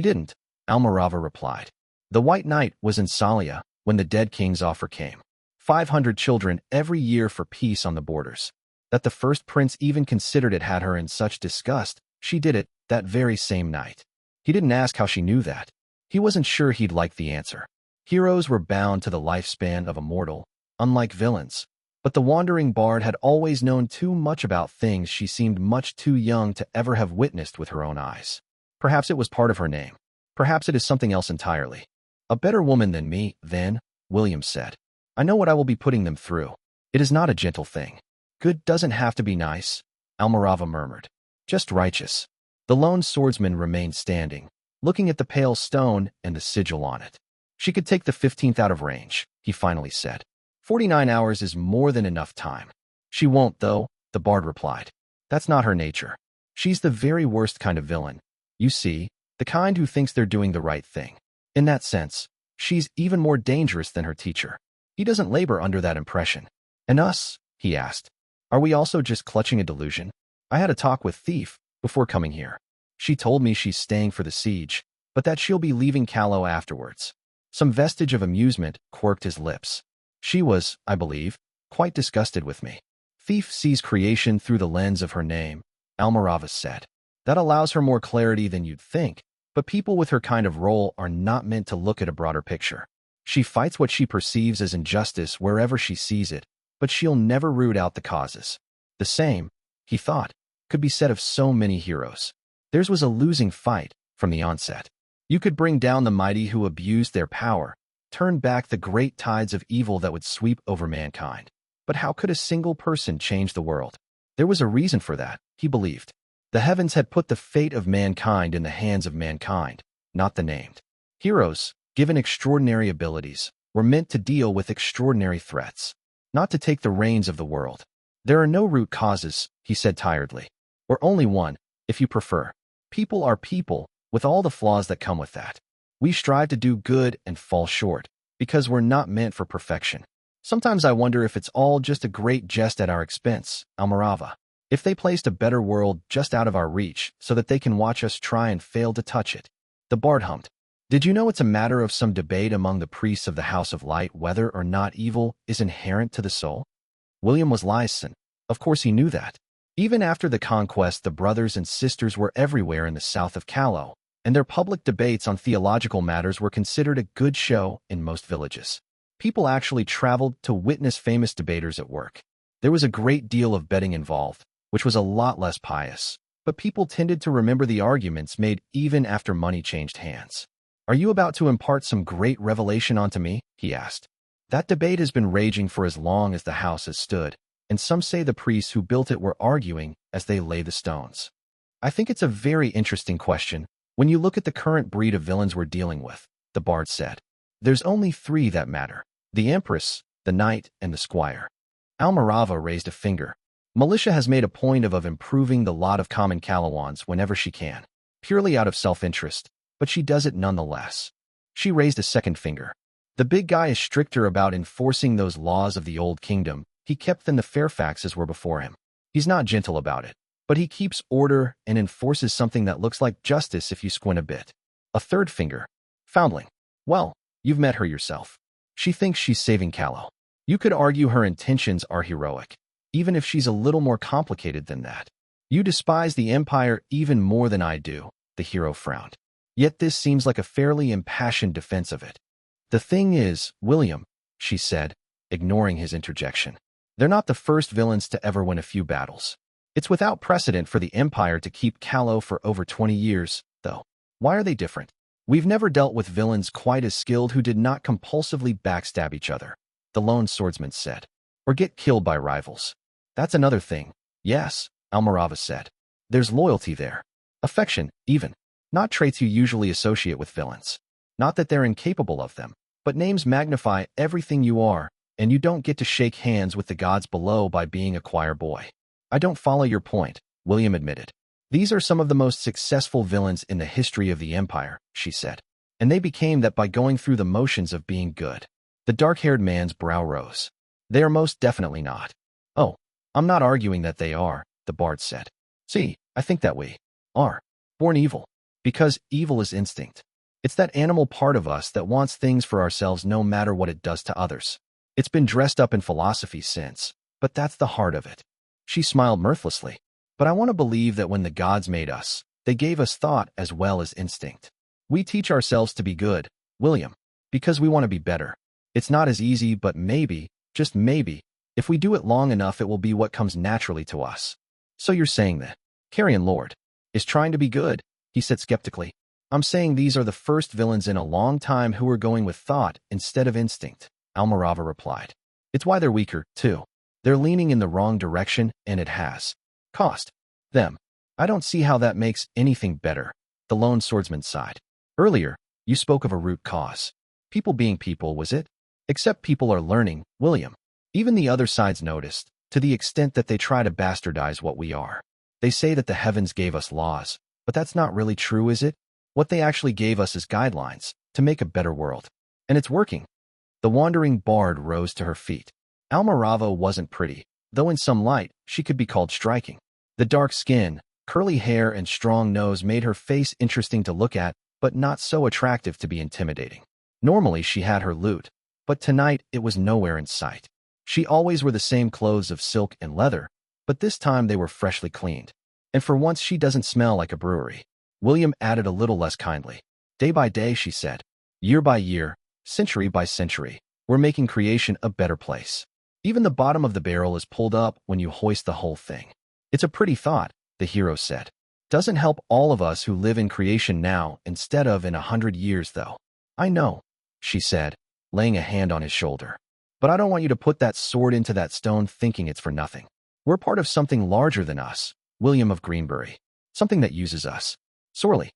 didn't, Almirava replied. The White Knight was in Salia when the dead king's offer came. 500 children every year for peace on the borders. That the first prince even considered it had her in such disgust, she did it that very same night. He didn't ask how she knew that. He wasn't sure he'd like the answer. Heroes were bound to the lifespan of a mortal, unlike villains. But the wandering bard had always known too much about things she seemed much too young to ever have witnessed with her own eyes. Perhaps it was part of her name. Perhaps it is something else entirely. A better woman than me, then, William said. I know what I will be putting them through. It is not a gentle thing. Good doesn't have to be nice, Almirava murmured. Just righteous. The lone swordsman remained standing, looking at the pale stone and the sigil on it. She could take the 15th out of range, he finally said. 49 hours is more than enough time. She won't, though, the bard replied. That's not her nature. She's the very worst kind of villain. You see, the kind who thinks they're doing the right thing. In that sense, she's even more dangerous than her teacher. He doesn't labor under that impression. And us? He asked. Are we also just clutching a delusion? I had a talk with Thief before coming here. She told me she's staying for the siege, but that she'll be leaving Callow afterwards. Some vestige of amusement quirked his lips. She was, I believe, quite disgusted with me. Thief sees creation through the lens of her name, Almirava said. That allows her more clarity than you'd think, but people with her kind of role are not meant to look at a broader picture. She fights what she perceives as injustice wherever she sees it, but she'll never root out the causes. The same, he thought, could be said of so many heroes. Theirs was a losing fight from the onset. You could bring down the mighty who abused their power, turn back the great tides of evil that would sweep over mankind. But how could a single person change the world? There was a reason for that, he believed. The heavens had put the fate of mankind in the hands of mankind, not the named. Heroes, given extraordinary abilities, were meant to deal with extraordinary threats, not to take the reins of the world. There are no root causes, he said tiredly. Or only one, if you prefer. People are people, with all the flaws that come with that. We strive to do good and fall short, because we're not meant for perfection. Sometimes I wonder if it's all just a great jest at our expense, Almirava. If they placed a better world just out of our reach so that they can watch us try and fail to touch it. The bard hummed. Did you know it's a matter of some debate among the priests of the House of Light whether or not evil is inherent to the soul? William was Lyson. Of course he knew that. Even after the conquest, the brothers and sisters were everywhere in the south of Callow, and their public debates on theological matters were considered a good show in most villages. People actually traveled to witness famous debaters at work. There was a great deal of betting involved, which was a lot less pious, but people tended to remember the arguments made even after money changed hands. Are you about to impart some great revelation onto me? He asked. That debate has been raging for as long as the house has stood, and some say the priests who built it were arguing as they lay the stones. I think it's a very interesting question when you look at the current breed of villains we're dealing with, the bard said. There's only three that matter: the Empress, the Knight, and the Squire. Almirava raised a finger. Militia has made a point of improving the lot of common Callowans whenever she can, purely out of self-interest, but she does it nonetheless. She raised a second finger. The big guy is stricter about enforcing those laws of the old kingdom he kept than the Fairfaxes were before him. He's not gentle about it, but he keeps order and enforces something that looks like justice if you squint a bit. A third finger. Foundling. Well, you've met her yourself. She thinks she's saving Callow. You could argue her intentions are heroic, even if she's a little more complicated than that. You despise the Empire even more than I do, the hero frowned. Yet this seems like a fairly impassioned defense of it. The thing is, William, she said, ignoring his interjection. They're not the first villains to ever win a few battles. It's without precedent for the Empire to keep Callow for over 20 years, though. Why are they different? We've never dealt with villains quite as skilled who did not compulsively backstab each other, the lone swordsman said, or get killed by rivals. That's another thing. Yes, Almirava said. There's loyalty there. Affection, even. Not traits you usually associate with villains. Not that they're incapable of them, but names magnify everything you are, and you don't get to shake hands with the gods below by being a choir boy. I don't follow your point, William admitted. These are some of the most successful villains in the history of the Empire, she said. And they became that by going through the motions of being good. The dark-haired man's brow rose. They are most definitely not. Oh, I'm not arguing that they are, the bard said. See, I think that we are born evil. Because evil is instinct. It's that animal part of us that wants things for ourselves no matter what it does to others. It's been dressed up in philosophy since, but that's the heart of it. She smiled mirthlessly. But I want to believe that when the gods made us, they gave us thought as well as instinct. We teach ourselves to be good, William, because we want to be better. It's not as easy, but maybe, just maybe, if we do it long enough it will be what comes naturally to us. So you're saying that Carrion Lord is trying to be good, he said skeptically. I'm saying these are the first villains in a long time who are going with thought instead of instinct, Almirava replied. It's why they're weaker, too. They're leaning in the wrong direction, and it has cost them. I don't see how that makes anything better, the lone swordsman sighed. Earlier, you spoke of a root cause. People being people, was it? Except people are learning, William. Even the other side's noticed, to the extent that they try to bastardize what we are. They say that the heavens gave us laws, but that's not really true, is it? What they actually gave us is guidelines to make a better world. And it's working. The wandering bard rose to her feet. Almirava wasn't pretty, though in some light she could be called striking. The dark skin, curly hair, and strong nose made her face interesting to look at, but not so attractive to be intimidating. Normally she had her loot, but tonight it was nowhere in sight. She always wore the same clothes of silk and leather, but this time they were freshly cleaned. And for once she doesn't smell like a brewery. William added a little less kindly. Day by day, she said. Year by year, century by century, we're making creation a better place. Even the bottom of the barrel is pulled up when you hoist the whole thing. It's a pretty thought, the hero said. Doesn't help all of us who live in creation now instead of in 100 years, though. I know, she said, laying a hand on his shoulder. But I don't want you to put that sword into that stone thinking it's for nothing. We're part of something larger than us, William of Greenbury. Something that uses us. Sorely.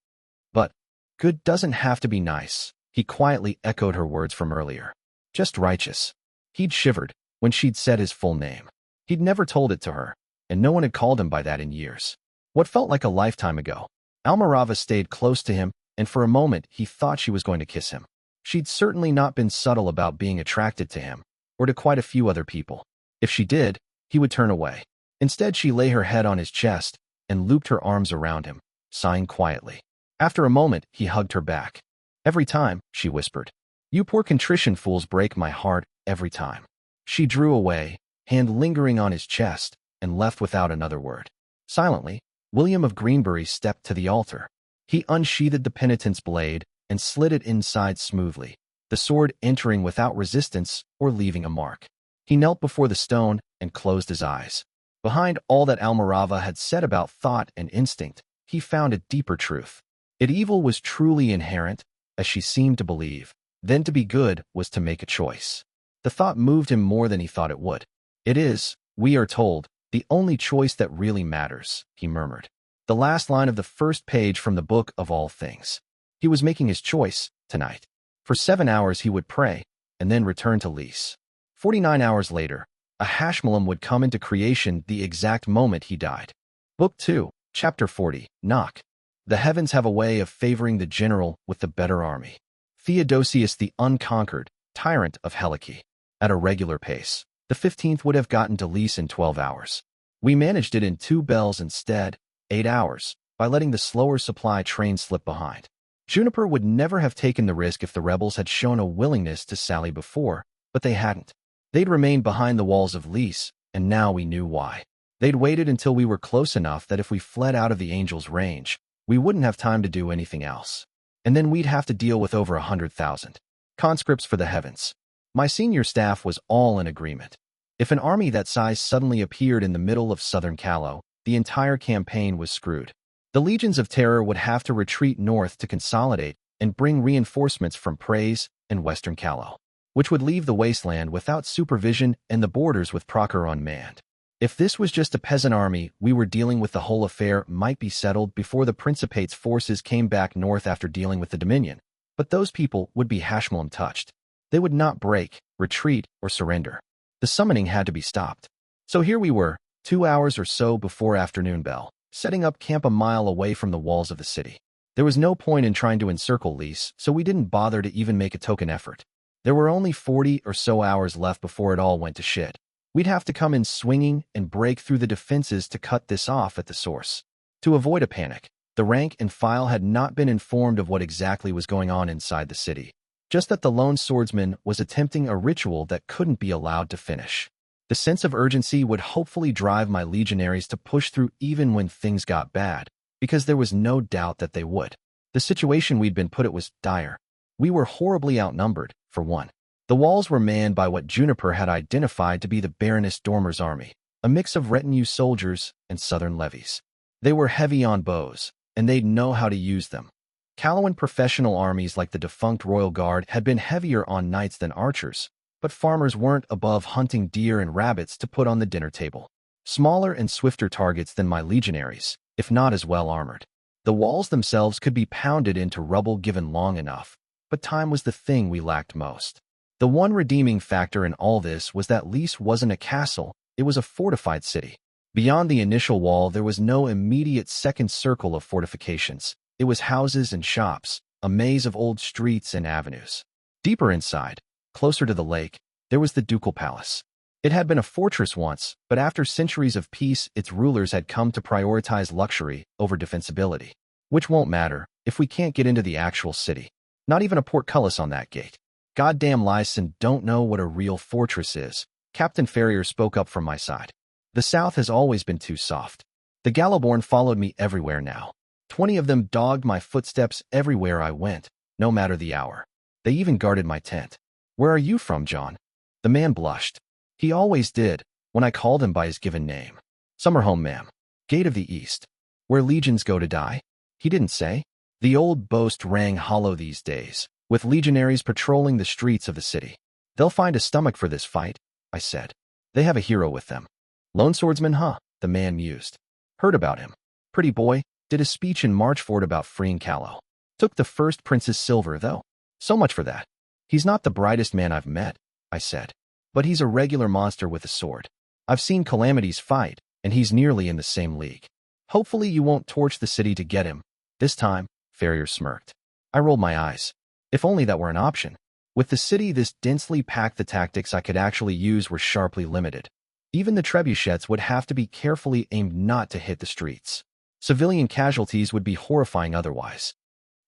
But good doesn't have to be nice, he quietly echoed her words from earlier. Just righteous. He'd shivered when she'd said his full name. He'd never told it to her, and no one had called him by that in years. What felt like a lifetime ago. Almirava stayed close to him, and for a moment he thought she was going to kiss him. She'd certainly not been subtle about being attracted to him, or to quite a few other people. If she did, he would turn away. Instead, she lay her head on his chest and looped her arms around him, sighing quietly. After a moment, he hugged her back. "Every time," she whispered. "You poor contrition fools break my heart every time." She drew away, hand lingering on his chest, and left without another word. Silently, William of Greenbury stepped to the altar. He unsheathed the penitent's blade and slid it inside smoothly, the sword entering without resistance or leaving a mark. He knelt before the stone and closed his eyes. Behind all that Almirava had said about thought and instinct, he found a deeper truth. If evil was truly inherent, as she seemed to believe, then to be good was to make a choice. The thought moved him more than he thought it would. "It is, we are told, the only choice that really matters," he murmured. The last line of the first page from the Book of All Things. He was making his choice, tonight. For 7 hours he would pray, and then return to Lys. 49 hours later, a Hashmalam would come into creation the exact moment he died. Book 2, Chapter 40, Knock. The heavens have a way of favoring the general with the better army. Theodosius the Unconquered, tyrant of Helike. At a regular pace, the 15th would have gotten to Lys in 12 hours. We managed it in 2 bells instead, 8 hours, by letting the slower supply train slip behind. Juniper would never have taken the risk if the rebels had shown a willingness to sally before, but they hadn't. They'd remained behind the walls of Lys, and now we knew why. They'd waited until we were close enough that if we fled out of the Angel's range, we wouldn't have time to do anything else. And then we'd have to deal with over 100,000 conscripts for the heavens. My senior staff was all in agreement. If an army that size suddenly appeared in the middle of southern Callow, the entire campaign was screwed. The legions of terror would have to retreat north to consolidate and bring reinforcements from Prise and western Callow, which would leave the wasteland without supervision and the borders with Procer unmanned. If this was just a peasant army, we were dealing with the whole affair might be settled before the Principate's forces came back north after dealing with the Dominion. But those people would be Hashmalam touched. They would not break, retreat, or surrender. The summoning had to be stopped. So here we were, 2 hours or so before afternoon bell, setting up camp a mile away from the walls of the city. There was no point in trying to encircle Lys, so we didn't bother to even make a token effort. There were only 40 or so hours left before it all went to shit. We'd have to come in swinging and break through the defenses to cut this off at the source. To avoid a panic, the rank and file had not been informed of what exactly was going on inside the city, just that the lone swordsman was attempting a ritual that couldn't be allowed to finish. The sense of urgency would hopefully drive my legionaries to push through even when things got bad, because there was no doubt that they would. The situation we'd been put in was dire. We were horribly outnumbered, for one. The walls were manned by what Juniper had identified to be the Baroness Dormer's army, a mix of retinue soldiers and southern levies. They were heavy on bows, and they'd know how to use them. Callowan professional armies like the defunct Royal Guard had been heavier on knights than archers, but farmers weren't above hunting deer and rabbits to put on the dinner table. Smaller and swifter targets than my legionaries, if not as well armored. The walls themselves could be pounded into rubble given long enough, but time was the thing we lacked most. The one redeeming factor in all this was that Lys wasn't a castle, it was a fortified city. Beyond the initial wall there was no immediate second circle of fortifications. It was houses and shops, a maze of old streets and avenues. Deeper inside, closer to the lake, there was the ducal palace. It had been a fortress once, but after centuries of peace its rulers had come to prioritize luxury over defensibility. Which won't matter if we can't get into the actual city. Not even a portcullis on that gate. Goddamn Lyson don't know what a real fortress is, Captain Ferrier spoke up from my side. The South has always been too soft. The Gallowborn followed me everywhere now. 20 of them dogged my footsteps everywhere I went, no matter the hour. They even guarded my tent. "Where are you from, John?" The man blushed. He always did, when I called him by his given name. "Summerhome, ma'am. Gate of the East. Where legions go to die?" He didn't say. The old boast rang hollow these days, with legionaries patrolling the streets of the city. "They'll find a stomach for this fight," I said. "They have a hero with them." "Lone swordsman, huh?" the man mused. "Heard about him. Pretty boy, did a speech in Marchford about freeing Callow. Took the first prince's silver, though. So much for that. He's not the brightest man I've met," I said. "But he's a regular monster with a sword. I've seen Calamities fight, and he's nearly in the same league. Hopefully you won't torch the city to get him. This time," Ferrier smirked. I rolled my eyes. If only that were an option. With the city this densely packed, the tactics I could actually use were sharply limited. Even the trebuchets would have to be carefully aimed not to hit the streets. Civilian casualties would be horrifying otherwise.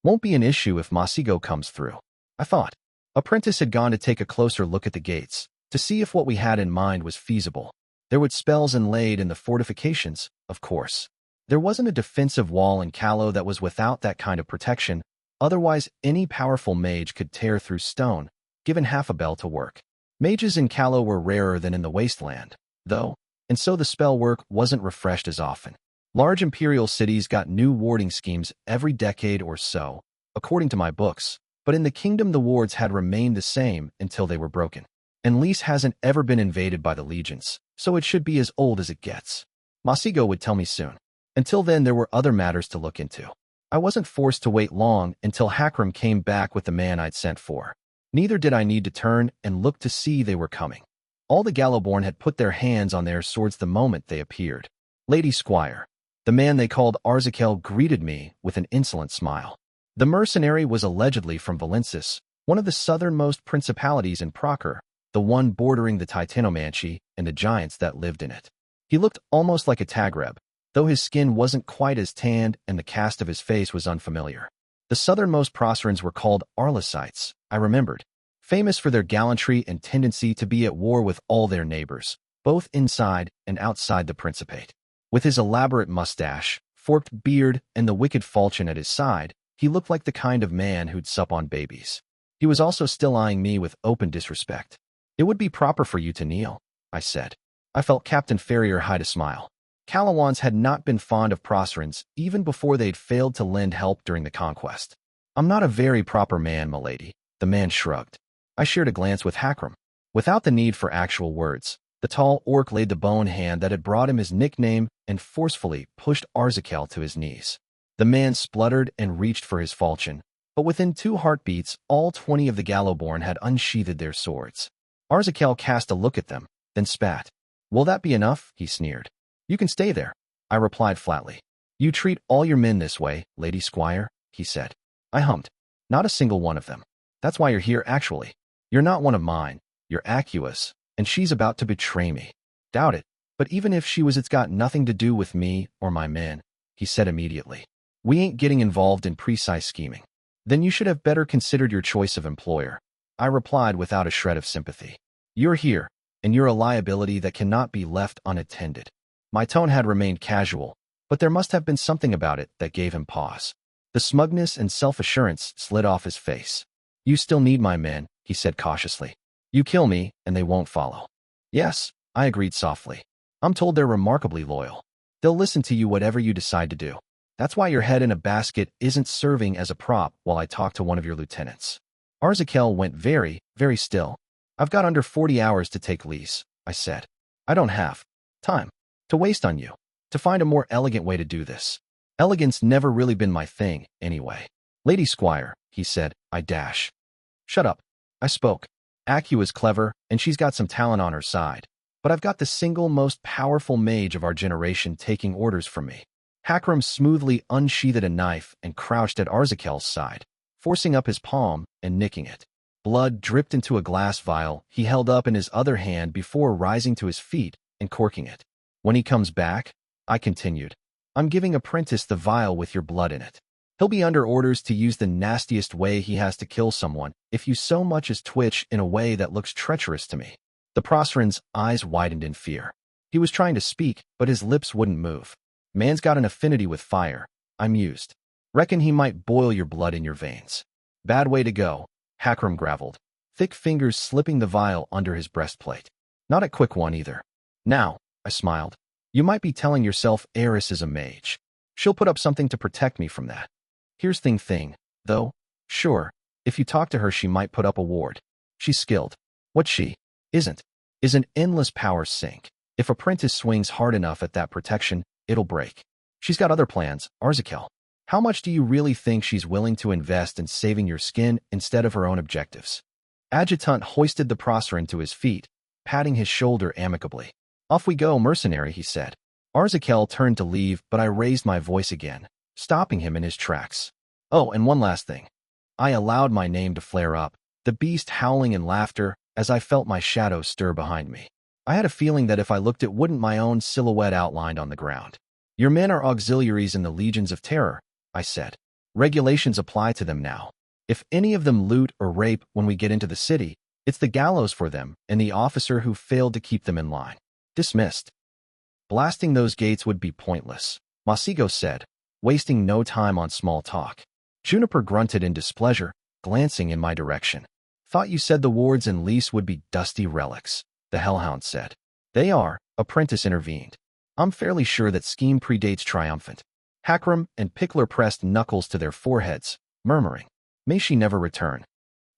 Won't be an issue if Masigo comes through, I thought. Apprentice had gone to take a closer look at the gates, to see if what we had in mind was feasible. There were spells inlaid in the fortifications, of course. There wasn't a defensive wall in Callow that was without that kind of protection, otherwise any powerful mage could tear through stone, given half a bell to work. Mages in Callow were rarer than in the wasteland, though, and so the spell work wasn't refreshed as often. Large imperial cities got new warding schemes every decade or so, according to my books, but in the kingdom the wards had remained the same until they were broken. And Lys hasn't ever been invaded by the legions, so it should be as old as it gets. Masigo would tell me soon. Until then there were other matters to look into. I wasn't forced to wait long until Hakram came back with the man I'd sent for. Neither did I need to turn and look to see they were coming. All the Gallowborn had put their hands on their swords the moment they appeared. Lady Squire, the man they called Arzakel, greeted me with an insolent smile. The mercenary was allegedly from Villainous, one of the southernmost principalities in Proker, the one bordering the Titanomancy and the giants that lived in it. He looked almost like a Tagreb, though his skin wasn't quite as tanned and the cast of his face was unfamiliar. The southernmost Proserans were called Arlesites, I remembered, famous for their gallantry and tendency to be at war with all their neighbors, both inside and outside the Principate. With his elaborate mustache, forked beard, and the wicked falchion at his side, he looked like the kind of man who'd sup on babies. He was also still eyeing me with open disrespect. It would be proper for you to kneel, I said. I felt Captain Ferrier hide a smile. Calawans had not been fond of Proserans even before they'd failed to lend help during the conquest. I'm not a very proper man, milady, the man shrugged. I shared a glance with Hakram. Without the need for actual words, the tall orc laid the bone hand that had brought him his nickname and forcefully pushed Arzakel to his knees. The man spluttered and reached for his falchion, but within 2 heartbeats, all 20 of the Gallowborn had unsheathed their swords. Arzakel cast a look at them, then spat. Will that be enough? He sneered. You can stay there, I replied flatly. You treat all your men this way, Lady Squire, he said. I hummed. Not a single one of them. That's why you're here, actually. You're not one of mine. You're Aqua's, and she's about to betray me. Doubt it, but even if she was, it's got nothing to do with me or my men, he said immediately. We ain't getting involved in precise scheming. Then you should have better considered your choice of employer, I replied without a shred of sympathy. You're here, and you're a liability that cannot be left unattended. My tone had remained casual, but there must have been something about it that gave him pause. The smugness and self-assurance slid off his face. You still need my men, he said cautiously. You kill me, and they won't follow. Yes, I agreed softly. I'm told they're remarkably loyal. They'll listen to you whatever you decide to do. That's why your head in a basket isn't serving as a prop while I talk to one of your lieutenants. Arzakel went very, very still. I've got under 40 hours to take Lys, I said. I don't have time to waste on you. To find a more elegant way to do this. Elegance never really been my thing, anyway. Lady Squire, he said, I dash. Shut up. I spoke. Aqua is clever, and she's got some talent on her side. But I've got the single most powerful mage of our generation taking orders from me. Hakram smoothly unsheathed a knife and crouched at Arzakel's side, forcing up his palm and nicking it. Blood dripped into a glass vial he held up in his other hand before rising to his feet and corking it. When he comes back, I continued, I'm giving Apprentice the vial with your blood in it. He'll be under orders to use the nastiest way he has to kill someone if you so much as twitch in a way that looks treacherous to me. The Proseran's eyes widened in fear. He was trying to speak, but his lips wouldn't move. Man's got an affinity with fire, I mused. Reckon he might boil your blood in your veins. Bad way to go, Hakram gravelled, thick fingers slipping the vial under his breastplate. Not a quick one either. Now, I smiled. You might be telling yourself Eris is a mage. She'll put up something to protect me from that. Here's thing, though. Sure, if you talk to her she might put up a ward. She's skilled. What she isn't is an endless power sink. If Apprentice swings hard enough at that protection, it'll break. She's got other plans, Arzakel. How much do you really think she's willing to invest in saving your skin instead of her own objectives? Adjutant hoisted the Proseran to his feet, patting his shoulder amicably. Off we go, mercenary, he said. Arzakel turned to leave, but I raised my voice again, stopping him in his tracks. Oh, and one last thing. I allowed my name to flare up, the beast howling in laughter as I felt my shadow stir behind me. I had a feeling that if I looked it wouldn't my own silhouette outlined on the ground. Your men are auxiliaries in the legions of terror, I said. Regulations apply to them now. If any of them loot or rape when we get into the city, it's the gallows for them and the officer who failed to keep them in line. Dismissed. Blasting those gates would be pointless, Masigo said, wasting no time on small talk. Juniper grunted in displeasure, glancing in my direction. Thought you said the wards and lease would be dusty relics, the Hellhound said. They are, Apprentice intervened. I'm fairly sure that scheme predates Triumphant. Hakram and Pickler pressed knuckles to their foreheads, murmuring, may she never return.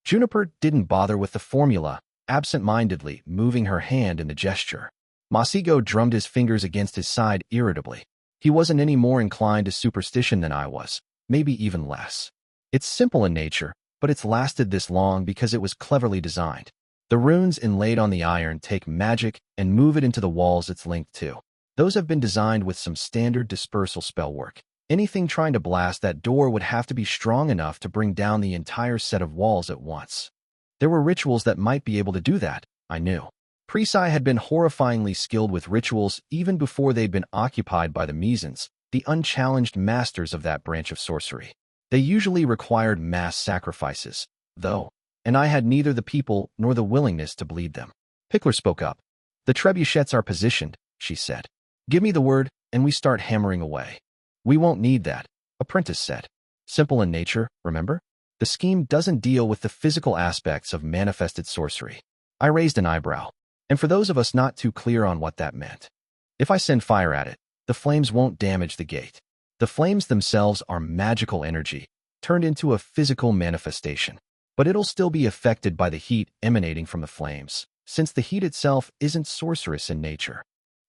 Juniper didn't bother with the formula, absent-mindedly moving her hand in the gesture. Masigo drummed his fingers against his side irritably. He wasn't any more inclined to superstition than I was, maybe even less. It's simple in nature, but it's lasted this long because it was cleverly designed. The runes inlaid on the iron take magic and move it into the walls it's linked to. Those have been designed with some standard dispersal spell work. Anything trying to blast that door would have to be strong enough to bring down the entire set of walls at once. There were rituals that might be able to do that, I knew. Prise had been horrifyingly skilled with rituals even before they'd been occupied by the Mesens, the unchallenged masters of that branch of sorcery. They usually required mass sacrifices, though, and I had neither the people nor the willingness to bleed them. Pickler spoke up. The trebuchets are positioned, she said. Give me the word, and we start hammering away. We won't need that, Apprentice said. Simple in nature, remember? The scheme doesn't deal with the physical aspects of manifested sorcery. I raised an eyebrow, and for those of us not too clear on what that meant. If I send fire at it, the flames won't damage the gate. The flames themselves are magical energy, turned into a physical manifestation. But it'll still be affected by the heat emanating from the flames, since the heat itself isn't sorcerous in nature.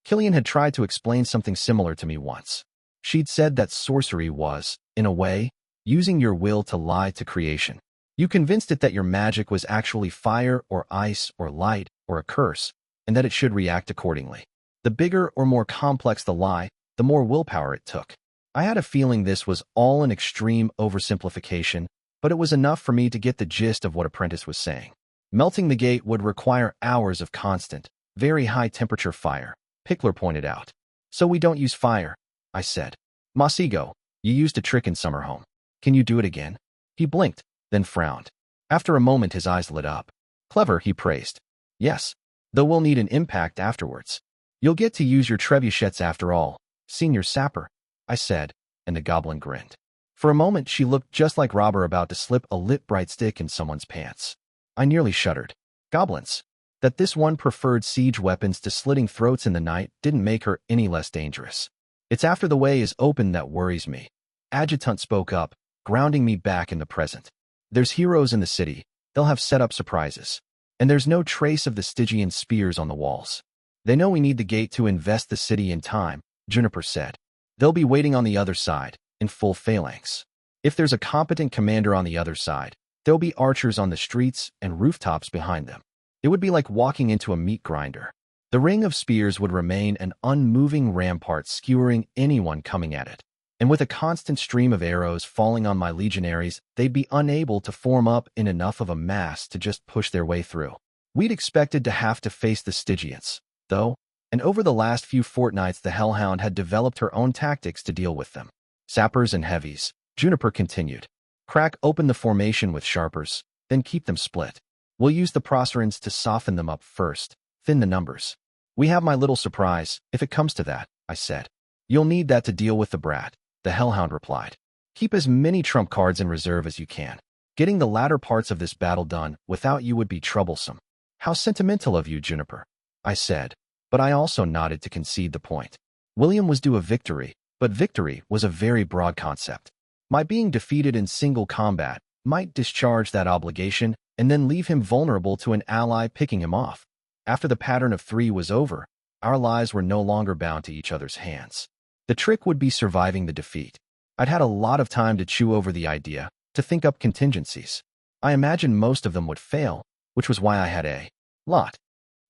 Killian had tried to explain something similar to me once. She'd said that sorcery was, in a way, using your will to lie to creation. You convinced it that your magic was actually fire or ice or light or a curse, and that it should react accordingly. The bigger or more complex the lie, the more willpower it took. I had a feeling this was all an extreme oversimplification, but it was enough for me to get the gist of what Apprentice was saying. Melting the gate would require hours of constant, very high-temperature fire, Pickler pointed out. So we don't use fire, I said. Masigo, you used a trick in Summerhome. Can you do it again? He blinked, then frowned. After a moment his eyes lit up. Clever, he praised. Yes, though we'll need an impact afterwards. You'll get to use your trebuchets after all, Senior Sapper, I said, and the goblin grinned. For a moment she looked just like Robber about to slip a lit bright stick in someone's pants. I nearly shuddered. Goblins. That this one preferred siege weapons to slitting throats in the night didn't make her any less dangerous. It's after the way is open that worries me. Adjutant spoke up, grounding me back in the present. There's heroes in the city, they'll have set up surprises. And there's no trace of the Stygian spears on the walls. They know we need the gate to invest the city in time, Juniper said. They'll be waiting on the other side, in full phalanx. If there's a competent commander on the other side, there'll be archers on the streets and rooftops behind them. It would be like walking into a meat grinder. The ring of spears would remain an unmoving rampart skewering anyone coming at it. And with a constant stream of arrows falling on my legionaries, they'd be unable to form up in enough of a mass to just push their way through. We'd expected to have to face the Stygians, though, and over the last few fortnights the Hellhound had developed her own tactics to deal with them. Sappers and heavies, Juniper continued. Crack open the formation with sharpers, then keep them split. We'll use the Procerans to soften them up first, thin the numbers. We have my little surprise, if it comes to that, I said. You'll need that to deal with the brat, the Hellhound replied. Keep as many trump cards in reserve as you can. Getting the latter parts of this battle done without you would be troublesome. How sentimental of you, Juniper, I said, but I also nodded to concede the point. William was due a victory, but victory was a very broad concept. My being defeated in single combat might discharge that obligation and then leave him vulnerable to an ally picking him off. After the pattern of 3 was over, our lives were no longer bound to each other's hands. The trick would be surviving the defeat. I'd had a lot of time to chew over the idea, to think up contingencies. I imagined most of them would fail, which was why I had a lot.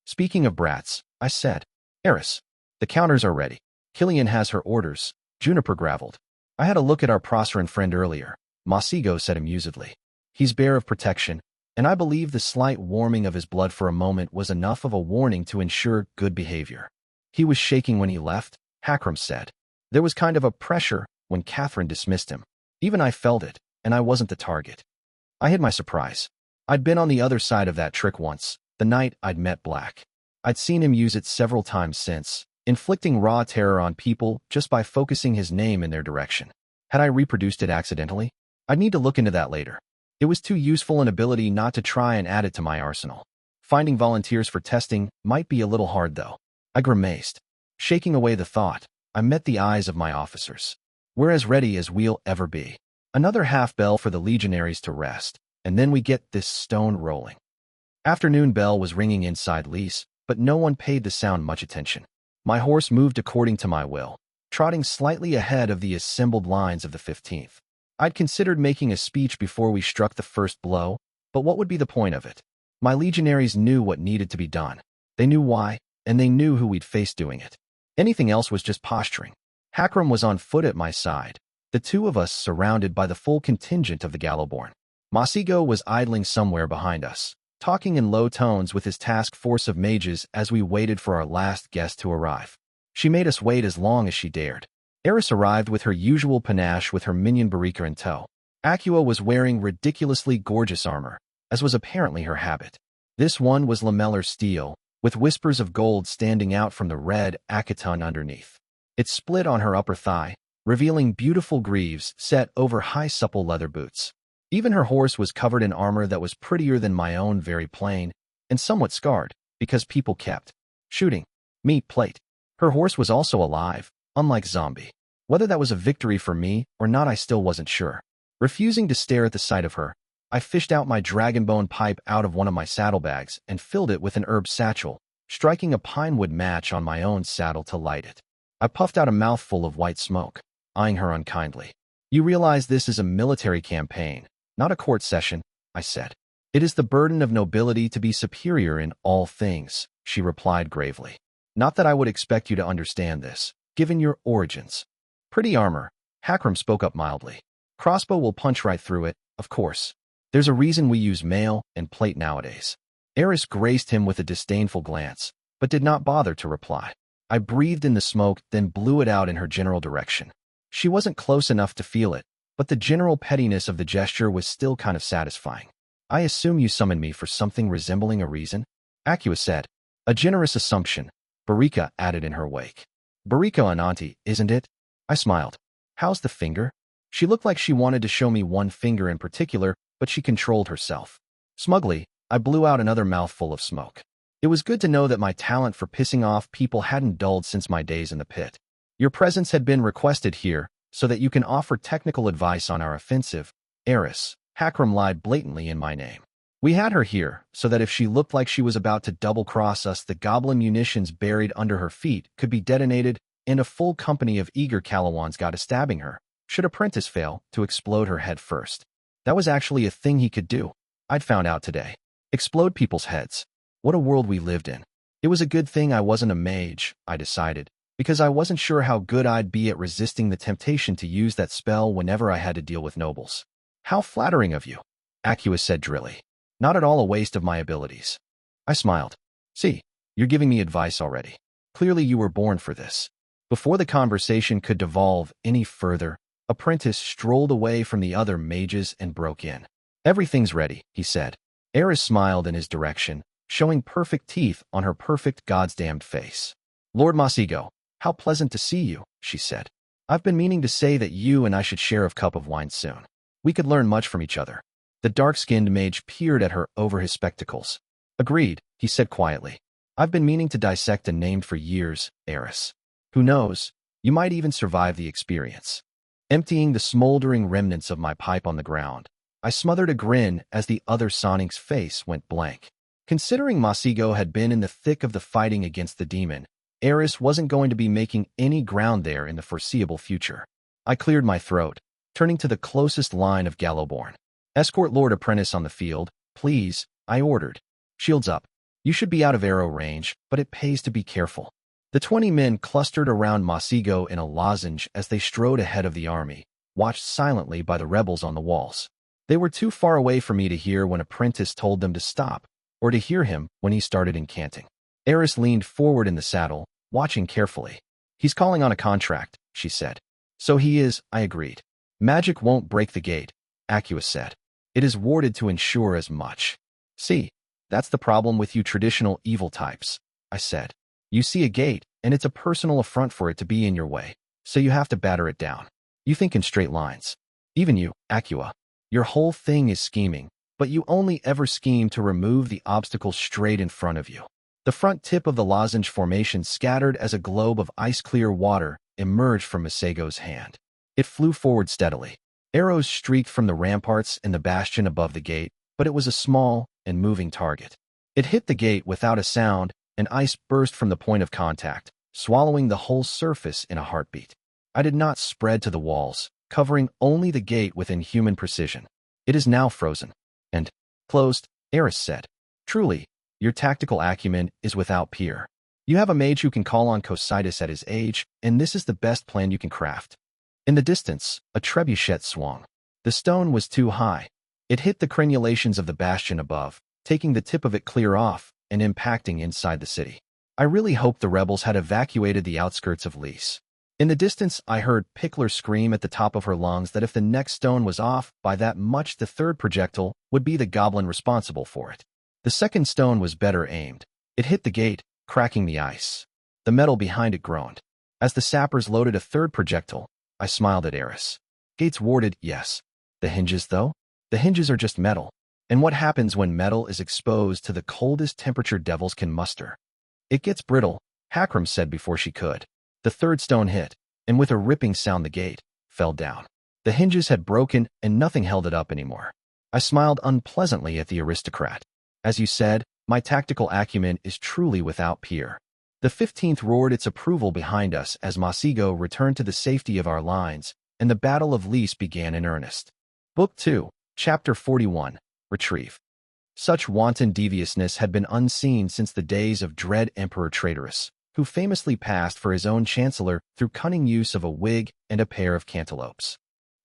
Speaking of brats, I said, Eris, the counters are ready. Killian has her orders, Juniper gravelled. I had a look at our Proceran friend earlier, Masigo said amusedly. He's bare of protection, and I believe the slight warming of his blood for a moment was enough of a warning to ensure good behavior. He was shaking when he left, Hakram said. There was kind of a pressure when Catherine dismissed him. Even I felt it, and I wasn't the target. I hid my surprise. I'd been on the other side of that trick once, the night I'd met Black. I'd seen him use it several times since, inflicting raw terror on people just by focusing his name in their direction. Had I reproduced it accidentally? I'd need to look into that later. It was too useful an ability not to try and add it to my arsenal. Finding volunteers for testing might be a little hard, though. I grimaced. Shaking away the thought, I met the eyes of my officers. We're as ready as we'll ever be. Another half bell for the legionaries to rest, and then we get this stone rolling. Afternoon bell was ringing inside Lys, but no one paid the sound much attention. My horse moved according to my will, trotting slightly ahead of the assembled lines of the 15th. I'd considered making a speech before we struck the first blow, but what would be the point of it? My legionaries knew what needed to be done. They knew why, and they knew who we'd face doing it. Anything else was just posturing. Hakram was on foot at my side, the two of us surrounded by the full contingent of the Gallowborn. Masigo was idling somewhere behind us, talking in low tones with his task force of mages as we waited for our last guest to arrive. She made us wait as long as she dared. Eris arrived with her usual panache with her minion Barika in tow. Acua was wearing ridiculously gorgeous armor, as was apparently her habit. This one was lamellar steel, with whispers of gold standing out from the red acetun underneath. It split on her upper thigh, revealing beautiful greaves set over high supple leather boots. Even her horse was covered in armor that was prettier than my own, very plain, and somewhat scarred, because people kept shooting me plate. Her horse was also alive, unlike Zombie. Whether that was a victory for me or not, I still wasn't sure. Refusing to stare at the sight of her, I fished out my dragonbone pipe out of one of my saddlebags and filled it with an herb satchel, striking a pinewood match on my own saddle to light it. I puffed out a mouthful of white smoke, eyeing her unkindly. You realize this is a military campaign, not a court session, I said. It is the burden of nobility to be superior in all things, she replied gravely. Not that I would expect you to understand this, given your origins. Pretty armor, Hakram spoke up mildly. Crossbow will punch right through it, of course. There's a reason we use mail and plate nowadays. Eris graced him with a disdainful glance, but did not bother to reply. I breathed in the smoke, then blew it out in her general direction. She wasn't close enough to feel it, but the general pettiness of the gesture was still kind of satisfying. I assume you summoned me for something resembling a reason? Acua said. A generous assumption, Barika added in her wake. Barika Ananti, isn't it? I smiled. How's the finger? She looked like she wanted to show me one finger in particular, but she controlled herself. Smugly, I blew out another mouthful of smoke. It was good to know that my talent for pissing off people hadn't dulled since my days in the pit. Your presence had been requested here, so that you can offer technical advice on our offensive. Eris, Hakram lied blatantly in my name. We had her here, so that if she looked like she was about to double-cross us, the goblin munitions buried under her feet could be detonated, and a full company of eager Calawans got a stabbing her, should Apprentice fail to explode her head first. That was actually a thing he could do. I'd found out today. Explode people's heads. What a world we lived in. It was a good thing I wasn't a mage, I decided, because I wasn't sure how good I'd be at resisting the temptation to use that spell whenever I had to deal with nobles. How flattering of you, Acua said drily. Not at all a waste of my abilities. I smiled. See, you're giving me advice already. Clearly you were born for this. Before the conversation could devolve any further, Apprentice strolled away from the other mages and broke in. Everything's ready, he said. Eris smiled in his direction, showing perfect teeth on her perfect goddamned face. Lord Masigo, how pleasant to see you, she said. I've been meaning to say that you and I should share a cup of wine soon. We could learn much from each other. The dark-skinned mage peered at her over his spectacles. Agreed, he said quietly. I've been meaning to dissect a name for years, Eris. Who knows, you might even survive the experience. Emptying the smoldering remnants of my pipe on the ground, I smothered a grin as the other Sonic's face went blank. Considering Masigo had been in the thick of the fighting against the demon, Eris wasn't going to be making any ground there in the foreseeable future. I cleared my throat, turning to the closest line of Gallowborn. Escort Lord Apprentice on the field, please, I ordered. Shields up. You should be out of arrow range, but it pays to be careful. The 20 men clustered around Masigo in a lozenge as they strode ahead of the army, watched silently by the rebels on the walls. They were too far away for me to hear when Apprentice told them to stop, or to hear him when he started incanting. Eris leaned forward in the saddle, watching carefully. "He's calling on a contract," she said. "So he is," I agreed. "Magic won't break the gate," Acua said. "It is warded to ensure as much." "See, that's the problem with you traditional evil types," I said. "You see a gate, and it's a personal affront for it to be in your way, so you have to batter it down. You think in straight lines. Even you, Acua. Your whole thing is scheming, but you only ever scheme to remove the obstacle straight in front of you." The front tip of the lozenge formation scattered as a globe of ice-clear water emerged from Masego's hand. It flew forward steadily. Arrows streaked from the ramparts and the bastion above the gate, but it was a small and moving target. It hit the gate without a sound, and ice burst from the point of contact, swallowing the whole surface in a heartbeat. I did not spread to the walls, covering only the gate within human precision. "It is now frozen and closed," Eris said. "Truly, your tactical acumen is without peer. You have a mage who can call on Cocytus at his age, and this is the best plan you can craft." In the distance, a trebuchet swung. The stone was too high. It hit the crenulations of the bastion above, taking the tip of it clear off and impacting inside the city. I really hoped the rebels had evacuated the outskirts of Lys. In the distance, I heard Pickler scream at the top of her lungs that if the next stone was off by that much, the third projectile would be the goblin responsible for it. The second stone was better aimed. It hit the gate, cracking the ice. The metal behind it groaned. As the sappers loaded a third projectile, I smiled at Eris. "Gates warded, yes. The hinges, though? The hinges are just metal. And what happens when metal is exposed to the coldest temperature devils can muster?" "It gets brittle," Hakram said before she could. The third stone hit, and with a ripping sound the gate fell down. The hinges had broken, and nothing held it up anymore. I smiled unpleasantly at the aristocrat. "As you said, my tactical acumen is truly without peer." The 15th roared its approval behind us as Masego returned to the safety of our lines, and the Battle of Lys began in earnest. Book 2, Chapter 41, Retrieve. Such wanton deviousness had been unseen since the days of dread Emperor Traitorous, who famously passed for his own chancellor through cunning use of a wig and a pair of cantaloupes.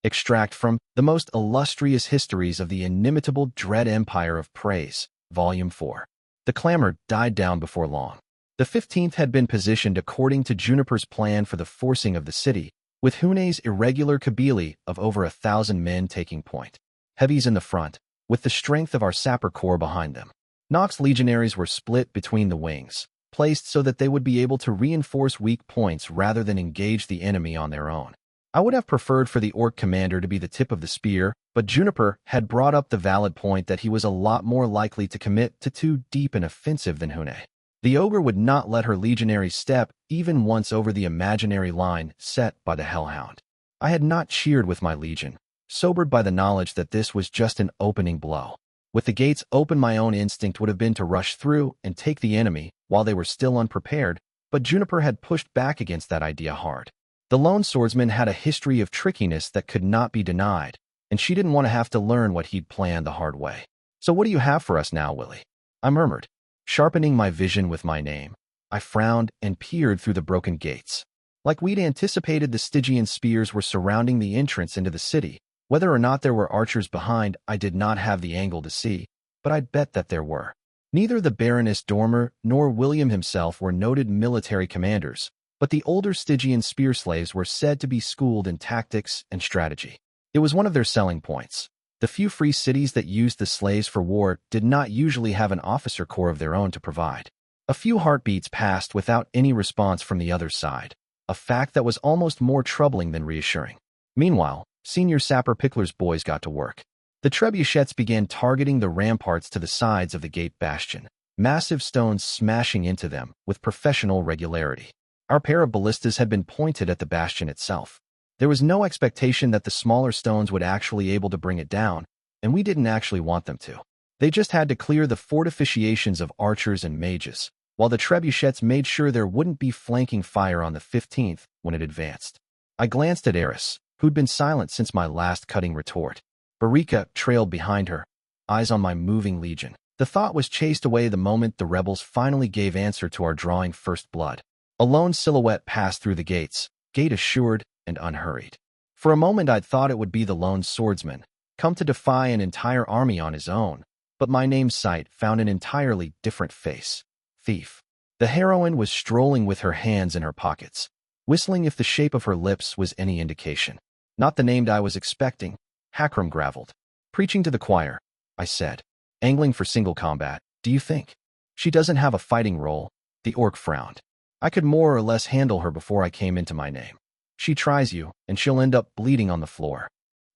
Extract from The Most Illustrious Histories of the Inimitable Dread Empire of Prise, Volume 4. The clamor died down before long. The 15th had been positioned according to Juniper's plan for the forcing of the city, with Hune's irregular kabili of over 1,000 men taking point. Heavies in the front, with the strength of our sapper corps behind them. Nox legionaries were split between the wings, placed so that they would be able to reinforce weak points rather than engage the enemy on their own. I would have preferred for the orc commander to be the tip of the spear, but Juniper had brought up the valid point that he was a lot more likely to commit to too deep an offensive than Hune. The ogre would not let her legionaries step even once over the imaginary line set by the hellhound. I had not cheered with my legion, sobered by the knowledge that this was just an opening blow. With the gates open, my own instinct would have been to rush through and take the enemy while they were still unprepared, but Juniper had pushed back against that idea hard. The lone swordsman had a history of trickiness that could not be denied, and she didn't want to have to learn what he'd planned the hard way. "So what do you have for us now, Willie?" I murmured, sharpening my vision with my name. I frowned and peered through the broken gates. Like we'd anticipated, the Stygian spears were surrounding the entrance into the city. Whether or not there were archers behind, I did not have the angle to see, but I'd bet that there were. Neither the Baroness Dormer nor William himself were noted military commanders, but the older Stygian spear slaves were said to be schooled in tactics and strategy. It was one of their selling points. The few free cities that used the slaves for war did not usually have an officer corps of their own to provide. A few heartbeats passed without any response from the other side, a fact that was almost more troubling than reassuring. Meanwhile, Senior Sapper Pickler's boys got to work. The trebuchets began targeting the ramparts to the sides of the gate bastion, massive stones smashing into them with professional regularity. Our pair of ballistas had been pointed at the bastion itself. There was no expectation that the smaller stones would actually able to bring it down, and we didn't actually want them to. They just had to clear the fortifications of archers and mages, while the trebuchets made sure there wouldn't be flanking fire on the 15th when it advanced. I glanced at Eris, who'd been silent since my last cutting retort. Barika trailed behind her, eyes on my moving legion. The thought was chased away the moment the rebels finally gave answer to our drawing first blood. A lone silhouette passed through the gates, gait assured and unhurried. For a moment I'd thought it would be the lone swordsman, come to defy an entire army on his own, but my name's sight found an entirely different face. Thief. The heroine was strolling with her hands in her pockets, whistling if the shape of her lips was any indication. Not the named I was expecting, Hakram graveled. Preaching to the choir, I said. Angling for single combat, do you think? She doesn't have a fighting role, the orc frowned. I could more or less handle her before I came into my name. She tries you, and she'll end up bleeding on the floor.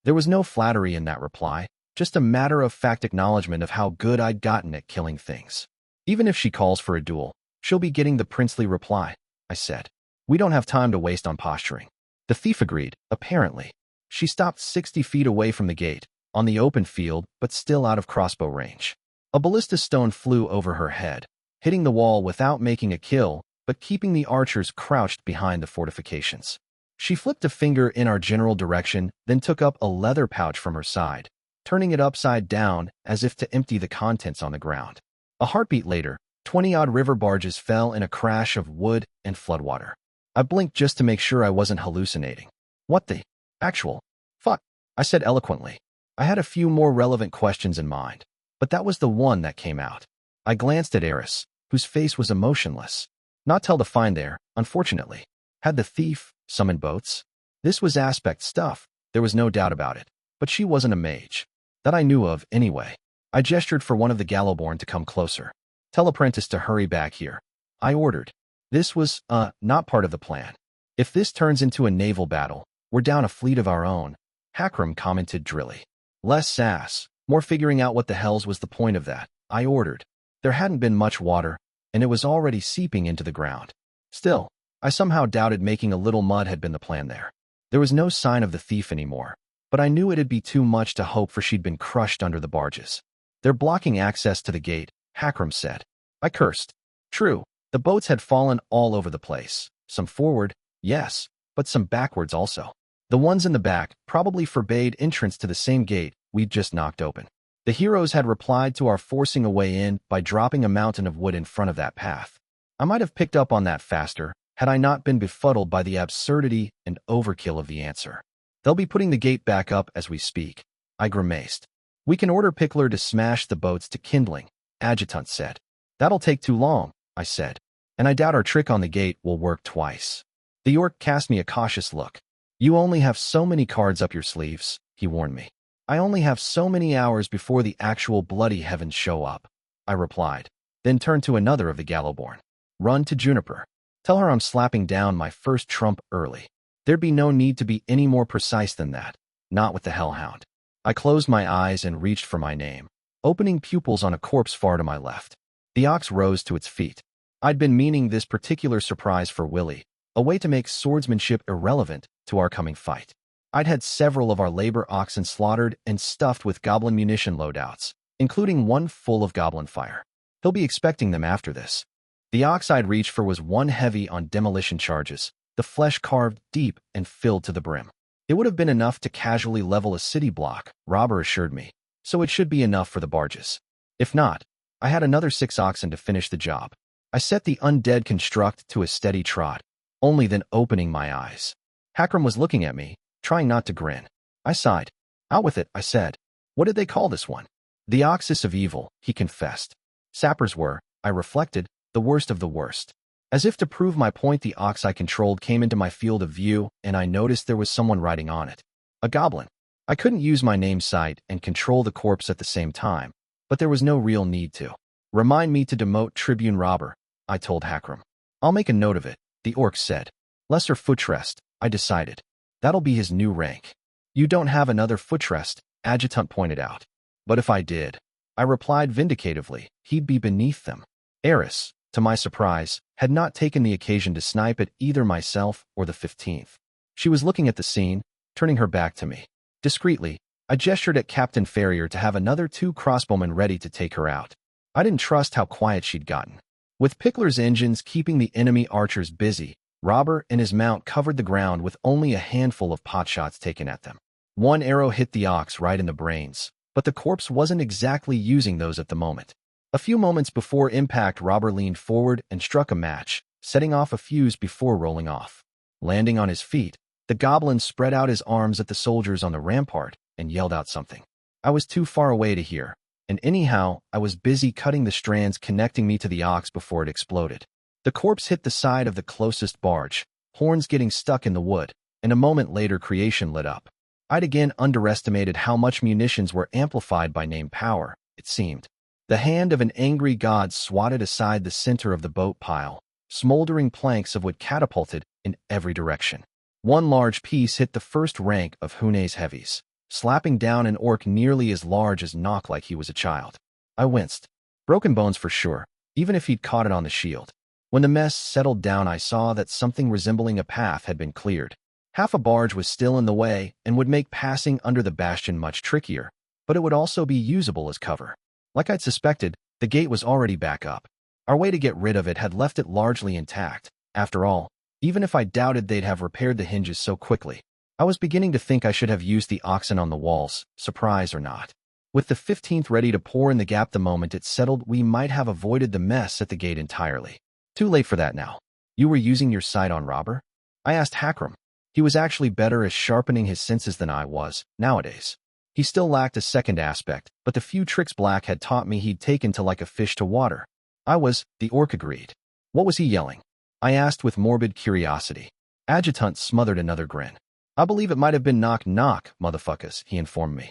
There was no flattery in that reply, just a matter-of-fact acknowledgement of how good I'd gotten at killing things. Even if she calls for a duel, she'll be getting the princely reply, I said. We don't have time to waste on posturing. The thief agreed, apparently. She stopped 60 feet away from the gate, on the open field, but still out of crossbow range. A ballista stone flew over her head, hitting the wall without making a kill, but keeping the archers crouched behind the fortifications. She flipped a finger in our general direction, then took up a leather pouch from her side, turning it upside down as if to empty the contents on the ground. A heartbeat later, 20-odd river barges fell in a crash of wood and floodwater. I blinked just to make sure I wasn't hallucinating. What the actual fuck? I said eloquently. I had a few more relevant questions in mind, but that was the one that came out. I glanced at Eris, whose face was emotionless. Not tell to find there, unfortunately. Had the thief summoned boats? This was aspect stuff, there was no doubt about it, but she wasn't a mage. That I knew of, anyway. I gestured for one of the Gallowborn to come closer. Tell Apprentice to hurry back here, I ordered. This was, not part of the plan. If this turns into a naval battle, we're down a fleet of our own, Hakram commented drily. Less sass, more figuring out what the hells was the point of that, I ordered. There hadn't been much water, and it was already seeping into the ground. Still, I somehow doubted making a little mud had been the plan there. There was no sign of the thief anymore, but I knew it'd be too much to hope for she'd been crushed under the barges. They're blocking access to the gate, Hakram said. I cursed. True, the boats had fallen all over the place. Some forward, yes, but some backwards also. The ones in the back probably forbade entrance to the same gate we'd just knocked open. The heroes had replied to our forcing a way in by dropping a mountain of wood in front of that path. I might have picked up on that faster had I not been befuddled by the absurdity and overkill of the answer. They'll be putting the gate back up as we speak, I grimaced. We can order Pickler to smash the boats to kindling, Adjutant said. That'll take too long, I said, and I doubt our trick on the gate will work twice. The orc cast me a cautious look. You only have so many cards up your sleeves, he warned me. I only have so many hours before the actual bloody heavens show up, I replied, then turned to another of the Gallowborn. Run to Juniper. Tell her I'm slapping down my first trump early. There'd be no need to be any more precise than that, not with the Hellhound. I closed my eyes and reached for my name, opening pupils on a corpse far to my left. The ox rose to its feet. I'd been meaning this particular surprise for Willie, a way to make swordsmanship irrelevant to our coming fight. I'd had several of our labor oxen slaughtered and stuffed with goblin munition loadouts, including one full of goblin fire. He'll be expecting them after this. The ox I'd reached for was one heavy on demolition charges, the flesh carved deep and filled to the brim. It would have been enough to casually level a city block, Robber assured me, so it should be enough for the barges. If not, I had another 6 oxen to finish the job. I set the undead construct to a steady trot, only then opening my eyes. Hakram was looking at me, trying not to grin. I sighed. Out with it, I said. What did they call this one? The Oxus of Evil, he confessed. Sappers were, I reflected, the worst of the worst. As if to prove my point, the ox I controlled came into my field of view, and I noticed there was someone riding on it. A goblin. I couldn't use my name sight and control the corpse at the same time, but there was no real need to. Remind me to demote Tribune Robber, I told Hakram. I'll make a note of it, the orc said. Lesser Footrest, I decided. That'll be his new rank. You don't have another Footrest, Adjutant pointed out. But if I did, I replied vindicatively, he'd be beneath them. Eris, to my surprise, had not taken the occasion to snipe at either myself or the 15th. She was looking at the scene, turning her back to me. Discreetly, I gestured at Captain Ferrier to have another 2 crossbowmen ready to take her out. I didn't trust how quiet she'd gotten. With Pickler's engines keeping the enemy archers busy, Robber and his mount covered the ground with only a handful of potshots taken at them. One arrow hit the ox right in the brains, but the corpse wasn't exactly using those at the moment. A few moments before impact, Robber leaned forward and struck a match, setting off a fuse before rolling off. Landing on his feet, the goblin spread out his arms at the soldiers on the rampart and yelled out something. I was too far away to hear, and anyhow, I was busy cutting the strands connecting me to the ox before it exploded. The corpse hit the side of the closest barge, horns getting stuck in the wood, and a moment later creation lit up. I'd again underestimated how much munitions were amplified by name power, it seemed. The hand of an angry god swatted aside the center of the boat pile, smoldering planks of wood catapulted in every direction. One large piece hit the first rank of Hune's heavies, slapping down an orc nearly as large as Nock like he was a child. I winced. Broken bones for sure, even if he'd caught it on the shield. When the mess settled down, I saw that something resembling a path had been cleared. Half a barge was still in the way and would make passing under the bastion much trickier, but it would also be usable as cover. Like I'd suspected, the gate was already back up. Our way to get rid of it had left it largely intact. After all, even if I doubted they'd have repaired the hinges so quickly, I was beginning to think I should have used the oxen on the walls, surprise or not. With the 15th ready to pour in the gap the moment it settled, we might have avoided the mess at the gate entirely. Too late for that now. You were using your sight on Robber? I asked Hakram. He was actually better at sharpening his senses than I was, nowadays. He still lacked a second aspect, but the few tricks Black had taught me he'd taken to like a fish to water. The orc agreed. What was he yelling? I asked with morbid curiosity. Adjutant smothered another grin. I believe it might have been knock knock, motherfuckers, he informed me.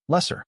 Lesser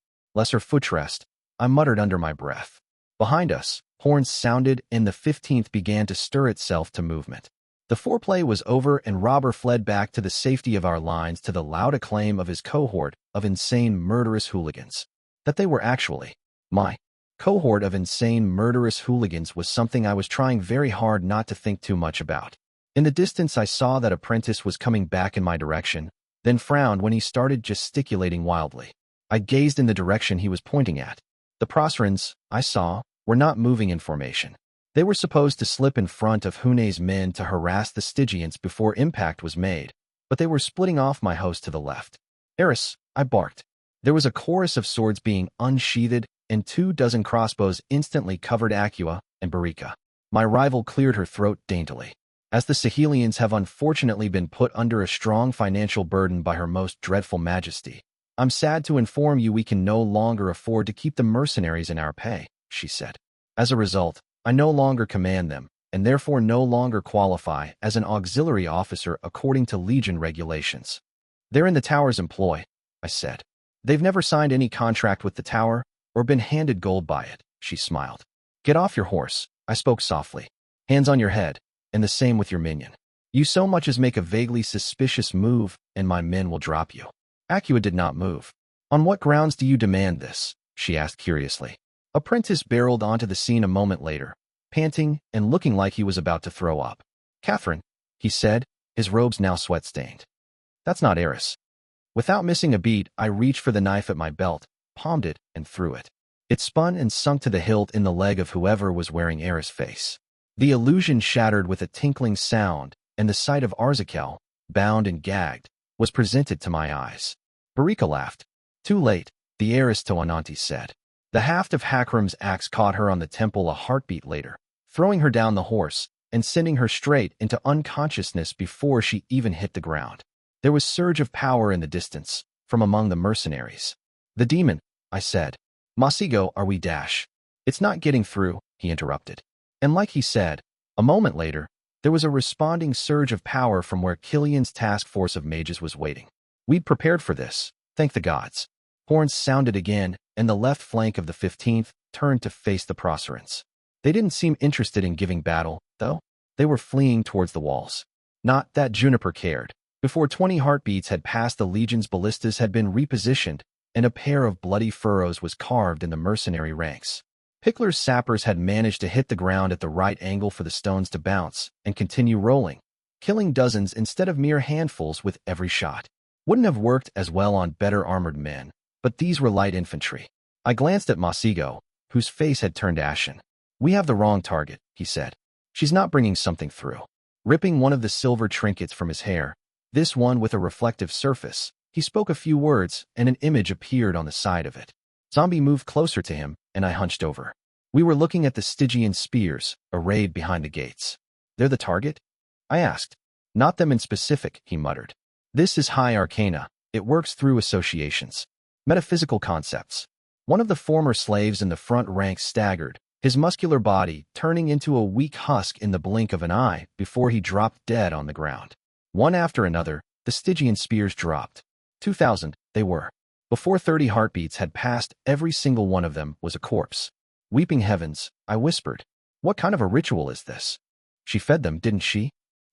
foot rest, I muttered under my breath. Behind us, horns sounded and the 15th began to stir itself to movement. The foreplay was over and Robber fled back to the safety of our lines to the loud acclaim of his cohort of insane murderous hooligans. That they were actually my cohort of insane murderous hooligans was something I was trying very hard not to think too much about. In the distance I saw that Apprentice was coming back in my direction, then frowned when he started gesticulating wildly. I gazed in the direction he was pointing at. The Prosrans, I saw, were not moving in formation. They were supposed to slip in front of Hune's men to harass the Stygians before impact was made, but they were splitting off my host to the left. Eris, I barked. There was a chorus of swords being unsheathed, and 24 crossbows instantly covered Acua and Barika. My rival cleared her throat daintily. As the Sahelians have unfortunately been put under a strong financial burden by her most dreadful majesty, I'm sad to inform you we can no longer afford to keep the mercenaries in our pay, she said. As a result, I no longer command them, and therefore no longer qualify as an auxiliary officer according to Legion regulations. They're in the Tower's employ, I said. They've never signed any contract with the Tower, or been handed gold by it, she smiled. Get off your horse, I spoke softly. Hands on your head, and the same with your minion. You so much as make a vaguely suspicious move, and my men will drop you. Acua did not move. On what grounds do you demand this? She asked curiously. Apprentice barreled onto the scene a moment later, panting and looking like he was about to throw up. Catherine, he said, his robes now sweat-stained. That's not Eris. Without missing a beat, I reached for the knife at my belt, palmed it, and threw it. It spun and sunk to the hilt in the leg of whoever was wearing Eris' face. The illusion shattered with a tinkling sound, and the sight of Arzakel, bound and gagged, was presented to my eyes. Barika laughed. Too late, the heiress to Ananti said. The haft of Hakram's axe caught her on the temple a heartbeat later, throwing her down the horse and sending her straight into unconsciousness before she even hit the ground. There was surge of power in the distance, from among the mercenaries. The demon, I said. Masigo, are we dash? It's not getting through, he interrupted. And like he said, a moment later, there was a responding surge of power from where Killian's task force of mages was waiting. We'd prepared for this, thank the gods. Horns sounded again, and the left flank of the 15th turned to face the Prosrans. They didn't seem interested in giving battle, though. They were fleeing towards the walls. Not that Juniper cared. Before 20 heartbeats had passed, the Legion's ballistas had been repositioned, and a pair of bloody furrows was carved in the mercenary ranks. Pickler's sappers had managed to hit the ground at the right angle for the stones to bounce and continue rolling, killing dozens instead of mere handfuls with every shot. Wouldn't have worked as well on better armored men, but these were light infantry. I glanced at Masigo, whose face had turned ashen. We have the wrong target, he said. She's not bringing something through. Ripping one of the silver trinkets from his hair, this one with a reflective surface, he spoke a few words and an image appeared on the side of it. Zombie moved closer to him, and I hunched over. We were looking at the Stygian spears, arrayed behind the gates. They're the target? I asked. Not them in specific, he muttered. This is high arcana. It works through associations. Metaphysical concepts. One of the former slaves in the front ranks staggered, his muscular body turning into a weak husk in the blink of an eye before he dropped dead on the ground. One after another, the Stygian spears dropped. 2,000, they were. Before 30 heartbeats had passed, every single one of them was a corpse. Weeping heavens, I whispered. What kind of a ritual is this? She fed them, didn't she?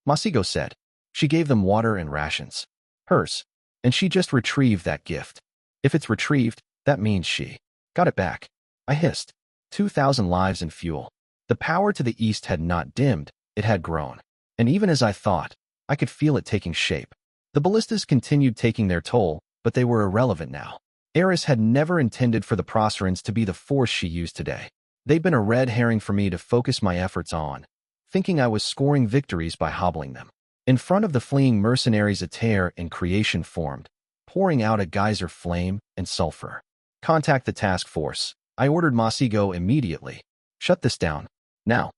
Masigo said. She gave them water and rations. Hers. And she just retrieved that gift. If it's retrieved, that means she got it back. I hissed. 2,000 lives and fuel. The power to the east had not dimmed, it had grown. And even as I thought, I could feel it taking shape. The ballistas continued taking their toll, but they were irrelevant now. Eris had never intended for the Procerans to be the force she used today. They'd been a red herring for me to focus my efforts on, thinking I was scoring victories by hobbling them. In front of the fleeing mercenaries, a tear in creation formed, pouring out a geyser flame and sulfur. Contact the task force. I ordered Masigo immediately. Shut this down. Now.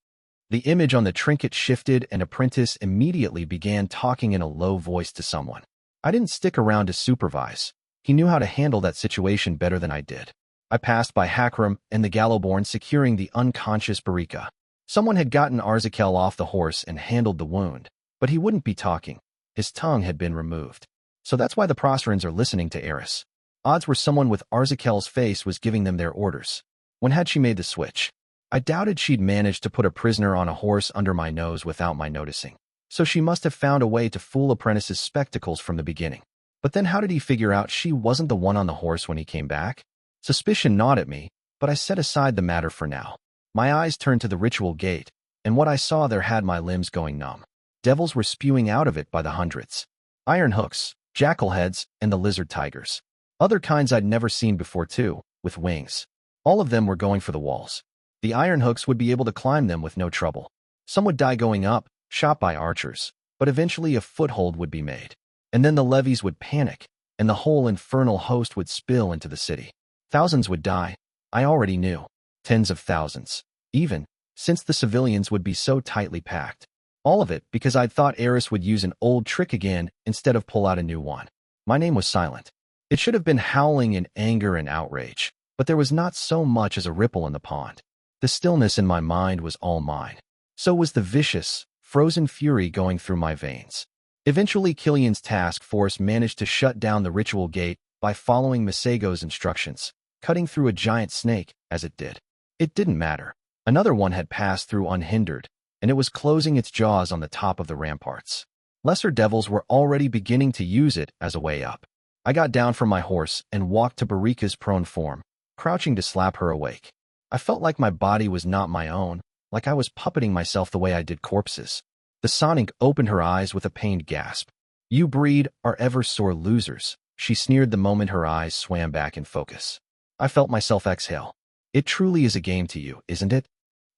The image on the trinket shifted and Apprentice immediately began talking in a low voice to someone. I didn't stick around to supervise. He knew how to handle that situation better than I did. I passed by Hakram and the Gallowborn securing the unconscious Barika. Someone had gotten Arzakel off the horse and handled the wound, but he wouldn't be talking. His tongue had been removed. So that's why the Procerans are listening to Eris. Odds were someone with Arzakel's face was giving them their orders. When had she made the switch? I doubted she'd managed to put a prisoner on a horse under my nose without my noticing. So she must have found a way to fool Apprentice's spectacles from the beginning. But then how did he figure out she wasn't the one on the horse when he came back? Suspicion gnawed at me, but I set aside the matter for now. My eyes turned to the ritual gate, and what I saw there had my limbs going numb. Devils were spewing out of it by the hundreds. Iron hooks, jackal heads, and the lizard tigers. Other kinds I'd never seen before too, with wings. All of them were going for the walls. The iron hooks would be able to climb them with no trouble. Some would die going up, shot by archers, but eventually a foothold would be made. And then the levies would panic, and the whole infernal host would spill into the city. Thousands would die, I already knew. Tens of thousands. Even, since the civilians would be so tightly packed. All of it because I'd thought Eris would use an old trick again instead of pull out a new one. My name was silent. It should have been howling in anger and outrage, but there was not so much as a ripple in the pond. The stillness in my mind was all mine. So was the vicious, frozen fury going through my veins. Eventually Killian's task force managed to shut down the ritual gate by following Masago's instructions, cutting through a giant snake as it did. It didn't matter. Another one had passed through unhindered, and it was closing its jaws on the top of the ramparts. Lesser devils were already beginning to use it as a way up. I got down from my horse and walked to Barika's prone form, crouching to slap her awake. I felt like my body was not my own, like I was puppeting myself the way I did corpses. The Sonic opened her eyes with a pained gasp. You breed are ever sore losers, she sneered the moment her eyes swam back in focus. I felt myself exhale. It truly is a game to you, isn't it?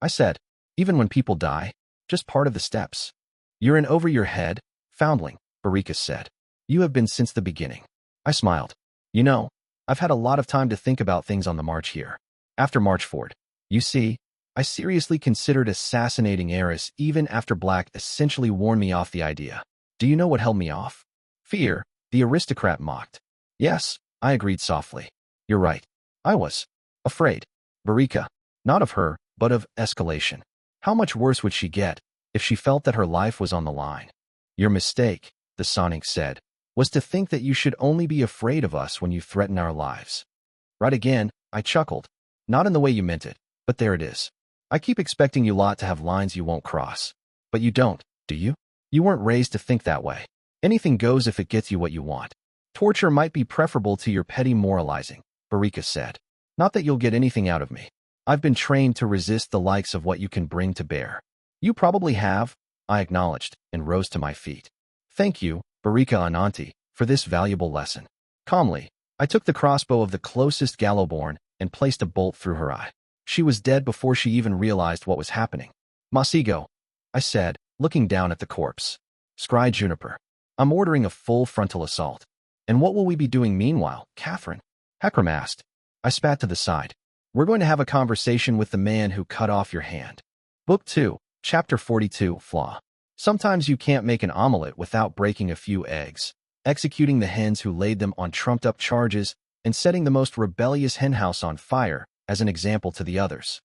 I said, even when people die, just part of the steps. You're in over your head, foundling, Barika said. You have been since the beginning. I smiled. You know, I've had a lot of time to think about things on the march here. After Marchford, you see, I seriously considered assassinating Eris even after Black essentially warned me off the idea. Do you know what held me off? Fear, the aristocrat mocked. Yes, I agreed softly. You're right. I was afraid. Barika, not of her, but of escalation. How much worse would she get if she felt that her life was on the line? Your mistake, the Sonic said, was to think that you should only be afraid of us when you threaten our lives. Right again, I chuckled. Not in the way you meant it, but there it is. I keep expecting you lot to have lines you won't cross. But you don't, do you? You weren't raised to think that way. Anything goes if it gets you what you want. Torture might be preferable to your petty moralizing, Barika said. Not that you'll get anything out of me. I've been trained to resist the likes of what you can bring to bear. You probably have, I acknowledged, and rose to my feet. Thank you, Barika Ananti, for this valuable lesson. Calmly, I took the crossbow of the closest Gallowborn and placed a bolt through her eye. She was dead before she even realized what was happening. Masigo, I said, looking down at the corpse. Scry Juniper. I'm ordering a full frontal assault. And what will we be doing meanwhile, Catherine? Hakram asked. I spat to the side. We're going to have a conversation with the man who cut off your hand. Book 2, Chapter 42, Flaw. Sometimes you can't make an omelet without breaking a few eggs. Executing the hens who laid them on trumped-up charges and setting the most rebellious henhouse on fire as an example to the others.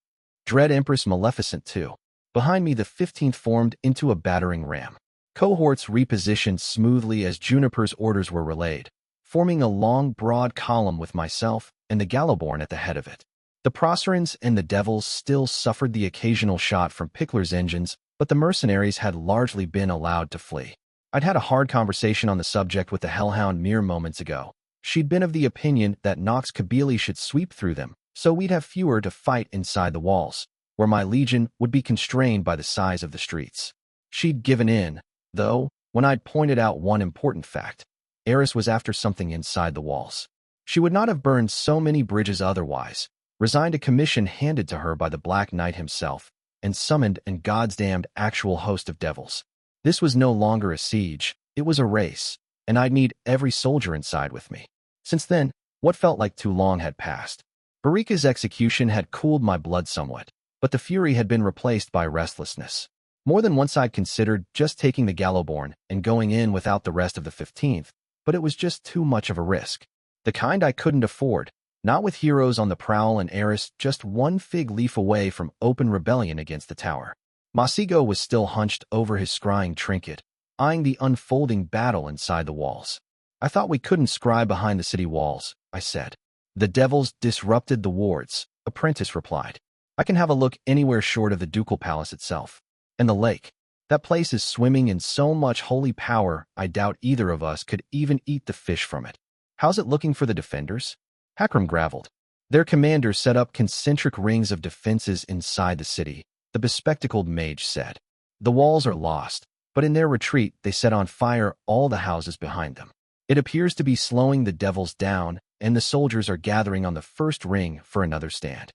Dread Empress Maleficent too. Behind me the 15th formed into a battering ram. Cohorts repositioned smoothly as Juniper's orders were relayed, forming a long, broad column with myself and the Gallowborn at the head of it. The Procerans and the Devils still suffered the occasional shot from Pickler's engines, but the mercenaries had largely been allowed to flee. I'd had a hard conversation on the subject with the Hellhound mere moments ago. She'd been of the opinion that Nox Kabili should sweep through them, so we'd have fewer to fight inside the walls, where my legion would be constrained by the size of the streets. She'd given in, though, when I'd pointed out one important fact. Eris was after something inside the walls. She would not have burned so many bridges otherwise, resigned a commission handed to her by the Black Knight himself, and summoned an goddamned actual host of devils. This was no longer a siege, it was a race, and I'd need every soldier inside with me. Since then, what felt like too long had passed. Barika's execution had cooled my blood somewhat, but the fury had been replaced by restlessness. More than once I'd considered just taking the Gallowborn and going in without the rest of the 15th, but it was just too much of a risk. The kind I couldn't afford, not with heroes on the prowl and Eris just one fig leaf away from open rebellion against the tower. Masigo was still hunched over his scrying trinket, eyeing the unfolding battle inside the walls. I thought we couldn't scry behind the city walls, I said. The devils disrupted the wards, Apprentice replied. I can have a look anywhere short of the ducal palace itself. And the lake. That place is swimming in so much holy power, I doubt either of us could even eat the fish from it. How's it looking for the defenders? Hakram gravelled. Their commander set up concentric rings of defenses inside the city, the bespectacled mage said. The walls are lost, but in their retreat they set on fire all the houses behind them. It appears to be slowing the devils down, and the soldiers are gathering on the first ring for another stand.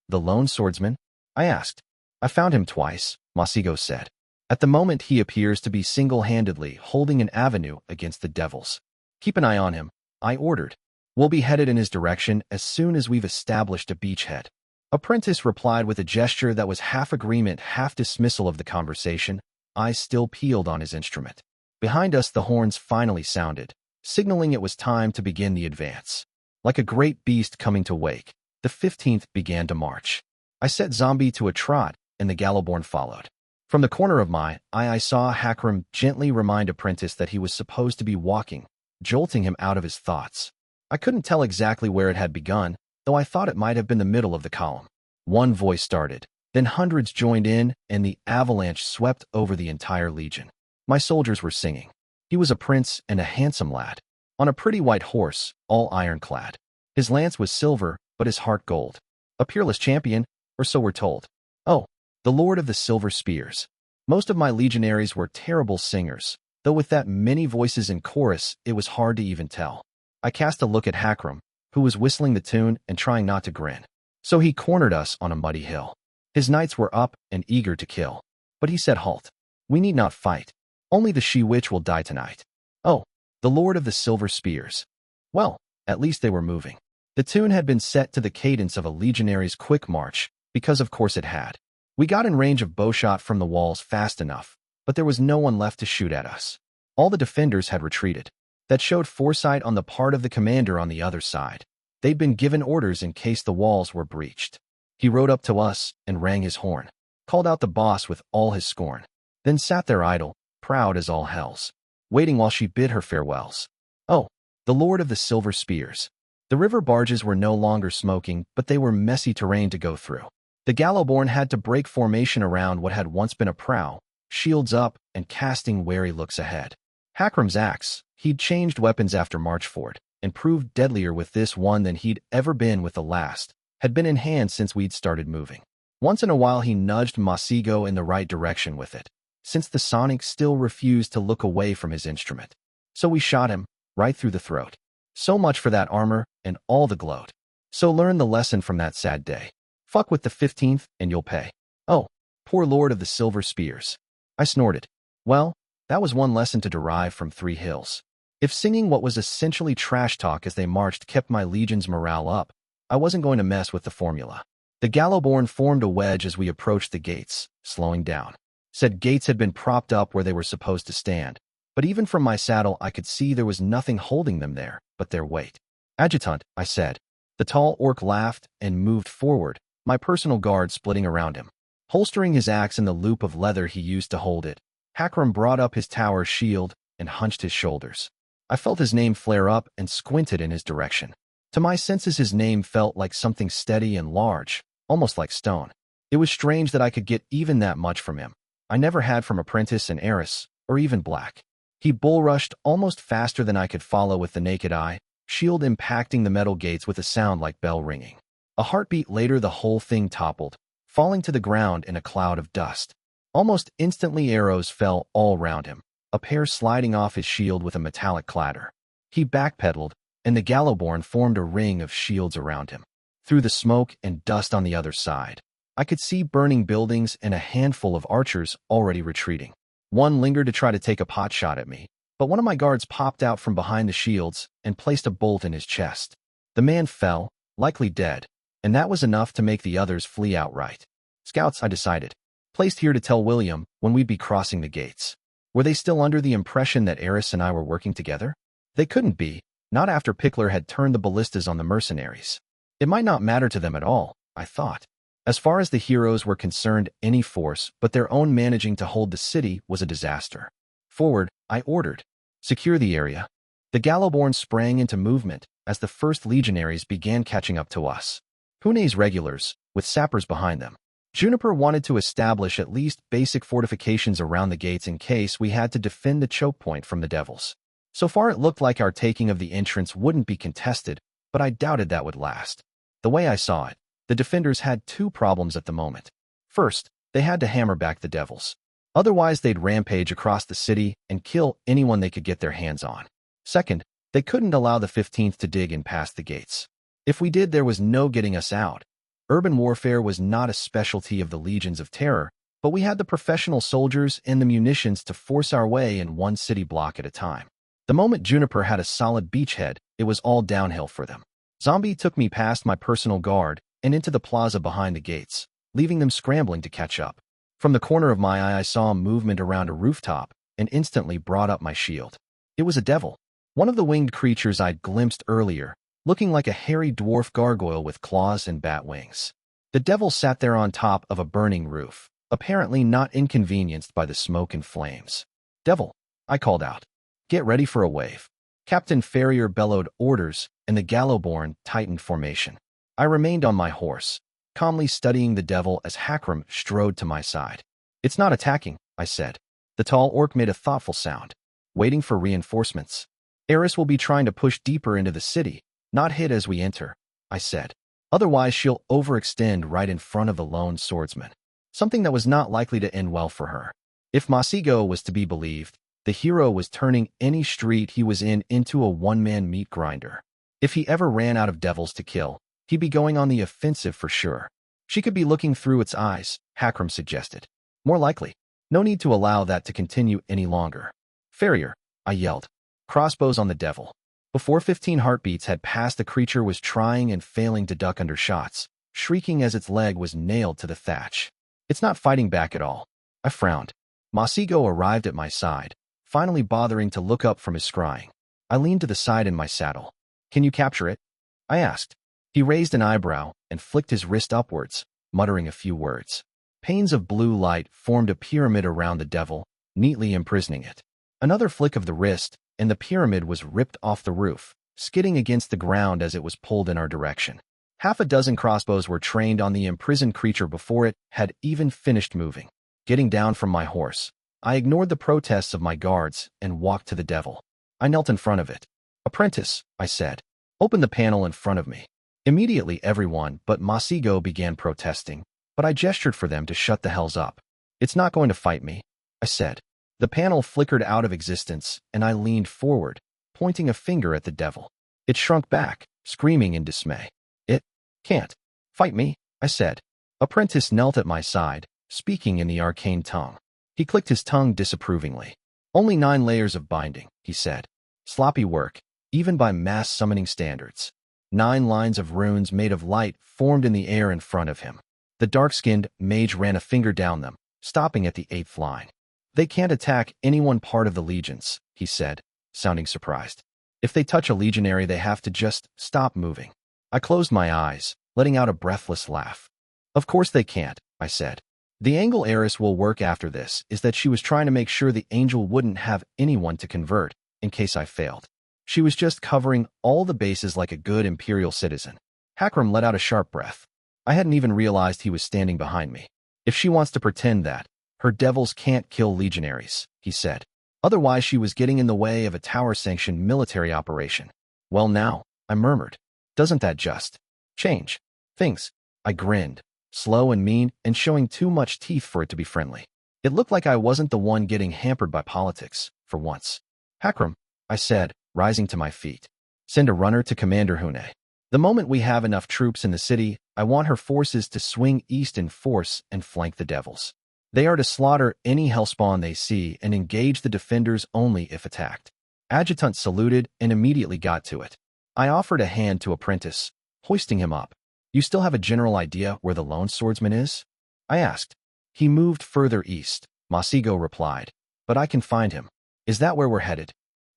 The lone swordsman? I asked. I found him twice, Masigo said. At the moment he appears to be single-handedly holding an avenue against the devils. Keep an eye on him, I ordered. We'll be headed in his direction as soon as we've established a beachhead. Apprentice replied with a gesture that was half agreement, half dismissal of the conversation, eyes still peeled on his instrument. Behind us the horns finally sounded, signaling it was time to begin the advance. Like a great beast coming to wake, the 15th began to march. I set Zombie to a trot, and the Gallowborn followed. From the corner of my eye I saw Hakram gently remind Apprentice that he was supposed to be walking, jolting him out of his thoughts. I couldn't tell exactly where it had begun, though I thought it might have been the middle of the column. One voice started, then hundreds joined in, and the avalanche swept over the entire legion. My soldiers were singing. He was a prince and a handsome lad, on a pretty white horse, all ironclad. His lance was silver, but his heart gold. A peerless champion, or so we're told. Oh, the Lord of the Silver Spears. Most of my legionaries were terrible singers, though with that many voices in chorus, it was hard to even tell. I cast a look at Hakram, who was whistling the tune and trying not to grin. So he cornered us on a muddy hill. His knights were up and eager to kill. But he said, "Halt. We need not fight. Only the she-witch will die tonight." Oh, the Lord of the Silver Spears. Well, at least they were moving. The tune had been set to the cadence of a legionary's quick march, because of course it had. We got in range of bowshot from the walls fast enough, but there was no one left to shoot at us. All the defenders had retreated. That showed foresight on the part of the commander on the other side. They'd been given orders in case the walls were breached. He rode up to us and rang his horn, called out the boss with all his scorn, then sat there idle, proud as all hells, waiting while she bid her farewells. Oh, the Lord of the Silver Spears. The river barges were no longer smoking, but they were messy terrain to go through. The Gallowborn had to break formation around what had once been a prow, shields up and casting wary looks ahead. Hakram's axe, he'd changed weapons after Marchford, and proved deadlier with this one than he'd ever been with the last, had been in hand since we'd started moving. Once in a while he nudged Masigo in the right direction with it, since the Sonic still refused to look away from his instrument. So we shot him, right through the throat. So much for that armor and all the gloat. So learn the lesson from that sad day. Fuck with the 15th and you'll pay. Oh, poor Lord of the Silver Spears. I snorted. Well, that was one lesson to derive from Three Hills. If singing what was essentially trash talk as they marched kept my legion's morale up, I wasn't going to mess with the formula. The Gallowborn formed a wedge as we approached the gates, slowing down. Said gates had been propped up where they were supposed to stand, but even from my saddle I could see there was nothing holding them there but their weight. Adjutant, I said. The tall orc laughed and moved forward, my personal guard splitting around him. Holstering his axe in the loop of leather he used to hold it, Hakram brought up his tower shield and hunched his shoulders. I felt his name flare up and squinted in his direction. To my senses, his name felt like something steady and large, almost like stone. It was strange that I could get even that much from him. I never had from Apprentice and Heiress, or even Black. He bull-rushed almost faster than I could follow with the naked eye, shield impacting the metal gates with a sound like bell ringing. A heartbeat later, the whole thing toppled, falling to the ground in a cloud of dust. Almost instantly, arrows fell all round him, a pair sliding off his shield with a metallic clatter. He backpedaled, and the Gallowborn formed a ring of shields around him. Through the smoke and dust on the other side, I could see burning buildings and a handful of archers already retreating. One lingered to try to take a pot shot at me, but one of my guards popped out from behind the shields and placed a bolt in his chest. The man fell, likely dead, and that was enough to make the others flee outright. Scouts, I decided, placed here to tell William when we'd be crossing the gates. Were they still under the impression that Heiress and I were working together? They couldn't be, not after Pickler had turned the ballistas on the mercenaries. It might not matter to them at all, I thought. As far as the heroes were concerned, any force but their own managing to hold the city was a disaster. Forward, I ordered. Secure the area. The Gallowborn sprang into movement as the first legionaries began catching up to us. Pune's regulars, with sappers behind them. Juniper wanted to establish at least basic fortifications around the gates in case we had to defend the choke point from the devils. So far it looked like our taking of the entrance wouldn't be contested, but I doubted that would last. The way I saw it, the defenders had two problems at the moment. First, they had to hammer back the devils. Otherwise, they'd rampage across the city and kill anyone they could get their hands on. Second, they couldn't allow the 15th to dig in past the gates. If we did, there was no getting us out. Urban warfare was not a specialty of the Legions of Terror, but we had the professional soldiers and the munitions to force our way in one city block at a time. The moment Juniper had a solid beachhead, it was all downhill for them. Zombie took me past my personal guard and into the plaza behind the gates, leaving them scrambling to catch up. From the corner of my eye, I saw a movement around a rooftop and instantly brought up my shield. It was a devil, one of the winged creatures I'd glimpsed earlier, looking like a hairy dwarf gargoyle with claws and bat wings. The devil sat there on top of a burning roof, apparently not inconvenienced by the smoke and flames. "Devil," I called out. "Get ready for a wave." Captain Ferrier bellowed orders, and the Gallowborn tightened formation. I remained on my horse, calmly studying the devil as Hakram strode to my side. "It's not attacking," I said. The tall orc made a thoughtful sound. "Waiting for reinforcements. Heiress will be trying to push deeper into the city, not hit as we enter," I said. "Otherwise she'll overextend right in front of the lone swordsman. Something that was not likely to end well for her." If Masigo was to be believed, the hero was turning any street he was in into a one-man meat grinder. If he ever ran out of devils to kill, he'd be going on the offensive for sure. "She could be looking through its eyes," Hakram suggested. "More likely. No need to allow that to continue any longer." "Farrier," I yelled. "Crossbows on the devil." Before 15 heartbeats had passed, the creature was trying and failing to duck under shots, shrieking as its leg was nailed to the thatch. "It's not fighting back at all." I frowned. Masigo arrived at my side, finally bothering to look up from his scrying. I leaned to the side in my saddle. "Can you capture it?" I asked. He raised an eyebrow and flicked his wrist upwards, muttering a few words. Panes of blue light formed a pyramid around the devil, neatly imprisoning it. Another flick of the wrist, and the pyramid was ripped off the roof, skidding against the ground as it was pulled in our direction. Half a dozen crossbows were trained on the imprisoned creature before it had even finished moving. Getting down from my horse, I ignored the protests of my guards and walked to the devil. I knelt in front of it. "Apprentice," I said, "open the panel in front of me." Immediately everyone but Masigo began protesting, but I gestured for them to shut the hells up. "It's not going to fight me," I said. The panel flickered out of existence, and I leaned forward, pointing a finger at the devil. It shrunk back, screaming in dismay. "It can't fight me," I said. Apprentice knelt at my side, speaking in the arcane tongue. He clicked his tongue disapprovingly. "Only 9 layers of binding," he said. "Sloppy work, even by mass summoning standards." 9 lines of runes made of light formed in the air in front of him. The dark-skinned mage ran a finger down them, stopping at the 8th line. "They can't attack any one part of the legions," he said, sounding surprised. If they touch a legionary, they have to just stop moving. I closed my eyes, letting out a breathless laugh. Of course they can't, I said. The angle Eris will work after this is that she was trying to make sure the angel wouldn't have anyone to convert in case I failed. She was just covering all the bases like a good imperial citizen. Hakram let out a sharp breath. I hadn't even realized he was standing behind me. If she wants to pretend that, her devils can't kill legionaries, he said. Otherwise she was getting in the way of a tower-sanctioned military operation. Well now, I murmured. Doesn't that just change things? I grinned, slow and mean and showing too much teeth for it to be friendly. It looked like I wasn't the one getting hampered by politics, for once. Hakram, I said, rising to my feet. Send a runner to Commander Hune. The moment we have enough troops in the city, I want her forces to swing east in force and flank the devils. They are to slaughter any hellspawn they see and engage the defenders only if attacked. Adjutant saluted and immediately got to it. I offered a hand to Apprentice, hoisting him up. You still have a general idea where the lone swordsman is? I asked. He moved further east, Masigo replied. But I can find him. Is that where we're headed?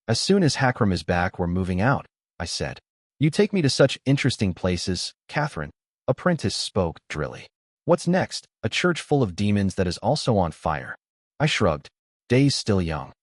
As soon as Hakram is back, we're moving out, I said. You take me to such interesting places, Catherine. Apprentice spoke drily. What's next? A church full of demons that is also on fire. I shrugged. Days still young.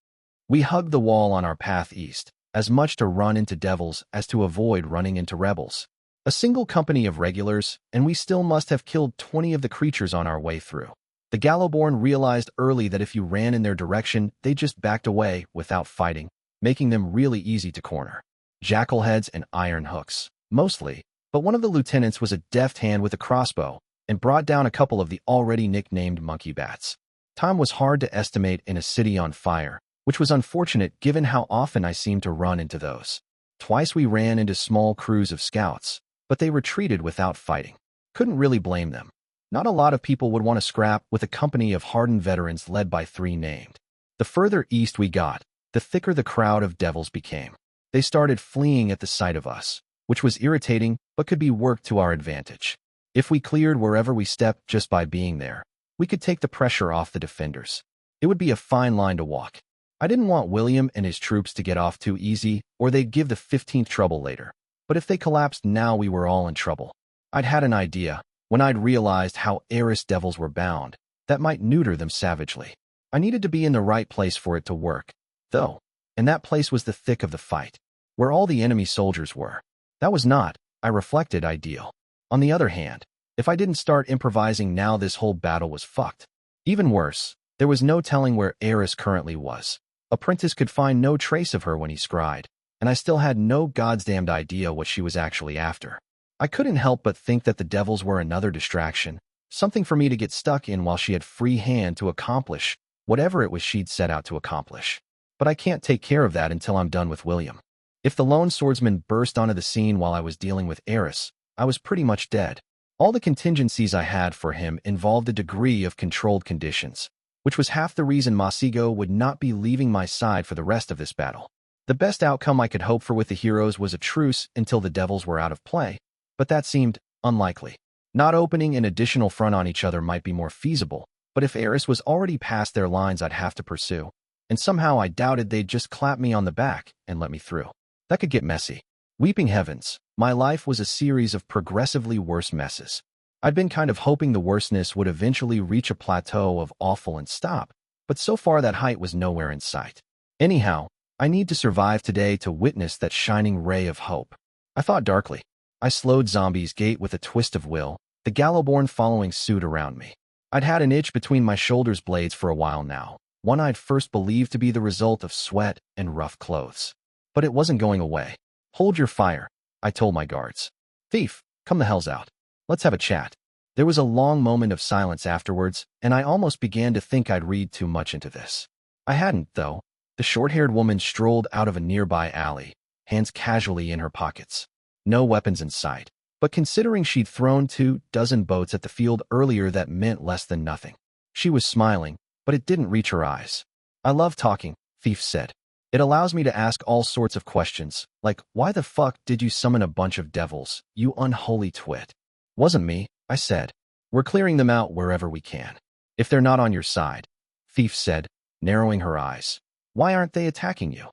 We hugged the wall on our path east, as much to run into devils as to avoid running into rebels. A single company of regulars, and we still must have killed 20 of the creatures on our way through. The Gallowborn realized early that if you ran in their direction, they just backed away without fighting, making them really easy to corner. Jackalheads and iron hooks, mostly, but one of the lieutenants was a deft hand with a crossbow and brought down a couple of the already nicknamed monkey bats. Time was hard to estimate in a city on fire, which was unfortunate given how often I seemed to run into those. Twice we ran into small crews of scouts, but they retreated without fighting. Couldn't really blame them. Not a lot of people would want to scrap with a company of hardened veterans led by 3 named. The further east we got, the thicker the crowd of devils became. They started fleeing at the sight of us, which was irritating but could be worked to our advantage. If we cleared wherever we stepped just by being there, we could take the pressure off the defenders. It would be a fine line to walk. I didn't want William and his troops to get off too easy, or they'd give the 15th trouble later. But if they collapsed now, we were all in trouble. I'd had an idea, when I'd realized how Eris devils were bound, that might neuter them savagely. I needed to be in the right place for it to work, though, and that place was the thick of the fight, where all the enemy soldiers were. That was not, I reflected, ideal. On the other hand, if I didn't start improvising now, this whole battle was fucked. Even worse, there was no telling where Eris currently was. Apprentice could find no trace of her when he scryed, and I still had no goddamned idea what she was actually after. I couldn't help but think that the devils were another distraction, something for me to get stuck in while she had free hand to accomplish whatever it was she'd set out to accomplish. But I can't take care of that until I'm done with William. If the lone swordsman burst onto the scene while I was dealing with Eris, I was pretty much dead. All the contingencies I had for him involved a degree of controlled conditions, which was half the reason Masigo would not be leaving my side for the rest of this battle. The best outcome I could hope for with the heroes was a truce until the devils were out of play, but that seemed unlikely. Not opening an additional front on each other might be more feasible, but if Eris was already past their lines, I'd have to pursue, and somehow I doubted they'd just clap me on the back and let me through. That could get messy. Weeping heavens, my life was a series of progressively worse messes. I'd been kind of hoping the worstness would eventually reach a plateau of awful and stop, but so far that height was nowhere in sight. Anyhow, I need to survive today to witness that shining ray of hope. I thought darkly. I slowed Zombie's gait with a twist of will, the Gallowborn following suit around me. I'd had an itch between my shoulders blades for a while now, one I'd first believed to be the result of sweat and rough clothes. But it wasn't going away. Hold your fire, I told my guards. Thief, come the hells out. Let's have a chat. There was a long moment of silence afterwards, and I almost began to think I'd read too much into this. I hadn't, though. The short-haired woman strolled out of a nearby alley, hands casually in her pockets. No weapons in sight. But considering she'd thrown 24 boats at the field earlier, that meant less than nothing. She was smiling, but it didn't reach her eyes. I love talking, Thief said. It allows me to ask all sorts of questions, like, why the fuck did you summon a bunch of devils, you unholy twit? Wasn't me, I said. We're clearing them out wherever we can. If they're not on your side, Thief said, narrowing her eyes. Why aren't they attacking you?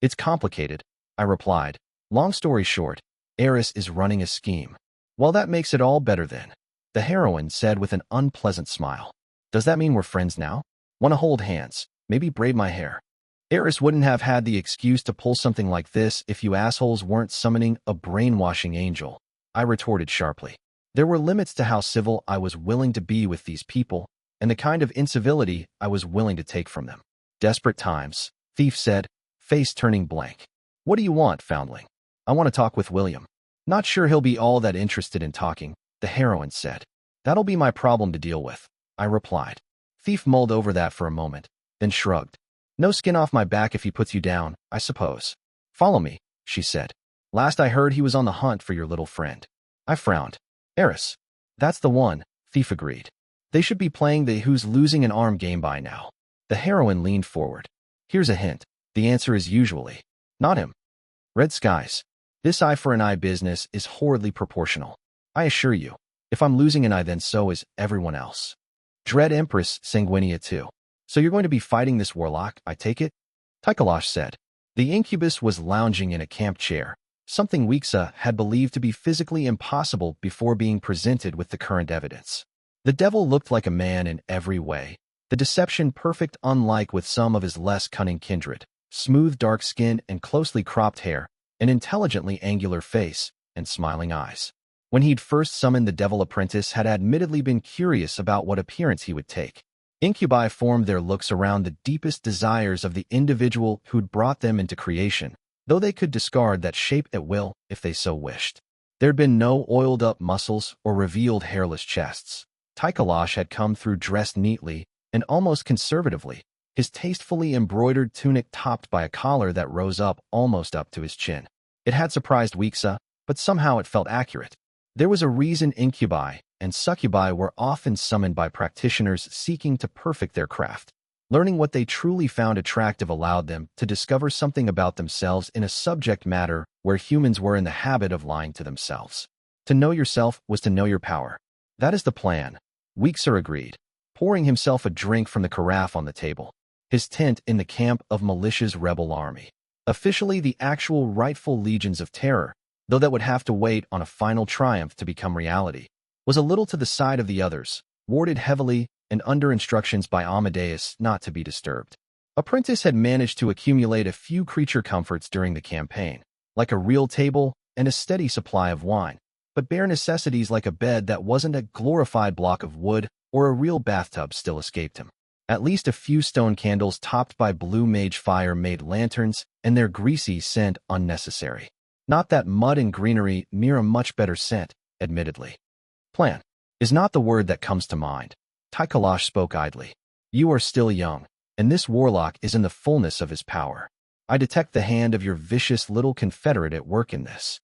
It's complicated. I replied. Long story short, Eris is running a scheme. Well, that makes it all better then, the heroine said with an unpleasant smile. Does that mean we're friends now? Want to hold hands, maybe braid my hair? Eris wouldn't have had the excuse to pull something like this if you assholes weren't summoning a brainwashing angel, I retorted sharply. There were limits to how civil I was willing to be with these people, and the kind of incivility I was willing to take from them. Desperate times, Thief said, face turning blank. What do you want, foundling? I want to talk with William. Not sure he'll be all that interested in talking, the heroine said. That'll be my problem to deal with, I replied. Thief mulled over that for a moment, then shrugged. No skin off my back if he puts you down, I suppose. Follow me, she said. Last I heard he was on the hunt for your little friend. I frowned. Eris. That's the one, Thief agreed. They should be playing the who's losing an arm game by now. The heroine leaned forward. Here's a hint. The answer is usually not him. Red skies. This eye for an eye business is horridly proportional. I assure you, if I'm losing an eye, then so is everyone else. Dread Empress Sanguinia too. So you're going to be fighting this warlock, I take it? Tycholosh said. The incubus was lounging in a camp chair, something Weexa had believed to be physically impossible before being presented with the current evidence. The devil looked like a man in every way, the deception perfect, unlike with some of his less cunning kindred. Smooth dark skin and closely cropped hair, an intelligently angular face, and smiling eyes. When he'd first summoned the devil, Apprentice had admittedly been curious about what appearance he would take. Incubi formed their looks around the deepest desires of the individual who'd brought them into creation, though they could discard that shape at will if they so wished. There'd been no oiled-up muscles or revealed hairless chests. Tycholosh had come through dressed neatly and almost conservatively, his tastefully embroidered tunic topped by a collar that rose up almost up to his chin. It had surprised Weexa, but somehow it felt accurate. There was a reason incubi and succubi were often summoned by practitioners seeking to perfect their craft. Learning what they truly found attractive allowed them to discover something about themselves in a subject matter where humans were in the habit of lying to themselves. To know yourself was to know your power. That is the plan, Weexa agreed, pouring himself a drink from the carafe on the table. His tent in the camp of Militia's rebel army. Officially the actual rightful legions of terror, though that would have to wait on a final triumph to become reality, was a little to the side of the others, warded heavily and under instructions by Amadeus not to be disturbed. Apprentice had managed to accumulate a few creature comforts during the campaign, like a real table and a steady supply of wine, but bare necessities like a bed that wasn't a glorified block of wood or a real bathtub still escaped him. At least a few stone candles topped by blue mage fire made lanterns and their greasy scent unnecessary. Not that mud and greenery near a much better scent, admittedly. Plan is not the word that comes to mind. Tycholosh spoke idly. You are still young, and this warlock is in the fullness of his power. I detect the hand of your vicious little confederate at work in this.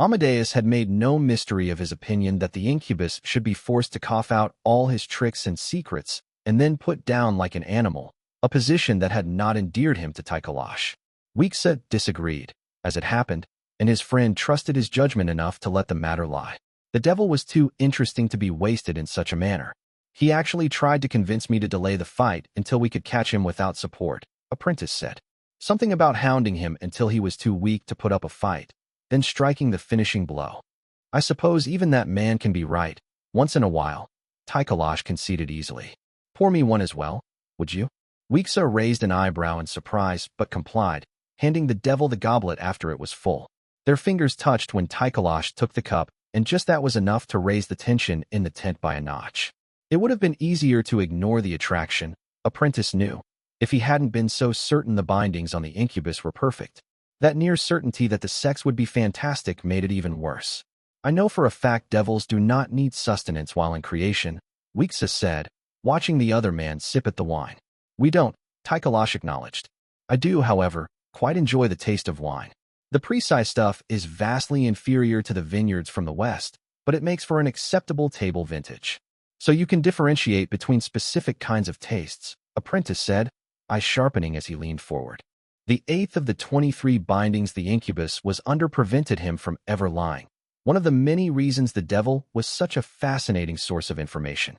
Amadeus had made no mystery of his opinion that the incubus should be forced to cough out all his tricks and secrets and then put down like an animal, a position that had not endeared him to Tycholosh. Weexa disagreed, as it happened, and his friend trusted his judgment enough to let the matter lie. The devil was too interesting to be wasted in such a manner. He actually tried to convince me to delay the fight until we could catch him without support, Apprentice said. Something about hounding him until he was too weak to put up a fight, then striking the finishing blow. I suppose even that man can be right, once in a while, Tycholosh conceded easily. Pour me one as well, would you? Weexa raised an eyebrow in surprise but complied, handing the devil the goblet after it was full. Their fingers touched when Tycholosh took the cup, and just that was enough to raise the tension in the tent by a notch. It would have been easier to ignore the attraction, Apprentice knew, if he hadn't been so certain the bindings on the incubus were perfect. That near certainty that the sex would be fantastic made it even worse. I know for a fact devils do not need sustenance while in creation, Weexa said, watching the other man sip at the wine. We don't, Tycholosh acknowledged. I do, however, quite enjoy the taste of wine. The Prise stuff is vastly inferior to the vineyards from the west, but it makes for an acceptable table vintage. So you can differentiate between specific kinds of tastes, Apprentice said, eyes sharpening as he leaned forward. The 8th of the 23 bindings the incubus was under prevented him from ever lying, one of the many reasons the devil was such a fascinating source of information.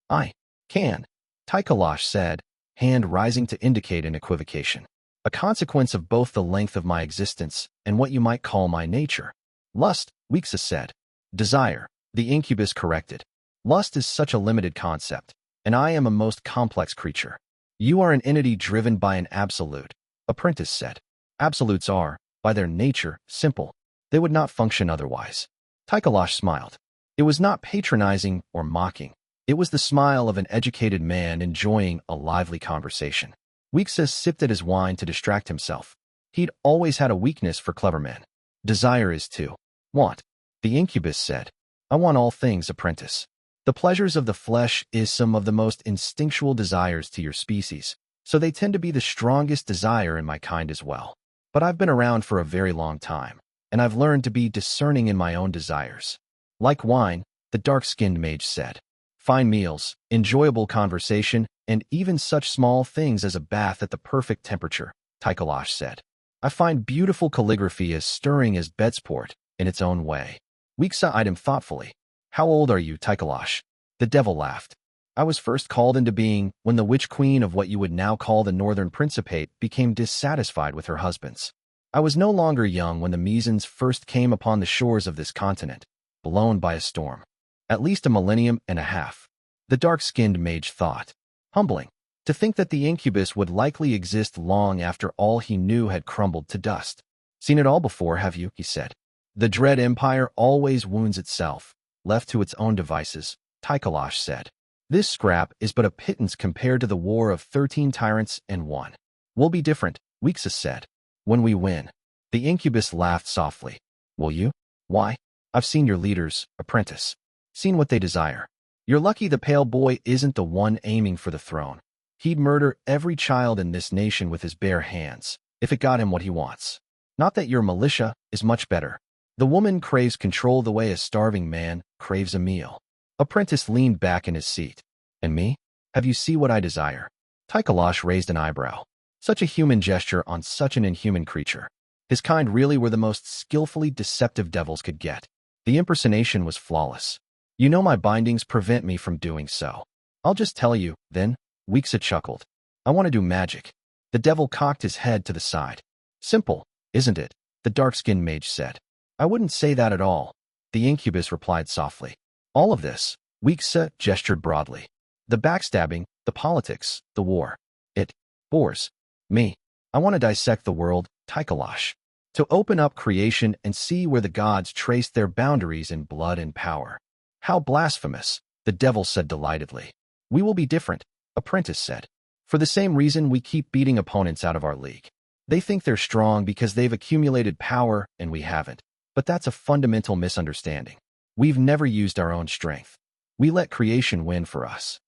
I can, Tycholosh said, hand rising to indicate an equivocation. a consequence of both the length of my existence and what you might call my nature. Lust, Weeksah said. Desire, the incubus corrected. Lust is such a limited concept, and I am a most complex creature. You are an entity driven by an absolute, Apprentice said. Absolutes are, by their nature, simple. They would not function otherwise. Tychalosh smiled. It was not patronizing or mocking. It was the smile of an educated man enjoying a lively conversation. Weeksah sipped at his wine to distract himself. He'd always had a weakness for clever men. Desire is to want, the incubus said. I want all things, Apprentice. The pleasures of the flesh is some of the most instinctual desires to your species, so they tend to be the strongest desire in my kind as well. But I've been around for a very long time, and I've learned to be discerning in my own desires. Like wine, the dark-skinned mage said. Fine meals, enjoyable conversation, and even such small things as a bath at the perfect temperature, Tychalosh said. I find beautiful calligraphy as stirring as bedsport, in its own way. Weeksah eyed him thoughtfully. How old are you, Tychalosh? The devil laughed. I was first called into being when the witch queen of what you would now call the Northern Principate became dissatisfied with her husbands. I was no longer young when the Mesens first came upon the shores of this continent, blown by a storm. At least a millennium and a half. The dark-skinned mage thought. Humbling. To think that the incubus would likely exist long after all he knew had crumbled to dust. Seen it all before, have you? He said. The dread empire always wounds itself. Left to its own devices, Tychalosh said. This scrap is but a pittance compared to the war of 13 tyrants and 1. We'll be different, Weeksah said. When we win. The incubus laughed softly. Will you? Why? I've seen your leaders, Apprentice. Seen what they desire. You're lucky the pale boy isn't the one aiming for the throne. He'd murder every child in this nation with his bare hands, if it got him what he wants. Not that your militia is much better. The woman craves control the way a starving man craves a meal. Apprentice leaned back in his seat. And me? Have you seen what I desire? Tychalosh raised an eyebrow. Such a human gesture on such an inhuman creature. His kind really were the most skillfully deceptive devils could get. The impersonation was flawless. You know my bindings prevent me from doing so. I'll just tell you, then. Weeksah chuckled. I want to do magic. The devil cocked his head to the side. Simple, isn't it? The dark-skinned mage said. I wouldn't say that at all. The incubus replied softly. All of this, Weeksah gestured broadly. The backstabbing, the politics, the war. It bores me. I want to dissect the world, Tychalosh. To open up creation and see where the gods traced their boundaries in blood and power. How blasphemous, the devil said delightedly. We will be different, Apprentice said. For the same reason we keep beating opponents out of our league. They think they're strong because they've accumulated power and we haven't. But that's a fundamental misunderstanding. We've never used our own strength. We let creation win for us.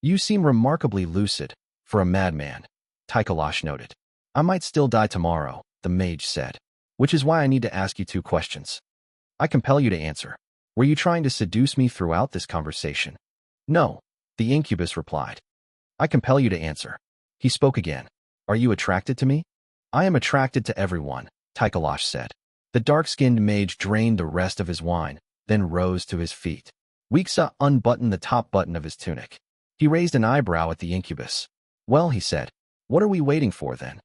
You seem remarkably lucid, for a madman, Tychalosh noted. I might still die tomorrow, the mage said. Which is why I need to ask you 2 questions. I compel you to answer. Were you trying to seduce me throughout this conversation? No, the incubus replied. I compel you to answer. He spoke again. Are you attracted to me? I am attracted to everyone, Tychalosh said. The dark-skinned mage drained the rest of his wine, then rose to his feet. Weeksah unbuttoned the top button of his tunic. He raised an eyebrow at the incubus. Well, he said, what are we waiting for then?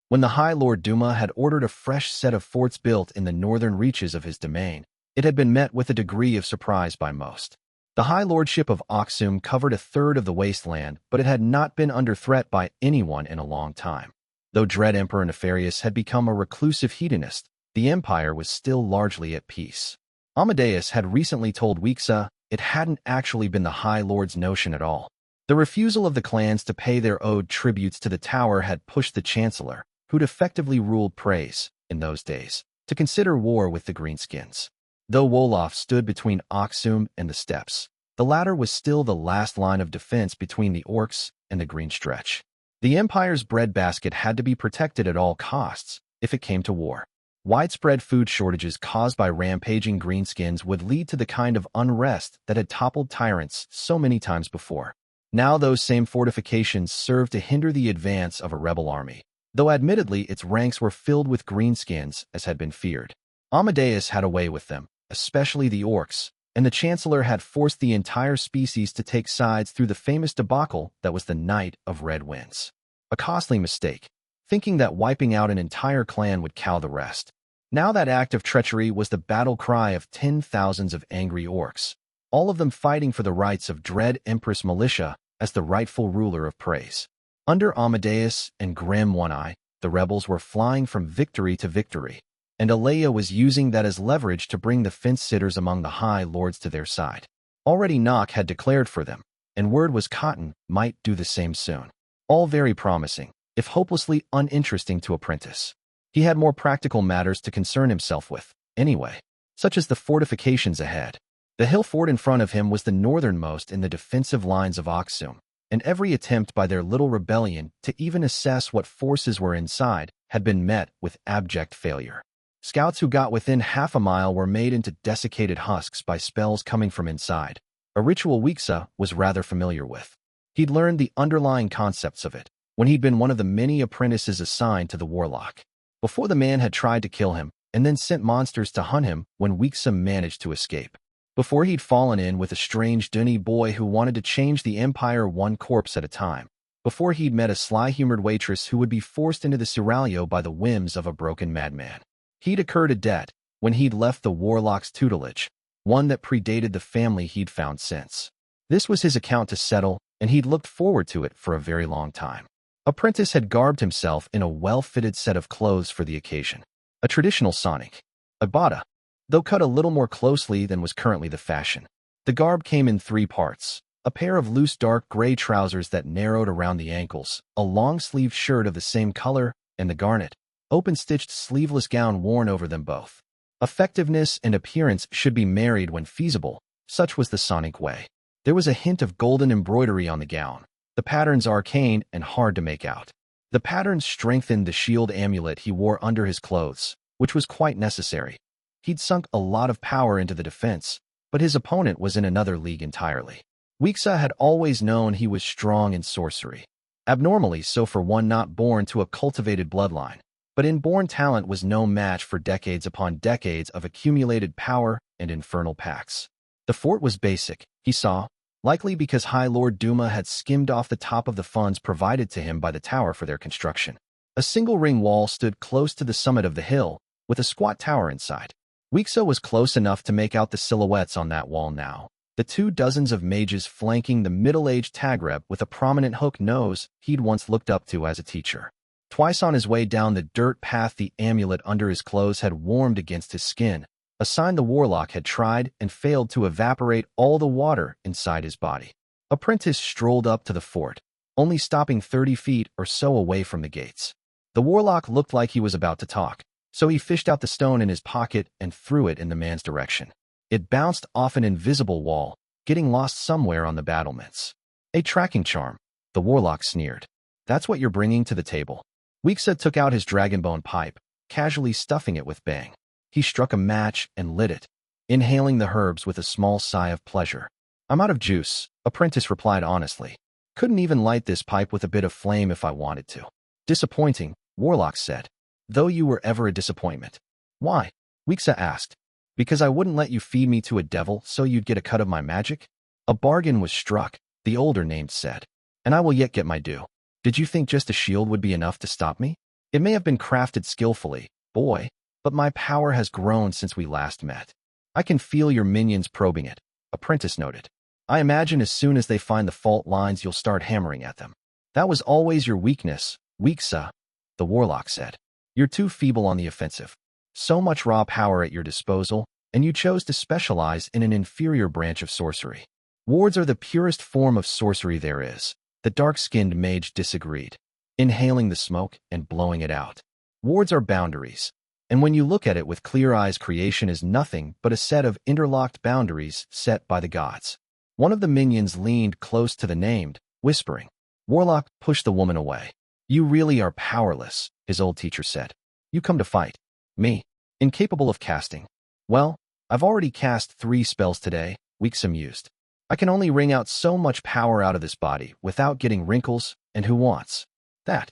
When the High Lord Duma had ordered a fresh set of forts built in the northern reaches of his domain, it had been met with a degree of surprise by most. The High Lordship of Aksum covered a third of the wasteland, but it had not been under threat by anyone in a long time. Though Dread Emperor Nefarious had become a reclusive hedonist, the empire was still largely at peace. Amadeus had recently told Weeksah it hadn't actually been the High Lord's notion at all. The refusal of the clans to pay their owed tributes to the tower had pushed the Chancellor, who'd effectively ruled Prise, in those days, to consider war with the Greenskins. Though Wolof stood between Aksum and the steppes, the latter was still the last line of defense between the orcs and the Green Stretch. The Empire's breadbasket had to be protected at all costs if it came to war. Widespread food shortages caused by rampaging Greenskins would lead to the kind of unrest that had toppled tyrants so many times before. Now those same fortifications served to hinder the advance of a rebel army, though admittedly its ranks were filled with Greenskins as had been feared. Amadeus had a way with them, especially the orcs, and the Chancellor had forced the entire species to take sides through the famous debacle that was the Night of Red Winds. A costly mistake. thinking that wiping out an entire clan would cow the rest. Now that act of treachery was the battle cry of 10,000s of angry orcs, all of them fighting for the rights of Dread Empress Militia as the rightful ruler of Prise. Under Amadeus and Grim One-Eye, the rebels were flying from victory to victory, and Alea was using that as leverage to bring the fence-sitters among the High Lords to their side. Already Nock had declared for them, and word was Cotton might do the same soon. All very promising, if hopelessly uninteresting to Apprentice. He had more practical matters to concern himself with, anyway, such as the fortifications ahead. The hill fort in front of him was the northernmost in the defensive lines of Oxum, and every attempt by their little rebellion to even assess what forces were inside had been met with abject failure. Scouts who got within half a mile were made into desiccated husks by spells coming from inside, a ritual Wixa was rather familiar with. He'd learned the underlying concepts of it when he'd been one of the many apprentices assigned to the warlock. Before the man had tried to kill him and then sent monsters to hunt him when Wixa managed to escape. Before he'd fallen in with a strange dunny boy who wanted to change the empire one corpse at a time. Before he'd met a sly-humored waitress who would be forced into the seraglio by the whims of a broken madman. He'd incurred a debt when he'd left the warlock's tutelage, one that predated the family he'd found since. This was his account to settle, and he'd looked forward to it for a very long time. Apprentice had garbed himself in a well-fitted set of clothes for the occasion. A traditional Sonic. A bata, though cut a little more closely than was currently the fashion. The garb came in 3 parts. A pair of loose dark gray trousers that narrowed around the ankles, a long-sleeved shirt of the same color, and the garnet, open-stitched sleeveless gown worn over them both. Effectiveness and appearance should be married when feasible, such was the Sonic way. There was a hint of golden embroidery on the gown, the patterns arcane and hard to make out. The patterns strengthened the shield amulet he wore under his clothes, which was quite necessary. He'd sunk a lot of power into the defense, but his opponent was in another league entirely. Wixa had always known he was strong in sorcery. Abnormally so for one not born to a cultivated bloodline, but inborn talent was no match for decades upon decades of accumulated power and infernal pacts. The fort was basic, he saw, likely because High Lord Duma had skimmed off the top of the funds provided to him by the tower for their construction. A single ring wall stood close to the summit of the hill, with a squat tower inside. Wixa was close enough to make out the silhouettes on that wall now. The 2 dozens of mages flanking the middle-aged tagreb with a prominent hook nose he'd once looked up to as a teacher. Twice on his way down the dirt path the amulet under his clothes had warmed against his skin, a sign the warlock had tried and failed to evaporate all the water inside his body. Apprentice strolled up to the fort, only stopping 30 feet or so away from the gates. The warlock looked like he was about to talk, so he fished out the stone in his pocket and threw it in the man's direction. It bounced off an invisible wall, getting lost somewhere on the battlements. A tracking charm, the warlock sneered. That's what you're bringing to the table. Wixa took out his dragonbone pipe, casually stuffing it with bang. He struck a match and lit it, inhaling the herbs with a small sigh of pleasure. I'm out of juice, Apprentice replied honestly. Couldn't even light this pipe with a bit of flame if I wanted to. Disappointing, Warlock said. Though you were ever a disappointment. Why? Wixa asked. Because I wouldn't let you feed me to a devil so you'd get a cut of my magic? A bargain was struck, the older named said. And I will yet get my due. Did you think just a shield would be enough to stop me? It may have been crafted skillfully, boy, but my power has grown since we last met. I can feel your minions probing it, Apprentice noted. I imagine as soon as they find the fault lines you'll start hammering at them. That was always your weakness, Wixa, the Warlock said. You're too feeble on the offensive. So much raw power at your disposal, and you chose to specialize in an inferior branch of sorcery. Wards are the purest form of sorcery there is, the dark-skinned mage disagreed, inhaling the smoke and blowing it out. Wards are boundaries, and when you look at it with clear eyes, creation is nothing but a set of interlocked boundaries set by the gods. One of the minions leaned close to the named, whispering. Warlock pushed the woman away. You really are powerless, his old teacher said. You come to fight. Me, incapable of casting. Well, I've already cast 3 spells today, Wixa mused. I can only wring out so much power out of this body without getting wrinkles, and who wants that?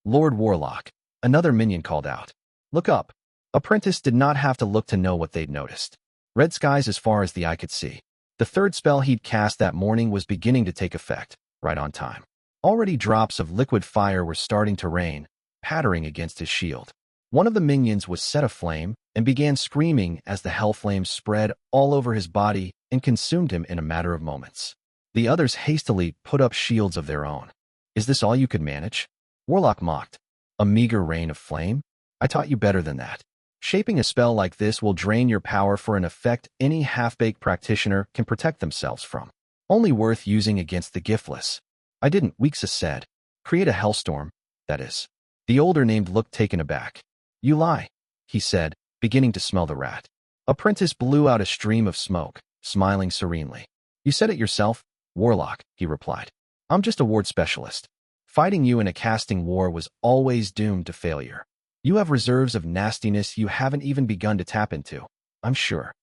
Lord Warlock, another minion called out. Look up. Apprentice did not have to look to know what they'd noticed. Red skies as far as the eye could see. The 3rd spell he'd cast that morning was beginning to take effect, right on time. Already drops of liquid fire were starting to rain, pattering against his shield. One of the minions was set aflame and began screaming as the hell flames spread all over his body and consumed him in a matter of moments. The others hastily put up shields of their own. Is this all you could manage? Warlock mocked. A meager rain of flame? I taught you better than that. Shaping a spell like this will drain your power for an effect any half-baked practitioner can protect themselves from. Only worth using against the giftless. I didn't, Weeksa said. Create a hellstorm, that is. The older named looked taken aback. You lie, he said, beginning to smell the rat. Apprentice blew out a stream of smoke, smiling serenely. You said it yourself, Warlock, he replied. I'm just a ward specialist. Fighting you in a casting war was always doomed to failure. You have reserves of nastiness you haven't even begun to tap into, I'm sure.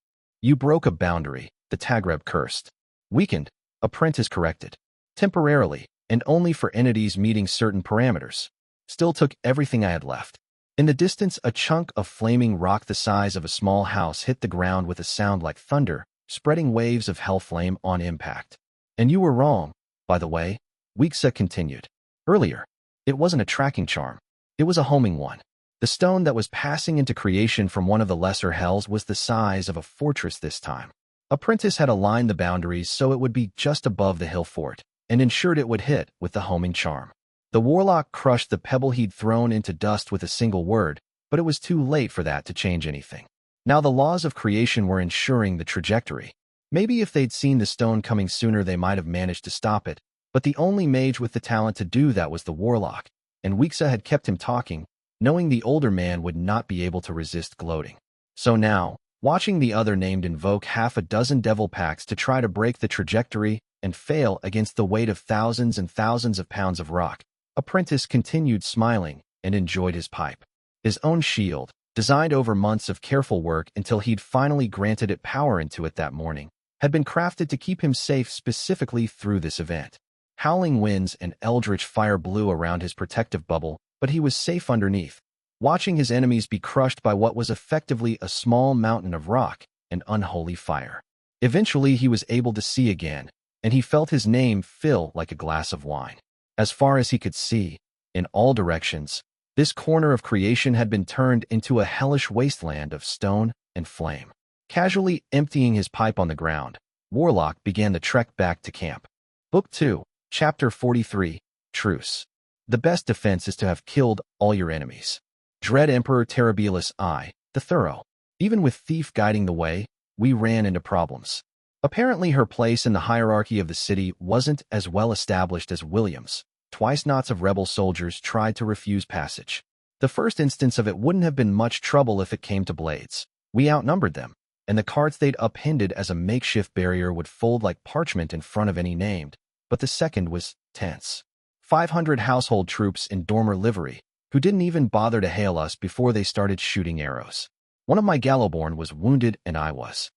You broke a boundary, the Tagreb cursed. Weakened, Apprentice corrected. Temporarily, and only for entities meeting certain parameters. Still took everything I had left. In the distance, a chunk of flaming rock the size of a small house hit the ground with a sound like thunder, spreading waves of hell flame on impact. And you were wrong, by the way, Weeksa continued. Earlier, it wasn't a tracking charm. It was a homing one. The stone that was passing into creation from one of the lesser hells was the size of a fortress this time. Apprentice had aligned the boundaries so it would be just above the hill fort, and ensured it would hit with the homing charm. The warlock crushed the pebble he'd thrown into dust with a single word, but it was too late for that to change anything. Now the laws of creation were ensuring the trajectory. Maybe if they'd seen the stone coming sooner they might have managed to stop it, but the only mage with the talent to do that was the warlock, and Weeksa had kept him talking, knowing the older man would not be able to resist gloating. So now, watching the other named invoke half a dozen devil packs to try to break the trajectory and fail against the weight of thousands and thousands of pounds of rock, Apprentice continued smiling and enjoyed his pipe. His own shield, designed over months of careful work until he'd finally granted it power into it that morning, had been crafted to keep him safe specifically through this event. Howling winds and eldritch fire blew around his protective bubble, but he was safe underneath, watching his enemies be crushed by what was effectively a small mountain of rock and unholy fire. Eventually he was able to see again, and he felt his name fill like a glass of wine. As far as he could see, in all directions, this corner of creation had been turned into a hellish wasteland of stone and flame. Casually emptying his pipe on the ground, Warlock began the trek back to camp. Book 2, Chapter 43, Truce. The best defense is to have killed all your enemies. Dread Emperor Terribilis I, the Thorough. Even with Thief guiding the way, we ran into problems. Apparently her place in the hierarchy of the city wasn't as well established as William's. Twice knots of rebel soldiers tried to refuse passage. The first instance of it wouldn't have been much trouble if it came to blades. We outnumbered them, and the carts they'd upended as a makeshift barrier would fold like parchment in front of any named. But the second was tense. 500 household troops in Dormer livery, who didn't even bother to hail us before they started shooting arrows. One of my Gallowborn was wounded and I was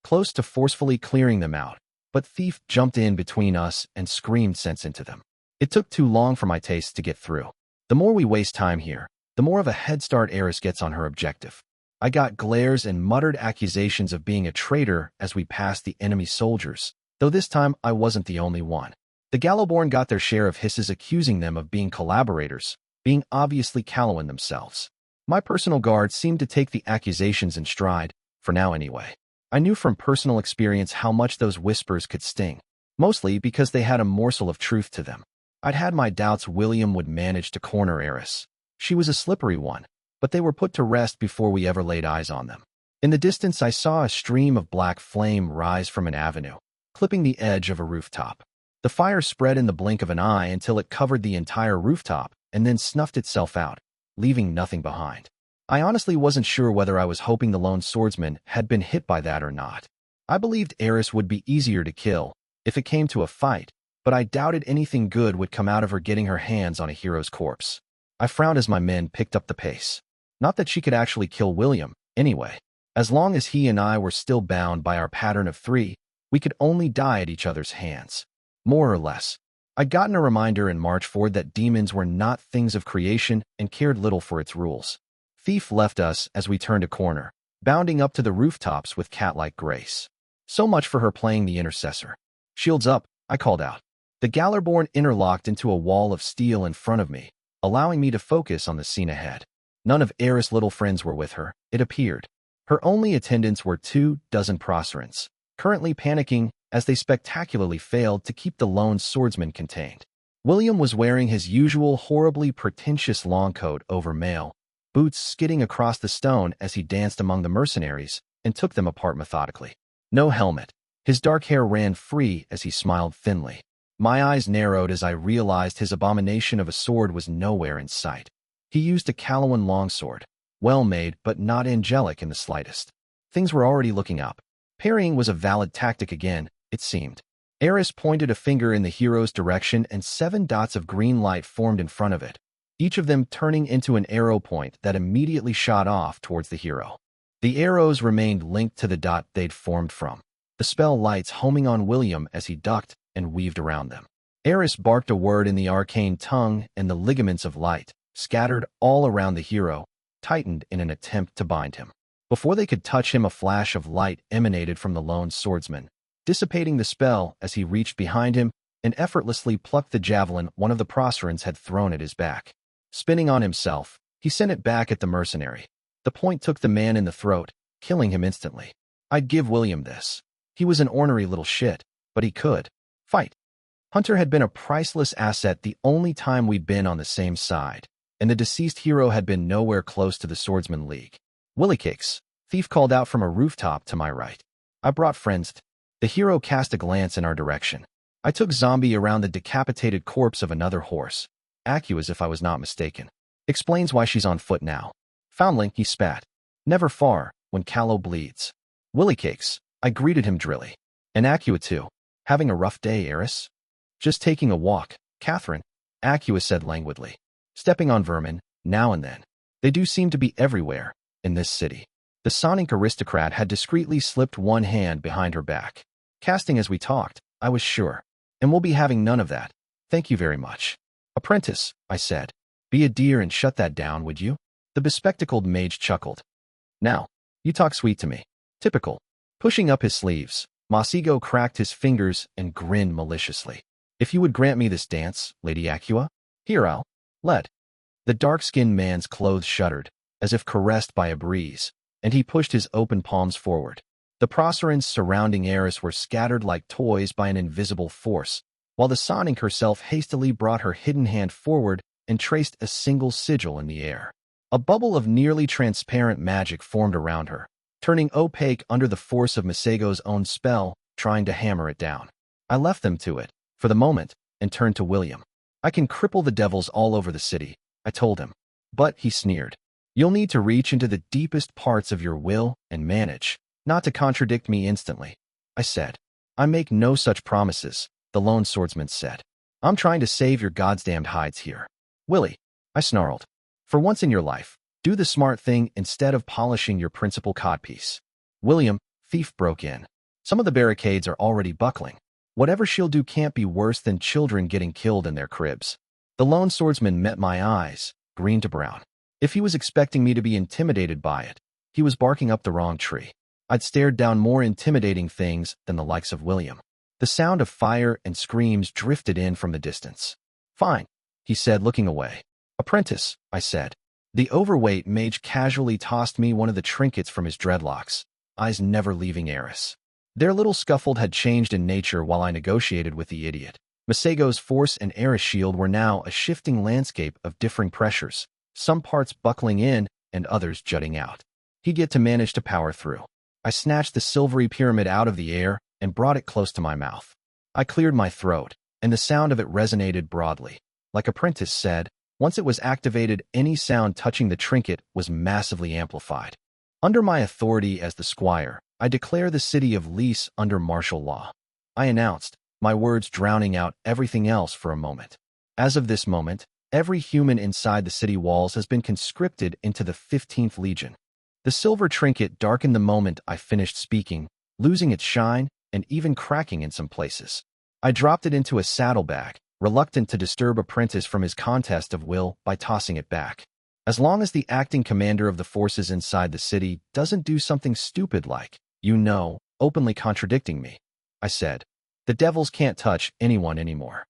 close to forcefully clearing them out, but Thief jumped in between us and screamed sense into them. It took too long for my tastes to get through. The more we waste time here, the more of a head start Eris gets on her objective. I got glares and muttered accusations of being a traitor as we passed the enemy soldiers, though this time I wasn't the only one. The Gallowborn got their share of hisses accusing them of being collaborators, being obviously Callowan themselves. My personal guard seemed to take the accusations in stride, for now anyway. I knew from personal experience how much those whispers could sting, mostly because they had a morsel of truth to them. I'd had my doubts William would manage to corner Eris. She was a slippery one, but they were put to rest before we ever laid eyes on them. In the distance I saw a stream of black flame rise from an avenue, clipping the edge of a rooftop. The fire spread in the blink of an eye until it covered the entire rooftop and then snuffed itself out, leaving nothing behind. I honestly wasn't sure whether I was hoping the lone swordsman had been hit by that or not. I believed Eris would be easier to kill if it came to a fight, but I doubted anything good would come out of her getting her hands on a hero's corpse. I frowned as my men picked up the pace. Not that she could actually kill William, anyway. As long as he and I were still bound by our pattern of 3, we could only die at each other's hands. More or less. I'd gotten a reminder in Marchford that demons were not things of creation and cared little for its rules. Thief left us as we turned a corner, bounding up to the rooftops with cat-like grace. So much for her playing the intercessor. Shields up, I called out. The Gallerborn interlocked into a wall of steel in front of me, allowing me to focus on the scene ahead. None of Eris' little friends were with her, it appeared. Her only attendants were 24 proselytes, currently panicking as they spectacularly failed to keep the lone swordsman contained. William was wearing his usual horribly pretentious long coat over mail, boots skidding across the stone as he danced among the mercenaries and took them apart methodically. No helmet. His dark hair ran free as he smiled thinly. My eyes narrowed as I realized his abomination of a sword was nowhere in sight. He used a Calawan longsword, well-made but not angelic in the slightest. Things were already looking up. Parrying was a valid tactic again, it seemed. Eris pointed a finger in the hero's direction and 7 dots of green light formed in front of it, each of them turning into an arrow point that immediately shot off towards the hero. The arrows remained linked to the dot they'd formed from, the spell lights homing on William as he ducked and weaved around them. Eris barked a word in the arcane tongue, and the ligaments of light, scattered all around the hero, tightened in an attempt to bind him. Before they could touch him, a flash of light emanated from the lone swordsman, dissipating the spell as he reached behind him and effortlessly plucked the javelin one of the proselytes had thrown at his back. Spinning on himself, he sent it back at the mercenary. The point took the man in the throat, killing him instantly. I'd give William this. He was an ornery little shit, but he could fight. Hunter had been a priceless asset the only time we'd been on the same side, and the deceased hero had been nowhere close to the Swordsman League. Willycakes, Thief called out from a rooftop to my right. I brought friends. The hero cast a glance in our direction. I took Zombie around the decapitated corpse of another horse. Acu, as if I was not mistaken. Explains why she's on foot now. Foundling, he spat. Never far, when Callow bleeds. Willycakes, I greeted him drilly. And Acua too. Having a rough day, Eris? Just taking a walk, Catherine, Acua said languidly. Stepping on vermin, now and then. They do seem to be everywhere, in this city. The Sonic aristocrat had discreetly slipped one hand behind her back. Casting as we talked, I was sure. And we'll be having none of that. Thank you very much. Apprentice, I said. Be a dear and shut that down, would you? The bespectacled mage chuckled. Now, you talk sweet to me. Typical. Pushing up his sleeves, Masigo cracked his fingers and grinned maliciously. If you would grant me this dance, Lady Acua, here I'll let. The dark-skinned man's clothes shuddered, as if caressed by a breeze, and he pushed his open palms forward. The proselytes surrounding Eris were scattered like toys by an invisible force, while the Sonic herself hastily brought her hidden hand forward and traced a single sigil in the air. A bubble of nearly transparent magic formed around her, turning opaque under the force of Masego's own spell, trying to hammer it down. I left them to it, for the moment, and turned to William. I can cripple the devils all over the city, I told him. But, he sneered, you'll need to reach into the deepest parts of your will and manage, not to contradict me instantly. I said. I make no such promises, the lone swordsman said. I'm trying to save your goddamned hides here. Willie, I snarled. For once in your life, do the smart thing instead of polishing your principal codpiece. William, Thief broke in. Some of the barricades are already buckling. Whatever she'll do can't be worse than children getting killed in their cribs. The lone swordsman met my eyes, green to brown. If he was expecting me to be intimidated by it, he was barking up the wrong tree. I'd stared down more intimidating things than the likes of William. The sound of fire and screams drifted in from the distance. Fine, he said, looking away. Apprentice, I said. The overweight mage casually tossed me one of the trinkets from his dreadlocks, eyes never leaving Eris. Their little scuffle had changed in nature while I negotiated with the idiot. Masego's force and Eris' shield were now a shifting landscape of differing pressures, some parts buckling in and others jutting out. He'd get to manage to power through. I snatched the silvery pyramid out of the air and brought it close to my mouth. I cleared my throat, and the sound of it resonated broadly. Like Apprentice said, once it was activated, any sound touching the trinket was massively amplified. Under my authority as the squire, I declare the city of Lys under martial law. I announced, my words drowning out everything else for a moment. As of this moment, every human inside the city walls has been conscripted into the 15th Legion. The silver trinket darkened the moment I finished speaking, losing its shine and even cracking in some places. I dropped it into a saddlebag, reluctant to disturb Apprentice from his contest of will by tossing it back. As long as the acting commander of the forces inside the city doesn't do something stupid like, openly contradicting me, I said, the devils can't touch anyone anymore.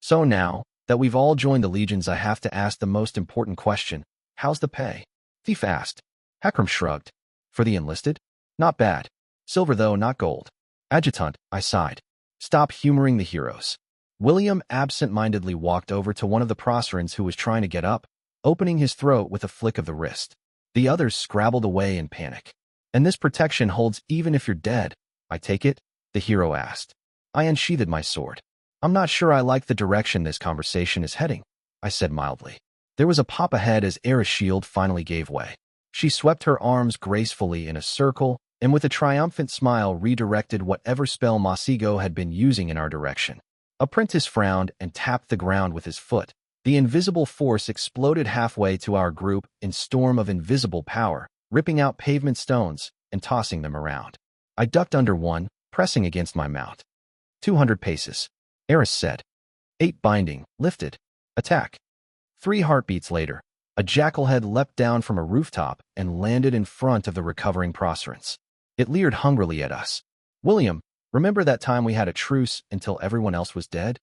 So now, That we've all joined the legions, I have to ask the most important question. How's the pay? Thief asked. Hakram shrugged. For the enlisted? Not bad. Silver though, not gold. Adjutant, I sighed. Stop humoring the heroes. William absent-mindedly walked over to one of the Proserans who was trying to get up, opening his throat with a flick of the wrist. The others scrabbled away in panic. And this protection holds even if you're dead, I take it? The hero asked. I unsheathed my sword. I'm not sure I like the direction this conversation is heading, I said mildly. There was a pop ahead as Era's shield finally gave way. She swept her arms gracefully in a circle and with a triumphant smile redirected whatever spell Masigo had been using in our direction. Apprentice frowned and tapped the ground with his foot. The invisible force exploded halfway to our group in storm of invisible power, ripping out pavement stones and tossing them around. I ducked under one, pressing against my mount. 200 paces. Eris said. 8 binding, lifted. Attack. 3 heartbeats later, a jackalhead leapt down from a rooftop and landed in front of the recovering Proserants. It leered hungrily at us. William, remember that time we had a truce until everyone else was dead?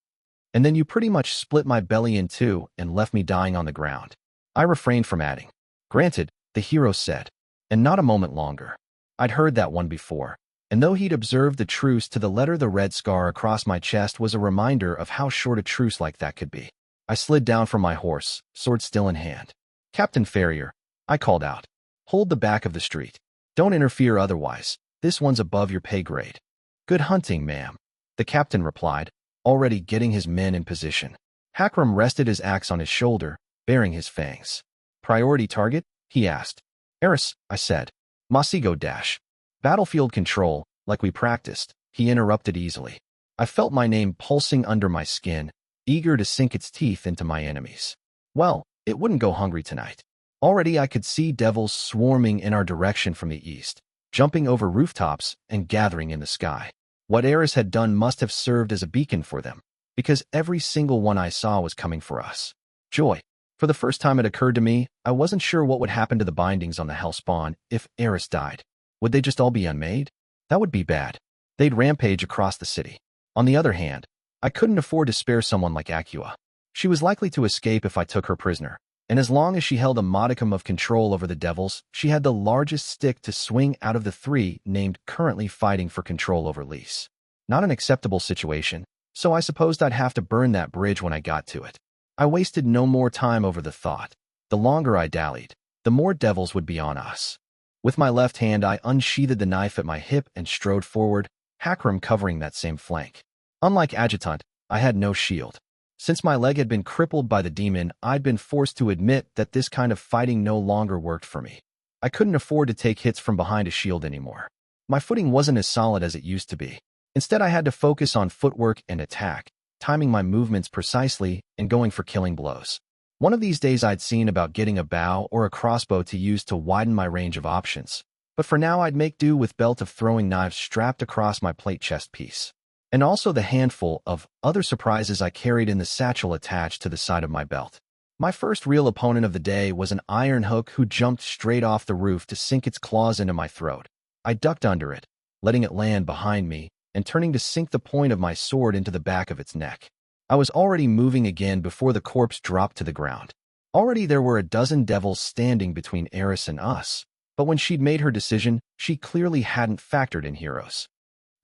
And then you pretty much split my belly in two and left me dying on the ground. I refrained from adding. Granted, the hero said. And not a moment longer. I'd heard that one before. And though he'd observed the truce to the letter, the red scar across my chest was a reminder of how short a truce like that could be. I slid down from my horse, sword still in hand. Captain Farrier, I called out. Hold the back of the street. Don't interfere otherwise. This one's above your pay grade. Good hunting, ma'am, the captain replied, already getting his men in position. Hakram rested his axe on his shoulder, baring his fangs. Priority target? He asked. Eris, I said. Masigo dash. Battlefield control, like we practiced, he interrupted easily. I felt my name pulsing under my skin, eager to sink its teeth into my enemies. Well, it wouldn't go hungry tonight. Already I could see devils swarming in our direction from the east, jumping over rooftops and gathering in the sky. What Eris had done must have served as a beacon for them, because every single one I saw was coming for us. Joy. For the first time it occurred to me, I wasn't sure what would happen to the bindings on the Hellspawn if Eris died. Would they just all be unmade? That would be bad. They'd rampage across the city. On the other hand, I couldn't afford to spare someone like Acua. She was likely to escape if I took her prisoner, and as long as she held a modicum of control over the devils, she had the largest stick to swing out of the 3 named currently fighting for control over Lys. Not an acceptable situation, so I supposed I'd have to burn that bridge when I got to it. I wasted no more time over the thought. The longer I dallied, the more devils would be on us. With my left hand, I unsheathed the knife at my hip and strode forward, Hakram covering that same flank. Unlike Adjutant, I had no shield. Since my leg had been crippled by the demon, I'd been forced to admit that this kind of fighting no longer worked for me. I couldn't afford to take hits from behind a shield anymore. My footing wasn't as solid as it used to be. Instead, I had to focus on footwork and attack, timing my movements precisely and going for killing blows. One of these days I'd seen about getting a bow or a crossbow to use to widen my range of options, but for now I'd make do with belt of throwing knives strapped across my plate chest piece. And also the handful of other surprises I carried in the satchel attached to the side of my belt. My first real opponent of the day was an iron hook who jumped straight off the roof to sink its claws into my throat. I ducked under it, letting it land behind me, and turning to sink the point of my sword into the back of its neck. I was already moving again before the corpse dropped to the ground. Already there were a dozen devils standing between Eris and us, but when she'd made her decision, she clearly hadn't factored in heroes.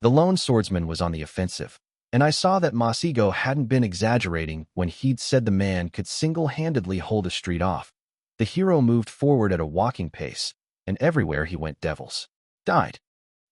The lone swordsman was on the offensive, and I saw that Masigo hadn't been exaggerating when he'd said the man could single-handedly hold a street off. The hero moved forward at a walking pace, and everywhere he went devils died.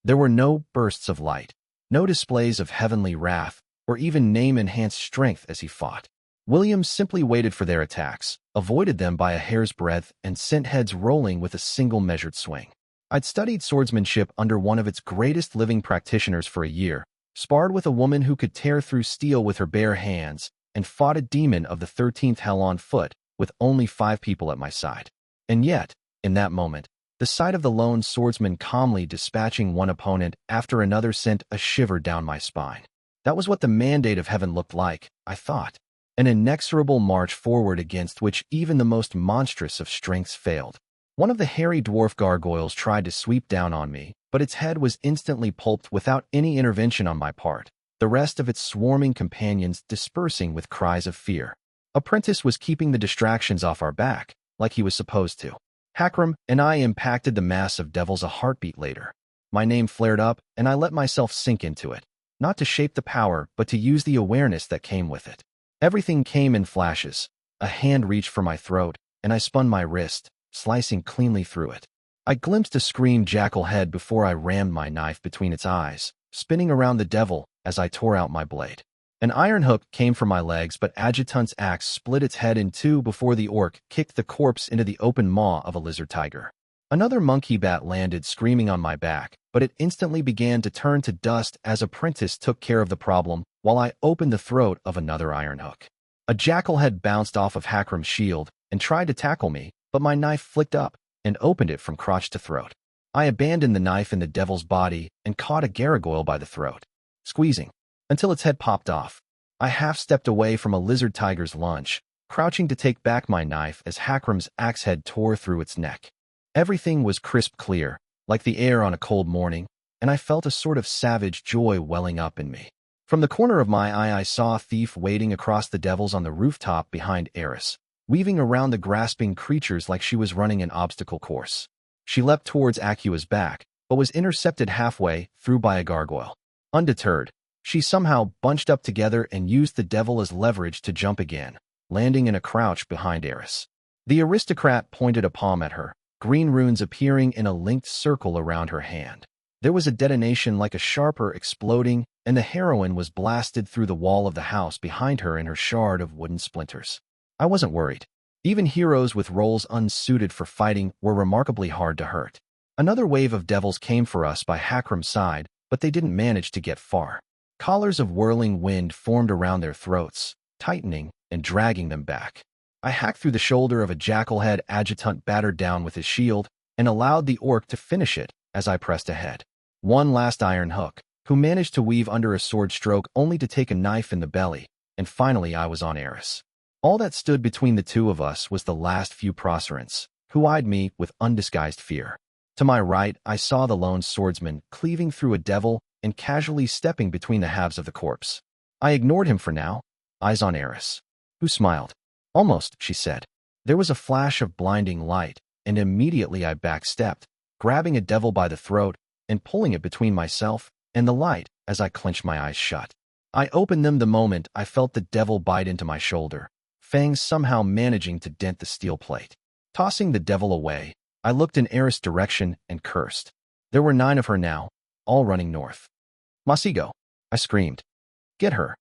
There were no bursts of light, no displays of heavenly wrath, or even name-enhanced strength as he fought. William simply waited for their attacks, avoided them by a hair's breadth, and sent heads rolling with a single measured swing. I'd studied swordsmanship under one of its greatest living practitioners for a year, sparred with a woman who could tear through steel with her bare hands, and fought a demon of the 13th hell on foot with only 5 people at my side. And yet, in that moment, the sight of the lone swordsman calmly dispatching one opponent after another sent a shiver down my spine. That was what the mandate of heaven looked like, I thought. An inexorable march forward against which even the most monstrous of strengths failed. One of the hairy dwarf gargoyles tried to sweep down on me, but its head was instantly pulped without any intervention on my part, the rest of its swarming companions dispersing with cries of fear. Apprentice was keeping the distractions off our back, like he was supposed to. Hakram and I impacted the mass of devils a heartbeat later. My name flared up, and I let myself sink into it, not to shape the power, but to use the awareness that came with it. Everything came in flashes. A hand reached for my throat, and I spun my wrist, slicing cleanly through it. I glimpsed a screamed jackal head before I rammed my knife between its eyes, spinning around the devil as I tore out my blade. An iron hook came from my legs, but Adjutant's axe split its head in two before the orc kicked the corpse into the open maw of a lizard tiger. Another monkey bat landed screaming on my back, but it instantly began to turn to dust as Apprentice took care of the problem while I opened the throat of another iron hook. A jackal head bounced off of Hakram's shield and tried to tackle me, but my knife flicked up and opened it from crotch to throat. I abandoned the knife in the devil's body and caught a gargoyle by the throat, squeezing until its head popped off. I half-stepped away from a lizard tiger's lunge, crouching to take back my knife as Hakram's axe head tore through its neck. Everything was crisp clear, like the air on a cold morning, and I felt a sort of savage joy welling up in me. From the corner of my eye I saw a thief wading across the devils on the rooftop behind Eris, weaving around the grasping creatures like she was running an obstacle course. She leapt towards Akua's back, but was intercepted halfway through by a gargoyle. Undeterred, she somehow bunched up together and used the devil as leverage to jump again, landing in a crouch behind Eris. The aristocrat pointed a palm at her, green runes appearing in a linked circle around her hand. There was a detonation like a sharper exploding, and the heroine was blasted through the wall of the house behind her in her shard of wooden splinters. I wasn't worried. Even heroes with roles unsuited for fighting were remarkably hard to hurt. Another wave of devils came for us by Hakram's side, but they didn't manage to get far. Collars of whirling wind formed around their throats, tightening and dragging them back. I hacked through the shoulder of a jackal-head adjutant battered down with his shield and allowed the orc to finish it as I pressed ahead. One last iron hook, who managed to weave under a sword stroke only to take a knife in the belly, and finally I was on Eris. All that stood between the two of us was the last few procerants, who eyed me with undisguised fear. To my right, I saw the lone swordsman cleaving through a devil and casually stepping between the halves of the corpse. I ignored him for now, eyes on Eris, who smiled. Almost, she said. There was a flash of blinding light, and immediately I backstepped, grabbing a devil by the throat and pulling it between myself and the light as I clenched my eyes shut. I opened them the moment I felt the devil bite into my shoulder, fangs somehow managing to dent the steel plate. Tossing the devil away, I looked in Eris' direction and cursed. There were 9 of her now, all running north. Masigo, I screamed. Get her.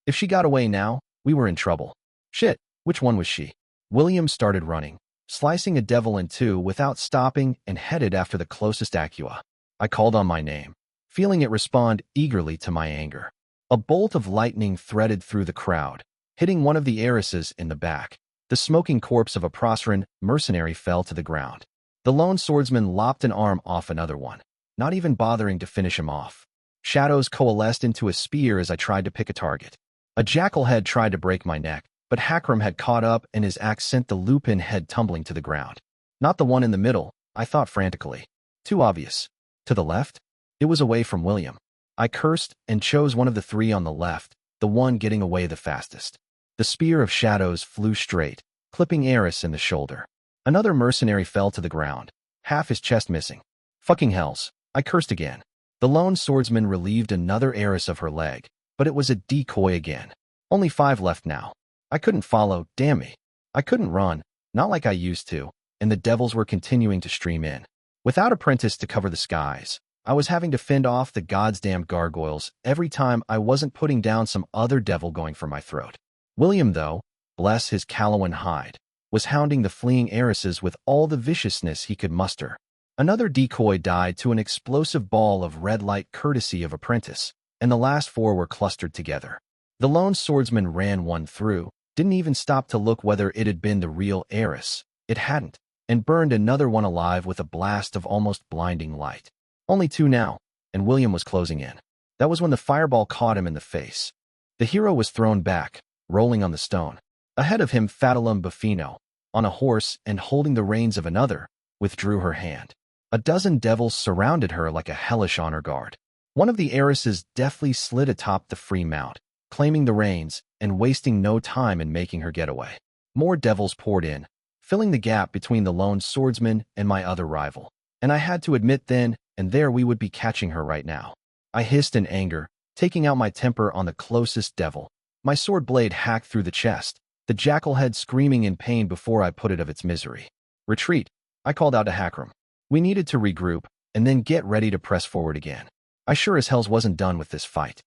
If she got away now, we were in trouble. Shit, which one was she? William started running, slicing a devil in two without stopping and headed after the closest Akua. I called on my name, feeling it respond eagerly to my anger. A bolt of lightning threaded through the crowd, hitting one of the heiresses in the back. The smoking corpse of a Proceran mercenary fell to the ground. The lone swordsman lopped an arm off another one, not even bothering to finish him off. Shadows coalesced into a spear as I tried to pick a target. A jackal head tried to break my neck, but Hakram had caught up and his axe sent the lupin head tumbling to the ground. Not the one in the middle, I thought frantically. Too obvious. To the left? It was away from William. I cursed and chose one of the 3 on the left, the one getting away the fastest. The spear of shadows flew straight, clipping Eris in the shoulder. Another mercenary fell to the ground, half his chest missing. Fucking hells, I cursed again. The lone swordsman relieved another heiress of her leg, but it was a decoy again. Only 5 left now. I couldn't follow, damn me. I couldn't run, not like I used to, and the devils were continuing to stream in. Without Apprentice to cover the skies, I was having to fend off the goddamn gargoyles every time I wasn't putting down some other devil going for my throat. William, though, bless his Calawan hide, was hounding the fleeing heiresses with all the viciousness he could muster. Another decoy died to an explosive ball of red light courtesy of Apprentice, and the last 4 were clustered together. The lone swordsman ran one through, didn't even stop to look whether it had been the real heiress. It hadn't, and burned another one alive with a blast of almost blinding light. Only 2 now, and William was closing in. That was when the fireball caught him in the face. The hero was thrown back, rolling on the stone. Ahead of him, Fatalum Buffino, on a horse and holding the reins of another, withdrew her hand. A dozen devils surrounded her like a hellish honor guard. One of the heiresses deftly slid atop the free mount, claiming the reins, and wasting no time in making her get away. More devils poured in, filling the gap between the lone swordsman and my other rival. And I had to admit then and there we would be catching her right now. I hissed in anger, taking out my temper on the closest devil. My sword blade hacked through the chest, the jackal head screaming in pain before I put it of its misery. Retreat, I called out to Hakram. We needed to regroup and then get ready to press forward again. I sure as hells wasn't done with this fight.